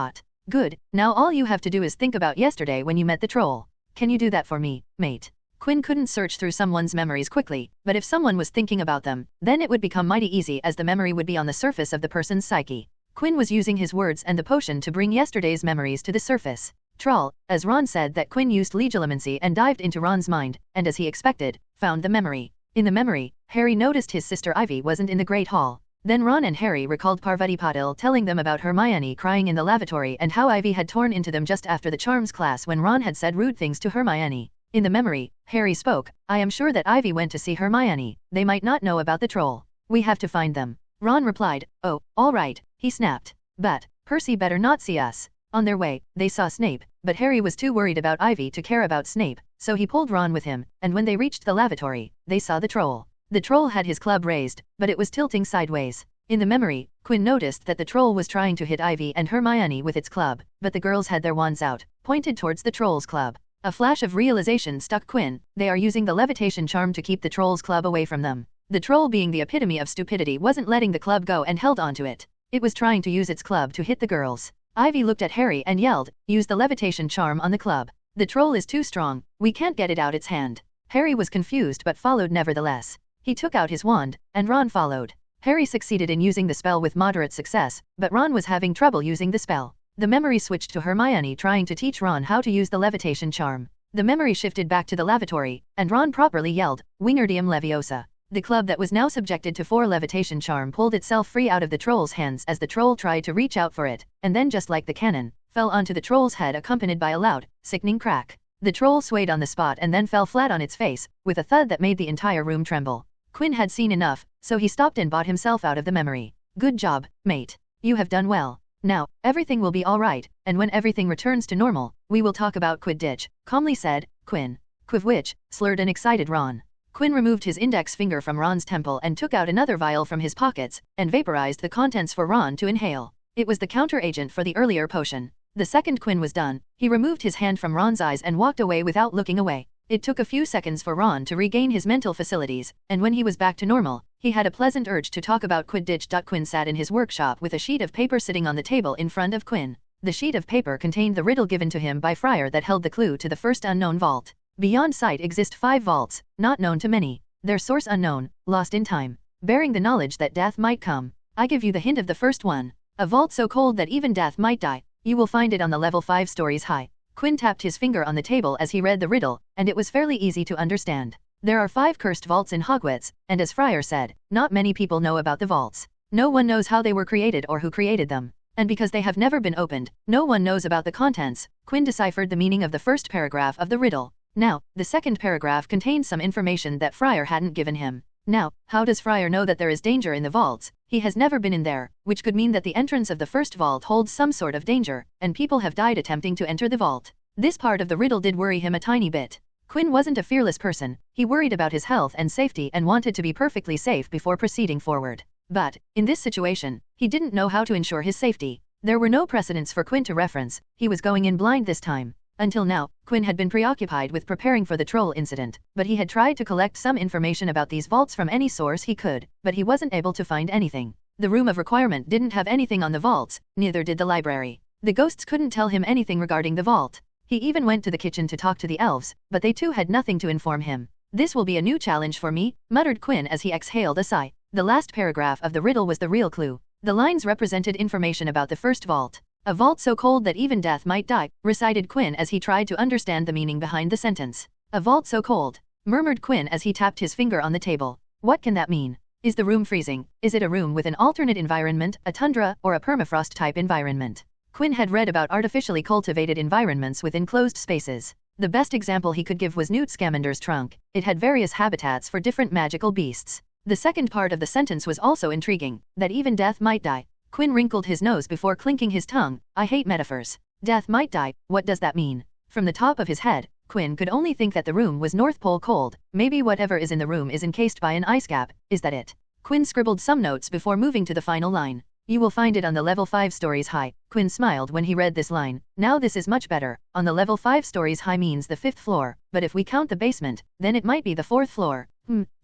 Good, now all you have to do is think about yesterday when you met the troll. Can you do that for me, mate?" Quinn couldn't search through someone's memories quickly, but if someone was thinking about them, then it would become mighty easy as the memory would be on the surface of the person's psyche. Quinn was using his words and the potion to bring yesterday's memories to the surface. Troll, as Ron said that Quinn used legilimency and dived into Ron's mind, and as he expected, found the memory. In the memory, Harry noticed his sister Ivy wasn't in the Great Hall. Then Ron and Harry recalled Parvati Patil telling them about Hermione crying in the lavatory and how Ivy had torn into them just after the charms class when Ron had said rude things to Hermione. In the memory, Harry spoke, "I am sure that Ivy went to see Hermione. They might not know about the troll. We have to find them." Ron replied, "Oh, all right," he snapped. "But, Percy better not see us." On their way, they saw Snape, but Harry was too worried about Ivy to care about Snape, so he pulled Ron with him, and when they reached the lavatory, they saw the troll. The troll had his club raised, but it was tilting sideways. In the memory, Quinn noticed that the troll was trying to hit Ivy and Hermione with its club, but the girls had their wands out, pointed towards the troll's club. A flash of realization struck Quinn, they are using the levitation charm to keep the troll's club away from them. The troll, being the epitome of stupidity, wasn't letting the club go and held onto it. It was trying to use its club to hit the girls. Ivy looked at Harry and yelled, "Use the levitation charm on the club. The troll is too strong, we can't get it out its hand." Harry was confused but followed nevertheless. He took out his wand, and Ron followed. Harry succeeded in using the spell with moderate success, but Ron was having trouble using the spell. The memory switched to Hermione trying to teach Ron how to use the levitation charm. The memory shifted back to the lavatory, and Ron properly yelled, "Wingardium Leviosa." The club that was now subjected to 4 levitation charm pulled itself free out of the troll's hands as the troll tried to reach out for it, and then just like the cannon, fell onto the troll's head accompanied by a loud, sickening crack. The troll swayed on the spot and then fell flat on its face, with a thud that made the entire room tremble. Quinn had seen enough, so he stopped and bought himself out of the memory. "Good job, mate. You have done well. Now, everything will be all right, and when everything returns to normal, we will talk about Quidditch," calmly said Quinn. "Quidditch," slurred an excited Ron. Quinn removed his index finger from Ron's temple and took out another vial from his pockets, and vaporized the contents for Ron to inhale. It was the counter-agent for the earlier potion. The second Quinn was done, he removed his hand from Ron's eyes and walked away without looking away. It took a few seconds for Ron to regain his mental facilities, and when he was back to normal, he had a pleasant urge to talk about Quidditch. Quinn sat in his workshop with a sheet of paper sitting on the table in front of Quinn. The sheet of paper contained the riddle given to him by Friar that held the clue to the first unknown vault. Beyond sight exist 5 vaults, not known to many. Their source unknown, lost in time, bearing the knowledge that death might come. I give you the hint of the first one. A vault so cold that even death might die. You will find it on the level 5 stories high. Quinn tapped his finger on the table as he read the riddle, and it was fairly easy to understand. There are 5 cursed vaults in Hogwarts, and as Friar said, not many people know about the vaults. No one knows how they were created or who created them. And because they have never been opened, no one knows about the contents. Quinn deciphered the meaning of the first paragraph of the riddle. Now, the second paragraph contains some information that Friar hadn't given him. Now, how does Friar know that there is danger in the vaults? He has never been in there, which could mean that the entrance of the first vault holds some sort of danger, and people have died attempting to enter the vault. This part of the riddle did worry him a tiny bit. Quinn wasn't a fearless person, he worried about his health and safety and wanted to be perfectly safe before proceeding forward. But, in this situation, he didn't know how to ensure his safety. There were no precedents for Quinn to reference, he was going in blind this time. Until now, Quinn had been preoccupied with preparing for the troll incident, but he had tried to collect some information about these vaults from any source he could, but he wasn't able to find anything. The room of requirement didn't have anything on the vaults, neither did the library. The ghosts couldn't tell him anything regarding the vault. He even went to the kitchen to talk to the elves, but they too had nothing to inform him. "This will be a new challenge for me," muttered Quinn as he exhaled a sigh. The last paragraph of the riddle was the real clue. The lines represented information about the first vault. "A vault so cold that even death might die," recited Quinn as he tried to understand the meaning behind the sentence. "A vault so cold," murmured Quinn as he tapped his finger on the table. "What can that mean? Is the room freezing? Is it a room with an alternate environment, a tundra, or a permafrost-type environment? Quinn had read about artificially cultivated environments with enclosed spaces. The best example he could give was Newt Scamander's trunk. It had various habitats for different magical beasts. The second part of the sentence was also intriguing, that even death might die. Quinn wrinkled his nose before clinking his tongue. I hate metaphors. Death might die, what does that mean? From the top of his head, Quinn could only think that the room was North Pole cold. Maybe whatever is in the room is encased by an ice cap. Is that it? Quinn scribbled some notes before moving to the final line. You will find it on the level 5 stories high. Quinn smiled when he read this line. Now this is much better. On the level 5 stories high means the 5th floor, but if we count the basement, then it might be the 4th floor.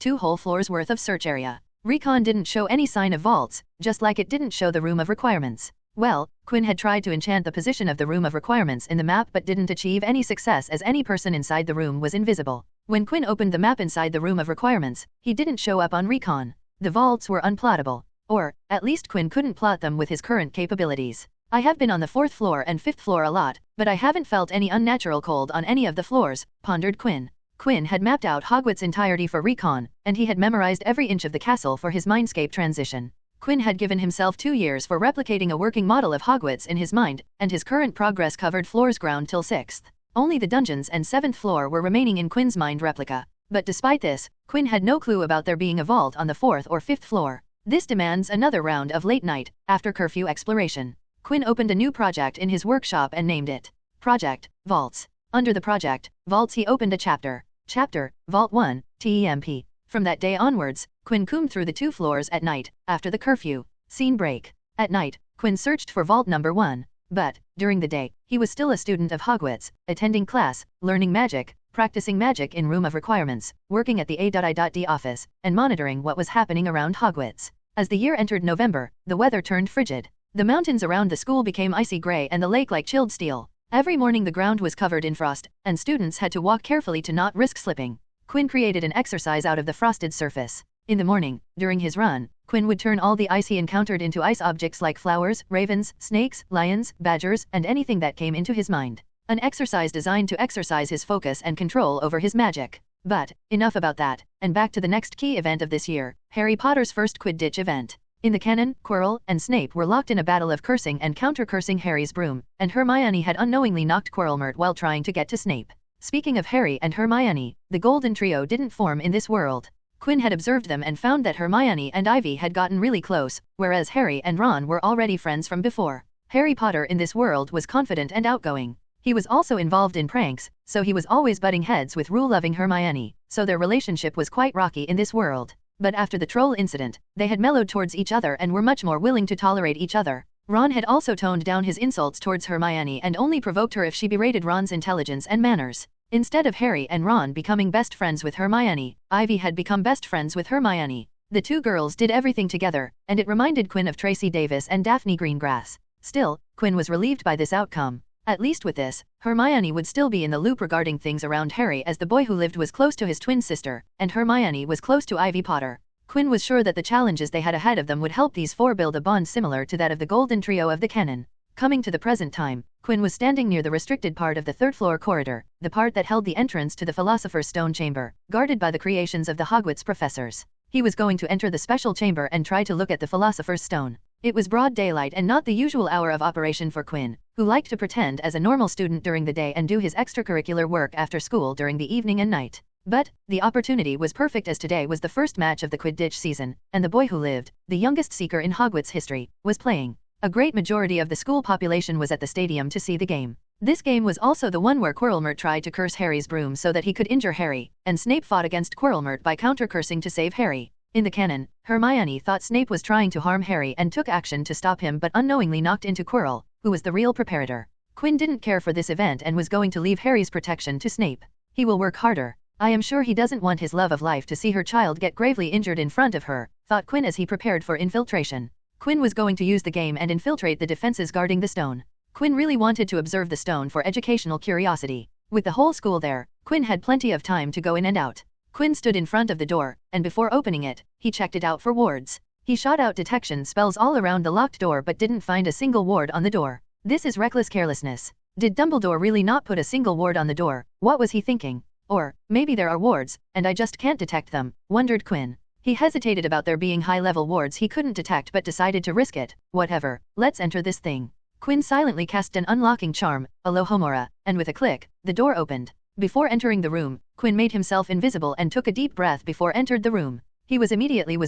2 whole floors worth of search area. Recon didn't show any sign of vaults, just like it didn't show the room of requirements. Well, Quinn had tried to enchant the position of the room of requirements in the map but didn't achieve any success as any person inside the room was invisible. When Quinn opened the map inside the room of requirements, he didn't show up on Recon. The vaults were unplottable. Or, at least Quinn couldn't plot them with his current capabilities. I have been on the 4th floor and 5th floor a lot, but I haven't felt any unnatural cold on any of the floors, pondered Quinn. Quinn had mapped out Hogwarts' entirety for Recon, and he had memorized every inch of the castle for his Mindscape transition. Quinn had given himself 2 years for replicating a working model of Hogwarts in his mind, and his current progress covered floors ground till 6th. Only the dungeons and 7th floor were remaining in Quinn's mind replica. But despite this, Quinn had no clue about there being a vault on the 4th or 5th floor. This demands another round of late night, after curfew exploration. Quinn opened a new project in his workshop and named it Project Vaults. Under the project Vaults he opened a chapter. Chapter Vault 1, TEMP. From that day onwards, Quinn combed through the 2 floors at night, after the curfew. Scene break. At night, Quinn searched for vault number 1. But, during the day, he was still a student of Hogwarts, attending class, learning magic, practicing magic in Room of Requirements, working at the A.I.D office, and monitoring what was happening around Hogwarts. As the year entered November, the weather turned frigid. The mountains around the school became icy gray and the lake like chilled steel. Every morning the ground was covered in frost, and students had to walk carefully to not risk slipping. Quinn created an exercise out of the frosted surface. In the morning, during his run, Quinn would turn all the ice he encountered into ice objects like flowers, ravens, snakes, lions, badgers, and anything that came into his mind. An exercise designed to exercise his focus and control over his magic. But, enough about that, and back to the next key event of this year, Harry Potter's first Quidditch event. In the canon, Quirrell and Snape were locked in a battle of cursing and counter-cursing Harry's broom, and Hermione had unknowingly knocked Quirrell while trying to get to Snape. Speaking of Harry and Hermione, the Golden Trio didn't form in this world. Quinn had observed them and found that Hermione and Ivy had gotten really close, whereas Harry and Ron were already friends from before. Harry Potter in this world was confident and outgoing. He was also involved in pranks, so he was always butting heads with rule-loving Hermione, so their relationship was quite rocky in this world. But after the troll incident, they had mellowed towards each other and were much more willing to tolerate each other. Ron had also toned down his insults towards Hermione and only provoked her if she berated Ron's intelligence and manners. Instead of Harry and Ron becoming best friends with Hermione, Ivy had become best friends with Hermione. The two girls did everything together, and it reminded Quinn of Tracy Davis and Daphne Greengrass. Still, Quinn was relieved by this outcome. At least with this, Hermione would still be in the loop regarding things around Harry as the boy who lived was close to his twin sister, and Hermione was close to Ivy Potter. Quinn was sure that the challenges they had ahead of them would help these four build a bond similar to that of the Golden Trio of the canon. Coming to the present time, Quinn was standing near the restricted part of the third-floor corridor, the part that held the entrance to the Philosopher's Stone chamber, guarded by the creations of the Hogwarts professors. He was going to enter the special chamber and try to look at the Philosopher's Stone. It was broad daylight and not the usual hour of operation for Quinn, who liked to pretend as a normal student during the day and do his extracurricular work after school during the evening and night. But, the opportunity was perfect as today was the first match of the Quidditch season, and the boy who lived, the youngest seeker in Hogwarts history, was playing. A great majority of the school population was at the stadium to see the game. This game was also the one where Quirrell tried to curse Harry's broom so that he could injure Harry, and Snape fought against Quirrell by counter-cursing to save Harry. In the canon, Hermione thought Snape was trying to harm Harry and took action to stop him but unknowingly knocked into Quirrell, who was the real preparator. Quinn didn't care for this event and was going to leave Harry's protection to Snape. He will work harder. I am sure he doesn't want his love of life to see her child get gravely injured in front of her, thought Quinn as he prepared for infiltration. Quinn was going to use the game and infiltrate the defenses guarding the stone. Quinn really wanted to observe the stone for educational curiosity. With the whole school there, Quinn had plenty of time to go in and out. Quinn stood in front of the door, and before opening it, he checked it out for wards. He shot out detection spells all around the locked door but didn't find a single ward on the door. This is reckless carelessness. Did Dumbledore really not put a single ward on the door? What was he thinking? Or, maybe there are wards, and I just can't detect them, wondered Quinn. He hesitated about there being high-level wards he couldn't detect but decided to risk it. Whatever, let's enter this thing. Quinn silently cast an unlocking charm, Alohomora, and with a click, the door opened. Before entering the room, Quinn made himself invisible and took a deep breath before entered the room. He was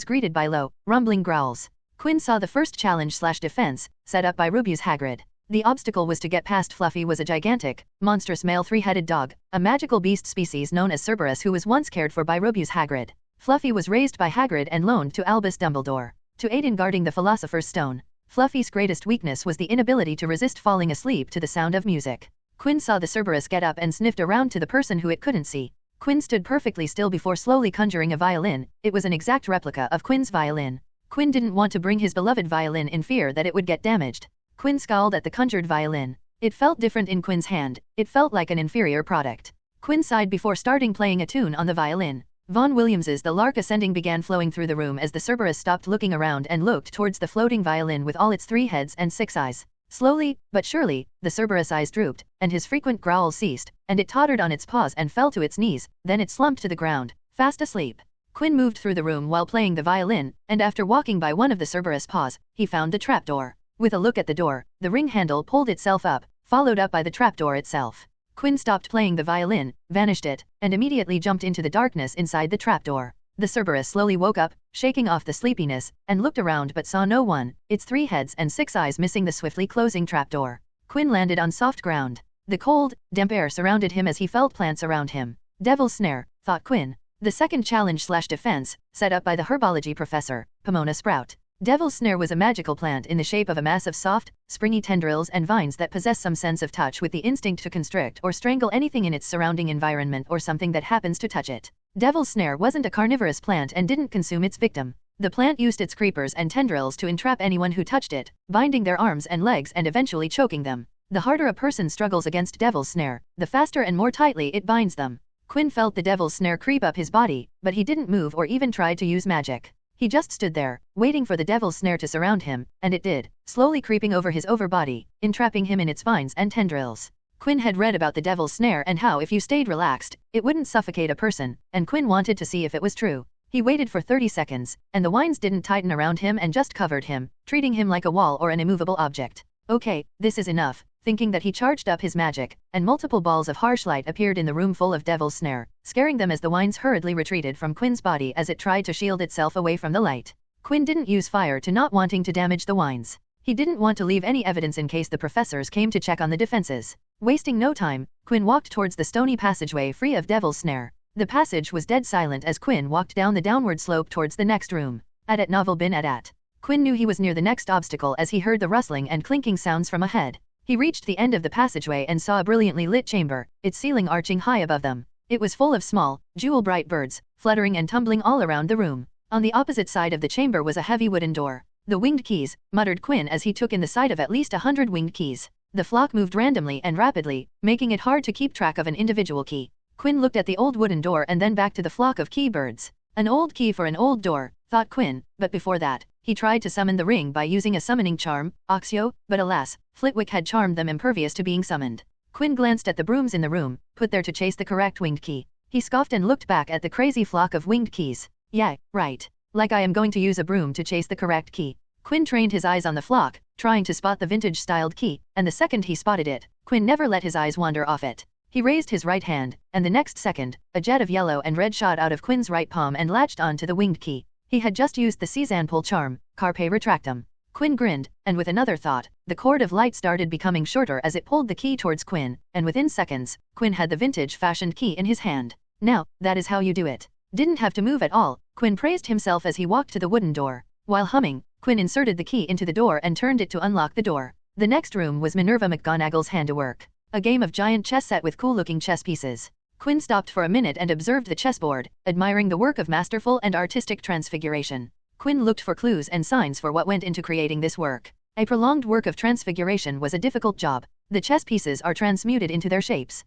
greeted by low, rumbling growls. Quinn saw the first challenge/defense, set up by Rubius Hagrid. The obstacle was to get past Fluffy was a gigantic, monstrous male three-headed dog, a magical beast species known as Cerberus who was once cared for by Rubius Hagrid. Fluffy was raised by Hagrid and loaned to Albus Dumbledore to aid in guarding the Philosopher's Stone. Fluffy's greatest weakness was the inability to resist falling asleep to the sound of music. Quinn saw the Cerberus get up and sniffed around to the person who it couldn't see. Quinn stood perfectly still before slowly conjuring a violin. It was an exact replica of Quinn's violin. Quinn didn't want to bring his beloved violin in fear that it would get damaged. Quinn scowled at the conjured violin. It felt different in Quinn's hand. It felt like an inferior product. Quinn sighed before starting playing a tune on the violin. Vaughan Williams's The Lark Ascending began flowing through the room as the Cerberus stopped looking around and looked towards the floating violin with all its 3 heads and 6 eyes. Slowly, but surely, the Cerberus' eyes drooped, and his frequent growls ceased, and it tottered on its paws and fell to its knees, then it slumped to the ground, fast asleep. Quinn moved through the room while playing the violin, and after walking by one of the Cerberus' paws, he found the trapdoor. With a look at the door, the ring handle pulled itself up, followed up by the trapdoor itself. Quinn stopped playing the violin, vanished it, and immediately jumped into the darkness inside the trapdoor. The Cerberus slowly woke up, shaking off the sleepiness, and looked around but saw no one, its 3 heads and 6 eyes missing the swiftly closing trapdoor. Quinn landed on soft ground. The cold, damp air surrounded him as he felt plants around him. Devil's Snare, thought Quinn. The second challenge/defense, set up by the herbology professor, Pomona Sprout. Devil's Snare was a magical plant in the shape of a mass of soft, springy tendrils and vines that possess some sense of touch with the instinct to constrict or strangle anything in its surrounding environment or something that happens to touch it. Devil's Snare wasn't a carnivorous plant and didn't consume its victim. The plant used its creepers and tendrils to entrap anyone who touched it, binding their arms and legs and eventually choking them. The harder a person struggles against Devil's Snare, the faster and more tightly it binds them. Quinn felt the Devil's Snare creep up his body, but he didn't move or even try to use magic. He just stood there, waiting for the Devil's Snare to surround him, and it did, slowly creeping over his overbody, entrapping him in its vines and tendrils. Quinn had read about the Devil's Snare and how if you stayed relaxed, it wouldn't suffocate a person, and Quinn wanted to see if it was true. He waited for 30 seconds, and the vines didn't tighten around him and just covered him, treating him like a wall or an immovable object. Okay, this is enough. Thinking that he charged up his magic, and multiple balls of harsh light appeared in the room full of Devil's Snare, scaring them as the vines hurriedly retreated from Quinn's body as it tried to shield itself away from the light. Quinn didn't use fire to not wanting to damage the vines. He didn't want to leave any evidence in case the professors came to check on the defenses. Wasting no time, Quinn walked towards the stony passageway free of Devil's Snare. The passage was dead silent as Quinn walked down the downward slope towards the next room. At novel bin at. Quinn knew he was near the next obstacle as he heard the rustling and clinking sounds from ahead. He reached the end of the passageway and saw a brilliantly lit chamber, its ceiling arching high above them. It was full of small, jewel-bright birds, fluttering and tumbling all around the room. On the opposite side of the chamber was a heavy wooden door. The winged keys, muttered Quinn as he took in the sight of at least 100 winged keys. The flock moved randomly and rapidly, making it hard to keep track of an individual key. Quinn looked at the old wooden door and then back to the flock of key birds. An old key for an old door, thought Quinn, but before that, he tried to summon the ring by using a summoning charm, Oxio, but alas, Flitwick had charmed them impervious to being summoned. Quinn glanced at the brooms in the room, put there to chase the correct winged key. He scoffed and looked back at the crazy flock of winged keys. Yeah, right. Like I am going to use a broom to chase the correct key. Quinn trained his eyes on the flock, trying to spot the vintage-styled key, and the second he spotted it, Quinn never let his eyes wander off it. He raised his right hand, and the next second, a jet of yellow and red shot out of Quinn's right palm and latched onto the winged key. He had just used the Sezan pull charm, carpe retractum. Quinn grinned, and with another thought, the cord of light started becoming shorter as it pulled the key towards Quinn, and within seconds, Quinn had the vintage-fashioned key in his hand. Now, that is how you do it. Didn't have to move at all, Quinn praised himself as he walked to the wooden door. While humming, Quinn inserted the key into the door and turned it to unlock the door. The next room was Minerva McGonagall's handiwork. A game of giant chess set with cool-looking chess pieces. Quinn stopped for a minute and observed the chessboard, admiring the work of masterful and artistic transfiguration. Quinn looked for clues and signs for what went into creating this work. A prolonged work of transfiguration was a difficult job. The chess pieces are transmuted into their shapes.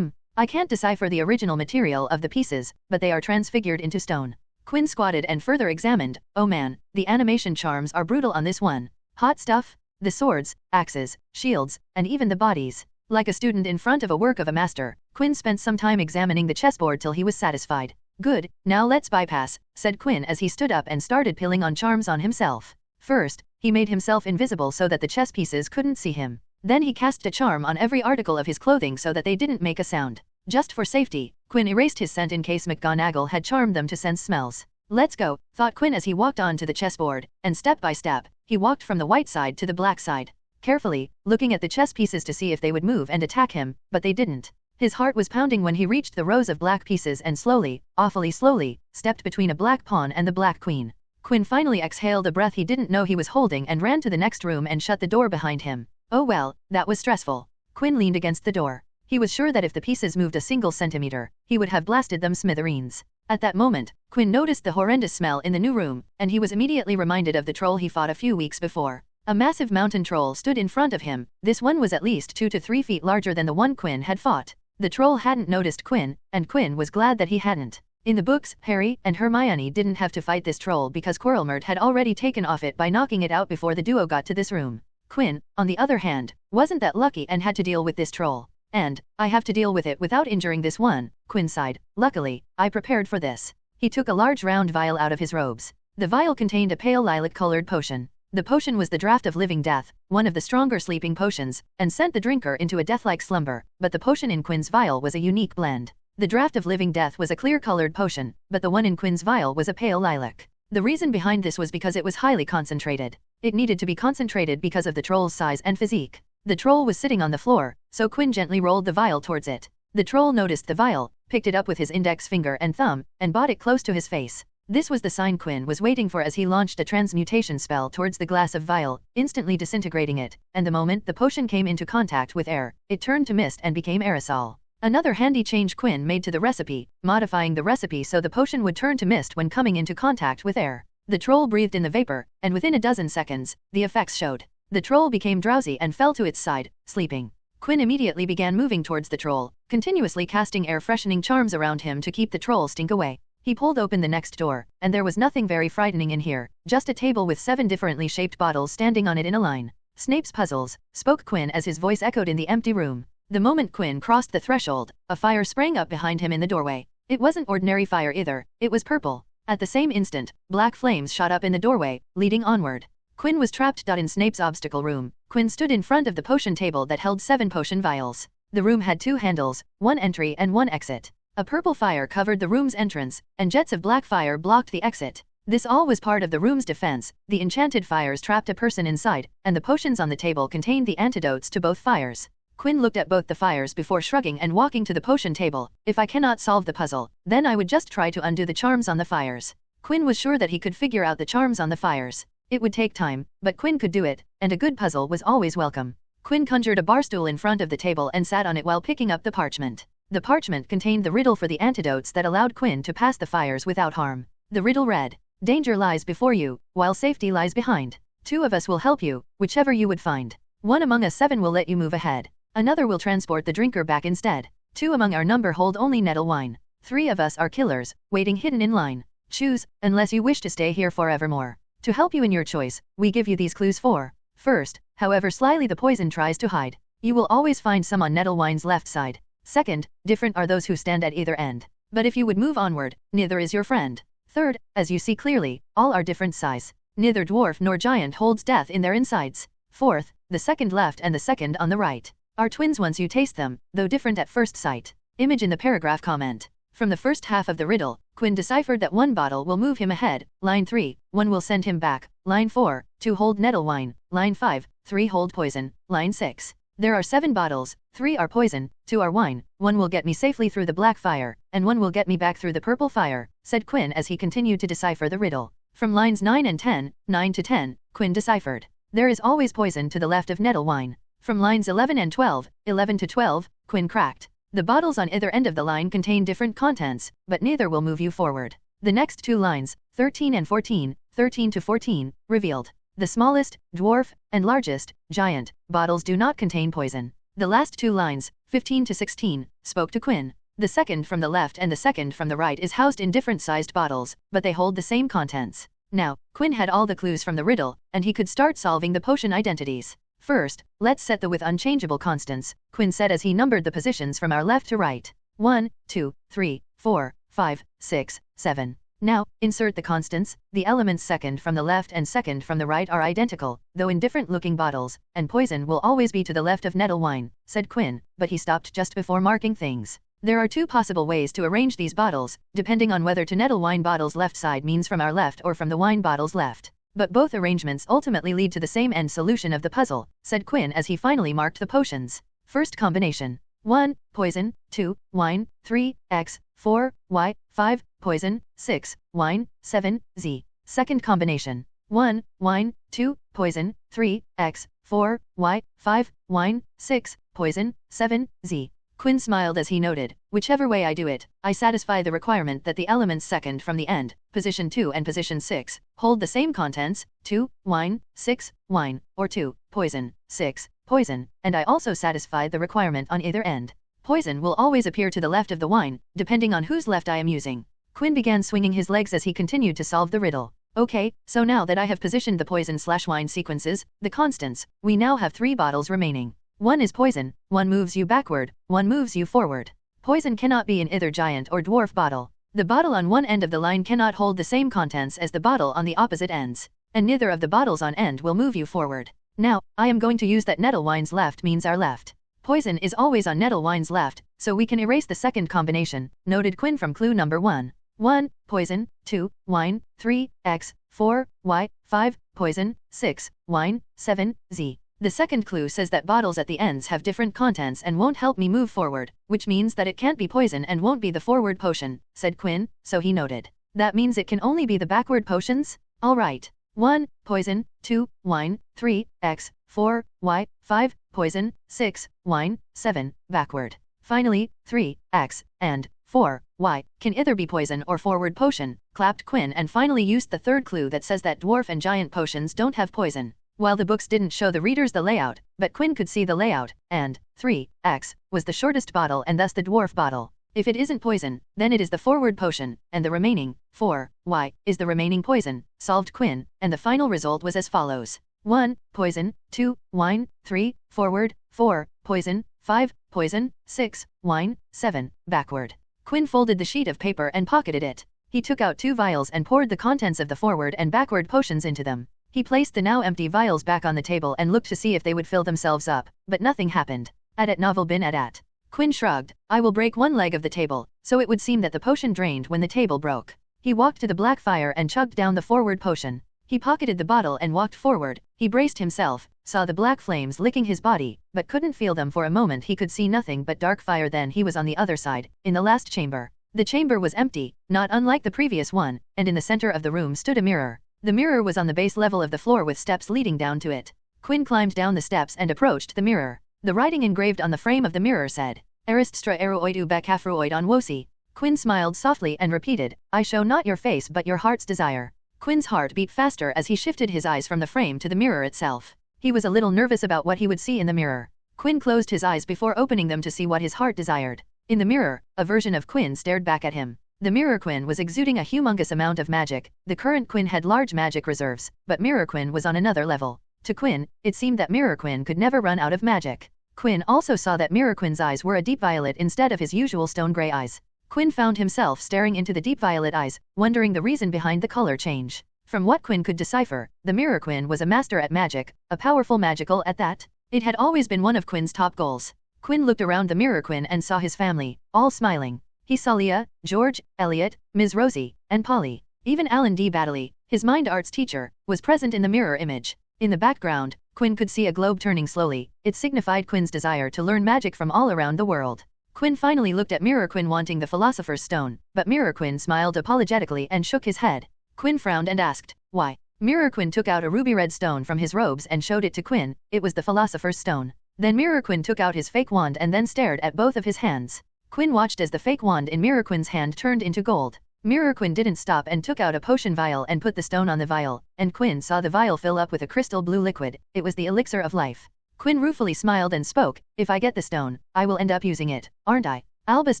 I can't decipher the original material of the pieces, but they are transfigured into stone. Quinn squatted and further examined. Oh man, the animation charms are brutal on this one. Hot stuff? The swords, axes, shields, and even the bodies. Like a student in front of a work of a master, Quinn spent some time examining the chessboard till he was satisfied. Good, now let's bypass, said Quinn as he stood up and started pilling on charms on himself. First, he made himself invisible so that the chess pieces couldn't see him. Then he cast a charm on every article of his clothing so that they didn't make a sound. Just for safety, Quinn erased his scent in case McGonagall had charmed them to sense smells. Let's go, thought Quinn as he walked on to the chessboard, and step by step, he walked from the white side to the black side, carefully, looking at the chess pieces to see if they would move and attack him, but they didn't. His heart was pounding when he reached the rows of black pieces and slowly, awfully slowly, stepped between a black pawn and the black queen. Quinn finally exhaled a breath he didn't know he was holding and ran to the next room and shut the door behind him. Oh well, that was stressful. Quinn leaned against the door. He was sure that if the pieces moved a single centimeter, he would have blasted them smithereens. At that moment, Quinn noticed the horrendous smell in the new room, and he was immediately reminded of the troll he fought a few weeks before. A massive mountain troll stood in front of him. This one was at least 2 to 3 feet larger than the one Quinn had fought. The troll hadn't noticed Quinn, and Quinn was glad that he hadn't. In the books, Harry and Hermione didn't have to fight this troll because Quirrellmurt had already taken off it by knocking it out before the duo got to this room. Quinn, on the other hand, wasn't that lucky and had to deal with this troll. And, I have to deal with it without injuring this one, Quinn sighed. Luckily, I prepared for this. He took a large round vial out of his robes. The vial contained a pale lilac-colored potion. The potion was the draught of living death, one of the stronger sleeping potions, and sent the drinker into a death-like slumber, but the potion in Quinn's vial was a unique blend. The draught of living death was a clear-colored potion, but the one in Quinn's vial was a pale lilac. The reason behind this was because it was highly concentrated. It needed to be concentrated because of the troll's size and physique. The troll was sitting on the floor, so Quinn gently rolled the vial towards it. The troll noticed the vial, picked it up with his index finger and thumb, and brought it close to his face. This was the sign Quinn was waiting for as he launched a transmutation spell towards the glass of vial, instantly disintegrating it, and the moment the potion came into contact with air, it turned to mist and became aerosol. Another handy change Quinn made to the recipe, modifying the recipe so the potion would turn to mist when coming into contact with air. The troll breathed in the vapor, and within a dozen seconds, the effects showed. The troll became drowsy and fell to its side, sleeping. Quinn immediately began moving towards the troll, continuously casting air-freshening charms around him to keep the troll stink away. He pulled open the next door, and there was nothing very frightening in here, just a table with 7 differently shaped bottles standing on it in a line. Snape's puzzles, spoke Quinn as his voice echoed in the empty room. The moment Quinn crossed the threshold, a fire sprang up behind him in the doorway. It wasn't ordinary fire either, it was purple. At the same instant, black flames shot up in the doorway, leading onward. Quinn was trapped in Snape's obstacle room. Quinn stood in front of the potion table that held 7 potion vials. The room had 2 handles, 1 entry and 1 exit. A purple fire covered the room's entrance, and jets of black fire blocked the exit. This all was part of the room's defense. The enchanted fires trapped a person inside, and the potions on the table contained the antidotes to both fires. Quinn looked at both the fires before shrugging and walking to the potion table. If I cannot solve the puzzle, then I would just try to undo the charms on the fires. Quinn was sure that he could figure out the charms on the fires. It would take time, but Quinn could do it, and a good puzzle was always welcome. Quinn conjured a bar stool in front of the table and sat on it while picking up the parchment. The parchment contained the riddle for the antidotes that allowed Quinn to pass the fires without harm. The riddle read, "Danger lies before you, while safety lies behind. 2 of us will help you, whichever you would find. 1 among us 7 will let you move ahead. Another will transport the drinker back instead. 2 among our number hold only nettle wine. 3 of us are killers, waiting hidden in line. Choose, unless you wish to stay here forevermore. To help you in your choice, we give you these clues for. First, however slyly the poison tries to hide, you will always find some on nettle wine's left side. Second, different are those who stand at either end. But if you would move onward, neither is your friend. Third, as you see clearly, all are different size. Neither dwarf nor giant holds death in their insides. Fourth, the second left and the second on the right are twins once you taste them, though different at first sight. Image in the paragraph comment. From the first half of the riddle, Quinn deciphered that 1 bottle will move him ahead, line 3, 1 will send him back, line 4, 2 hold nettle wine, line 5, 3 hold poison, line 6. There are 7 bottles, 3 are poison, 2 are wine, 1 will get me safely through the black fire, and 1 will get me back through the purple fire, said Quinn as he continued to decipher the riddle. From lines 9 and 10, 9 to 10, Quinn deciphered. There is always poison to the left of nettle wine. From lines 11 and 12, 11 to 12, Quinn cracked. The bottles on either end of the line contain different contents, but neither will move you forward. The next 2 lines, 13 and 14, 13 to 14, revealed. The smallest, dwarf, and largest, giant, bottles do not contain poison. The last 2 lines, 15 to 16, spoke to Quinn. The second from the left and the second from the right is housed in different sized bottles, but they hold the same contents. Now, Quinn had all the clues from the riddle, and he could start solving the potion identities. First, let's set the with unchangeable constants, Quinn said as he numbered the positions from our left to right. 1, 2, 3, 4, 5, 6, 7. Now, insert the constants. The elements second from the left and second from the right are identical, though in different-looking bottles, and poison will always be to the left of nettle wine, said Quinn, but he stopped just before marking things. There are two possible ways to arrange these bottles, depending on whether to nettle wine bottle's left side means from our left or from the wine bottle's left. But both arrangements ultimately lead to the same end solution of the puzzle, said Quinn as he finally marked the potions. First combination. 1. Poison. 2. Wine. 3. X. 4. Y. 5. Poison. 6. Wine. 7. Z. Second combination. 1. Wine. 2. Poison. 3. X. 4. Y. 5. Wine. 6. Poison. 7. Z. Quinn smiled as he noted, whichever way I do it, I satisfy the requirement that the elements second from the end, position 2 and position 6, hold the same contents, 2, wine, 6, wine, or 2, poison, 6, poison, and I also satisfy the requirement on either end. Poison will always appear to the left of the wine, depending on whose left I am using. Quinn began swinging his legs as he continued to solve the riddle. Okay, so now that I have positioned the poison/wine sequences, the constants, we now have 3 bottles remaining. One is poison, one moves you backward, one moves you forward. Poison cannot be in either giant or dwarf bottle. The bottle on one end of the line cannot hold the same contents as the bottle on the opposite ends, and neither of the bottles on end will move you forward. Now, I am going to use that nettle wine's left means our left. Poison is always on nettle wine's left, so we can erase the second combination, noted Quinn from clue number 1. 1. Poison. 2. Wine. 3. X. 4. Y. 5. Poison. 6. Wine. 7. Z. The second clue says that bottles at the ends have different contents and won't help me move forward, which means that it can't be poison and won't be the forward potion, said Quinn, so he noted. That means it can only be the backward potions? Alright. 1. Poison. 2. Wine. 3. X. 4. Y. 5. Poison. 6. Wine. 7. Backward. Finally, 3. X. And 4. Y. Can either be poison or forward potion, clapped Quinn and finally used the third clue that says that dwarf and giant potions don't have poison. While the books didn't show the readers the layout, but Quinn could see the layout, and 3X was the shortest bottle and thus the dwarf bottle. If it isn't poison, then it is the forward potion, and the remaining 4Y is the remaining poison, solved Quinn, and the final result was as follows. 1. Poison. 2. Wine. 3. Forward. 4. Poison. 5. Poison. 6. Wine. 7. Backward. Quinn folded the sheet of paper and pocketed it. He took out 2 vials and poured the contents of the forward and backward potions into them. He placed the now empty vials back on the table and looked to see if they would fill themselves up, but nothing happened. At novel bin at. Quinn shrugged. I will break one leg of the table, so it would seem that the potion drained when the table broke. He walked to the black fire and chugged down the forward potion. He pocketed the bottle and walked forward. He braced himself, saw the black flames licking his body, but couldn't feel them for a moment. He could see nothing but dark fire. Then he was on the other side, in the last chamber. The chamber was empty, not unlike the previous one, and in the center of the room stood a mirror. The mirror was on the base level of the floor with steps leading down to it. Quinn climbed down the steps and approached the mirror. The writing engraved on the frame of the mirror said, Ariststra eruoidu bekafruoid on wosi. Quinn smiled softly and repeated, I show not your face but your heart's desire. Quinn's heart beat faster as he shifted his eyes from the frame to the mirror itself. He was a little nervous about what he would see in the mirror. Quinn closed his eyes before opening them to see what his heart desired. In the mirror, a version of Quinn stared back at him. The mirror Quinn was exuding a humongous amount of magic. The current Quinn had large magic reserves, but mirror Quinn was on another level. To Quinn, it seemed that mirror Quinn could never run out of magic. Quinn also saw that mirror Quinn's eyes were a deep violet instead of his usual stone gray eyes. Quinn found himself staring into the deep violet eyes, wondering the reason behind the color change. From what Quinn could decipher, the mirror Quinn was a master at magic, a powerful magical at that. It had always been one of Quinn's top goals. Quinn looked around the mirror Quinn and saw his family, all smiling. He saw Leah, George, Elliot, Ms. Rosie, and Polly. Even Alan D. Baddeley, his mind arts teacher, was present in the mirror image. In the background, Quinn could see a globe turning slowly. It signified Quinn's desire to learn magic from all around the world. Quinn finally looked at Mirror Quinn wanting the Philosopher's Stone, but Mirror Quinn smiled apologetically and shook his head. Quinn frowned and asked, why? Mirror Quinn took out a ruby red stone from his robes and showed it to Quinn. It was the Philosopher's Stone. Then Mirror Quinn took out his fake wand and then stared at both of his hands. Quinn watched as the fake wand in Mirror Quinn's hand turned into gold. Mirror Quinn didn't stop and took out a potion vial and put the stone on the vial, and Quinn saw the vial fill up with a crystal blue liquid. It was the elixir of life. Quinn ruefully smiled and spoke, if I get the stone, I will end up using it, aren't I? Albus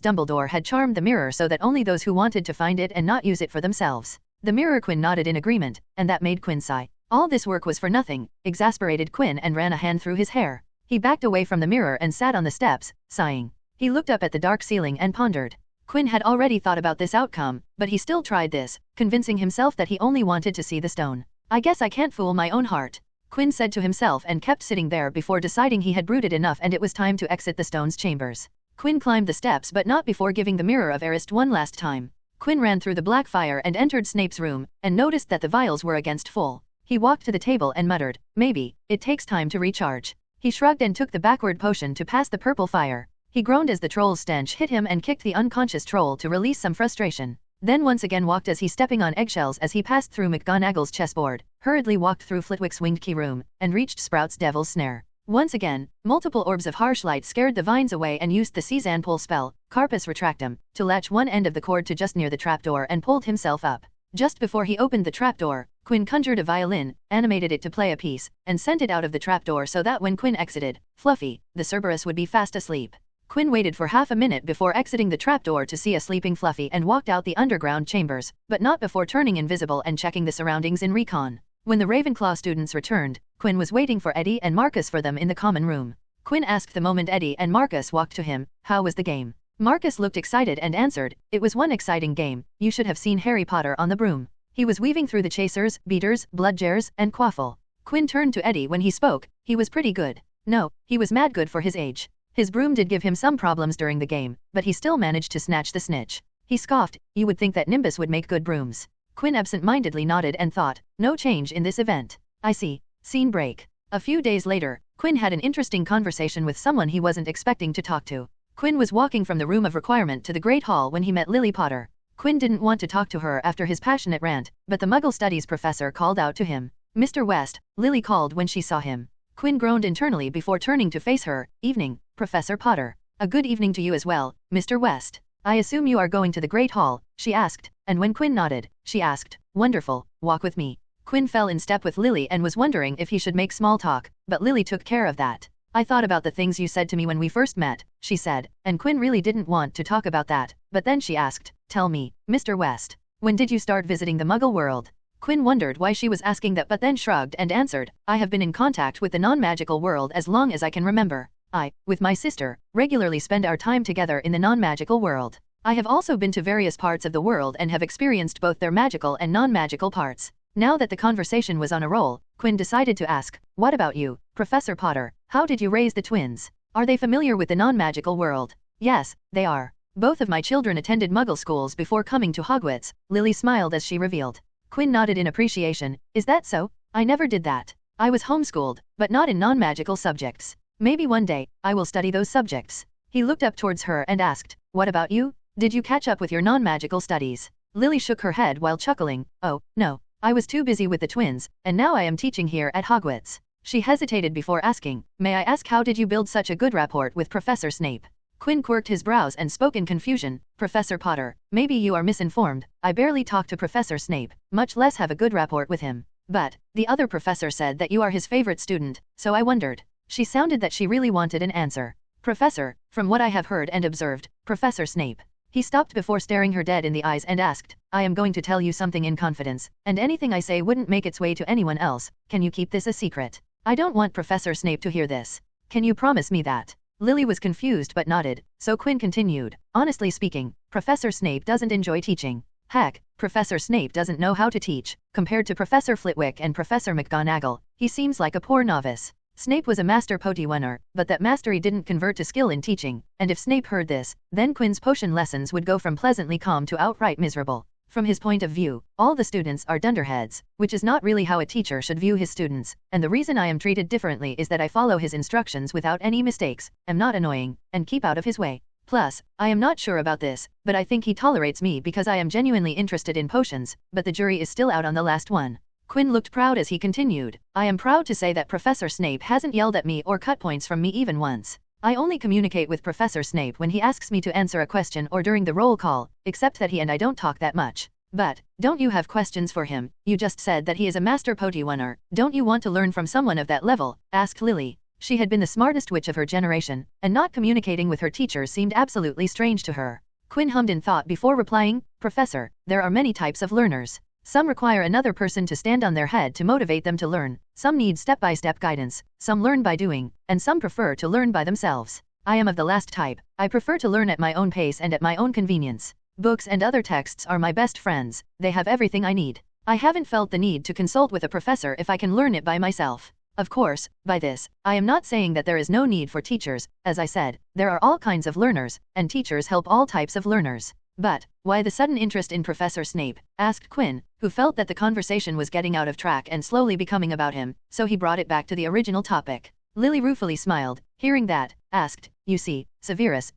Dumbledore had charmed the mirror so that only those who wanted to find it and not use it for themselves. The mirror Quinn nodded in agreement, and that made Quinn sigh. All this work was for nothing, exasperated Quinn and ran a hand through his hair. He backed away from the mirror and sat on the steps, sighing. He looked up at the dark ceiling and pondered. Quinn had already thought about this outcome, but he still tried this, convincing himself that he only wanted to see the stone. I guess I can't fool my own heart, Quinn said to himself and kept sitting there before deciding he had brooded enough and it was time to exit the stone's chambers. Quinn climbed the steps but not before giving the mirror of Arist one last time. Quinn ran through the black fire and entered Snape's room, and noticed that the vials were against full. He walked to the table and muttered, maybe, it takes time to recharge. He shrugged and took the backward potion to pass the purple fire. He groaned as the troll's stench hit him and kicked the unconscious troll to release some frustration. Then once again walked as he stepping on eggshells as he passed through McGonagall's chessboard, hurriedly walked through Flitwick's winged key room, and reached Sprout's devil's snare. Once again, multiple orbs of harsh light scared the vines away and used the Seize pull spell, Carpus Retractum, to latch one end of the cord to just near the trapdoor and pulled himself up. Just before he opened the trapdoor, Quinn conjured a violin, animated it to play a piece, and sent it out of the trapdoor so that when Quinn exited, Fluffy, the Cerberus would be fast asleep. Quinn waited for half a minute before exiting the trapdoor to see a sleeping Fluffy and walked out the underground chambers, but not before turning invisible and checking the surroundings in recon. When the Ravenclaw students returned, Quinn was waiting for Eddie and Marcus for them in the common room. Quinn asked the moment Eddie and Marcus walked to him, how was the game? Marcus looked excited and answered, it was one exciting game, you should have seen Harry Potter on the broom. He was weaving through the chasers, beaters, bludgers, and quaffle. Quinn turned to Eddie when he spoke, he was pretty good. No, he was mad good for his age. His broom did give him some problems during the game, but he still managed to snatch the snitch. He scoffed, you would think that Nimbus would make good brooms. Quinn absent-mindedly nodded and thought, no change in this event. I see. Scene break. A few days later, Quinn had an interesting conversation with someone he wasn't expecting to talk to. Quinn was walking from the room of requirement to the Great Hall when he met Lily Potter. Quinn didn't want to talk to her after his passionate rant, but the Muggle Studies professor called out to him. Mr. West, Lily called when she saw him. Quinn groaned internally before turning to face her. Evening, Professor Potter. A good evening to you as well, Mr. West. I assume you are going to the Great Hall, she asked, and when Quinn nodded, she asked, wonderful, walk with me. Quinn fell in step with Lily and was wondering if he should make small talk, but Lily took care of that. I thought about the things you said to me when we first met, she said, and Quinn really didn't want to talk about that, but then she asked, tell me, Mr. West, when did you start visiting the Muggle world? Quinn wondered why she was asking that but then shrugged and answered, I have been in contact with the non-magical world as long as I can remember. I, with my sister, regularly spend our time together in the non-magical world. I have also been to various parts of the world and have experienced both their magical and non-magical parts. Now that the conversation was on a roll, Quinn decided to ask, what about you, Professor Potter? How did you raise the twins? Are they familiar with the non-magical world? Yes, they are. Both of my children attended Muggle schools before coming to Hogwarts, Lily smiled as she revealed. Quinn nodded in appreciation, is that so? I never did that. I was homeschooled, but not in non-magical subjects. Maybe one day, I will study those subjects. He looked up towards her and asked, what about you? Did you catch up with your non-magical studies? Lily shook her head while chuckling, oh, no. I was too busy with the twins, and now I am teaching here at Hogwarts. She hesitated before asking, may I ask how did you build such a good rapport with Professor Snape? Quinn quirked his brows and spoke in confusion, Professor Potter, maybe you are misinformed, I barely talk to Professor Snape, much less have a good rapport with him. But, the other professor said that you are his favorite student, so I wondered. She sounded that she really wanted an answer. Professor, from what I have heard and observed, Professor Snape. He stopped before staring her dead in the eyes and asked, I am going to tell you something in confidence, and anything I say wouldn't make its way to anyone else, can you keep this a secret? I don't want Professor Snape to hear this. Can you promise me that? Lily was confused but nodded, so Quinn continued, honestly speaking, Professor Snape doesn't enjoy teaching. Heck, Professor Snape doesn't know how to teach. Compared to Professor Flitwick and Professor McGonagall, he seems like a poor novice. Snape was a master Potiwener, but that mastery didn't convert to skill in teaching, and if Snape heard this, then Quinn's potion lessons would go from pleasantly calm to outright miserable. From his point of view, all the students are dunderheads, which is not really how a teacher should view his students, and the reason I am treated differently is that I follow his instructions without any mistakes, am not annoying, and keep out of his way. Plus, I am not sure about this, but I think he tolerates me because I am genuinely interested in potions, but the jury is still out on the last one. Quinn looked proud as he continued, I am proud to say that Professor Snape hasn't yelled at me or cut points from me even once. I only communicate with Professor Snape when he asks me to answer a question or during the roll call, except that he and I don't talk that much. But, don't you have questions for him? You just said that he is a master Potiwener. Don't you want to learn from someone of that level? Asked Lily. She had been the smartest witch of her generation, and not communicating with her teachers seemed absolutely strange to her. Quinn hummed in thought before replying, Professor, there are many types of learners. Some require another person to stand on their head to motivate them to learn, some need step-by-step guidance, some learn by doing, and some prefer to learn by themselves. I am of the last type. I prefer to learn at my own pace and at my own convenience. Books and other texts are my best friends. They have everything I need. I haven't felt the need to consult with a professor if I can learn it by myself. Of course, by this, I am not saying that there is no need for teachers. As I said, there are all kinds of learners, and teachers help all types of learners. But, why the sudden interest in Professor Snape? Asked Quinn, who felt that the conversation was getting out of track and slowly becoming about him, so he brought it back to the original topic. Lily ruefully smiled, hearing that, asked, you see, Severus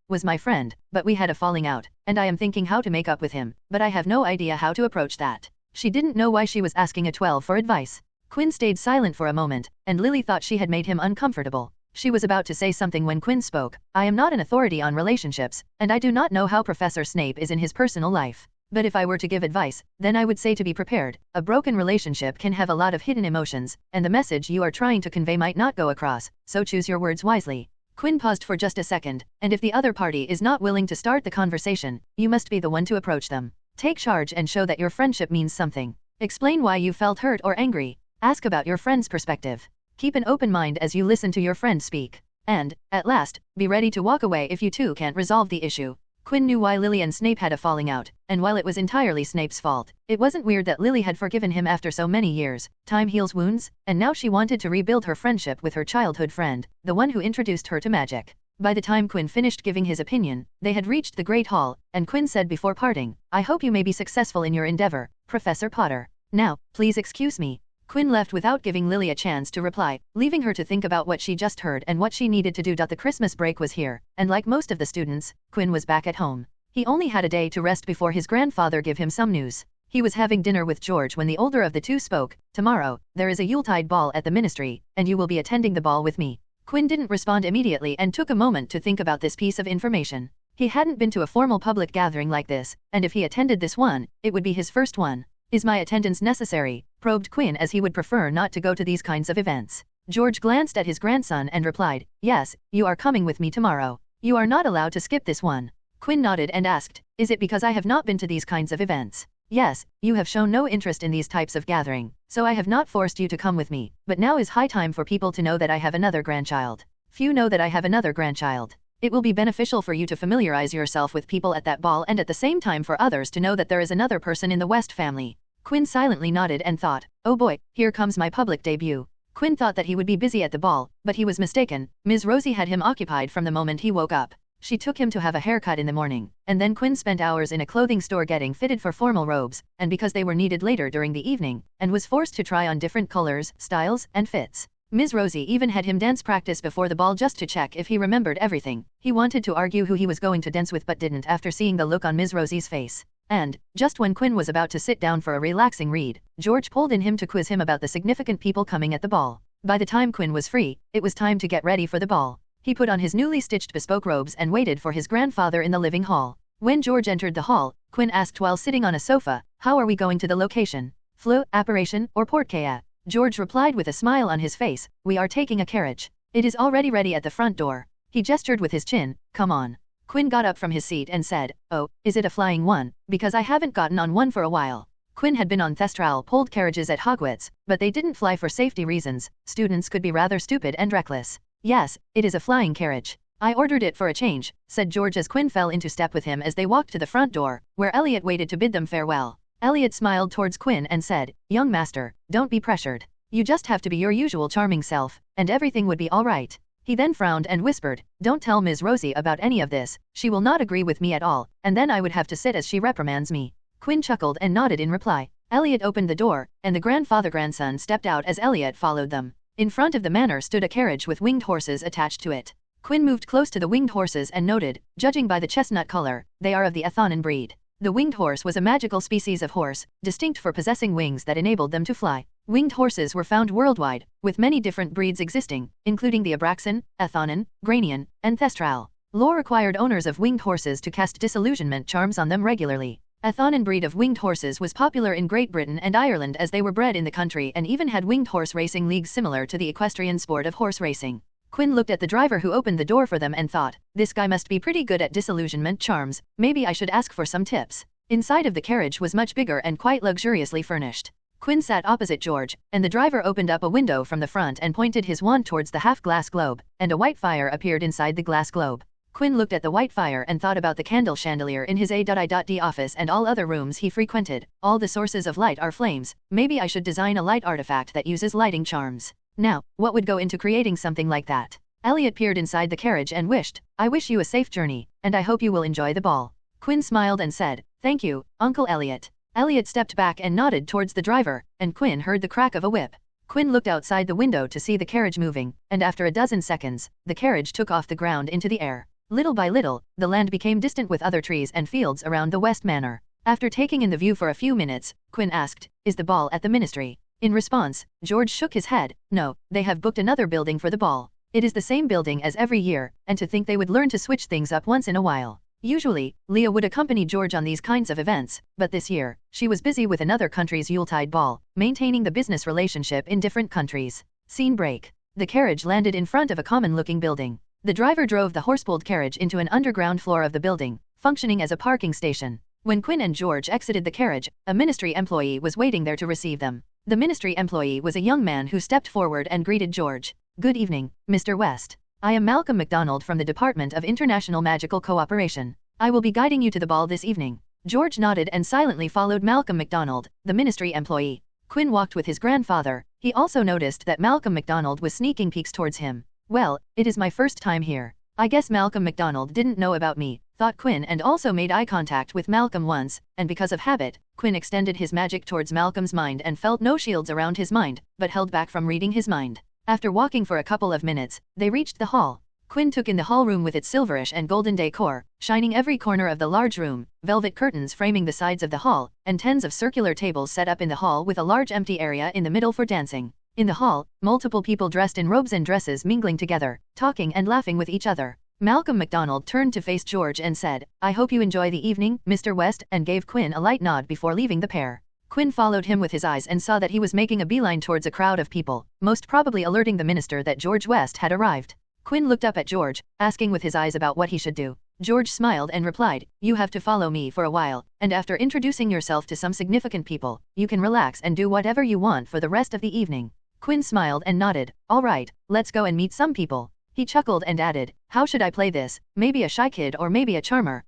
was my friend, but we had a falling out, and I am thinking how to make up with him, but I have no idea how to approach that. She didn't know why she was asking a 12 for advice. Quinn stayed silent for a moment, and Lily thought she had made him uncomfortable. She was about to say something when Quinn spoke. I am not an authority on relationships, and I do not know how Professor Snape is in his personal life. But if I were to give advice, then I would say to be prepared. A broken relationship can have a lot of hidden emotions, and the message you are trying to convey might not go across, so choose your words wisely. Quinn paused for just a second, and if the other party is not willing to start the conversation, you must be the one to approach them. Take charge and show that your friendship means something. Explain why you felt hurt or angry. Ask about your friend's perspective. Keep an open mind as you listen to your friend speak. And, at last, be ready to walk away if you two can't resolve the issue. Quinn knew why Lily and Snape had a falling out, and while it was entirely Snape's fault, it wasn't weird that Lily had forgiven him after so many years. Time heals wounds, and now she wanted to rebuild her friendship with her childhood friend, the one who introduced her to magic. By the time Quinn finished giving his opinion, they had reached the Great Hall, and Quinn said before parting, I hope you may be successful in your endeavor, Professor Potter. Now, please excuse me. Quinn left without giving Lily a chance to reply, leaving her to think about what she just heard and what she needed to do. The Christmas break was here, and like most of the students, Quinn was back at home. He only had a day to rest before his grandfather gave him some news. He was having dinner with George when the older of the two spoke. Tomorrow, there is a Yuletide ball at the ministry, and you will be attending the ball with me. Quinn didn't respond immediately and took a moment to think about this piece of information. He hadn't been to a formal public gathering like this, and if he attended this one, it would be his first one. Is my attendance necessary? Probed Quinn, as he would prefer not to go to these kinds of events. George glanced at his grandson and replied, yes, you are coming with me tomorrow. You are not allowed to skip this one. Quinn nodded and asked, is it because I have not been to these kinds of events? Yes, you have shown no interest in these types of gathering, so I have not forced you to come with me, but now is high time for people to know that I have another grandchild. Few know that I have another grandchild. It will be beneficial for you to familiarize yourself with people at that ball and at the same time for others to know that there is another person in the West family. Quinn silently nodded and thought, oh boy, here comes my public debut. Quinn thought that he would be busy at the ball, but he was mistaken. Ms. Rosie had him occupied from the moment he woke up. She took him to have a haircut in the morning, and then Quinn spent hours in a clothing store getting fitted for formal robes, and because they were needed later during the evening, and was forced to try on different colors, styles, and fits. Ms. Rosie even had him dance practice before the ball just to check if he remembered everything. He wanted to argue who he was going to dance with but didn't after seeing the look on Ms. Rosie's face. And, just when Quinn was about to sit down for a relaxing read, George pulled in him to quiz him about the significant people coming at the ball. By the time Quinn was free, it was time to get ready for the ball. He put on his newly stitched bespoke robes and waited for his grandfather in the living hall. When George entered the hall, Quinn asked while sitting on a sofa, how are we going to the location? Flu, apparition, or portkaya? George replied with a smile on his face, we are taking a carriage. It is already ready at the front door. He gestured with his chin, come on. Quinn got up from his seat and said, oh, is it a flying one? Because I haven't gotten on one for a while. Quinn had been on Thestral-pulled carriages at Hogwarts, but they didn't fly for safety reasons. Students could be rather stupid and reckless. Yes, it is a flying carriage. I ordered it for a change, said George as Quinn fell into step with him as they walked to the front door, where Elliot waited to bid them farewell. Elliot smiled towards Quinn and said, young master, don't be pressured. You just have to be your usual charming self, and everything would be all right. He then frowned and whispered, don't tell Ms. Rosie about any of this, she will not agree with me at all, and then I would have to sit as she reprimands me. Quinn chuckled and nodded in reply. Elliot opened the door, and the grandfather-grandson stepped out as Elliot followed them. In front of the manor stood a carriage with winged horses attached to it. Quinn moved close to the winged horses and noted, judging by the chestnut color, they are of the Athonan breed. The winged horse was a magical species of horse, distinct for possessing wings that enabled them to fly. Winged horses were found worldwide, with many different breeds existing, including the Abraxan, Athonan, Granian, and Thestral. Law required owners of winged horses to cast disillusionment charms on them regularly. Athonan breed of winged horses was popular in Great Britain and Ireland as they were bred in the country and even had winged horse racing leagues similar to the equestrian sport of horse racing. Quinn looked at the driver who opened the door for them and thought, this guy must be pretty good at disillusionment charms, maybe I should ask for some tips. Inside of the carriage was much bigger and quite luxuriously furnished. Quinn sat opposite George, and the driver opened up a window from the front and pointed his wand towards the half-glass globe, and a white fire appeared inside the glass globe. Quinn looked at the white fire and thought about the candle chandelier in his A.I.D. office and all other rooms he frequented. All the sources of light are flames. Maybe I should design a light artifact that uses lighting charms. Now, what would go into creating something like that? Elliot peered inside the carriage and wished, I wish you a safe journey, and I hope you will enjoy the ball. Quinn smiled and said, thank you, Uncle Elliot. Elliot stepped back and nodded towards the driver, and Quinn heard the crack of a whip. Quinn looked outside the window to see the carriage moving, and after a dozen seconds, the carriage took off the ground into the air. Little by little, the land became distant with other trees and fields around the West Manor. After taking in the view for a few minutes, Quinn asked, is the ball at the ministry? In response, George shook his head, no, they have booked another building for the ball. It is the same building as every year, and to think they would learn to switch things up once in a while. Usually, Leah would accompany George on these kinds of events, but this year, she was busy with another country's Yuletide ball, maintaining the business relationship in different countries. Scene break. The carriage landed in front of a common-looking building. The driver drove the horse-pulled carriage into an underground floor of the building, functioning as a parking station. When Quinn and George exited the carriage, a ministry employee was waiting there to receive them. The ministry employee was a young man who stepped forward and greeted George. Good evening, Mr. West. I am Malcolm MacDonald from the Department of International Magical Cooperation. I will be guiding you to the ball this evening. George nodded and silently followed Malcolm MacDonald, the ministry employee. Quinn walked with his grandfather. He also noticed that Malcolm MacDonald was sneaking peeks towards him. Well, it is my first time here. I guess Malcolm MacDonald didn't know about me, thought Quinn, and also made eye contact with Malcolm once, and because of habit, Quinn extended his magic towards Malcolm's mind and felt no shields around his mind, but held back from reading his mind. After walking for a couple of minutes, they reached the hall. Quinn took in the hall room with its silverish and golden decor, shining every corner of the large room, velvet curtains framing the sides of the hall, and tens of circular tables set up in the hall with a large empty area in the middle for dancing. In the hall, multiple people dressed in robes and dresses mingling together, talking and laughing with each other. Malcolm MacDonald turned to face George and said, I hope you enjoy the evening, Mr. West, and gave Quinn a light nod before leaving the pair. Quinn followed him with his eyes and saw that he was making a beeline towards a crowd of people, most probably alerting the minister that George West had arrived. Quinn looked up at George, asking with his eyes about what he should do. George smiled and replied, you have to follow me for a while, and after introducing yourself to some significant people, you can relax and do whatever you want for the rest of the evening. Quinn smiled and nodded, all right, let's go and meet some people. He chuckled and added, how should I play this? Maybe a shy kid or maybe a charmer?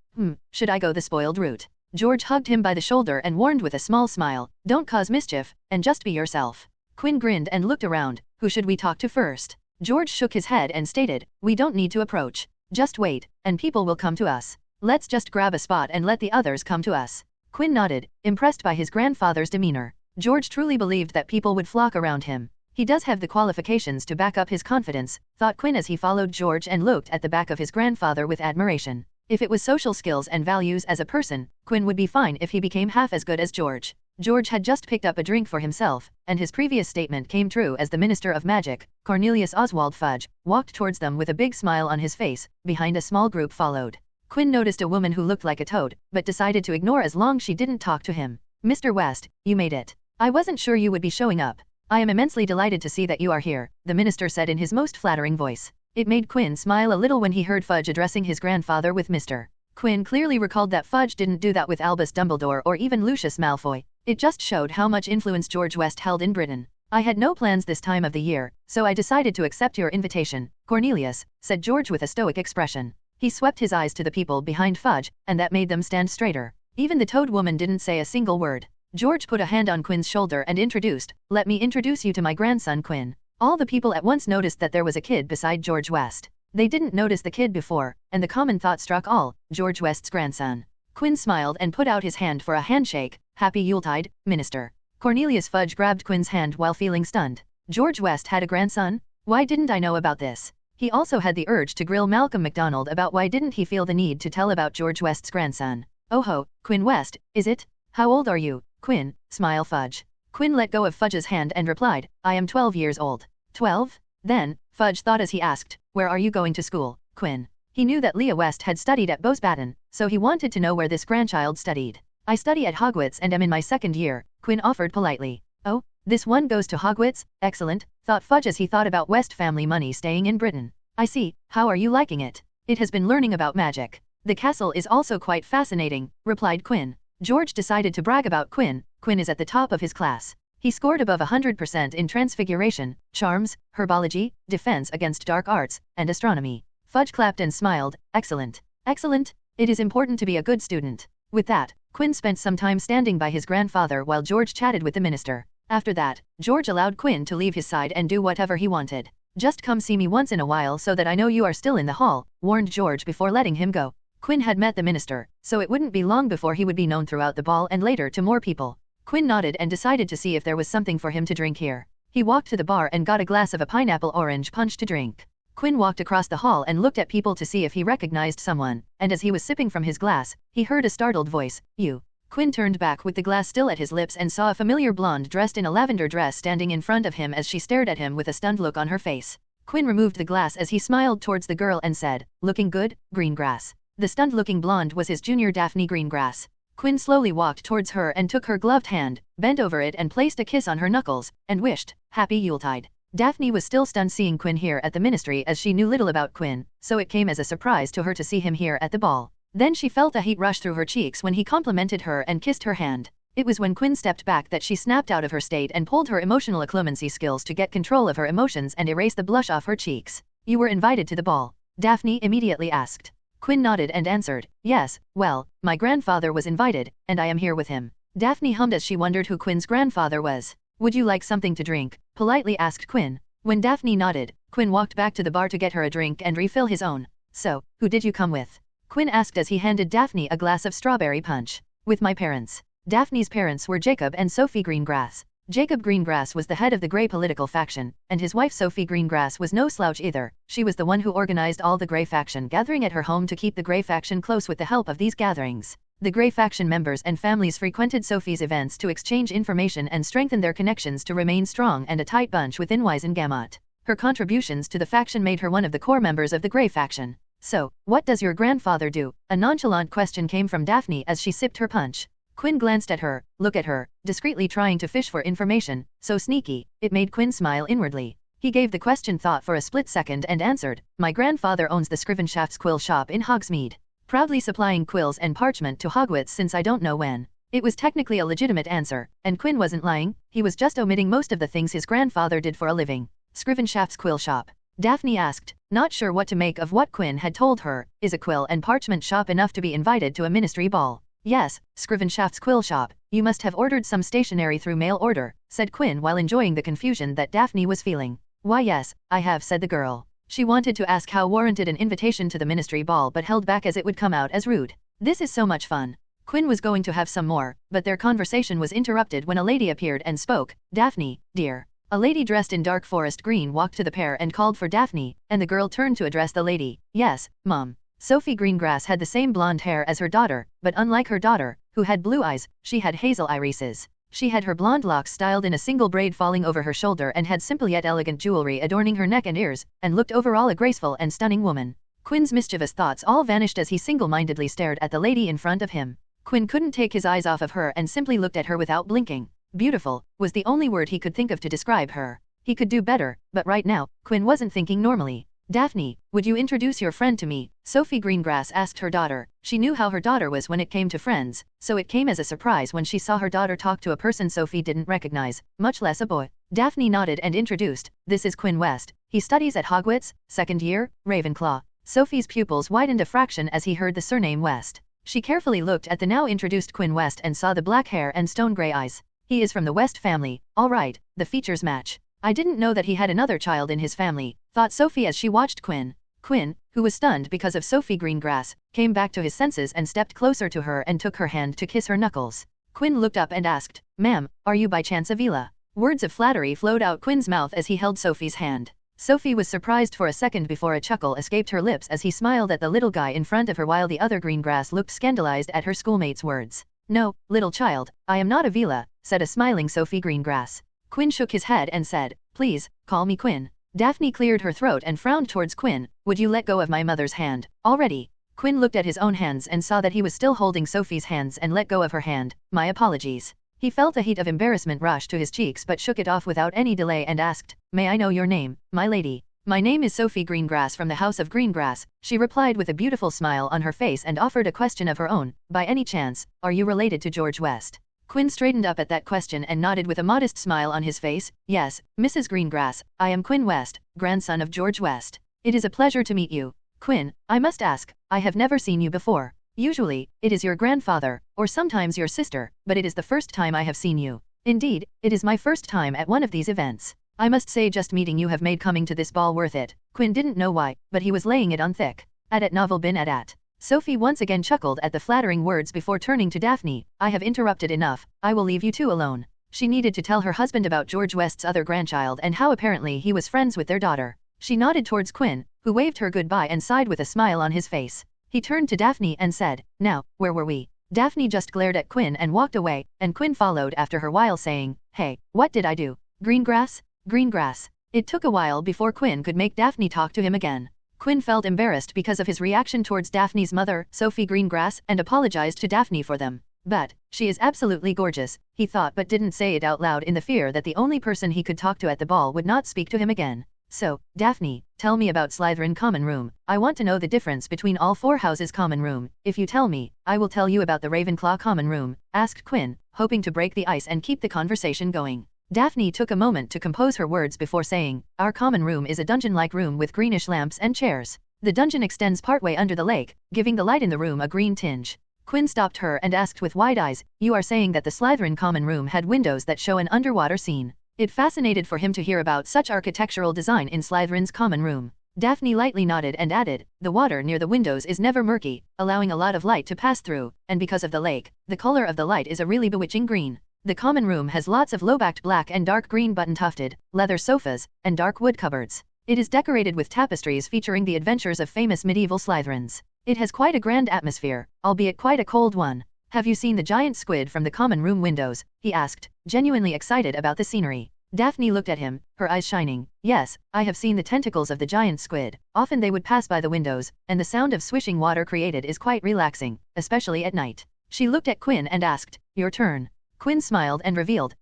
Should I go the spoiled route? George hugged him by the shoulder and warned with a small smile, don't cause mischief, and just be yourself. Quinn grinned and looked around, who should we talk to first? George shook his head and stated, we don't need to approach. Just wait, and people will come to us. Let's just grab a spot and let the others come to us. Quinn nodded, impressed by his grandfather's demeanor. George truly believed that people would flock around him. He does have the qualifications to back up his confidence, thought Quinn as he followed George and looked at the back of his grandfather with admiration. If it was social skills and values as a person, Quinn would be fine if he became half as good as George. George had just picked up a drink for himself, and his previous statement came true as the Minister of Magic, Cornelius Oswald Fudge, walked towards them with a big smile on his face. Behind a small group followed. Quinn noticed a woman who looked like a toad, but decided to ignore as long she didn't talk to him. Mr. West, you made it. I wasn't sure you would be showing up. I am immensely delighted to see that you are here, the minister said in his most flattering voice. It made Quinn smile a little when he heard Fudge addressing his grandfather with Mr. Quinn clearly recalled that Fudge didn't do that with Albus Dumbledore or even Lucius Malfoy. It just showed how much influence George West held in Britain. I had no plans this time of the year, so I decided to accept your invitation, Cornelius, said George with a stoic expression. He swept his eyes to the people behind Fudge, and that made them stand straighter. Even the toad woman didn't say a single word. George put a hand on Quinn's shoulder and introduced, let me introduce you to my grandson Quinn. All the people at once noticed that there was a kid beside George West. They didn't notice the kid before, and the common thought struck all, George West's grandson. Quinn smiled and put out his hand for a handshake. Happy Yuletide, Minister. Cornelius Fudge grabbed Quinn's hand while feeling stunned. George West had a grandson? Why didn't I know about this? He also had the urge to grill Malcolm MacDonald about why didn't he feel the need to tell about George West's grandson. Oh ho, Quinn West, is it? How old are you, Quinn? Smile Fudge. Quinn let go of Fudge's hand and replied, I am 12 years old. 12? Then, Fudge thought as he asked, where are you going to school, Quinn? He knew that Leah West had studied at Bosebaden, so he wanted to know where this grandchild studied. I study at Hogwarts and am in my second year, Quinn offered politely. Oh, this one goes to Hogwarts? Excellent, thought Fudge as he thought about West family money staying in Britain. I see, how are you liking it? It has been learning about magic. The castle is also quite fascinating, replied Quinn. George decided to brag about Quinn. Quinn is at the top of his class. He scored above 100% in transfiguration, charms, herbology, defense against dark arts, and astronomy. Fudge clapped and smiled. Excellent. Excellent. It is important to be a good student. With that, Quinn spent some time standing by his grandfather while George chatted with the minister. After that, George allowed Quinn to leave his side and do whatever he wanted. Just come see me once in a while so that I know you are still in the hall, warned George before letting him go. Quinn had met the minister, so it wouldn't be long before he would be known throughout the ball and later to more people. Quinn nodded and decided to see if there was something for him to drink here. He walked to the bar and got a glass of a pineapple orange punch to drink. Quinn walked across the hall and looked at people to see if he recognized someone, and as he was sipping from his glass, he heard a startled voice, "You." Quinn turned back with the glass still at his lips and saw a familiar blonde dressed in a lavender dress standing in front of him as she stared at him with a stunned look on her face. Quinn removed the glass as he smiled towards the girl and said, "Looking good, Greengrass." The stunned-looking blonde was his junior Daphne Greengrass. Quinn slowly walked towards her and took her gloved hand, bent over it and placed a kiss on her knuckles, and wished, "Happy Yuletide." Daphne was still stunned seeing Quinn here at the ministry as she knew little about Quinn, so it came as a surprise to her to see him here at the ball. Then she felt a heat rush through her cheeks when he complimented her and kissed her hand. It was when Quinn stepped back that she snapped out of her state and pulled her emotional occlumency skills to get control of her emotions and erase the blush off her cheeks. "You were invited to the ball?" Daphne immediately asked. Quinn nodded and answered, "Yes, well, my grandfather was invited, and I am here with him." Daphne hummed as she wondered who Quinn's grandfather was. "Would you like something to drink?" politely asked Quinn. When Daphne nodded, Quinn walked back to the bar to get her a drink and refill his own. "So, who did you come with?" Quinn asked as he handed Daphne a glass of strawberry punch. "With my parents." Daphne's parents were Jacob and Sophie Greengrass. Jacob Greengrass was the head of the Grey political faction, and his wife Sophie Greengrass was no slouch either. She was the one who organized all the Grey faction gathering at her home to keep the Grey faction close with the help of these gatherings. The Grey faction members and families frequented Sophie's events to exchange information and strengthen their connections to remain strong and a tight bunch within Wisengamot. Her contributions to the faction made her one of the core members of the Grey faction. "So, what does your grandfather do?" A nonchalant question came from Daphne as she sipped her punch. Quinn glanced at her, looked at her, discreetly trying to fish for information, so sneaky, it made Quinn smile inwardly. He gave the question thought for a split second and answered, "My grandfather owns the Scrivenshafts quill shop in Hogsmeade, proudly supplying quills and parchment to Hogwarts since I don't know when." It was technically a legitimate answer, and Quinn wasn't lying, he was just omitting most of the things his grandfather did for a living. "Scrivenshafts quill shop?" Daphne asked, not sure what to make of what Quinn had told her. Is a quill and parchment shop enough to be invited to a ministry ball? "Yes, Scrivenshafts quill shop. You must have ordered some stationery through mail order," said Quinn while enjoying the confusion that Daphne was feeling. "Why yes, I have," said the girl. She wanted to ask how warranted an invitation to the ministry ball but held back as it would come out as rude. "This is so much fun." Quinn was going to have some more, but their conversation was interrupted when a lady appeared and spoke. "Daphne, dear." A lady dressed in dark forest green walked to the pair and called for Daphne, and the girl turned to address the lady. "Yes, Mom." Sophie Greengrass had the same blonde hair as her daughter, but unlike her daughter, who had blue eyes, she had hazel irises. She had her blonde locks styled in a single braid falling over her shoulder and had simple yet elegant jewelry adorning her neck and ears, and looked overall a graceful and stunning woman. Quinn's mischievous thoughts all vanished as he single-mindedly stared at the lady in front of him. Quinn couldn't take his eyes off of her and simply looked at her without blinking. Beautiful was the only word he could think of to describe her. He could do better, but right now, Quinn wasn't thinking normally. "Daphne, would you introduce your friend to me?" Sophie Greengrass asked her daughter. She knew how her daughter was when it came to friends, so it came as a surprise when she saw her daughter talk to a person Sophie didn't recognize, much less a boy. Daphne nodded and introduced, "This is Quinn West. He studies at Hogwarts, second year, Ravenclaw." Sophie's pupils widened a fraction as he heard the surname West. She carefully looked at the now introduced Quinn West and saw the black hair and stone gray eyes. "He is from the West family, all right, the features match. I didn't know that he had another child in his family," thought Sophie as she watched Quinn. Quinn, who was stunned because of Sophie Greengrass, came back to his senses and stepped closer to her and took her hand to kiss her knuckles. Quinn looked up and asked, "Ma'am, are you by chance Avila?" Words of flattery flowed out Quinn's mouth as he held Sophie's hand. Sophie was surprised for a second before a chuckle escaped her lips as he smiled at the little guy in front of her while the other Greengrass looked scandalized at her schoolmate's words. "No, little child, I am not Avila," said a smiling Sophie Greengrass. Quinn shook his head and said, "Please, call me Quinn." Daphne cleared her throat and frowned towards Quinn. "Would you let go of my mother's hand, already?" Quinn looked at his own hands and saw that he was still holding Sophie's hands and let go of her hand. "My apologies." He felt a heat of embarrassment rush to his cheeks but shook it off without any delay and asked, "May I know your name, my lady?" "My name is Sophie Greengrass from the House of Greengrass," she replied with a beautiful smile on her face and offered a question of her own. "By any chance, are you related to George West?" Quinn straightened up at that question and nodded with a modest smile on his face. Yes, Mrs. Greengrass, I am Quinn West, grandson of George West. It is a pleasure to meet you. Quinn, I must ask, I have never seen you before. Usually, it is your grandfather, or sometimes your sister, but it is the first time I have seen you. Indeed, it is my first time at one of these events. I must say just meeting you have made coming to this ball worth it. Quinn didn't know why, but he was laying it on thick. At novel bin at. Sophie once again chuckled at the flattering words before turning to Daphne. I have interrupted enough, I will leave you two alone. She needed to tell her husband about George West's other grandchild and how apparently he was friends with their daughter. She nodded towards Quinn, who waved her goodbye and sighed with a smile on his face. He turned to Daphne and said, Now, where were we? Daphne just glared at Quinn and walked away, and Quinn followed after her while saying, Hey, what did I do? Greengrass? Greengrass. It took a while before Quinn could make Daphne talk to him again. Quinn felt embarrassed because of his reaction towards Daphne's mother, Sophie Greengrass, and apologized to Daphne for them. But, she is absolutely gorgeous, he thought but didn't say it out loud in the fear that the only person he could talk to at the ball would not speak to him again. So, Daphne, tell me about Slytherin common room. I want to know the difference between all four houses' common room. If you tell me, I will tell you about the Ravenclaw common room, asked Quinn, hoping to break the ice and keep the conversation going. Daphne took a moment to compose her words before saying, Our common room is a dungeon-like room with greenish lamps and chairs. The dungeon extends partway under the lake, giving the light in the room a green tinge. Quinn stopped her and asked with wide eyes, You are saying that the Slytherin common room had windows that show an underwater scene? It fascinated for him to hear about such architectural design in Slytherin's common room. Daphne lightly nodded and added, The water near the windows is never murky, allowing a lot of light to pass through, and because of the lake, the color of the light is a really bewitching green. The common room has lots of low-backed black and dark green button-tufted, leather sofas, and dark wood cupboards. It is decorated with tapestries featuring the adventures of famous medieval Slytherins. It has quite a grand atmosphere, albeit quite a cold one. Have you seen the giant squid from the common room windows? He asked, genuinely excited about the scenery. Daphne looked at him, her eyes shining. Yes, I have seen the tentacles of the giant squid. Often they would pass by the windows, and the sound of swishing water created is quite relaxing, especially at night. She looked at Quinn and asked, Your turn. Quinn smiled and revealed,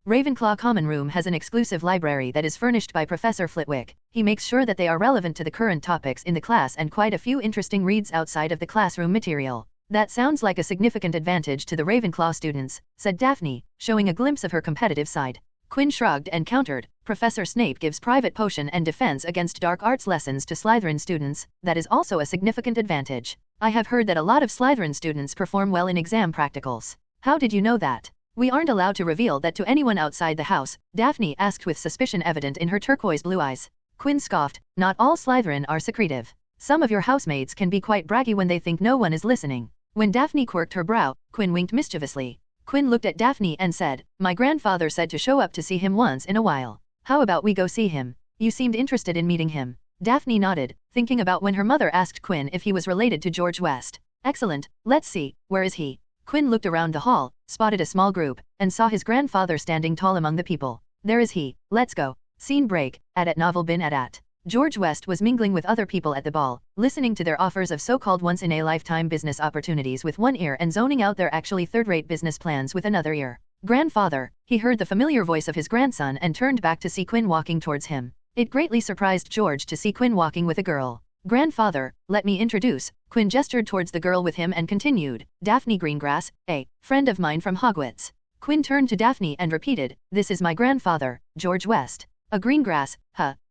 Ravenclaw common room has an exclusive library that is furnished by Professor Flitwick. He makes sure that they are relevant to the current topics in the class and quite a few interesting reads outside of the classroom material. That sounds like a significant advantage to the Ravenclaw students, said Daphne, showing a glimpse of her competitive side. Quinn shrugged and countered, Professor Snape gives private potion and defense against dark arts lessons to Slytherin students. That is also a significant advantage. I have heard that a lot of Slytherin students perform well in exam practicals. How did you know that? We aren't allowed to reveal that to anyone outside the house, Daphne asked with suspicion evident in her turquoise blue eyes. Quinn scoffed, Not all Slytherin are secretive. Some of your housemates can be quite braggy when they think no one is listening. When Daphne quirked her brow, Quinn winked mischievously. Quinn looked at Daphne and said, My grandfather said to show up to see him once in a while. How about we go see him? You seemed interested in meeting him. Daphne nodded, thinking about when her mother asked Quinn if he was related to George West. Excellent, let's see, where is he? Quinn looked around the hall, spotted a small group, and saw his grandfather standing tall among the people. There is he, let's go. Scene break, at novel bin at. George West was mingling with other people at the ball, listening to their offers of so-called once-in-a-lifetime business opportunities with one ear and zoning out their actually third-rate business plans with another ear. Grandfather, he heard the familiar voice of his grandson and turned back to see Quinn walking towards him. It greatly surprised George to see Quinn walking with a girl. Grandfather, let me introduce. Quinn gestured towards the girl with him and continued, Daphne Greengrass, a friend of mine from Hogwarts. Quinn turned to Daphne and repeated, This is my grandfather, George West. A Greengrass,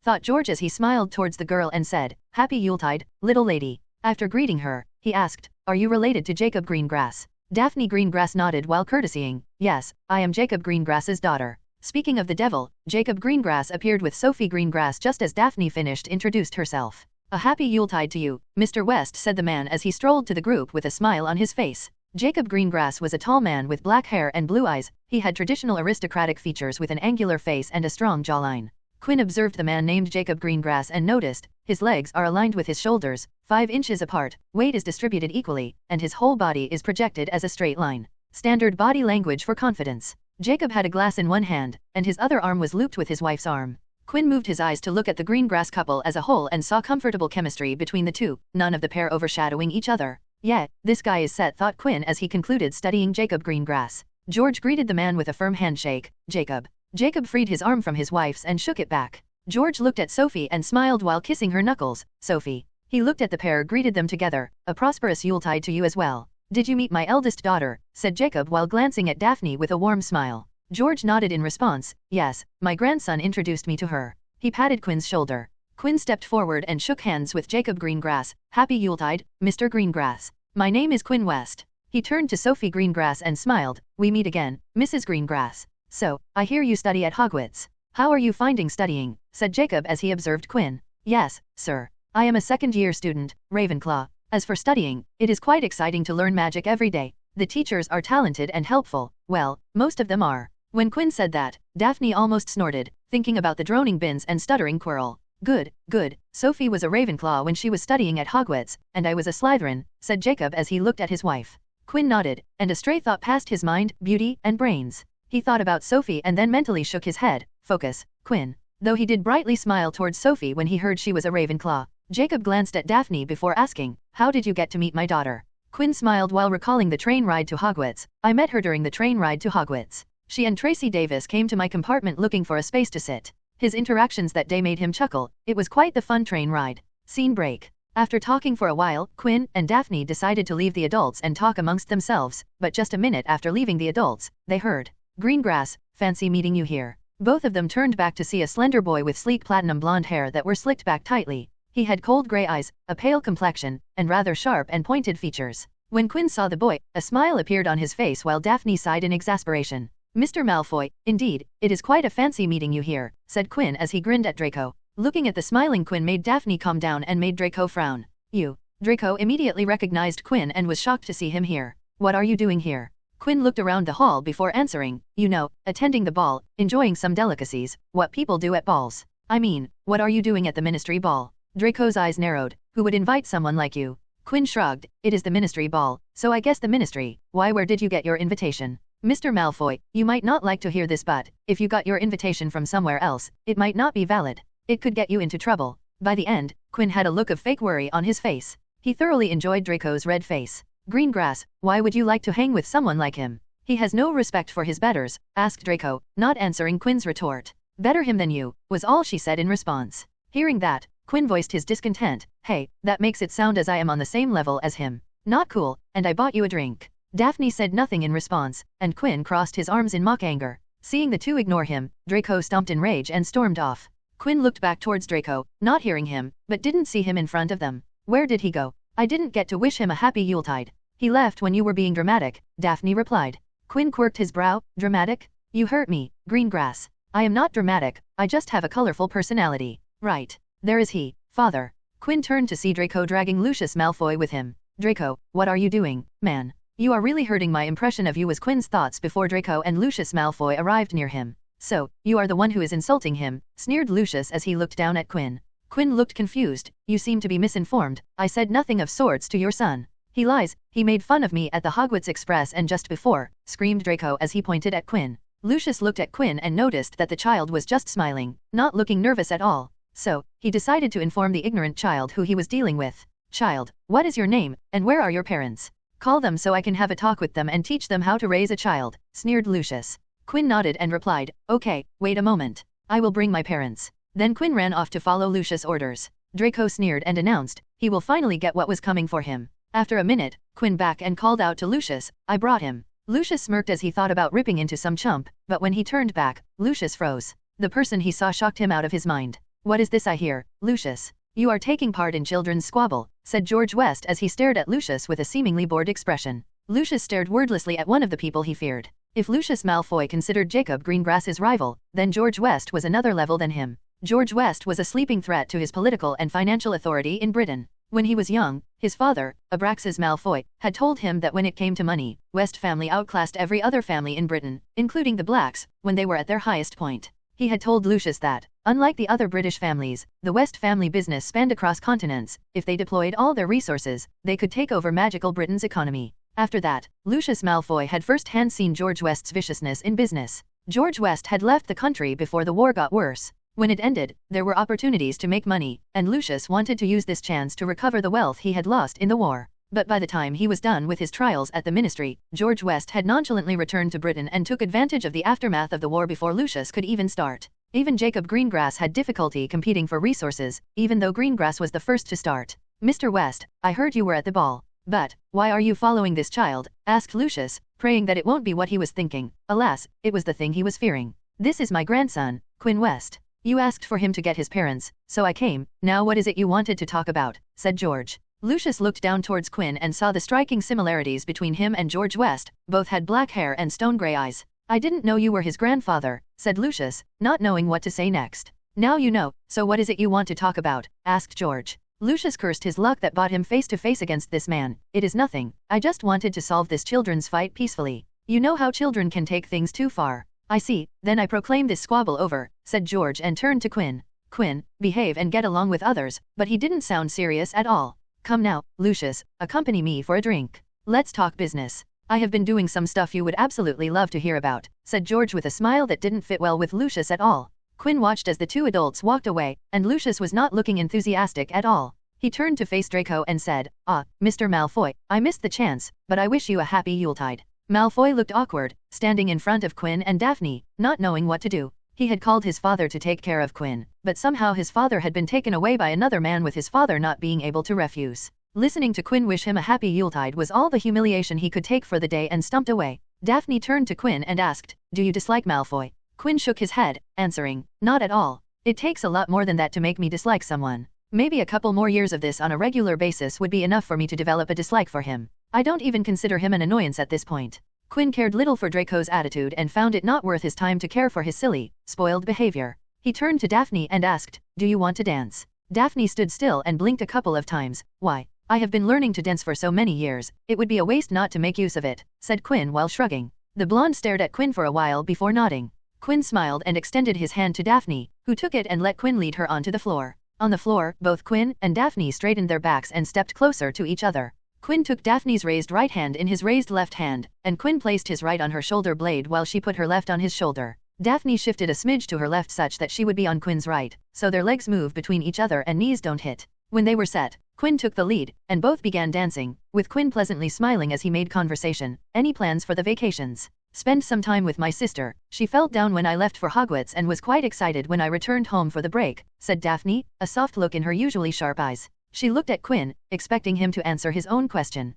thought George as he smiled towards the girl and said, Happy Yuletide, little lady. After greeting her, he asked, Are you related to Jacob Greengrass? Daphne Greengrass nodded while courtesying, Yes, I am Jacob Greengrass's daughter. Speaking of the devil, Jacob Greengrass appeared with Sophie Greengrass just as Daphne introduced herself. A happy Yuletide to you, Mr. West, said the man as he strolled to the group with a smile on his face. Jacob Greengrass was a tall man with black hair and blue eyes. He had traditional aristocratic features with an angular face and a strong jawline. Quinn observed the man named Jacob Greengrass and noticed, his legs are aligned with his shoulders, 5 inches apart, weight is distributed equally, and his whole body is projected as a straight line. Standard body language for confidence. Jacob had a glass in one hand, and his other arm was looped with his wife's arm. Quinn moved his eyes to look at the Greengrass couple as a whole and saw comfortable chemistry between the two, none of the pair overshadowing each other. Yeah, this guy is set, thought Quinn as he concluded studying Jacob Greengrass. George greeted the man with a firm handshake. Jacob. Jacob freed his arm from his wife's and shook it back. George looked at Sophie and smiled while kissing her knuckles. Sophie. He looked at the pair, greeted them together. A prosperous Yuletide to you as well. Did you meet my eldest daughter? Said Jacob while glancing at Daphne with a warm smile. George nodded in response. Yes, my grandson introduced me to her. He patted Quinn's shoulder. Quinn stepped forward and shook hands with Jacob Greengrass. Happy Yuletide, Mr. Greengrass. My name is Quinn West. He turned to Sophie Greengrass and smiled. We meet again, Mrs. Greengrass. So, I hear you study at Hogwarts. How are you finding studying? Said Jacob as he observed Quinn. Yes, sir. I am a second-year student, Ravenclaw. As for studying, it is quite exciting to learn magic every day. The teachers are talented and helpful. Well, most of them are. When Quinn said that, Daphne almost snorted, thinking about the droning bins and stuttering Quirrell. Good, good. Sophie was a Ravenclaw when she was studying at Hogwarts, and I was a Slytherin, said Jacob as he looked at his wife. Quinn nodded, and a stray thought passed his mind, beauty and brains. He thought about Sophie and then mentally shook his head. Focus, Quinn. Though he did brightly smile towards Sophie when he heard she was a Ravenclaw, Jacob glanced at Daphne before asking, how did you get to meet my daughter? Quinn smiled while recalling the train ride to Hogwarts. I met her during the train ride to Hogwarts. She and Tracy Davis came to my compartment looking for a space to sit. His interactions that day made him chuckle. It was quite the fun train ride. Scene break. After talking for a while, Quinn and Daphne decided to leave the adults and talk amongst themselves, but just a minute after leaving the adults, they heard, Greengrass, fancy meeting you here. Both of them turned back to see a slender boy with sleek platinum blonde hair that were slicked back tightly. He had cold gray eyes, a pale complexion, and rather sharp and pointed features. When Quinn saw the boy, a smile appeared on his face while Daphne sighed in exasperation. Mr. Malfoy, indeed, it is quite a fancy meeting you here, said Quinn as he grinned at Draco. Looking at the smiling Quinn made Daphne calm down and made Draco frown. You. Draco immediately recognized Quinn and was shocked to see him here. What are you doing here? Quinn looked around the hall before answering. You know, attending the ball, enjoying some delicacies, what people do at balls. I mean, what are you doing at the ministry ball? Draco's eyes narrowed. Who would invite someone like you? Quinn shrugged. It is the ministry ball, so I guess the ministry. Why, where did you get your invitation? Mr. Malfoy, you might not like to hear this, but if you got your invitation from somewhere else, it might not be valid. It could get you into trouble. By the end, Quinn had a look of fake worry on his face. He thoroughly enjoyed Draco's red face. Greengrass, why would you like to hang with someone like him? He has no respect for his betters, asked Draco, not answering Quinn's retort. Better him than you, was all she said in response. Hearing that, Quinn voiced his discontent. Hey, that makes it sound as I am on the same level as him. Not cool, and I bought you a drink. Daphne said nothing in response, and Quinn crossed his arms in mock anger. Seeing the two ignore him, Draco stomped in rage and stormed off. Quinn looked back towards Draco, not hearing him, but didn't see him in front of them. Where did he go? I didn't get to wish him a happy Yuletide. He left when you were being dramatic, Daphne replied. Quinn quirked his brow. Dramatic? You hurt me, Greengrass. I am not dramatic, I just have a colorful personality. Right. There is he, father. Quinn turned to see Draco dragging Lucius Malfoy with him. Draco, what are you doing, man? You are really hurting my impression of you, was Quinn's thoughts before Draco and Lucius Malfoy arrived near him. So, you are the one who is insulting him, sneered Lucius as he looked down at Quinn. Quinn looked confused. You seem to be misinformed. I said nothing of sorts to your son. He lies, he made fun of me at the Hogwarts Express and just before, screamed Draco as he pointed at Quinn. Lucius looked at Quinn and noticed that the child was just smiling, not looking nervous at all. So, he decided to inform the ignorant child who he was dealing with. Child, what is your name, and where are your parents? Call them so I can have a talk with them and teach them how to raise a child, sneered Lucius. Quinn nodded and replied, okay, wait a moment. I will bring my parents. Then Quinn ran off to follow Lucius' orders. Draco sneered and announced, he will finally get what was coming for him. After a minute, Quinn back and called out to Lucius, I brought him. Lucius smirked as he thought about ripping into some chump, but when he turned back, Lucius froze. The person he saw shocked him out of his mind. What is this I hear, Lucius? You are taking part in children's squabble, said George West as he stared at Lucius with a seemingly bored expression. Lucius stared wordlessly at one of the people he feared. If Lucius Malfoy considered Jacob Greengrass his rival, then George West was another level than him. George West was a sleeping threat to his political and financial authority in Britain. When he was young, his father, Abraxas Malfoy, had told him that when it came to money, West family outclassed every other family in Britain, including the Blacks, when they were at their highest point. He had told Lucius that, unlike the other British families, the West family business spanned across continents. If they deployed all their resources, they could take over magical Britain's economy. After that, Lucius Malfoy had first-hand seen George West's viciousness in business. George West had left the country before the war got worse. When it ended, there were opportunities to make money, and Lucius wanted to use this chance to recover the wealth he had lost in the war. But by the time he was done with his trials at the ministry, George West had nonchalantly returned to Britain and took advantage of the aftermath of the war before Lucius could even start. Even Jacob Greengrass had difficulty competing for resources, even though Greengrass was the first to start. Mr. West, I heard you were at the ball. But, why are you following this child? Asked Lucius, praying that it won't be what he was thinking. Alas, it was the thing he was fearing. This is my grandson, Quinn West. You asked for him to get his parents, so I came. Now what is it you wanted to talk about? Said George. Lucius looked down towards Quinn and saw the striking similarities between him and George West. Both had black hair and stone-gray eyes. I didn't know you were his grandfather, said Lucius, not knowing what to say next. Now you know, so what is it you want to talk about? Asked George. Lucius cursed his luck that brought him face to face against this man. It is nothing. I just wanted to solve this children's fight peacefully. You know how children can take things too far. I see, then I proclaim this squabble over, said George and turned to Quinn. Quinn, behave and get along with others, but he didn't sound serious at all. Come now, Lucius, accompany me for a drink. Let's talk business. I have been doing some stuff you would absolutely love to hear about, said George with a smile that didn't fit well with Lucius at all. Quinn watched as the two adults walked away, and Lucius was not looking enthusiastic at all. He turned to face Draco and said, Mr. Malfoy, I missed the chance, but I wish you a happy Yuletide. Malfoy looked awkward, standing in front of Quinn and Daphne, not knowing what to do. He had called his father to take care of Quinn, but somehow his father had been taken away by another man with his father not being able to refuse. Listening to Quinn wish him a happy Yuletide was all the humiliation he could take for the day and stumped away. Daphne turned to Quinn and asked, Do you dislike Malfoy? Quinn shook his head, answering, Not at all. It takes a lot more than that to make me dislike someone. Maybe a couple more years of this on a regular basis would be enough for me to develop a dislike for him. I don't even consider him an annoyance at this point. Quinn cared little for Draco's attitude and found it not worth his time to care for his silly, spoiled behavior. He turned to Daphne and asked, Do you want to dance? Daphne stood still and blinked a couple of times. Why? I have been learning to dance for so many years, it would be a waste not to make use of it, said Quinn while shrugging. The blonde stared at Quinn for a while before nodding. Quinn smiled and extended his hand to Daphne, who took it and let Quinn lead her onto the floor. On the floor, both Quinn and Daphne straightened their backs and stepped closer to each other. Quinn took Daphne's raised right hand in his raised left hand, and Quinn placed his right on her shoulder blade while she put her left on his shoulder. Daphne shifted a smidge to her left such that she would be on Quinn's right, so their legs move between each other and knees don't hit. When they were set, Quinn took the lead, and both began dancing, with Quinn pleasantly smiling as he made conversation. Any plans for the vacations? Spend some time with my sister. She felt down when I left for Hogwarts and was quite excited when I returned home for the break, said Daphne, a soft look in her usually sharp eyes. She looked at Quinn, expecting him to answer his own question.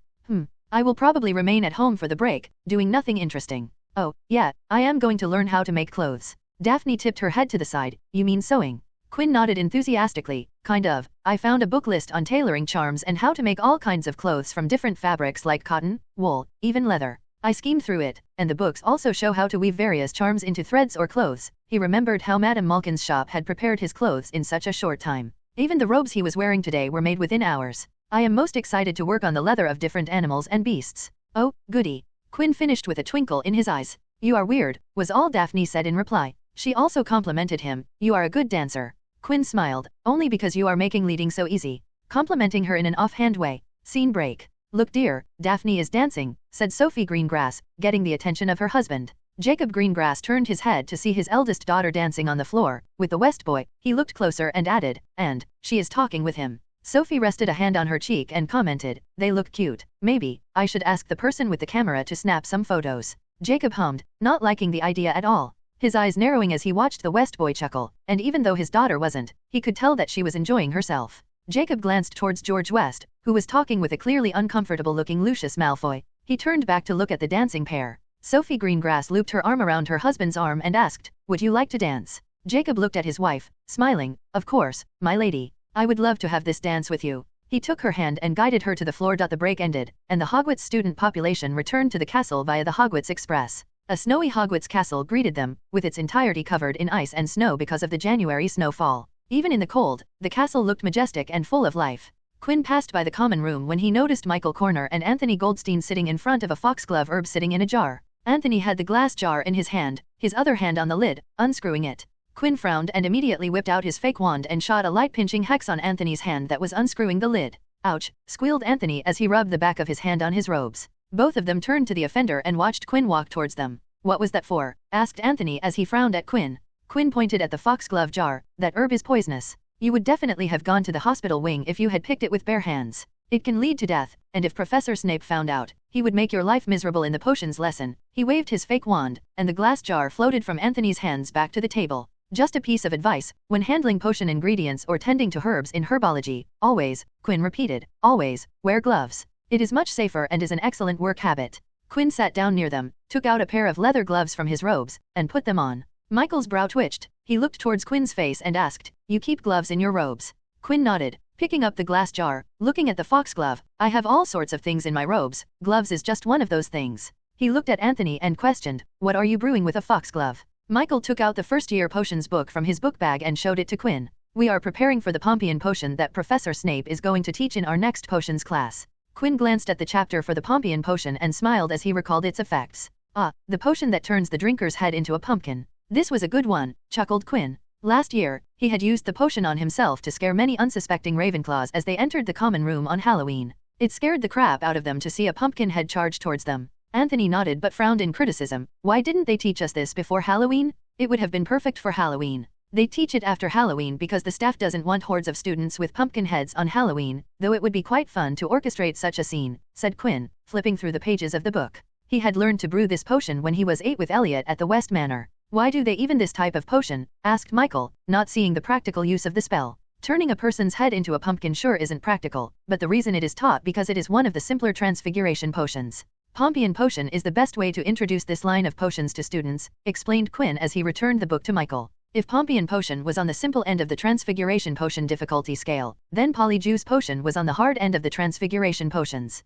I will probably remain at home for the break, doing nothing interesting. Oh, yeah, I am going to learn how to make clothes. Daphne tipped her head to the side. You mean sewing? Quinn nodded enthusiastically. Kind of. I found a book list on tailoring charms and how to make all kinds of clothes from different fabrics like cotton, wool, even leather. I schemed through it, and the books also show how to weave various charms into threads or clothes. He remembered how Madame Malkin's shop had prepared his clothes in such a short time. Even the robes he was wearing today were made within hours. I am most excited to work on the leather of different animals and beasts. Oh, goody. Quinn finished with a twinkle in his eyes. You are weird, was all Daphne said in reply. She also complimented him. You are a good dancer. Quinn smiled, only because you are making leading so easy. Complimenting her in an offhand way. Scene break. Look dear, Daphne is dancing, said Sophie Greengrass, getting the attention of her husband. Jacob Greengrass turned his head to see his eldest daughter dancing on the floor, with the West boy. He looked closer and added, and, she is talking with him. Sophie rested a hand on her cheek and commented, they look cute. Maybe, I should ask the person with the camera to snap some photos. Jacob hummed, not liking the idea at all. His eyes narrowing as he watched the West boy chuckle, and even though his daughter wasn't, he could tell that she was enjoying herself. Jacob glanced towards George West, who was talking with a clearly uncomfortable-looking Lucius Malfoy. He turned back to look at the dancing pair. Sophie Greengrass looped her arm around her husband's arm and asked, would you like to dance? Jacob looked at his wife, smiling, of course, my lady. I would love to have this dance with you. He took her hand and guided her to the floor. The break ended, and the Hogwarts student population returned to the castle via the Hogwarts Express. A snowy Hogwarts castle greeted them, with its entirety covered in ice and snow because of the January snowfall. Even in the cold, the castle looked majestic and full of life. Quinn passed by the common room when he noticed Michael Corner and Anthony Goldstein sitting in front of a foxglove herb sitting in a jar. Anthony had the glass jar in his hand, his other hand on the lid, unscrewing it. Quinn frowned and immediately whipped out his fake wand and shot a light pinching hex on Anthony's hand that was unscrewing the lid. Ouch, squealed Anthony as he rubbed the back of his hand on his robes. Both of them turned to the offender and watched Quinn walk towards them. What was that for? Asked Anthony as he frowned at Quinn. Quinn pointed at the foxglove jar. That herb is poisonous. You would definitely have gone to the hospital wing if you had picked it with bare hands. It can lead to death, and if Professor Snape found out, he would make your life miserable in the potions lesson. He waved his fake wand, and the glass jar floated from Anthony's hands back to the table. Just a piece of advice, when handling potion ingredients or tending to herbs in herbology, always, Quinn repeated, always, wear gloves. It is much safer and is an excellent work habit. Quinn sat down near them, took out a pair of leather gloves from his robes, and put them on. Michael's brow twitched. He looked towards Quinn's face and asked, "You keep gloves in your robes?" Quinn nodded, picking up the glass jar, looking at the foxglove. "I have all sorts of things in my robes, gloves is just one of those things." He looked at Anthony and questioned, "What are you brewing with a foxglove?" Michael took out the first-year potions book from his book bag and showed it to Quinn. "We are preparing for the Pompian potion that Professor Snape is going to teach in our next potions class." Quinn glanced at the chapter for the Pompian potion and smiled as he recalled its effects. "Ah, the potion that turns the drinker's head into a pumpkin. This was a good one," chuckled Quinn. Last year, he had used the potion on himself to scare many unsuspecting Ravenclaws as they entered the common room on Halloween. It scared the crap out of them to see a pumpkin head charge towards them. Anthony nodded but frowned in criticism. "Why didn't they teach us this before Halloween? It would have been perfect for Halloween." "They teach it after Halloween because the staff doesn't want hordes of students with pumpkin heads on Halloween, though it would be quite fun to orchestrate such a scene," said Quinn, flipping through the pages of the book. He had learned to brew this potion when he was 8 with Elliot at the West Manor. "Why do they even this type of potion?" asked Michael, not seeing the practical use of the spell. "Turning a person's head into a pumpkin sure isn't practical, but the reason it is taught because it is one of the simpler transfiguration potions. Pompian potion is the best way to introduce this line of potions to students," explained Quinn as he returned the book to Michael. If Pompian potion was on the simple end of the transfiguration potion difficulty scale, then Polyjuice potion was on the hard end of the transfiguration potions.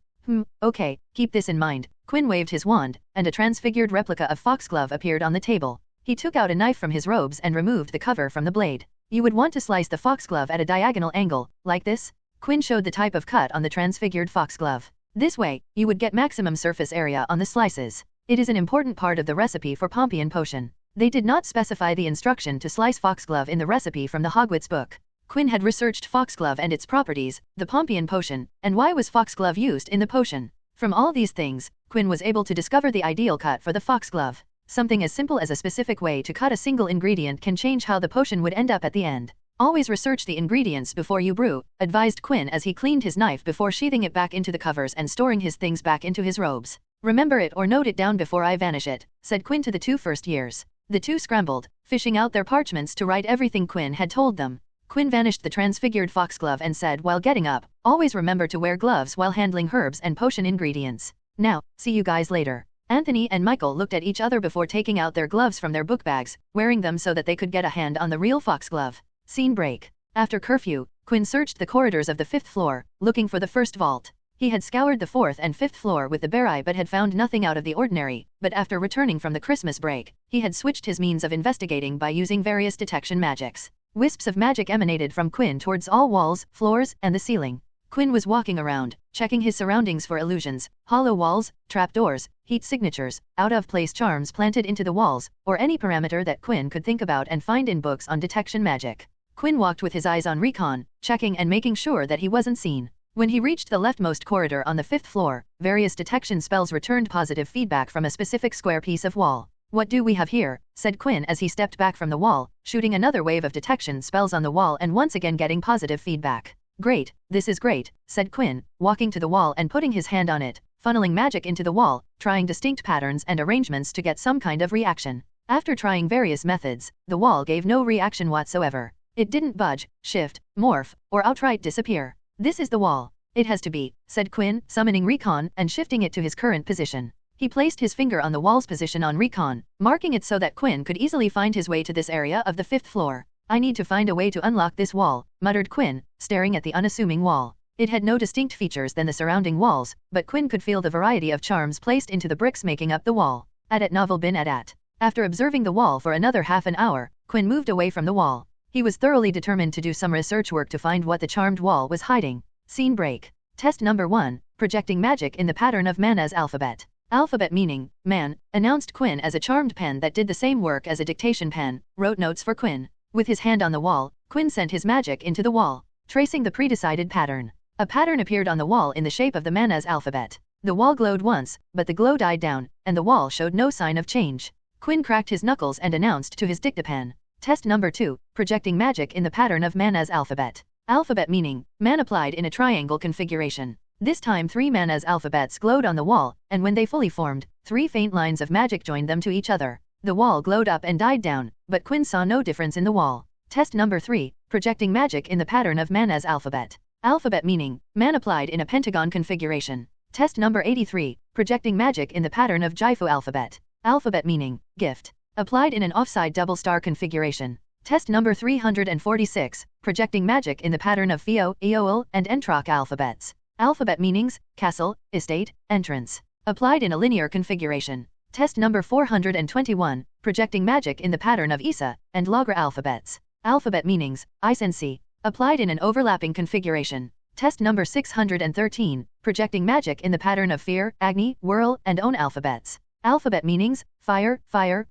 Okay, keep this in mind." Quinn waved his wand, and a transfigured replica of Foxglove appeared on the table. He took out a knife from his robes and removed the cover from the blade. "You would want to slice the foxglove at a diagonal angle, like this?" Quinn showed the type of cut on the transfigured foxglove. "This way, you would get maximum surface area on the slices. It is an important part of the recipe for Pompian potion." They did not specify the instruction to slice foxglove in the recipe from the Hogwarts book. Quinn had researched foxglove and its properties, the Pompian potion, and why was foxglove used in the potion. From all these things, Quinn was able to discover the ideal cut for the foxglove. Something as simple as a specific way to cut a single ingredient can change how the potion would end up at the end. "Always research the ingredients before you brew," advised Quinn as he cleaned his knife before sheathing it back into the covers and storing his things back into his robes. "Remember it or note it down before I vanish it," said Quinn to the 2 first years. The 2 scrambled, fishing out their parchments to write everything Quinn had told them. Quinn vanished the transfigured foxglove and said while getting up, "Always remember to wear gloves while handling herbs and potion ingredients. Now, see you guys later." Anthony and Michael looked at each other before taking out their gloves from their book bags, wearing them so that they could get a hand on the real foxglove. Scene break. After curfew, Quinn searched the corridors of the 5th floor, looking for the first vault. He had scoured the 4th and 5th floor with the bare eye but had found nothing out of the ordinary, but after returning from the Christmas break, he had switched his means of investigating by using various detection magics. Wisps of magic emanated from Quinn towards all walls, floors, and the ceiling. Quinn was walking around, checking his surroundings for illusions, hollow walls, trapdoors, heat signatures, out-of-place charms planted into the walls, or any parameter that Quinn could think about and find in books on detection magic. Quinn walked with his eyes on recon, checking and making sure that he wasn't seen. When he reached the leftmost corridor on the 5th floor, various detection spells returned positive feedback from a specific square piece of wall. "What do we have here?" said Quinn as he stepped back from the wall, shooting another wave of detection spells on the wall and once again getting positive feedback. "Great, this is great," said Quinn, walking to the wall and putting his hand on it, funneling magic into the wall, trying distinct patterns and arrangements to get some kind of reaction. After trying various methods, the wall gave no reaction whatsoever. It didn't budge, shift, morph, or outright disappear. "This is the wall. It has to be," said Quinn, summoning recon and shifting it to his current position. He placed his finger on the wall's position on recon, marking it so that Quinn could easily find his way to this area of the 5th floor. "I need to find a way to unlock this wall," muttered Quinn, staring at the unassuming wall. It had no distinct features than the surrounding walls, but Quinn could feel the variety of charms placed into the bricks making up the wall. At novel bin at. After observing the wall for another half an hour, Quinn moved away from the wall. He was thoroughly determined to do some research work to find what the charmed wall was hiding. Scene break. Test number 1, projecting magic in the pattern of Mana's alphabet. Alphabet meaning, man, announced Quinn as a charmed pen that did the same work as a dictation pen, wrote notes for Quinn. With his hand on the wall, Quinn sent his magic into the wall, tracing the pre-decided pattern. A pattern appeared on the wall in the shape of the Mana's alphabet. The wall glowed once, but the glow died down, and the wall showed no sign of change. Quinn cracked his knuckles and announced to his dictapen. Test number 2, projecting magic in the pattern of Mana's alphabet. Alphabet meaning, man applied in a triangle configuration. This time 3 Mana's alphabets glowed on the wall, and when they fully formed, 3 faint lines of magic joined them to each other. The wall glowed up and died down, but Quinn saw no difference in the wall. Test number 3, projecting magic in the pattern of Mana's alphabet. Alphabet meaning, man applied in a pentagon configuration. Test number 83, projecting magic in the pattern of Jifu alphabet. Alphabet meaning, gift. Applied in an offside double star configuration. Test number 346, projecting magic in the pattern of Fio, Eol, and Entrock alphabets. Alphabet meanings, castle, estate, entrance. Applied in a linear configuration. Test number 421, projecting magic in the pattern of Isa and Logra alphabets. Alphabet meanings, ice and sea. Applied in an overlapping configuration. Test number 613, projecting magic in the pattern of Fear, Agni, Whirl, and Own alphabets. Alphabet meanings, fire,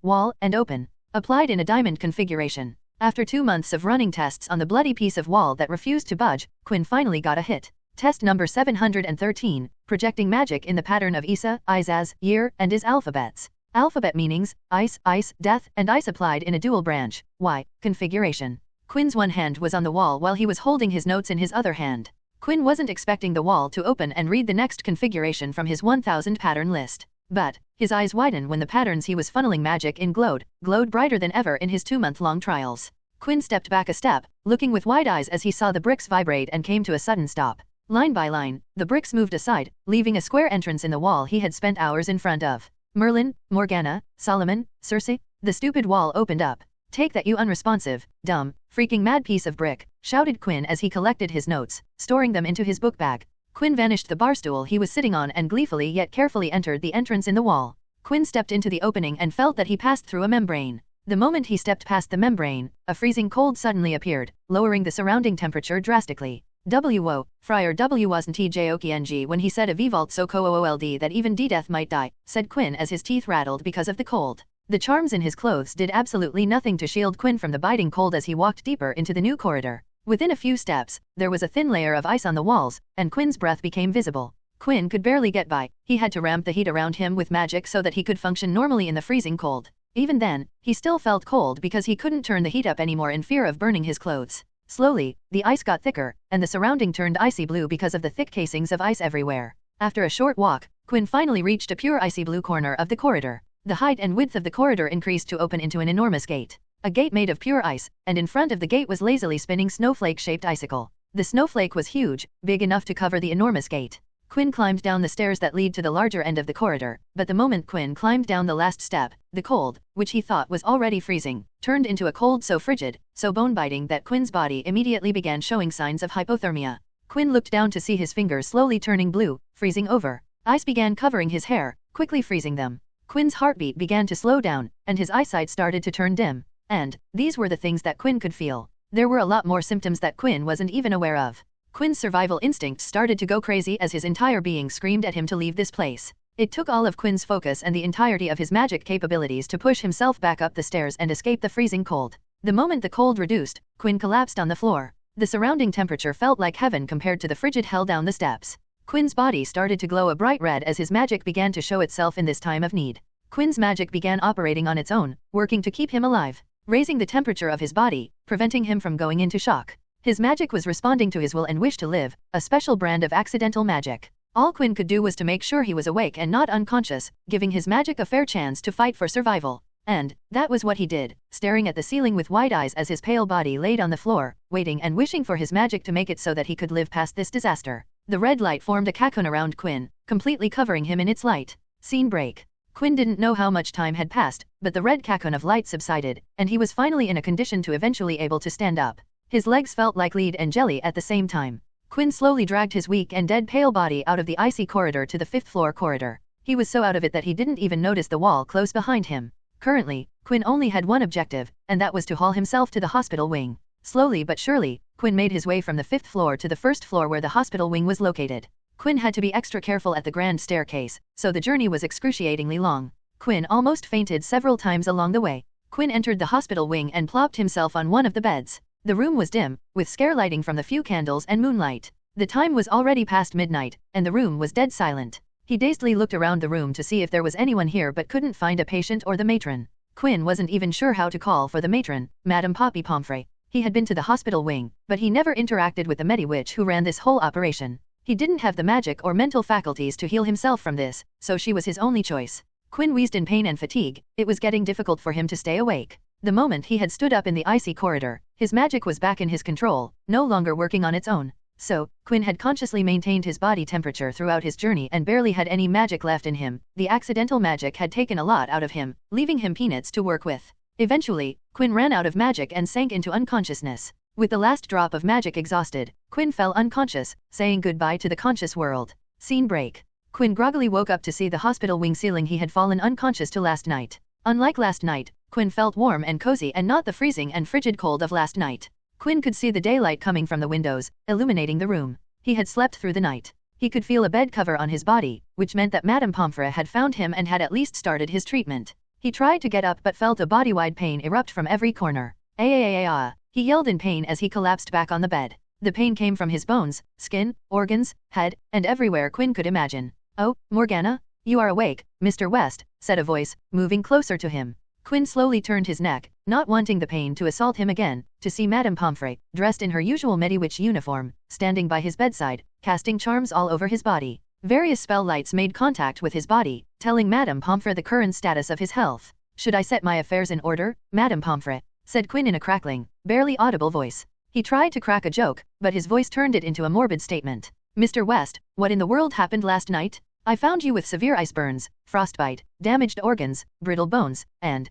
wall, and open. Applied in a diamond configuration. After 2 months of running tests on the bloody piece of wall that refused to budge, Quinn finally got a hit. Test number 713, projecting magic in the pattern of Isa, Izaz, Year, and Is alphabets. Alphabet meanings, ice, death, and ice applied in a dual branch, Y, configuration. Quinn's one hand was on the wall while he was holding his notes in his other hand. Quinn wasn't expecting the wall to open and read the next configuration from his 1000 pattern list. But his eyes widened when the patterns he was funneling magic in glowed brighter than ever in his 2-month-long trials. Quinn stepped back a step, looking with wide eyes as he saw the bricks vibrate and came to a sudden stop. Line by line, the bricks moved aside, leaving a square entrance in the wall he had spent hours in front of. Merlin, Morgana, Solomon, Circe, the stupid wall opened up. Take that, you unresponsive, dumb, freaking mad piece of brick, shouted Quinn as he collected his notes, storing them into his book bag. Quinn vanished the barstool he was sitting on and gleefully yet carefully entered the entrance in the wall. Quinn stepped into the opening and felt that he passed through a membrane. The moment he stepped past the membrane, a freezing cold suddenly appeared, lowering the surrounding temperature drastically. W.O. Friar W wasn't TJOKNG when he said a Vivault so co-OOLD that even D-Death might die, said Quinn as his teeth rattled because of the cold. The charms in his clothes did absolutely nothing to shield Quinn from the biting cold as he walked deeper into the new corridor. Within a few steps, there was a thin layer of ice on the walls, and Quinn's breath became visible. Quinn could barely get by, he had to ramp the heat around him with magic so that he could function normally in the freezing cold. Even then, he still felt cold because he couldn't turn the heat up anymore in fear of burning his clothes. Slowly, the ice got thicker, and the surrounding turned icy blue because of the thick casings of ice everywhere. After a short walk, Quinn finally reached a pure icy blue corner of the corridor. The height and width of the corridor increased to open into an enormous gate. A gate made of pure ice, and in front of the gate was lazily spinning snowflake-shaped icicle. The snowflake was huge, big enough to cover the enormous gate. Quinn climbed down the stairs that lead to the larger end of the corridor, but the moment Quinn climbed down the last step, the cold, which he thought was already freezing, turned into a cold so frigid, so bone-biting that Quinn's body immediately began showing signs of hypothermia. Quinn looked down to see his fingers slowly turning blue, freezing over. Ice began covering his hair, quickly freezing them. Quinn's heartbeat began to slow down, and his eyesight started to turn dim. And these were the things that Quinn could feel. There were a lot more symptoms that Quinn wasn't even aware of. Quinn's survival instincts started to go crazy as his entire being screamed at him to leave this place. It took all of Quinn's focus and the entirety of his magic capabilities to push himself back up the stairs and escape the freezing cold. The moment the cold reduced, Quinn collapsed on the floor. The surrounding temperature felt like heaven compared to the frigid hell down the steps. Quinn's body started to glow a bright red as his magic began to show itself in this time of need. Quinn's magic began operating on its own, working to keep him alive, raising the temperature of his body, preventing him from going into shock. His magic was responding to his will and wish to live, a special brand of accidental magic. All Quinn could do was to make sure he was awake and not unconscious, giving his magic a fair chance to fight for survival. And that was what he did, staring at the ceiling with wide eyes as his pale body laid on the floor, waiting and wishing for his magic to make it so that he could live past this disaster. The red light formed a cocoon around Quinn, completely covering him in its light. Scene break. Quinn didn't know how much time had passed, but the red cocoon of light subsided, and he was finally in a condition to eventually able to stand up. His legs felt like lead and jelly at the same time. Quinn slowly dragged his weak and dead pale body out of the icy corridor to the 5th floor corridor. He was so out of it that he didn't even notice the wall close behind him. Currently, Quinn only had one objective, and that was to haul himself to the hospital wing. Slowly but surely, Quinn made his way from the 5th floor to the 1st floor where the hospital wing was located. Quinn had to be extra careful at the grand staircase, so the journey was excruciatingly long. Quinn almost fainted several times along the way. Quinn entered the hospital wing and plopped himself on one of the beds. The room was dim, with scare lighting from the few candles and moonlight. The time was already past midnight, and the room was dead silent. He dazedly looked around the room to see if there was anyone here but couldn't find a patient or the matron. Quinn wasn't even sure how to call for the matron, Madame Poppy Pomfrey. He had been to the hospital wing, but he never interacted with the Mediwitch who ran this whole operation. He didn't have the magic or mental faculties to heal himself from this, so she was his only choice. Quinn wheezed in pain and fatigue. It was getting difficult for him to stay awake. The moment he had stood up in the icy corridor, his magic was back in his control, no longer working on its own. So, Quinn had consciously maintained his body temperature throughout his journey and barely had any magic left in him. The accidental magic had taken a lot out of him, leaving him peanuts to work with. Eventually, Quinn ran out of magic and sank into unconsciousness. With the last drop of magic exhausted, Quinn fell unconscious, saying goodbye to the conscious world. Scene break. Quinn groggily woke up to see the hospital wing ceiling he had fallen unconscious to last night. Unlike last night, Quinn felt warm and cozy and not the freezing and frigid cold of last night. Quinn could see the daylight coming from the windows, illuminating the room. He had slept through the night. He could feel a bed cover on his body, which meant that Madame Pomfrey had found him and had at least started his treatment. He tried to get up but felt a body-wide pain erupt from every corner. Ah! He yelled in pain as he collapsed back on the bed. The pain came from his bones, skin, organs, head, and everywhere Quinn could imagine. "Oh, Morgana? You are awake, Mr. West," said a voice, moving closer to him. Quinn slowly turned his neck, not wanting the pain to assault him again, to see Madame Pomfrey, dressed in her usual Mediwitch uniform, standing by his bedside, casting charms all over his body. Various spell lights made contact with his body, telling Madame Pomfrey the current status of his health. "Should I set my affairs in order, Madame Pomfrey?" said Quinn in a crackling, barely audible voice. He tried to crack a joke, but his voice turned it into a morbid statement. "Mr. West, what in the world happened last night? I found you with severe ice burns, frostbite, damaged organs, brittle bones, and.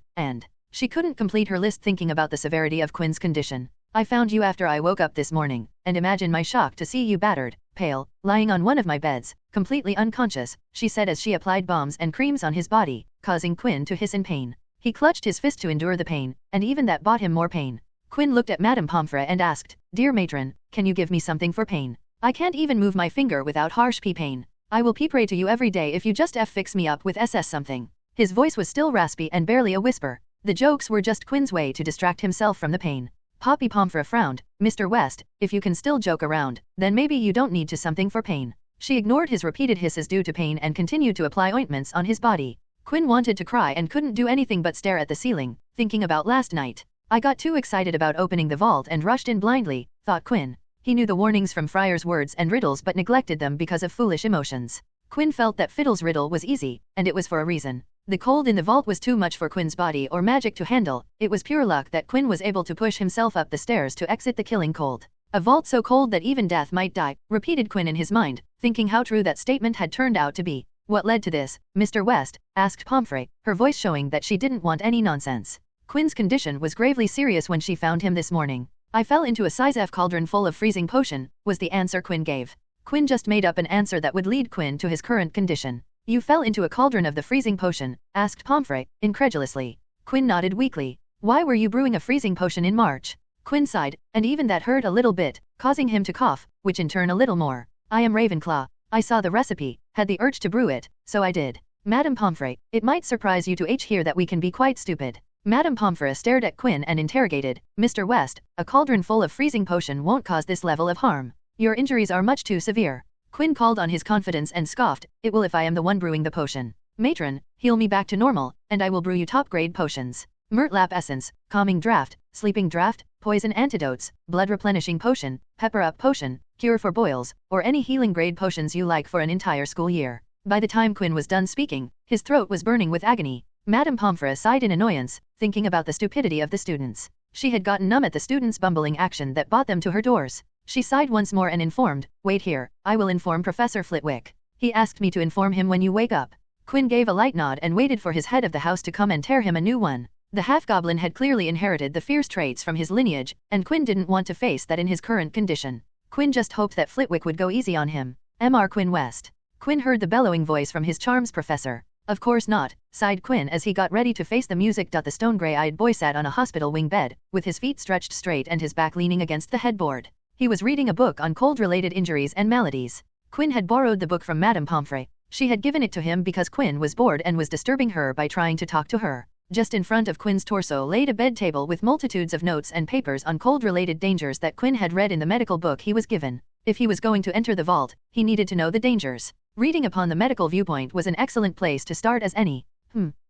She couldn't complete her list thinking about the severity of Quinn's condition. "I found you after I woke up this morning, and imagine my shock to see you battered, pale, lying on one of my beds, completely unconscious," she said as she applied balms and creams on his body, causing Quinn to hiss in pain. He clutched his fist to endure the pain, and even that brought him more pain. Quinn looked at Madame Pomfrey and asked, "Dear matron, can you give me something for pain? I can't even move my finger without harsh pain. I will pray to you every day if you just fix me up with SS something." His voice was still raspy and barely a whisper. The jokes were just Quinn's way to distract himself from the pain. Poppy Pomfrey frowned. "Mr. West, if you can still joke around, then maybe you don't need to something for pain." She ignored his repeated hisses due to pain and continued to apply ointments on his body. Quinn wanted to cry and couldn't do anything but stare at the ceiling, thinking about last night. "I got too excited about opening the vault and rushed in blindly," thought Quinn. He knew the warnings from Friar's words and riddles but neglected them because of foolish emotions. Quinn felt that Fiddle's riddle was easy, and it was for a reason. The cold in the vault was too much for Quinn's body or magic to handle. It was pure luck that Quinn was able to push himself up the stairs to exit the killing cold. "A vault so cold that even death might die," repeated Quinn in his mind, thinking how true that statement had turned out to be. "What led to this, Mr. West?" asked Pomfrey, her voice showing that she didn't want any nonsense. Quinn's condition was gravely serious when she found him this morning. "I fell into a size F cauldron full of freezing potion," was the answer Quinn gave. Quinn just made up an answer that would lead Quinn to his current condition. "You fell into a cauldron of the freezing potion?" asked Pomfrey, incredulously. Quinn nodded weakly. "Why were you brewing a freezing potion in March?" Quinn sighed, and even that hurt a little bit, causing him to cough, which in turn a little more. "I am Ravenclaw. I saw the recipe, had the urge to brew it, so I did." "Madame Pomfrey, it might surprise you to hear that we can be quite stupid." Madame Pomfrey stared at Quinn and interrogated, "Mr. West, a cauldron full of freezing potion won't cause this level of harm. Your injuries are much too severe." Quinn called on his confidence and scoffed, "It will if I am the one brewing the potion. Matron, heal me back to normal, and I will brew you top-grade potions. Murtlap essence, calming draft, sleeping draft, poison antidotes, blood replenishing potion, pepper up potion, cure for boils, or any healing grade potions you like for an entire school year." By the time Quinn was done speaking, his throat was burning with agony. Madame Pomfrey sighed in annoyance, thinking about the stupidity of the students. She had gotten numb at the students' bumbling action that brought them to her doors. She sighed once more and informed, "Wait here, I will inform Professor Flitwick. He asked me to inform him when you wake up." Quinn gave a light nod and waited for his head of the house to come and tear him a new one. The half-goblin had clearly inherited the fierce traits from his lineage, and Quinn didn't want to face that in his current condition. Quinn just hoped that Flitwick would go easy on him. Mr. Quinn West. Quinn heard the bellowing voice from his charms professor. "Of course not," sighed Quinn as he got ready to face the music. The stone gray-eyed boy sat on a hospital wing bed, with his feet stretched straight and his back leaning against the headboard. He was reading a book on cold-related injuries and maladies. Quinn had borrowed the book from Madame Pomfrey. She had given it to him because Quinn was bored and was disturbing her by trying to talk to her. Just in front of Quinn's torso laid a bed table with multitudes of notes and papers on cold-related dangers that Quinn had read in the medical book he was given. If he was going to enter the vault, he needed to know the dangers. Reading upon the medical viewpoint was an excellent place to start as any.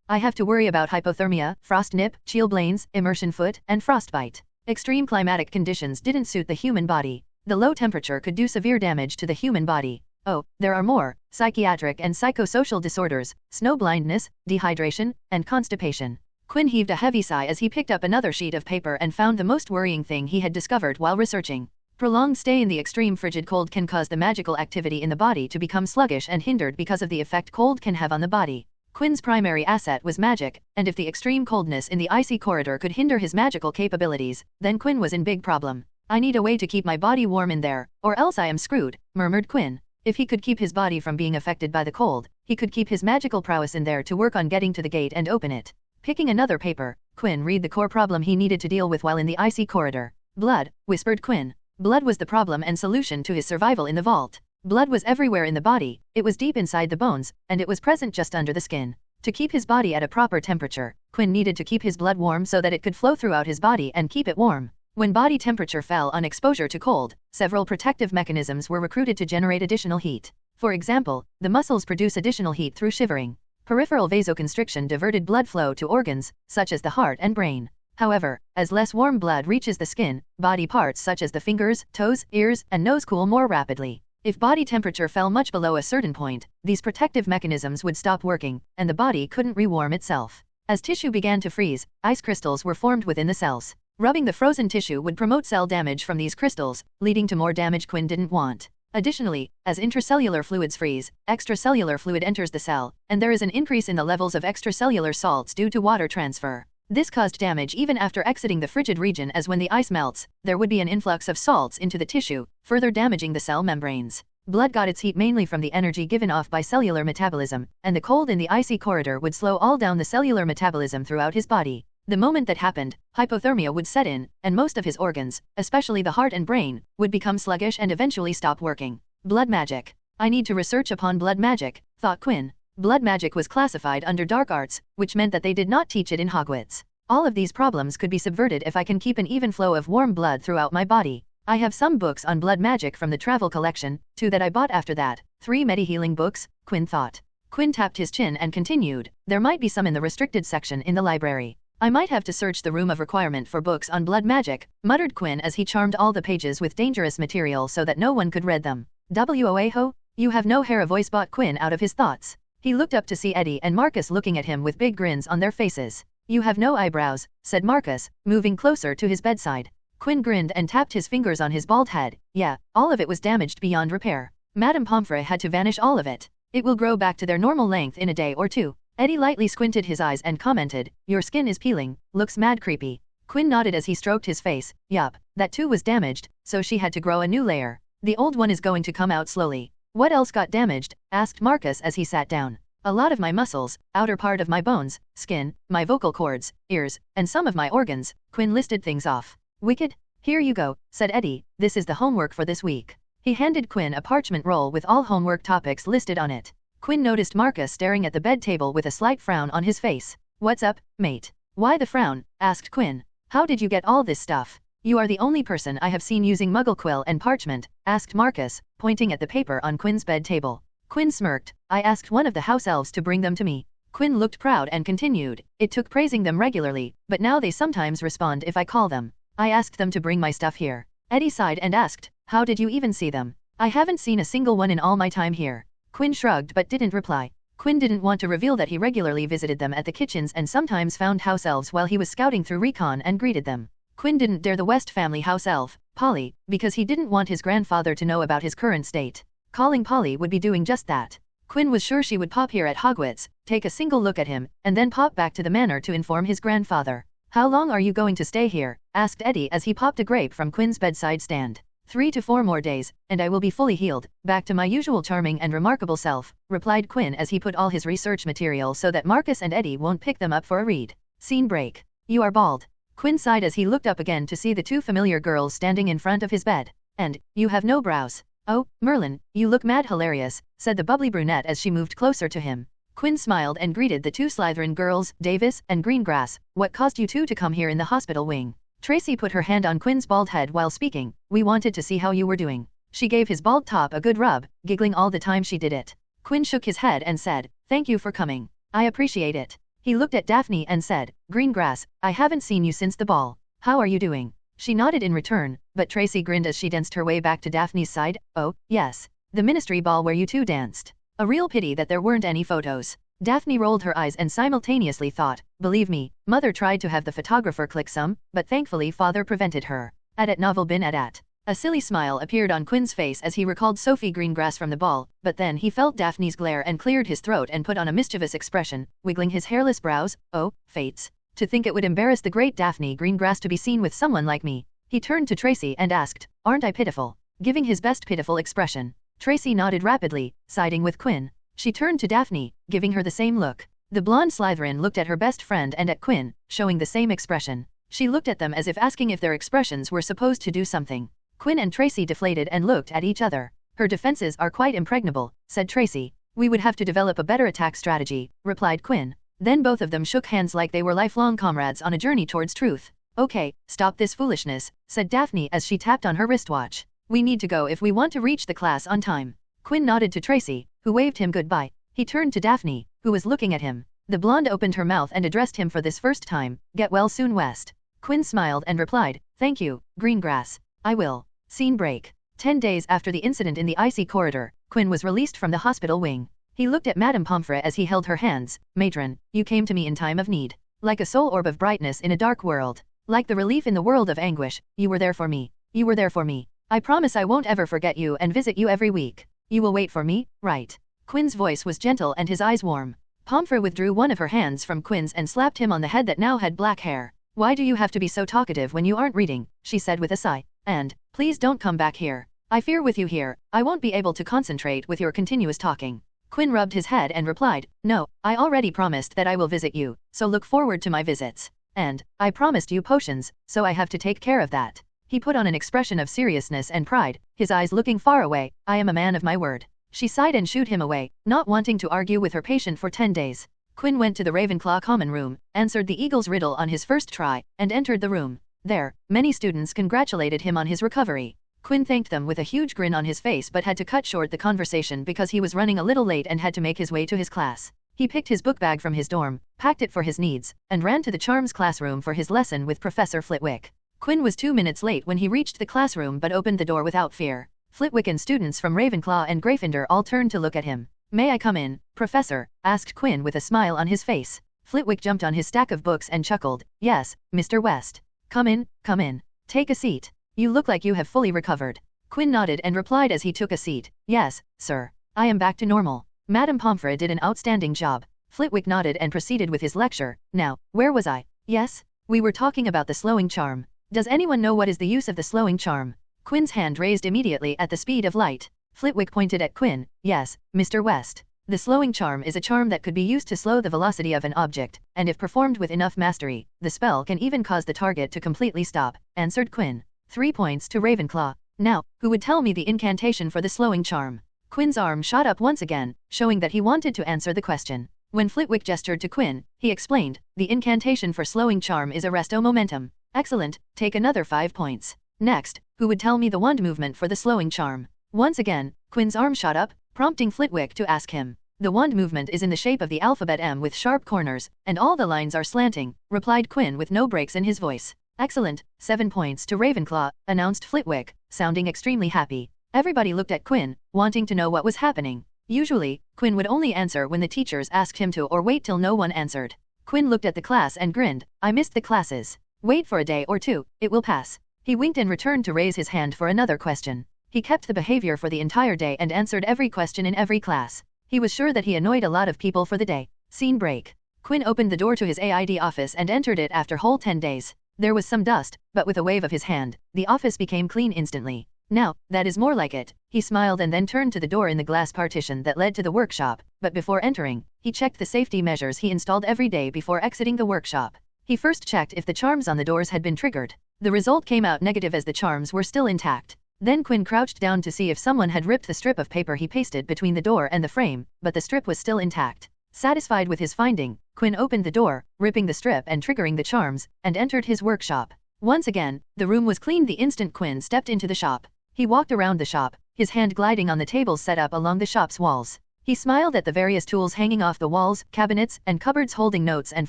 I have to worry about hypothermia, frost nip, chilblains, immersion foot, and frostbite. Extreme climatic conditions didn't suit the human body. The low temperature could do severe damage to the human body. Oh, there are more: psychiatric and psychosocial disorders, snow blindness, dehydration, and constipation. Quinn heaved a heavy sigh as he picked up another sheet of paper and found the most worrying thing he had discovered while researching. Prolonged stay in the extreme frigid cold can cause the magical activity in the body to become sluggish and hindered because of the effect cold can have on the body. Quinn's primary asset was magic, and if the extreme coldness in the icy corridor could hinder his magical capabilities, then Quinn was in big problem. I need a way to keep my body warm in there, or else I am screwed, murmured Quinn. If he could keep his body from being affected by the cold, he could keep his magical prowess in there to work on getting to the gate and open it. Picking another paper, Quinn read the core problem he needed to deal with while in the icy corridor. Blood, whispered Quinn. Blood was the problem and solution to his survival in the vault. Blood was everywhere in the body, it was deep inside the bones, and it was present just under the skin. To keep his body at a proper temperature, Quinn needed to keep his blood warm so that it could flow throughout his body and keep it warm. When body temperature fell on exposure to cold, several protective mechanisms were recruited to generate additional heat. For example, the muscles produce additional heat through shivering. Peripheral vasoconstriction diverted blood flow to organs, such as the heart and brain. However, as less warm blood reaches the skin, body parts such as the fingers, toes, ears, and nose cool more rapidly. If body temperature fell much below a certain point, these protective mechanisms would stop working, and the body couldn't rewarm itself. As tissue began to freeze, ice crystals were formed within the cells. Rubbing the frozen tissue would promote cell damage from these crystals, leading to more damage Quinn didn't want. Additionally, as intracellular fluids freeze, extracellular fluid enters the cell, and there is an increase in the levels of extracellular salts due to water transfer. This caused damage even after exiting the frigid region, as when the ice melts, there would be an influx of salts into the tissue, further damaging the cell membranes. Blood got its heat mainly from the energy given off by cellular metabolism, and the cold in the icy corridor would slow all down the cellular metabolism throughout his body. The moment that happened, hypothermia would set in, and most of his organs, especially the heart and brain, would become sluggish and eventually stop working. Blood magic. I need to research upon blood magic, thought Quinn. Blood magic was classified under dark arts, which meant that they did not teach it in Hogwarts. All of these problems could be subverted if I can keep an even flow of warm blood throughout my body. I have some books on blood magic from the travel collection, 2 that I bought after that, 3 medi-healing books, Quinn thought. Quinn tapped his chin and continued, there might be some in the restricted section in the library. I might have to search the room of requirement for books on blood magic, muttered Quinn as he charmed all the pages with dangerous material so that no one could read them. Woah, you have no hair, a voice brought Quinn out of his thoughts. He looked up to see Eddie and Marcus looking at him with big grins on their faces. You have no eyebrows, said Marcus, moving closer to his bedside. Quinn grinned and tapped his fingers on his bald head. Yeah, all of it was damaged beyond repair. Madame Pomfrey had to vanish all of it. It will grow back to their normal length in a day or 2. Eddie lightly squinted his eyes and commented, your skin is peeling, looks mad creepy. Quinn nodded as he stroked his face. Yup, that too was damaged, so she had to grow a new layer. The old one is going to come out slowly. What else got damaged? Asked Marcus as he sat down. A lot of my muscles, outer part of my bones, skin, my vocal cords, ears, and some of my organs. Quinn listed things off. Wicked? Here you go, said Eddie, this is the homework for this week. He handed Quinn a parchment roll with all homework topics listed on it. Quinn noticed Marcus staring at the bed table with a slight frown on his face. What's up, mate? Why the frown? Asked Quinn. How did you get all this stuff? You are the only person I have seen using muggle quill and parchment, asked Marcus, pointing at the paper on Quinn's bed table. Quinn smirked. I asked one of the house elves to bring them to me. Quinn looked proud and continued. It took praising them regularly, but now they sometimes respond if I call them. I asked them to bring my stuff here. Eddie sighed and asked, how did you even see them? I haven't seen a single one in all my time here. Quinn shrugged but didn't reply. Quinn didn't want to reveal that he regularly visited them at the kitchens and sometimes found house elves while he was scouting through recon and greeted them. Quinn didn't dare the West family house elf, Polly, because he didn't want his grandfather to know about his current state. Calling Polly would be doing just that. Quinn was sure she would pop here at Hogwarts, take a single look at him, and then pop back to the manor to inform his grandfather. How long are you going to stay here? Asked Eddie as he popped a grape from Quinn's bedside stand. 3 to 4 more days, and I will be fully healed, back to my usual charming and remarkable self, replied Quinn as he put all his research material so that Marcus and Eddie won't pick them up for a read. Scene break. You are bald. Quinn sighed as he looked up again to see the 2 familiar girls standing in front of his bed. And, you have no brows. Oh, Merlin, you look mad hilarious, said the bubbly brunette as she moved closer to him. Quinn smiled and greeted the 2 Slytherin girls, Davis and Greengrass. What caused you 2 to come here in the hospital wing? Tracy put her hand on Quinn's bald head while speaking. We wanted to see how you were doing. She gave his bald top a good rub, giggling all the time she did it. Quinn shook his head and said, thank you for coming. I appreciate it. He looked at Daphne and said, Greengrass, I haven't seen you since the ball. How are you doing? She nodded in return, but Tracy grinned as she danced her way back to Daphne's side. Oh, yes. The ministry ball where you 2 danced. A real pity that there weren't any photos. Daphne rolled her eyes and simultaneously thought, believe me, Mother tried to have the photographer click some, but thankfully Father prevented her. At novel bin at. A silly smile appeared on Quinn's face as he recalled Sophie Greengrass from the ball, but then he felt Daphne's glare and cleared his throat and put on a mischievous expression, wiggling his hairless brows. Oh, fates. To think it would embarrass the great Daphne Greengrass to be seen with someone like me. He turned to Tracy and asked, "Aren't I pitiful?" Giving his best pitiful expression. Tracy nodded rapidly, siding with Quinn. She turned to Daphne, giving her the same look. The blonde Slytherin looked at her best friend and at Quinn, showing the same expression. She looked at them as if asking if their expressions were supposed to do something. Quinn and Tracy deflated and looked at each other. "Her defenses are quite impregnable," said Tracy. "We would have to develop a better attack strategy," replied Quinn. Then both of them shook hands like they were lifelong comrades on a journey towards truth. "Okay, stop this foolishness," said Daphne as she tapped on her wristwatch. "We need to go if we want to reach the class on time." Quinn nodded to Tracy, who waved him goodbye. He turned to Daphne, who was looking at him. The blonde opened her mouth and addressed him for this first time. "Get well soon, West." Quinn smiled and replied, "Thank you, Greengrass. I will." Scene break. 10 days after the incident in the icy corridor, Quinn was released from the hospital wing. He looked at Madame Pomfrey as he held her hands. "Matron, you came to me in time of need. Like a soul orb of brightness in a dark world. Like the relief in the world of anguish, you were there for me. You were there for me. I promise I won't ever forget you and visit you every week. You will wait for me, right?" Quinn's voice was gentle and his eyes warm. Pomfrey withdrew one of her hands from Quinn's and slapped him on the head that now had black hair. "Why do you have to be so talkative when you aren't reading?" she said with a sigh. "And, please don't come back here. I fear with you here, I won't be able to concentrate with your continuous talking." Quinn rubbed his head and replied, "No, I already promised that I will visit you, so look forward to my visits. And, I promised you potions, so I have to take care of that." He put on an expression of seriousness and pride, his eyes looking far away. "I am a man of my word." She sighed and shooed him away, not wanting to argue with her patient for 10 days. Quinn went to the Ravenclaw common room, answered the Eagle's riddle on his first try, and entered the room. There, many students congratulated him on his recovery. Quinn thanked them with a huge grin on his face but had to cut short the conversation because he was running a little late and had to make his way to his class. He picked his book bag from his dorm, packed it for his needs, and ran to the Charms classroom for his lesson with Professor Flitwick. Quinn was 2 minutes late when he reached the classroom but opened the door without fear. Flitwick and students from Ravenclaw and Gryffindor all turned to look at him. "May I come in, Professor?" asked Quinn with a smile on his face. Flitwick jumped on his stack of books and chuckled. "Yes, Mr. West. Come in, come in. Take a seat. You look like you have fully recovered." Quinn nodded and replied as he took a seat. "Yes, sir. I am back to normal. Madame Pomfrey did an outstanding job." Flitwick nodded and proceeded with his lecture. "Now, where was I?" "Yes, we were talking about the slowing charm. Does anyone know what is the use of the slowing charm?" Quinn's hand raised immediately at the speed of light. Flitwick pointed at Quinn. "Yes, Mr. West. The slowing charm is a charm that could be used to slow the velocity of an object, and if performed with enough mastery, the spell can even cause the target to completely stop," answered Quinn. 3 points to Ravenclaw. "Now, who would tell me the incantation for the slowing charm?" Quinn's arm shot up once again, showing that he wanted to answer the question. When Flitwick gestured to Quinn, he explained, "The incantation for slowing charm is Arresto Momentum." "Excellent, take another 5 points." "Next, who would tell me the wand movement for the slowing charm?" Once again, Quinn's arm shot up, prompting Flitwick to ask him. "The wand movement is in the shape of the alphabet M with sharp corners, and all the lines are slanting," replied Quinn with no breaks in his voice. "Excellent, 7 points to Ravenclaw," announced Flitwick, sounding extremely happy. Everybody looked at Quinn, wanting to know what was happening. Usually, Quinn would only answer when the teachers asked him to or wait till no one answered. Quinn looked at the class and grinned. "I missed the classes. Wait for a day or two, it will pass." He winked and returned to raise his hand for another question. He kept the behavior for the entire day and answered every question in every class. He was sure that he annoyed a lot of people for the day. Scene break. Quinn opened the door to his AID office and entered it after whole 10 days. There was some dust, but with a wave of his hand, the office became clean instantly. "Now, that is more like it." He smiled and then turned to the door in the glass partition that led to the workshop, but before entering, he checked the safety measures he installed every day before exiting the workshop. He first checked if the charms on the doors had been triggered. The result came out negative as the charms were still intact. Then Quinn crouched down to see if someone had ripped the strip of paper he pasted between the door and the frame, but the strip was still intact. Satisfied with his finding, Quinn opened the door, ripping the strip and triggering the charms, and entered his workshop. Once again, the room was cleaned the instant Quinn stepped into the shop. He walked around the shop, his hand gliding on the tables set up along the shop's walls. He smiled at the various tools hanging off the walls, cabinets, and cupboards holding notes and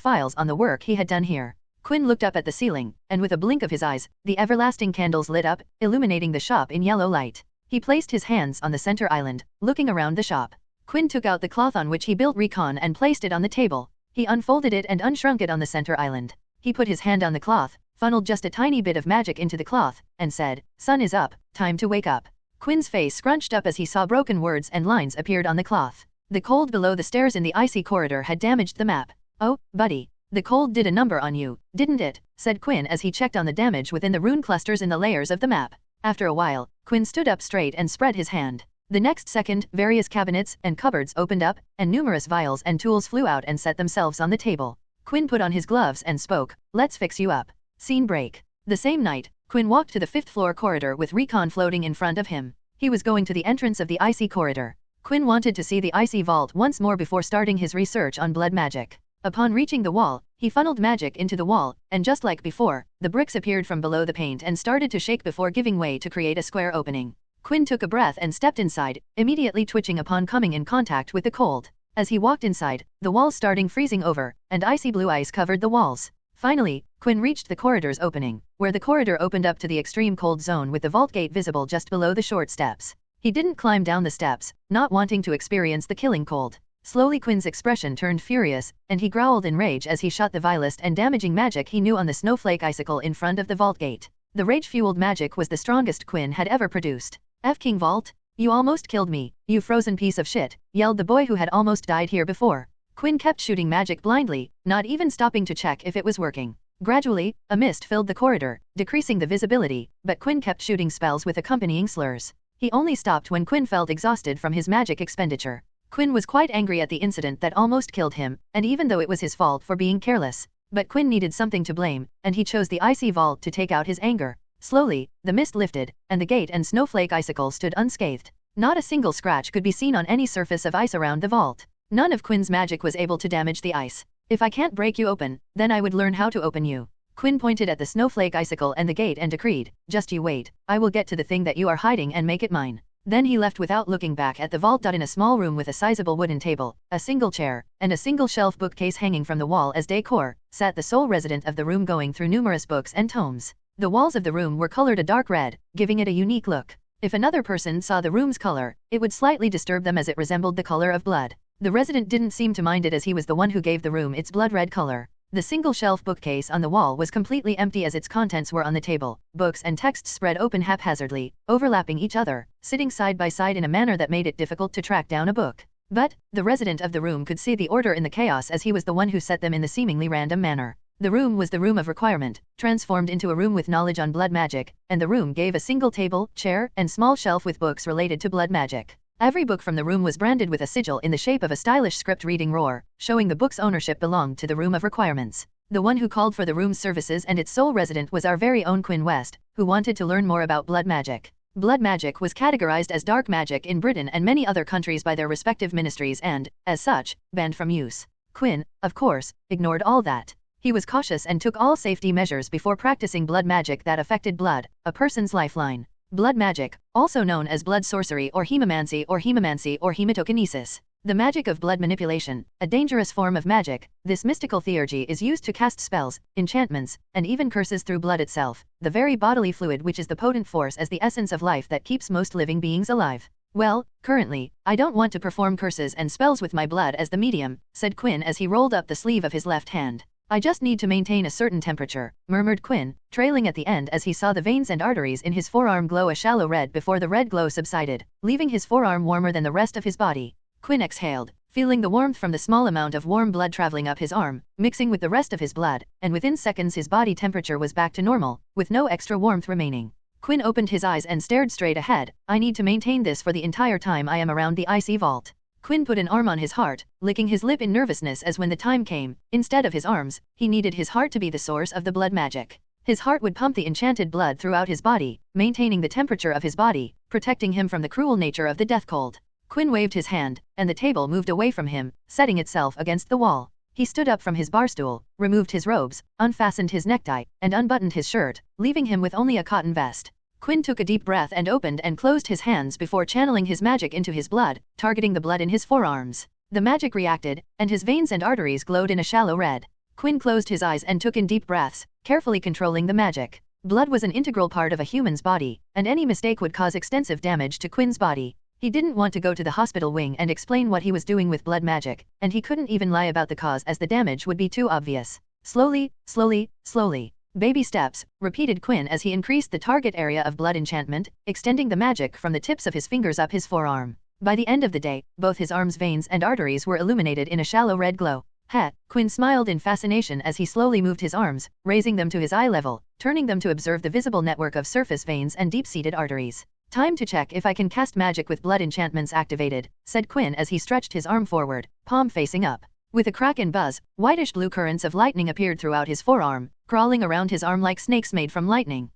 files on the work he had done here. Quinn looked up at the ceiling, and with a blink of his eyes, the everlasting candles lit up, illuminating the shop in yellow light. He placed his hands on the center island, looking around the shop. Quinn took out the cloth on which he built Recon and placed it on the table. He unfolded it and unshrunk it on the center island. He put his hand on the cloth, funneled just a tiny bit of magic into the cloth, and said, "Sun is up, time to wake up." Quinn's face scrunched up as he saw broken words and lines appeared on the cloth. The cold below the stairs in the icy corridor had damaged the map. "Oh, buddy. The cold did a number on you, didn't it?" said Quinn as he checked on the damage within the rune clusters in the layers of the map. After a while, Quinn stood up straight and spread his hand. The next second, various cabinets and cupboards opened up, and numerous vials and tools flew out and set themselves on the table. Quinn put on his gloves and spoke, "Let's fix you up." Scene break. The same night, Quinn walked to the 5th floor corridor with Recon floating in front of him. He was going to the entrance of the icy corridor. Quinn wanted to see the icy vault once more before starting his research on blood magic. Upon reaching the wall, he funneled magic into the wall, and just like before, the bricks appeared from below the paint and started to shake before giving way to create a square opening. Quinn took a breath and stepped inside, immediately twitching upon coming in contact with the cold. As he walked inside, the walls starting freezing over, and icy blue ice covered the walls. Finally, Quinn reached the corridor's opening, where the corridor opened up to the extreme cold zone with the vault gate visible just below the short steps. He didn't climb down the steps, not wanting to experience the killing cold. Slowly Quinn's expression turned furious, and he growled in rage as he shot the vilest and damaging magic he knew on the snowflake icicle in front of the vault gate. The rage-fueled magic was the strongest Quinn had ever produced. "F-King Vault? You almost killed me, you frozen piece of shit," yelled the boy who had almost died here before. Quinn kept shooting magic blindly, not even stopping to check if it was working. Gradually, a mist filled the corridor, decreasing the visibility, but Quinn kept shooting spells with accompanying slurs. He only stopped when Quinn felt exhausted from his magic expenditure. Quinn was quite angry at the incident that almost killed him, and even though it was his fault for being careless. But Quinn needed something to blame, and he chose the icy vault to take out his anger. Slowly, the mist lifted, and the gate and snowflake icicle stood unscathed. Not a single scratch could be seen on any surface of ice around the vault. None of Quinn's magic was able to damage the ice. "If I can't break you open, then I would learn how to open you." Quinn pointed at the snowflake icicle and the gate and decreed, "Just you wait, I will get to the thing that you are hiding and make it mine." Then he left without looking back at the vault. In a small room with a sizable wooden table, a single chair, and a single shelf bookcase hanging from the wall as decor, sat the sole resident of the room going through numerous books and tomes. The walls of the room were colored a dark red, giving it a unique look. If another person saw the room's color, it would slightly disturb them as it resembled the color of blood. The resident didn't seem to mind it as he was the one who gave the room its blood red color. The single shelf bookcase on the wall was completely empty as its contents were on the table, books and texts spread open haphazardly, overlapping each other, sitting side by side in a manner that made it difficult to track down a book. But, the resident of the room could see the order in the chaos as he was the one who set them in the seemingly random manner. The room was the room of requirement, transformed into a room with knowledge on blood magic, and the room gave a single table, chair, and small shelf with books related to blood magic. Every book from the room was branded with a sigil in the shape of a stylish script reading roar, showing the book's ownership belonged to the room of requirements. The one who called for the room's services and its sole resident was our very own Quinn West, who wanted to learn more about blood magic. Blood magic was categorized as dark magic in Britain and many other countries by their respective ministries and, as such, banned from use. Quinn, of course, ignored all that. He was cautious and took all safety measures before practicing blood magic that affected blood, a person's lifeline. Blood magic, also known as blood sorcery or hemomancy or hematokinesis. The magic of blood manipulation, a dangerous form of magic, this mystical theurgy is used to cast spells, enchantments, and even curses through blood itself, the very bodily fluid which is the potent force as the essence of life that keeps most living beings alive. "Well, currently, I don't want to perform curses and spells with my blood as the medium," said Quinn as he rolled up the sleeve of his left hand. "I just need to maintain a certain temperature," murmured Quinn, trailing at the end as he saw the veins and arteries in his forearm glow a shallow red before the red glow subsided, leaving his forearm warmer than the rest of his body. Quinn exhaled, feeling the warmth from the small amount of warm blood traveling up his arm, mixing with the rest of his blood, and within seconds his body temperature was back to normal, with no extra warmth remaining. Quinn opened his eyes and stared straight ahead. "I need to maintain this for the entire time I am around the icy vault." Quinn put an arm on his heart, licking his lip in nervousness as when the time came, instead of his arms, he needed his heart to be the source of the blood magic. His heart would pump the enchanted blood throughout his body, maintaining the temperature of his body, protecting him from the cruel nature of the death cold. Quinn waved his hand, and the table moved away from him, setting itself against the wall. He stood up from his bar stool, removed his robes, unfastened his necktie, and unbuttoned his shirt, leaving him with only a cotton vest. Quinn took a deep breath and opened and closed his hands before channeling his magic into his blood, targeting the blood in his forearms. The magic reacted, and his veins and arteries glowed in a shallow red. Quinn closed his eyes and took in deep breaths, carefully controlling the magic. Blood was an integral part of a human's body, and any mistake would cause extensive damage to Quinn's body. He didn't want to go to the hospital wing and explain what he was doing with blood magic, and he couldn't even lie about the cause as the damage would be too obvious. Slowly, Baby steps, repeated Quinn as he increased the target area of blood enchantment, extending the magic from the tips of his fingers up his forearm. By the end of the day, both his arms' veins and arteries were illuminated in a shallow red glow. Quinn smiled in fascination as he slowly moved his arms, raising them to his eye level, turning them to observe the visible network of surface veins and deep-seated arteries. Time to check if I can cast magic with blood enchantments activated, said Quinn as he stretched his arm forward, palm facing up. With a crack and buzz, whitish-blue currents of lightning appeared throughout his forearm, crawling around his arm like snakes made from lightning.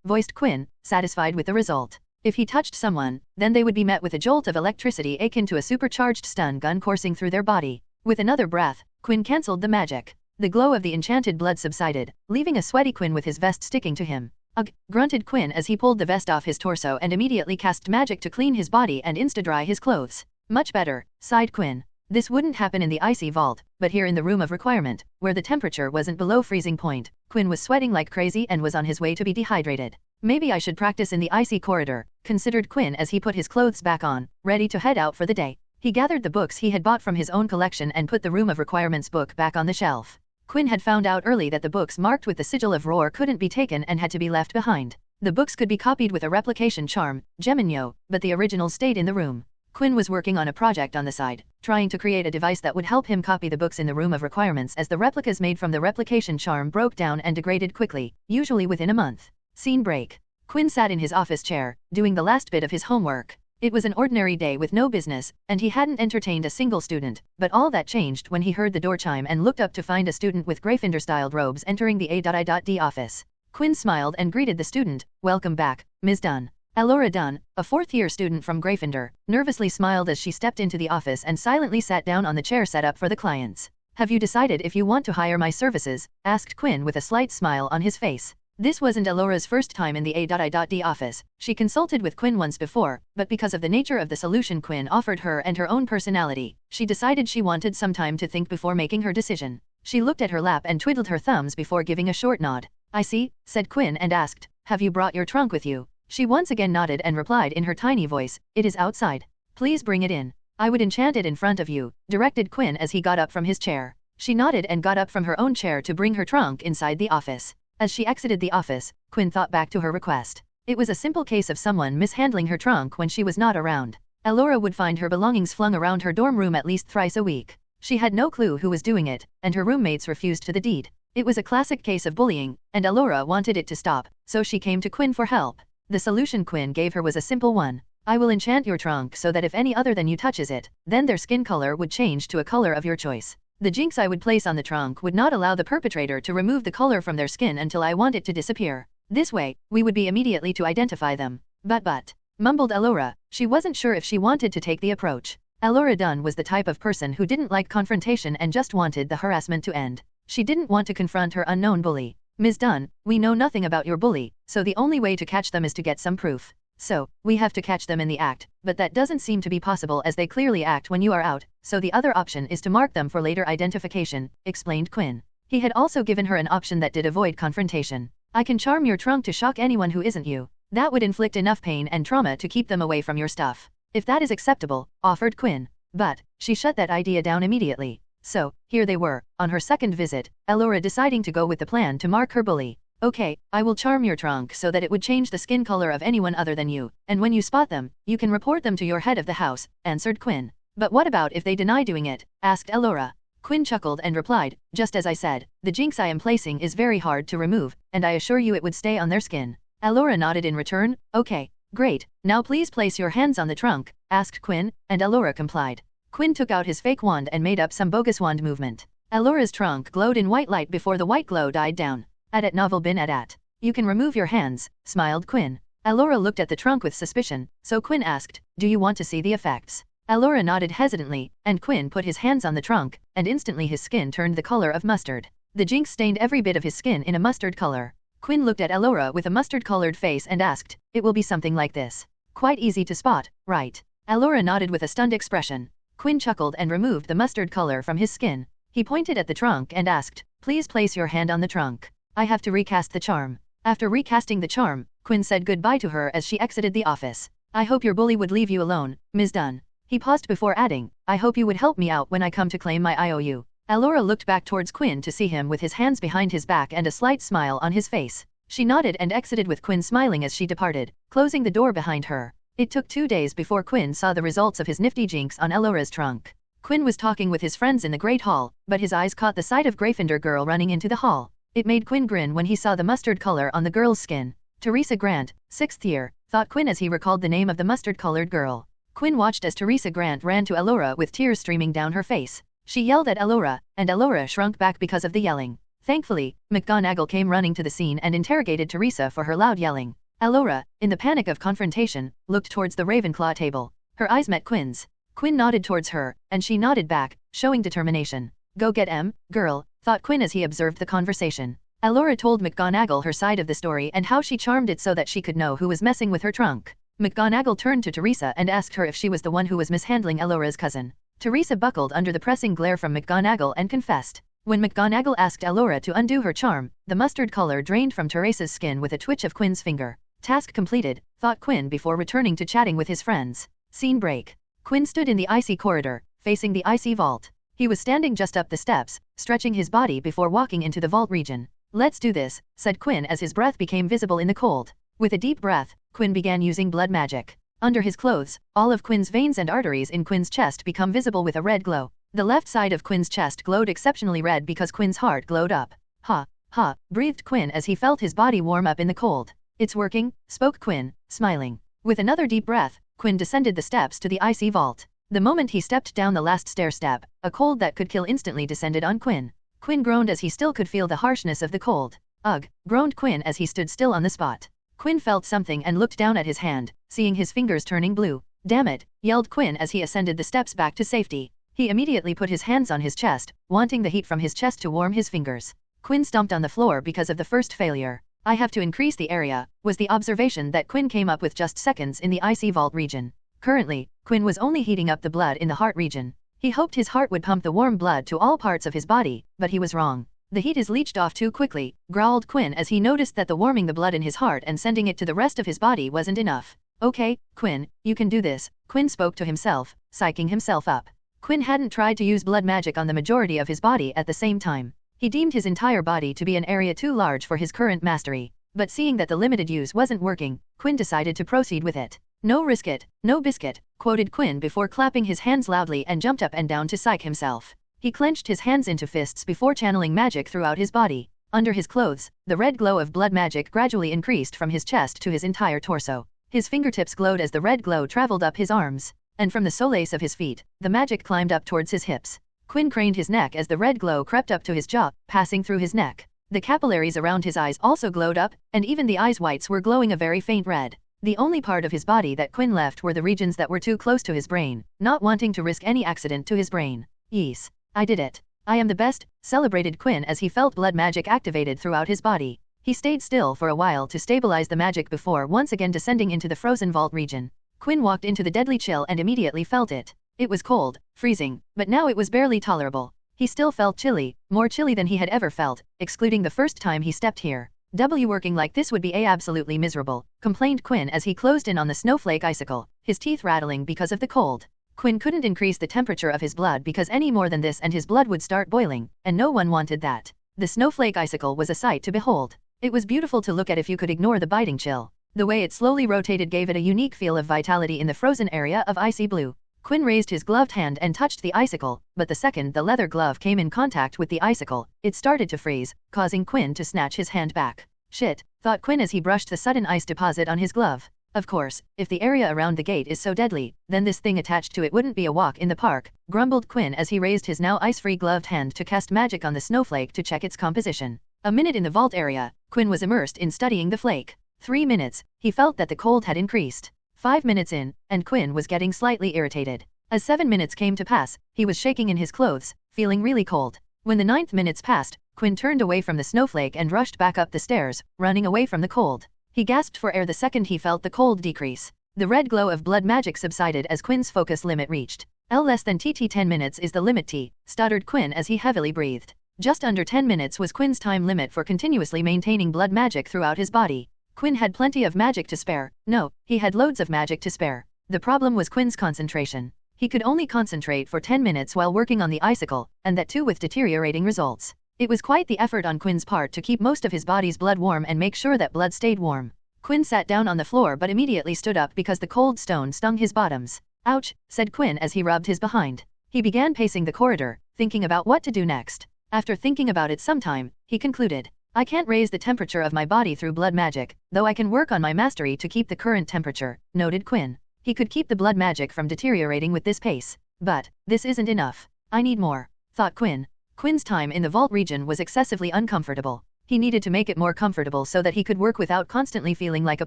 Voiced Quinn, satisfied with the result. If he touched someone, then they would be met with a jolt of electricity akin to a supercharged stun gun coursing through their body. With another breath, Quinn cancelled the magic. The glow of the enchanted blood subsided, leaving a sweaty Quinn with his vest sticking to him. Ugh, grunted Quinn as he pulled the vest off his torso and immediately cast magic to clean his body and insta-dry his clothes. Much better, sighed Quinn. This wouldn't happen in the icy vault, but here in the room of requirement, where the temperature wasn't below freezing point, Quinn was sweating like crazy and was on his way to be dehydrated. Maybe I should practice in the icy corridor, considered Quinn as he put his clothes back on, ready to head out for the day. He gathered the books he had bought from his own collection and put the Room of Requirements book back on the shelf. Quinn had found out early that the books marked with the sigil of Roar couldn't be taken and had to be left behind. The books could be copied with a replication charm, Geminio, but the originals stayed in the room. Quinn was working on a project on the side, trying to create a device that would help him copy the books in the Room of Requirements as the replicas made from the replication charm broke down and degraded quickly, usually within a month. Scene break. Quinn sat in his office chair, doing the last bit of his homework. It was an ordinary day with no business, and he hadn't entertained a single student, but all that changed when he heard the door chime and looked up to find a student with Gryffindor-styled robes entering the A.I.D. office. Quinn smiled and greeted the student. "Welcome back, Ms. Dunn." Elora Dunn, a fourth-year student from Gryffindor, nervously smiled as she stepped into the office and silently sat down on the chair set up for the clients. "Have you decided if you want to hire my services?" asked Quinn with a slight smile on his face. This wasn't Elora's first time in the A.I.D. office. She consulted with Quinn once before, but because of the nature of the solution Quinn offered her and her own personality, she decided she wanted some time to think before making her decision. She looked at her lap and twiddled her thumbs before giving a short nod. "I see," said Quinn and asked, "Have you brought your trunk with you?" She once again nodded and replied in her tiny voice, "It is outside. Please bring it in." "I would enchant it in front of you," directed Quinn as he got up from his chair. She nodded and got up from her own chair to bring her trunk inside the office. As she exited the office, Quinn thought back to her request. It was a simple case of someone mishandling her trunk when she was not around. Elora would find her belongings flung around her dorm room at least thrice a week. She had no clue who was doing it, and her roommates refused to the deed. It was a classic case of bullying, and Elora wanted it to stop, so she came to Quinn for help. The solution Quinn gave her was a simple one. "I will enchant your trunk so that if any other than you touches it, then their skin color would change to a color of your choice. The jinx I would place on the trunk would not allow the perpetrator to remove the color from their skin until I want it to disappear. This way, we would be immediately to identify them." But, mumbled Elora. She wasn't sure if she wanted to take the approach. Elora Dunn was the type of person who didn't like confrontation and just wanted the harassment to end. She didn't want to confront her unknown bully. "Ms. Dunn, we know nothing about your bully, so the only way to catch them is to get some proof. So, we have to catch them in the act, but that doesn't seem to be possible as they clearly act when you are out, so the other option is to mark them for later identification," explained Quinn. He had also given her an option that did avoid confrontation. "I can charm your trunk to shock anyone who isn't you. That would inflict enough pain and trauma to keep them away from your stuff. If that is acceptable," offered Quinn. But, she shut that idea down immediately. So, here they were, on her second visit, Elora deciding to go with the plan to mark her bully. "Okay, I will charm your trunk so that it would change the skin color of anyone other than you, and when you spot them, you can report them to your head of the house," answered Quinn. "But what about if they deny doing it?" asked Elora. Quinn chuckled and replied, "Just as I said, the jinx I am placing is very hard to remove, and I assure you it would stay on their skin." Elora nodded in return. "Okay, great, now please place your hands on the trunk," asked Quinn, and Elora complied. Quinn took out his fake wand and made up some bogus wand movement. Elora's trunk glowed in white light before the white glow died down. "At novel bin at. You can remove your hands," smiled Quinn. Elora looked at the trunk with suspicion, so Quinn asked, "Do you want to see the effects?" Elora nodded hesitantly, and Quinn put his hands on the trunk, and instantly his skin turned the color of mustard. The jinx stained every bit of his skin in a mustard color. Quinn looked at Elora with a mustard-colored face and asked, "It will be something like this. Quite easy to spot, right?" Elora nodded with a stunned expression. Quinn chuckled and removed the mustard color from his skin. He pointed at the trunk and asked, "Please place your hand on the trunk. I have to recast the charm." After recasting the charm, Quinn said goodbye to her as she exited the office. "I hope your bully would leave you alone, Ms. Dunn." He paused before adding, "I hope you would help me out when I come to claim my IOU." Allura looked back towards Quinn to see him with his hands behind his back and a slight smile on his face. She nodded and exited with Quinn smiling as she departed, closing the door behind her. It took 2 days before Quinn saw the results of his nifty jinx on Allura's trunk. Quinn was talking with his friends in the Great Hall, but his eyes caught the sight of Gryffindor girl running into the hall. It made Quinn grin when he saw the mustard color on the girl's skin. Teresa Grant, 6th year, thought Quinn as he recalled the name of the mustard-colored girl. Quinn watched as Teresa Grant ran to Allura with tears streaming down her face. She yelled at Allura, and Allura shrunk back because of the yelling. Thankfully, McGonagall came running to the scene and interrogated Teresa for her loud yelling. Allura, in the panic of confrontation, looked towards the Ravenclaw table. Her eyes met Quinn's. Quinn nodded towards her, and she nodded back, showing determination. Go get girl, thought Quinn as he observed the conversation. Allura told McGonagall her side of the story and how she charmed it so that she could know who was messing with her trunk. McGonagall turned to Teresa and asked her if she was the one who was mishandling Allura's cousin. Teresa buckled under the pressing glare from McGonagall and confessed. When McGonagall asked Allura to undo her charm, the mustard color drained from Teresa's skin with a twitch of Quinn's finger. Task completed, thought Quinn before returning to chatting with his friends. Scene break. Quinn stood in the icy corridor, facing the icy vault. He was standing just up the steps, stretching his body before walking into the vault region. Let's do this, said Quinn as his breath became visible in the cold. With a deep breath, Quinn began using blood magic. Under his clothes, all of Quinn's veins and arteries in Quinn's chest become visible with a red glow. The left side of Quinn's chest glowed exceptionally red because Quinn's heart glowed up. Ha, ha, breathed Quinn as he felt his body warm up in the cold. It's working, spoke Quinn, smiling. With another deep breath, Quinn descended the steps to the icy vault. The moment he stepped down the last stair step, a cold that could kill instantly descended on Quinn. Quinn groaned as he still could feel the harshness of the cold. Ugh, groaned Quinn as he stood still on the spot. Quinn felt something and looked down at his hand, seeing his fingers turning blue. Damn it, yelled Quinn as he ascended the steps back to safety. He immediately put his hands on his chest, wanting the heat from his chest to warm his fingers. Quinn stomped on the floor because of the first failure. I have to increase the area, was the observation that Quinn came up with just seconds in the icy vault region. Currently, Quinn was only heating up the blood in the heart region. He hoped his heart would pump the warm blood to all parts of his body, but he was wrong. The heat is leached off too quickly, growled Quinn as he noticed that the warming the blood in his heart and sending it to the rest of his body wasn't enough. Okay, Quinn, you can do this, Quinn spoke to himself, psyching himself up. Quinn hadn't tried to use blood magic on the majority of his body at the same time. He deemed his entire body to be an area too large for his current mastery. But seeing that the limited use wasn't working, Quinn decided to proceed with it. No risk it, no biscuit, quoted Quinn before clapping his hands loudly and jumped up and down to psych himself. He clenched his hands into fists before channeling magic throughout his body. Under his clothes, the red glow of blood magic gradually increased from his chest to his entire torso. His fingertips glowed as the red glow traveled up his arms, and from the solace of his feet, the magic climbed up towards his hips. Quinn craned his neck as the red glow crept up to his jaw, passing through his neck. The capillaries around his eyes also glowed up, and even the eyes' whites were glowing a very faint red. The only part of his body that Quinn left were the regions that were too close to his brain, not wanting to risk any accident to his brain. Yes, I did it. I am the best, celebrated Quinn as he felt blood magic activated throughout his body. He stayed still for a while to stabilize the magic before once again descending into the frozen vault region. Quinn walked into the deadly chill and immediately felt it. It was cold, freezing, but now it was barely tolerable. He still felt chilly, more chilly than he had ever felt, excluding the first time he stepped here. Working like this would be absolutely miserable, complained Quinn as he closed in on the snowflake icicle, his teeth rattling because of the cold. Quinn couldn't increase the temperature of his blood because any more than this and his blood would start boiling, and no one wanted that. The snowflake icicle was a sight to behold. It was beautiful to look at if you could ignore the biting chill. The way it slowly rotated gave it a unique feel of vitality in the frozen area of icy blue. Quinn raised his gloved hand and touched the icicle, but the second the leather glove came in contact with the icicle, it started to freeze, causing Quinn to snatch his hand back. Shit, thought Quinn as he brushed the sudden ice deposit on his glove. Of course, if the area around the gate is so deadly, then this thing attached to it wouldn't be a walk in the park, grumbled Quinn as he raised his now ice-free gloved hand to cast magic on the snowflake to check its composition. A minute in the vault area, Quinn was immersed in studying the flake. 3 minutes, he felt that the cold had increased. 5 minutes in, and Quinn was getting slightly irritated. As 7 minutes came to pass, he was shaking in his clothes, feeling really cold. When the 9th minutes passed, Quinn turned away from the snowflake and rushed back up the stairs, running away from the cold. He gasped for air the second he felt the cold decrease. The red glow of blood magic subsided as Quinn's focus limit reached. Less than 10 minutes is the limit T, stuttered Quinn as he heavily breathed. Just under 10 minutes was Quinn's time limit for continuously maintaining blood magic throughout his body. Quinn had plenty of magic to spare. No, he had loads of magic to spare. The problem was Quinn's concentration. He could only concentrate for 10 minutes while working on the icicle, and that too with deteriorating results. It was quite the effort on Quinn's part to keep most of his body's blood warm and make sure that blood stayed warm. Quinn sat down on the floor but immediately stood up because the cold stone stung his bottoms. "Ouch," said Quinn as he rubbed his behind. He began pacing the corridor, thinking about what to do next. After thinking about it some time, he concluded, "I can't raise the temperature of my body through blood magic, though I can work on my mastery to keep the current temperature," noted Quinn. He could keep the blood magic from deteriorating with this pace. "But this isn't enough. I need more," thought Quinn. Quinn's time in the vault region was excessively uncomfortable. He needed to make it more comfortable so that he could work without constantly feeling like a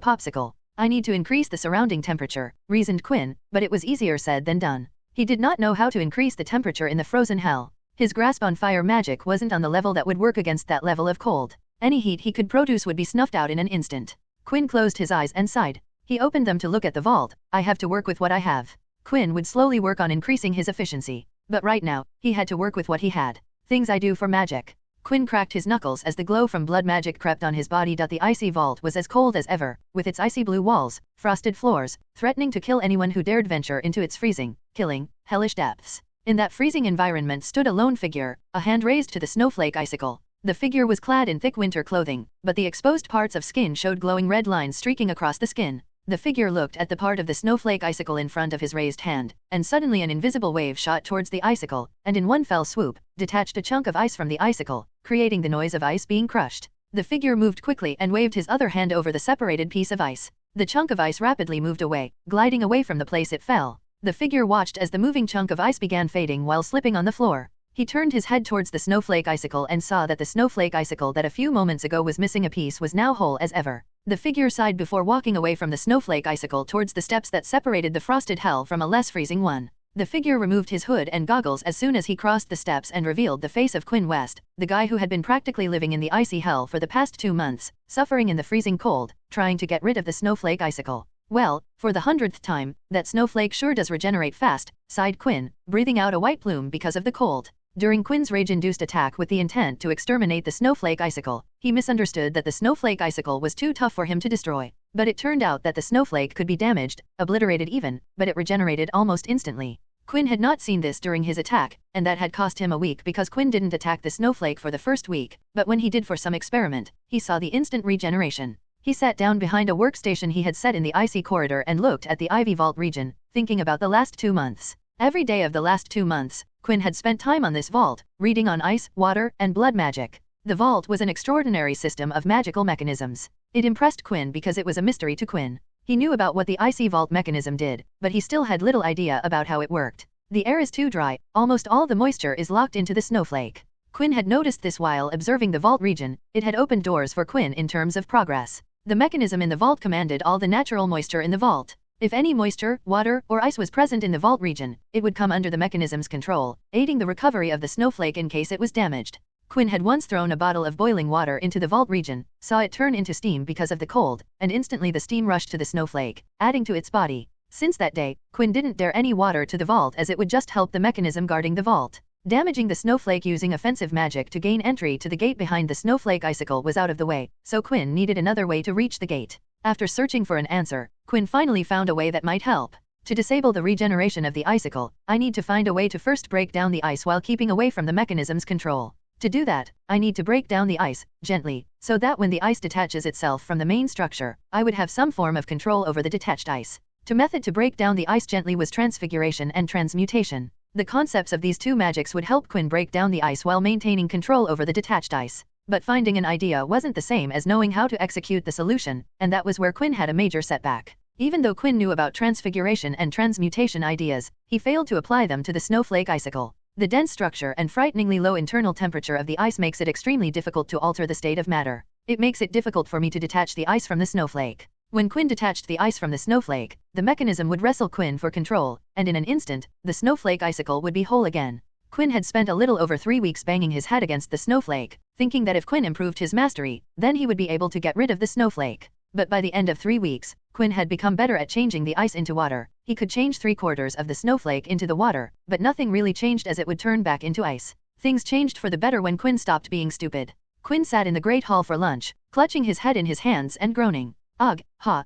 popsicle. "I need to increase the surrounding temperature," reasoned Quinn, but it was easier said than done. He did not know how to increase the temperature in the frozen hell. His grasp on fire magic wasn't on the level that would work against that level of cold. Any heat he could produce would be snuffed out in an instant. Quinn closed his eyes and sighed. He opened them to look at the vault. "I have to work with what I have." Quinn would slowly work on increasing his efficiency. But right now, he had to work with what he had. "Things I do for magic." Quinn cracked his knuckles as the glow from blood magic crept on his body. The icy vault was as cold as ever, with its icy blue walls, frosted floors, threatening to kill anyone who dared venture into its freezing, killing, hellish depths. In that freezing environment stood a lone figure, a hand raised to the snowflake icicle. The figure was clad in thick winter clothing, but the exposed parts of skin showed glowing red lines streaking across the skin. The figure looked at the part of the snowflake icicle in front of his raised hand, and suddenly an invisible wave shot towards the icicle, and in one fell swoop, detached a chunk of ice from the icicle, creating the noise of ice being crushed. The figure moved quickly and waved his other hand over the separated piece of ice. The chunk of ice rapidly moved away, gliding away from the place it fell. The figure watched as the moving chunk of ice began fading while slipping on the floor. He turned his head towards the snowflake icicle and saw that the snowflake icicle that a few moments ago was missing a piece was now whole as ever. The figure sighed before walking away from the snowflake icicle towards the steps that separated the frosted hell from a less freezing one. The figure removed his hood and goggles as soon as he crossed the steps and revealed the face of Quinn West, the guy who had been practically living in the icy hell for the past 2 months, suffering in the freezing cold, trying to get rid of the snowflake icicle. "Well, for the 100th time, that snowflake sure does regenerate fast," sighed Quinn, breathing out a white plume because of the cold. During Quinn's rage-induced attack with the intent to exterminate the snowflake icicle, he misunderstood that the snowflake icicle was too tough for him to destroy. But it turned out that the snowflake could be damaged, obliterated even, but it regenerated almost instantly. Quinn had not seen this during his attack, and that had cost him a week because Quinn didn't attack the snowflake for the first week, but when he did for some experiment, he saw the instant regeneration. He sat down behind a workstation he had set in the icy corridor and looked at the Ivy Vault region, thinking about the last 2 months. Every day of the last 2 months, Quinn had spent time on this vault, reading on ice, water, and blood magic. The vault was an extraordinary system of magical mechanisms. It impressed Quinn because it was a mystery to Quinn. He knew about what the icy vault mechanism did, but he still had little idea about how it worked. The air is too dry, almost all the moisture is locked into the snowflake. Quinn had noticed this while observing the vault region. It had opened doors for Quinn in terms of progress. The mechanism in the vault commanded all the natural moisture in the vault. If any moisture, water, or ice was present in the vault region, it would come under the mechanism's control, aiding the recovery of the snowflake in case it was damaged. Quinn had once thrown a bottle of boiling water into the vault region, saw it turn into steam because of the cold, and instantly the steam rushed to the snowflake, adding to its body. Since that day, Quinn didn't dare any water to the vault as it would just help the mechanism guarding the vault. Damaging the snowflake using offensive magic to gain entry to the gate behind the snowflake icicle was out of the way, so Quinn needed another way to reach the gate. After searching for an answer, Quinn finally found a way that might help. To disable the regeneration of the icicle, I need to find a way to first break down the ice while keeping away from the mechanism's control. To do that, I need to break down the ice, gently, so that when the ice detaches itself from the main structure, I would have some form of control over the detached ice. The method to break down the ice gently was transfiguration and transmutation. The concepts of these two magics would help Quinn break down the ice while maintaining control over the detached ice. But finding an idea wasn't the same as knowing how to execute the solution, and that was where Quinn had a major setback. Even though Quinn knew about transfiguration and transmutation ideas, he failed to apply them to the snowflake icicle. The dense structure and frighteningly low internal temperature of the ice makes it extremely difficult to alter the state of matter. It makes it difficult for me to detach the ice from the snowflake. When Quinn detached the ice from the snowflake, the mechanism would wrestle Quinn for control, and in an instant, the snowflake icicle would be whole again. Quinn had spent a little over 3 weeks banging his head against the snowflake, thinking that if Quinn improved his mastery, then he would be able to get rid of the snowflake. But by the end of 3 weeks, Quinn had become better at changing the ice into water. He could change 3/4 of the snowflake into the water, but nothing really changed as it would turn back into ice. Things changed for the better when Quinn stopped being stupid. Quinn sat in the great hall for lunch, clutching his head in his hands and groaning. "Ugh, ha,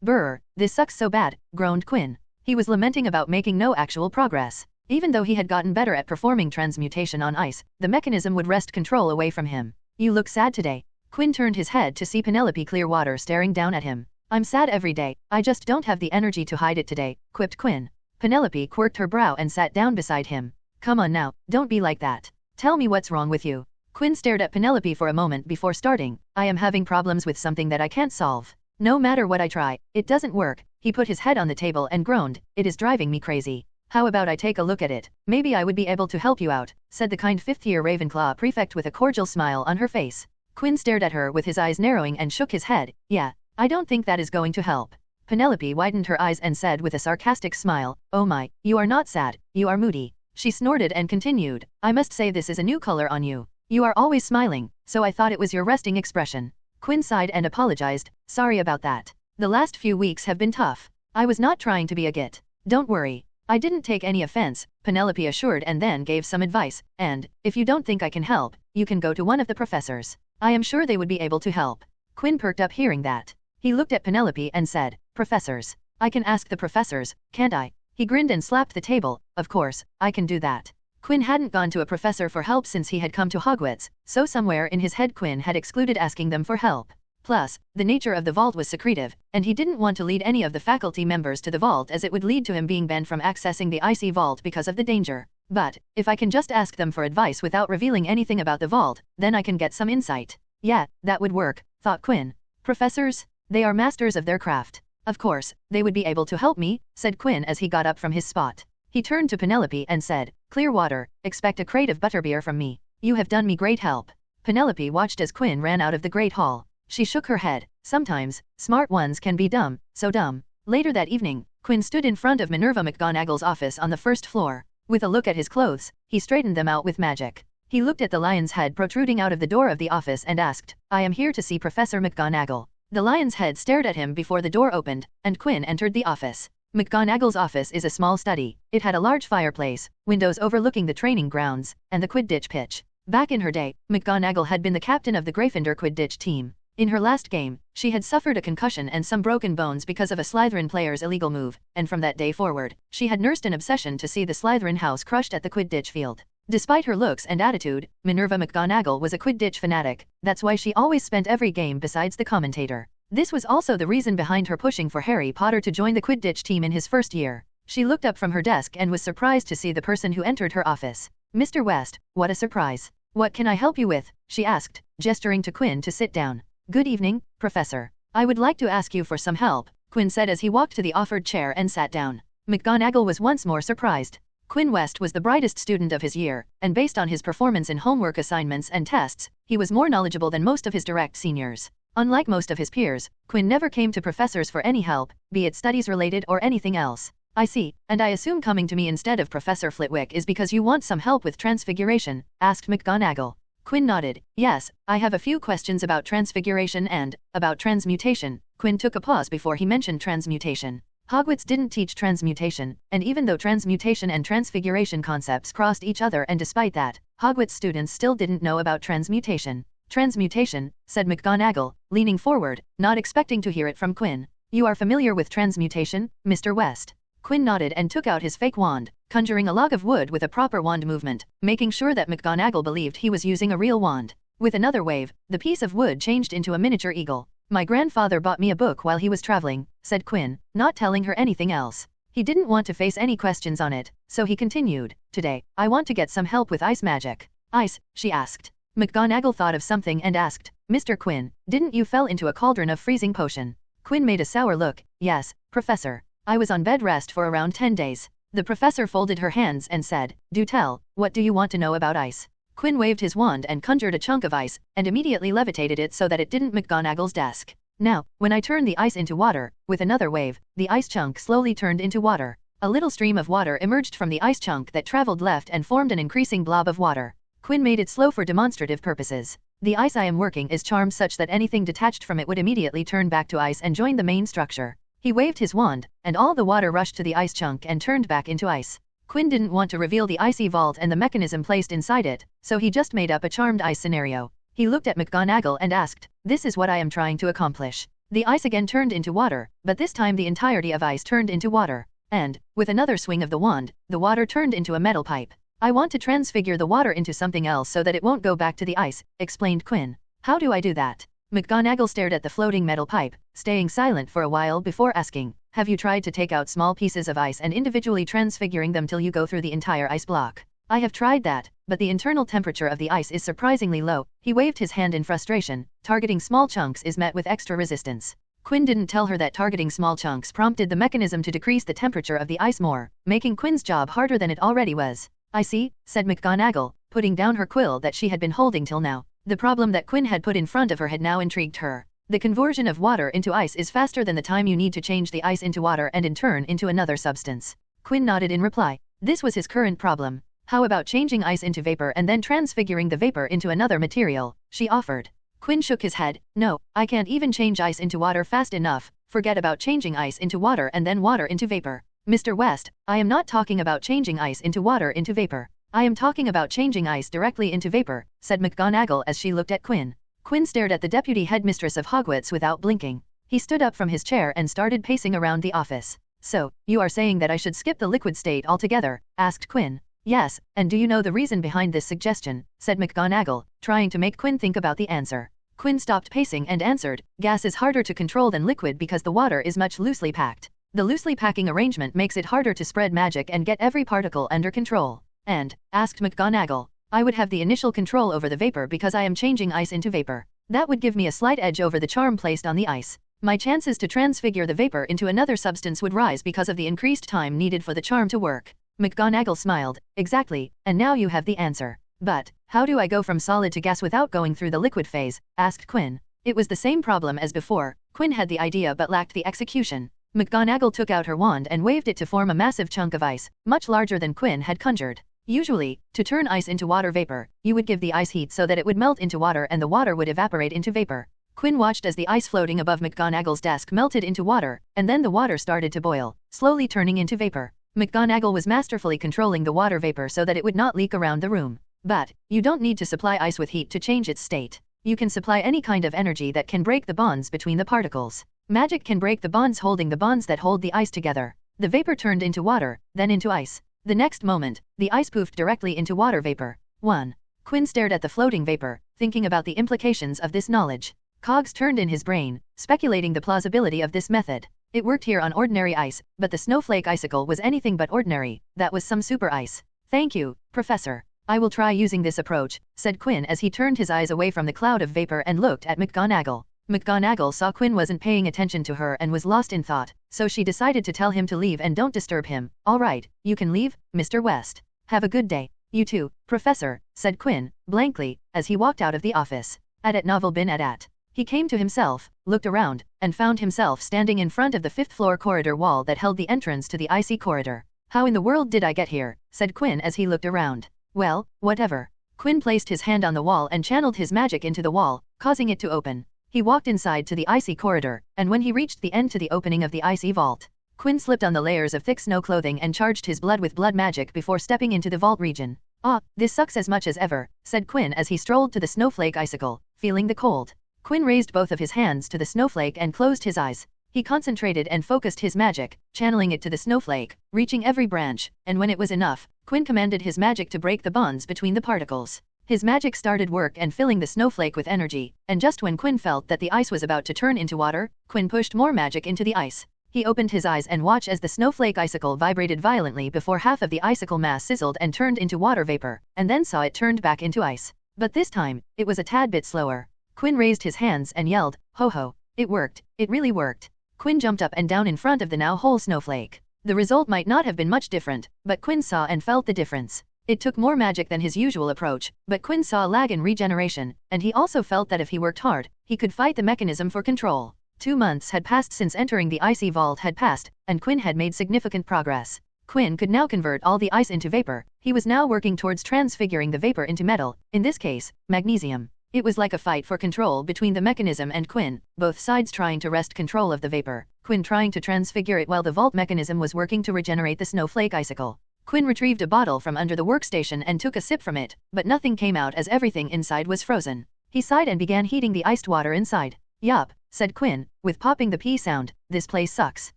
brr, this sucks so bad," groaned Quinn. He was lamenting about making no actual progress. Even though he had gotten better at performing transmutation on ice, the mechanism would wrest control away from him. You look sad today. Quinn turned his head to see Penelope Clearwater staring down at him. I'm sad every day, I just don't have the energy to hide it today, quipped Quinn. Penelope quirked her brow and sat down beside him. Come on now, don't be like that. Tell me what's wrong with you. Quinn stared at Penelope for a moment before starting. I am having problems with something that I can't solve. No matter what I try, it doesn't work. He put his head on the table and groaned. It is driving me crazy. How about I take a look at it? Maybe I would be able to help you out, said the kind fifth-year Ravenclaw prefect with a cordial smile on her face. Quinn stared at her with his eyes narrowing and shook his head. Yeah, I don't think that is going to help. Penelope widened her eyes and said with a sarcastic smile, oh my, you are not sad, you are moody. She snorted and continued, I must say this is a new color on you. You are always smiling, so I thought it was your resting expression. Quinn sighed and apologized, sorry about that. The last few weeks have been tough. I was not trying to be a git. Don't worry. I didn't take any offense, Penelope assured and then gave some advice, and, if you don't think I can help, you can go to one of the professors. I am sure they would be able to help. Quinn perked up hearing that. He looked at Penelope and said, professors. I can ask the professors, can't I? He grinned and slapped the table, of course, I can do that. Quinn hadn't gone to a professor for help since he had come to Hogwarts, so somewhere in his head Quinn had excluded asking them for help. Plus, the nature of the vault was secretive, and he didn't want to lead any of the faculty members to the vault as it would lead to him being banned from accessing the icy vault because of the danger. But, if I can just ask them for advice without revealing anything about the vault, then I can get some insight. Yeah, that would work, thought Quinn. Professors? They are masters of their craft. Of course, they would be able to help me, said Quinn as he got up from his spot. He turned to Penelope and said, Clearwater, expect a crate of butterbeer from me. You have done me great help. Penelope watched as Quinn ran out of the great hall. She shook her head. Sometimes, smart ones can be dumb, so dumb. Later that evening, Quinn stood in front of Minerva McGonagall's office on the first floor. With a look at his clothes, he straightened them out with magic. He looked at the lion's head protruding out of the door of the office and asked, I am here to see Professor McGonagall. The lion's head stared at him before the door opened, and Quinn entered the office. McGonagall's office is a small study. It had a large fireplace, windows overlooking the training grounds, and the Quidditch pitch. Back in her day, McGonagall had been the captain of the Gryffindor Quidditch team. In her last game, she had suffered a concussion and some broken bones because of a Slytherin player's illegal move, and from that day forward, she had nursed an obsession to see the Slytherin house crushed at the Quidditch field. Despite her looks and attitude, Minerva McGonagall was a Quidditch fanatic. That's why she always spent every game besides the commentator. This was also the reason behind her pushing for Harry Potter to join the Quidditch team in his first year. She looked up from her desk and was surprised to see the person who entered her office. Mr. West, what a surprise. What can I help you with? She asked, gesturing to Quinn to sit down. Good evening, Professor. I would like to ask you for some help, Quinn said as he walked to the offered chair and sat down. McGonagall was once more surprised. Quinn West was the brightest student of his year, and based on his performance in homework assignments and tests, he was more knowledgeable than most of his direct seniors. Unlike most of his peers, Quinn never came to professors for any help, be it studies-related or anything else. I see, and I assume coming to me instead of Professor Flitwick is because you want some help with transfiguration, asked McGonagall. Quinn nodded. Yes, I have a few questions about transfiguration and about transmutation. Quinn took a pause before he mentioned transmutation. Hogwarts didn't teach transmutation, and even though transmutation and transfiguration concepts crossed each other, and despite that, Hogwarts students still didn't know about transmutation. Transmutation, said McGonagall, leaning forward, not expecting to hear it from Quinn. You are familiar with transmutation, Mr. West? Quinn nodded and took out his fake wand, conjuring a log of wood with a proper wand movement, making sure that McGonagall believed he was using a real wand. With another wave, the piece of wood changed into a miniature eagle. My grandfather bought me a book while he was traveling, said Quinn, not telling her anything else. He didn't want to face any questions on it, so he continued, Today, I want to get some help with ice magic. Ice? She asked. McGonagall thought of something and asked, Mr. Quinn, didn't you fell into a cauldron of freezing potion? Quinn made a sour look. Yes, Professor. I was on bed rest for around 10 days. The professor folded her hands and said, Do tell, what do you want to know about ice? Quinn waved his wand and conjured a chunk of ice, and immediately levitated it so that it didn't McGonagall's desk. Now, when I turn the ice into water, with another wave, the ice chunk slowly turned into water. A little stream of water emerged from the ice chunk that traveled left and formed an increasing blob of water. Quinn made it slow for demonstrative purposes. The ice I am working is charmed such that anything detached from it would immediately turn back to ice and join the main structure. He waved his wand, and all the water rushed to the ice chunk and turned back into ice. Quinn didn't want to reveal the icy vault and the mechanism placed inside it, so he just made up a charmed ice scenario. He looked at McGonagall and asked, This is what I am trying to accomplish. The ice again turned into water, but this time the entirety of ice turned into water. and, with another swing of the wand, the water turned into a metal pipe. I want to transfigure the water into something else so that it won't go back to the ice, explained Quinn. How do I do that? McGonagall stared at the floating metal pipe, staying silent for a while before asking, have you tried to take out small pieces of ice and individually transfiguring them till you go through the entire ice block? I have tried that, but the internal temperature of the ice is surprisingly low. He waved his hand in frustration. Targeting small chunks is met with extra resistance. Quinn didn't tell her that targeting small chunks prompted the mechanism to decrease the temperature of the ice more, making Quinn's job harder than it already was. I see, said McGonagall, putting down her quill that she had been holding till now. The problem that Quinn had put in front of her had now intrigued her. The conversion of water into ice is faster than the time you need to change the ice into water and in turn into another substance. Quinn nodded in reply. This was his current problem. How about changing ice into vapor and then transfiguring the vapor into another material? She offered. Quinn shook his head. No, I can't even change ice into water fast enough. Forget about changing ice into water and then water into vapor. Mr. West, I am not talking about changing ice into water into vapor. I am talking about changing ice directly into vapor, said McGonagall as she looked at Quinn. Quinn stared at the deputy headmistress of Hogwarts without blinking. He stood up from his chair and started pacing around the office. So, you are saying that I should skip the liquid state altogether? Asked Quinn. Yes, and do you know the reason behind this suggestion? Said McGonagall, trying to make Quinn think about the answer. Quinn stopped pacing and answered, gas is harder to control than liquid because the water is much loosely packed. The loosely packing arrangement makes it harder to spread magic and get every particle under control. And, asked McGonagall, I would have the initial control over the vapor because I am changing ice into vapor. That would give me a slight edge over the charm placed on the ice. My chances to transfigure the vapor into another substance would rise because of the increased time needed for the charm to work. McGonagall smiled. Exactly, and now you have the answer. But, how do I go from solid to gas without going through the liquid phase? Asked Quinn. It was the same problem as before. Quinn had the idea but lacked the execution. McGonagall took out her wand and waved it to form a massive chunk of ice, much larger than Quinn had conjured. Usually, to turn ice into water vapor, you would give the ice heat so that it would melt into water and the water would evaporate into vapor. Quinn watched as the ice floating above McGonagall's desk melted into water, and then the water started to boil, slowly turning into vapor. McGonagall was masterfully controlling the water vapor so that it would not leak around the room. But, you don't need to supply ice with heat to change its state. You can supply any kind of energy that can break the bonds between the particles. Magic can break the bonds holding the bonds that hold the ice together. The vapor turned into water, then into ice. The next moment, the ice poofed directly into water vapor. 1. Quinn stared at the floating vapor, thinking about the implications of this knowledge. Cogs turned in his brain, speculating the plausibility of this method. It worked here on ordinary ice, but the snowflake icicle was anything but ordinary. That was some super ice. Thank you, Professor. I will try using this approach, said Quinn as he turned his eyes away from the cloud of vapor and looked at McGonagall. McGonagall saw Quinn wasn't paying attention to her and was lost in thought, so she decided to tell him to leave and don't disturb him. All right, you can leave, Mr. West. Have a good day. You too, Professor, said Quinn, blankly, as he walked out of the office. At novel bin at. He came to himself, looked around, and found himself standing in front of the 5th floor corridor wall that held the entrance to the icy corridor. How in the world did I get here? Said Quinn as he looked around. Well, whatever. Quinn placed his hand on the wall and channeled his magic into the wall, causing it to open. He walked inside to the icy corridor, and when he reached the end to the opening of the icy vault, Quinn slipped on the layers of thick snow clothing and charged his blood with blood magic before stepping into the vault region. Ah, this sucks as much as ever, said Quinn as he strolled to the snowflake icicle, feeling the cold. Quinn raised both of his hands to the snowflake and closed his eyes. He concentrated and focused his magic, channeling it to the snowflake, reaching every branch, and when it was enough, Quinn commanded his magic to break the bonds between the particles. His magic started work and filling the snowflake with energy, and just when Quinn felt that the ice was about to turn into water, Quinn pushed more magic into the ice. He opened his eyes and watched as the snowflake icicle vibrated violently before half of the icicle mass sizzled and turned into water vapor, and then saw it turned back into ice. But this time, it was a tad bit slower. Quinn raised his hands and yelled, "Ho ho, it worked, it really worked." Quinn jumped up and down in front of the now whole snowflake. The result might not have been much different, but Quinn saw and felt the difference. It took more magic than his usual approach, but Quinn saw a lag in regeneration, and he also felt that if he worked hard, he could fight the mechanism for control. 2 months had passed since entering the icy vault had passed, and Quinn had made significant progress. Quinn could now convert all the ice into vapor. He was now working towards transfiguring the vapor into metal, in this case, magnesium. It was like a fight for control between the mechanism and Quinn, both sides trying to wrest control of the vapor, Quinn trying to transfigure it while the vault mechanism was working to regenerate the snowflake icicle. Quinn retrieved a bottle from under the workstation and took a sip from it, but nothing came out as everything inside was frozen. He sighed and began heating the iced water inside. Yup, said Quinn, with popping the pea sound, this place sucks.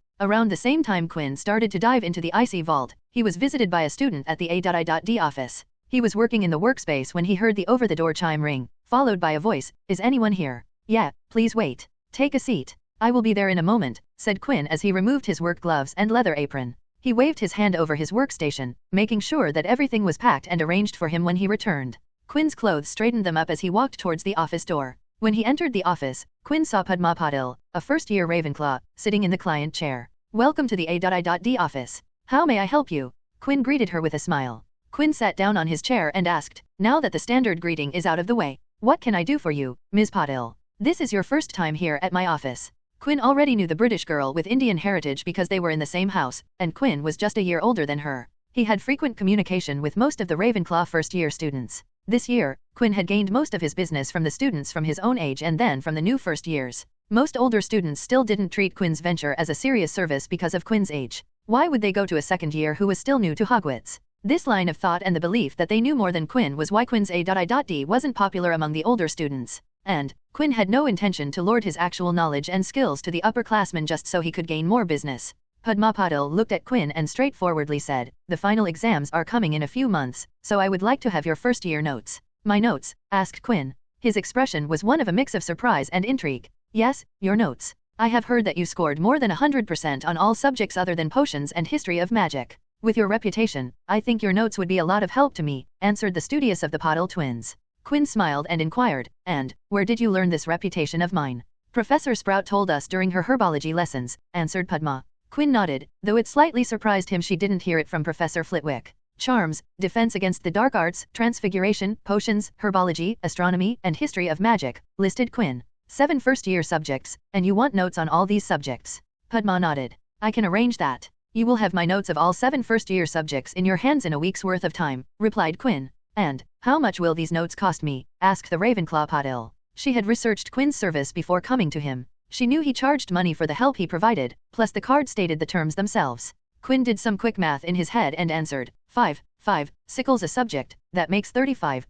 Around the same time Quinn started to dive into the icy vault, he was visited by a student at the A.I.D office. He was working in the workspace when he heard the over-the-door chime ring, followed by a voice, "Is anyone here?" "Yeah, please wait. Take a seat. I will be there in a moment," said Quinn as he removed his work gloves and leather apron. He waved his hand over his workstation, making sure that everything was packed and arranged for him when he returned. Quinn's clothes straightened them up as he walked towards the office door. When he entered the office, Quinn saw Padma Patil, a first-year Ravenclaw, sitting in the client chair. "Welcome to the A.I.D office. How may I help you?" Quinn greeted her with a smile. Quinn sat down on his chair and asked, "Now that the standard greeting is out of the way, what can I do for you, Ms. Patil? This is your first time here at my office." Quinn already knew the British girl with Indian heritage because they were in the same house, and Quinn was just a year older than her. He had frequent communication with most of the Ravenclaw first-year students. This year, Quinn had gained most of his business from the students from his own age and then from the new first years. Most older students still didn't treat Quinn's venture as a serious service because of Quinn's age. Why would they go to a second year who was still new to Hogwarts? This line of thought and the belief that they knew more than Quinn was why Quinn's A.I.D wasn't popular among the older students. And Quinn had no intention to lord his actual knowledge and skills to the upperclassmen just so he could gain more business. Padma Patil looked at Quinn and straightforwardly said, "The final exams are coming in a few months, so I would like to have your first-year notes." "My notes?" asked Quinn. His expression was one of a mix of surprise and intrigue. "Yes, your notes. I have heard that you scored more than 100% on all subjects other than potions and history of magic. With your reputation, I think your notes would be a lot of help to me," answered the studious of the Patil twins. Quinn smiled and inquired, "And where did you learn this reputation of mine?" "Professor Sprout told us during her herbology lessons," answered Padma. Quinn nodded, though it slightly surprised him she didn't hear it from Professor Flitwick. "Charms, defense against the dark arts, transfiguration, potions, herbology, astronomy, and history of magic," listed Quinn. 7 first-year subjects, and you want notes on all these subjects?" Padma nodded. "I can arrange that. You will have my notes of all 7 first-year subjects in your hands in a week's worth of time," replied Quinn. "And how much will these notes cost me?" asked the Ravenclaw Patil. She had researched Quinn's service before coming to him. She knew he charged money for the help he provided, plus the card stated the terms themselves. Quinn did some quick math in his head and answered, 5 sickles a subject, that makes 35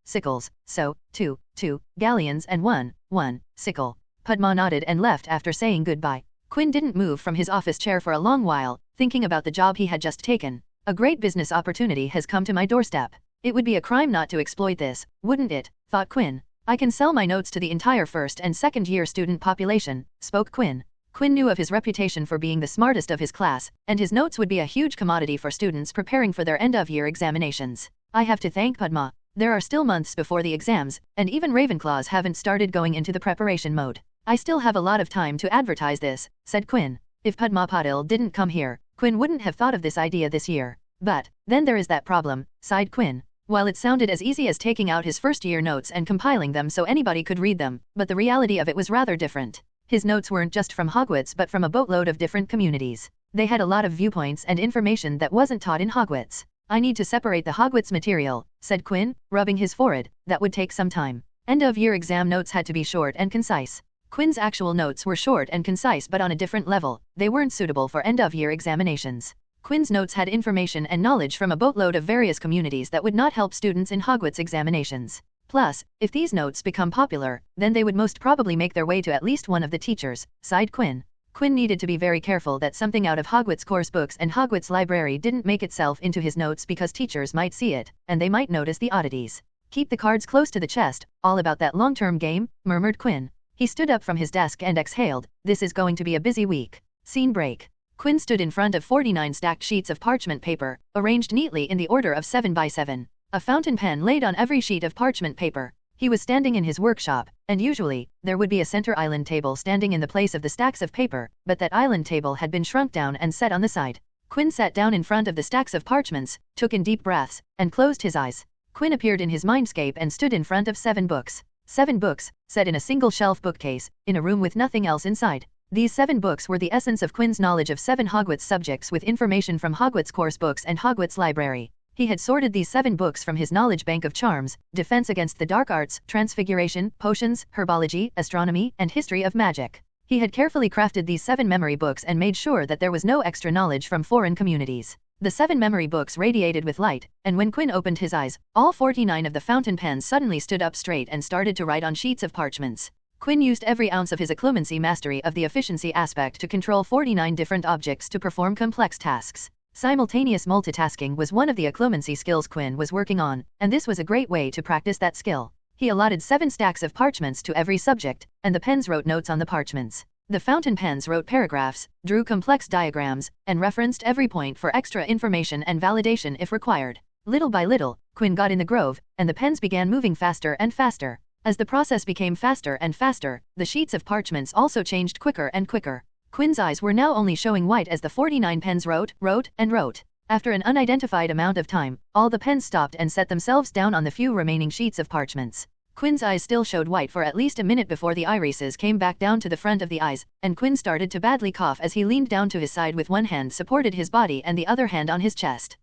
sickles, so, 2 galleons and 1 sickle." Padma nodded and left after saying goodbye. Quinn didn't move from his office chair for a long while, thinking about the job he had just taken. A great business opportunity has come to my doorstep. It would be a crime not to exploit this, wouldn't it? Thought Quinn. "I can sell my notes to the entire first and second year student population," spoke Quinn. Quinn knew of his reputation for being the smartest of his class, and his notes would be a huge commodity for students preparing for their end-of-year examinations. "I have to thank Padma. There are still months before the exams, and even Ravenclaws haven't started going into the preparation mode. I still have a lot of time to advertise this," said Quinn. If Padma Patil didn't come here, Quinn wouldn't have thought of this idea this year. "But then there is that problem," sighed Quinn. While it sounded as easy as taking out his first-year notes and compiling them so anybody could read them, but the reality of it was rather different. His notes weren't just from Hogwarts but from a boatload of different communities. They had a lot of viewpoints and information that wasn't taught in Hogwarts. "I need to separate the Hogwarts material," said Quinn, rubbing his forehead. "That would take some time." End-of-year exam notes had to be short and concise. Quinn's actual notes were short and concise but on a different level. They weren't suitable for end-of-year examinations. Quinn's notes had information and knowledge from a boatload of various communities that would not help students in Hogwarts examinations. Plus, if these notes become popular, then they would most probably make their way to at least one of the teachers, sighed Quinn. Quinn needed to be very careful that something out of Hogwarts course books and Hogwarts library didn't make itself into his notes because teachers might see it, and they might notice the oddities. "Keep the cards close to the chest, all about that long-term game," murmured Quinn. He stood up from his desk and exhaled, "This is going to be a busy week." Scene break. Quinn stood in front of 49 stacked sheets of parchment paper, arranged neatly in the order of 7 by 7. A fountain pen laid on every sheet of parchment paper. He was standing in his workshop, and usually, there would be a center island table standing in the place of the stacks of paper, but that island table had been shrunk down and set on the side. Quinn sat down in front of the stacks of parchments, took in deep breaths, and closed his eyes. Quinn appeared in his Mindscape and stood in front of 7 books. 7 books, set in a single shelf bookcase, in a room with nothing else inside. These 7 books were the essence of Quinn's knowledge of 7 Hogwarts subjects with information from Hogwarts course books and Hogwarts library. He had sorted these 7 books from his knowledge bank of charms, defense against the dark arts, transfiguration, potions, herbology, astronomy, and history of magic. He had carefully crafted these 7 memory books and made sure that there was no extra knowledge from foreign communities. The 7 memory books radiated with light, and when Quinn opened his eyes, all 49 of the fountain pens suddenly stood up straight and started to write on sheets of parchments. Quinn used every ounce of his legilimency mastery of the efficiency aspect to control 49 different objects to perform complex tasks. Simultaneous multitasking was one of the legilimency skills Quinn was working on, and this was a great way to practice that skill. He allotted 7 stacks of parchments to every subject, and the pens wrote notes on the parchments. The fountain pens wrote paragraphs, drew complex diagrams, and referenced every point for extra information and validation if required. Little by little, Quinn got in the groove, and the pens began moving faster and faster. As the process became faster and faster, the sheets of parchments also changed quicker and quicker. Quinn's eyes were now only showing white as the 49 pens wrote, and wrote. After an unidentified amount of time, all the pens stopped and set themselves down on the few remaining sheets of parchments. Quinn's eyes still showed white for at least a minute before the irises came back down to the front of the eyes, and Quinn started to badly cough as he leaned down to his side with one hand supported his body and the other hand on his chest.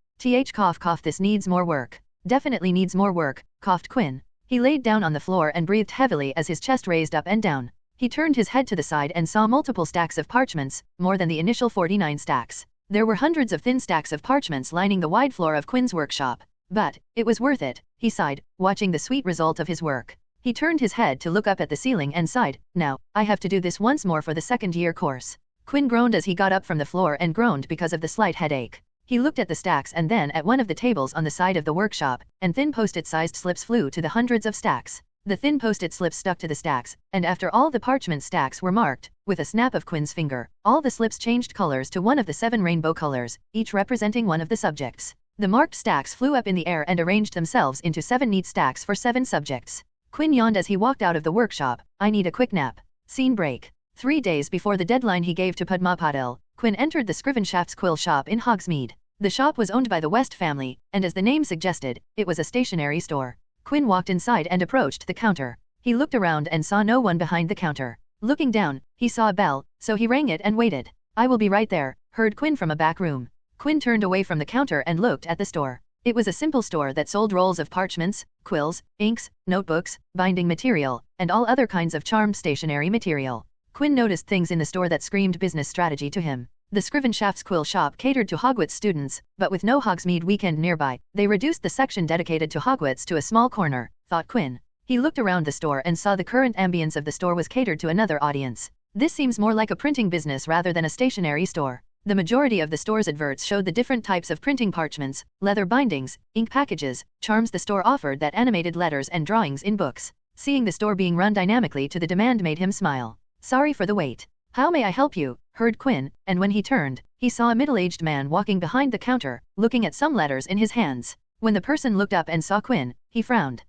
Cough, this needs more work. Definitely needs more work, coughed Quinn. He laid down on the floor and breathed heavily as his chest raised up and down. He turned his head to the side and saw multiple stacks of parchments, more than the initial 49 stacks. There were hundreds of thin stacks of parchments lining the wide floor of Quinn's workshop. But it was worth it, he sighed, watching the sweet result of his work. He turned his head to look up at the ceiling and sighed, now, I have to do this once more for the second-year course. Quinn groaned as he got up from the floor and groaned because of the slight headache. He looked at the stacks and then at one of the tables on the side of the workshop, and thin post-it-sized slips flew to the hundreds of stacks. The thin post-it slips stuck to the stacks, and after all the parchment stacks were marked, with a snap of Quinn's finger, all the slips changed colors to one of the 7 rainbow colors, each representing one of the subjects. The marked stacks flew up in the air and arranged themselves into 7 neat stacks for 7 subjects. Quinn yawned as he walked out of the workshop. I need a quick nap. Scene break. 3 days before the deadline he gave to Padmapadil, Quinn entered the Scrivenshaft's quill shop in Hogsmeade. The shop was owned by the West family, and as the name suggested, it was a stationery store. Quinn walked inside and approached the counter. He looked around and saw no one behind the counter. Looking down, he saw a bell, so he rang it and waited. I will be right there, heard Quinn from a back room. Quinn turned away from the counter and looked at the store. It was a simple store that sold rolls of parchments, quills, inks, notebooks, binding material, and all other kinds of charmed stationery material. Quinn noticed things in the store that screamed business strategy to him. The Scrivenshaft's quill shop catered to Hogwarts students, but with no Hogsmeade weekend nearby, they reduced the section dedicated to Hogwarts to a small corner, thought Quinn. He looked around the store and saw the current ambience of the store was catered to another audience. This seems more like a printing business rather than a stationery store. The majority of the store's adverts showed the different types of printing parchments, leather bindings, ink packages, charms the store offered that animated letters and drawings in books. Seeing the store being run dynamically to the demand made him smile. Sorry for the wait. How may I help you? Heard Quinn, and when he turned, he saw a middle-aged man walking behind the counter, looking at some letters in his hands. When the person looked up and saw Quinn, he frowned.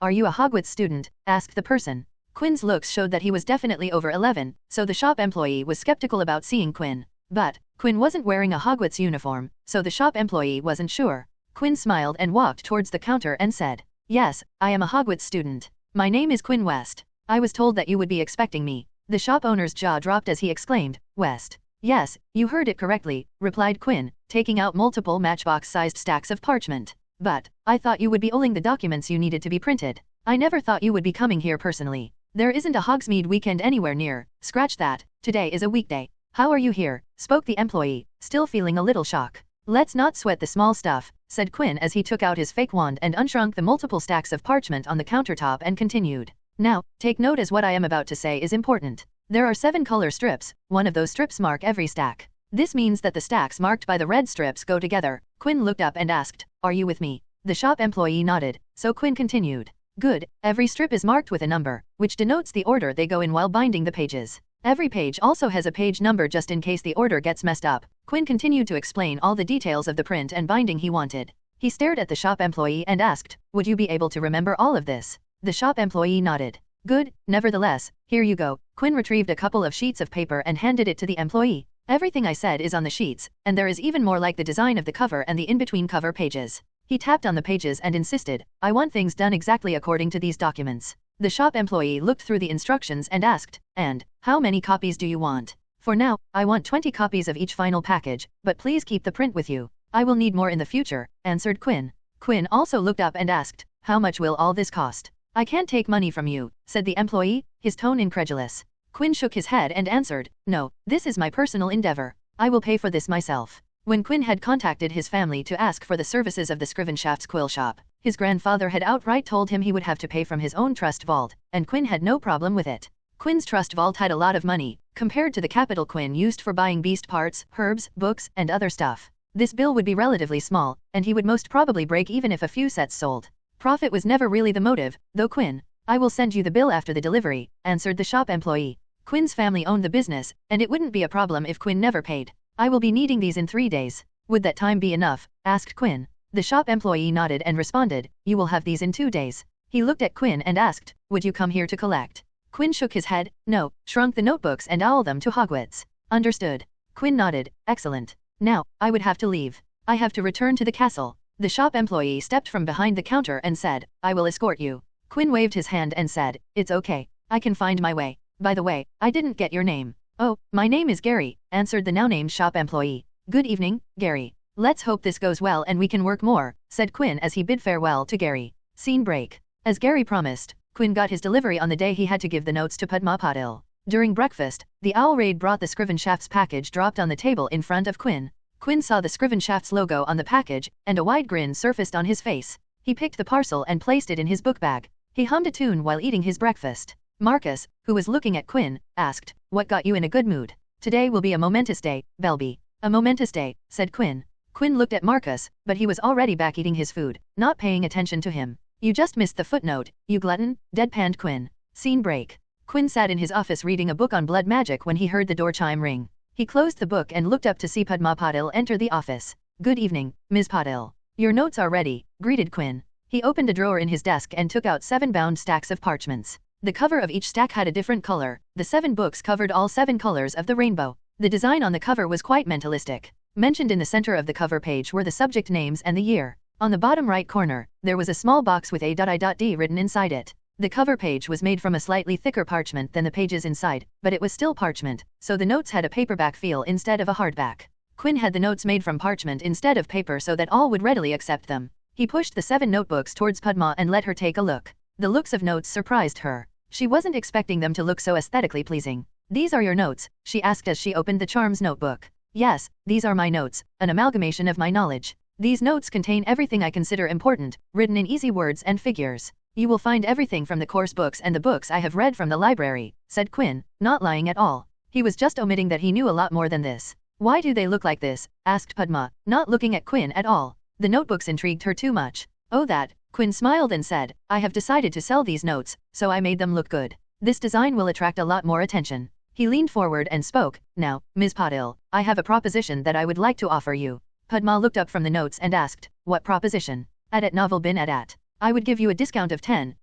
Are you a Hogwarts student? Asked the person. Quinn's looks showed that he was definitely over 11, so the shop employee was skeptical about seeing Quinn. But Quinn wasn't wearing a Hogwarts uniform, so the shop employee wasn't sure. Quinn smiled and walked towards the counter and said, Yes, I am a Hogwarts student. My name is Quinn West. I was told that you would be expecting me. The shop owner's jaw dropped as he exclaimed, West. Yes, you heard it correctly, replied Quinn, taking out multiple matchbox-sized stacks of parchment. But I thought you would be owning the documents you needed to be printed. I never thought you would be coming here personally. There isn't a Hogsmeade weekend anywhere near. Scratch that. Today is a weekday. How are you here? Spoke the employee, still feeling a little shock. Let's not sweat the small stuff, said Quinn as he took out his fake wand and unshrunk the multiple stacks of parchment on the countertop and continued. Now, take note as what I am about to say is important. There are 7 color strips, one of those strips mark every stack. This means that the stacks marked by the red strips go together. Quinn looked up and asked, Are you with me? The shop employee nodded, so Quinn continued. Good, every strip is marked with a number, which denotes the order they go in while binding the pages. Every page also has a page number just in case the order gets messed up. Quinn continued to explain all the details of the print and binding he wanted. He stared at the shop employee and asked, Would you be able to remember all of this? The shop employee nodded. Good, nevertheless, here you go. Quinn retrieved a couple of sheets of paper and handed it to the employee. Everything I said is on the sheets, and there is even more like the design of the cover and the in-between cover pages. He tapped on the pages and insisted, I want things done exactly according to these documents. The shop employee looked through the instructions and asked, And how many copies do you want? For now, I want 20 copies of each final package, but please keep the print with you. I will need more in the future, answered Quinn. Quinn also looked up and asked, How much will all this cost? I can't take money from you, said the employee, his tone incredulous. Quinn shook his head and answered, No, this is my personal endeavor. I will pay for this myself. When Quinn had contacted his family to ask for the services of the Scrivenshaft's quill shop, his grandfather had outright told him he would have to pay from his own trust vault, and Quinn had no problem with it. Quinn's trust vault had a lot of money, compared to the capital Quinn used for buying beast parts, herbs, books, and other stuff. This bill would be relatively small, and he would most probably break even if a few sets sold. Profit was never really the motive, though Quinn. I will send you the bill after the delivery, answered the shop employee. Quinn's family owned the business, and it wouldn't be a problem if Quinn never paid. I will be needing these in 3 days. Would that time be enough? Asked Quinn. The shop employee nodded and responded, you will have these in 2 days. He looked at Quinn and asked, would you come here to collect? Quinn shook his head, no, shrunk the notebooks and owled them to Hogwarts. Understood. Quinn nodded, excellent. Now, I would have to leave. I have to return to the castle. The shop employee stepped from behind the counter and said, I will escort you. Quinn waved his hand and said, it's okay. I can find my way. By the way, I didn't get your name. Oh, my name is Gary, answered the now-named shop employee. Good evening, Gary. Let's hope this goes well and we can work more, said Quinn as he bid farewell to Gary. Scene break. As Gary promised, Quinn got his delivery on the day he had to give the notes to Padma Patil. During breakfast, the owl raid brought the Scrivenshafts package dropped on the table in front of Quinn. Quinn saw the Scrivenshafts logo on the package, and a wide grin surfaced on his face. He picked the parcel and placed it in his book bag. He hummed a tune while eating his breakfast. Marcus, who was looking at Quinn, asked, what got you in a good mood? Today will be a momentous day, Belby. A momentous day, said Quinn. Quinn looked at Marcus, but he was already back eating his food, not paying attention to him. You just missed the footnote, you glutton, deadpanned Quinn. Scene break. Quinn sat in his office reading a book on blood magic when he heard the door chime ring. He closed the book and looked up to see Padma Patil enter the office. Good evening, Ms. Patil. Your notes are ready, greeted Quinn. He opened a drawer in his desk and took out 7 bound stacks of parchments. The cover of each stack had a different color. The 7 books covered all 7 colors of the rainbow. The design on the cover was quite mentalistic. Mentioned in the center of the cover page were the subject names and the year. On the bottom right corner, there was a small box with A.I.D written inside it. The cover page was made from a slightly thicker parchment than the pages inside, but it was still parchment, so the notes had a paperback feel instead of a hardback. Quinn had the notes made from parchment instead of paper so that all would readily accept them. He pushed the 7 notebooks towards Padma and let her take a look. The looks of notes surprised her. She wasn't expecting them to look so aesthetically pleasing. These are your notes, she asked as she opened the charms notebook. Yes, these are my notes, an amalgamation of my knowledge. These notes contain everything I consider important, written in easy words and figures. You will find everything from the course books and the books I have read from the library, said Quinn, not lying at all. He was just omitting that he knew a lot more than this. Why do they look like this? Asked Padma, not looking at Quinn at all. The notebooks intrigued her too much. Oh that, Quinn smiled and said, I have decided to sell these notes, so I made them look good. This design will attract a lot more attention. He leaned forward and spoke, now, Ms. Patil, I have a proposition that I would like to offer you. Padma looked up from the notes and asked, what proposition? At novel bin at. I would give you a discount of 10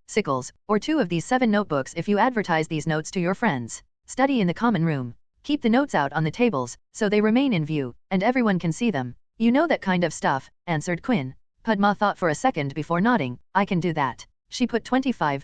sickles, or 2 of these 7 notebooks if you advertise these notes to your friends. Study in the common room. Keep the notes out on the tables, so they remain in view, and everyone can see them. You know that kind of stuff, answered Quinn. Padma thought for a second before nodding, I can do that. She put 25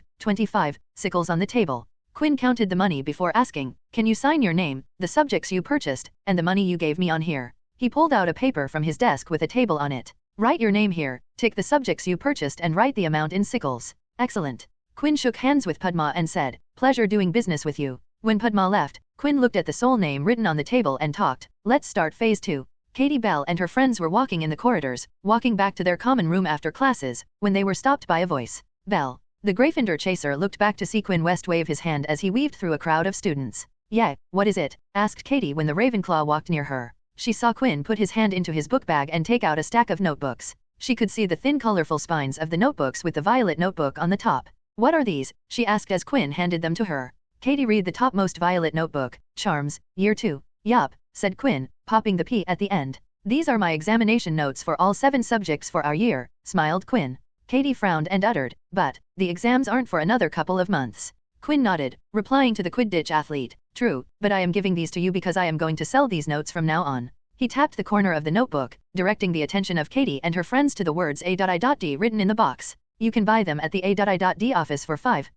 sickles on the table. Quinn counted the money before asking, can you sign your name, the subjects you purchased, and the money you gave me on here? He pulled out a paper from his desk with a table on it. Write your name here, tick the subjects you purchased and write the amount in sickles. Excellent. Quinn shook hands with Padma and said, pleasure doing business with you. When Padma left, Quinn looked at the sole name written on the table and talked, let's start phase 2. Katie Bell and her friends were walking in the corridors, walking back to their common room after classes, when they were stopped by a voice. Bell. The Gryffindor chaser looked back to see Quinn West wave his hand as he weaved through a crowd of students. Yeah, what is it? Asked Katie when the Ravenclaw walked near her. She saw Quinn put his hand into his book bag and take out a stack of notebooks. She could see the thin colorful spines of the notebooks with the violet notebook on the top. What are these? She asked as Quinn handed them to her. Katie read the topmost violet notebook, Charms, Year 2. Yup, said Quinn, popping the P at the end. These are my examination notes for all 7 subjects for our year, smiled Quinn. Katie frowned and uttered, but, the exams aren't for another couple of months. Quinn nodded, replying to the Quidditch athlete, true, but I am giving these to you because I am going to sell these notes from now on. He tapped the corner of the notebook, directing the attention of Katie and her friends to the words A.I.D written in the box. You can buy them at the A.I.D office for 5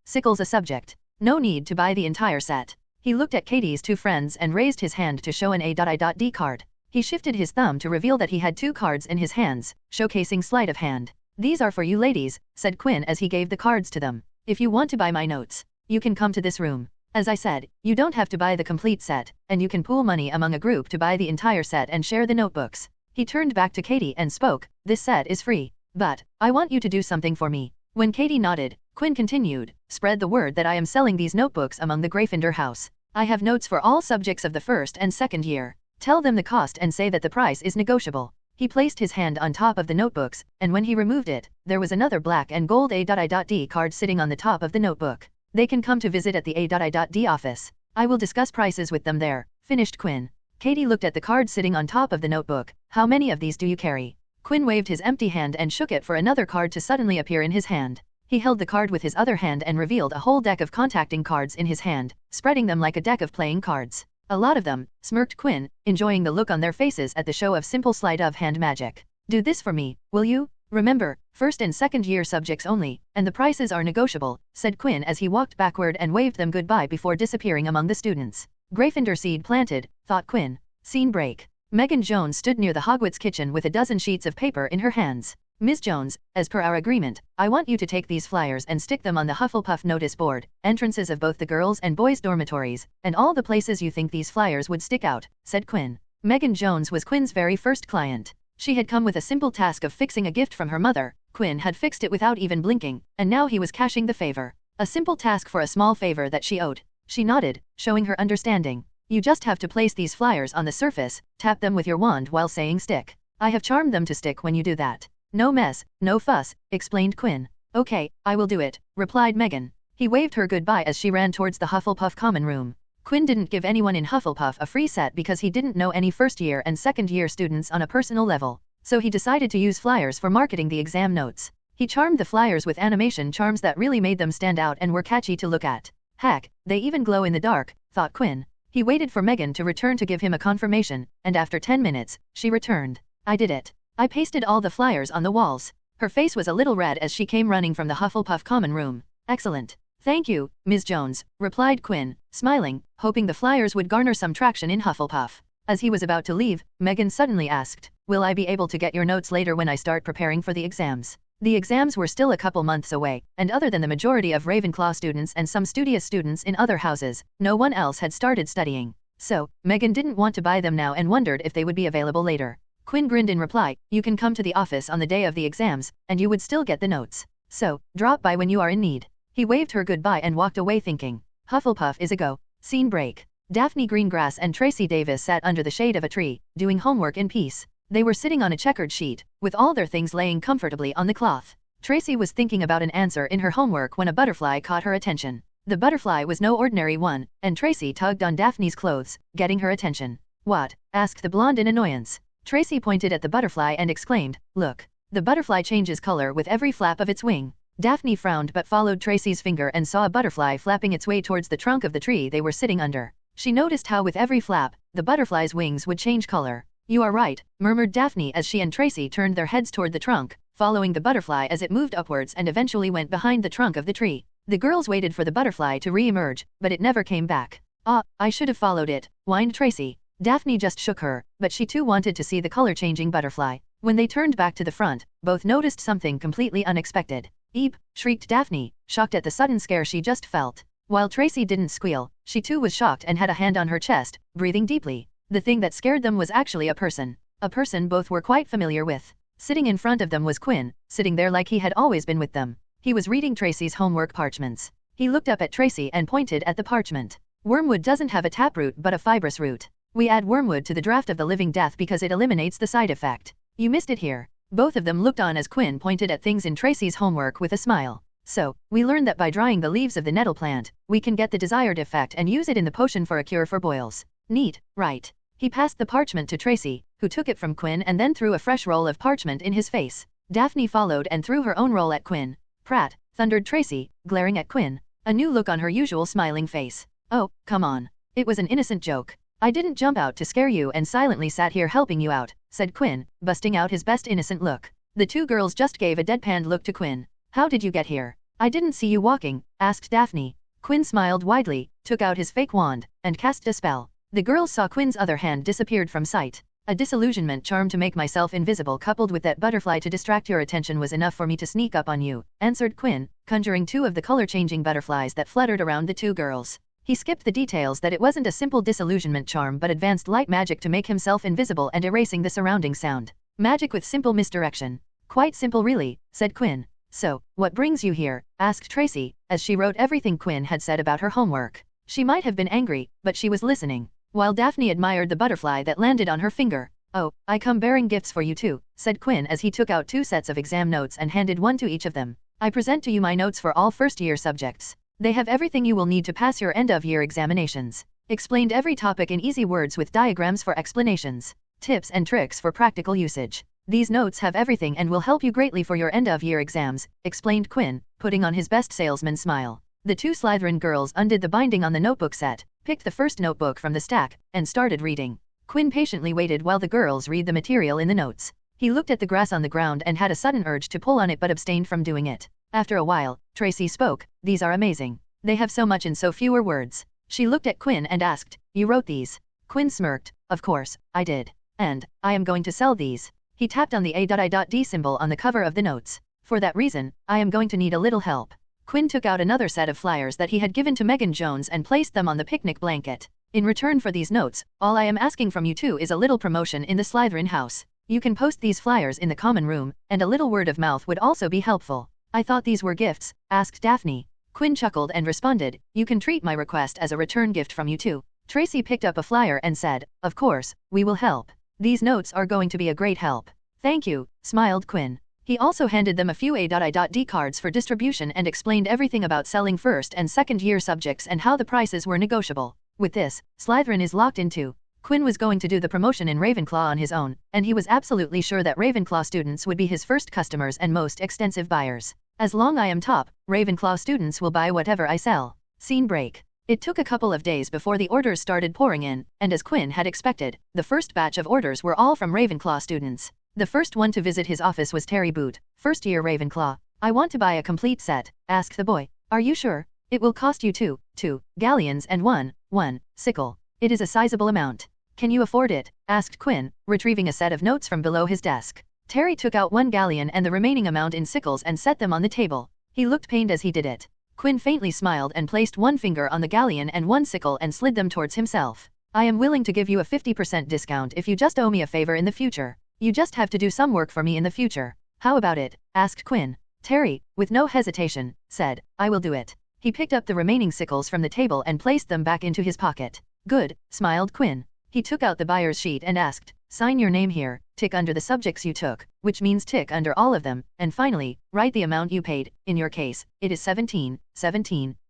sickles a subject. No need to buy the entire set. He looked at Katie's 2 friends and raised his hand to show an A.I.D card. He shifted his thumb to reveal that he had 2 cards in his hands, showcasing sleight of hand. These are for you ladies, said Quinn as he gave the cards to them. If you want to buy my notes, you can come to this room. As I said, you don't have to buy the complete set, and you can pool money among a group to buy the entire set and share the notebooks. He turned back to Katie and spoke, this set is free. But, I want you to do something for me. When Katie nodded, Quinn continued, spread the word that I am selling these notebooks among the Gryffindor house. I have notes for all subjects of the first and second year. Tell them the cost and say that the price is negotiable. He placed his hand on top of the notebooks, and when he removed it, there was another black and gold A.I.D card sitting on the top of the notebook. They can come to visit at the A.I.D office. I will discuss prices with them there, finished Quinn. Katie looked at the card sitting on top of the notebook. How many of these do you carry? Quinn waved his empty hand and shook it for another card to suddenly appear in his hand. He held the card with his other hand and revealed a whole deck of contacting cards in his hand, spreading them like a deck of playing cards. A lot of them, smirked Quinn, enjoying the look on their faces at the show of simple sleight of hand magic. Do this for me, will you? Remember, first and second year subjects only, and the prices are negotiable, said Quinn as he walked backward and waved them goodbye before disappearing among the students. Gryffindor seed planted, thought Quinn. Scene break. Megan Jones stood near the Hogwarts kitchen with a dozen sheets of paper in her hands. Ms. Jones, as per our agreement, I want you to take these flyers and stick them on the Hufflepuff notice board, entrances of both the girls' and boys' dormitories, and all the places you think these flyers would stick out, said Quinn. Megan Jones was Quinn's very first client. She had come with a simple task of fixing a gift from her mother. Quinn had fixed it without even blinking, and now he was cashing the favor. A simple task for a small favor that she owed. She nodded, showing her understanding. You just have to place these flyers on the surface, tap them with your wand while saying stick. I have charmed them to stick when you do that. No mess, no fuss, explained Quinn. Okay, I will do it, replied Megan. He waved her goodbye as she ran towards the Hufflepuff common room. Quinn didn't give anyone in Hufflepuff a free set because he didn't know any first-year and second-year students on a personal level, so he decided to use flyers for marketing the exam notes. He charmed the flyers with animation charms that really made them stand out and were catchy to look at. Heck, they even glow in the dark, thought Quinn. He waited for Megan to return to give him a confirmation, and after 10 minutes, she returned. I did it. I pasted all the flyers on the walls. Her face was a little red as she came running from the Hufflepuff common room. Excellent. Thank you, Ms. Jones, replied Quinn, smiling, hoping the flyers would garner some traction in Hufflepuff. As he was about to leave, Megan suddenly asked, will I be able to get your notes later when I start preparing for the exams? The exams were still a couple months away, and other than the majority of Ravenclaw students and some studious students in other houses, no one else had started studying. So, Megan didn't want to buy them now and wondered if they would be available later. Quinn grinned in reply, you can come to the office on the day of the exams, and you would still get the notes. So, drop by when you are in need. He waved her goodbye and walked away thinking, Hufflepuff is a go. Scene break. Daphne Greengrass and Tracy Davis sat under the shade of a tree, doing homework in peace. They were sitting on a checkered sheet, with all their things laying comfortably on the cloth. Tracy was thinking about an answer in her homework when a butterfly caught her attention. The butterfly was no ordinary one, and Tracy tugged on Daphne's clothes, getting her attention. What? Asked the blonde in annoyance. Tracy pointed at the butterfly and exclaimed, look. The butterfly changes color with every flap of its wing. Daphne frowned but followed Tracy's finger and saw a butterfly flapping its way towards the trunk of the tree they were sitting under. She noticed how with every flap, the butterfly's wings would change color. You are right, murmured Daphne as she and Tracy turned their heads toward the trunk, following the butterfly as it moved upwards and eventually went behind the trunk of the tree. The girls waited for the butterfly to re-emerge, but it never came back. Ah, I should have followed it, whined Tracy. Daphne just shook her, but she too wanted to see the color-changing butterfly. When they turned back to the front, both noticed something completely unexpected. Eep, shrieked Daphne, shocked at the sudden scare she just felt. While Tracy didn't squeal, she too was shocked and had a hand on her chest, breathing deeply. The thing that scared them was actually a person. A person both were quite familiar with. Sitting in front of them was Quinn, sitting there like he had always been with them. He was reading Tracy's homework parchments. He looked up at Tracy and pointed at the parchment. Wormwood doesn't have a taproot but a fibrous root. We add wormwood to the draft of the living death because it eliminates the side effect. You missed it here. Both of them looked on as Quinn pointed at things in Tracy's homework with a smile. So, we learned that by drying the leaves of the nettle plant, we can get the desired effect and use it in the potion for a cure for boils. Neat, right? He passed the parchment to Tracy, who took it from Quinn and then threw a fresh roll of parchment in his face. Daphne followed and threw her own roll at Quinn. Prat, thundered Tracy, glaring at Quinn. A new look on her usual smiling face. Oh, come on. It was an innocent joke. I didn't jump out to scare you and silently sat here helping you out, said Quinn, busting out his best innocent look. The two girls just gave a deadpanned look to Quinn. How did you get here? I didn't see you walking, asked Daphne. Quinn smiled widely, took out his fake wand, and cast a spell. The girls saw Quinn's other hand disappeared from sight. A disillusionment charm to make myself invisible coupled with that butterfly to distract your attention was enough for me to sneak up on you, answered Quinn, conjuring two of the color-changing butterflies that fluttered around the two girls. He skipped the details that it wasn't a simple disillusionment charm but advanced light magic to make himself invisible and erasing the surrounding sound. Magic with simple misdirection. Quite simple really, said Quinn. "So, what brings you here?" asked Tracy, as she wrote everything Quinn had said about her homework. She might have been angry, but she was listening. While Daphne admired the butterfly that landed on her finger. "Oh, I come bearing gifts for you too," said Quinn as he took out 2 sets of exam notes and handed one to each of them. "I present to you my notes for all first-year subjects. They have everything you will need to pass your end-of-year examinations. Explained every topic in easy words with diagrams for explanations, tips and tricks for practical usage. These notes have everything and will help you greatly for your end-of-year exams," explained Quinn, putting on his best salesman smile. The 2 Slytherin girls undid the binding on the notebook set, picked the first notebook from the stack, and started reading. Quinn patiently waited while the girls read the material in the notes. He looked at the grass on the ground and had a sudden urge to pull on it but abstained from doing it. After a while, Tracy spoke. "These are amazing. They have so much in so fewer words." She looked at Quinn and asked, "You wrote these?" Quinn smirked. "Of course, I did. And, I am going to sell these." He tapped on the A.I.D symbol on the cover of the notes. "For that reason, I am going to need a little help." Quinn took out another set of flyers that he had given to Megan Jones and placed them on the picnic blanket. "In return for these notes, all I am asking from you two is a little promotion in the Slytherin house. You can post these flyers in the common room, and a little word of mouth would also be helpful." "I thought these were gifts," asked Daphne. Quinn chuckled and responded, "You can treat my request as a return gift from you two." Tracy picked up a flyer and said, "Of course, we will help. These notes are going to be a great help." "Thank you," smiled Quinn. He also handed them a few A.I.D cards for distribution and explained everything about selling first and second-year subjects and how the prices were negotiable. With this, Slytherin is locked into. Quinn was going to do the promotion in Ravenclaw on his own, and he was absolutely sure that Ravenclaw students would be his first customers and most extensive buyers. "As long I am top, Ravenclaw students will buy whatever I sell." Scene break. It took a couple of days before the orders started pouring in, and as Quinn had expected, the first batch of orders were all from Ravenclaw students. The first one to visit his office was Terry Boot, first-year Ravenclaw. "I want to buy a complete set," asked the boy. "Are you sure? It will cost you two galleons and one sickle. It is a sizable amount. Can you afford it?" asked Quinn, retrieving a set of notes from below his desk. Terry took out 1 galleon and the remaining amount in sickles and set them on the table. He looked pained as he did it. Quinn faintly smiled and placed 1 finger on the galleon and 1 sickle and slid them towards himself. "I am willing to give you a 50% discount if you just owe me a favor in the future. You just have to do some work for me in the future." "How about it?" asked Quinn. Terry, with no hesitation, said, "I will do it." He picked up the remaining sickles from the table and placed them back into his pocket. "Good," smiled Quinn. He took out the buyer's sheet and asked, "Sign your name here, tick under the subjects you took, which means tick under all of them, and finally, write the amount you paid. In your case, it is 17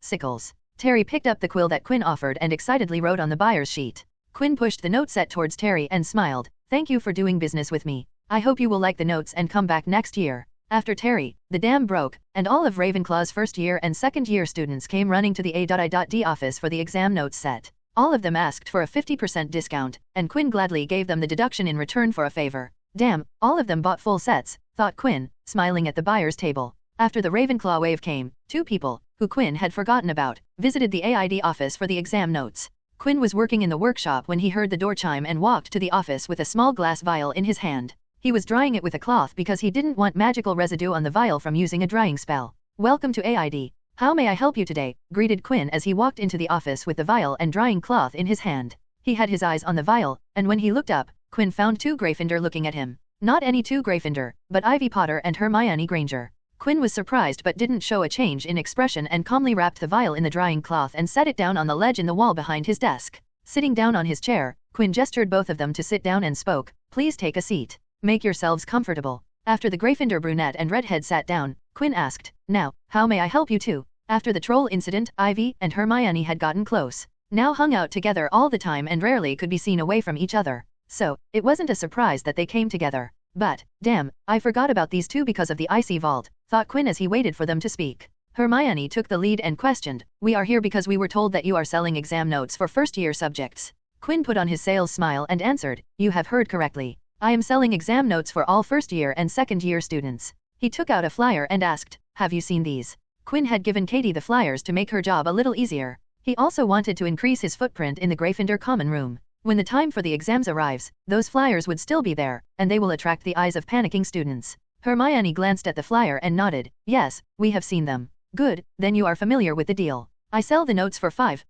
sickles." Terry picked up the quill that Quinn offered and excitedly wrote on the buyer's sheet. Quinn pushed the note set towards Terry and smiled. "Thank you for doing business with me. I hope you will like the notes and come back next year." After Terry, the dam broke, and all of Ravenclaw's first-year and second-year students came running to the A.I.D office for the exam notes set. All of them asked for a 50% discount, and Quinn gladly gave them the deduction in return for a favor. "Damn, all of them bought full sets," thought Quinn, smiling at the buyer's table. After the Ravenclaw wave came, 2 people, who Quinn had forgotten about, visited the AID office for the exam notes. Quinn was working in the workshop when he heard the door chime and walked to the office with a small glass vial in his hand. He was drying it with a cloth because he didn't want magical residue on the vial from using a drying spell. "Welcome to AID. How may I help you today?" greeted Quinn as he walked into the office with the vial and drying cloth in his hand. He had his eyes on the vial, and when he looked up, Quinn found 2 Gryffindor looking at him. Not any 2 Gryffindor, but Ivy Potter and Hermione Granger. Quinn was surprised but didn't show a change in expression and calmly wrapped the vial in the drying cloth and set it down on the ledge in the wall behind his desk. Sitting down on his chair, Quinn gestured both of them to sit down and spoke, "Please take a seat. Make yourselves comfortable." After the Gryffindor brunette and redhead sat down, Quinn asked, "Now, how may I help you two?" After the troll incident, Ivy and Hermione had gotten close. Now hung out together all the time and rarely could be seen away from each other. So, it wasn't a surprise that they came together. But, damn, I forgot about these two because of the icy vault, thought Quinn as he waited for them to speak. Hermione took the lead and questioned, "We are here because we were told that you are selling exam notes for first-year subjects." Quinn put on his sales smile and answered, "You have heard correctly. I am selling exam notes for all first-year and second-year students." He took out a flyer and asked, "Have you seen these?" Quinn had given Katie the flyers to make her job a little easier. He also wanted to increase his footprint in the Gryffindor common room. When the time for the exams arrives, those flyers would still be there, and they will attract the eyes of panicking students. Hermione glanced at the flyer and nodded, "Yes, we have seen them." "Good, then you are familiar with the deal. I sell the notes for five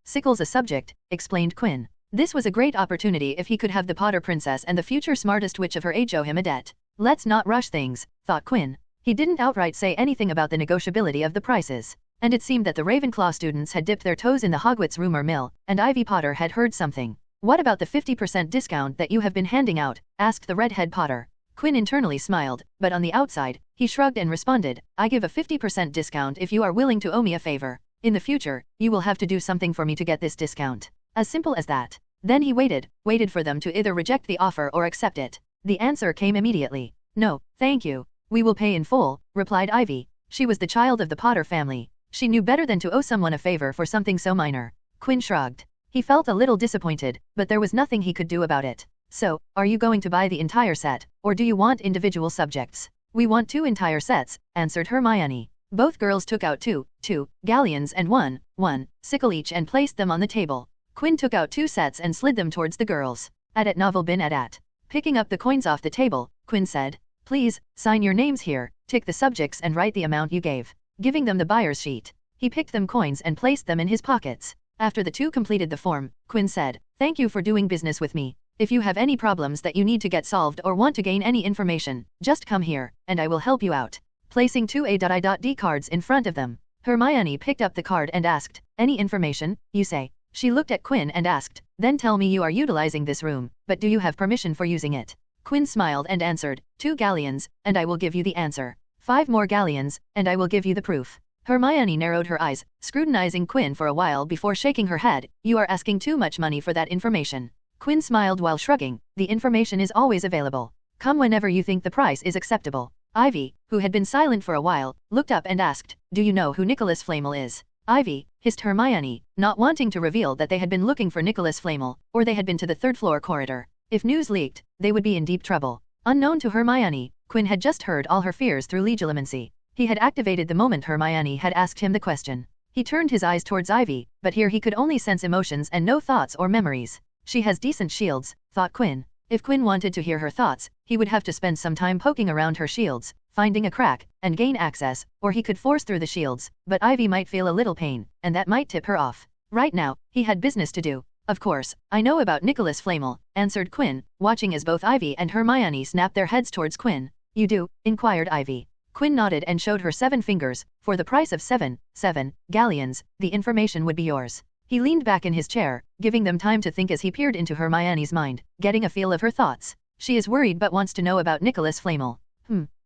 sickles a subject," explained Quinn. This was a great opportunity if he could have the Potter Princess and the future smartest witch of her age owe him a debt. Let's not rush things, thought Quinn. He didn't outright say anything about the negotiability of the prices. And it seemed that the Ravenclaw students had dipped their toes in the Hogwarts rumor mill, and Ivy Potter had heard something. "What about the 50% discount that you have been handing out?" asked the redhead Potter. Quinn internally smiled, but on the outside, he shrugged and responded, "I give a 50% discount if you are willing to owe me a favor. In the future, you will have to do something for me to get this discount. As simple as that." Then he waited for them to either reject the offer or accept it. The answer came immediately. "No, thank you. We will pay in full," replied Ivy. She was the child of the Potter family. She knew better than to owe someone a favor for something so minor. Quinn shrugged. He felt a little disappointed, but there was nothing he could do about it. "So, are you going to buy the entire set, or do you want individual subjects?" "We want 2 entire sets," answered Hermione. Both girls took out two galleons and one sickle each and placed them on the table. Quinn took out 2 sets and slid them towards the girls. "At novel bin at." Picking up the coins off the table, Quinn said, "Please, sign your names here, tick the subjects and write the amount you gave." Giving them the buyer's sheet, he picked them coins and placed them in his pockets. After the 2 completed the form, Quinn said, "Thank you for doing business with me. If you have any problems that you need to get solved or want to gain any information, just come here, and I will help you out." Placing 2 A.I.D cards in front of them, Hermione picked up the card and asked, "Any information, you say?" She looked at Quinn and asked, "Then tell me you are utilizing this room, but do you have permission for using it?" Quinn smiled and answered, 2 galleons, and I will give you the answer. 5 more galleons, and I will give you the proof." Hermione narrowed her eyes, scrutinizing Quinn for a while before shaking her head. "You are asking too much money for that information." Quinn smiled while shrugging. "The information is always available. Come whenever you think the price is acceptable." Ivy, who had been silent for a while, looked up and asked, "Do you know who Nicholas Flamel is?" "Ivy," hissed Hermione, not wanting to reveal that they had been looking for Nicholas Flamel, or they had been to the 3rd floor corridor. If news leaked, they would be in deep trouble. Unknown to Hermione, Quinn had just heard all her fears through legilimency. He had activated the moment Hermione had asked him the question. He turned his eyes towards Ivy, but here he could only sense emotions and no thoughts or memories. She has decent shields, thought Quinn. If Quinn wanted to hear her thoughts, he would have to spend some time poking around her shields, finding a crack, and gain access, or he could force through the shields, but Ivy might feel a little pain, and that might tip her off. Right now, he had business to do. "Of course, I know about Nicholas Flamel," answered Quinn, watching as both Ivy and Hermione snapped their heads towards Quinn. "You do?" inquired Ivy. Quinn nodded and showed her 7 fingers. "For the price of 7 galleons, the information would be yours." He leaned back in his chair, giving them time to think as he peered into Hermione's mind, getting a feel of her thoughts. She is worried but wants to know about Nicholas Flamel.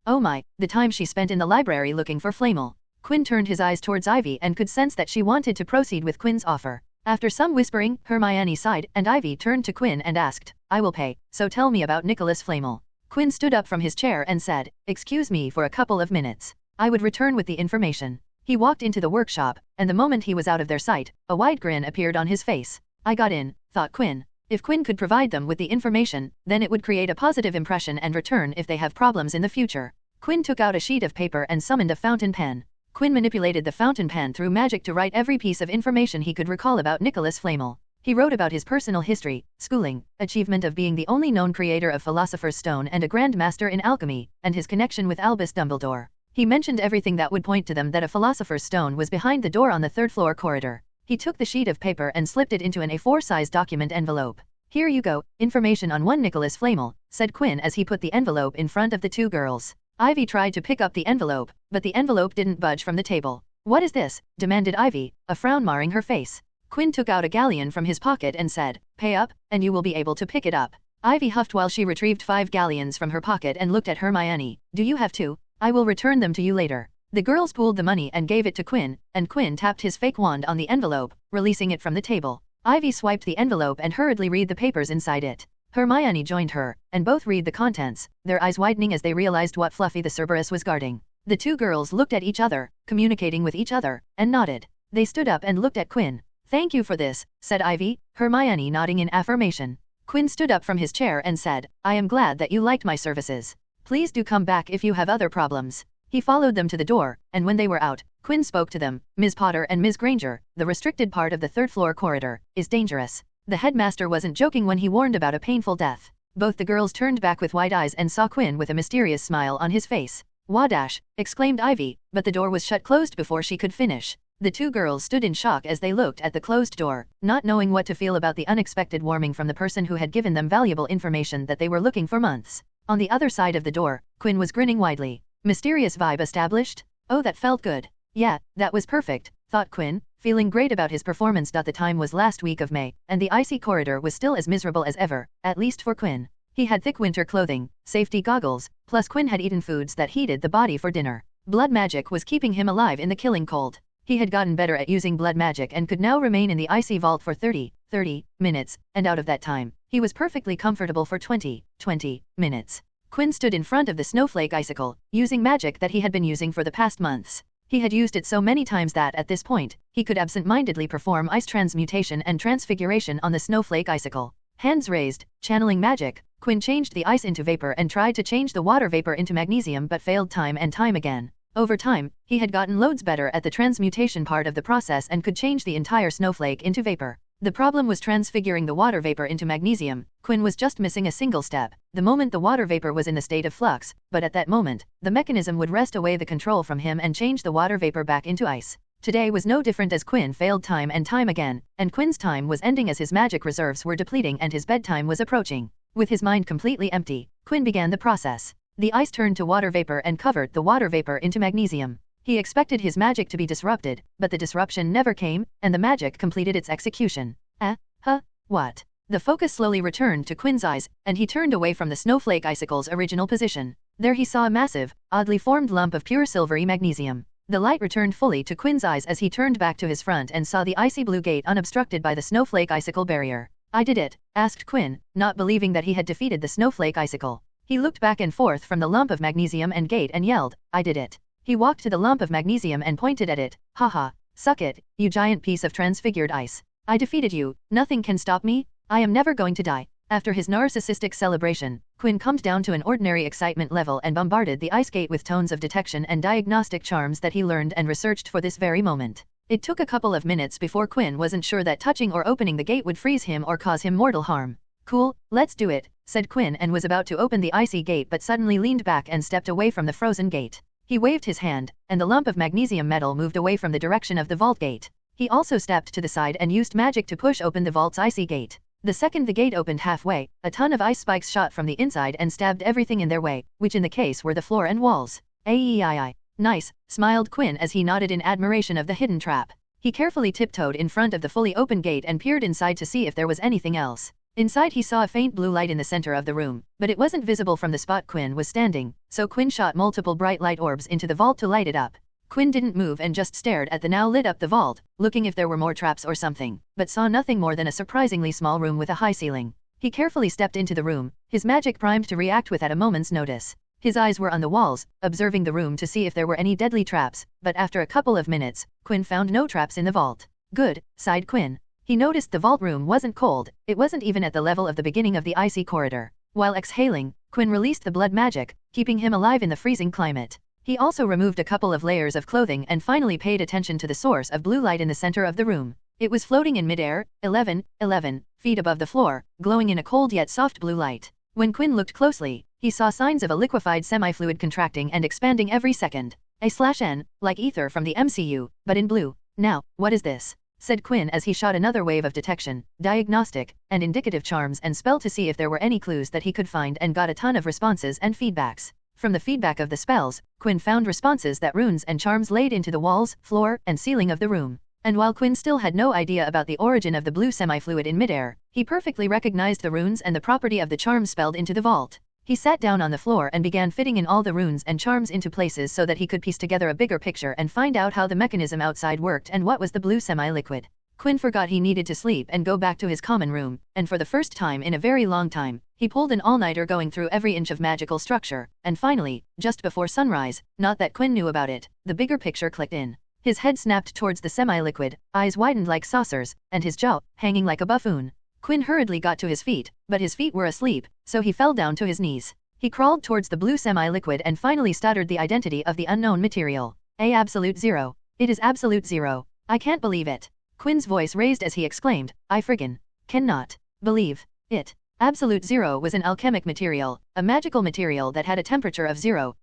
Oh my, the time she spent in the library looking for Flamel. Quinn turned his eyes towards Ivy and could sense that she wanted to proceed with Quinn's offer. After some whispering, Hermione sighed, and Ivy turned to Quinn and asked, "I will pay, so tell me about Nicholas Flamel." Quinn stood up from his chair and said, "Excuse me for a couple of minutes. I would return with the information." He walked into the workshop, and the moment he was out of their sight, a wide grin appeared on his face. "I got in," thought Quinn. If Quinn could provide them with the information, then it would create a positive impression and return if they have problems in the future. Quinn took out a sheet of paper and summoned a fountain pen. Quinn manipulated the fountain pen through magic to write every piece of information he could recall about Nicholas Flamel. He wrote about his personal history, schooling, achievement of being the only known creator of Philosopher's Stone and a Grand Master in alchemy, and his connection with Albus Dumbledore. He mentioned everything that would point to them that a Philosopher's Stone was behind the door on the 3rd floor corridor. He took the sheet of paper and slipped it into an A4-size document envelope. "Here you go, information on one Nicholas Flamel," said Quinn as he put the envelope in front of the 2 girls. Ivy tried to pick up the envelope, but the envelope didn't budge from the table. "What is this?" demanded Ivy, a frown marring her face. Quinn took out a galleon from his pocket and said, "Pay up, and you will be able to pick it up." Ivy huffed while she retrieved 5 galleons from her pocket and looked at Hermione. "Do you have 2? I will return them to you later." The girls pooled the money and gave it to Quinn, and Quinn tapped his fake wand on the envelope, releasing it from the table. Ivy swiped the envelope and hurriedly read the papers inside it. Hermione joined her, and both read the contents, their eyes widening as they realized what Fluffy the Cerberus was guarding. The 2 girls looked at each other, communicating with each other, and nodded. They stood up and looked at Quinn. "Thank you for this," said Ivy, Hermione nodding in affirmation. Quinn stood up from his chair and said, "I am glad that you liked my services. Please do come back if you have other problems." He followed them to the door, and when they were out, Quinn spoke to them. "Ms. Potter and Ms. Granger, the restricted part of the 3rd floor corridor is dangerous." The headmaster wasn't joking when he warned about a painful death. Both the girls turned back with wide eyes and saw Quinn with a mysterious smile on his face. "Wadash!" exclaimed Ivy, but the door was shut closed before she could finish. The 2 girls stood in shock as they looked at the closed door, not knowing what to feel about the unexpected warning from the person who had given them valuable information that they were looking for months. On the other side of the door, Quinn was grinning widely. Mysterious vibe established? Oh, that felt good. Yeah, that was perfect, thought Quinn, feeling great about his performance. The time was last week of May, and the icy corridor was still as miserable as ever, at least for Quinn. He had thick winter clothing, safety goggles, plus Quinn had eaten foods that heated the body for dinner. Blood magic was keeping him alive in the killing cold. He had gotten better at using blood magic and could now remain in the icy vault for 30 minutes, and out of that time, he was perfectly comfortable for 20 minutes. Quinn stood in front of the snowflake icicle, using magic that he had been using for the past months. He had used it so many times that at this point, he could absent-mindedly perform ice transmutation and transfiguration on the snowflake icicle. Hands raised, channeling magic, Quinn changed the ice into vapor and tried to change the water vapor into magnesium but failed time and time again. Over time, he had gotten loads better at the transmutation part of the process and could change the entire snowflake into vapor. The problem was transfiguring the water vapor into magnesium. Quinn was just missing a single step, the moment the water vapor was in the state of flux, but at that moment, the mechanism would wrest away the control from him and change the water vapor back into ice. Today was no different as Quinn failed time and time again, and Quinn's time was ending as his magic reserves were depleting and his bedtime was approaching. With his mind completely empty, Quinn began the process. The ice turned to water vapor and covered the water vapor into magnesium. He expected his magic to be disrupted, but the disruption never came, and the magic completed its execution. What? The focus slowly returned to Quinn's eyes, and he turned away from the snowflake icicle's original position. There he saw a massive, oddly formed lump of pure silvery magnesium. The light returned fully to Quinn's eyes as he turned back to his front and saw the icy blue gate unobstructed by the snowflake icicle barrier. I did it, asked Quinn, not believing that he had defeated the snowflake icicle. He looked back and forth from the lump of magnesium and gate and yelled, I did it. He walked to the lump of magnesium and pointed at it. Haha, suck it, you giant piece of transfigured ice. I defeated you, nothing can stop me, I am never going to die. After his narcissistic celebration, Quinn calmed down to an ordinary excitement level and bombarded the ice gate with tones of detection and diagnostic charms that he learned and researched for this very moment. It took a couple of minutes before Quinn wasn't sure that touching or opening the gate would freeze him or cause him mortal harm. Cool, let's do it, said Quinn and was about to open the icy gate but suddenly leaned back and stepped away from the frozen gate. He waved his hand, and the lump of magnesium metal moved away from the direction of the vault gate. He also stepped to the side and used magic to push open the vault's icy gate. The second the gate opened halfway, a ton of ice spikes shot from the inside and stabbed everything in their way, which in the case were the floor and walls. Aii. Nice, smiled Quinn as he nodded in admiration of the hidden trap. He carefully tiptoed in front of the fully open gate and peered inside to see if there was anything else. Inside he saw a faint blue light in the center of the room, but it wasn't visible from the spot Quinn was standing, so Quinn shot multiple bright light orbs into the vault to light it up. Quinn didn't move and just stared at the now lit up the vault, looking if there were more traps or something, but saw nothing more than a surprisingly small room with a high ceiling. He carefully stepped into the room, his magic primed to react with at a moment's notice. His eyes were on the walls, observing the room to see if there were any deadly traps, but after a couple of minutes, Quinn found no traps in the vault. Good, sighed Quinn. He noticed the vault room wasn't cold, it wasn't even at the level of the beginning of the icy corridor. While exhaling, Quinn released the blood magic, keeping him alive in the freezing climate. He also removed a couple of layers of clothing and finally paid attention to the source of blue light in the center of the room. It was floating in midair, 11 feet above the floor, glowing in a cold yet soft blue light. When Quinn looked closely, he saw signs of a liquefied semi-fluid contracting and expanding every second. A/N, like ether from the MCU, but in blue. Now, what is this? Said Quinn as he shot another wave of detection, diagnostic, and indicative charms and spell to see if there were any clues that he could find and got a ton of responses and feedbacks. From the feedback of the spells, Quinn found responses that runes and charms laid into the walls, floor, and ceiling of the room. And while Quinn still had no idea about the origin of the blue semi-fluid in midair, he perfectly recognized the runes and the property of the charms spelled into the vault. He sat down on the floor and began fitting in all the runes and charms into places so that he could piece together a bigger picture and find out how the mechanism outside worked and what was the blue semi-liquid. Quinn forgot he needed to sleep and go back to his common room, and for the first time in a very long time, he pulled an all-nighter going through every inch of magical structure, and finally, just before sunrise, not that Quinn knew about it, the bigger picture clicked in. His head snapped towards the semi-liquid, eyes widened like saucers, and his jaw, hanging like a buffoon. Quinn hurriedly got to his feet, but his feet were asleep, so he fell down to his knees. He crawled towards the blue semi-liquid and finally stuttered the identity of the unknown material. Absolute zero. It is absolute zero. I can't believe it. Quinn's voice raised as he exclaimed, I friggin' cannot believe it. Absolute zero was an alchemic material, a magical material that had a temperature of 0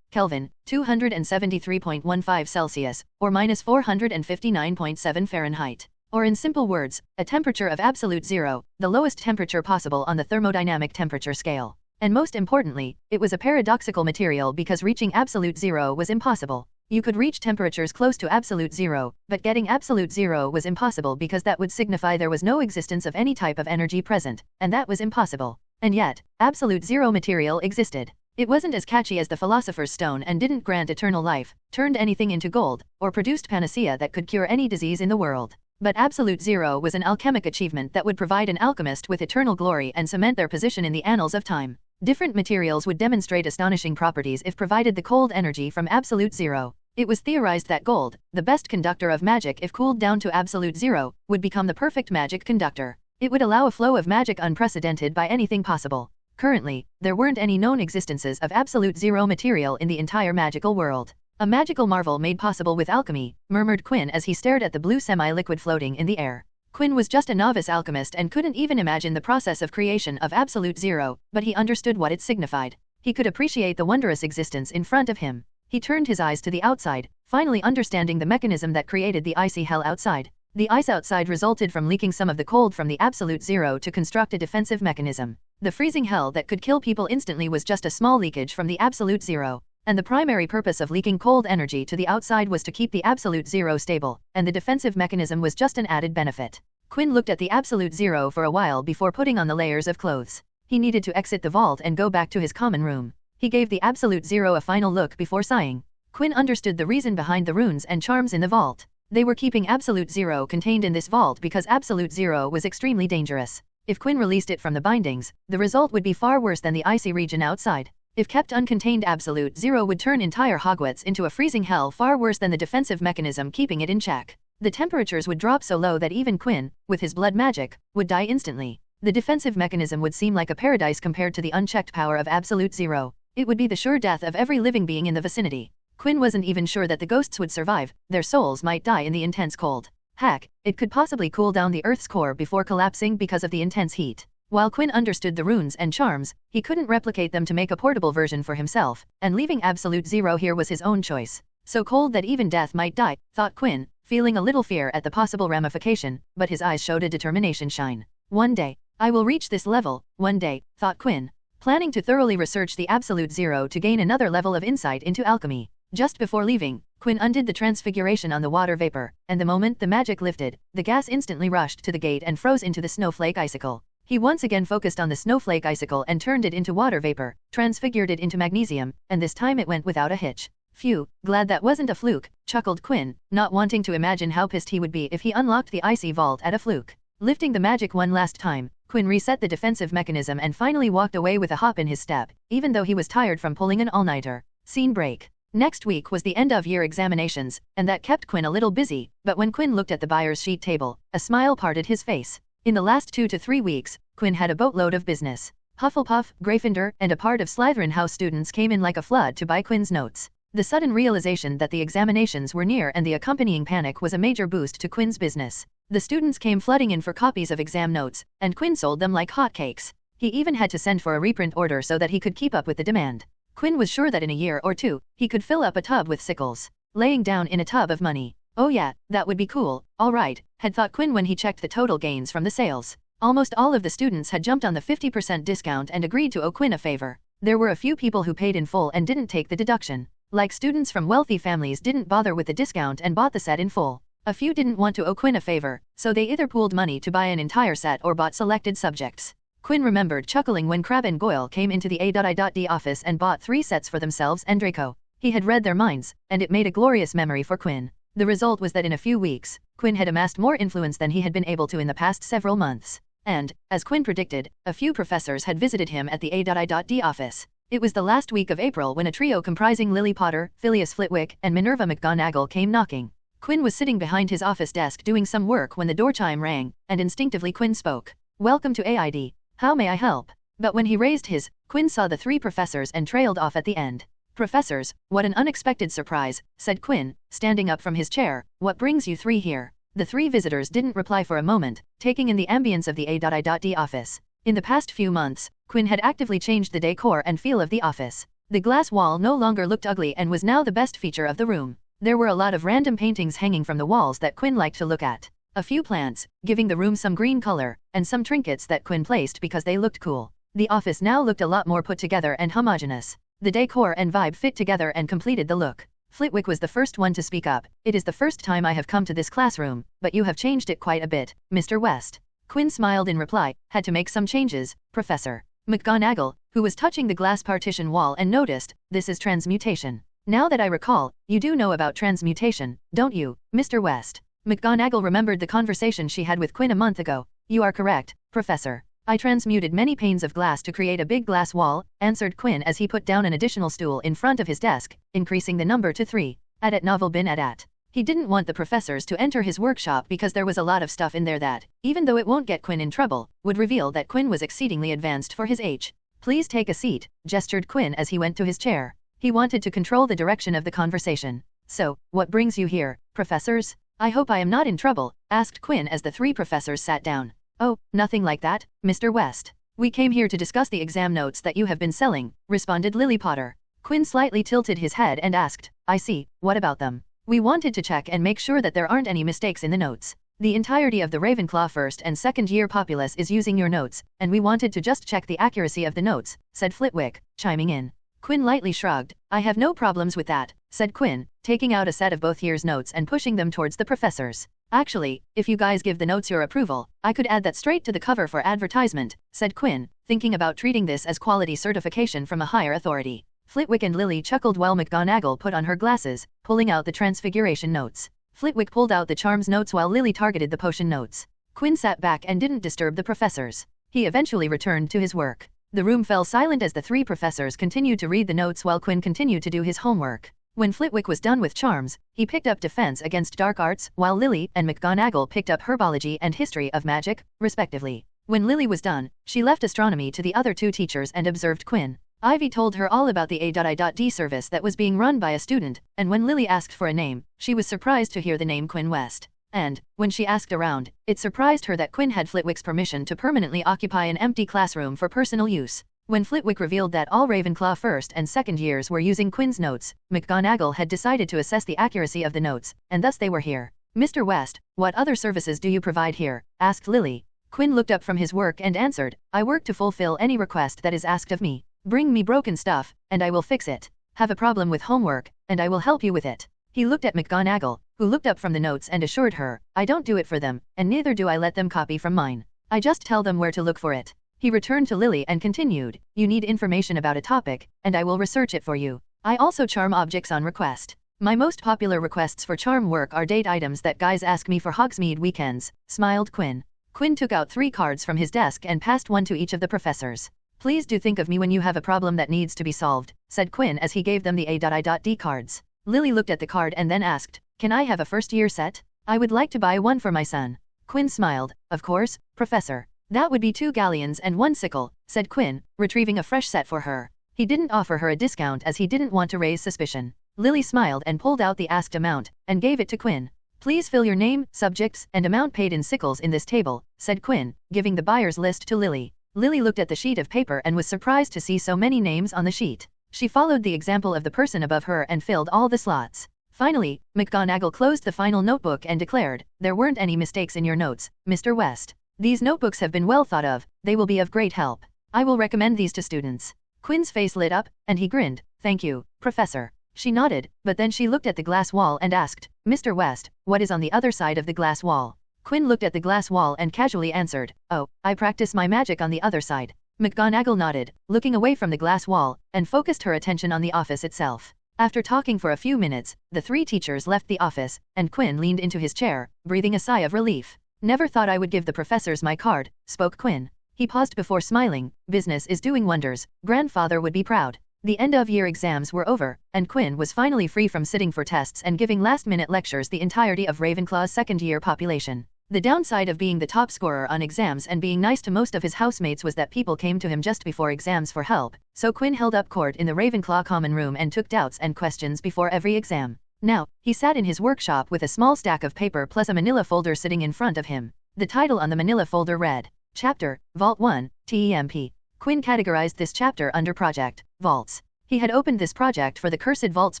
Kelvin, 273.15 Celsius, or minus 459.7 Fahrenheit. Or in simple words, a temperature of absolute zero, the lowest temperature possible on the thermodynamic temperature scale. And most importantly, it was a paradoxical material because reaching absolute zero was impossible. You could reach temperatures close to absolute zero, but getting absolute zero was impossible because that would signify there was no existence of any type of energy present, and that was impossible. And yet, absolute zero material existed. It wasn't as catchy as the Philosopher's Stone and didn't grant eternal life, turned anything into gold, or produced panacea that could cure any disease in the world. But absolute zero was an alchemic achievement that would provide an alchemist with eternal glory and cement their position in the annals of time. Different materials would demonstrate astonishing properties if provided the cold energy from absolute zero. It was theorized that gold, the best conductor of magic if cooled down to absolute zero, would become the perfect magic conductor. It would allow a flow of magic unprecedented by anything possible. Currently, there weren't any known existences of absolute zero material in the entire magical world. A magical marvel made possible with alchemy, murmured Quinn as he stared at the blue semi-liquid floating in the air. Quinn was just a novice alchemist and couldn't even imagine the process of creation of absolute zero, but he understood what it signified. He could appreciate the wondrous existence in front of him. He turned his eyes to the outside, finally understanding the mechanism that created the icy hell outside. The ice outside resulted from leaking some of the cold from the absolute zero to construct a defensive mechanism. The freezing hell that could kill people instantly was just a small leakage from the absolute zero. And the primary purpose of leaking cold energy to the outside was to keep the absolute zero stable, and the defensive mechanism was just an added benefit. Quinn looked at the absolute zero for a while before putting on the layers of clothes. He needed to exit the vault and go back to his common room. He gave the absolute zero a final look before sighing. Quinn understood the reason behind the runes and charms in the vault. They were keeping absolute zero contained in this vault because absolute zero was extremely dangerous. If Quinn released it from the bindings, the result would be far worse than the icy region outside. If kept uncontained, absolute zero would turn entire Hogwarts into a freezing hell far worse than the defensive mechanism keeping it in check. The temperatures would drop so low that even Quinn, with his blood magic, would die instantly. The defensive mechanism would seem like a paradise compared to the unchecked power of absolute zero. It would be the sure death of every living being in the vicinity. Quinn wasn't even sure that the ghosts would survive, their souls might die in the intense cold. Heck, it could possibly cool down the Earth's core before collapsing because of the intense heat. While Quinn understood the runes and charms, he couldn't replicate them to make a portable version for himself, and leaving absolute zero here was his own choice. So cold that even death might die, thought Quinn, feeling a little fear at the possible ramification, but his eyes showed a determination shine. One day, I will reach this level, one day, thought Quinn, planning to thoroughly research the absolute zero to gain another level of insight into alchemy. Just before leaving, Quinn undid the transfiguration on the water vapor, and the moment the magic lifted, the gas instantly rushed to the gate and froze into the snowflake icicle. He once again focused on the snowflake icicle and turned it into water vapor, transfigured it into magnesium, and this time it went without a hitch. Phew, glad that wasn't a fluke, chuckled Quinn, not wanting to imagine how pissed he would be if he unlocked the icy vault at a fluke. Lifting the magic one last time, Quinn reset the defensive mechanism and finally walked away with a hop in his step, even though he was tired from pulling an all-nighter. Scene break. Next week was the end-of-year examinations, and that kept Quinn a little busy, but when Quinn looked at the buyer's sheet table, a smile parted his face. In the last 2 to 3 weeks, Quinn had a boatload of business. Hufflepuff, Gryffindor, and a part of Slytherin House students came in like a flood to buy Quinn's notes. The sudden realization that the examinations were near and the accompanying panic was a major boost to Quinn's business. The students came flooding in for copies of exam notes, and Quinn sold them like hotcakes. He even had to send for a reprint order so that he could keep up with the demand. Quinn was sure that in a year or two, he could fill up a tub with sickles, laying down in a tub of money. Oh yeah, that would be cool, alright, had thought Quinn when he checked the total gains from the sales. Almost all of the students had jumped on the 50% discount and agreed to owe Quinn a favor. There were a few people who paid in full and didn't take the deduction. Like students from wealthy families didn't bother with the discount and bought the set in full. A few didn't want to owe Quinn a favor, so they either pooled money to buy an entire set or bought selected subjects. Quinn remembered chuckling when Crabbe and Goyle came into the A.I.D. office and bought 3 sets for themselves and Draco. He had read their minds, and it made a glorious memory for Quinn. The result was that in a few weeks, Quinn had amassed more influence than he had been able to in the past several months. And, as Quinn predicted, a few professors had visited him at the A.I.D. office. It was the last week of April when a trio comprising Lily Potter, Phileas Flitwick, and Minerva McGonagall came knocking. Quinn was sitting behind his office desk doing some work when the door chime rang, and instinctively Quinn spoke. "Welcome to AID. How may I help?" But when he raised his, Quinn saw the 3 professors and trailed off at the end. "Professors, what an unexpected surprise," said Quinn, standing up from his chair. "What brings you 3 here?" The 3 visitors didn't reply for a moment, taking in the ambience of the A.I.D. office. In the past few months, Quinn had actively changed the decor and feel of the office. The glass wall no longer looked ugly and was now the best feature of the room. There were a lot of random paintings hanging from the walls that Quinn liked to look at. A few plants, giving the room some green color, and some trinkets that Quinn placed because they looked cool. The office now looked a lot more put together and homogeneous. The decor and vibe fit together and completed the look. Flitwick was the first one to speak up. It is the first time I have come to this classroom, but you have changed it quite a bit, Mr. West. Quinn smiled in reply, had to make some changes, Professor. McGonagall, who was touching the glass partition wall and noticed, this is transmutation. Now that I recall, you do know about transmutation, don't you, Mr. West? McGonagall remembered the conversation she had with Quinn a month ago. You are correct, Professor. I transmuted many panes of glass to create a big glass wall, answered Quinn as he put down an additional stool in front of his desk, increasing the number to 3. At novel bin at. He didn't want the professors to enter his workshop because there was a lot of stuff in there that, even though it won't get Quinn in trouble, would reveal that Quinn was exceedingly advanced for his age. Please take a seat, gestured Quinn as he went to his chair. He wanted to control the direction of the conversation. So, what brings you here, professors? I hope I am not in trouble, asked Quinn as the 3 professors sat down. Oh, nothing like that, Mr. West. We came here to discuss the exam notes that you have been selling, responded Lily Potter. Quinn slightly tilted his head and asked, I see, what about them? We wanted to check and make sure that there aren't any mistakes in the notes. The entirety of the Ravenclaw first and second year populace is using your notes, and we wanted to just check the accuracy of the notes, said Flitwick, chiming in. Quinn lightly shrugged. I have no problems with that, said Quinn, taking out a set of both years' notes and pushing them towards the professors. Actually, if you guys give the notes your approval, I could add that straight to the cover for advertisement, said Quinn, thinking about treating this as quality certification from a higher authority. Flitwick and Lily chuckled while McGonagall put on her glasses, pulling out the transfiguration notes. Flitwick pulled out the charms notes while Lily targeted the potion notes. Quinn sat back and didn't disturb the professors. He eventually returned to his work. The room fell silent as the 3 professors continued to read the notes while Quinn continued to do his homework. When Flitwick was done with charms, he picked up defense against dark arts, while Lily and McGonagall picked up herbology and history of magic, respectively. When Lily was done, she left astronomy to the other 2 teachers and observed Quinn. Ivy told her all about the A.I.D service that was being run by a student, and when Lily asked for a name, she was surprised to hear the name Quinn West. And, when she asked around, it surprised her that Quinn had Flitwick's permission to permanently occupy an empty classroom for personal use. When Flitwick revealed that all Ravenclaw first and second years were using Quinn's notes, McGonagall had decided to assess the accuracy of the notes, and thus they were here. Mr. West, what other services do you provide here? Asked Lily. Quinn looked up from his work and answered, I work to fulfill any request that is asked of me. Bring me broken stuff, and I will fix it. Have a problem with homework, and I will help you with it. He looked at McGonagall, who looked up from the notes and assured her, I don't do it for them, and neither do I let them copy from mine. I just tell them where to look for it. He returned to Lily and continued, you need information about a topic, and I will research it for you. I also charm objects on request. My most popular requests for charm work are date items that guys ask me for Hogsmeade weekends, smiled Quinn. Quinn took out 3 cards from his desk and passed one to each of the professors. Please do think of me when you have a problem that needs to be solved, said Quinn as he gave them the A.I.D cards. Lily looked at the card and then asked, can I have a first-year set? I would like to buy one for my son. Quinn smiled. Of course, Professor. That would be 2 galleons and 1 sickle, said Quinn, retrieving a fresh set for her. He didn't offer her a discount as he didn't want to raise suspicion. Lily smiled and pulled out the asked amount, and gave it to Quinn. Please fill your name, subjects, and amount paid in sickles in this table, said Quinn, giving the buyer's list to Lily. Lily looked at the sheet of paper and was surprised to see so many names on the sheet. She followed the example of the person above her and filled all the slots. Finally, McGonagall closed the final notebook and declared, there weren't any mistakes in your notes, Mr. West. These notebooks have been well thought of, they will be of great help. I will recommend these to students. Quinn's face lit up, and he grinned, thank you, Professor. She nodded, but then she looked at the glass wall and asked, Mr. West, what is on the other side of the glass wall? Quinn looked at the glass wall and casually answered, oh, I practice my magic on the other side. McGonagall nodded, looking away from the glass wall, and focused her attention on the office itself. After talking for a few minutes, the 3 teachers left the office, and Quinn leaned into his chair, breathing a sigh of relief. Never thought I would give the professors my card, spoke Quinn. He paused before smiling, business is doing wonders, grandfather would be proud. The end-of-year exams were over, and Quinn was finally free from sitting for tests and giving last-minute lectures the entirety of Ravenclaw's second-year population. The downside of being the top scorer on exams and being nice to most of his housemates was that people came to him just before exams for help, so Quinn held up court in the Ravenclaw common room and took doubts and questions before every exam. Now, he sat in his workshop with a small stack of paper plus a manila folder sitting in front of him. The title on the manila folder read, Chapter, Vault 1, TEMP. Quinn categorized this chapter under Project, Vaults. He had opened this project for the cursed vaults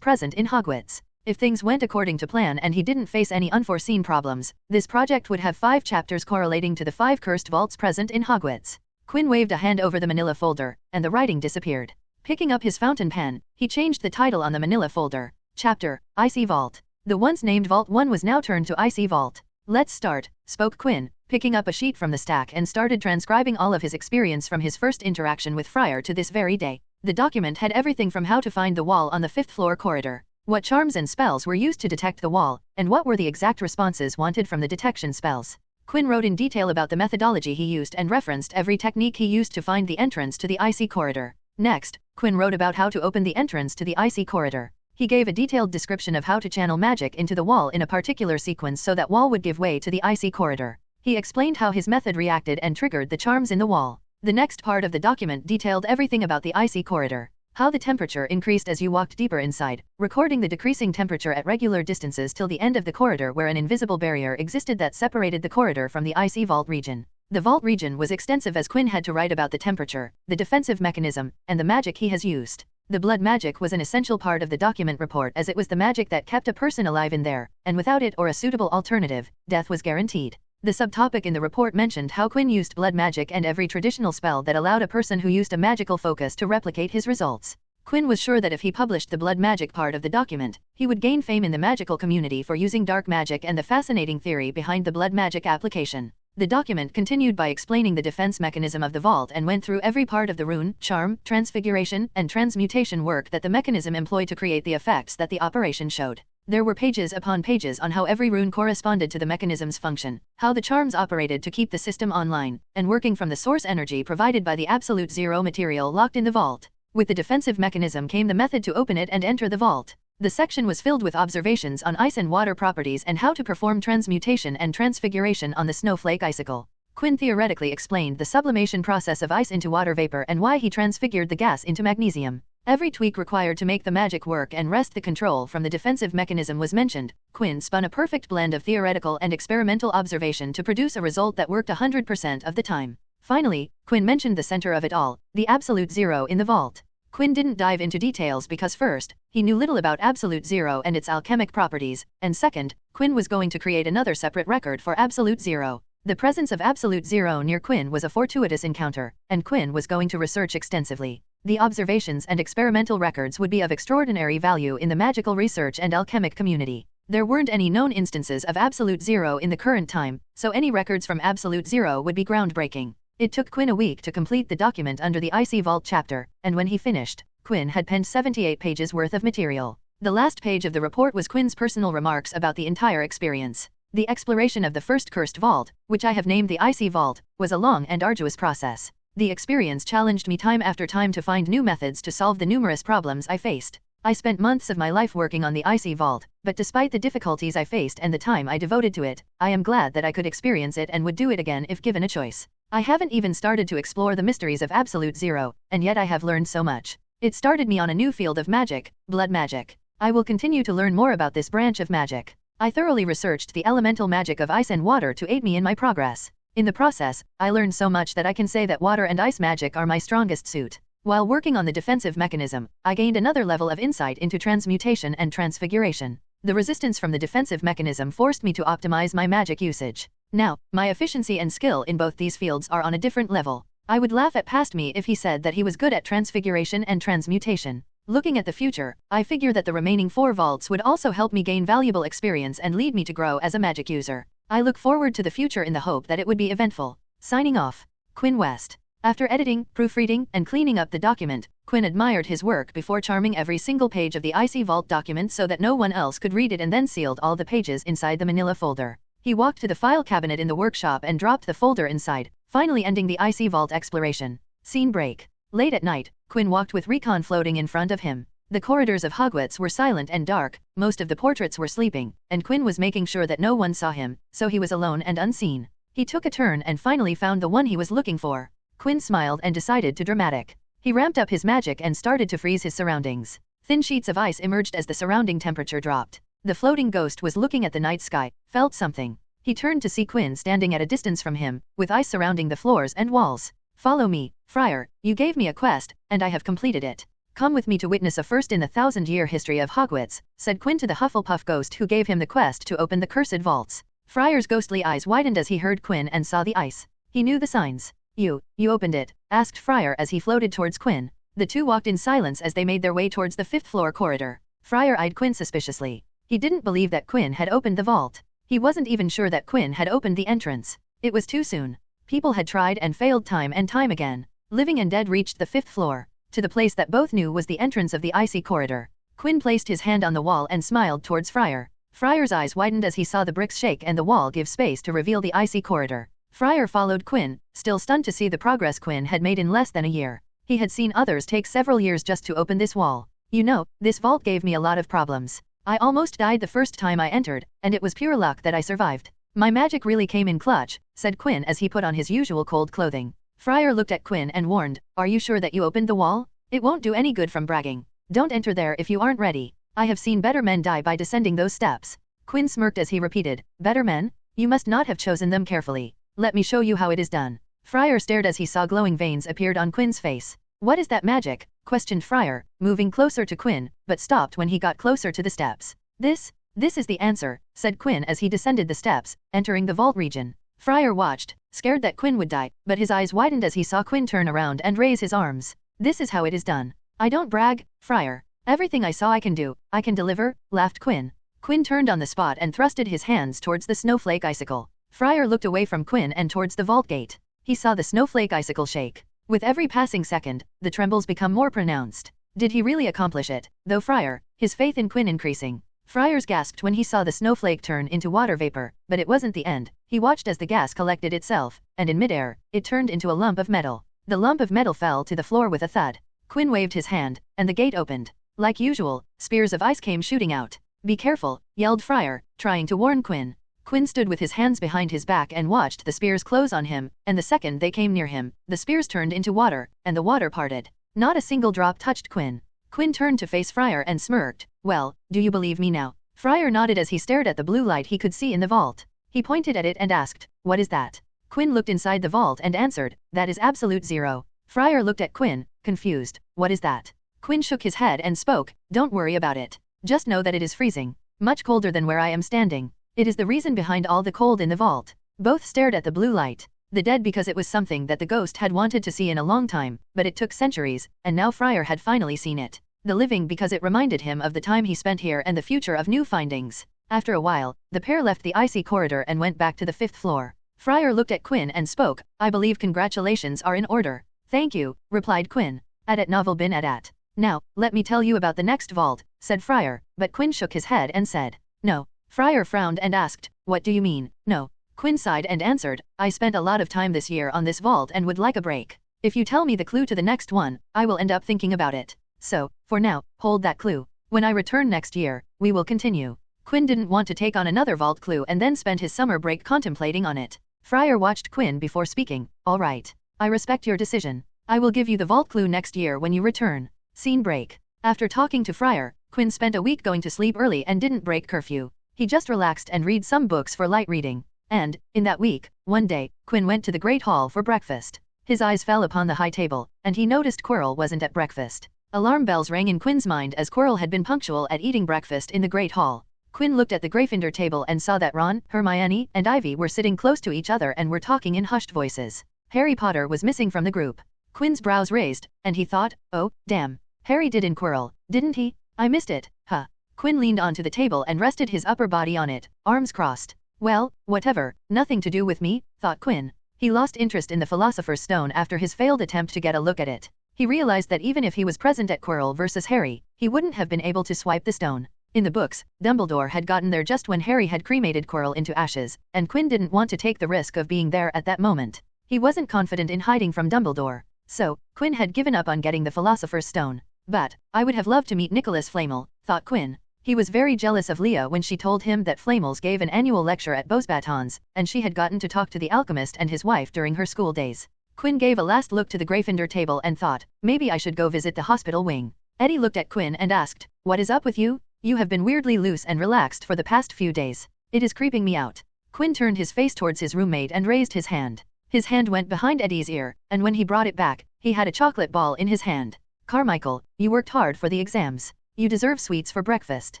present in Hogwarts. If things went according to plan and he didn't face any unforeseen problems, this project would have 5 chapters correlating to the 5 cursed vaults present in Hogwarts. Quinn waved a hand over the manila folder, and the writing disappeared. Picking up his fountain pen, he changed the title on the manila folder. Chapter, Icy Vault. The once named Vault 1 was now turned to Icy Vault. Let's start, spoke Quinn, picking up a sheet from the stack and started transcribing all of his experience from his first interaction with Friar to this very day. The document had everything from how to find the wall on the 5th floor corridor, what charms and spells were used to detect the wall, and what were the exact responses wanted from the detection spells. Quinn wrote in detail about the methodology he used and referenced every technique he used to find the entrance to the icy corridor. Next, Quinn wrote about how to open the entrance to the icy corridor. He gave a detailed description of how to channel magic into the wall in a particular sequence so that wall would give way to the icy corridor. He explained how his method reacted and triggered the charms in the wall. The next part of the document detailed everything about the icy corridor. How the temperature increased as you walked deeper inside, recording the decreasing temperature at regular distances till the end of the corridor where an invisible barrier existed that separated the corridor from the icy vault region. The vault region was extensive as Quinn had to write about the temperature, the defensive mechanism, and the magic he has used. The blood magic was an essential part of the document report as it was the magic that kept a person alive in there, and without it or a suitable alternative, death was guaranteed. The subtopic in the report mentioned how Quinn used blood magic and every traditional spell that allowed a person who used a magical focus to replicate his results. Quinn was sure that if he published the blood magic part of the document, he would gain fame in the magical community for using dark magic and the fascinating theory behind the blood magic application. The document continued by explaining the defense mechanism of the vault and went through every part of the rune, charm, transfiguration, and transmutation work that the mechanism employed to create the effects that the operation showed. There were pages upon pages on how every rune corresponded to the mechanism's function, how the charms operated to keep the system online, and working from the source energy provided by the absolute zero material locked in the vault. With the defensive mechanism came the method to open it and enter the vault. The section was filled with observations on ice and water properties and how to perform transmutation and transfiguration on the snowflake icicle. Quinn theoretically explained the sublimation process of ice into water vapor and why he transfigured the gas into magnesium. Every tweak required to make the magic work and wrest the control from the defensive mechanism was mentioned. Quinn spun a perfect blend of theoretical and experimental observation to produce a result that worked 100% of the time. Finally, Quinn mentioned the center of it all, the absolute zero in the vault. Quinn didn't dive into details because first, he knew little about absolute zero and its alchemic properties, and second, Quinn was going to create another separate record for absolute zero. The presence of absolute zero near Quinn was a fortuitous encounter, and Quinn was going to research extensively. The observations and experimental records would be of extraordinary value in the magical research and alchemic community. There weren't any known instances of absolute zero in the current time, so any records from absolute zero would be groundbreaking. It took Quinn a week to complete the document under the Icy Vault chapter, and when he finished, Quinn had penned 78 pages worth of material. The last page of the report was Quinn's personal remarks about the entire experience. The exploration of the first cursed vault, which I have named the Icy Vault, was a long and arduous process. The experience challenged me time after time to find new methods to solve the numerous problems I faced. I spent months of my life working on the Icy Vault, but despite the difficulties I faced and the time I devoted to it, I am glad that I could experience it and would do it again if given a choice. I haven't even started to explore the mysteries of absolute zero, and yet I have learned so much. It started me on a new field of magic, blood magic. I will continue to learn more about this branch of magic. I thoroughly researched the elemental magic of ice and water to aid me in my progress. In the process, I learned so much that I can say that water and ice magic are my strongest suit. While working on the defensive mechanism, I gained another level of insight into transmutation and transfiguration. The resistance from the defensive mechanism forced me to optimize my magic usage. Now, my efficiency and skill in both these fields are on a different level. I would laugh at past me if he said that he was good at transfiguration and transmutation. Looking at the future, I figure that the remaining 4 vaults would also help me gain valuable experience and lead me to grow as a magic user. I look forward to the future in the hope that it would be eventful. Signing off. Quinn West. After editing, proofreading, and cleaning up the document, Quinn admired his work before charming every single page of the Icy Vault document so that no one else could read it and then sealed all the pages inside the manila folder. He walked to the file cabinet in the workshop and dropped the folder inside, finally ending the Icy Vault exploration. Scene break. Late at night, Quinn walked with Recon floating in front of him. The corridors of Hogwarts were silent and dark, most of the portraits were sleeping, and Quinn was making sure that no one saw him, so he was alone and unseen. He took a turn and finally found the one he was looking for. Quinn smiled and decided to dramatic. He ramped up his magic and started to freeze his surroundings. Thin sheets of ice emerged as the surrounding temperature dropped. The floating ghost was looking at the night sky, felt something. He turned to see Quinn standing at a distance from him, with ice surrounding the floors and walls. "Follow me, Friar, you gave me a quest, and I have completed it. Come with me to witness a first in the 1,000-year history of Hogwarts," said Quinn to the Hufflepuff ghost who gave him the quest to open the cursed vaults. Friar's ghostly eyes widened as he heard Quinn and saw the ice. He knew the signs. You opened it?" asked Friar as he floated towards Quinn. The two walked in silence as they made their way towards the 5th floor corridor. Friar eyed Quinn suspiciously. He didn't believe that Quinn had opened the vault. He wasn't even sure that Quinn had opened the entrance. It was too soon. People had tried and failed time and time again. Living and dead reached the 5th floor, to the place that both knew was the entrance of the icy corridor. Quinn placed his hand on the wall and smiled towards Friar. Friar's eyes widened as he saw the bricks shake and the wall give space to reveal the icy corridor. Friar followed Quinn, still stunned to see the progress Quinn had made in less than a year. He had seen others take several years just to open this wall. "You know, this vault gave me a lot of problems. I almost died the first time I entered, and it was pure luck that I survived. My magic really came in clutch," said Quinn as he put on his usual cold clothing. Friar looked at Quinn and warned, "Are you sure that you opened the wall? It won't do any good from bragging. Don't enter there if you aren't ready. I have seen better men die by descending those steps." Quinn smirked as he repeated, "Better men? You must not have chosen them carefully. Let me show you how it is done." Friar stared as he saw glowing veins appeared on Quinn's face. "What is that magic?" questioned Friar, moving closer to Quinn, but stopped when he got closer to the steps. This is the answer," said Quinn as he descended the steps, entering the vault region. Friar watched, scared that Quinn would die, but his eyes widened as he saw Quinn turn around and raise his arms. "This is how it is done. I don't brag, Friar. Everything I saw I can do, I can deliver," laughed Quinn. Quinn turned on the spot and thrusted his hands towards the snowflake icicle. Friar looked away from Quinn and towards the vault gate. He saw the snowflake icicle shake. With every passing second, the trembles become more pronounced. Did he really accomplish it, though Friar, his faith in Quinn increasing? Friars gasped when he saw the snowflake turn into water vapor, but it wasn't the end. He watched as the gas collected itself, and in midair, it turned into a lump of metal. The lump of metal fell to the floor with a thud. Quinn waved his hand, and the gate opened. Like usual, spears of ice came shooting out. "Be careful," yelled Friar, trying to warn Quinn. Quinn stood with his hands behind his back and watched the spears close on him, and the second they came near him, the spears turned into water, and the water parted. Not a single drop touched Quinn. Quinn turned to face Friar and smirked. "Well, do you believe me now?" Friar nodded as he stared at the blue light he could see in the vault. He pointed at it and asked, "What is that?" Quinn looked inside the vault and answered, "That is absolute zero." Friar looked at Quinn, confused. "What is that?" Quinn shook his head and spoke, "Don't worry about it. Just know that it is freezing. Much colder than where I am standing. It is the reason behind all the cold in the vault." Both stared at the blue light. The dead because it was something that the ghost had wanted to see in a long time, but it took centuries, and now Friar had finally seen it. The living because it reminded him of the time he spent here and the future of new findings. After a while, the pair left the icy corridor and went back to the 5th floor. Friar looked at Quinn and spoke, "I believe congratulations are in order." "Thank you," replied Quinn. "Adat novel bin adat." "Now, let me tell you about the next vault," said Friar, but Quinn shook his head and said, "No." Friar frowned and asked, "What do you mean, no?" Quinn sighed and answered, "I spent a lot of time this year on this vault and would like a break. If you tell me the clue to the next one, I will end up thinking about it. So, for now, hold that clue. When I return next year, we will continue." Quinn didn't want to take on another vault clue and then spend his summer break contemplating on it. Friar watched Quinn before speaking. "All right. I respect your decision. I will give you the vault clue next year when you return." Scene break. After talking to Friar, Quinn spent a week going to sleep early and didn't break curfew. He just relaxed and read some books for light reading. And, in that week, one day, Quinn went to the Great Hall for breakfast. His eyes fell upon the high table, and he noticed Quirrell wasn't at breakfast. Alarm bells rang in Quinn's mind as Quirrell had been punctual at eating breakfast in the Great Hall. Quinn looked at the Gryffindor table and saw that Ron, Hermione, and Ivy were sitting close to each other and were talking in hushed voices. Harry Potter was missing from the group. Quinn's brows raised, and he thought, "Oh, damn. Harry did in Quirrell, didn't he? I missed it, huh?" Quinn leaned onto the table and rested his upper body on it, arms crossed. "Well, whatever, nothing to do with me," thought Quinn. He lost interest in the Philosopher's Stone after his failed attempt to get a look at it. He realized that even if he was present at Quirrell versus Harry, he wouldn't have been able to swipe the stone. In the books, Dumbledore had gotten there just when Harry had cremated Quirrell into ashes, and Quinn didn't want to take the risk of being there at that moment. He wasn't confident in hiding from Dumbledore. So, Quinn had given up on getting the Philosopher's Stone. But, I would have loved to meet Nicholas Flamel, thought Quinn. He was very jealous of Leah when she told him that Flamels gave an annual lecture at Beauxbatons, and she had gotten to talk to the alchemist and his wife during her school days. Quinn gave a last look to the Gryffindor table and thought, maybe I should go visit the hospital wing. Eddie looked at Quinn and asked, "What is up with you? You have been weirdly loose and relaxed for the past few days. It is creeping me out." Quinn turned his face towards his roommate and raised his hand. His hand went behind Eddie's ear, and when he brought it back, he had a chocolate ball in his hand. "Carmichael, you worked hard for the exams. You deserve sweets for breakfast.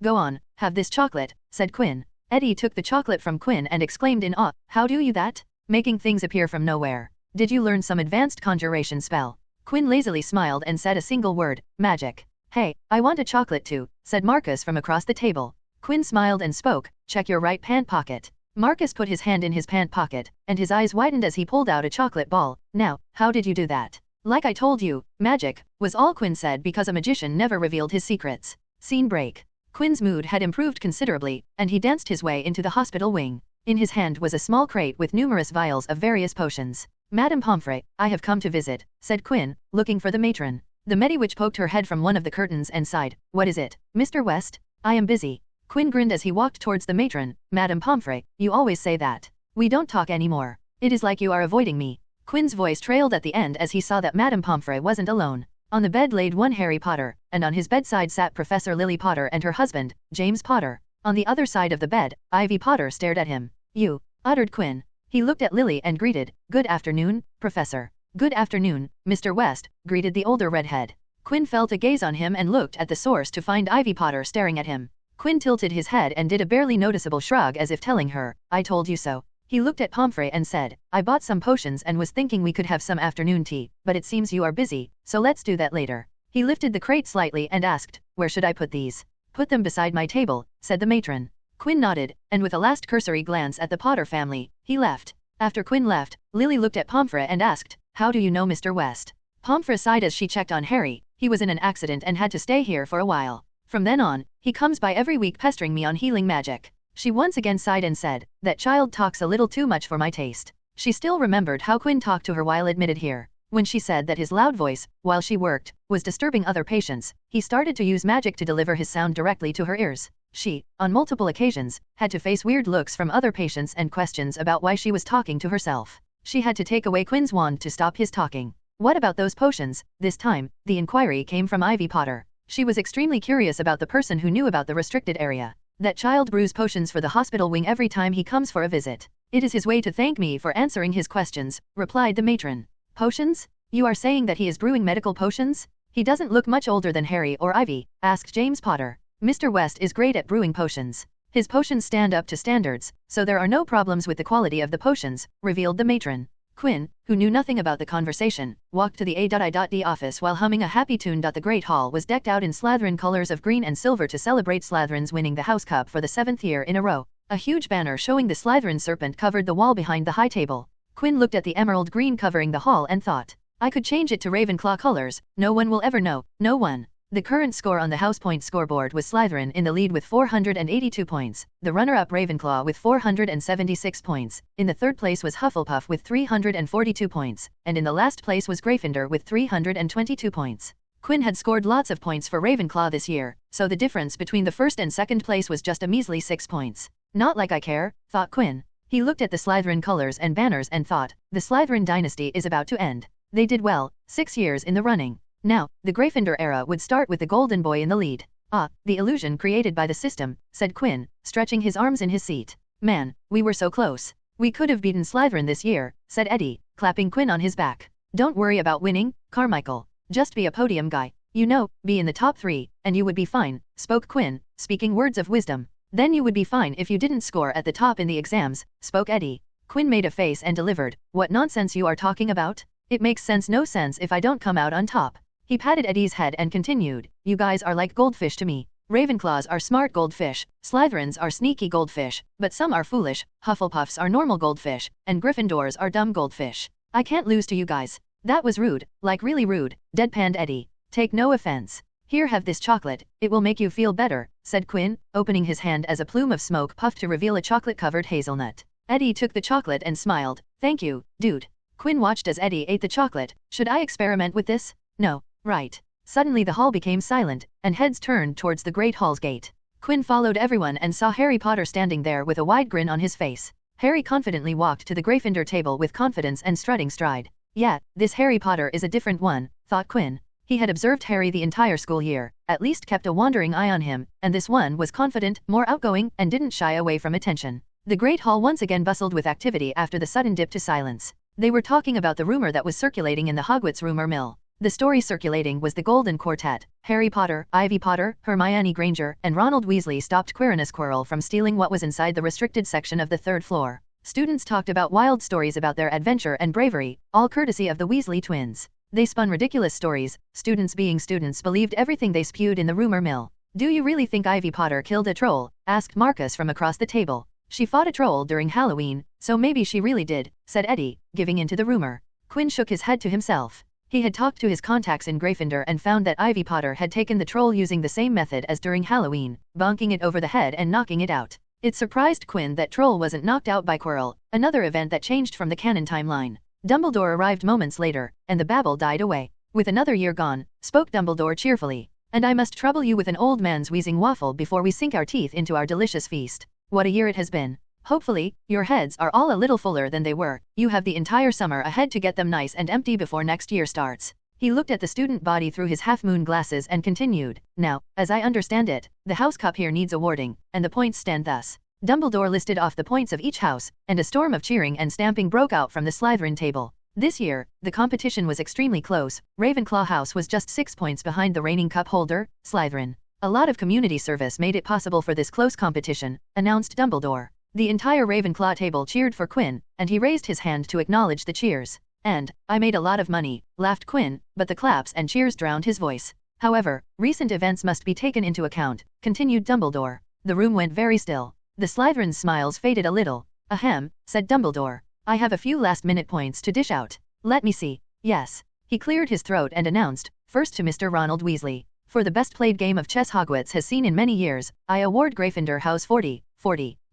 Go on, have this chocolate," said Quinn. Eddie took the chocolate from Quinn and exclaimed in awe, "How do you that? Making things appear from nowhere. Did you learn some advanced conjuration spell? Quinn lazily smiled and said a single word, magic. Hey, I want a chocolate too, said Marcus from across the table. Quinn smiled and spoke, check your right pant pocket. Marcus put his hand in his pant pocket, and his eyes widened as he pulled out a chocolate ball. Now, how did you do that? Like I told you, magic, was all Quinn said because a magician never revealed his secrets. Scene break. Quinn's mood had improved considerably, and he danced his way into the hospital wing. In his hand was a small crate with numerous vials of various potions. Madame Pomfrey, I have come to visit, said Quinn, looking for the matron. The Mediwitch poked her head from one of the curtains and sighed. What is it, Mr. West? I am busy. Quinn grinned as he walked towards the matron. Madame Pomfrey, you always say that. We don't talk anymore. It is like you are avoiding me. Quinn's voice trailed at the end as he saw that Madame Pomfrey wasn't alone. On the bed laid one Harry Potter, and on his bedside sat Professor Lily Potter and her husband, James Potter. On the other side of the bed, Ivy Potter stared at him. You, uttered Quinn. He looked at Lily and greeted, Good afternoon, Professor. Good afternoon, Mr. West, greeted the older redhead. Quinn felt a gaze on him and looked at the source to find Ivy Potter staring at him. Quinn tilted his head and did a barely noticeable shrug as if telling her, I told you so. He looked at Pomfrey and said, I bought some potions and was thinking we could have some afternoon tea, but it seems you are busy, so let's do that later. He lifted the crate slightly and asked, Where should I put these? Put them beside my table, said the matron. Quinn nodded, and with a last cursory glance at the Potter family, he left. After Quinn left, Lily looked at Pomfrey and asked, How do you know Mr. West? Pomfrey sighed as she checked on Harry. He was in an accident and had to stay here for a while. From then on, he comes by every week pestering me on healing magic. She once again sighed and said, That child talks a little too much for my taste. She still remembered how Quinn talked to her while admitted here. When she said that his loud voice, while she worked, was disturbing other patients, he started to use magic to deliver his sound directly to her ears. She, on multiple occasions, had to face weird looks from other patients and questions about why she was talking to herself. She had to take away Quinn's wand to stop his talking. What about those potions? This time, the inquiry came from Ivy Potter. She was extremely curious about the person who knew about the restricted area. That child brews potions for the hospital wing every time he comes for a visit. It is his way to thank me for answering his questions, replied the matron. Potions? You are saying that he is brewing medical potions? He doesn't look much older than Harry or Ivy, asked James Potter. Mr. West is great at brewing potions. His potions stand up to standards, so there are no problems with the quality of the potions, revealed the matron. Quinn, who knew nothing about the conversation, walked to the A.I.D office while humming a happy tune. The great hall was decked out in Slytherin colors of green and silver to celebrate Slytherin's winning the House Cup for the 7th year in a row. A huge banner showing the Slytherin serpent covered the wall behind the high table. Quinn looked at the emerald green covering the hall and thought, I could change it to Ravenclaw colors, no one will ever know, no one. The current score on the house point scoreboard was Slytherin in the lead with 482 points, the runner-up Ravenclaw with 476 points, in the third place was Hufflepuff with 342 points, and in the last place was Gryffindor with 322 points. Quinn had scored lots of points for Ravenclaw this year, so the difference between the first and second place was just a measly 6 points. Not like I care, thought Quinn. He looked at the Slytherin colors and banners and thought, the Slytherin dynasty is about to end. They did well, 6 years in the running. Now, the Gryffindor era would start with the Golden Boy in the lead. Ah, the illusion created by the system, said Quinn, stretching his arms in his seat. Man, we were so close. We could have beaten Slytherin this year, said Eddie, clapping Quinn on his back. Don't worry about winning, Carmichael. Just be a podium guy. You know, be in the top 3, and you would be fine, spoke Quinn, speaking words of wisdom. Then you would be fine if you didn't score at the top in the exams, spoke Eddie. Quinn made a face and delivered, What nonsense you are talking about? It makes no sense if I don't come out on top. He patted Eddie's head and continued, You guys are like goldfish to me. Ravenclaws are smart goldfish, Slytherins are sneaky goldfish, but some are foolish, Hufflepuffs are normal goldfish, and Gryffindors are dumb goldfish. I can't lose to you guys. That was rude, like really rude, deadpanned Eddie. Take no offense. Here, have this chocolate, it will make you feel better, said Quinn, opening his hand as a plume of smoke puffed to reveal a chocolate-covered hazelnut. Eddie took the chocolate and smiled. Thank you, dude. Quinn watched as Eddie ate the chocolate. Should I experiment with this? No. Right. Suddenly the hall became silent, and heads turned towards the Great Hall's gate. Quinn followed everyone and saw Harry Potter standing there with a wide grin on his face. Harry confidently walked to the Gryffindor table with confidence and strutting stride. Yeah, this Harry Potter is a different one, thought Quinn. He had observed Harry the entire school year, at least kept a wandering eye on him, and this one was confident, more outgoing, and didn't shy away from attention. The Great Hall once again bustled with activity after the sudden dip to silence. They were talking about the rumor that was circulating in the Hogwarts rumor mill. The story circulating was the Golden Quartet. Harry Potter, Ivy Potter, Hermione Granger, and Ronald Weasley stopped Quirinus Quirrell from stealing what was inside the restricted section of the 3rd floor. Students talked about wild stories about their adventure and bravery, all courtesy of the Weasley twins. They spun ridiculous stories. Students being students believed everything they spewed in the rumor mill. "Do you really think Ivy Potter killed a troll?" asked Marcus from across the table. "She fought a troll during Halloween, so maybe she really did," said Eddie, giving in to the rumor. Quinn shook his head to himself. He had talked to his contacts in Gryffindor and found that Ivy Potter had taken the troll using the same method as during Halloween, bonking it over the head and knocking it out. It surprised Quinn that Troll wasn't knocked out by Quirrell, another event that changed from the canon timeline. Dumbledore arrived moments later, and the babble died away. "With another year gone," spoke Dumbledore cheerfully, "and I must trouble you with an old man's wheezing waffle before we sink our teeth into our delicious feast. What a year it has been. Hopefully, your heads are all a little fuller than they were. You have the entire summer ahead to get them nice and empty before next year starts." He looked at the student body through his half-moon glasses and continued, "Now, as I understand it, the house cup here needs awarding, and the points stand thus." Dumbledore listed off the points of each house, and a storm of cheering and stamping broke out from the Slytherin table. This year, the competition was extremely close. Ravenclaw House was just 6 points behind the reigning cup holder, Slytherin. "A lot of community service made it possible for this close competition," announced Dumbledore. The entire Ravenclaw table cheered for Quinn, and he raised his hand to acknowledge the cheers. "And I made a lot of money," laughed Quinn, but the claps and cheers drowned his voice. "However, recent events must be taken into account," continued Dumbledore. The room went very still. The Slytherin's smiles faded a little. "Ahem," said Dumbledore. "I have a few last-minute points to dish out. Let me see. Yes." He cleared his throat and announced, "First to Mr. Ronald Weasley. For the best-played game of chess Hogwarts has seen in many years, I award Gryffindor House 40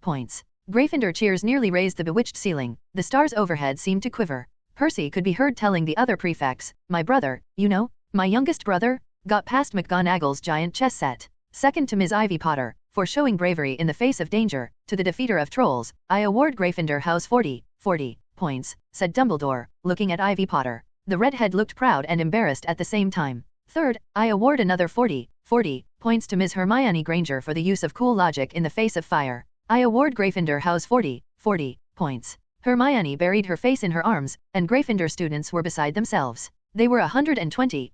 points." Gryffindor cheers nearly raised the bewitched ceiling. The stars overhead seemed to quiver. Percy could be heard telling the other prefects, "My brother, you know, my youngest brother, got past McGonagall's giant chess set." Second to Ms. Ivy Potter, for showing bravery in the face of danger. "To the defeater of trolls, I award Gryffindor House 40 points, said Dumbledore, looking at Ivy Potter. The redhead looked proud and embarrassed at the same time. Third, I award another 40 points to Ms. Hermione Granger for the use of cool logic in the face of fire. I award Gryffindor House 40 points. Hermione buried her face in her arms, and Gryffindor students were beside themselves. They were 120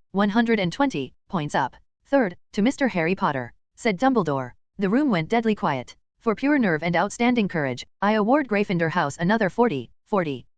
points up. Third, to Mr. Harry Potter, said Dumbledore. The room went deadly quiet. For pure nerve and outstanding courage, I award Gryffindor House another 40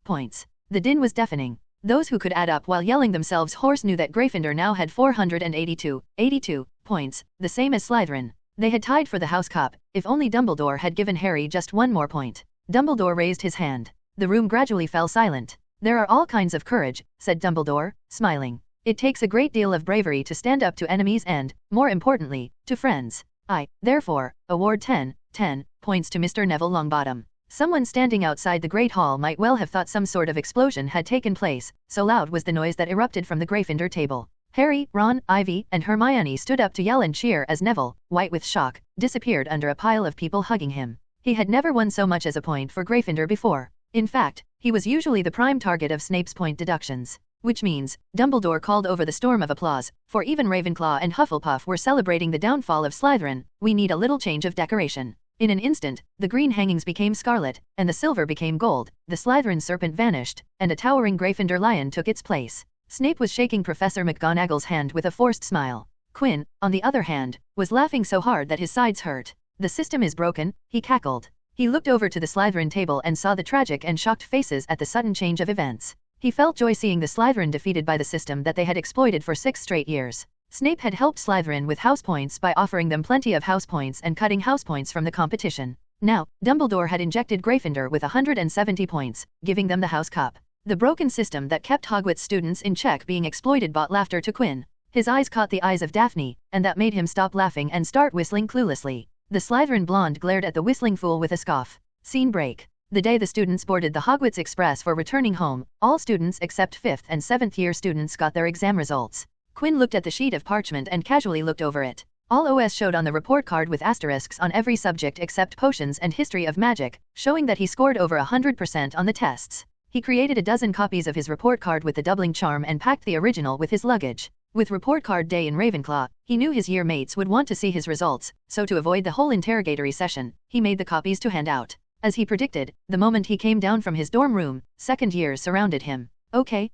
points. The din was deafening. Those who could add up while yelling themselves hoarse knew that Gryffindor now had 482 points, the same as Slytherin. They had tied for the house cup, if only Dumbledore had given Harry just one more point. Dumbledore raised his hand. The room gradually fell silent. "There are all kinds of courage," said Dumbledore, smiling. "It takes a great deal of bravery to stand up to enemies and, more importantly, to friends. I, therefore, award 10 points to Mr. Neville Longbottom." Someone standing outside the Great Hall might well have thought some sort of explosion had taken place, so loud was the noise that erupted from the Gryffindor table. Harry, Ron, Ivy, and Hermione stood up to yell and cheer as Neville, white with shock, disappeared under a pile of people hugging him. He had never won so much as a point for Gryffindor before. In fact, he was usually the prime target of Snape's point deductions. Which means, Dumbledore called over the storm of applause, for even Ravenclaw and Hufflepuff were celebrating the downfall of Slytherin. "We need a little change of decoration." In an instant, the green hangings became scarlet, and the silver became gold, the Slytherin serpent vanished, and a towering Gryffindor lion took its place. Snape was shaking Professor McGonagall's hand with a forced smile. Quinn, on the other hand, was laughing so hard that his sides hurt. "The system is broken," he cackled. He looked over to the Slytherin table and saw the tragic and shocked faces at the sudden change of events. He felt joy seeing the Slytherin defeated by the system that they had exploited for 6 straight years. Snape had helped Slytherin with house points by offering them plenty of house points and cutting house points from the competition. Now, Dumbledore had injected Gryffindor with 170 points, giving them the house cup. The broken system that kept Hogwarts students in check being exploited brought laughter to Quinn. His eyes caught the eyes of Daphne, and that made him stop laughing and start whistling cluelessly. The Slytherin blonde glared at the whistling fool with a scoff. Scene break. The day the students boarded the Hogwarts Express for returning home, all students except 5th and 7th year students got their exam results. Quinn looked at the sheet of parchment and casually looked over it. All OS showed on the report card with asterisks on every subject except potions and history of magic, showing that he scored over 100% on the tests. He created a dozen copies of his report card with the doubling charm and packed the original with his luggage. With report card day in Ravenclaw, he knew his year mates would want to see his results, so to avoid the whole interrogatory session, he made the copies to hand out. As he predicted, the moment he came down from his dorm room, second years surrounded him. "Okay,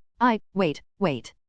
wait.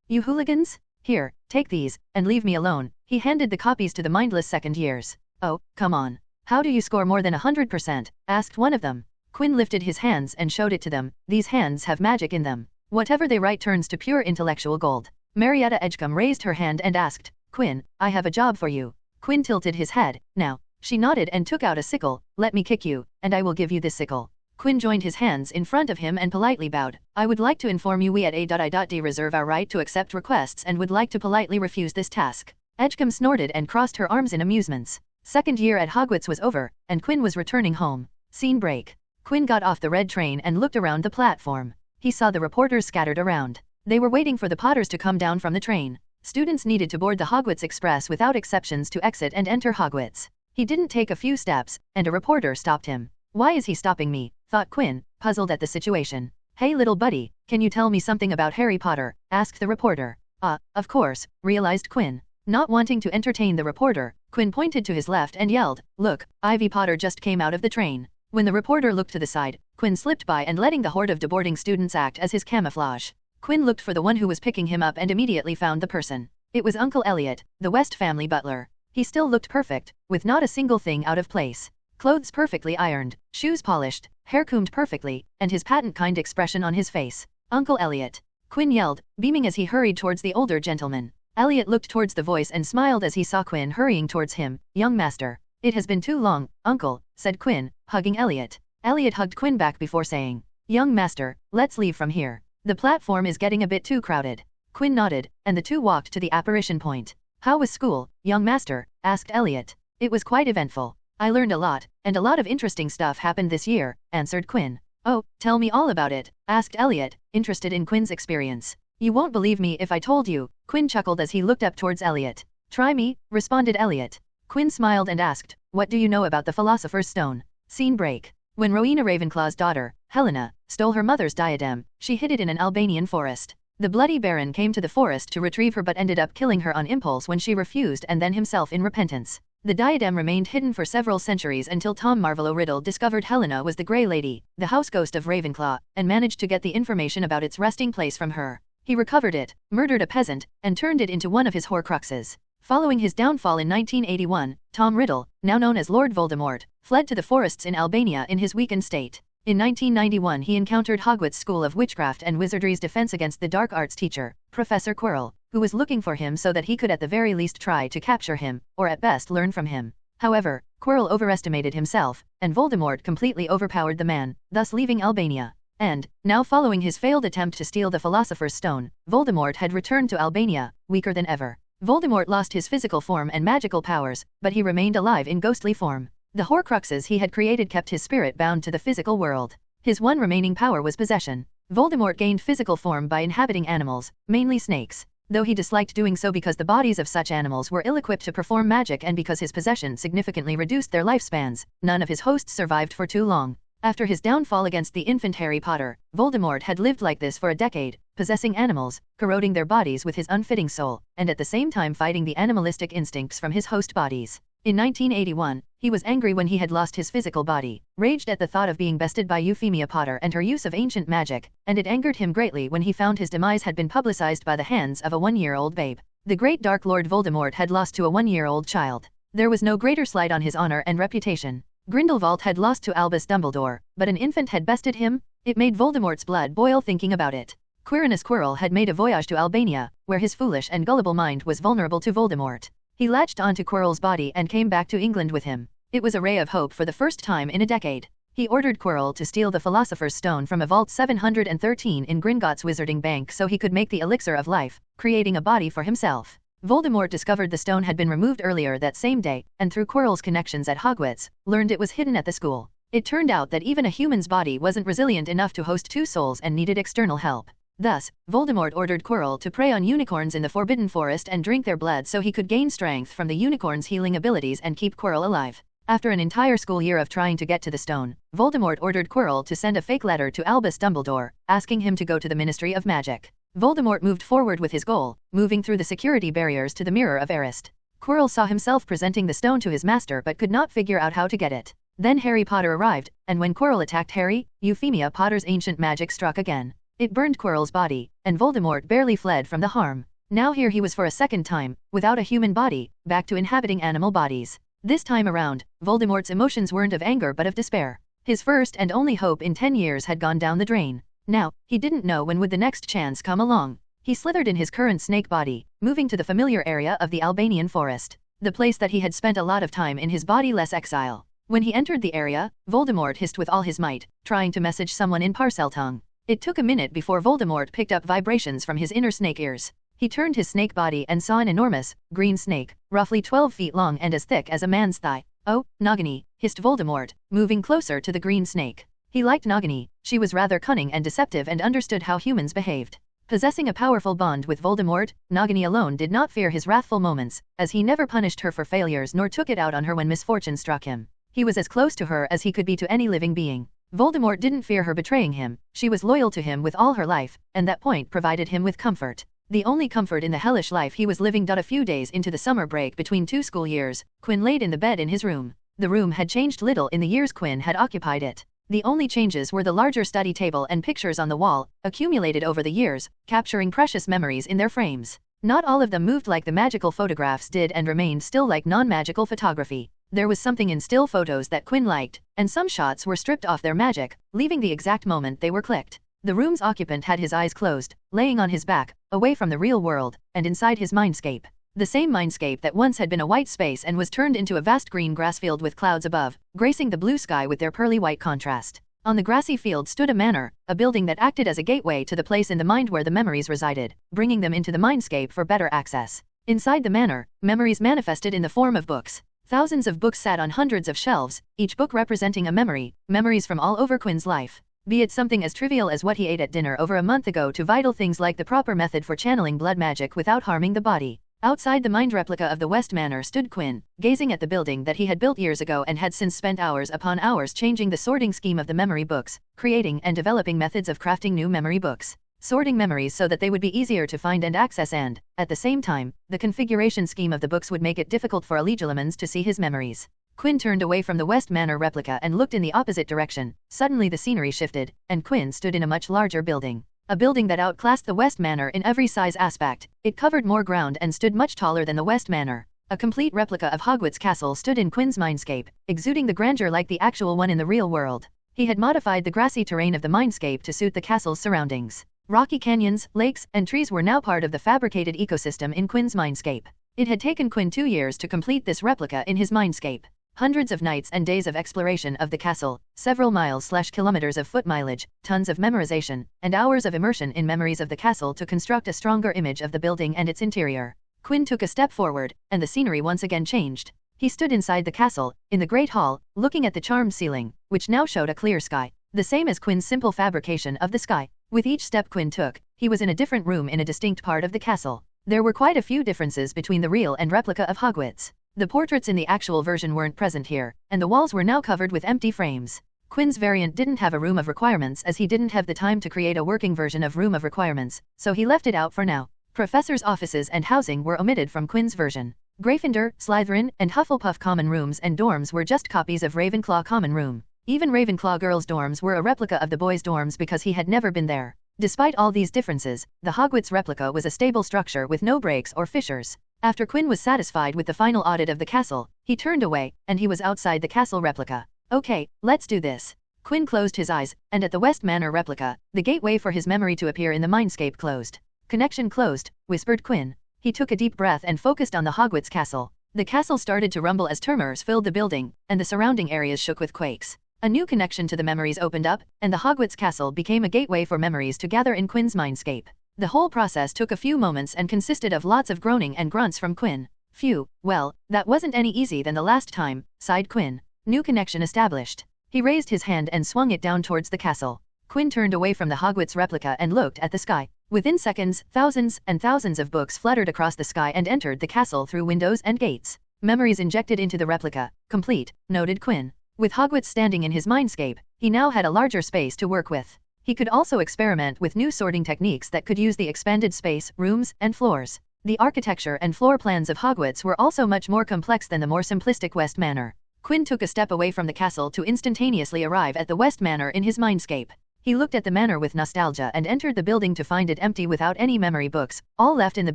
You hooligans? Here, take these, and leave me alone." He handed the copies to the mindless second years. "Oh, come on. How do you score more than 100%? Asked one of them. Quinn lifted his hands and showed it to them. These hands have magic in them. Whatever they write turns to pure intellectual gold. Marietta Edgecombe raised her hand and asked, Quinn, I have a job for you. Quinn tilted his head. Now. She nodded and took out a sickle. Let me kick you, and I will give you this sickle. Quinn joined his hands in front of him and politely bowed. I would like to inform you we at A.I.D reserve our right to accept requests and would like to politely refuse this task. Edgecombe snorted and crossed her arms in amusements. Second year at Hogwarts was over, and Quinn was returning home. Scene break. Quinn got off the red train and looked around the platform. He saw the reporters scattered around. They were waiting for the Potters to come down from the train. Students needed to board the Hogwarts Express without exceptions to exit and enter Hogwarts. He didn't take a few steps, and a reporter stopped him. Why is he stopping me? Thought Quinn, puzzled at the situation. Hey little buddy, can you tell me something about Harry Potter? Asked the reporter. Of course, realized Quinn. Not wanting to entertain the reporter, Quinn pointed to his left and yelled, Look, Ivy Potter just came out of the train. When the reporter looked to the side, Quinn slipped by and letting the horde of deboarding students act as his camouflage. Quinn looked for the one who was picking him up and immediately found the person. It was Uncle Elliot, the West family butler. He still looked perfect, with not a single thing out of place. Clothes perfectly ironed, shoes polished, hair combed perfectly, and his patent kind expression on his face. Uncle Elliot. Quinn yelled, beaming as he hurried towards the older gentleman. Elliot looked towards the voice and smiled as he saw Quinn hurrying towards him. Young master. It has been too long, uncle, said Quinn, hugging Elliot. Elliot hugged Quinn back before saying, Young master, let's leave from here. The platform is getting a bit too crowded. Quinn nodded, and the two walked to the apparition point. How was school, young master? Asked Elliot. It was quite eventful. I learned a lot, and a lot of interesting stuff happened this year, answered Quinn. Oh, tell me all about it, asked Elliot, interested in Quinn's experience. You won't believe me if I told you, Quinn chuckled as he looked up towards Elliot. Try me, responded Elliot. Quinn smiled and asked, What do you know about the Philosopher's Stone? Scene break. When Rowena Ravenclaw's daughter, Helena, stole her mother's diadem, she hid it in an Albanian forest. The bloody Baron came to the forest to retrieve her but ended up killing her on impulse when she refused and then himself in repentance. The diadem remained hidden for several centuries until Tom Marvolo Riddle discovered Helena was the Grey Lady, the house ghost of Ravenclaw, and managed to get the information about its resting place from her. He recovered it, murdered a peasant, and turned it into one of his Horcruxes. Following his downfall in 1981, Tom Riddle, now known as Lord Voldemort, fled to the forests in Albania in his weakened state. In 1991 he encountered Hogwarts School of Witchcraft and Wizardry's defense against the dark arts teacher, Professor Quirrell, who was looking for him so that he could at the very least try to capture him, or at best learn from him. However, Quirrell overestimated himself, and Voldemort completely overpowered the man, thus leaving Albania. And, now following his failed attempt to steal the Philosopher's Stone, Voldemort had returned to Albania, weaker than ever. Voldemort lost his physical form and magical powers, but he remained alive in ghostly form. The Horcruxes he had created kept his spirit bound to the physical world. His one remaining power was possession. Voldemort gained physical form by inhabiting animals, mainly snakes, though he disliked doing so because the bodies of such animals were ill-equipped to perform magic and because his possession significantly reduced their lifespans. None of his hosts survived for too long. After his downfall against the infant Harry Potter, Voldemort had lived like this for a decade, possessing animals, corroding their bodies with his unfitting soul, and at the same time fighting the animalistic instincts from his host bodies. In 1981, he was angry when he had lost his physical body, raged at the thought of being bested by Euphemia Potter and her use of ancient magic, and it angered him greatly when he found his demise had been publicized by the hands of a one-year-old babe. The great Dark Lord Voldemort had lost to a one-year-old child. There was no greater slight on his honor and reputation. Grindelwald had lost to Albus Dumbledore, but an infant had bested him? It made Voldemort's blood boil thinking about it. Quirinus Quirrell had made a voyage to Albania, where his foolish and gullible mind was vulnerable to Voldemort. He latched onto Quirrell's body and came back to England with him. It was a ray of hope for the first time in a decade. He ordered Quirrell to steal the Philosopher's Stone from a vault 713 in Gringotts Wizarding Bank so he could make the elixir of life, creating a body for himself. Voldemort discovered the stone had been removed earlier that same day, and through Quirrell's connections at Hogwarts, learned it was hidden at the school. It turned out that even a human's body wasn't resilient enough to host two souls and needed external help. Thus, Voldemort ordered Quirrell to prey on unicorns in the Forbidden Forest and drink their blood so he could gain strength from the unicorn's healing abilities and keep Quirrell alive. After an entire school year of trying to get to the stone, Voldemort ordered Quirrell to send a fake letter to Albus Dumbledore, asking him to go to the Ministry of Magic. Voldemort moved forward with his goal, moving through the security barriers to the Mirror of Erised. Quirrell saw himself presenting the stone to his master but could not figure out how to get it. Then Harry Potter arrived, and when Quirrell attacked Harry, Euphemia Potter's ancient magic struck again. It burned Quirrell's body, and Voldemort barely fled from the harm. Now here he was for a second time, without a human body, back to inhabiting animal bodies. This time around, Voldemort's emotions weren't of anger but of despair. His first and only hope in 10 years had gone down the drain. Now, he didn't know when would the next chance come along. He slithered in his current snake body, moving to the familiar area of the Albanian forest, the place that he had spent a lot of time in his bodiless exile. When he entered the area, Voldemort hissed with all his might, trying to message someone in parcel tongue. It took a minute before Voldemort picked up vibrations from his inner snake ears. He turned his snake body and saw an enormous, green snake, roughly 12 feet long and as thick as a man's thigh. "Oh, Nagini," hissed Voldemort, moving closer to the green snake. He liked Nagini. She was rather cunning and deceptive and understood how humans behaved. Possessing a powerful bond with Voldemort, Nagini alone did not fear his wrathful moments, as he never punished her for failures nor took it out on her when misfortune struck him. He was as close to her as he could be to any living being. Voldemort didn't fear her betraying him. She was loyal to him with all her life, and that point provided him with comfort. The only comfort in the hellish life he was living. A few days into the summer break between 2 school years, Quinn laid in the bed in his room. The room had changed little in the years Quinn had occupied it. The only changes were the larger study table and pictures on the wall, accumulated over the years, capturing precious memories in their frames. Not all of them moved like the magical photographs did and remained still like non-magical photography. There was something in still photos that Quinn liked, and some shots were stripped off their magic, leaving the exact moment they were clicked. The room's occupant had his eyes closed, laying on his back, away from the real world, and inside his mindscape. The same mindscape that once had been a white space and was turned into a vast green grass field with clouds above, gracing the blue sky with their pearly white contrast. On the grassy field stood a manor, a building that acted as a gateway to the place in the mind where the memories resided, bringing them into the mindscape for better access. Inside the manor, memories manifested in the form of books. Thousands of books sat on hundreds of shelves, each book representing a memory, memories from all over Quinn's life. Be it something as trivial as what he ate at dinner over a month ago to vital things like the proper method for channeling blood magic without harming the body. Outside the mind replica of the West Manor stood Quinn, gazing at the building that he had built years ago and had since spent hours upon hours changing the sorting scheme of the memory books, creating and developing methods of crafting new memory books, sorting memories so that they would be easier to find and access and, at the same time, the configuration scheme of the books would make it difficult for a legilimens to see his memories. Quinn turned away from the West Manor replica and looked in the opposite direction. Suddenly the scenery shifted, and Quinn stood in a much larger building. A building that outclassed the West Manor in every size aspect. It covered more ground and stood much taller than the West Manor. A complete replica of Hogwarts Castle stood in Quinn's mindscape, exuding the grandeur like the actual one in the real world. He had modified the grassy terrain of the mindscape to suit the castle's surroundings. Rocky canyons, lakes, and trees were now part of the fabricated ecosystem in Quinn's mindscape. It had taken Quinn 2 years to complete this replica in his mindscape. Hundreds of nights and days of exploration of the castle, several miles/kilometers of foot mileage, tons of memorization, and hours of immersion in memories of the castle to construct a stronger image of the building and its interior. Quinn took a step forward, and the scenery once again changed. He stood inside the castle, in the great hall, looking at the charmed ceiling, which now showed a clear sky, the same as Quinn's simple fabrication of the sky. With each step Quinn took, he was in a different room in a distinct part of the castle. There were quite a few differences between the real and replica of Hogwarts. The portraits in the actual version weren't present here, and the walls were now covered with empty frames. Quinn's variant didn't have a room of requirements as he didn't have the time to create a working version of room of requirements, so he left it out for now. Professors' offices and housing were omitted from Quinn's version. Gryffindor, Slytherin, and Hufflepuff common rooms and dorms were just copies of Ravenclaw common room. Even Ravenclaw girls' dorms were a replica of the boys' dorms because he had never been there. Despite all these differences, the Hogwarts replica was a stable structure with no breaks or fissures. After Quinn was satisfied with the final audit of the castle, he turned away, and he was outside the castle replica. Okay, let's do this. Quinn closed his eyes, and at the West Manor replica, the gateway for his memory to appear in the mindscape closed. Connection closed, whispered Quinn. He took a deep breath and focused on the Hogwarts castle. The castle started to rumble as tremors filled the building, and the surrounding areas shook with quakes. A new connection to the memories opened up, and the Hogwarts castle became a gateway for memories to gather in Quinn's mindscape. The whole process took a few moments and consisted of lots of groaning and grunts from Quinn. Phew, well, that wasn't any easier than the last time, sighed Quinn. New connection established. He raised his hand and swung it down towards the castle. Quinn turned away from the Hogwarts replica and looked at the sky. Within seconds, thousands and thousands of books fluttered across the sky and entered the castle through windows and gates. Memories injected into the replica, complete, noted Quinn. With Hogwarts standing in his mindscape, he now had a larger space to work with. He could also experiment with new sorting techniques that could use the expanded space, rooms, and floors. The architecture and floor plans of Hogwarts were also much more complex than the more simplistic West Manor. Quinn took a step away from the castle to instantaneously arrive at the West Manor in his mindscape. He looked at the manor with nostalgia and entered the building to find it empty without any memory books. All left in the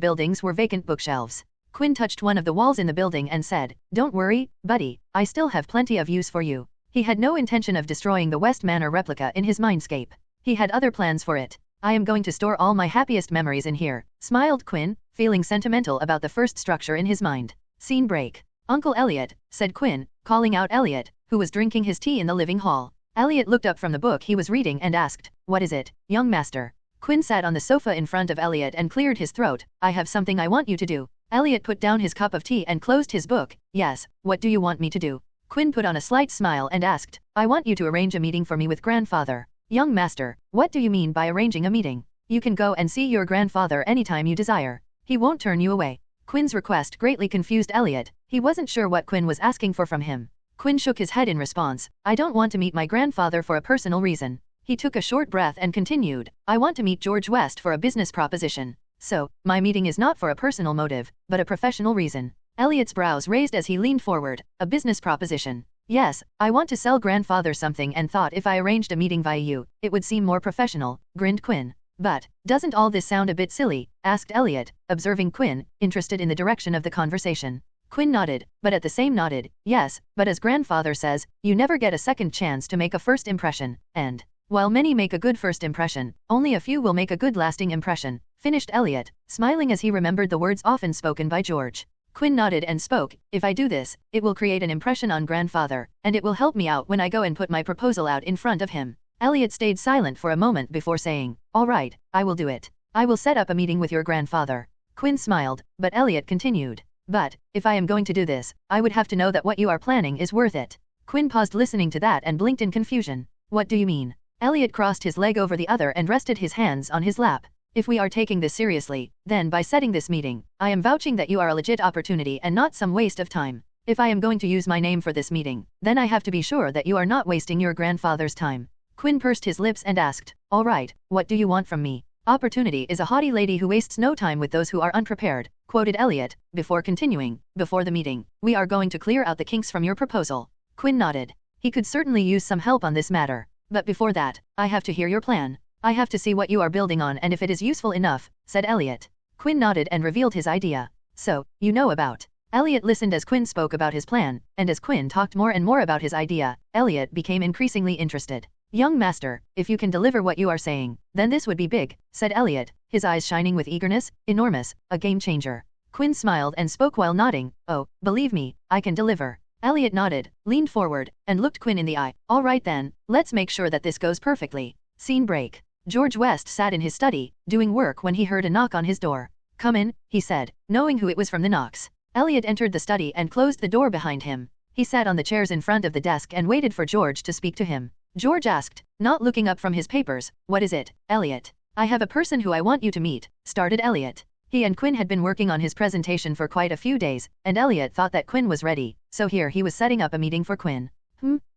buildings were vacant bookshelves. Quinn touched one of the walls in the building and said, "Don't worry, buddy, I still have plenty of use for you." He had no intention of destroying the West Manor replica in his Mindscape. He had other plans for it. I am going to store all my happiest memories in here, smiled Quinn, feeling sentimental about the first structure in his mind. Scene break. Uncle Elliot, said Quinn, calling out Elliot, who was drinking his tea in the living hall. Elliot looked up from the book he was reading and asked, "What is it, young master?" Quinn sat on the sofa in front of Elliot and cleared his throat. "I have something I want you to do." Elliot put down his cup of tea and closed his book. "Yes, what do you want me to do?" Quinn put on a slight smile and asked, "I want you to arrange a meeting for me with grandfather." "Young master, what do you mean by arranging a meeting?" "You can go and see your grandfather anytime you desire. He won't turn you away." Quinn's request greatly confused Elliot. He wasn't sure what Quinn was asking for from him. Quinn shook his head in response. "I don't want to meet my grandfather for a personal reason." He took a short breath and continued, "I want to meet George West for a business proposition. So, my meeting is not for a personal motive, but a professional reason." Elliot's brows raised as he leaned forward. "A business proposition?" "Yes, I want to sell grandfather something and thought if I arranged a meeting via you, it would seem more professional," grinned Quinn. "But, doesn't all this sound a bit silly?" asked Elliot, observing Quinn, interested in the direction of the conversation. Quinn nodded, but at the same nodded, "Yes, but as grandfather says, you never get a second chance to make a first impression, and while many make a good first impression, only a few will make a good lasting impression," finished Elliot, smiling as he remembered the words often spoken by George. Quinn nodded and spoke, "If I do this, it will create an impression on grandfather, and it will help me out when I go and put my proposal out in front of him." Elliot stayed silent for a moment before saying, "All right, I will do it. I will set up a meeting with your grandfather." Quinn smiled, but Elliot continued, "But, if I am going to do this, I would have to know that what you are planning is worth it." Quinn paused listening to that and blinked in confusion. "What do you mean?" Elliot crossed his leg over the other and rested his hands on his lap. "If we are taking this seriously, then by setting this meeting, I am vouching that you are a legit opportunity and not some waste of time. If I am going to use my name for this meeting, then I have to be sure that you are not wasting your grandfather's time." Quinn pursed his lips and asked, "All right, what do you want from me?" "Opportunity is a haughty lady who wastes no time with those who are unprepared," quoted Elliot, before continuing, "Before the meeting, we are going to clear out the kinks from your proposal." Quinn nodded. He could certainly use some help on this matter. "But before that, I have to hear your plan. I have to see what you are building on and if it is useful enough," said Elliot. Quinn nodded and revealed his idea. "So, you know about." Elliot listened as Quinn spoke about his plan, and as Quinn talked more and more about his idea, Elliot became increasingly interested. "Young master, if you can deliver what you are saying, then this would be big," said Elliot, his eyes shining with eagerness. "Enormous, a game changer." Quinn smiled and spoke while nodding, "Oh, believe me, I can deliver." Elliot nodded, leaned forward, and looked Quinn in the eye. "All right then, let's make sure that this goes perfectly." Scene break. George West sat in his study, doing work when he heard a knock on his door. "Come in," he said, knowing who it was from the knocks. Elliot entered the study and closed the door behind him. He sat on the chairs in front of the desk and waited for George to speak to him. George asked, not looking up from his papers, "What is it, Elliot?" "I have a person who I want you to meet," started Elliot. He and Quinn had been working on his presentation for quite a few days, and Elliot thought that Quinn was ready, so here he was setting up a meeting for Quinn.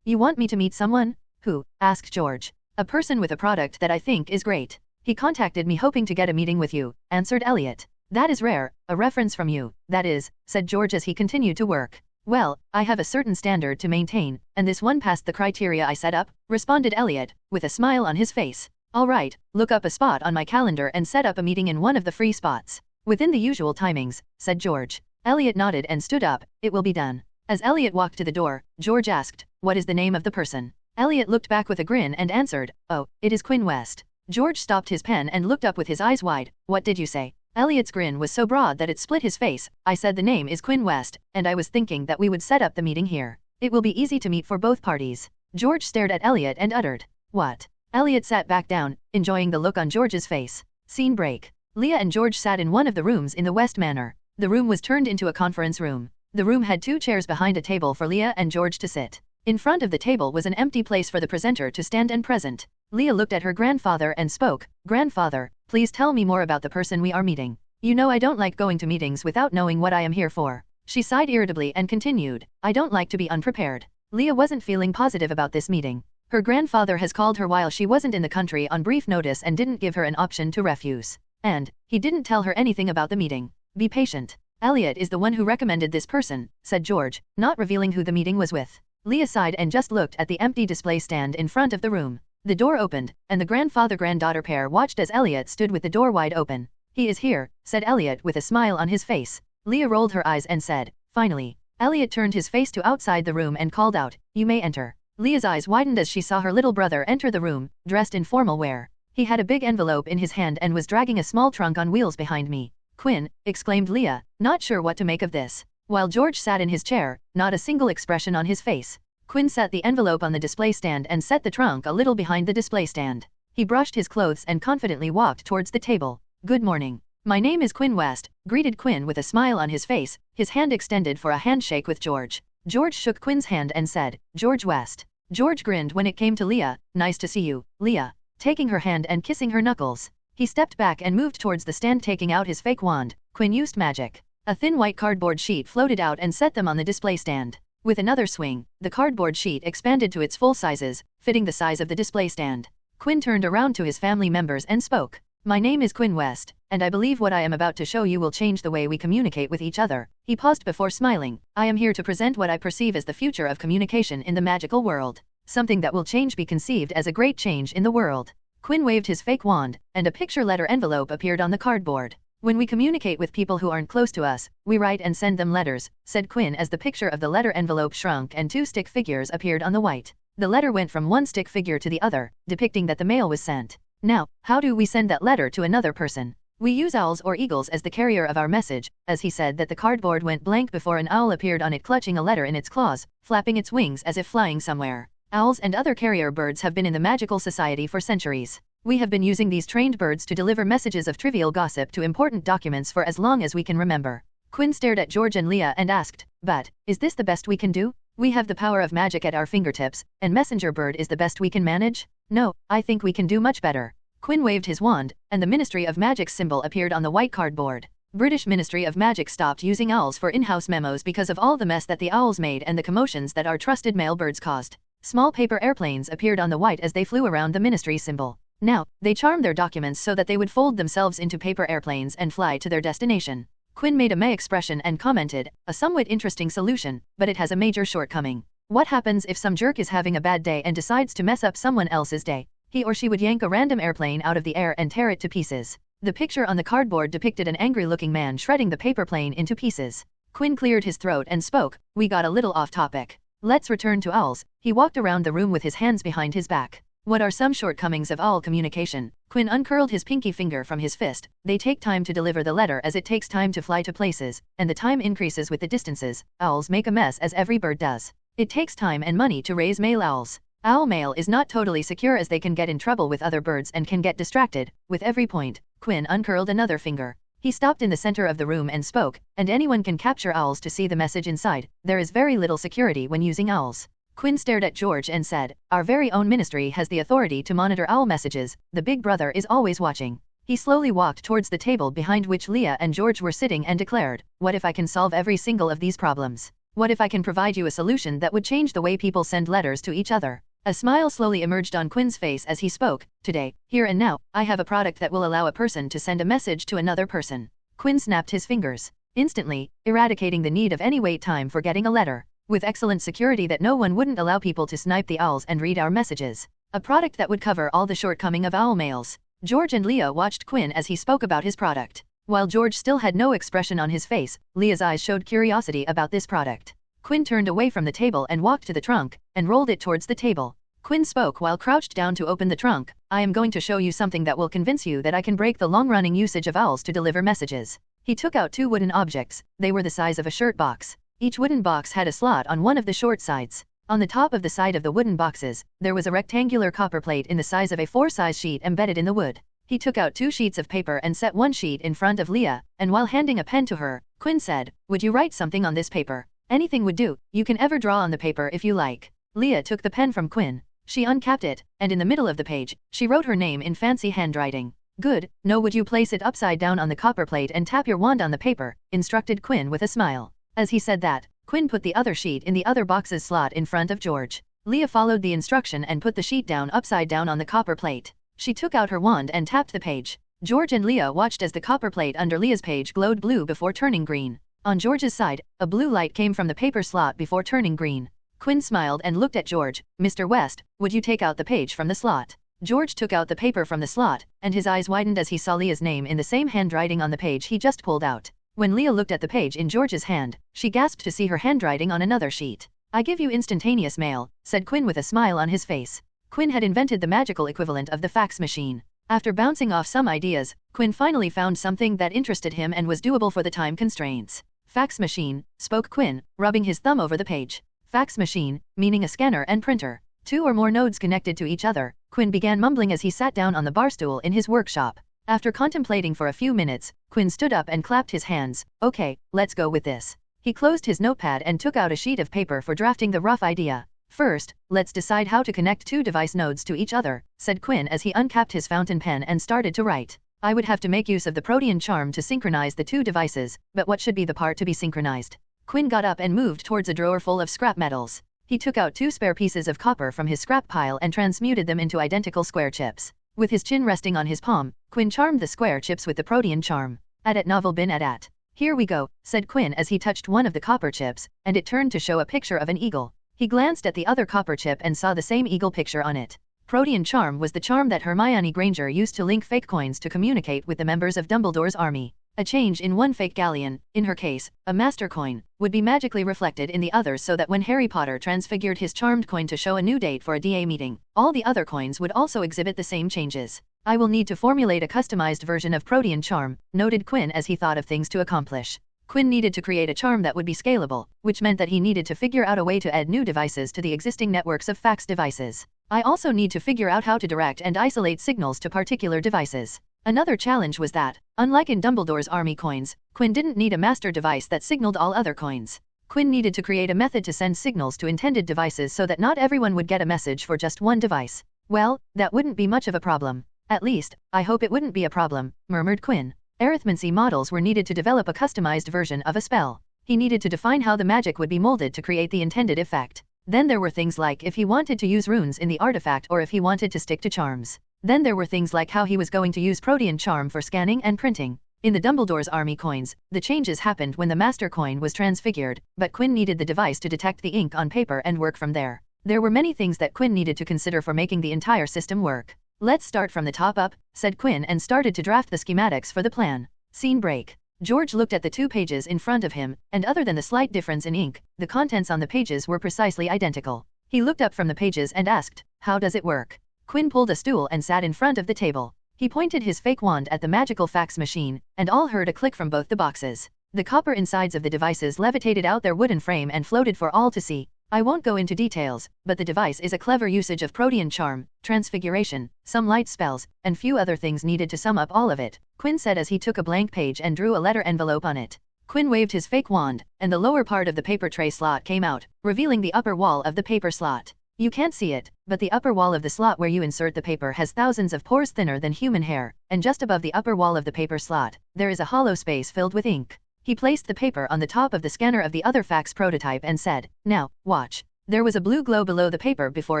You want me to meet someone?" "Who?" asked George. "A person with a product that I think is great. He contacted me hoping to get a meeting with you," answered Elliot. "That is rare, a reference from you, that is," said George as he continued to work. "Well, I have a certain standard to maintain, and this one passed the criteria I set up," responded Elliot, with a smile on his face. "All right, look up a spot on my calendar and set up a meeting in one of the free spots. Within the usual timings," said George. Elliot nodded and stood up. "It will be done." As Elliot walked to the door, George asked, "What is the name of the person?" Elliot looked back with a grin and answered, "Oh, it is Quinn West." George stopped his pen and looked up with his eyes wide. "What did you say?" Elliot's grin was so broad that it split his face. "I said the name is Quinn West, and I was thinking that we would set up the meeting here. It will be easy to meet for both parties." George stared at Elliot and uttered, "What?" Elliot sat back down, enjoying the look on George's face. Scene break. Leah and George sat in one of the rooms in the West Manor. The room was turned into a conference room. The room had 2 chairs behind a table for Leah and George to sit. In front of the table was an empty place for the presenter to stand and present. Leah looked at her grandfather and spoke, "Grandfather, please tell me more about the person we are meeting. You know I don't like going to meetings without knowing what I am here for." She sighed irritably and continued, "I don't like to be unprepared." Leah wasn't feeling positive about this meeting. Her grandfather has called her while she wasn't in the country on brief notice and didn't give her an option to refuse. And he didn't tell her anything about the meeting. "Be patient. Elliot is the one who recommended this person," said George, not revealing who the meeting was with. Leah sighed and just looked at the empty display stand in front of the room. The door opened, and the grandfather-granddaughter pair watched as Elliot stood with the door wide open. "He is here," said Elliot with a smile on his face. Leah rolled her eyes and said, "Finally." Elliot turned his face to outside the room and called out, "You may enter." Leah's eyes widened as she saw her little brother enter the room, dressed in formal wear. He had a big envelope in his hand and was dragging a small trunk on wheels behind me. "Quinn," exclaimed Leah, not sure what to make of this. While George sat in his chair, not a single expression on his face. Quinn set the envelope on the display stand and set the trunk a little behind the display stand. He brushed his clothes and confidently walked towards the table. "Good morning. My name is Quinn West," greeted Quinn with a smile on his face, his hand extended for a handshake with George. George shook Quinn's hand and said, "George West." George grinned when it came to Leah. "Nice to see you, Leah." Taking her hand and kissing her knuckles. He stepped back and moved towards the stand, taking out his fake wand. Quinn used magic. A thin white cardboard sheet floated out and set them on the display stand. With another swing, the cardboard sheet expanded to its full sizes, fitting the size of the display stand. Quinn turned around to his family members and spoke. "My name is Quinn West, and I believe what I am about to show you will change the way we communicate with each other." He paused before smiling. "I am here to present what I perceive as the future of communication in the magical world. Something that will change be conceived as a great change in the world." Quinn waved his fake wand, and a picture letter envelope appeared on the cardboard. "When we communicate with people who aren't close to us, we write and send them letters," said Quinn as the picture of the letter envelope shrunk and 2 stick figures appeared on the white. The letter went from one stick figure to the other, depicting that the mail was sent. "Now, how do we send that letter to another person? We use owls or eagles as the carrier of our message," as he said that the cardboard went blank before an owl appeared on it clutching a letter in its claws, flapping its wings as if flying somewhere. Owls and other carrier birds have been in the magical society for centuries. We have been using these trained birds to deliver messages of trivial gossip to important documents for as long as we can remember. Quinn stared at George and Leah and asked, "But, is this the best we can do? We have the power of magic at our fingertips, and messenger bird is the best we can manage? No, I think we can do much better." Quinn waved his wand, and the Ministry of Magic's symbol appeared on the white cardboard. British Ministry of Magic stopped using owls for in-house memos because of all the mess that the owls made and the commotions that our trusted male birds caused. Small paper airplanes appeared on the white as they flew around the ministry symbol. Now, they charmed their documents so that they would fold themselves into paper airplanes and fly to their destination. Quinn made a meh expression and commented, "A somewhat interesting solution, but it has a major shortcoming. What happens if some jerk is having a bad day and decides to mess up someone else's day? He or she would yank a random airplane out of the air and tear it to pieces." The picture on the cardboard depicted an angry-looking man shredding the paper plane into pieces. Quinn cleared his throat and spoke, "We got a little off topic. Let's return to owls." He walked around the room with his hands behind his back. "What are some shortcomings of owl communication?" Quinn uncurled his pinky finger from his fist. "They take time to deliver the letter as it takes time to fly to places, and the time increases with the distances. Owls make a mess as every bird does. It takes time and money to raise male owls. Owl mail is not totally secure as they can get in trouble with other birds and can get distracted." With every point, Quinn uncurled another finger. He stopped in the center of the room and spoke, "And anyone can capture owls to see the message inside. There is very little security when using owls." Quinn stared at George and said, "Our very own ministry has the authority to monitor owl messages. The big brother is always watching." He slowly walked towards the table behind which Leah and George were sitting and declared, "What if I can solve every single of these problems? What if I can provide you a solution that would change the way people send letters to each other?" A smile slowly emerged on Quinn's face as he spoke. "Today, here and now, I have a product that will allow a person to send a message to another person." Quinn snapped his fingers, instantly eradicating the need of any wait time for getting a letter. "With excellent security that no one wouldn't allow people to snipe the owls and read our messages. A product that would cover all the shortcoming of owl mails." George and Leah watched Quinn as he spoke about his product. While George still had no expression on his face, Leah's eyes showed curiosity about this product. Quinn turned away from the table and walked to the trunk, and rolled it towards the table. Quinn spoke while crouched down to open the trunk. "I am going to show you something that will convince you that I can break the long-running usage of owls to deliver messages." He took out 2 wooden objects. They were the size of a shirt box. Each wooden box had a slot on one of the short sides. On the top of the side of the wooden boxes, there was a rectangular copper plate in the size of a 4-size sheet embedded in the wood. He took out 2 sheets of paper and set one sheet in front of Leah, and while handing a pen to her, Quinn said, "Would you write something on this paper? Anything would do. You can ever draw on the paper if you like." Leah took the pen from Quinn. She uncapped it, and in the middle of the page, she wrote her name in fancy handwriting. "Good. Now would you place it upside down on the copper plate and tap your wand on the paper?" instructed Quinn with a smile. As he said that, Quinn put the other sheet in the other box's slot in front of George. Leah followed the instruction and put the sheet down upside down on the copper plate. She took out her wand and tapped the page. George and Leah watched as the copper plate under Leah's page glowed blue before turning green. On George's side, a blue light came from the paper slot before turning green. Quinn smiled and looked at George. "Mr. West, would you take out the page from the slot?" George took out the paper from the slot, and his eyes widened as he saw Leah's name in the same handwriting on the page he just pulled out. When Leah looked at the page in George's hand, she gasped to see her handwriting on another sheet. I give you instantaneous mail, said Quinn with a smile on his face. Quinn had invented the magical equivalent of the fax machine. After bouncing off some ideas, Quinn finally found something that interested him and was doable for the time constraints. Fax machine, spoke Quinn, rubbing his thumb over the page. Fax machine, meaning a scanner and printer. 2 or more nodes connected to each other, Quinn began mumbling as he sat down on the bar stool in his workshop. After contemplating for a few minutes, Quinn stood up and clapped his hands. Okay, let's go with this. He closed his notepad and took out a sheet of paper for drafting the rough idea. First, let's decide how to connect 2 device nodes to each other, said Quinn as he uncapped his fountain pen and started to write. I would have to make use of the protean charm to synchronize the 2 devices, but what should be the part to be synchronized? Quinn got up and moved towards a drawer full of scrap metals. He took out 2 spare pieces of copper from his scrap pile and transmuted them into identical square chips. With his chin resting on his palm, Quinn charmed the square chips with the protean charm. At novel bin at. Here we go, said Quinn as he touched one of the copper chips, and it turned to show a picture of an eagle. He glanced at the other copper chip and saw the same eagle picture on it. Protean charm was the charm that Hermione Granger used to link fake coins to communicate with the members of Dumbledore's army. A change in one fake galleon, in her case, a master coin, would be magically reflected in the others so that when Harry Potter transfigured his charmed coin to show a new date for a DA meeting, all the other coins would also exhibit the same changes. I will need to formulate a customized version of Protean charm, noted Quinn as he thought of things to accomplish. Quinn needed to create a charm that would be scalable, which meant that he needed to figure out a way to add new devices to the existing networks of fax devices. I also need to figure out how to direct and isolate signals to particular devices. Another challenge was that, unlike in Dumbledore's army coins, Quinn didn't need a master device that signaled all other coins. Quinn needed to create a method to send signals to intended devices so that not everyone would get a message for just one device. Well, that wouldn't be much of a problem. At least, I hope it wouldn't be a problem, murmured Quinn. Arithmancy models were needed to develop a customized version of a spell. He needed to define how the magic would be molded to create the intended effect. Then there were things like if he wanted to use runes in the artifact or if he wanted to stick to charms. Then there were things like how he was going to use Protean charm for scanning and printing. In the Dumbledore's army coins, the changes happened when the master coin was transfigured, but Quinn needed the device to detect the ink on paper and work from there. There were many things that Quinn needed to consider for making the entire system work. Let's start from the top up, said Quinn and started to draft the schematics for the plan. Scene break. George looked at the 2 pages in front of him, and other than the slight difference in ink, the contents on the pages were precisely identical. He looked up from the pages and asked, how does it work? Quinn pulled a stool and sat in front of the table. He pointed his fake wand at the magical fax machine, and all heard a click from both the boxes. The copper insides of the devices levitated out their wooden frame and floated for all to see. I won't go into details, but the device is a clever usage of Protean charm, transfiguration, some light spells, and few other things needed to sum up all of it, Quinn said as he took a blank page and drew a letter envelope on it. Quinn waved his fake wand, and the lower part of the paper tray slot came out, revealing the upper wall of the paper slot. You can't see it, but the upper wall of the slot where you insert the paper has thousands of pores thinner than human hair, and just above the upper wall of the paper slot, there is a hollow space filled with ink. He placed the paper on the top of the scanner of the other fax prototype and said, now, watch. There was a blue glow below the paper before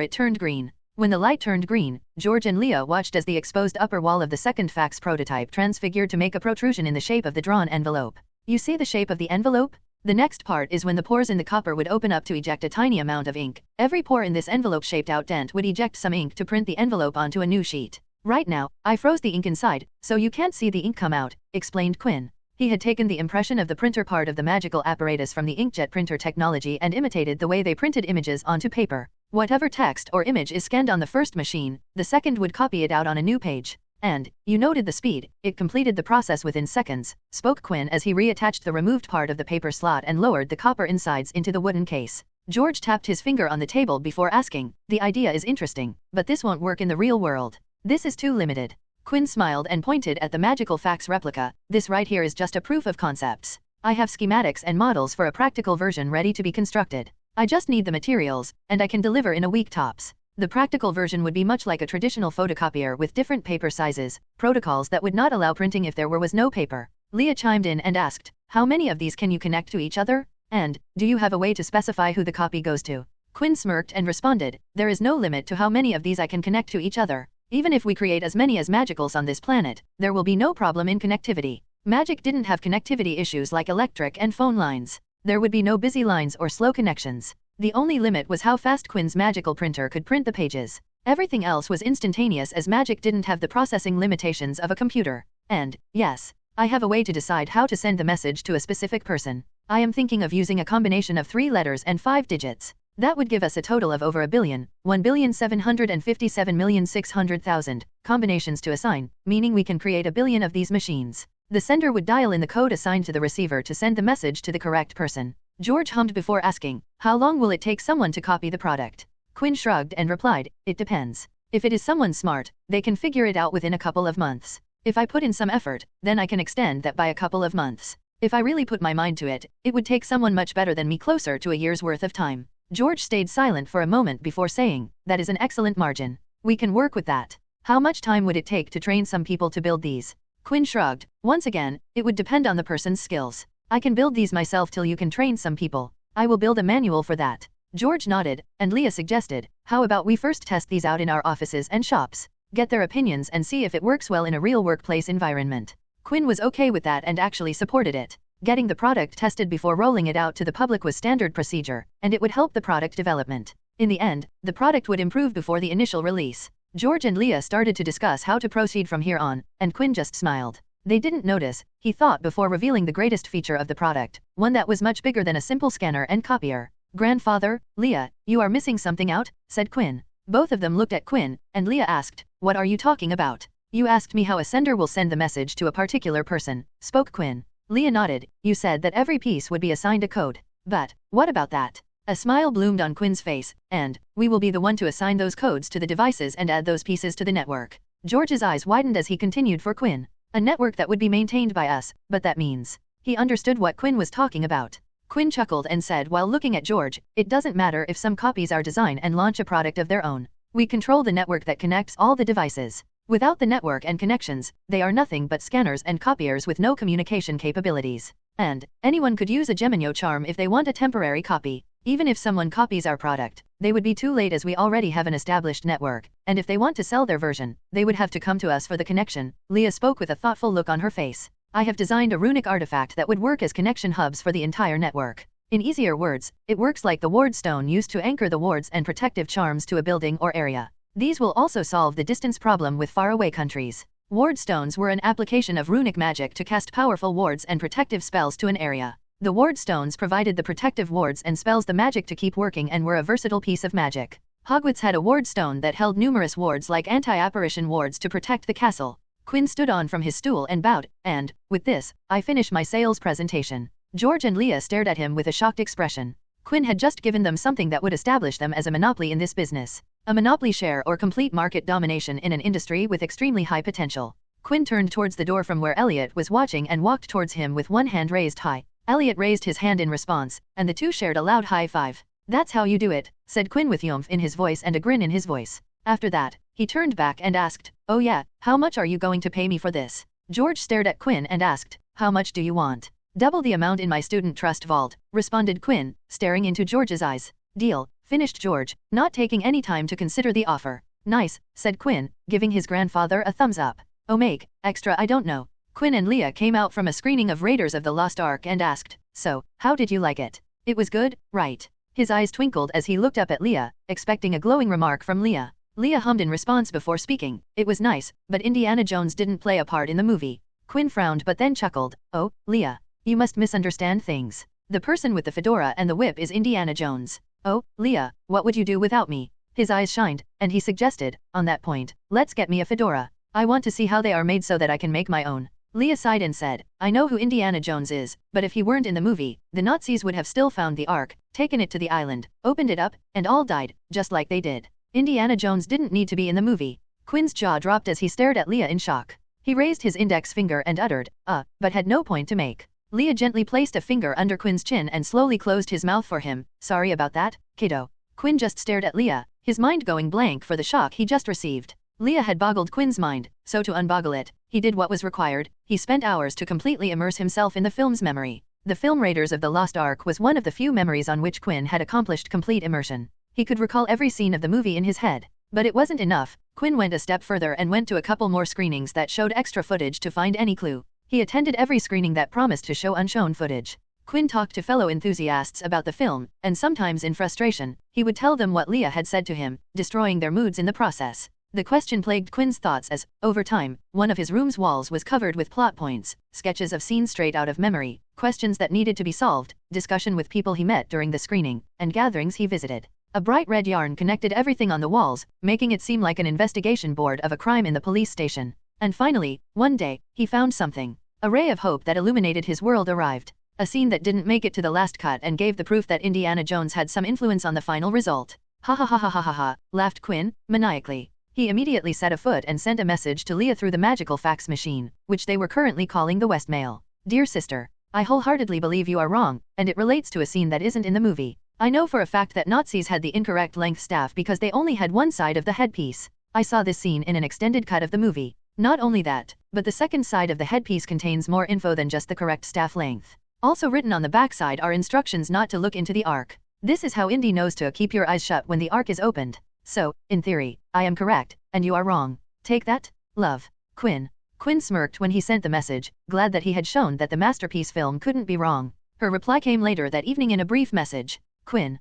it turned green. When the light turned green, George and Leah watched as the exposed upper wall of the second fax prototype transfigured to make a protrusion in the shape of the drawn envelope. You see the shape of the envelope? The next part is when the pores in the copper would open up to eject a tiny amount of ink. Every pore in this envelope-shaped out dent would eject some ink to print the envelope onto a new sheet. Right now, I froze the ink inside, so you can't see the ink come out, explained Quinn. He had taken the impression of the printer part of the magical apparatus from the inkjet printer technology and imitated the way they printed images onto paper. Whatever text or image is scanned on the first machine, the second would copy it out on a new page. And, you noted the speed, it completed the process within seconds, spoke Quinn as he reattached the removed part of the paper slot and lowered the copper insides into the wooden case. George tapped his finger on the table before asking, the idea is interesting, but this won't work in the real world. This is too limited. Quinn smiled and pointed at the magical fax replica. This right here is just a proof of concepts. I have schematics and models for a practical version ready to be constructed. I just need the materials, and I can deliver in a week tops. The practical version would be much like a traditional photocopier with different paper sizes, protocols that would not allow printing if there was no paper. Leah chimed in and asked, how many of these can you connect to each other? And, do you have a way to specify who the copy goes to? Quinn smirked and responded, there is no limit to how many of these I can connect to each other. Even if we create as many as magicals on this planet, there will be no problem in connectivity. Magic didn't have connectivity issues like electric and phone lines. There would be no busy lines or slow connections. The only limit was how fast Quinn's magical printer could print the pages. Everything else was instantaneous as magic didn't have the processing limitations of a computer. And, yes, I have a way to decide how to send the message to a specific person. I am thinking of using a combination of 3 letters and 5 digits. That would give us a total of over 1,757,600,000 combinations to assign, meaning we can create 1 billion of these machines. The sender would dial in the code assigned to the receiver to send the message to the correct person. George hummed before asking, how long will it take someone to copy the product? Quinn shrugged and replied, it depends. If it is someone smart, they can figure it out within a couple of months. If I put in some effort, then I can extend that by a couple of months. If I really put my mind to it, it would take someone much better than me closer to a year's worth of time. George stayed silent for a moment before saying, that is an excellent margin. We can work with that. How much time would it take to train some people to build these? Quinn shrugged. Once again, it would depend on the person's skills. I can build these myself till you can train some people. I will build a manual for that. George nodded, and Leah suggested, how about we first test these out in our offices and shops, get their opinions and see if it works well in a real workplace environment. Quinn was okay with that and actually supported it. Getting the product tested before rolling it out to the public was standard procedure, and it would help the product development. In the end, the product would improve before the initial release. George and Leah started to discuss how to proceed from here on, and Quinn just smiled. They didn't notice, he thought before revealing the greatest feature of the product, one that was much bigger than a simple scanner and copier. Grandfather, Leah, you are missing something out, said Quinn. Both of them looked at Quinn, and Leah asked, what are you talking about? You asked me how a sender will send the message to a particular person, spoke Quinn. Leah nodded, you said that every piece would be assigned a code. But, what about that? A smile bloomed on Quinn's face, and, we will be the one to assign those codes to the devices and add those pieces to the network. George's eyes widened as he continued for Quinn. A network that would be maintained by us, but that means. He understood what Quinn was talking about. Quinn chuckled and said while looking at George, it doesn't matter if some copies are design and launch a product of their own. We control the network that connects all the devices. Without the network and connections, they are nothing but scanners and copiers with no communication capabilities. And, anyone could use a Gemini charm if they want a temporary copy. Even if someone copies our product, they would be too late as we already have an established network, and if they want to sell their version, they would have to come to us for the connection. Leah spoke with a thoughtful look on her face. I have designed a runic artifact that would work as connection hubs for the entire network. In easier words, it works like the ward stone used to anchor the wards and protective charms to a building or area. These will also solve the distance problem with faraway countries. Ward stones were an application of runic magic to cast powerful wards and protective spells to an area. The ward stones provided the protective wards and spells the magic to keep working and were a versatile piece of magic. Hogwarts had a ward stone that held numerous wards like anti-apparition wards to protect the castle. Quinn stood on from his stool and bowed, and, with this, I finish my sales presentation. George and Leah stared at him with a shocked expression. Quinn had just given them something that would establish them as a monopoly in this business. A monopoly share or complete market domination in an industry with extremely high potential. Quinn turned towards the door from where Elliot was watching and walked towards him with one hand raised high. Elliot raised his hand in response, and the two shared a loud high five. That's how you do it, said Quinn with oomph in his voice and a grin in his voice. After that, he turned back and asked, oh yeah, how much are you going to pay me for this? George stared at Quinn and asked, how much do you want? Double the amount in my student trust vault, responded Quinn, staring into George's eyes. Deal, finished George, not taking any time to consider the offer. Nice, said Quinn, giving his grandfather a thumbs up. Oh make, extra I don't know. Quinn and Leah came out from a screening of Raiders of the Lost Ark and asked, so, how did you like it? It was good, right? His eyes twinkled as he looked up at Leah, expecting a glowing remark from Leah. Leah hummed in response before speaking, it was nice, but Indiana Jones didn't play a part in the movie. Quinn frowned but then chuckled, oh, Leah, you must misunderstand things. The person with the fedora and the whip is Indiana Jones. Oh, Leah, what would you do without me? His eyes shined, and he suggested, on that point, let's get me a fedora. I want to see how they are made so that I can make my own. Leah sighed and said, I know who Indiana Jones is, but if he weren't in the movie, the Nazis would have still found the Ark, taken it to the island, opened it up, and all died, just like they did. Indiana Jones didn't need to be in the movie. Quinn's jaw dropped as he stared at Leah in shock. He raised his index finger and uttered, but had no point to make. Leah gently placed a finger under Quinn's chin and slowly closed his mouth for him. Sorry about that, kiddo. Quinn just stared at Leah, his mind going blank for the shock he just received. Leah had boggled Quinn's mind, so to unboggle it, he did what was required. He spent hours to completely immerse himself in the film's memory. The film Raiders of the Lost Ark was one of the few memories on which Quinn had accomplished complete immersion. He could recall every scene of the movie in his head. But it wasn't enough. Quinn went a step further and went to a couple more screenings that showed extra footage to find any clue. He attended every screening that promised to show unshown footage. Quinn talked to fellow enthusiasts about the film, and sometimes in frustration, he would tell them what Leah had said to him, destroying their moods in the process. The question plagued Quinn's thoughts as, over time, one of his room's walls was covered with plot points, sketches of scenes straight out of memory, questions that needed to be solved, discussion with people he met during the screening, and gatherings he visited. A bright red yarn connected everything on the walls, making it seem like an investigation board of a crime in the police station. And finally, one day, he found something. A ray of hope that illuminated his world arrived. A scene that didn't make it to the last cut and gave the proof that Indiana Jones had some influence on the final result. Ha ha ha ha ha ha ha, laughed Quinn, maniacally. He immediately set afoot and sent a message to Leah through the magical fax machine, which they were currently calling the Westmail. Dear sister, I wholeheartedly believe you are wrong, and it relates to a scene that isn't in the movie. I know for a fact that Nazis had the incorrect length staff because they only had one side of the headpiece. I saw this scene in an extended cut of the movie. Not only that, but the second side of the headpiece contains more info than just the correct staff length. Also written on the backside are instructions not to look into the arc. This is how Indy knows to keep your eyes shut when the arc is opened. So, in theory, I am correct, and you are wrong. Take that? Love. Quinn. Quinn smirked when he sent the message, glad that he had shown that the masterpiece film couldn't be wrong. Her reply came later that evening in a brief message. Quinn.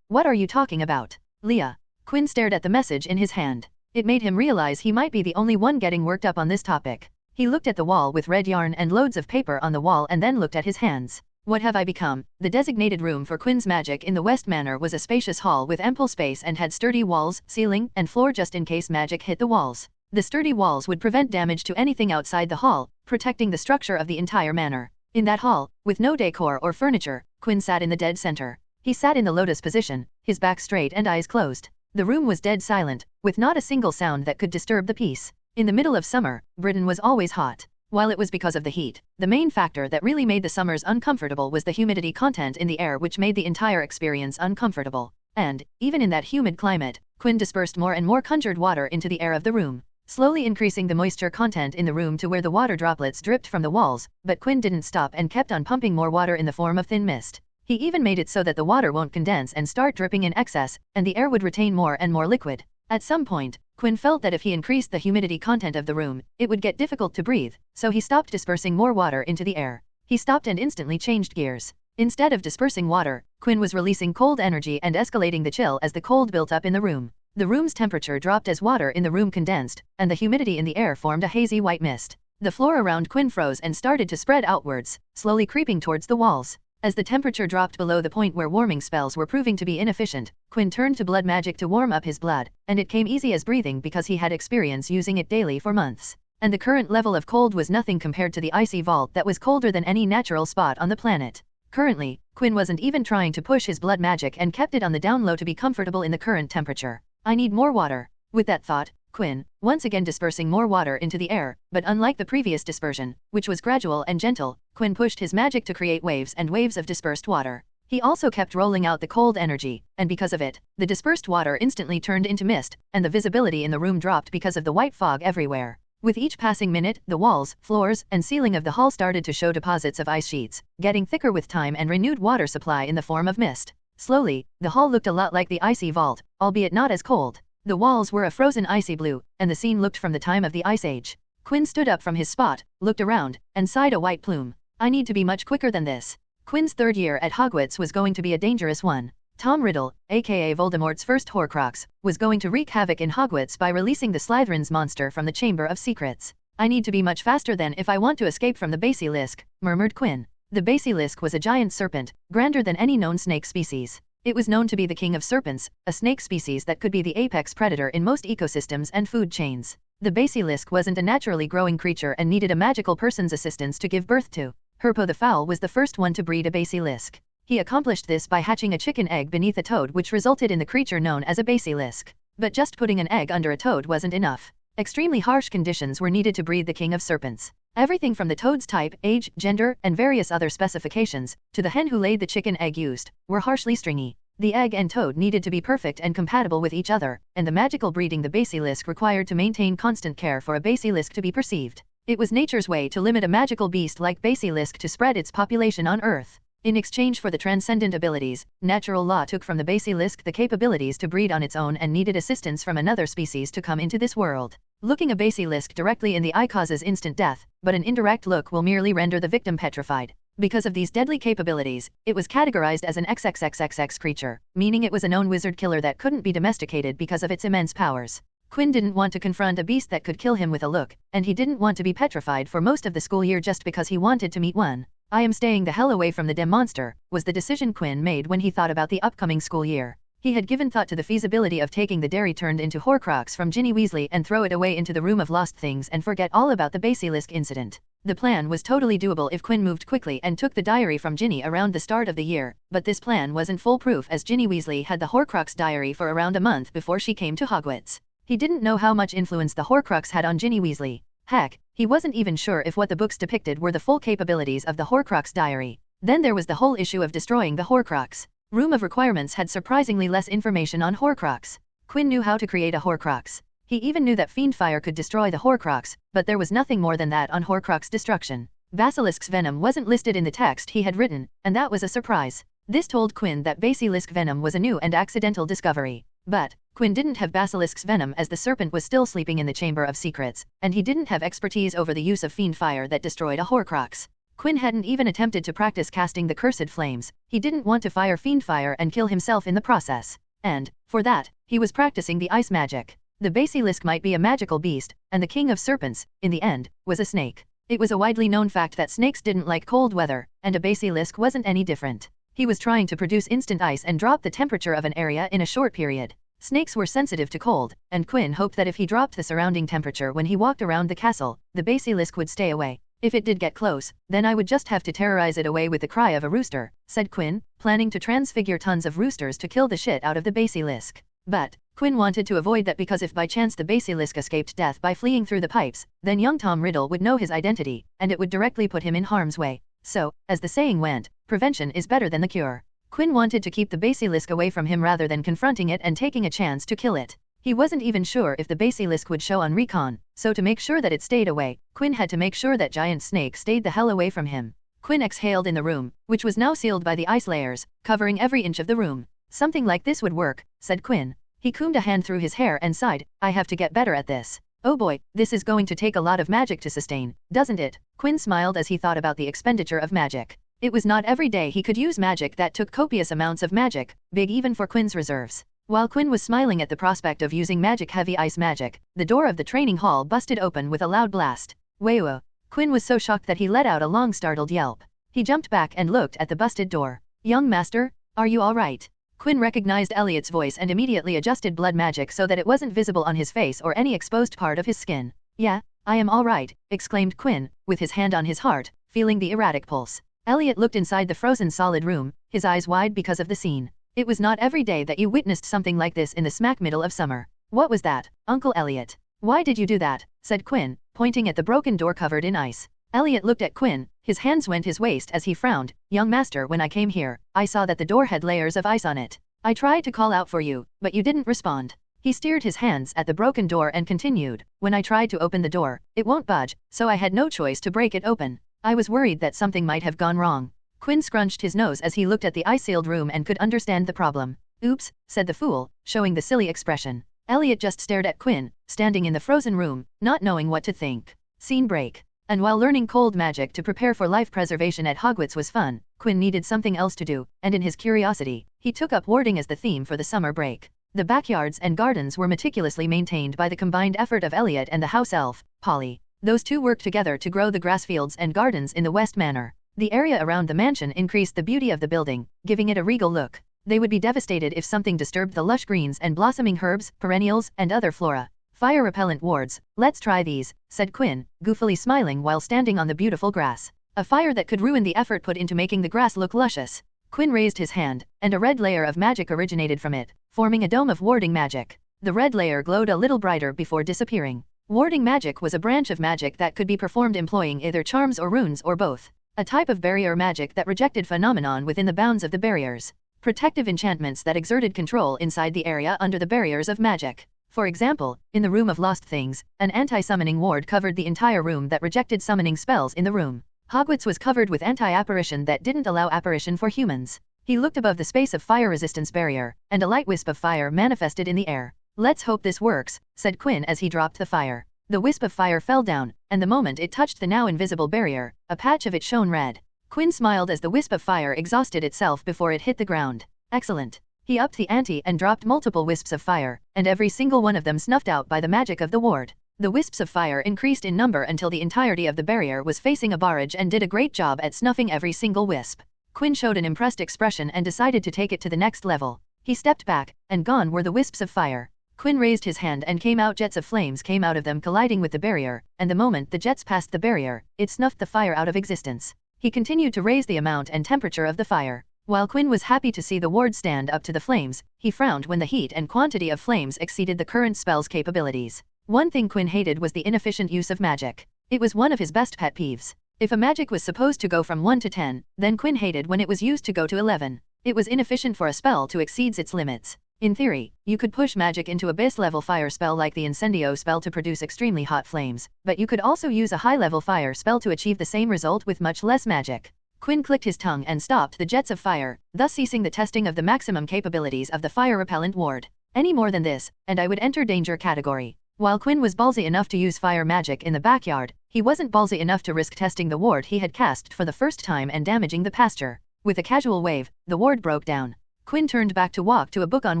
What are you talking about? Leah. Quinn stared at the message in his hand. It made him realize he might be the only one getting worked up on this topic. He looked at the wall with red yarn and loads of paper on the wall and then looked at his hands. What have I become? The designated room for Quinn's magic in the West Manor was a spacious hall with ample space and had sturdy walls, ceiling, and floor just in case magic hit the walls. The sturdy walls would prevent damage to anything outside the hall, protecting the structure of the entire manor. In that hall, with no decor or furniture, Quinn sat in the dead center. He sat in the lotus position, his back straight and eyes closed. The room was dead silent, with not a single sound that could disturb the peace. In the middle of summer, Britain was always hot. While it was because of the heat, the main factor that really made the summers uncomfortable was the humidity content in the air, which made the entire experience uncomfortable. And, even in that humid climate, Quinn dispersed more and more conjured water into the air of the room, slowly increasing the moisture content in the room to where the water droplets dripped from the walls, but Quinn didn't stop and kept on pumping more water in the form of thin mist. He even made it so that the water won't condense and start dripping in excess, and the air would retain more and more liquid. At some point, Quinn felt that if he increased the humidity content of the room, it would get difficult to breathe, so he stopped dispersing more water into the air. He stopped and instantly changed gears. Instead of dispersing water, Quinn was releasing cold energy and escalating the chill as the cold built up in the room. The room's temperature dropped as water in the room condensed, and the humidity in the air formed a hazy white mist. The floor around Quinn froze and started to spread outwards, slowly creeping towards the walls. As the temperature dropped below the point where warming spells were proving to be inefficient, Quinn turned to blood magic to warm up his blood, and it came easy as breathing because he had experience using it daily for months. And the current level of cold was nothing compared to the icy vault that was colder than any natural spot on the planet. Currently, Quinn wasn't even trying to push his blood magic and kept it on the down low to be comfortable in the current temperature. I need more water. With that thought, Quinn, once again dispersing more water into the air, but unlike the previous dispersion, which was gradual and gentle, Quinn pushed his magic to create waves and waves of dispersed water. He also kept rolling out the cold energy, and because of it, the dispersed water instantly turned into mist, and the visibility in the room dropped because of the white fog everywhere. With each passing minute, the walls, floors, and ceiling of the hall started to show deposits of ice sheets, getting thicker with time and renewed water supply in the form of mist. Slowly, the hall looked a lot like the icy vault, albeit not as cold. The walls were a frozen icy blue, and the scene looked from the time of the Ice Age. Quinn stood up from his spot, looked around, and sighed a white plume. I need to be much quicker than this. Quinn's third year at Hogwarts was going to be a dangerous one. Tom Riddle, aka Voldemort's first Horcrux, was going to wreak havoc in Hogwarts by releasing the Slytherin's monster from the Chamber of Secrets. I need to be much faster then if I want to escape from the basilisk, murmured Quinn. The basilisk was a giant serpent, grander than any known snake species. It was known to be the king of serpents, a snake species that could be the apex predator in most ecosystems and food chains. The basilisk wasn't a naturally growing creature and needed a magical person's assistance to give birth to. Herpo the Fowl was the first one to breed a basilisk. He accomplished this by hatching a chicken egg beneath a toad, which resulted in the creature known as a basilisk. But just putting an egg under a toad wasn't enough. Extremely harsh conditions were needed to breed the king of serpents. Everything from the toad's type, age, gender, and various other specifications, to the hen who laid the chicken egg used, were harshly stringy. The egg and toad needed to be perfect and compatible with each other, and the magical breeding the basilisk required to maintain constant care for a basilisk to be perceived. It was nature's way to limit a magical beast like basilisk to spread its population on Earth. In exchange for the transcendent abilities, natural law took from the basilisk the capabilities to breed on its own and needed assistance from another species to come into this world. Looking a basilisk directly in the eye causes instant death, but an indirect look will merely render the victim petrified. Because of these deadly capabilities, it was categorized as an XXXXX creature, meaning it was a known wizard killer that couldn't be domesticated because of its immense powers. Quinn didn't want to confront a beast that could kill him with a look, and he didn't want to be petrified for most of the school year just because he wanted to meet one. I am staying the hell away from the damn monster, was the decision Quinn made when he thought about the upcoming school year. He had given thought to the feasibility of taking the dairy turned into Horcrux from Ginny Weasley and throw it away into the Room of Lost Things and forget all about the basilisk incident. The plan was totally doable if Quinn moved quickly and took the diary from Ginny around the start of the year, but this plan wasn't foolproof as Ginny Weasley had the Horcrux diary for around a month before she came to Hogwarts. He didn't know how much influence the Horcrux had on Ginny Weasley. Heck, he wasn't even sure if what the books depicted were the full capabilities of the Horcrux diary. Then there was the whole issue of destroying the Horcrux. Room of Requirements had surprisingly less information on Horcrux. Quinn knew how to create a Horcrux. He even knew that Fiendfire could destroy the Horcrux, but there was nothing more than that on Horcrux destruction. Basilisk's venom wasn't listed in the text he had written, and that was a surprise. This told Quinn that basilisk venom was a new and accidental discovery. But Quinn didn't have basilisk's venom as the serpent was still sleeping in the Chamber of Secrets, and he didn't have expertise over the use of Fiendfire that destroyed a Horcrux. Quinn hadn't even attempted to practice casting the Cursed Flames. He didn't want to fire Fiendfire and kill himself in the process. And, for that, he was practicing the ice magic. The basilisk might be a magical beast, and the king of serpents, in the end, was a snake. It was a widely known fact that snakes didn't like cold weather, and a basilisk wasn't any different. He was trying to produce instant ice and drop the temperature of an area in a short period. Snakes were sensitive to cold, and Quinn hoped that if he dropped the surrounding temperature when he walked around the castle, the basilisk would stay away. If it did get close, then I would just have to terrorize it away with the cry of a rooster, said Quinn, planning to transfigure tons of roosters to kill the shit out of the basilisk. But Quinn wanted to avoid that because if by chance the basilisk escaped death by fleeing through the pipes, then young Tom Riddle would know his identity, and it would directly put him in harm's way. So, as the saying went, prevention is better than the cure. Quinn wanted to keep the basilisk away from him rather than confronting it and taking a chance to kill it. He wasn't even sure if the basilisk would show on recon, so to make sure that it stayed away, Quinn had to make sure that giant snake stayed the hell away from him. Quinn exhaled in the room, which was now sealed by the ice layers, covering every inch of the room. Something like this would work, said Quinn. He combed a hand through his hair and sighed, I have to get better at this. Oh boy, this is going to take a lot of magic to sustain, doesn't it? Quinn smiled as he thought about the expenditure of magic. It was not every day he could use magic that took copious amounts of magic, big even for Quinn's reserves. While Quinn was smiling at the prospect of using magic-heavy ice magic, the door of the training hall busted open with a loud blast. Whoa! Quinn was so shocked that he let out a long startled yelp. He jumped back and looked at the busted door. Young master, are you all right? Quinn recognized Elliot's voice and immediately adjusted blood magic so that it wasn't visible on his face or any exposed part of his skin. Yeah, I am all right, exclaimed Quinn, with his hand on his heart, feeling the erratic pulse. Elliot looked inside the frozen solid room, his eyes wide because of the scene. It was not every day that you witnessed something like this in the smack middle of summer. What was that, Uncle Elliot? Why did you do that? Said Quinn, pointing at the broken door covered in ice. Elliot looked at Quinn, his hands went his waist as he frowned. Young master, when I came here, I saw that the door had layers of ice on it. I tried to call out for you, but you didn't respond. He steered his hands at the broken door and continued, when I tried to open the door, it won't budge, so I had no choice to break it open. I was worried that something might have gone wrong. Quinn scrunched his nose as he looked at the ice-sealed room and could understand the problem. Oops, said the fool, showing the silly expression. Elliot just stared at Quinn, standing in the frozen room, not knowing what to think. Scene break. And while learning cold magic to prepare for life preservation at Hogwarts was fun, Quinn needed something else to do, and in his curiosity, he took up warding as the theme for the summer break. The backyards and gardens were meticulously maintained by the combined effort of Elliot and the house elf, Polly. Those two worked together to grow the grass fields and gardens in the West Manor. The area around the mansion increased the beauty of the building, giving it a regal look. They would be devastated if something disturbed the lush greens and blossoming herbs, perennials, and other flora. Fire repellent wards, let's try these, said Quinn, goofily smiling while standing on the beautiful grass. A fire that could ruin the effort put into making the grass look luscious. Quinn raised his hand, and a red layer of magic originated from it, forming a dome of warding magic. The red layer glowed a little brighter before disappearing. Warding magic was a branch of magic that could be performed employing either charms or runes or both. A type of barrier magic that rejected phenomenon within the bounds of the barriers. Protective enchantments that exerted control inside the area under the barriers of magic. For example, in the Room of Lost Things, an anti-summoning ward covered the entire room that rejected summoning spells in the room. Hogwarts was covered with anti-apparition that didn't allow apparition for humans. He looked above the space of fire resistance barrier, and a light wisp of fire manifested in the air. Let's hope this works, said Quinn as he dropped the fire. The wisp of fire fell down, and the moment it touched the now invisible barrier, a patch of it shone red. Quinn smiled as the wisp of fire exhausted itself before it hit the ground. Excellent. He upped the ante and dropped multiple wisps of fire, and every single one of them snuffed out by the magic of the ward. The wisps of fire increased in number until the entirety of the barrier was facing a barrage and did a great job at snuffing every single wisp. Quinn showed an impressed expression and decided to take it to the next level. He stepped back, and gone were the wisps of fire. Quinn raised his hand and jets of flames came out of them colliding with the barrier, and the moment the jets passed the barrier, it snuffed the fire out of existence. He continued to raise the amount and temperature of the fire. While Quinn was happy to see the ward stand up to the flames, he frowned when the heat and quantity of flames exceeded the current spell's capabilities. One thing Quinn hated was the inefficient use of magic. It was one of his best pet peeves. If a magic was supposed to go from 1 to 10, then Quinn hated when it was used to go to 11. It was inefficient for a spell to exceed its limits. In theory, you could push magic into a base-level fire spell like the Incendio spell to produce extremely hot flames, but you could also use a high-level fire spell to achieve the same result with much less magic. Quinn clicked his tongue and stopped the jets of fire, thus ceasing the testing of the maximum capabilities of the fire-repellent ward. Any more than this, and I would enter danger category. While Quinn was ballsy enough to use fire magic in the backyard, he wasn't ballsy enough to risk testing the ward he had cast for the first time and damaging the pasture. With a casual wave, the ward broke down. Quinn turned back to walk to a book on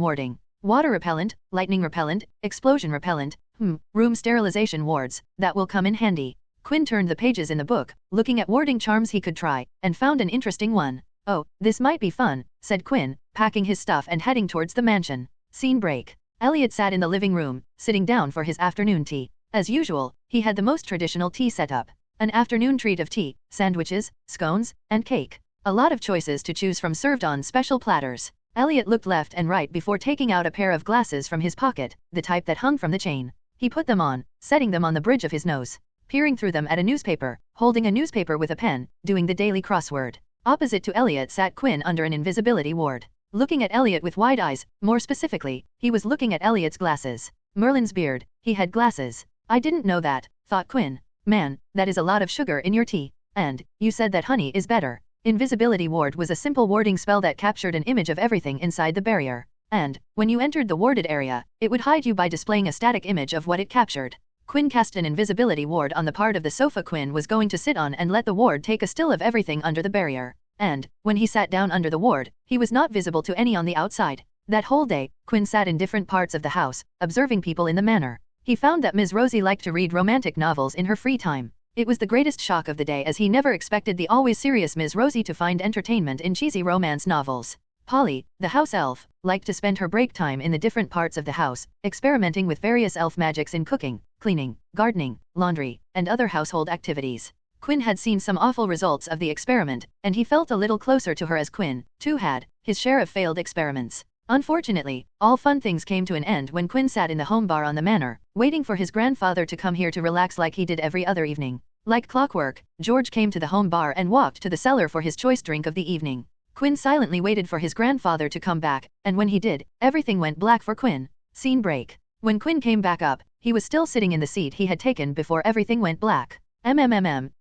warding. Water repellent, lightning repellent, explosion repellent, room sterilization wards, that will come in handy. Quinn turned the pages in the book, looking at warding charms he could try, and found an interesting one. Oh, this might be fun, said Quinn, packing his stuff and heading towards the mansion. Scene break. Elliot sat in the living room, sitting down for his afternoon tea. As usual, he had the most traditional tea setup. An afternoon treat of tea, sandwiches, scones, and cake. A lot of choices to choose from served on special platters. Elliot looked left and right before taking out a pair of glasses from his pocket, the type that hung from the chain. He put them on, setting them on the bridge of his nose. Peering through them at a newspaper, holding a newspaper with a pen, doing the daily crossword. Opposite to Elliot sat Quinn under an invisibility ward. Looking at Elliot with wide eyes, more specifically, he was looking at Elliot's glasses. Merlin's beard, he had glasses. I didn't know that, thought Quinn. Man, that is a lot of sugar in your tea. And, you said that honey is better. Invisibility ward was a simple warding spell that captured an image of everything inside the barrier. And, when you entered the warded area, it would hide you by displaying a static image of what it captured. Quinn cast an invisibility ward on the part of the sofa Quinn was going to sit on and let the ward take a still of everything under the barrier. And, when he sat down under the ward, he was not visible to any on the outside. That whole day, Quinn sat in different parts of the house, observing people in the manor. He found that Ms. Rosie liked to read romantic novels in her free time. It was the greatest shock of the day as he never expected the always serious Ms. Rosie to find entertainment in cheesy romance novels. Polly, the house elf, liked to spend her break time in the different parts of the house, experimenting with various elf magics in cooking, cleaning, gardening, laundry, and other household activities. Quinn had seen some awful results of the experiment, and he felt a little closer to her as Quinn, too, had his share of failed experiments. Unfortunately, all fun things came to an end when Quinn sat in the home bar on the manor, waiting for his grandfather to come here to relax like he did every other evening. Like clockwork, George came to the home bar and walked to the cellar for his choice drink of the evening. Quinn silently waited for his grandfather to come back, and when he did, everything went black for Quinn. Scene break. When Quinn came back up, he was still sitting in the seat he had taken before everything went black.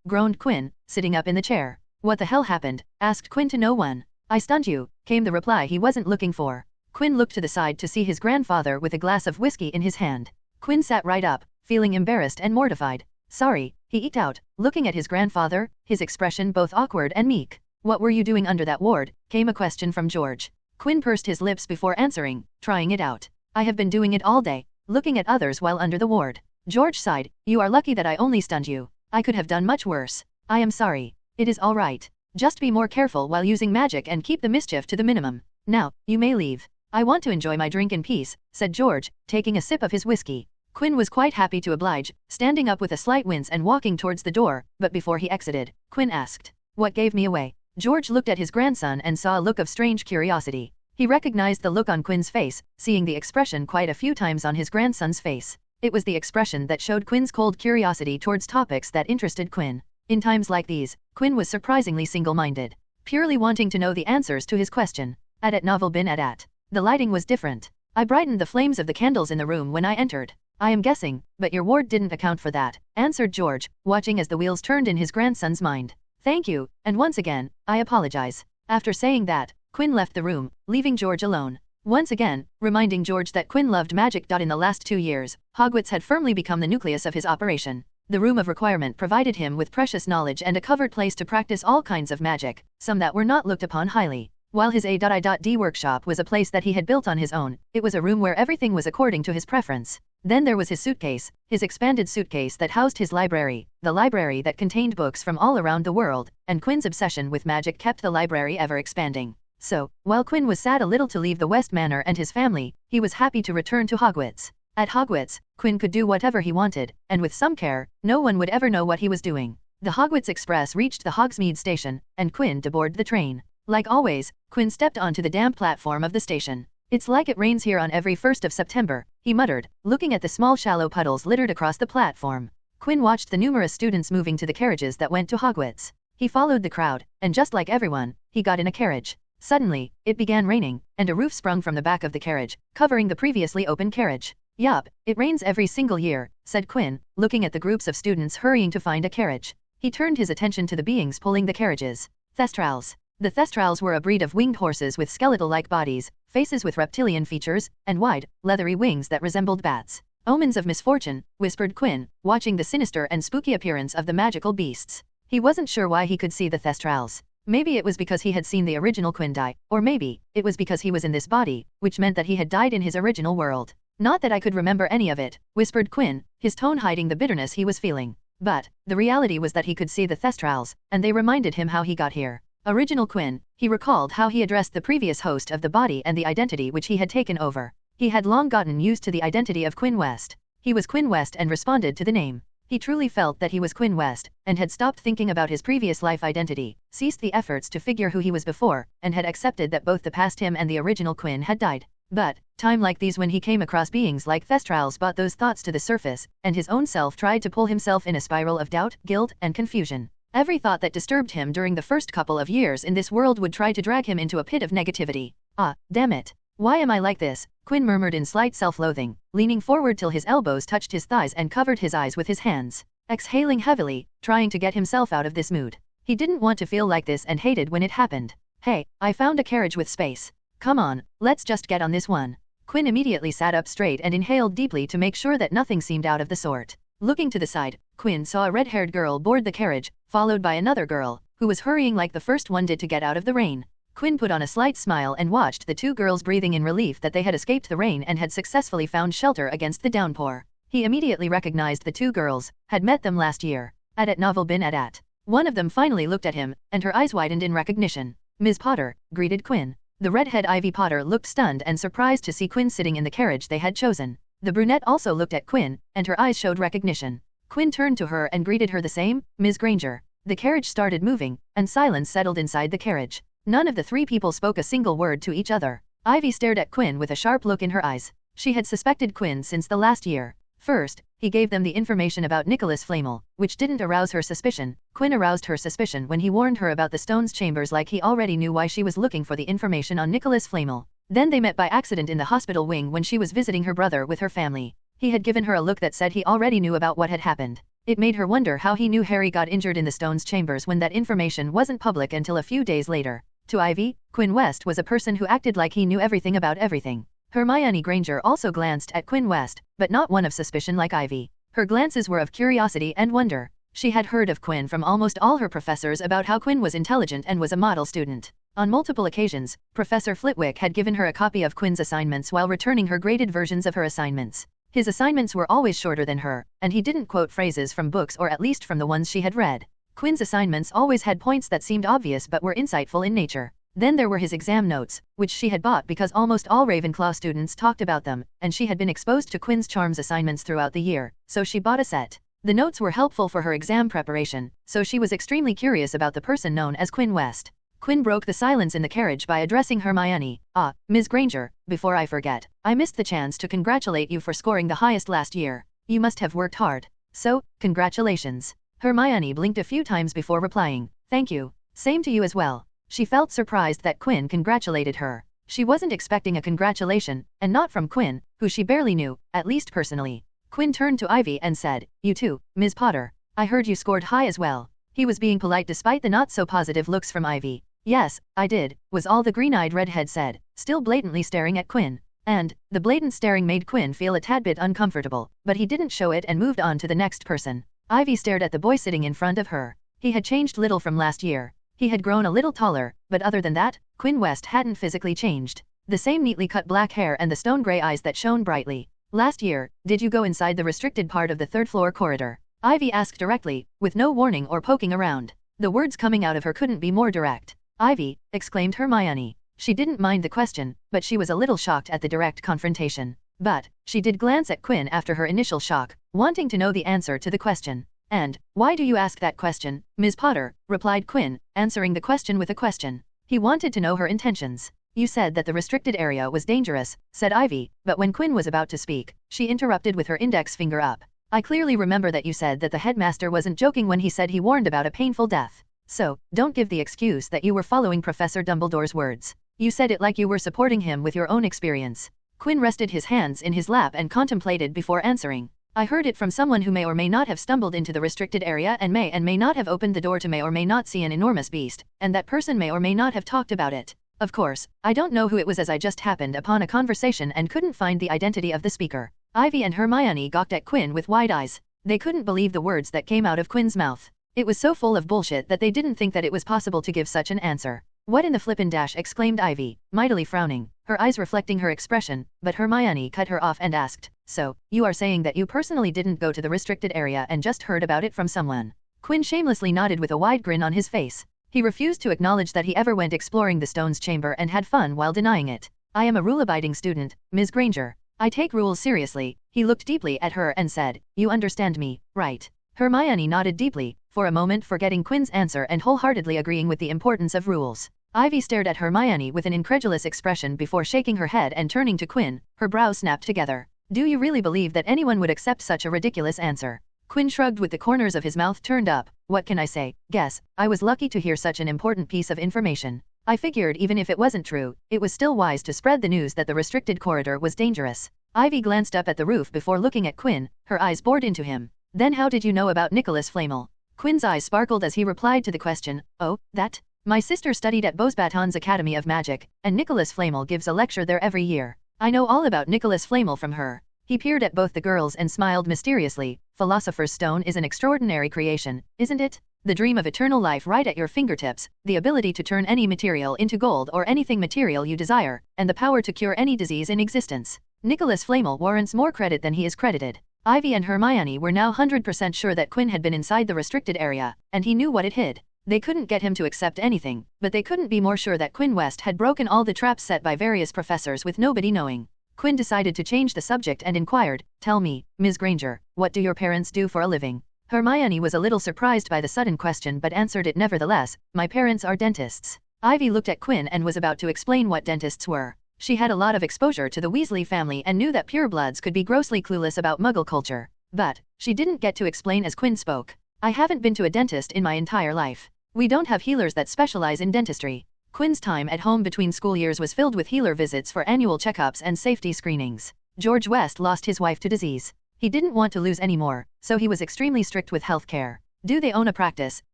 Groaned Quinn, sitting up in the chair. What the hell happened? Asked Quinn to no one. I stunned you, came the reply he wasn't looking for. Quinn looked to the side to see his grandfather with a glass of whiskey in his hand. Quinn sat right up, feeling embarrassed and mortified. Sorry, he eked out, looking at his grandfather, his expression both awkward and meek. What were you doing under that ward? Came a question from George. Quinn pursed his lips before answering, trying it out. I have been doing it all day, looking at others while under the ward. George sighed. You are lucky that I only stunned you. I could have done much worse. I am sorry. It is all right. Just be more careful while using magic and keep the mischief to the minimum. Now, you may leave. I want to enjoy my drink in peace, said George, taking a sip of his whiskey. Quinn was quite happy to oblige, standing up with a slight wince and walking towards the door, but before he exited, Quinn asked, What gave me away? George looked at his grandson and saw a look of strange curiosity. He recognized the look on Quinn's face, seeing the expression quite a few times on his grandson's face. It was the expression that showed Quinn's cold curiosity towards topics that interested Quinn. In times like these, Quinn was surprisingly single-minded, purely wanting to know the answers to his question. At novel bin at. The lighting was different. I brightened the flames of the candles in the room when I entered. I am guessing, but your ward didn't account for that, answered George, watching as the wheels turned in his grandson's mind. Thank you, and once again, I apologize. After saying that, Quinn left the room, leaving George alone. Once again, reminding George that Quinn loved magic. In the last 2 years, Hogwarts had firmly become the nucleus of his operation. The Room of Requirement provided him with precious knowledge and a covered place to practice all kinds of magic, some that were not looked upon highly. While his A.I.D workshop was a place that he had built on his own, it was a room where everything was according to his preference. Then there was his suitcase, his expanded suitcase that housed his library, the library that contained books from all around the world, and Quinn's obsession with magic kept the library ever expanding. So, while Quinn was sad a little to leave the West Manor and his family, he was happy to return to Hogwarts. At Hogwarts, Quinn could do whatever he wanted, and with some care, no one would ever know what he was doing. The Hogwarts Express reached the Hogsmeade station, and Quinn deboarded the train. Like always, Quinn stepped onto the damp platform of the station. "It's like it rains here on every 1st of September, he muttered, looking at the small shallow puddles littered across the platform. Quinn watched the numerous students moving to the carriages that went to Hogwarts. He followed the crowd, and just like everyone, he got in a carriage. Suddenly, it began raining, and a roof sprung from the back of the carriage, covering the previously open carriage. "Yup, it rains every single year," said Quinn, looking at the groups of students hurrying to find a carriage. He turned his attention to the beings pulling the carriages. Thestrals. The Thestrals were a breed of winged horses with skeletal-like bodies, faces with reptilian features, and wide, leathery wings that resembled bats. "Omens of misfortune," whispered Quinn, watching the sinister and spooky appearance of the magical beasts. He wasn't sure why he could see the Thestrals. Maybe it was because he had seen the original Quinn die, or maybe it was because he was in this body, which meant that he had died in his original world. "Not that I could remember any of it," whispered Quinn, his tone hiding the bitterness he was feeling. But the reality was that he could see the Thestrals, and they reminded him how he got here. Original Quinn, he recalled how he addressed the previous host of the body and the identity which he had taken over. He had long gotten used to the identity of Quinn West. He was Quinn West and responded to the name. He truly felt that he was Quinn West, and had stopped thinking about his previous life identity, ceased the efforts to figure who he was before, and had accepted that both the past him and the original Quinn had died. But, time like these when he came across beings like Thestrals brought those thoughts to the surface, and his own self tried to pull himself in a spiral of doubt, guilt, and confusion. Every thought that disturbed him during the first couple of years in this world would try to drag him into a pit of negativity. "Ah, damn it. Why am I like this?" Quinn murmured in slight self-loathing, leaning forward till his elbows touched his thighs and covered his eyes with his hands. Exhaling heavily, trying to get himself out of this mood. He didn't want to feel like this and hated when it happened. "Hey, I found a carriage with space. Come on, let's just get on this one." Quinn immediately sat up straight and inhaled deeply to make sure that nothing seemed out of the sort. Looking to the side, Quinn saw a red-haired girl board the carriage, followed by another girl, who was hurrying like the first one did to get out of the rain. Quinn put on a slight smile and watched the two girls breathing in relief that they had escaped the rain and had successfully found shelter against the downpour. He immediately recognized the two girls, had met them last year, at Novel Bin at. One of them finally looked at him, and her eyes widened in recognition. "Ms. Potter," greeted Quinn. The redhead Ivy Potter looked stunned and surprised to see Quinn sitting in the carriage they had chosen. The brunette also looked at Quinn, and her eyes showed recognition. Quinn turned to her and greeted her the same, "Ms. Granger." The carriage started moving, and silence settled inside the carriage. None of the three people spoke a single word to each other. Ivy stared at Quinn with a sharp look in her eyes. She had suspected Quinn since the last year. First, he gave them the information about Nicholas Flamel, which didn't arouse her suspicion. Quinn aroused her suspicion when he warned her about the Stone's chambers, like he already knew why she was looking for the information on Nicholas Flamel. Then they met by accident in the hospital wing when she was visiting her brother with her family. He had given her a look that said he already knew about what had happened. It made her wonder how he knew Harry got injured in the Stone's chambers when that information wasn't public until a few days later. To Ivy, Quinn West was a person who acted like he knew everything about everything. Hermione Granger also glanced at Quinn West, but not one of suspicion like Ivy. Her glances were of curiosity and wonder. She had heard of Quinn from almost all her professors about how Quinn was intelligent and was a model student. On multiple occasions, Professor Flitwick had given her a copy of Quinn's assignments while returning her graded versions of her assignments. His assignments were always shorter than her, and he didn't quote phrases from books or at least from the ones she had read. Quinn's assignments always had points that seemed obvious but were insightful in nature. Then there were his exam notes, which she had bought because almost all Ravenclaw students talked about them, and she had been exposed to Quinn's charms assignments throughout the year, so she bought a set. The notes were helpful for her exam preparation, so she was extremely curious about the person known as Quinn West. Quinn broke the silence in the carriage by addressing Hermione. "Ah, Ms. Granger, before I forget, I missed the chance to congratulate you for scoring the highest last year. You must have worked hard. So, congratulations." Hermione blinked a few times before replying, "Thank you. Same to you as well." She felt surprised that Quinn congratulated her. She wasn't expecting a congratulation, and not from Quinn, who she barely knew, at least personally. Quinn turned to Ivy and said, "You too, Ms. Potter. I heard you scored high as well." He was being polite despite the not-so-positive looks from Ivy. "Yes, I did," was all the green-eyed redhead said, still blatantly staring at Quinn. And the blatant staring made Quinn feel a tad bit uncomfortable, but he didn't show it and moved on to the next person. Ivy stared at the boy sitting in front of her. He had changed little from last year. He had grown a little taller, but other than that, Quinn West hadn't physically changed. The same neatly cut black hair and the stone gray eyes that shone brightly. Last year, did you go inside the restricted part of the third-floor corridor? Ivy asked directly, with no warning or poking around. The words coming out of her couldn't be more direct. Ivy, exclaimed Hermione. She didn't mind the question, but she was a little shocked at the direct confrontation. But, she did glance at Quinn after her initial shock, wanting to know the answer to the question. And, why do you ask that question, Ms. Potter? Replied Quinn, answering the question with a question. He wanted to know her intentions. You said that the restricted area was dangerous, said Ivy, but when Quinn was about to speak, she interrupted with her index finger up. I clearly remember that you said that the headmaster wasn't joking when he said he warned about a painful death. So, don't give the excuse that you were following Professor Dumbledore's words. You said it like you were supporting him with your own experience. Quinn rested his hands in his lap and contemplated before answering. I heard it from someone who may or may not have stumbled into the restricted area and may not have opened the door to may or may not see an enormous beast, and that person may or may not have talked about it. Of course, I don't know who it was as I just happened upon a conversation and couldn't find the identity of the speaker. Ivy and Hermione gawked at Quinn with wide eyes. They couldn't believe the words that came out of Quinn's mouth. It was so full of bullshit that they didn't think that it was possible to give such an answer. What in the flippin' dash, exclaimed Ivy, mightily frowning, her eyes reflecting her expression, but Hermione cut her off and asked, so, you are saying that you personally didn't go to the restricted area and just heard about it from someone? Quinn shamelessly nodded with a wide grin on his face. He refused to acknowledge that he ever went exploring the Stone's chamber and had fun while denying it. I am a rule-abiding student, Ms. Granger. I take rules seriously. He looked deeply at her and said, you understand me, right? Hermione nodded deeply, for a moment forgetting Quinn's answer and wholeheartedly agreeing with the importance of rules. Ivy stared at Hermione with an incredulous expression before shaking her head and turning to Quinn, her brows snapped together. Do you really believe that anyone would accept such a ridiculous answer? Quinn shrugged with the corners of his mouth turned up. What can I say? Guess, I was lucky to hear such an important piece of information. I figured even if it wasn't true, it was still wise to spread the news that the restricted corridor was dangerous. Ivy glanced up at the roof before looking at Quinn, her eyes bored into him. Then how did you know about Nicholas Flamel? Quinn's eyes sparkled as he replied to the question. Oh, that? My sister studied at Beauxbatons Academy of Magic, and Nicholas Flamel gives a lecture there every year. I know all about Nicholas Flamel from her. He peered at both the girls and smiled mysteriously. Philosopher's Stone is an extraordinary creation, isn't it? The dream of eternal life right at your fingertips, the ability to turn any material into gold or anything material you desire, and the power to cure any disease in existence. Nicholas Flamel warrants more credit than he is credited. Ivy and Hermione were now 100% sure that Quinn had been inside the restricted area, and he knew what it hid. They couldn't get him to accept anything, but they couldn't be more sure that Quinn West had broken all the traps set by various professors with nobody knowing. Quinn decided to change the subject and inquired, tell me, Ms. Granger, what do your parents do for a living? Hermione was a little surprised by the sudden question but answered it nevertheless, my parents are dentists. Ivy looked at Quinn and was about to explain what dentists were. She had a lot of exposure to the Weasley family and knew that purebloods could be grossly clueless about Muggle culture. But, she didn't get to explain as Quinn spoke. I haven't been to a dentist in my entire life. We don't have healers that specialize in dentistry. Quinn's time at home between school years was filled with healer visits for annual checkups and safety screenings. George West lost his wife to disease. He didn't want to lose any more, so he was extremely strict with health care. Do they own a practice?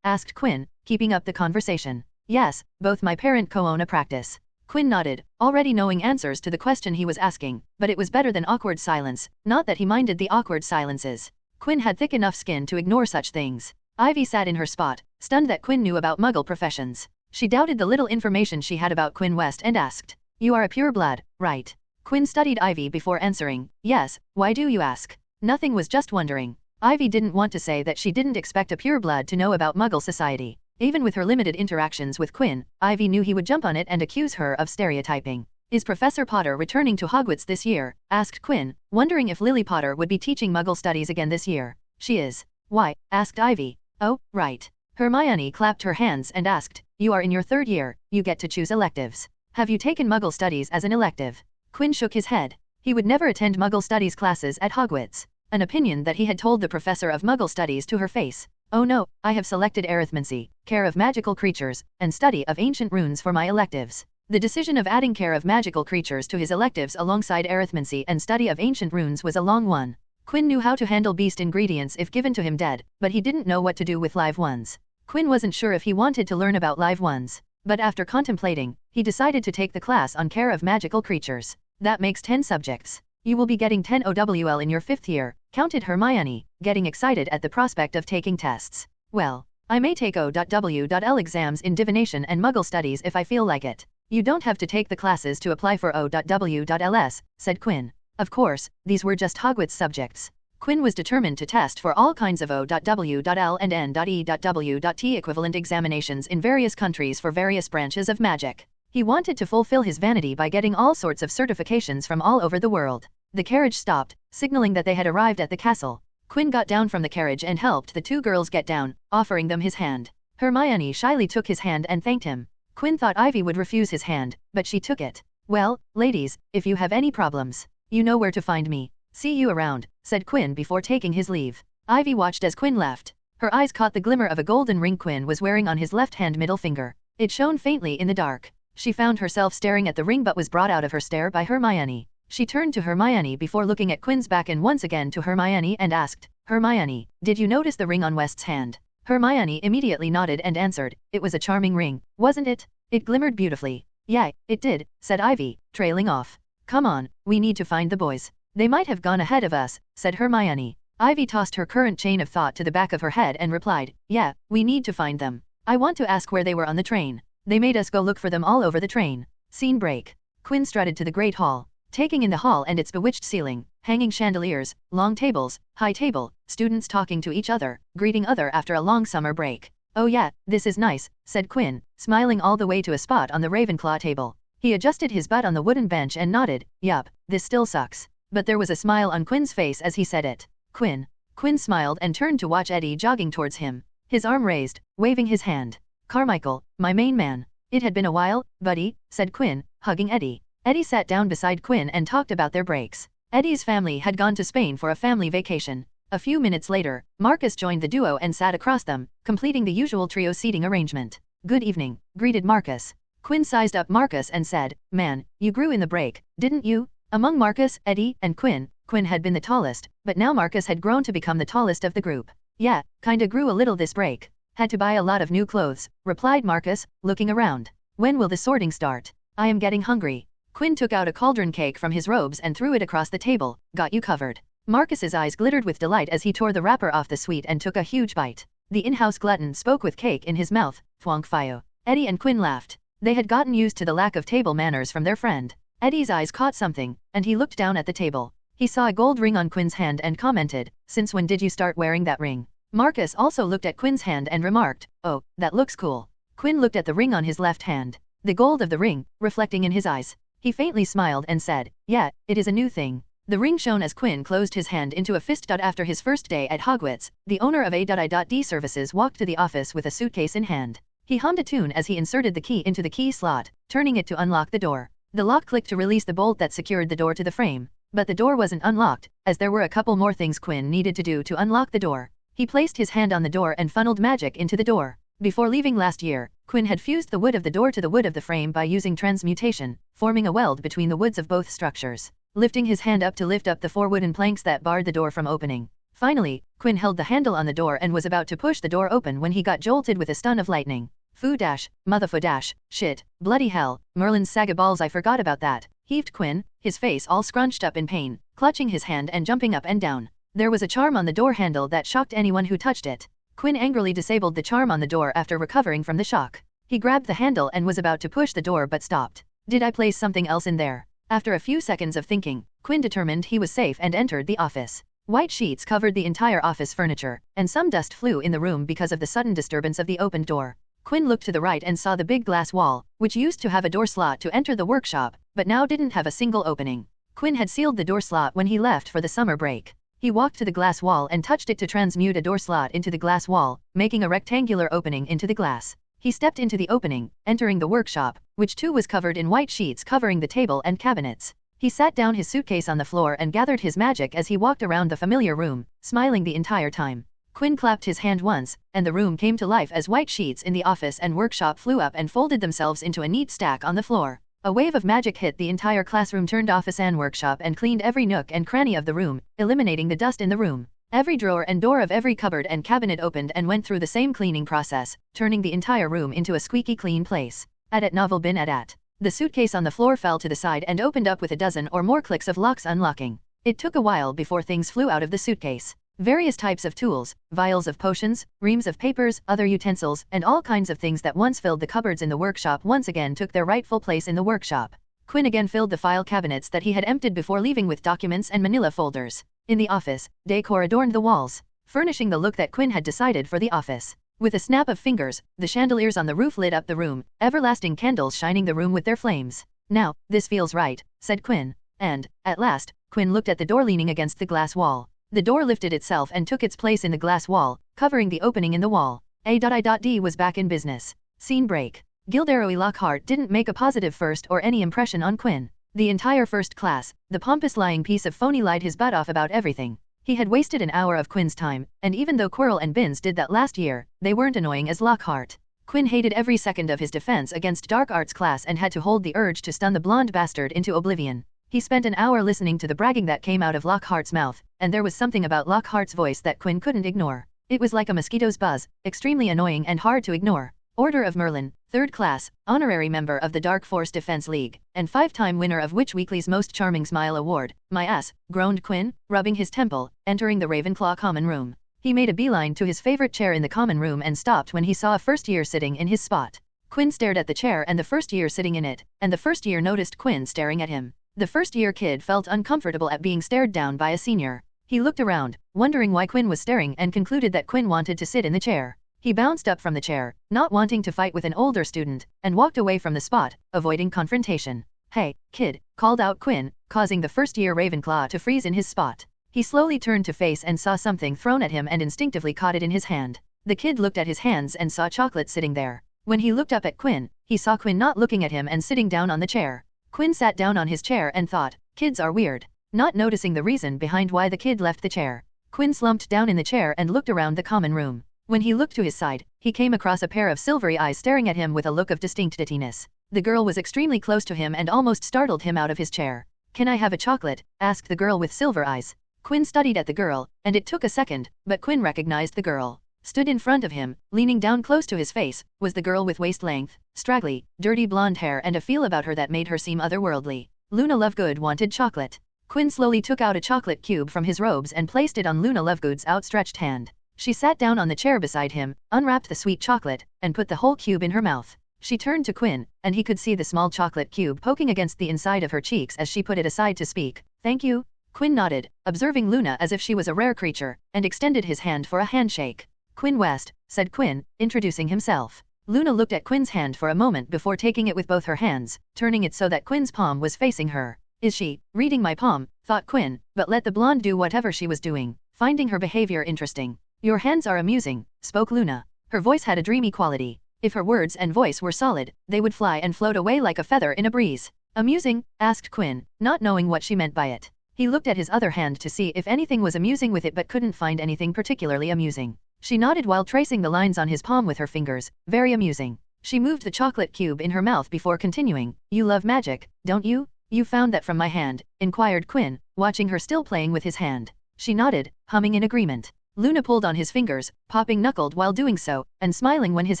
Asked Quinn, keeping up the conversation. Yes, both my parent co-own a practice. Quinn nodded, already knowing answers to the question he was asking, but it was better than awkward silence, not that he minded the awkward silences. Quinn had thick enough skin to ignore such things. Ivy sat in her spot, stunned that Quinn knew about Muggle professions. She doubted the little information she had about Quinn West and asked, you are a pureblood, right? Quinn studied Ivy before answering, yes, why do you ask? Nothing, was just wondering. Ivy didn't want to say that she didn't expect a pureblood to know about Muggle society. Even with her limited interactions with Quinn, Ivy knew he would jump on it and accuse her of stereotyping. Is Professor Potter returning to Hogwarts this year? Asked Quinn, wondering if Lily Potter would be teaching Muggle studies again this year. She is. Why? Asked Ivy. Oh, right. Hermione clapped her hands and asked, you are in your third year, you get to choose electives. Have you taken Muggle studies as an elective? Quinn shook his head. He would never attend Muggle studies classes at Hogwarts. An opinion that he had told the professor of Muggle studies to her face. Oh no, I have selected arithmancy, care of magical creatures, and study of ancient runes for my electives. The decision of adding care of magical creatures to his electives alongside arithmancy and study of ancient runes was a long one. Quinn knew how to handle beast ingredients if given to him dead, but he didn't know what to do with live ones. Quinn wasn't sure if he wanted to learn about live ones, but after contemplating, he decided to take the class on care of magical creatures. That makes 10 subjects. You will be getting 10 OWL in your 5th year, counted Hermione, getting excited at the prospect of taking tests. Well, I may take O.W.L exams in divination and Muggle studies if I feel like it. You don't have to take the classes to apply for O.W.Ls, said Quinn. Of course, these were just Hogwarts subjects. Quinn was determined to test for all kinds of O.W.L and N.E.W.T equivalent examinations in various countries for various branches of magic. He wanted to fulfill his vanity by getting all sorts of certifications from all over the world. The carriage stopped, signaling that they had arrived at the castle. Quinn got down from the carriage and helped the two girls get down, offering them his hand. Hermione shyly took his hand and thanked him. Quinn thought Ivy would refuse his hand, but she took it. Well, ladies, if you have any problems, you know where to find me. See you around, said Quinn before taking his leave. Ivy watched as Quinn left. Her eyes caught the glimmer of a golden ring Quinn was wearing on his left-hand middle finger. It shone faintly in the dark. She found herself staring at the ring but was brought out of her stare by Hermione. She turned to Hermione before looking at Quinn's back and once again to Hermione and asked, Hermione, did you notice the ring on West's hand? Hermione immediately nodded and answered, it was a charming ring, wasn't it? It glimmered beautifully. Yeah, it did, said Ivy, trailing off. Come on, we need to find the boys. They might have gone ahead of us, said Hermione. Ivy tossed her current chain of thought to the back of her head and replied, yeah, we need to find them. I want to ask where they were on the train. They made us go look for them all over the train. Scene break. Quinn strutted to the Great Hall. Taking in the hall and its bewitched ceiling, hanging chandeliers, long tables, high table, students talking to each other, greeting other after a long summer break. Oh yeah, this is nice, said Quinn, smiling all the way to a spot on the Ravenclaw table. He adjusted his butt on the wooden bench and nodded, yup, this still sucks. But there was a smile on Quinn's face as he said it. Quinn. Quinn smiled and turned to watch Eddie jogging towards him. His arm raised, waving his hand. Carmichael, my main man. It had been a while, buddy, said Quinn, hugging Eddie. Eddie sat down beside Quinn and talked about their breaks. Eddie's family had gone to Spain for a family vacation. A few minutes later, Marcus joined the duo and sat across them, completing the usual trio seating arrangement. Good evening, greeted Marcus. Quinn sized up Marcus and said, man, you grew in the break, didn't you? Among Marcus, Eddie, and Quinn, Quinn had been the tallest, but now Marcus had grown to become the tallest of the group. Yeah, kinda grew a little this break. Had to buy a lot of new clothes, replied Marcus, looking around. When will the sorting start? I am getting hungry. Quinn took out a cauldron cake from his robes and threw it across the table. Got you covered. Marcus's eyes glittered with delight as he tore the wrapper off the sweet and took a huge bite. The in-house glutton spoke with cake in his mouth. Thwonk Fio. Eddie and Quinn laughed. They had gotten used to the lack of table manners from their friend. Eddie's eyes caught something, and he looked down at the table. He saw a gold ring on Quinn's hand and commented, since when did you start wearing that ring? Marcus also looked at Quinn's hand and remarked, oh, that looks cool. Quinn looked at the ring on his left hand. The gold of the ring, reflecting in his eyes. He faintly smiled and said, yeah, it is a new thing. The ring shone as Quinn closed his hand into a fist. After his first day at Hogwarts, the owner of A.I.D services walked to the office with a suitcase in hand. He hummed a tune as he inserted the key into the key slot, turning it to unlock the door. The lock clicked to release the bolt that secured the door to the frame. But the door wasn't unlocked, as there were a couple more things Quinn needed to do to unlock the door. He placed his hand on the door and funneled magic into the door. Before leaving last year, Quinn had fused the wood of the door to the wood of the frame by using transmutation, forming a weld between the woods of both structures. Lifting his hand up to lift up the 4 wooden planks that barred the door from opening. Finally, Quinn held the handle on the door and was about to push the door open when he got jolted with a stun of lightning. Foo dash, motherfoo dash, shit, bloody hell, Merlin's saga balls, I forgot about that, heaved Quinn, his face all scrunched up in pain, clutching his hand and jumping up and down. There was a charm on the door handle that shocked anyone who touched it. Quinn angrily disabled the charm on the door after recovering from the shock. He grabbed the handle and was about to push the door but stopped. Did I place something else in there? After a few seconds of thinking, Quinn determined he was safe and entered the office. White sheets covered the entire office furniture, and some dust flew in the room because of the sudden disturbance of the opened door. Quinn looked to the right and saw the big glass wall, which used to have a door slot to enter the workshop, but now didn't have a single opening. Quinn had sealed the door slot when he left for the summer break. He walked to the glass wall and touched it to transmute a door slot into the glass wall, making a rectangular opening into the glass. He stepped into the opening, entering the workshop, which too was covered in white sheets covering the table and cabinets. He sat down his suitcase on the floor and gathered his magic as he walked around the familiar room, smiling the entire time. Quinn clapped his hand once, and the room came to life as white sheets in the office and workshop flew up and folded themselves into a neat stack on the floor. A wave of magic hit the entire classroom, turned office and workshop, and cleaned every nook and cranny of the room, eliminating the dust in the room. Every drawer and door of every cupboard and cabinet opened and went through the same cleaning process, turning the entire room into a squeaky clean place. At novel bin at. The suitcase on the floor fell to the side and opened up with a dozen or more clicks of locks unlocking. It took a while before things flew out of the suitcase. Various types of tools, vials of potions, reams of papers, other utensils, and all kinds of things that once filled the cupboards in the workshop once again took their rightful place in the workshop. Quinn again filled the file cabinets that he had emptied before leaving with documents and manila folders. In the office, decor adorned the walls, furnishing the look that Quinn had decided for the office. With a snap of fingers, the chandeliers on the roof lit up the room, everlasting candles shining the room with their flames. Now, this feels right, said Quinn. And, at last, Quinn looked at the door leaning against the glass wall. The door lifted itself and took its place in the glass wall, covering the opening in the wall. A.I.D was back in business. Scene break. Gilderoy Lockhart didn't make a positive first or any impression on Quinn. The entire first class, the pompous lying piece of phony lied his butt off about everything. He had wasted an hour of Quinn's time, and even though Quirrell and Binns did that last year, they weren't annoying as Lockhart. Quinn hated every second of his defense against dark arts class and had to hold the urge to stun the blonde bastard into oblivion. He spent an hour listening to the bragging that came out of Lockhart's mouth, and there was something about Lockhart's voice that Quinn couldn't ignore. It was like a mosquito's buzz, extremely annoying and hard to ignore. Order of Merlin, 3rd class, honorary member of the Dark Force Defense League, and 5-time winner of Witch Weekly's Most Charming Smile Award. My ass, groaned Quinn, rubbing his temple, entering the Ravenclaw common room. He made a beeline to his favorite chair in the common room and stopped when he saw a first year sitting in his spot. Quinn stared at the chair and the first year sitting in it, and the first year noticed Quinn staring at him. The first year kid felt uncomfortable at being stared down by a senior. He looked around, wondering why Quinn was staring, and concluded that Quinn wanted to sit in the chair. He bounced up from the chair, not wanting to fight with an older student, and walked away from the spot, avoiding confrontation. Hey, kid, called out Quinn, causing the first-year Ravenclaw to freeze in his spot. He slowly turned to face and saw something thrown at him and instinctively caught it in his hand. The kid looked at his hands and saw chocolate sitting there. When he looked up at Quinn, he saw Quinn not looking at him and sitting down on the chair. Quinn sat down on his chair and thought, kids are weird. Not noticing the reason behind why the kid left the chair, Quinn slumped down in the chair and looked around the common room. When he looked to his side, he came across a pair of silvery eyes staring at him with a look of distinct dittiness. The girl was extremely close to him and almost startled him out of his chair. Can I have a chocolate? Asked the girl with silver eyes. Quinn studied at the girl, and it took a second, but Quinn recognized the girl. Stood in front of him, leaning down close to his face, was the girl with waist-length, straggly, dirty blonde hair and a feel about her that made her seem otherworldly. Luna Lovegood wanted chocolate. Quinn slowly took out a chocolate cube from his robes and placed it on Luna Lovegood's outstretched hand. She sat down on the chair beside him, unwrapped the sweet chocolate, and put the whole cube in her mouth. She turned to Quinn, and he could see the small chocolate cube poking against the inside of her cheeks as she put it aside to speak. Thank you. Quinn nodded, observing Luna as if she was a rare creature, and extended his hand for a handshake. Quinn West, said Quinn, introducing himself. Luna looked at Quinn's hand for a moment before taking it with both her hands, turning it so that Quinn's palm was facing her. Is she reading my palm? Thought Quinn, but let the blonde do whatever she was doing, finding her behavior interesting. Your hands are amusing, spoke Luna. Her voice had a dreamy quality. If her words and voice were solid, they would fly and float away like a feather in a breeze. Amusing? Asked Quinn, not knowing what she meant by it. He looked at his other hand to see if anything was amusing with it but couldn't find anything particularly amusing. She nodded while tracing the lines on his palm with her fingers. Very amusing. She moved the chocolate cube in her mouth before continuing. You love magic, don't you? You found that from my hand, inquired Quinn, watching her still playing with his hand. She nodded, humming in agreement. Luna pulled on his fingers, popping knuckled while doing so, and smiling when his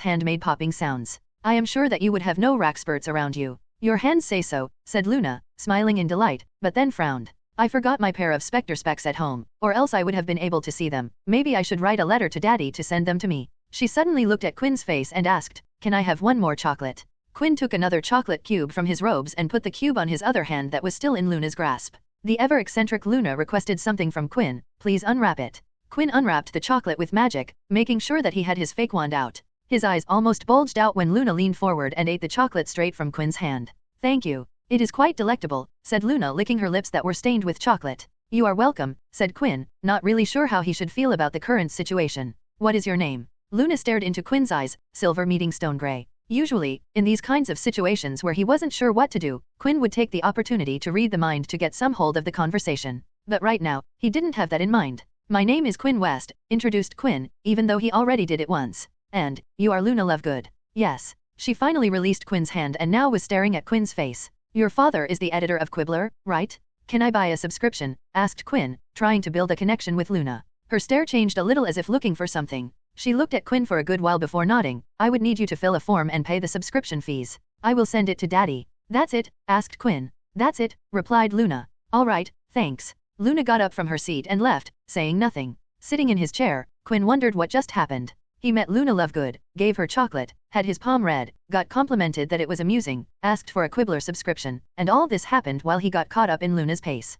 hand made popping sounds. I am sure that you would have no rackspurts around you. Your hands say so, said Luna, smiling in delight, but then frowned. I forgot my pair of spectre specs at home, or else I would have been able to see them. Maybe I should write a letter to Daddy to send them to me. She suddenly looked at Quinn's face and asked, Can I have one more chocolate? Quinn took another chocolate cube from his robes and put the cube on his other hand that was still in Luna's grasp. The ever-eccentric Luna requested something from Quinn. Please unwrap it. Quinn unwrapped the chocolate with magic, making sure that he had his fake wand out. His eyes almost bulged out when Luna leaned forward and ate the chocolate straight from Quinn's hand. Thank you. It is quite delectable, said Luna, licking her lips that were stained with chocolate. You are welcome, said Quinn, not really sure how he should feel about the current situation. What is your name? Luna stared into Quinn's eyes, silver meeting stone gray. Usually, in these kinds of situations where he wasn't sure what to do, Quinn would take the opportunity to read the mind to get some hold of the conversation. But right now, he didn't have that in mind. My name is Quinn West, introduced Quinn, even though he already did it once. And, you are Luna Lovegood. Yes. She finally released Quinn's hand and now was staring at Quinn's face. Your father is the editor of Quibbler, right? Can I buy a subscription? Asked Quinn, trying to build a connection with Luna. Her stare changed a little as if looking for something. She looked at Quinn for a good while before nodding. I would need you to fill a form and pay the subscription fees. I will send it to Daddy. That's it? Asked Quinn. That's it, replied Luna. All right, thanks. Luna got up from her seat and left, saying nothing. Sitting in his chair, Quinn wondered what just happened. He met Luna Lovegood, gave her chocolate, had his palm read, got complimented that it was amusing, asked for a Quibbler subscription, and all this happened while he got caught up in Luna's pace.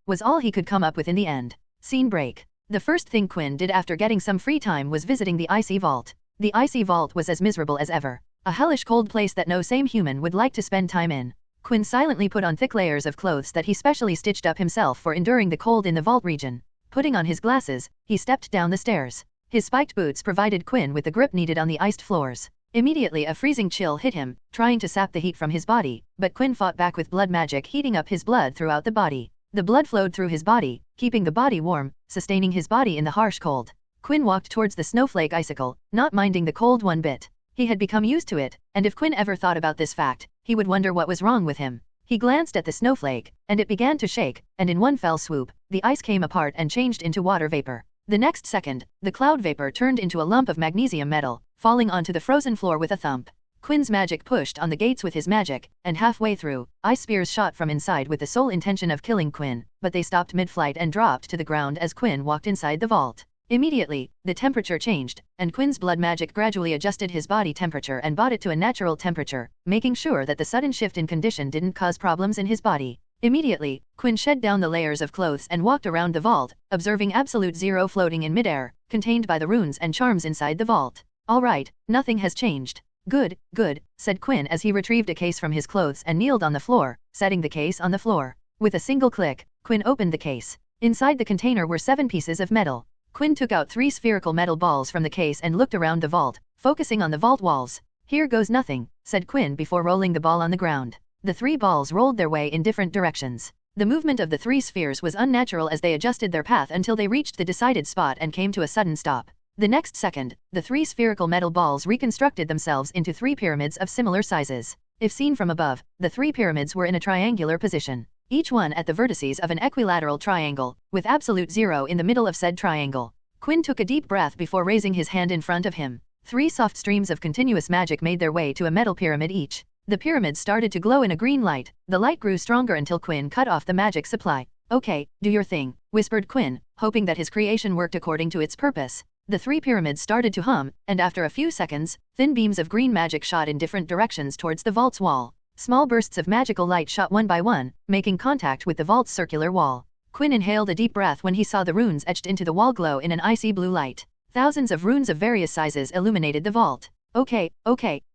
Was all he could come up with in the end. Scene break. The first thing Quinn did after getting some free time was visiting the icy vault. The icy vault was as miserable as ever. A hellish cold place that no sane human would like to spend time in. Quinn silently put on thick layers of clothes that he specially stitched up himself for enduring the cold in the vault region. Putting on his glasses, he stepped down the stairs. His spiked boots provided Quinn with the grip needed on the iced floors. Immediately a freezing chill hit him, trying to sap the heat from his body, but Quinn fought back with blood magic heating up his blood throughout the body. The blood flowed through his body, keeping the body warm, sustaining his body in the harsh cold. Quinn walked towards the snowflake icicle, not minding the cold one bit. He had become used to it, and if Quinn ever thought about this fact, he would wonder what was wrong with him. He glanced at the snowflake, and it began to shake, and in one fell swoop, the ice came apart and changed into water vapor. The next second, the cloud vapor turned into a lump of magnesium metal, falling onto the frozen floor with a thump. Quinn's magic pushed on the gates with his magic, and halfway through, ice spears shot from inside with the sole intention of killing Quinn, but they stopped mid-flight and dropped to the ground as Quinn walked inside the vault. Immediately, the temperature changed, and Quinn's blood magic gradually adjusted his body temperature and brought it to a natural temperature, making sure that the sudden shift in condition didn't cause problems in his body. Immediately, Quinn shed down the layers of clothes and walked around the vault, observing absolute zero floating in midair, contained by the runes and charms inside the vault. All right, nothing has changed. Good, said Quinn as he retrieved a case from his clothes and kneeled on the floor, setting the case on the floor. With a single click, Quinn opened the case. Inside the container were 7 pieces of metal. Quinn took out 3 spherical metal balls from the case and looked around the vault, focusing on the vault walls. Here goes nothing, said Quinn before rolling the ball on the ground. The 3 balls rolled their way in different directions. The movement of the 3 spheres was unnatural as they adjusted their path until they reached the decided spot and came to a sudden stop. The next second, the 3 spherical metal balls reconstructed themselves into 3 pyramids of similar sizes. If seen from above, the 3 pyramids were in a triangular position, each one at the vertices of an equilateral triangle, with absolute zero in the middle of said triangle. Quinn took a deep breath before raising his hand in front of him. 3 soft streams of continuous magic made their way to a metal pyramid each. The pyramids started to glow in a green light. The light grew stronger until Quinn cut off the magic supply. Okay, do your thing, whispered Quinn, hoping that his creation worked according to its purpose. The 3 pyramids started to hum, and after a few seconds, thin beams of green magic shot in different directions towards the vault's wall. Small bursts of magical light shot one by one, making contact with the vault's circular wall. Quinn inhaled a deep breath when he saw the runes etched into the wall glow in an icy blue light. Thousands of runes of various sizes illuminated the vault. Okay,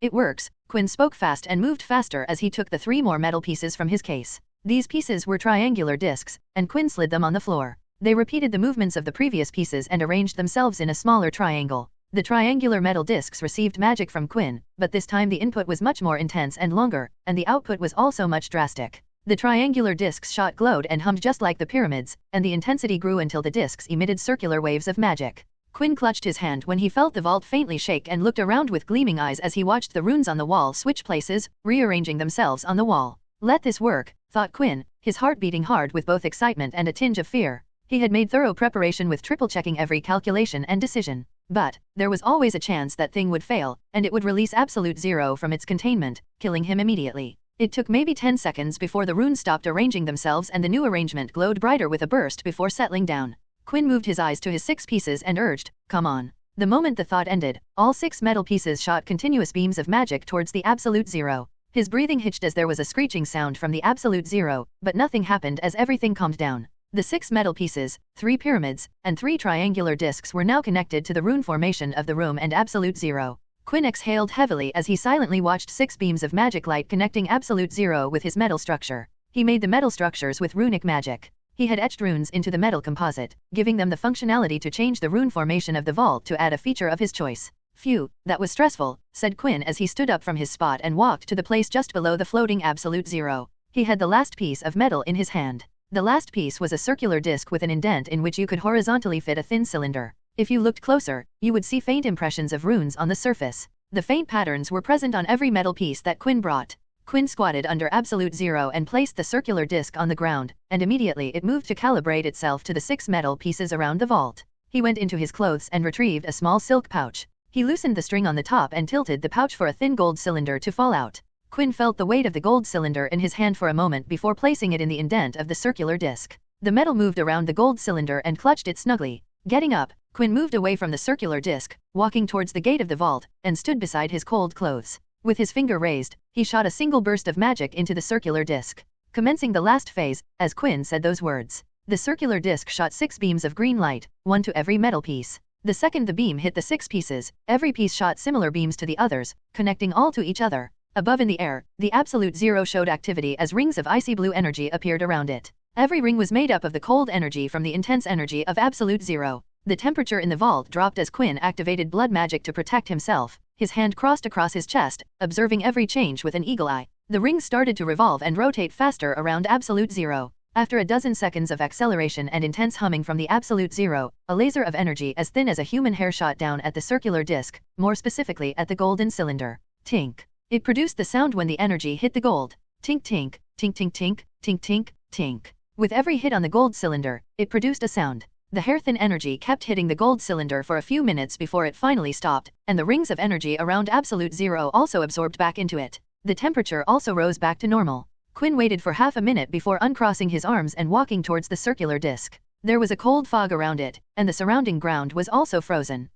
it works. Quinn spoke fast and moved faster as he took the 3 more metal pieces from his case. These pieces were triangular discs, and Quinn slid them on the floor. They repeated the movements of the previous pieces and arranged themselves in a smaller triangle. The triangular metal discs received magic from Quinn, but this time the input was much more intense and longer, and the output was also much drastic. The triangular discs shot glowed and hummed just like the pyramids, and the intensity grew until the discs emitted circular waves of magic. Quinn clutched his hand when he felt the vault faintly shake and looked around with gleaming eyes as he watched the runes on the wall switch places, rearranging themselves on the wall. Let this work, thought Quinn, his heart beating hard with both excitement and a tinge of fear. He had made thorough preparation with triple-checking every calculation and decision. But there was always a chance that thing would fail, and it would release absolute zero from its containment, killing him immediately. It took maybe 10 seconds before the runes stopped arranging themselves and the new arrangement glowed brighter with a burst before settling down. Quinn moved his eyes to his 6 pieces and urged, "Come on." The moment the thought ended, all 6 metal pieces shot continuous beams of magic towards the absolute zero. His breathing hitched as there was a screeching sound from the absolute zero, but nothing happened as everything calmed down. The 6 metal pieces, 3 pyramids, and 3 triangular discs were now connected to the rune formation of the room and absolute zero. Quinn exhaled heavily as he silently watched 6 beams of magic light connecting absolute zero with his metal structure. He made the metal structures with runic magic. He had etched runes into the metal composite, giving them the functionality to change the rune formation of the vault to add a feature of his choice. Phew, that was stressful, said Quinn as he stood up from his spot and walked to the place just below the floating absolute zero. He had the last piece of metal in his hand. The last piece was a circular disc with an indent in which you could horizontally fit a thin cylinder. If you looked closer, you would see faint impressions of runes on the surface. The faint patterns were present on every metal piece that Quinn brought. Quinn squatted under absolute zero and placed the circular disc on the ground, and immediately it moved to calibrate itself to the 6 metal pieces around the vault. He went into his clothes and retrieved a small silk pouch. He loosened the string on the top and tilted the pouch for a thin gold cylinder to fall out. Quinn felt the weight of the gold cylinder in his hand for a moment before placing it in the indent of the circular disc. The metal moved around the gold cylinder and clutched it snugly. Getting up, Quinn moved away from the circular disc, walking towards the gate of the vault, and stood beside his cold clothes. With his finger raised, he shot a single burst of magic into the circular disc. Commencing the last phase, as Quinn said those words, the circular disc shot 6 beams of green light, 1 to every metal piece. The second the beam hit the 6 pieces, every piece shot similar beams to the others, connecting all to each other. Above in the air, the absolute zero showed activity as rings of icy blue energy appeared around it. Every ring was made up of the cold energy from the intense energy of absolute zero. The temperature in the vault dropped as Quinn activated blood magic to protect himself. His hand crossed across his chest, observing every change with an eagle eye. The rings started to revolve and rotate faster around absolute zero. After a dozen seconds of acceleration and intense humming from the absolute zero, a laser of energy as thin as a human hair shot down at the circular disc, more specifically at the golden cylinder. Tink. It produced the sound when the energy hit the gold. Tink tink, tink tink tink, tink tink, tink. With every hit on the gold cylinder, it produced a sound. The hair-thin energy kept hitting the gold cylinder for a few minutes before it finally stopped, and the rings of energy around absolute zero also absorbed back into it. The temperature also rose back to normal. Quinn waited for half a minute before uncrossing his arms and walking towards the circular disc. There was a cold fog around it, and the surrounding ground was also frozen.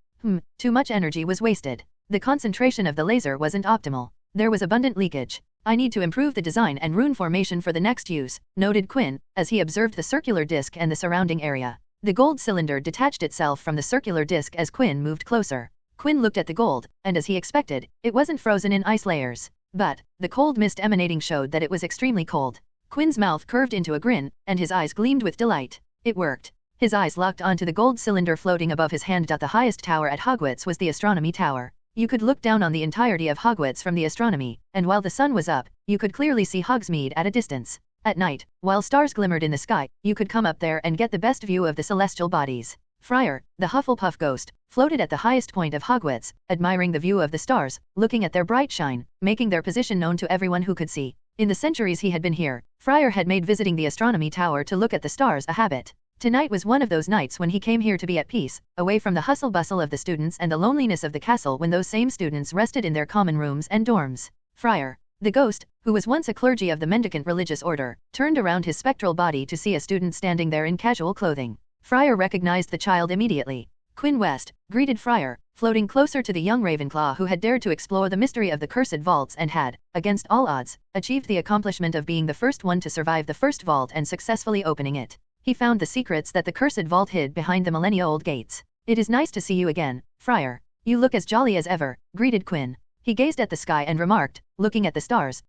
Too much energy was wasted. The concentration of the laser wasn't optimal. There was abundant leakage. I need to improve the design and rune formation for the next use, noted Quinn, as he observed the circular disc and the surrounding area. The gold cylinder detached itself from the circular disc as Quinn moved closer. Quinn looked at the gold, and as he expected, it wasn't frozen in ice layers. But, the cold mist emanating showed that it was extremely cold. Quinn's mouth curved into a grin, and his eyes gleamed with delight. It worked. His eyes locked onto the gold cylinder floating above his hand. The highest tower at Hogwarts was the astronomy tower. You could look down on the entirety of Hogwarts from the astronomy, and while the sun was up, you could clearly see Hogsmeade at a distance. At night, while stars glimmered in the sky, you could come up there and get the best view of the celestial bodies. Friar, the Hufflepuff ghost, floated at the highest point of Hogwarts, admiring the view of the stars, looking at their bright shine, making their position known to everyone who could see. In the centuries he had been here, Friar had made visiting the astronomy tower to look at the stars a habit. Tonight was one of those nights when he came here to be at peace, away from the hustle-bustle of the students and the loneliness of the castle when those same students rested in their common rooms and dorms. Friar, the ghost, who was once a clergy of the mendicant religious order, turned around his spectral body to see a student standing there in casual clothing. Friar recognized the child immediately. Quinn West, greeted Friar, floating closer to the young Ravenclaw who had dared to explore the mystery of the cursed vaults and had, against all odds, achieved the accomplishment of being the first one to survive the first vault and successfully opening it. He found the secrets that the cursed vault hid behind the millennia-old gates. It is nice to see you again, Friar. You look as jolly as ever, greeted Quinn. He gazed at the sky and remarked, looking at the stars,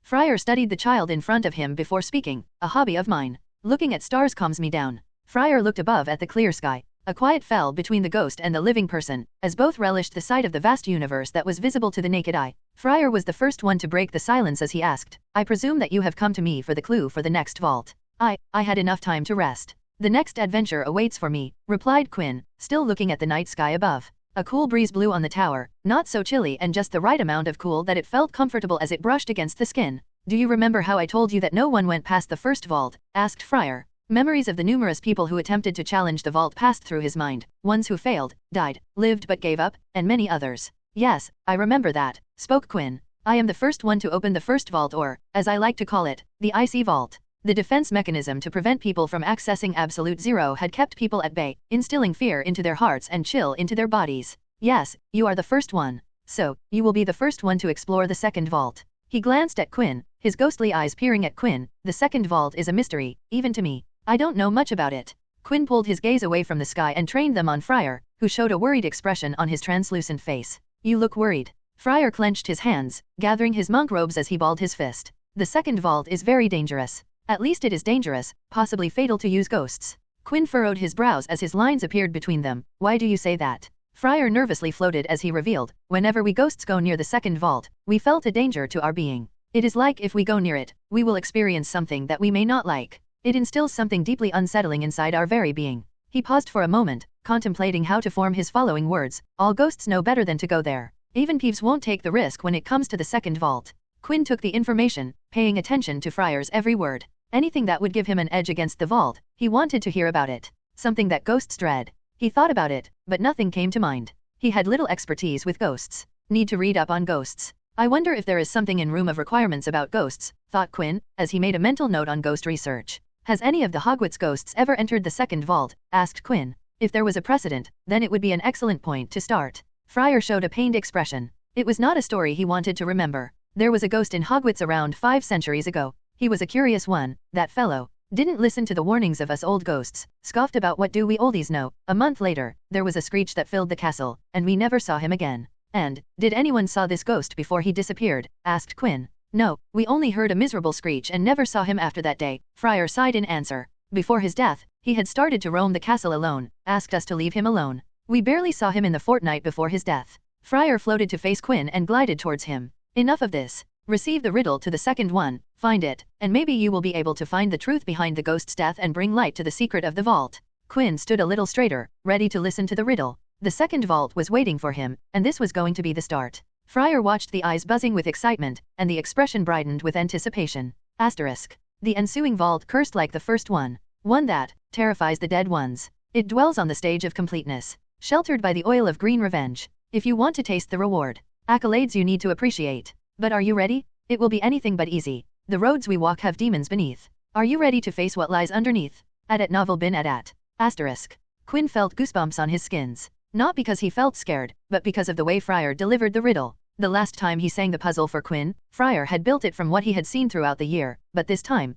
Friar studied the child in front of him before speaking, a hobby of mine. Looking at stars calms me down. Friar looked above at the clear sky. A quiet fell between the ghost and the living person, as both relished the sight of the vast universe that was visible to the naked eye. Friar was the first one to break the silence as he asked, I presume that you have come to me for the clue for the next vault. I had enough time to rest. The next adventure awaits for me, replied Quinn, still looking at the night sky above. A cool breeze blew on the tower, not so chilly and just the right amount of cool that it felt comfortable as it brushed against the skin. Do you remember how I told you that no one went past the first vault? Asked Friar. Memories of the numerous people who attempted to challenge the vault passed through his mind, ones who failed, died, lived but gave up, and many others. Yes, I remember that, spoke Quinn. I am the first one to open the first vault or, as I like to call it, the Icy Vault. The defense mechanism to prevent people from accessing absolute zero had kept people at bay, instilling fear into their hearts and chill into their bodies. Yes, you are the first one. So, you will be the first one to explore the second vault. He glanced at Quinn, his ghostly eyes peering at Quinn. The second vault is a mystery, even to me. I don't know much about it. Quinn pulled his gaze away from the sky and trained them on Friar, who showed a worried expression on his translucent face. You look worried. Friar clenched his hands, gathering his monk robes as he balled his fist. The second vault is very dangerous. At least it is dangerous, possibly fatal to use ghosts. Quinn furrowed his brows as his lines appeared between them. Why do you say that? Friar nervously floated as he revealed, whenever we ghosts go near the second vault, we felt a danger to our being. It is like if we go near it, we will experience something that we may not like. It instills something deeply unsettling inside our very being. He paused for a moment, contemplating how to form his following words. All ghosts know better than to go there. Even Peeves won't take the risk when it comes to the second vault. Quinn took the information, paying attention to Friar's every word. Anything that would give him an edge against the vault, he wanted to hear about it. Something that ghosts dread. He thought about it, but nothing came to mind. He had little expertise with ghosts. Need to read up on ghosts. I wonder if there is something in Room of Requirements about ghosts, thought Quinn, as he made a mental note on ghost research. Has any of the Hogwarts ghosts ever entered the second vault? Asked Quinn. If there was a precedent, then it would be an excellent point to start. Friar showed a pained expression. It was not a story he wanted to remember. There was a ghost in Hogwarts around 5 centuries ago. He was a curious one, that fellow. Didn't listen to the warnings of us old ghosts, scoffed about what do we oldies know. A month later, there was a screech that filled the castle, and we never saw him again. And, did anyone saw this ghost before he disappeared? Asked Quinn. No, we only heard a miserable screech and never saw him after that day, Friar sighed in answer. Before his death, he had started to roam the castle alone, asked us to leave him alone. We barely saw him in the fortnight before his death. Friar floated to face Quinn and glided towards him. Enough of this. Receive the riddle to the second one, find it, and maybe you will be able to find the truth behind the ghost's death and bring light to the secret of the vault. Quinn stood a little straighter, ready to listen to the riddle. The second vault was waiting for him, and this was going to be the start. Friar watched the eyes buzzing with excitement, and the expression brightened with anticipation. Asterisk. The ensuing vault cursed like the first one. One that terrifies the dead ones. It dwells on the stage of completeness, sheltered by the oil of green revenge. If you want to taste the reward, accolades you need to appreciate. But are you ready? It will be anything but easy. The roads we walk have demons beneath. Are you ready to face what lies underneath? At novel bin at. Asterisk. Quinn felt goosebumps on his skins. Not because he felt scared, but because of the way Friar delivered the riddle. The last time he sang the puzzle for Quinn, Friar had built it from what he had seen throughout the year, but this time,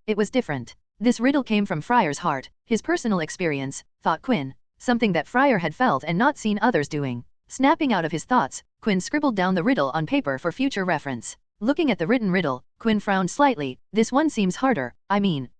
it was different. This riddle came from Friar's heart, his personal experience, thought Quinn. Something that Friar had felt and not seen others doing. Snapping out of his thoughts, Quinn scribbled down the riddle on paper for future reference. Looking at the written riddle, Quinn frowned slightly. This one seems harder,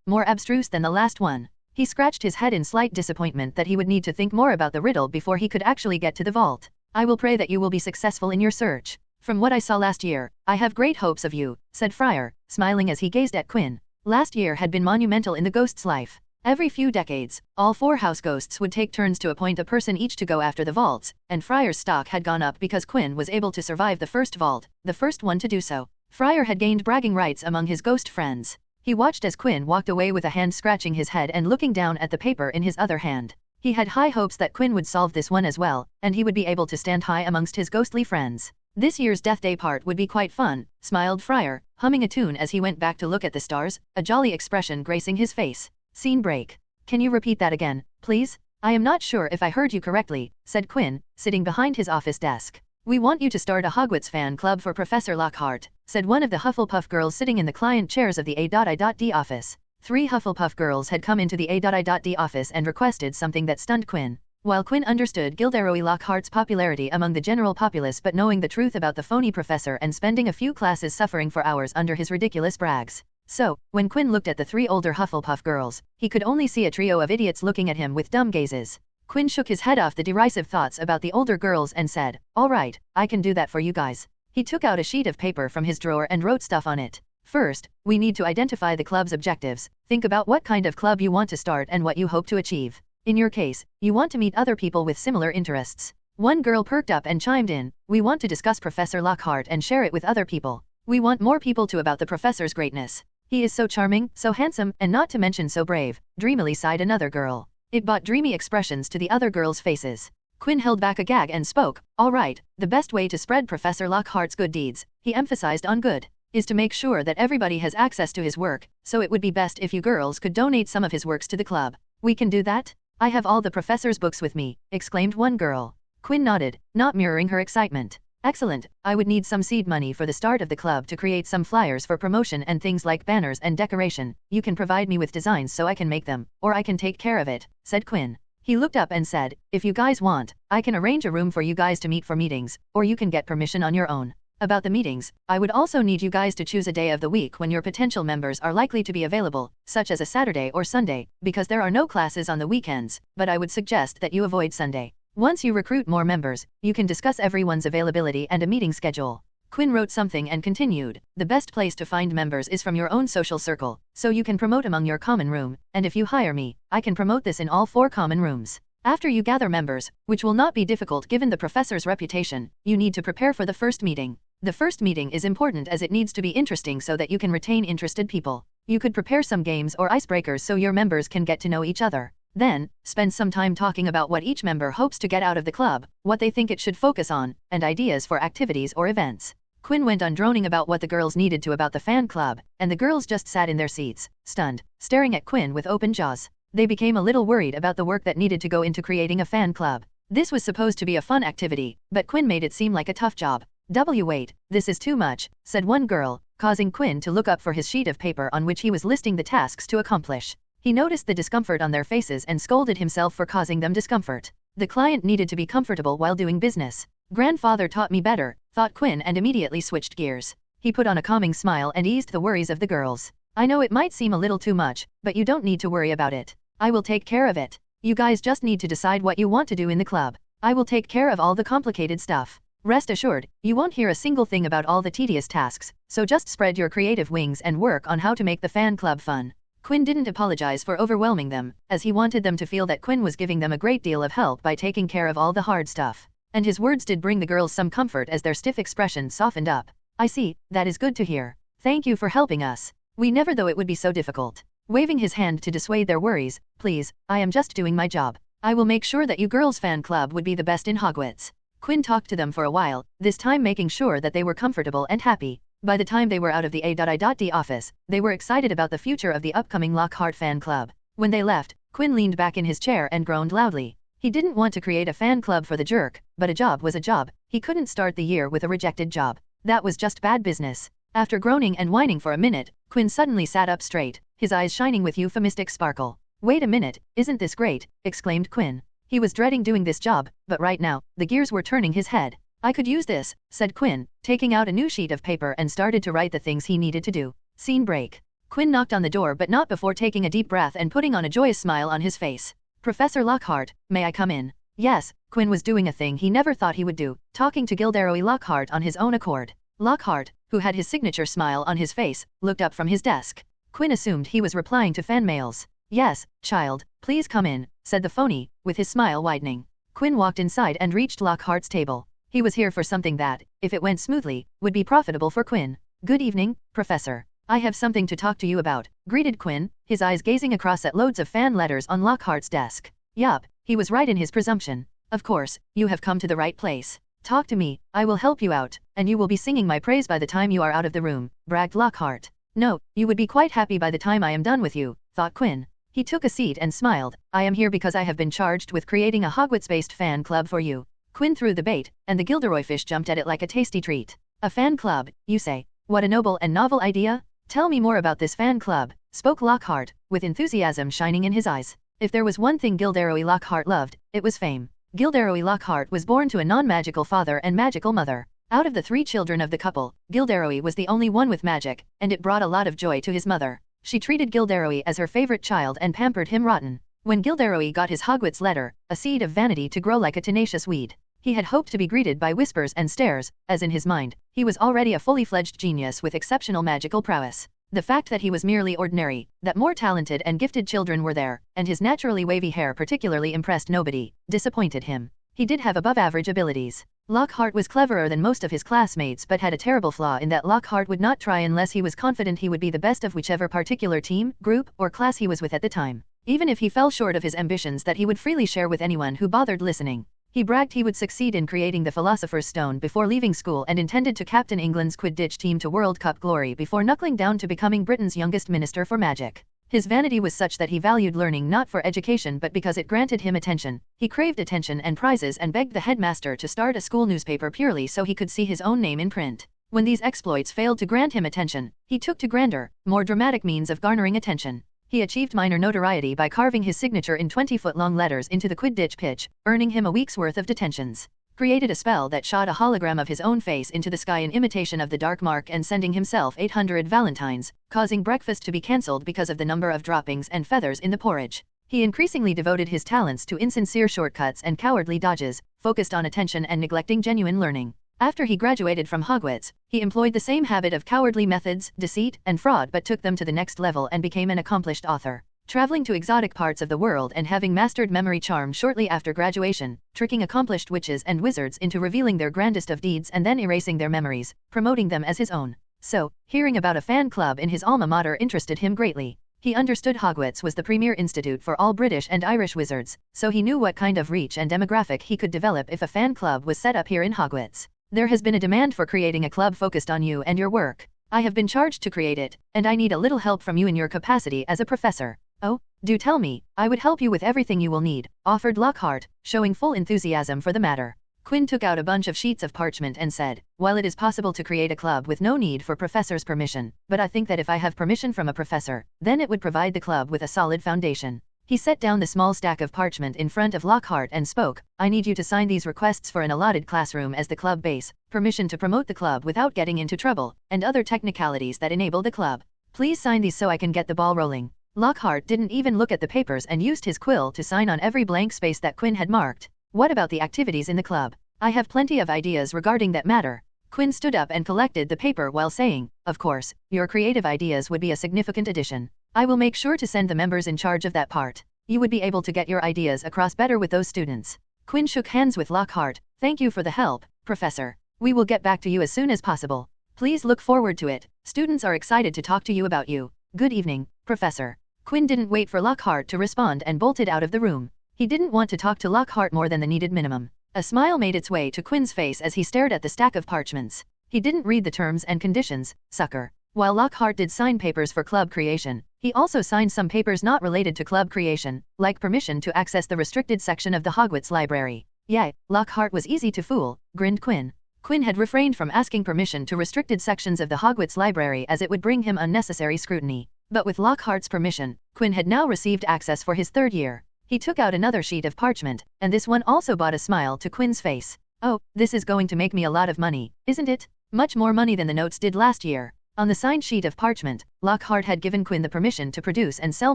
more abstruse than the last one. He scratched his head in slight disappointment that he would need to think more about the riddle before he could actually get to the vault. I will pray that you will be successful in your search. From what I saw last year, I have great hopes of you, said Friar, smiling as he gazed at Quinn. Last year had been monumental in the ghost's life. Every few decades, all 4 house ghosts would take turns to appoint a person each to go after the vaults, and Friar's stock had gone up because Quinn was able to survive the first vault, the first one to do so. Friar had gained bragging rights among his ghost friends. He watched as Quinn walked away with a hand scratching his head and looking down at the paper in his other hand. He had high hopes that Quinn would solve this one as well, and he would be able to stand high amongst his ghostly friends. This year's Death Day part would be quite fun, smiled Friar, humming a tune as he went back to look at the stars, a jolly expression gracing his face. Scene break. Can you repeat that again, please? I am not sure if I heard you correctly, said Quinn, sitting behind his office desk. We want you to start a Hogwarts fan club for Professor Lockhart, said one of the Hufflepuff girls sitting in the client chairs of the A.I.D. office. 3 Hufflepuff girls had come into the A.I.D. office and requested something that stunned Quinn. While Quinn understood Gilderoy Lockhart's popularity among the general populace, but knowing the truth about the phony professor and spending a few classes suffering for hours under his ridiculous brags. So, when Quinn looked at the 3 older Hufflepuff girls, he could only see a trio of idiots looking at him with dumb gazes. Quinn shook his head off the derisive thoughts about the older girls and said, "All right, I can do that for you guys." He took out a sheet of paper from his drawer and wrote stuff on it. First, we need to identify the club's objectives. Think about what kind of club you want to start and what you hope to achieve. In your case, you want to meet other people with similar interests. One girl perked up and chimed in, "We want to discuss Professor Lockhart and share it with other people. We want more people to about the professor's greatness. He is so charming, so handsome, and not to mention so brave," dreamily sighed another girl. It brought dreamy expressions to the other girls' faces. Quinn held back a gag and spoke, "All right, the best way to spread Professor Lockhart's good deeds," he emphasized on good, "is to make sure that everybody has access to his work, so it would be best if you girls could donate some of his works to the club. We can do that? I have all the professor's books with me," exclaimed one girl. Quinn nodded, not mirroring her excitement. "Excellent, I would need some seed money for the start of the club to create some flyers for promotion and things like banners and decoration. You can provide me with designs so I can make them, or I can take care of it," said Quinn. He looked up and said, "If you guys want, I can arrange a room for you guys to meet for meetings, or you can get permission on your own. About the meetings, I would also need you guys to choose a day of the week when your potential members are likely to be available, such as a Saturday or Sunday, because there are no classes on the weekends, but I would suggest that you avoid Sunday. Once you recruit more members, you can discuss everyone's availability and a meeting schedule." Quinn wrote something and continued, "The best place to find members is from your own social circle, so you can promote among your common room, and if you hire me, I can promote this in all 4 common rooms. After you gather members, which will not be difficult given the professor's reputation, you need to prepare for the first meeting. The first meeting is important as it needs to be interesting so that you can retain interested people. You could prepare some games or icebreakers so your members can get to know each other. Then, spend some time talking about what each member hopes to get out of the club, what they think it should focus on, and ideas for activities or events." Quinn went on droning about what the girls needed to about the fan club, and the girls just sat in their seats, stunned, staring at Quinn with open jaws. They became a little worried about the work that needed to go into creating a fan club. This was supposed to be a fun activity, but Quinn made it seem like a tough job. Wait, this is too much, said one girl, causing Quinn to look up for his sheet of paper on which he was listing the tasks to accomplish. He noticed the discomfort on their faces and scolded himself for causing them discomfort. The client needed to be comfortable while doing business. Grandfather taught me better, thought Quinn, and immediately switched gears. He put on a calming smile and eased the worries of the girls. I know it might seem a little too much, but you don't need to worry about it. I will take care of it. You guys just need to decide what you want to do in the club. I will take care of all the complicated stuff. Rest assured, you won't hear a single thing about all the tedious tasks, so just spread your creative wings and work on how to make the fan club fun. Quinn didn't apologize for overwhelming them, as he wanted them to feel that Quinn was giving them a great deal of help by taking care of all the hard stuff. And his words did bring the girls some comfort as their stiff expressions softened up. I see, that is good to hear. Thank you for helping us. We never thought it would be so difficult. Waving his hand to dissuade their worries, please, I am just doing my job. I will make sure that you girls' fan club would be the best in Hogwarts. Quinn talked to them for a while, this time making sure that they were comfortable and happy. By the time they were out of the A.I.D office, they were excited about the future of the upcoming Lockhart fan club. When they left, Quinn leaned back in his chair and groaned loudly. He didn't want to create a fan club for the jerk, but a job was a job. He couldn't start the year with a rejected job. That was just bad business. After groaning and whining for a minute, Quinn suddenly sat up straight, his eyes shining with euphemistic sparkle. Wait a minute, isn't this great? Exclaimed Quinn. He was dreading doing this job, but right now, the gears were turning his head. I could use this, said Quinn, taking out a new sheet of paper and started to write the things he needed to do. Scene break. Quinn knocked on the door but not before taking a deep breath and putting on a joyous smile on his face. Professor Lockhart, may I come in? Yes, Quinn was doing a thing he never thought he would do, talking to Gilderoy Lockhart on his own accord. Lockhart, who had his signature smile on his face, looked up from his desk. Quinn assumed he was replying to fan mails. Yes, child, please come in, said the phony, with his smile widening. Quinn walked inside and reached Lockhart's table. He was here for something that, if it went smoothly, would be profitable for Quinn. Good evening, Professor. I have something to talk to you about, greeted Quinn, his eyes gazing across at loads of fan letters on Lockhart's desk. Yup, he was right in his presumption. Of course, you have come to the right place. Talk to me, I will help you out, and you will be singing my praise by the time you are out of the room, bragged Lockhart. No, you would be quite happy by the time I am done with you, thought Quinn. He took a seat and smiled. I am here because I have been charged with creating a Hogwarts-based fan club for you. Quinn threw the bait, and the Gilderoy fish jumped at it like a tasty treat. A fan club, you say? What a noble and novel idea. Tell me more about this fan club, spoke Lockhart, with enthusiasm shining in his eyes. If there was one thing Gilderoy Lockhart loved, it was fame. Gilderoy Lockhart was born to a non-magical father and magical mother. Out of the 3 children of the couple, Gilderoy was the only one with magic, and it brought a lot of joy to his mother. She treated Gilderoy as her favorite child and pampered him rotten. When Gilderoy got his Hogwarts letter, a seed of vanity to grow like a tenacious weed. He had hoped to be greeted by whispers and stares, as in his mind, he was already a fully fledged genius with exceptional magical prowess. The fact that he was merely ordinary, that more talented and gifted children were there, and his naturally wavy hair particularly impressed nobody, disappointed him. He did have above-average abilities. Lockhart was cleverer than most of his classmates but had a terrible flaw in that Lockhart would not try unless he was confident he would be the best of whichever particular team, group, or class he was with at the time. Even if he fell short of his ambitions that he would freely share with anyone who bothered listening. He bragged he would succeed in creating the Philosopher's Stone before leaving school and intended to captain England's Quidditch team to World Cup glory before knuckling down to becoming Britain's youngest minister for magic. His vanity was such that he valued learning not for education but because it granted him attention. He craved attention and prizes and begged the headmaster to start a school newspaper purely so he could see his own name in print. When these exploits failed to grant him attention, he took to grander, more dramatic means of garnering attention. He achieved minor notoriety by carving his signature in 20-foot-long letters into the Quidditch pitch, earning him a week's worth of detentions. Created a spell that shot a hologram of his own face into the sky in imitation of the Dark Mark and sending himself 800 valentines, causing breakfast to be cancelled because of the number of droppings and feathers in the porridge. He increasingly devoted his talents to insincere shortcuts and cowardly dodges, focused on attention and neglecting genuine learning. After he graduated from Hogwarts, he employed the same habit of cowardly methods, deceit, and fraud but took them to the next level and became an accomplished author. Traveling to exotic parts of the world and having mastered memory charm shortly after graduation, tricking accomplished witches and wizards into revealing their grandest of deeds and then erasing their memories, promoting them as his own. So, hearing about a fan club in his alma mater interested him greatly. He understood Hogwarts was the premier institute for all British and Irish wizards, so he knew what kind of reach and demographic he could develop if a fan club was set up here in Hogwarts. There has been a demand for creating a club focused on you and your work. I have been charged to create it, and I need a little help from you in your capacity as a professor. Oh, Do tell me, I would help you with everything you will need, offered Lockhart, showing full enthusiasm for the matter. Quinn took out a bunch of sheets of parchment and said, while it is possible to create a club with no need for professor's permission, but I think that if I have permission from a professor, then it would provide the club with a solid foundation. He set down the small stack of parchment in front of Lockhart and spoke, I need you to sign these requests for an allotted classroom as the club base, permission to promote the club without getting into trouble, and other technicalities that enable the club. Please sign these so I can get the ball rolling. Lockhart didn't even look at the papers and used his quill to sign on every blank space that Quinn had marked. What about the activities in the club? I have plenty of ideas regarding that matter. Quinn stood up and collected the paper while saying, of course, your creative ideas would be a significant addition. I will make sure to send the members in charge of that part. You would be able to get your ideas across better with those students. Quinn shook hands with Lockhart. Thank you for the help, Professor. We will get back to you as soon as possible. Please look forward to it. Students are excited to talk to you about you. Good evening, Professor. Quinn didn't wait for Lockhart to respond and bolted out of the room. He didn't want to talk to Lockhart more than the needed minimum. A smile made its way to Quinn's face as he stared at the stack of parchments. He didn't read the terms and conditions, sucker. While Lockhart did sign papers for club creation, he also signed some papers not related to club creation, like permission to access the restricted section of the Hogwarts library. Yeah, Lockhart was easy to fool, grinned Quinn. Quinn had refrained from asking permission to restricted sections of the Hogwarts library as it would bring him unnecessary scrutiny. But with Lockhart's permission, Quinn had now received access for his third year. He took out another sheet of parchment, and this one also brought a smile to Quinn's face. Oh, this is going to make me a lot of money, isn't it? Much more money than the notes did last year. On the signed sheet of parchment, Lockhart had given Quinn the permission to produce and sell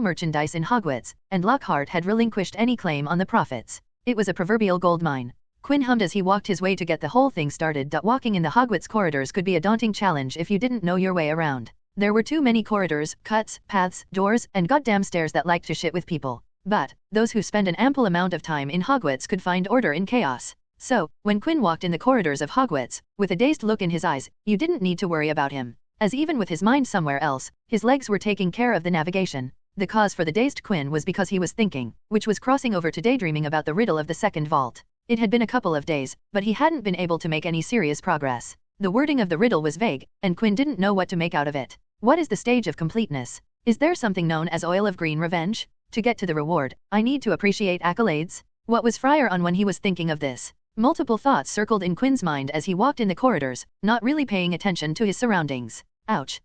merchandise in Hogwarts, and Lockhart had relinquished any claim on the profits. It was a proverbial gold mine. Quinn hummed as he walked his way to get the whole thing started. Walking in the Hogwarts corridors could be a daunting challenge if you didn't know your way around. There were too many corridors, cuts, paths, doors, and goddamn stairs that liked to shit with people. But those who spend an ample amount of time in Hogwarts could find order in chaos. So, when Quinn walked in the corridors of Hogwarts, with a dazed look in his eyes, you didn't need to worry about him. As even with his mind somewhere else, his legs were taking care of the navigation. The cause for the dazed Quinn was because he was thinking, which was crossing over to daydreaming about the riddle of the second vault. It had been a couple of days, but he hadn't been able to make any serious progress. The wording of the riddle was vague, and Quinn didn't know what to make out of it. What is the stage of completeness? Is there something known as oil of green revenge? To get to the reward, I need to appreciate accolades? What was Friar on when he was thinking of this? Multiple thoughts circled in Quinn's mind as he walked in the corridors, not really paying attention to his surroundings. Ouch.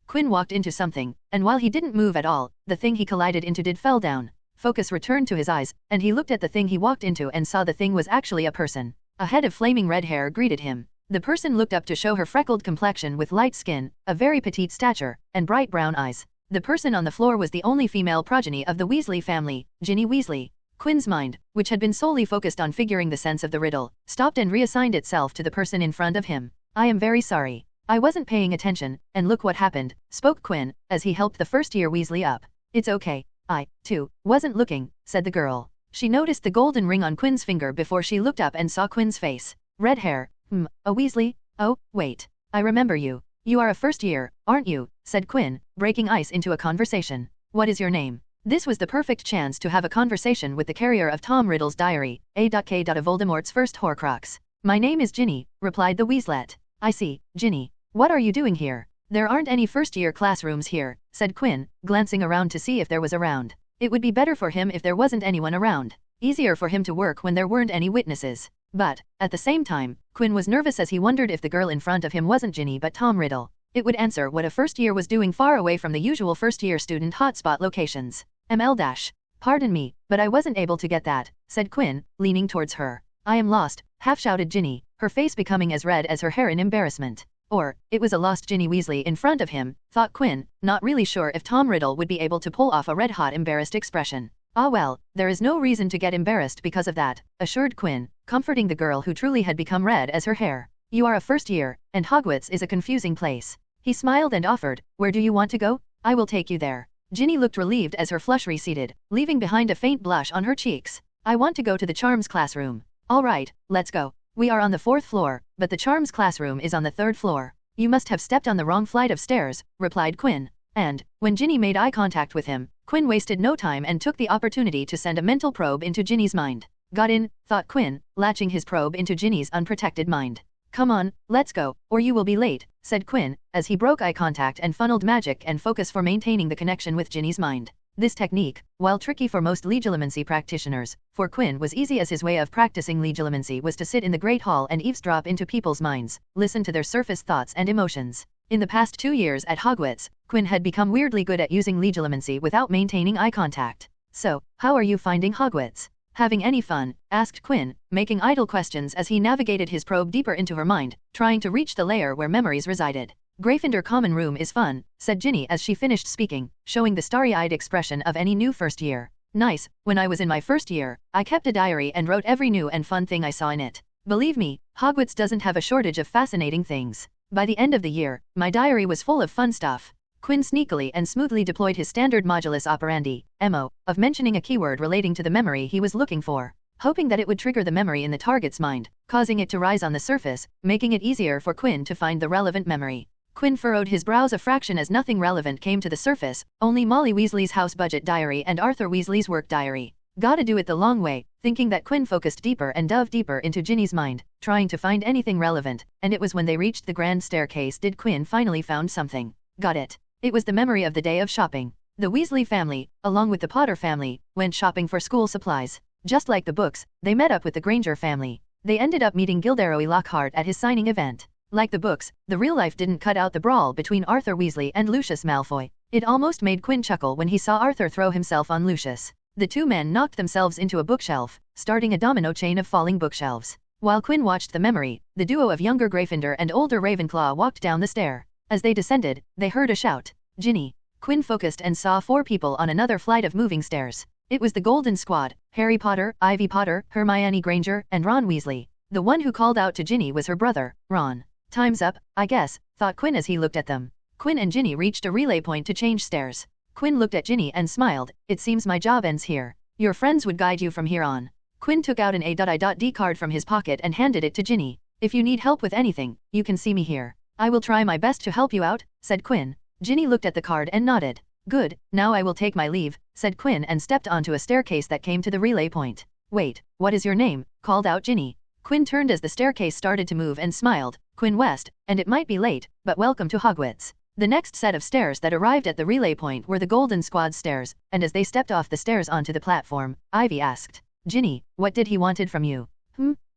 Quinn walked into something, and while he didn't move at all, the thing he collided into did fell down. Focus returned to his eyes, and he looked at the thing he walked into and saw the thing was actually a person. A head of flaming red hair greeted him. The person looked up to show her freckled complexion with light skin, a very petite stature, and bright brown eyes. The person on the floor was the only female progeny of the Weasley family, Ginny Weasley. Quinn's mind, which had been solely focused on figuring the sense of the riddle, stopped and reassigned itself to the person in front of him. I am very sorry. I wasn't paying attention, and look what happened, spoke Quinn, as he helped the first-year Weasley up. It's okay. I, too, wasn't looking, said the girl. She noticed the golden ring on Quinn's finger before she looked up and saw Quinn's face. Red hair. A Weasley? Oh, wait. I remember you. You are a first year, aren't you? Said Quinn, breaking ice into a conversation. What is your name? This was the perfect chance to have a conversation with the carrier of Tom Riddle's diary, A.K. of Voldemort's first Horcrux. My name is Ginny, replied the Weaslet. I see, Ginny. What are you doing here? There aren't any first-year classrooms here, said Quinn, glancing around to see if there was around. It would be better for him if there wasn't anyone around. Easier for him to work when there weren't any witnesses. But, at the same time, Quinn was nervous as he wondered if the girl in front of him wasn't Ginny but Tom Riddle. It would answer what a first year was doing far away from the usual first-year student hotspot locations. Pardon me, but I wasn't able to get that, said Quinn, leaning towards her. I am lost, half-shouted Ginny, her face becoming as red as her hair in embarrassment. Or, it was a lost Ginny Weasley in front of him, thought Quinn, not really sure if Tom Riddle would be able to pull off a red-hot embarrassed expression. Ah well, there is no reason to get embarrassed because of that, assured Quinn, comforting the girl who truly had become red as her hair. You are a first year, and Hogwarts is a confusing place. He smiled and offered, where do you want to go? I will take you there. Ginny looked relieved as her flush receded, leaving behind a faint blush on her cheeks. I want to go to the Charms classroom. All right, let's go. We are on the 4th floor, but the Charms classroom is on the 3rd floor. You must have stepped on the wrong flight of stairs, replied Quinn. And, when Ginny made eye contact with him, Quinn wasted no time and took the opportunity to send a mental probe into Ginny's mind. Got in, thought Quinn, latching his probe into Ginny's unprotected mind. Come on, let's go, or you will be late, said Quinn, as he broke eye contact and funneled magic and focus for maintaining the connection with Ginny's mind. This technique, while tricky for most legilimency practitioners, for Quinn was easy as his way of practicing legilimency was to sit in the Great Hall and eavesdrop into people's minds, listen to their surface thoughts and emotions. In the past 2 years at Hogwarts, Quinn had become weirdly good at using legilimency without maintaining eye contact. So, how are you finding Hogwarts? Having any fun? Asked Quinn, making idle questions as he navigated his probe deeper into her mind, trying to reach the layer where memories resided. Gryffindor common room is fun, said Ginny as she finished speaking, showing the starry-eyed expression of any new first year. Nice, when I was in my first year, I kept a diary and wrote every new and fun thing I saw in it. Believe me, Hogwarts doesn't have a shortage of fascinating things. By the end of the year, my diary was full of fun stuff. Quinn sneakily and smoothly deployed his standard modulus operandi, MO, of mentioning a keyword relating to the memory he was looking for, hoping that it would trigger the memory in the target's mind, causing it to rise on the surface, making it easier for Quinn to find the relevant memory. Quinn furrowed his brows a fraction as nothing relevant came to the surface, only Molly Weasley's house budget diary and Arthur Weasley's work diary. Gotta do it the long way, thinking that Quinn focused deeper and dove deeper into Ginny's mind, trying to find anything relevant, and it was when they reached the grand staircase did Quinn finally found something. Got it. It was the memory of the day of shopping. The Weasley family, along with the Potter family, went shopping for school supplies. Just like the books, they met up with the Granger family. They ended up meeting Gilderoy Lockhart at his signing event. Like the books, the real life didn't cut out the brawl between Arthur Weasley and Lucius Malfoy. It almost made Quinn chuckle when he saw Arthur throw himself on Lucius. The two men knocked themselves into a bookshelf, starting a domino chain of falling bookshelves. While Quinn watched the memory, the duo of younger Gryffindor and older Ravenclaw walked down the stair. As they descended, they heard a shout. Ginny. Quinn focused and saw 4 people on another flight of moving stairs. It was the Golden Squad, Harry Potter, Ivy Potter, Hermione Granger, and Ron Weasley. The one who called out to Ginny was her brother, Ron. Time's up, I guess, thought Quinn as he looked at them. Quinn and Ginny reached a relay point to change stairs. Quinn looked at Ginny and smiled. It seems my job ends here. Your friends would guide you from here on. Quinn took out an A.I.D card from his pocket and handed it to Ginny. If you need help with anything, you can see me here. I will try my best to help you out, said Quinn. Ginny looked at the card and nodded. Good, now I will take my leave, said Quinn and stepped onto a staircase that came to the relay point. Wait, what is your name? Called out Ginny. Quinn turned as the staircase started to move and smiled. Quinn West, and it might be late, but welcome to Hogwarts. The next set of stairs that arrived at the relay point were the Golden Squad stairs, and as they stepped off the stairs onto the platform, Ivy asked, Ginny, what did he wanted from you?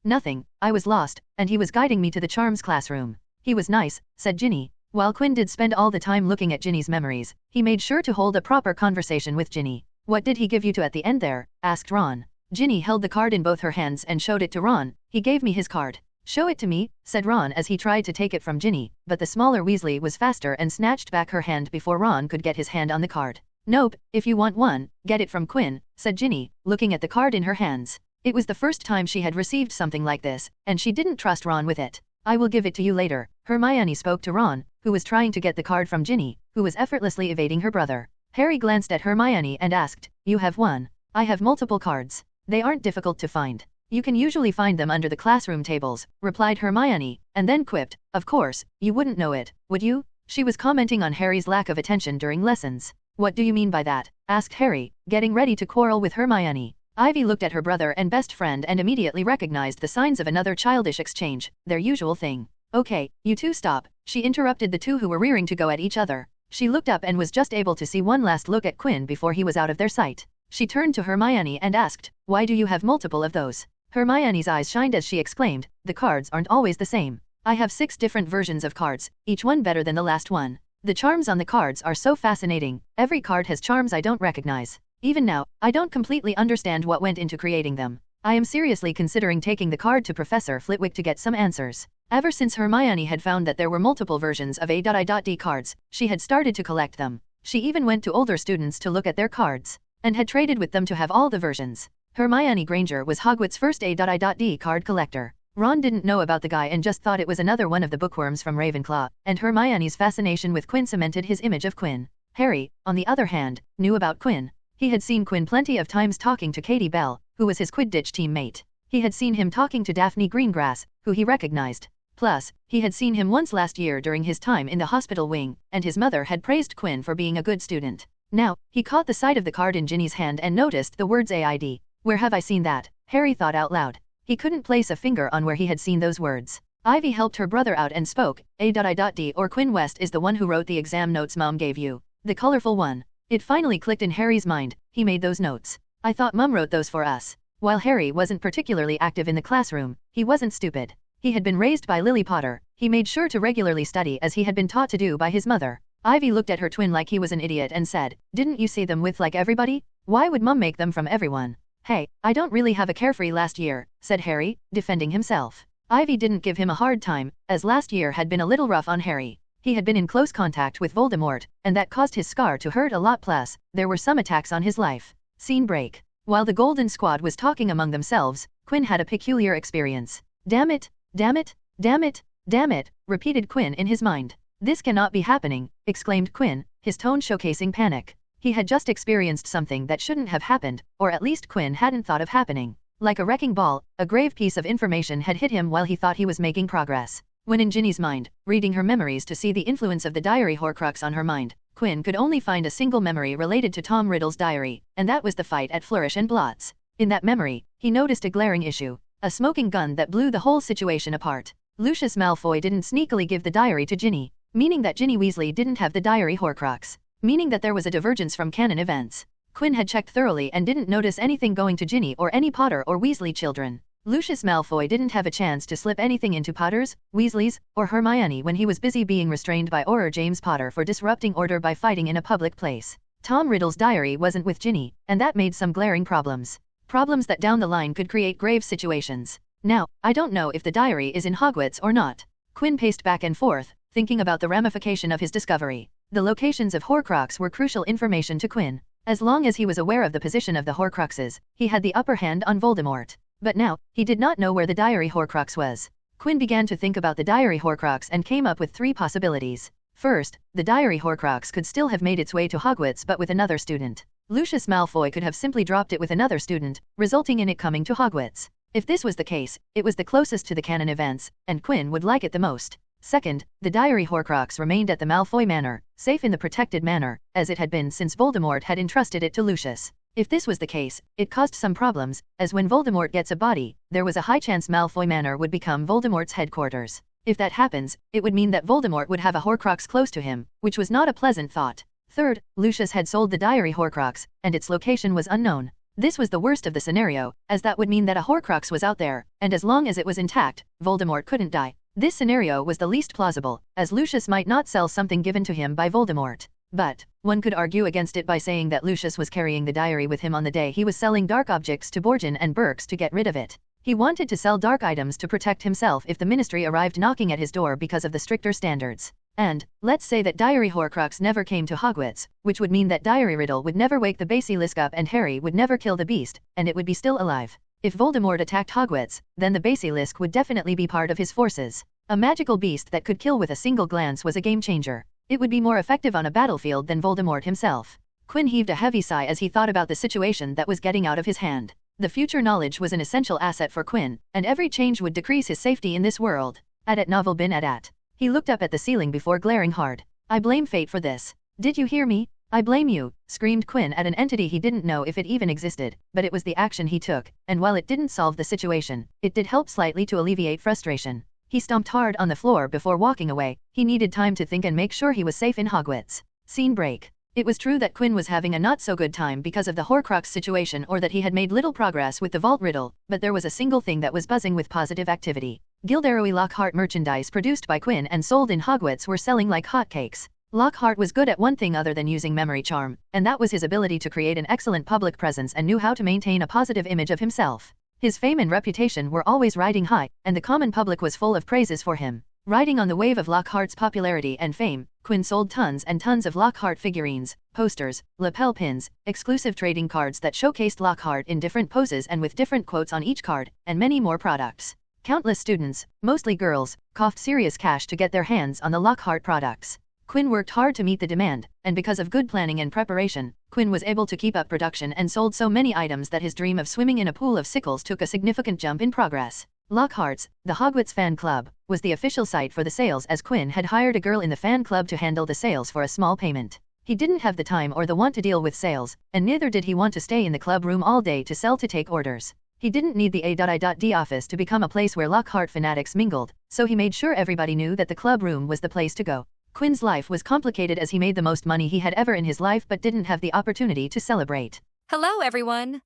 Nothing, I was lost, and he was guiding me to the charms classroom. He was nice, said Ginny. While Quinn did spend all the time looking at Ginny's memories, he made sure to hold a proper conversation with Ginny. What did he give you to at the end there? Asked Ron. Ginny held the card in both her hands and showed it to Ron. He gave me his card. Show it to me, said Ron as he tried to take it from Ginny, but the smaller Weasley was faster and snatched back her hand before Ron could get his hand on the card. Nope, if you want one, get it from Quinn, said Ginny, looking at the card in her hands. It was the first time she had received something like this, and she didn't trust Ron with it. I will give it to you later, Hermione spoke to Ron, who was trying to get the card from Ginny, who was effortlessly evading her brother. Harry glanced at Hermione and asked, You have one. I have multiple cards. They aren't difficult to find. You can usually find them under the classroom tables, replied Hermione, and then quipped, Of course, you wouldn't know it, would you? She was commenting on Harry's lack of attention during lessons. What do you mean by that? Asked Harry, getting ready to quarrel with Hermione. Ivy looked at her brother and best friend and immediately recognized the signs of another childish exchange, their usual thing. Okay, you two stop, she interrupted the two who were rearing to go at each other. She looked up and was just able to see one last look at Quinn before he was out of their sight. She turned to Hermione and asked, Why do you have multiple of those? Hermione's eyes shined as she exclaimed, The cards aren't always the same. I have 6 different versions of cards, each one better than the last one. The charms on the cards are so fascinating, every card has charms I don't recognize. Even now, I don't completely understand what went into creating them. I am seriously considering taking the card to Professor Flitwick to get some answers. Ever since Hermione had found that there were multiple versions of A.I.D cards, she had started to collect them. She even went to older students to look at their cards, and had traded with them to have all the versions. Hermione Granger was Hogwarts' first A.I.D card collector. Ron didn't know about the guy and just thought it was another one of the bookworms from Ravenclaw, and Hermione's fascination with Quinn cemented his image of Quinn. Harry, on the other hand, knew about Quinn. He had seen Quinn plenty of times talking to Katie Bell, who was his Quidditch teammate. He had seen him talking to Daphne Greengrass, who he recognized. Plus, he had seen him once last year during his time in the hospital wing, and his mother had praised Quinn for being a good student. Now, he caught the sight of the card in Ginny's hand and noticed the words AID. Where have I seen that? Harry thought out loud. He couldn't place a finger on where he had seen those words. Ivy helped her brother out and spoke, A.I.D or Quinn West is the one who wrote the exam notes Mom gave you. The colorful one. It finally clicked in Harry's mind. He made those notes. I thought Mum wrote those for us. While Harry wasn't particularly active in the classroom, he wasn't stupid. He had been raised by Lily Potter. He made sure to regularly study as he had been taught to do by his mother. Ivy looked at her twin like he was an idiot and said, "Didn't you see them with like everybody? Why would Mum make them from everyone?" "Hey, I don't really have a carefree last year," said Harry, defending himself. Ivy didn't give him a hard time, as last year had been a little rough on Harry. He had been in close contact with Voldemort, and that caused his scar to hurt a lot, plus there were some attacks on his life. Scene break. While the Golden Squad was talking among themselves, Quinn had a peculiar experience. "Damn it, damn it, damn it, damn it," repeated Quinn in his mind. "This cannot be happening," exclaimed Quinn, his tone showcasing panic. He had just experienced something that shouldn't have happened, or at least Quinn hadn't thought of happening. Like a wrecking ball, a grave piece of information had hit him while he thought he was making progress. When in Ginny's mind, reading her memories to see the influence of the diary Horcrux on her mind, Quinn could only find a single memory related to Tom Riddle's diary, and that was the fight at Flourish and Blotts. In that memory, he noticed a glaring issue. A smoking gun that blew the whole situation apart. Lucius Malfoy didn't sneakily give the diary to Ginny, meaning that Ginny Weasley didn't have the diary Horcrux, meaning that there was a divergence from canon events. Quinn had checked thoroughly and didn't notice anything going to Ginny or any Potter or Weasley children. Lucius Malfoy didn't have a chance to slip anything into Potter's, Weasley's, or Hermione when he was busy being restrained by Auror James Potter for disrupting order by fighting in a public place. Tom Riddle's diary wasn't with Ginny, and that made some glaring problems. Problems that down the line could create grave situations. Now, I don't know if the diary is in Hogwarts or not. Quinn paced back and forth, thinking about the ramification of his discovery. The locations of Horcrux were crucial information to Quinn. As long as he was aware of the position of the Horcruxes, he had the upper hand on Voldemort. But now, he did not know where the diary Horcrux was. Quinn began to think about the diary Horcrux and came up with 3 possibilities. First, the diary Horcrux could still have made its way to Hogwarts but with another student. Lucius Malfoy could have simply dropped it with another student, resulting in it coming to Hogwarts. If this was the case, it was the closest to the canon events, and Quinn would like it the most. Second, the diary Horcrux remained at the Malfoy Manor, safe in the protected manor, as it had been since Voldemort had entrusted it to Lucius. If this was the case, it caused some problems, as when Voldemort gets a body, there was a high chance Malfoy Manor would become Voldemort's headquarters. If that happens, it would mean that Voldemort would have a Horcrux close to him, which was not a pleasant thought. Third, Lucius had sold the diary Horcrux, and its location was unknown. This was the worst of the scenario, as that would mean that a Horcrux was out there, and as long as it was intact, Voldemort couldn't die. This scenario was the least plausible, as Lucius might not sell something given to him by Voldemort. But one could argue against it by saying that Lucius was carrying the diary with him on the day he was selling dark objects to Borgin and Burks to get rid of it. He wanted to sell dark items to protect himself if the ministry arrived knocking at his door because of the stricter standards. And, let's say that diary Horcrux never came to Hogwarts, which would mean that diary Riddle would never wake the basilisk up and Harry would never kill the beast, and it would be still alive. If Voldemort attacked Hogwarts, then the basilisk would definitely be part of his forces. A magical beast that could kill with a single glance was a game changer. It would be more effective on a battlefield than Voldemort himself. Quinn heaved a heavy sigh as he thought about the situation that was getting out of his hand. The future knowledge was an essential asset for Quinn, and every change would decrease his safety in this world. At novel bin at. He looked up at the ceiling before glaring hard. "I blame fate for this. Did you hear me? I blame you," screamed Quinn at an entity he didn't know if it even existed, but it was the action he took, and while it didn't solve the situation, it did help slightly to alleviate frustration. He stomped hard on the floor before walking away. He needed time to think and make sure he was safe in Hogwarts. Scene break. It was true that Quinn was having a not-so-good time because of the Horcrux situation or that he had made little progress with the Vault Riddle, but there was a single thing that was buzzing with positive activity. Gilderoy Lockhart merchandise produced by Quinn and sold in Hogwarts were selling like hotcakes. Lockhart was good at one thing other than using memory charm, and that was his ability to create an excellent public presence and knew how to maintain a positive image of himself. His fame and reputation were always riding high, and the common public was full of praises for him. Riding on the wave of Lockhart's popularity and fame, Quinn sold tons and tons of Lockhart figurines, posters, lapel pins, exclusive trading cards that showcased Lockhart in different poses and with different quotes on each card, and many more products. Countless students, mostly girls, coughed serious cash to get their hands on the Lockhart products. Quinn worked hard to meet the demand, and because of good planning and preparation, Quinn was able to keep up production and sold so many items that his dream of swimming in a pool of sickles took a significant jump in progress. Lockhart's, the Hogwarts fan club, was the official site for the sales as Quinn had hired a girl in the fan club to handle the sales for a small payment. He didn't have the time or the want to deal with sales, and neither did he want to stay in the club room all day to sell to take orders. He didn't need the A.I.D office to become a place where Lockhart fanatics mingled, so he made sure everybody knew that the club room was the place to go. Quinn's life was complicated as he made the most money he had ever in his life but didn't have the opportunity to celebrate. Hello, everyone!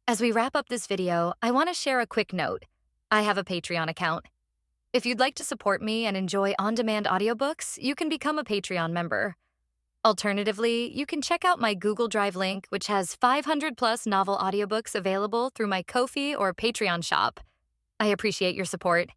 As we wrap up this video, I want to share a quick note. I have a Patreon account. If you'd like to support me and enjoy on-demand audiobooks, you can become a Patreon member. Alternatively, you can check out my Google Drive link, which has 500+ novel audiobooks available through my Ko-fi or Patreon shop. I appreciate your support.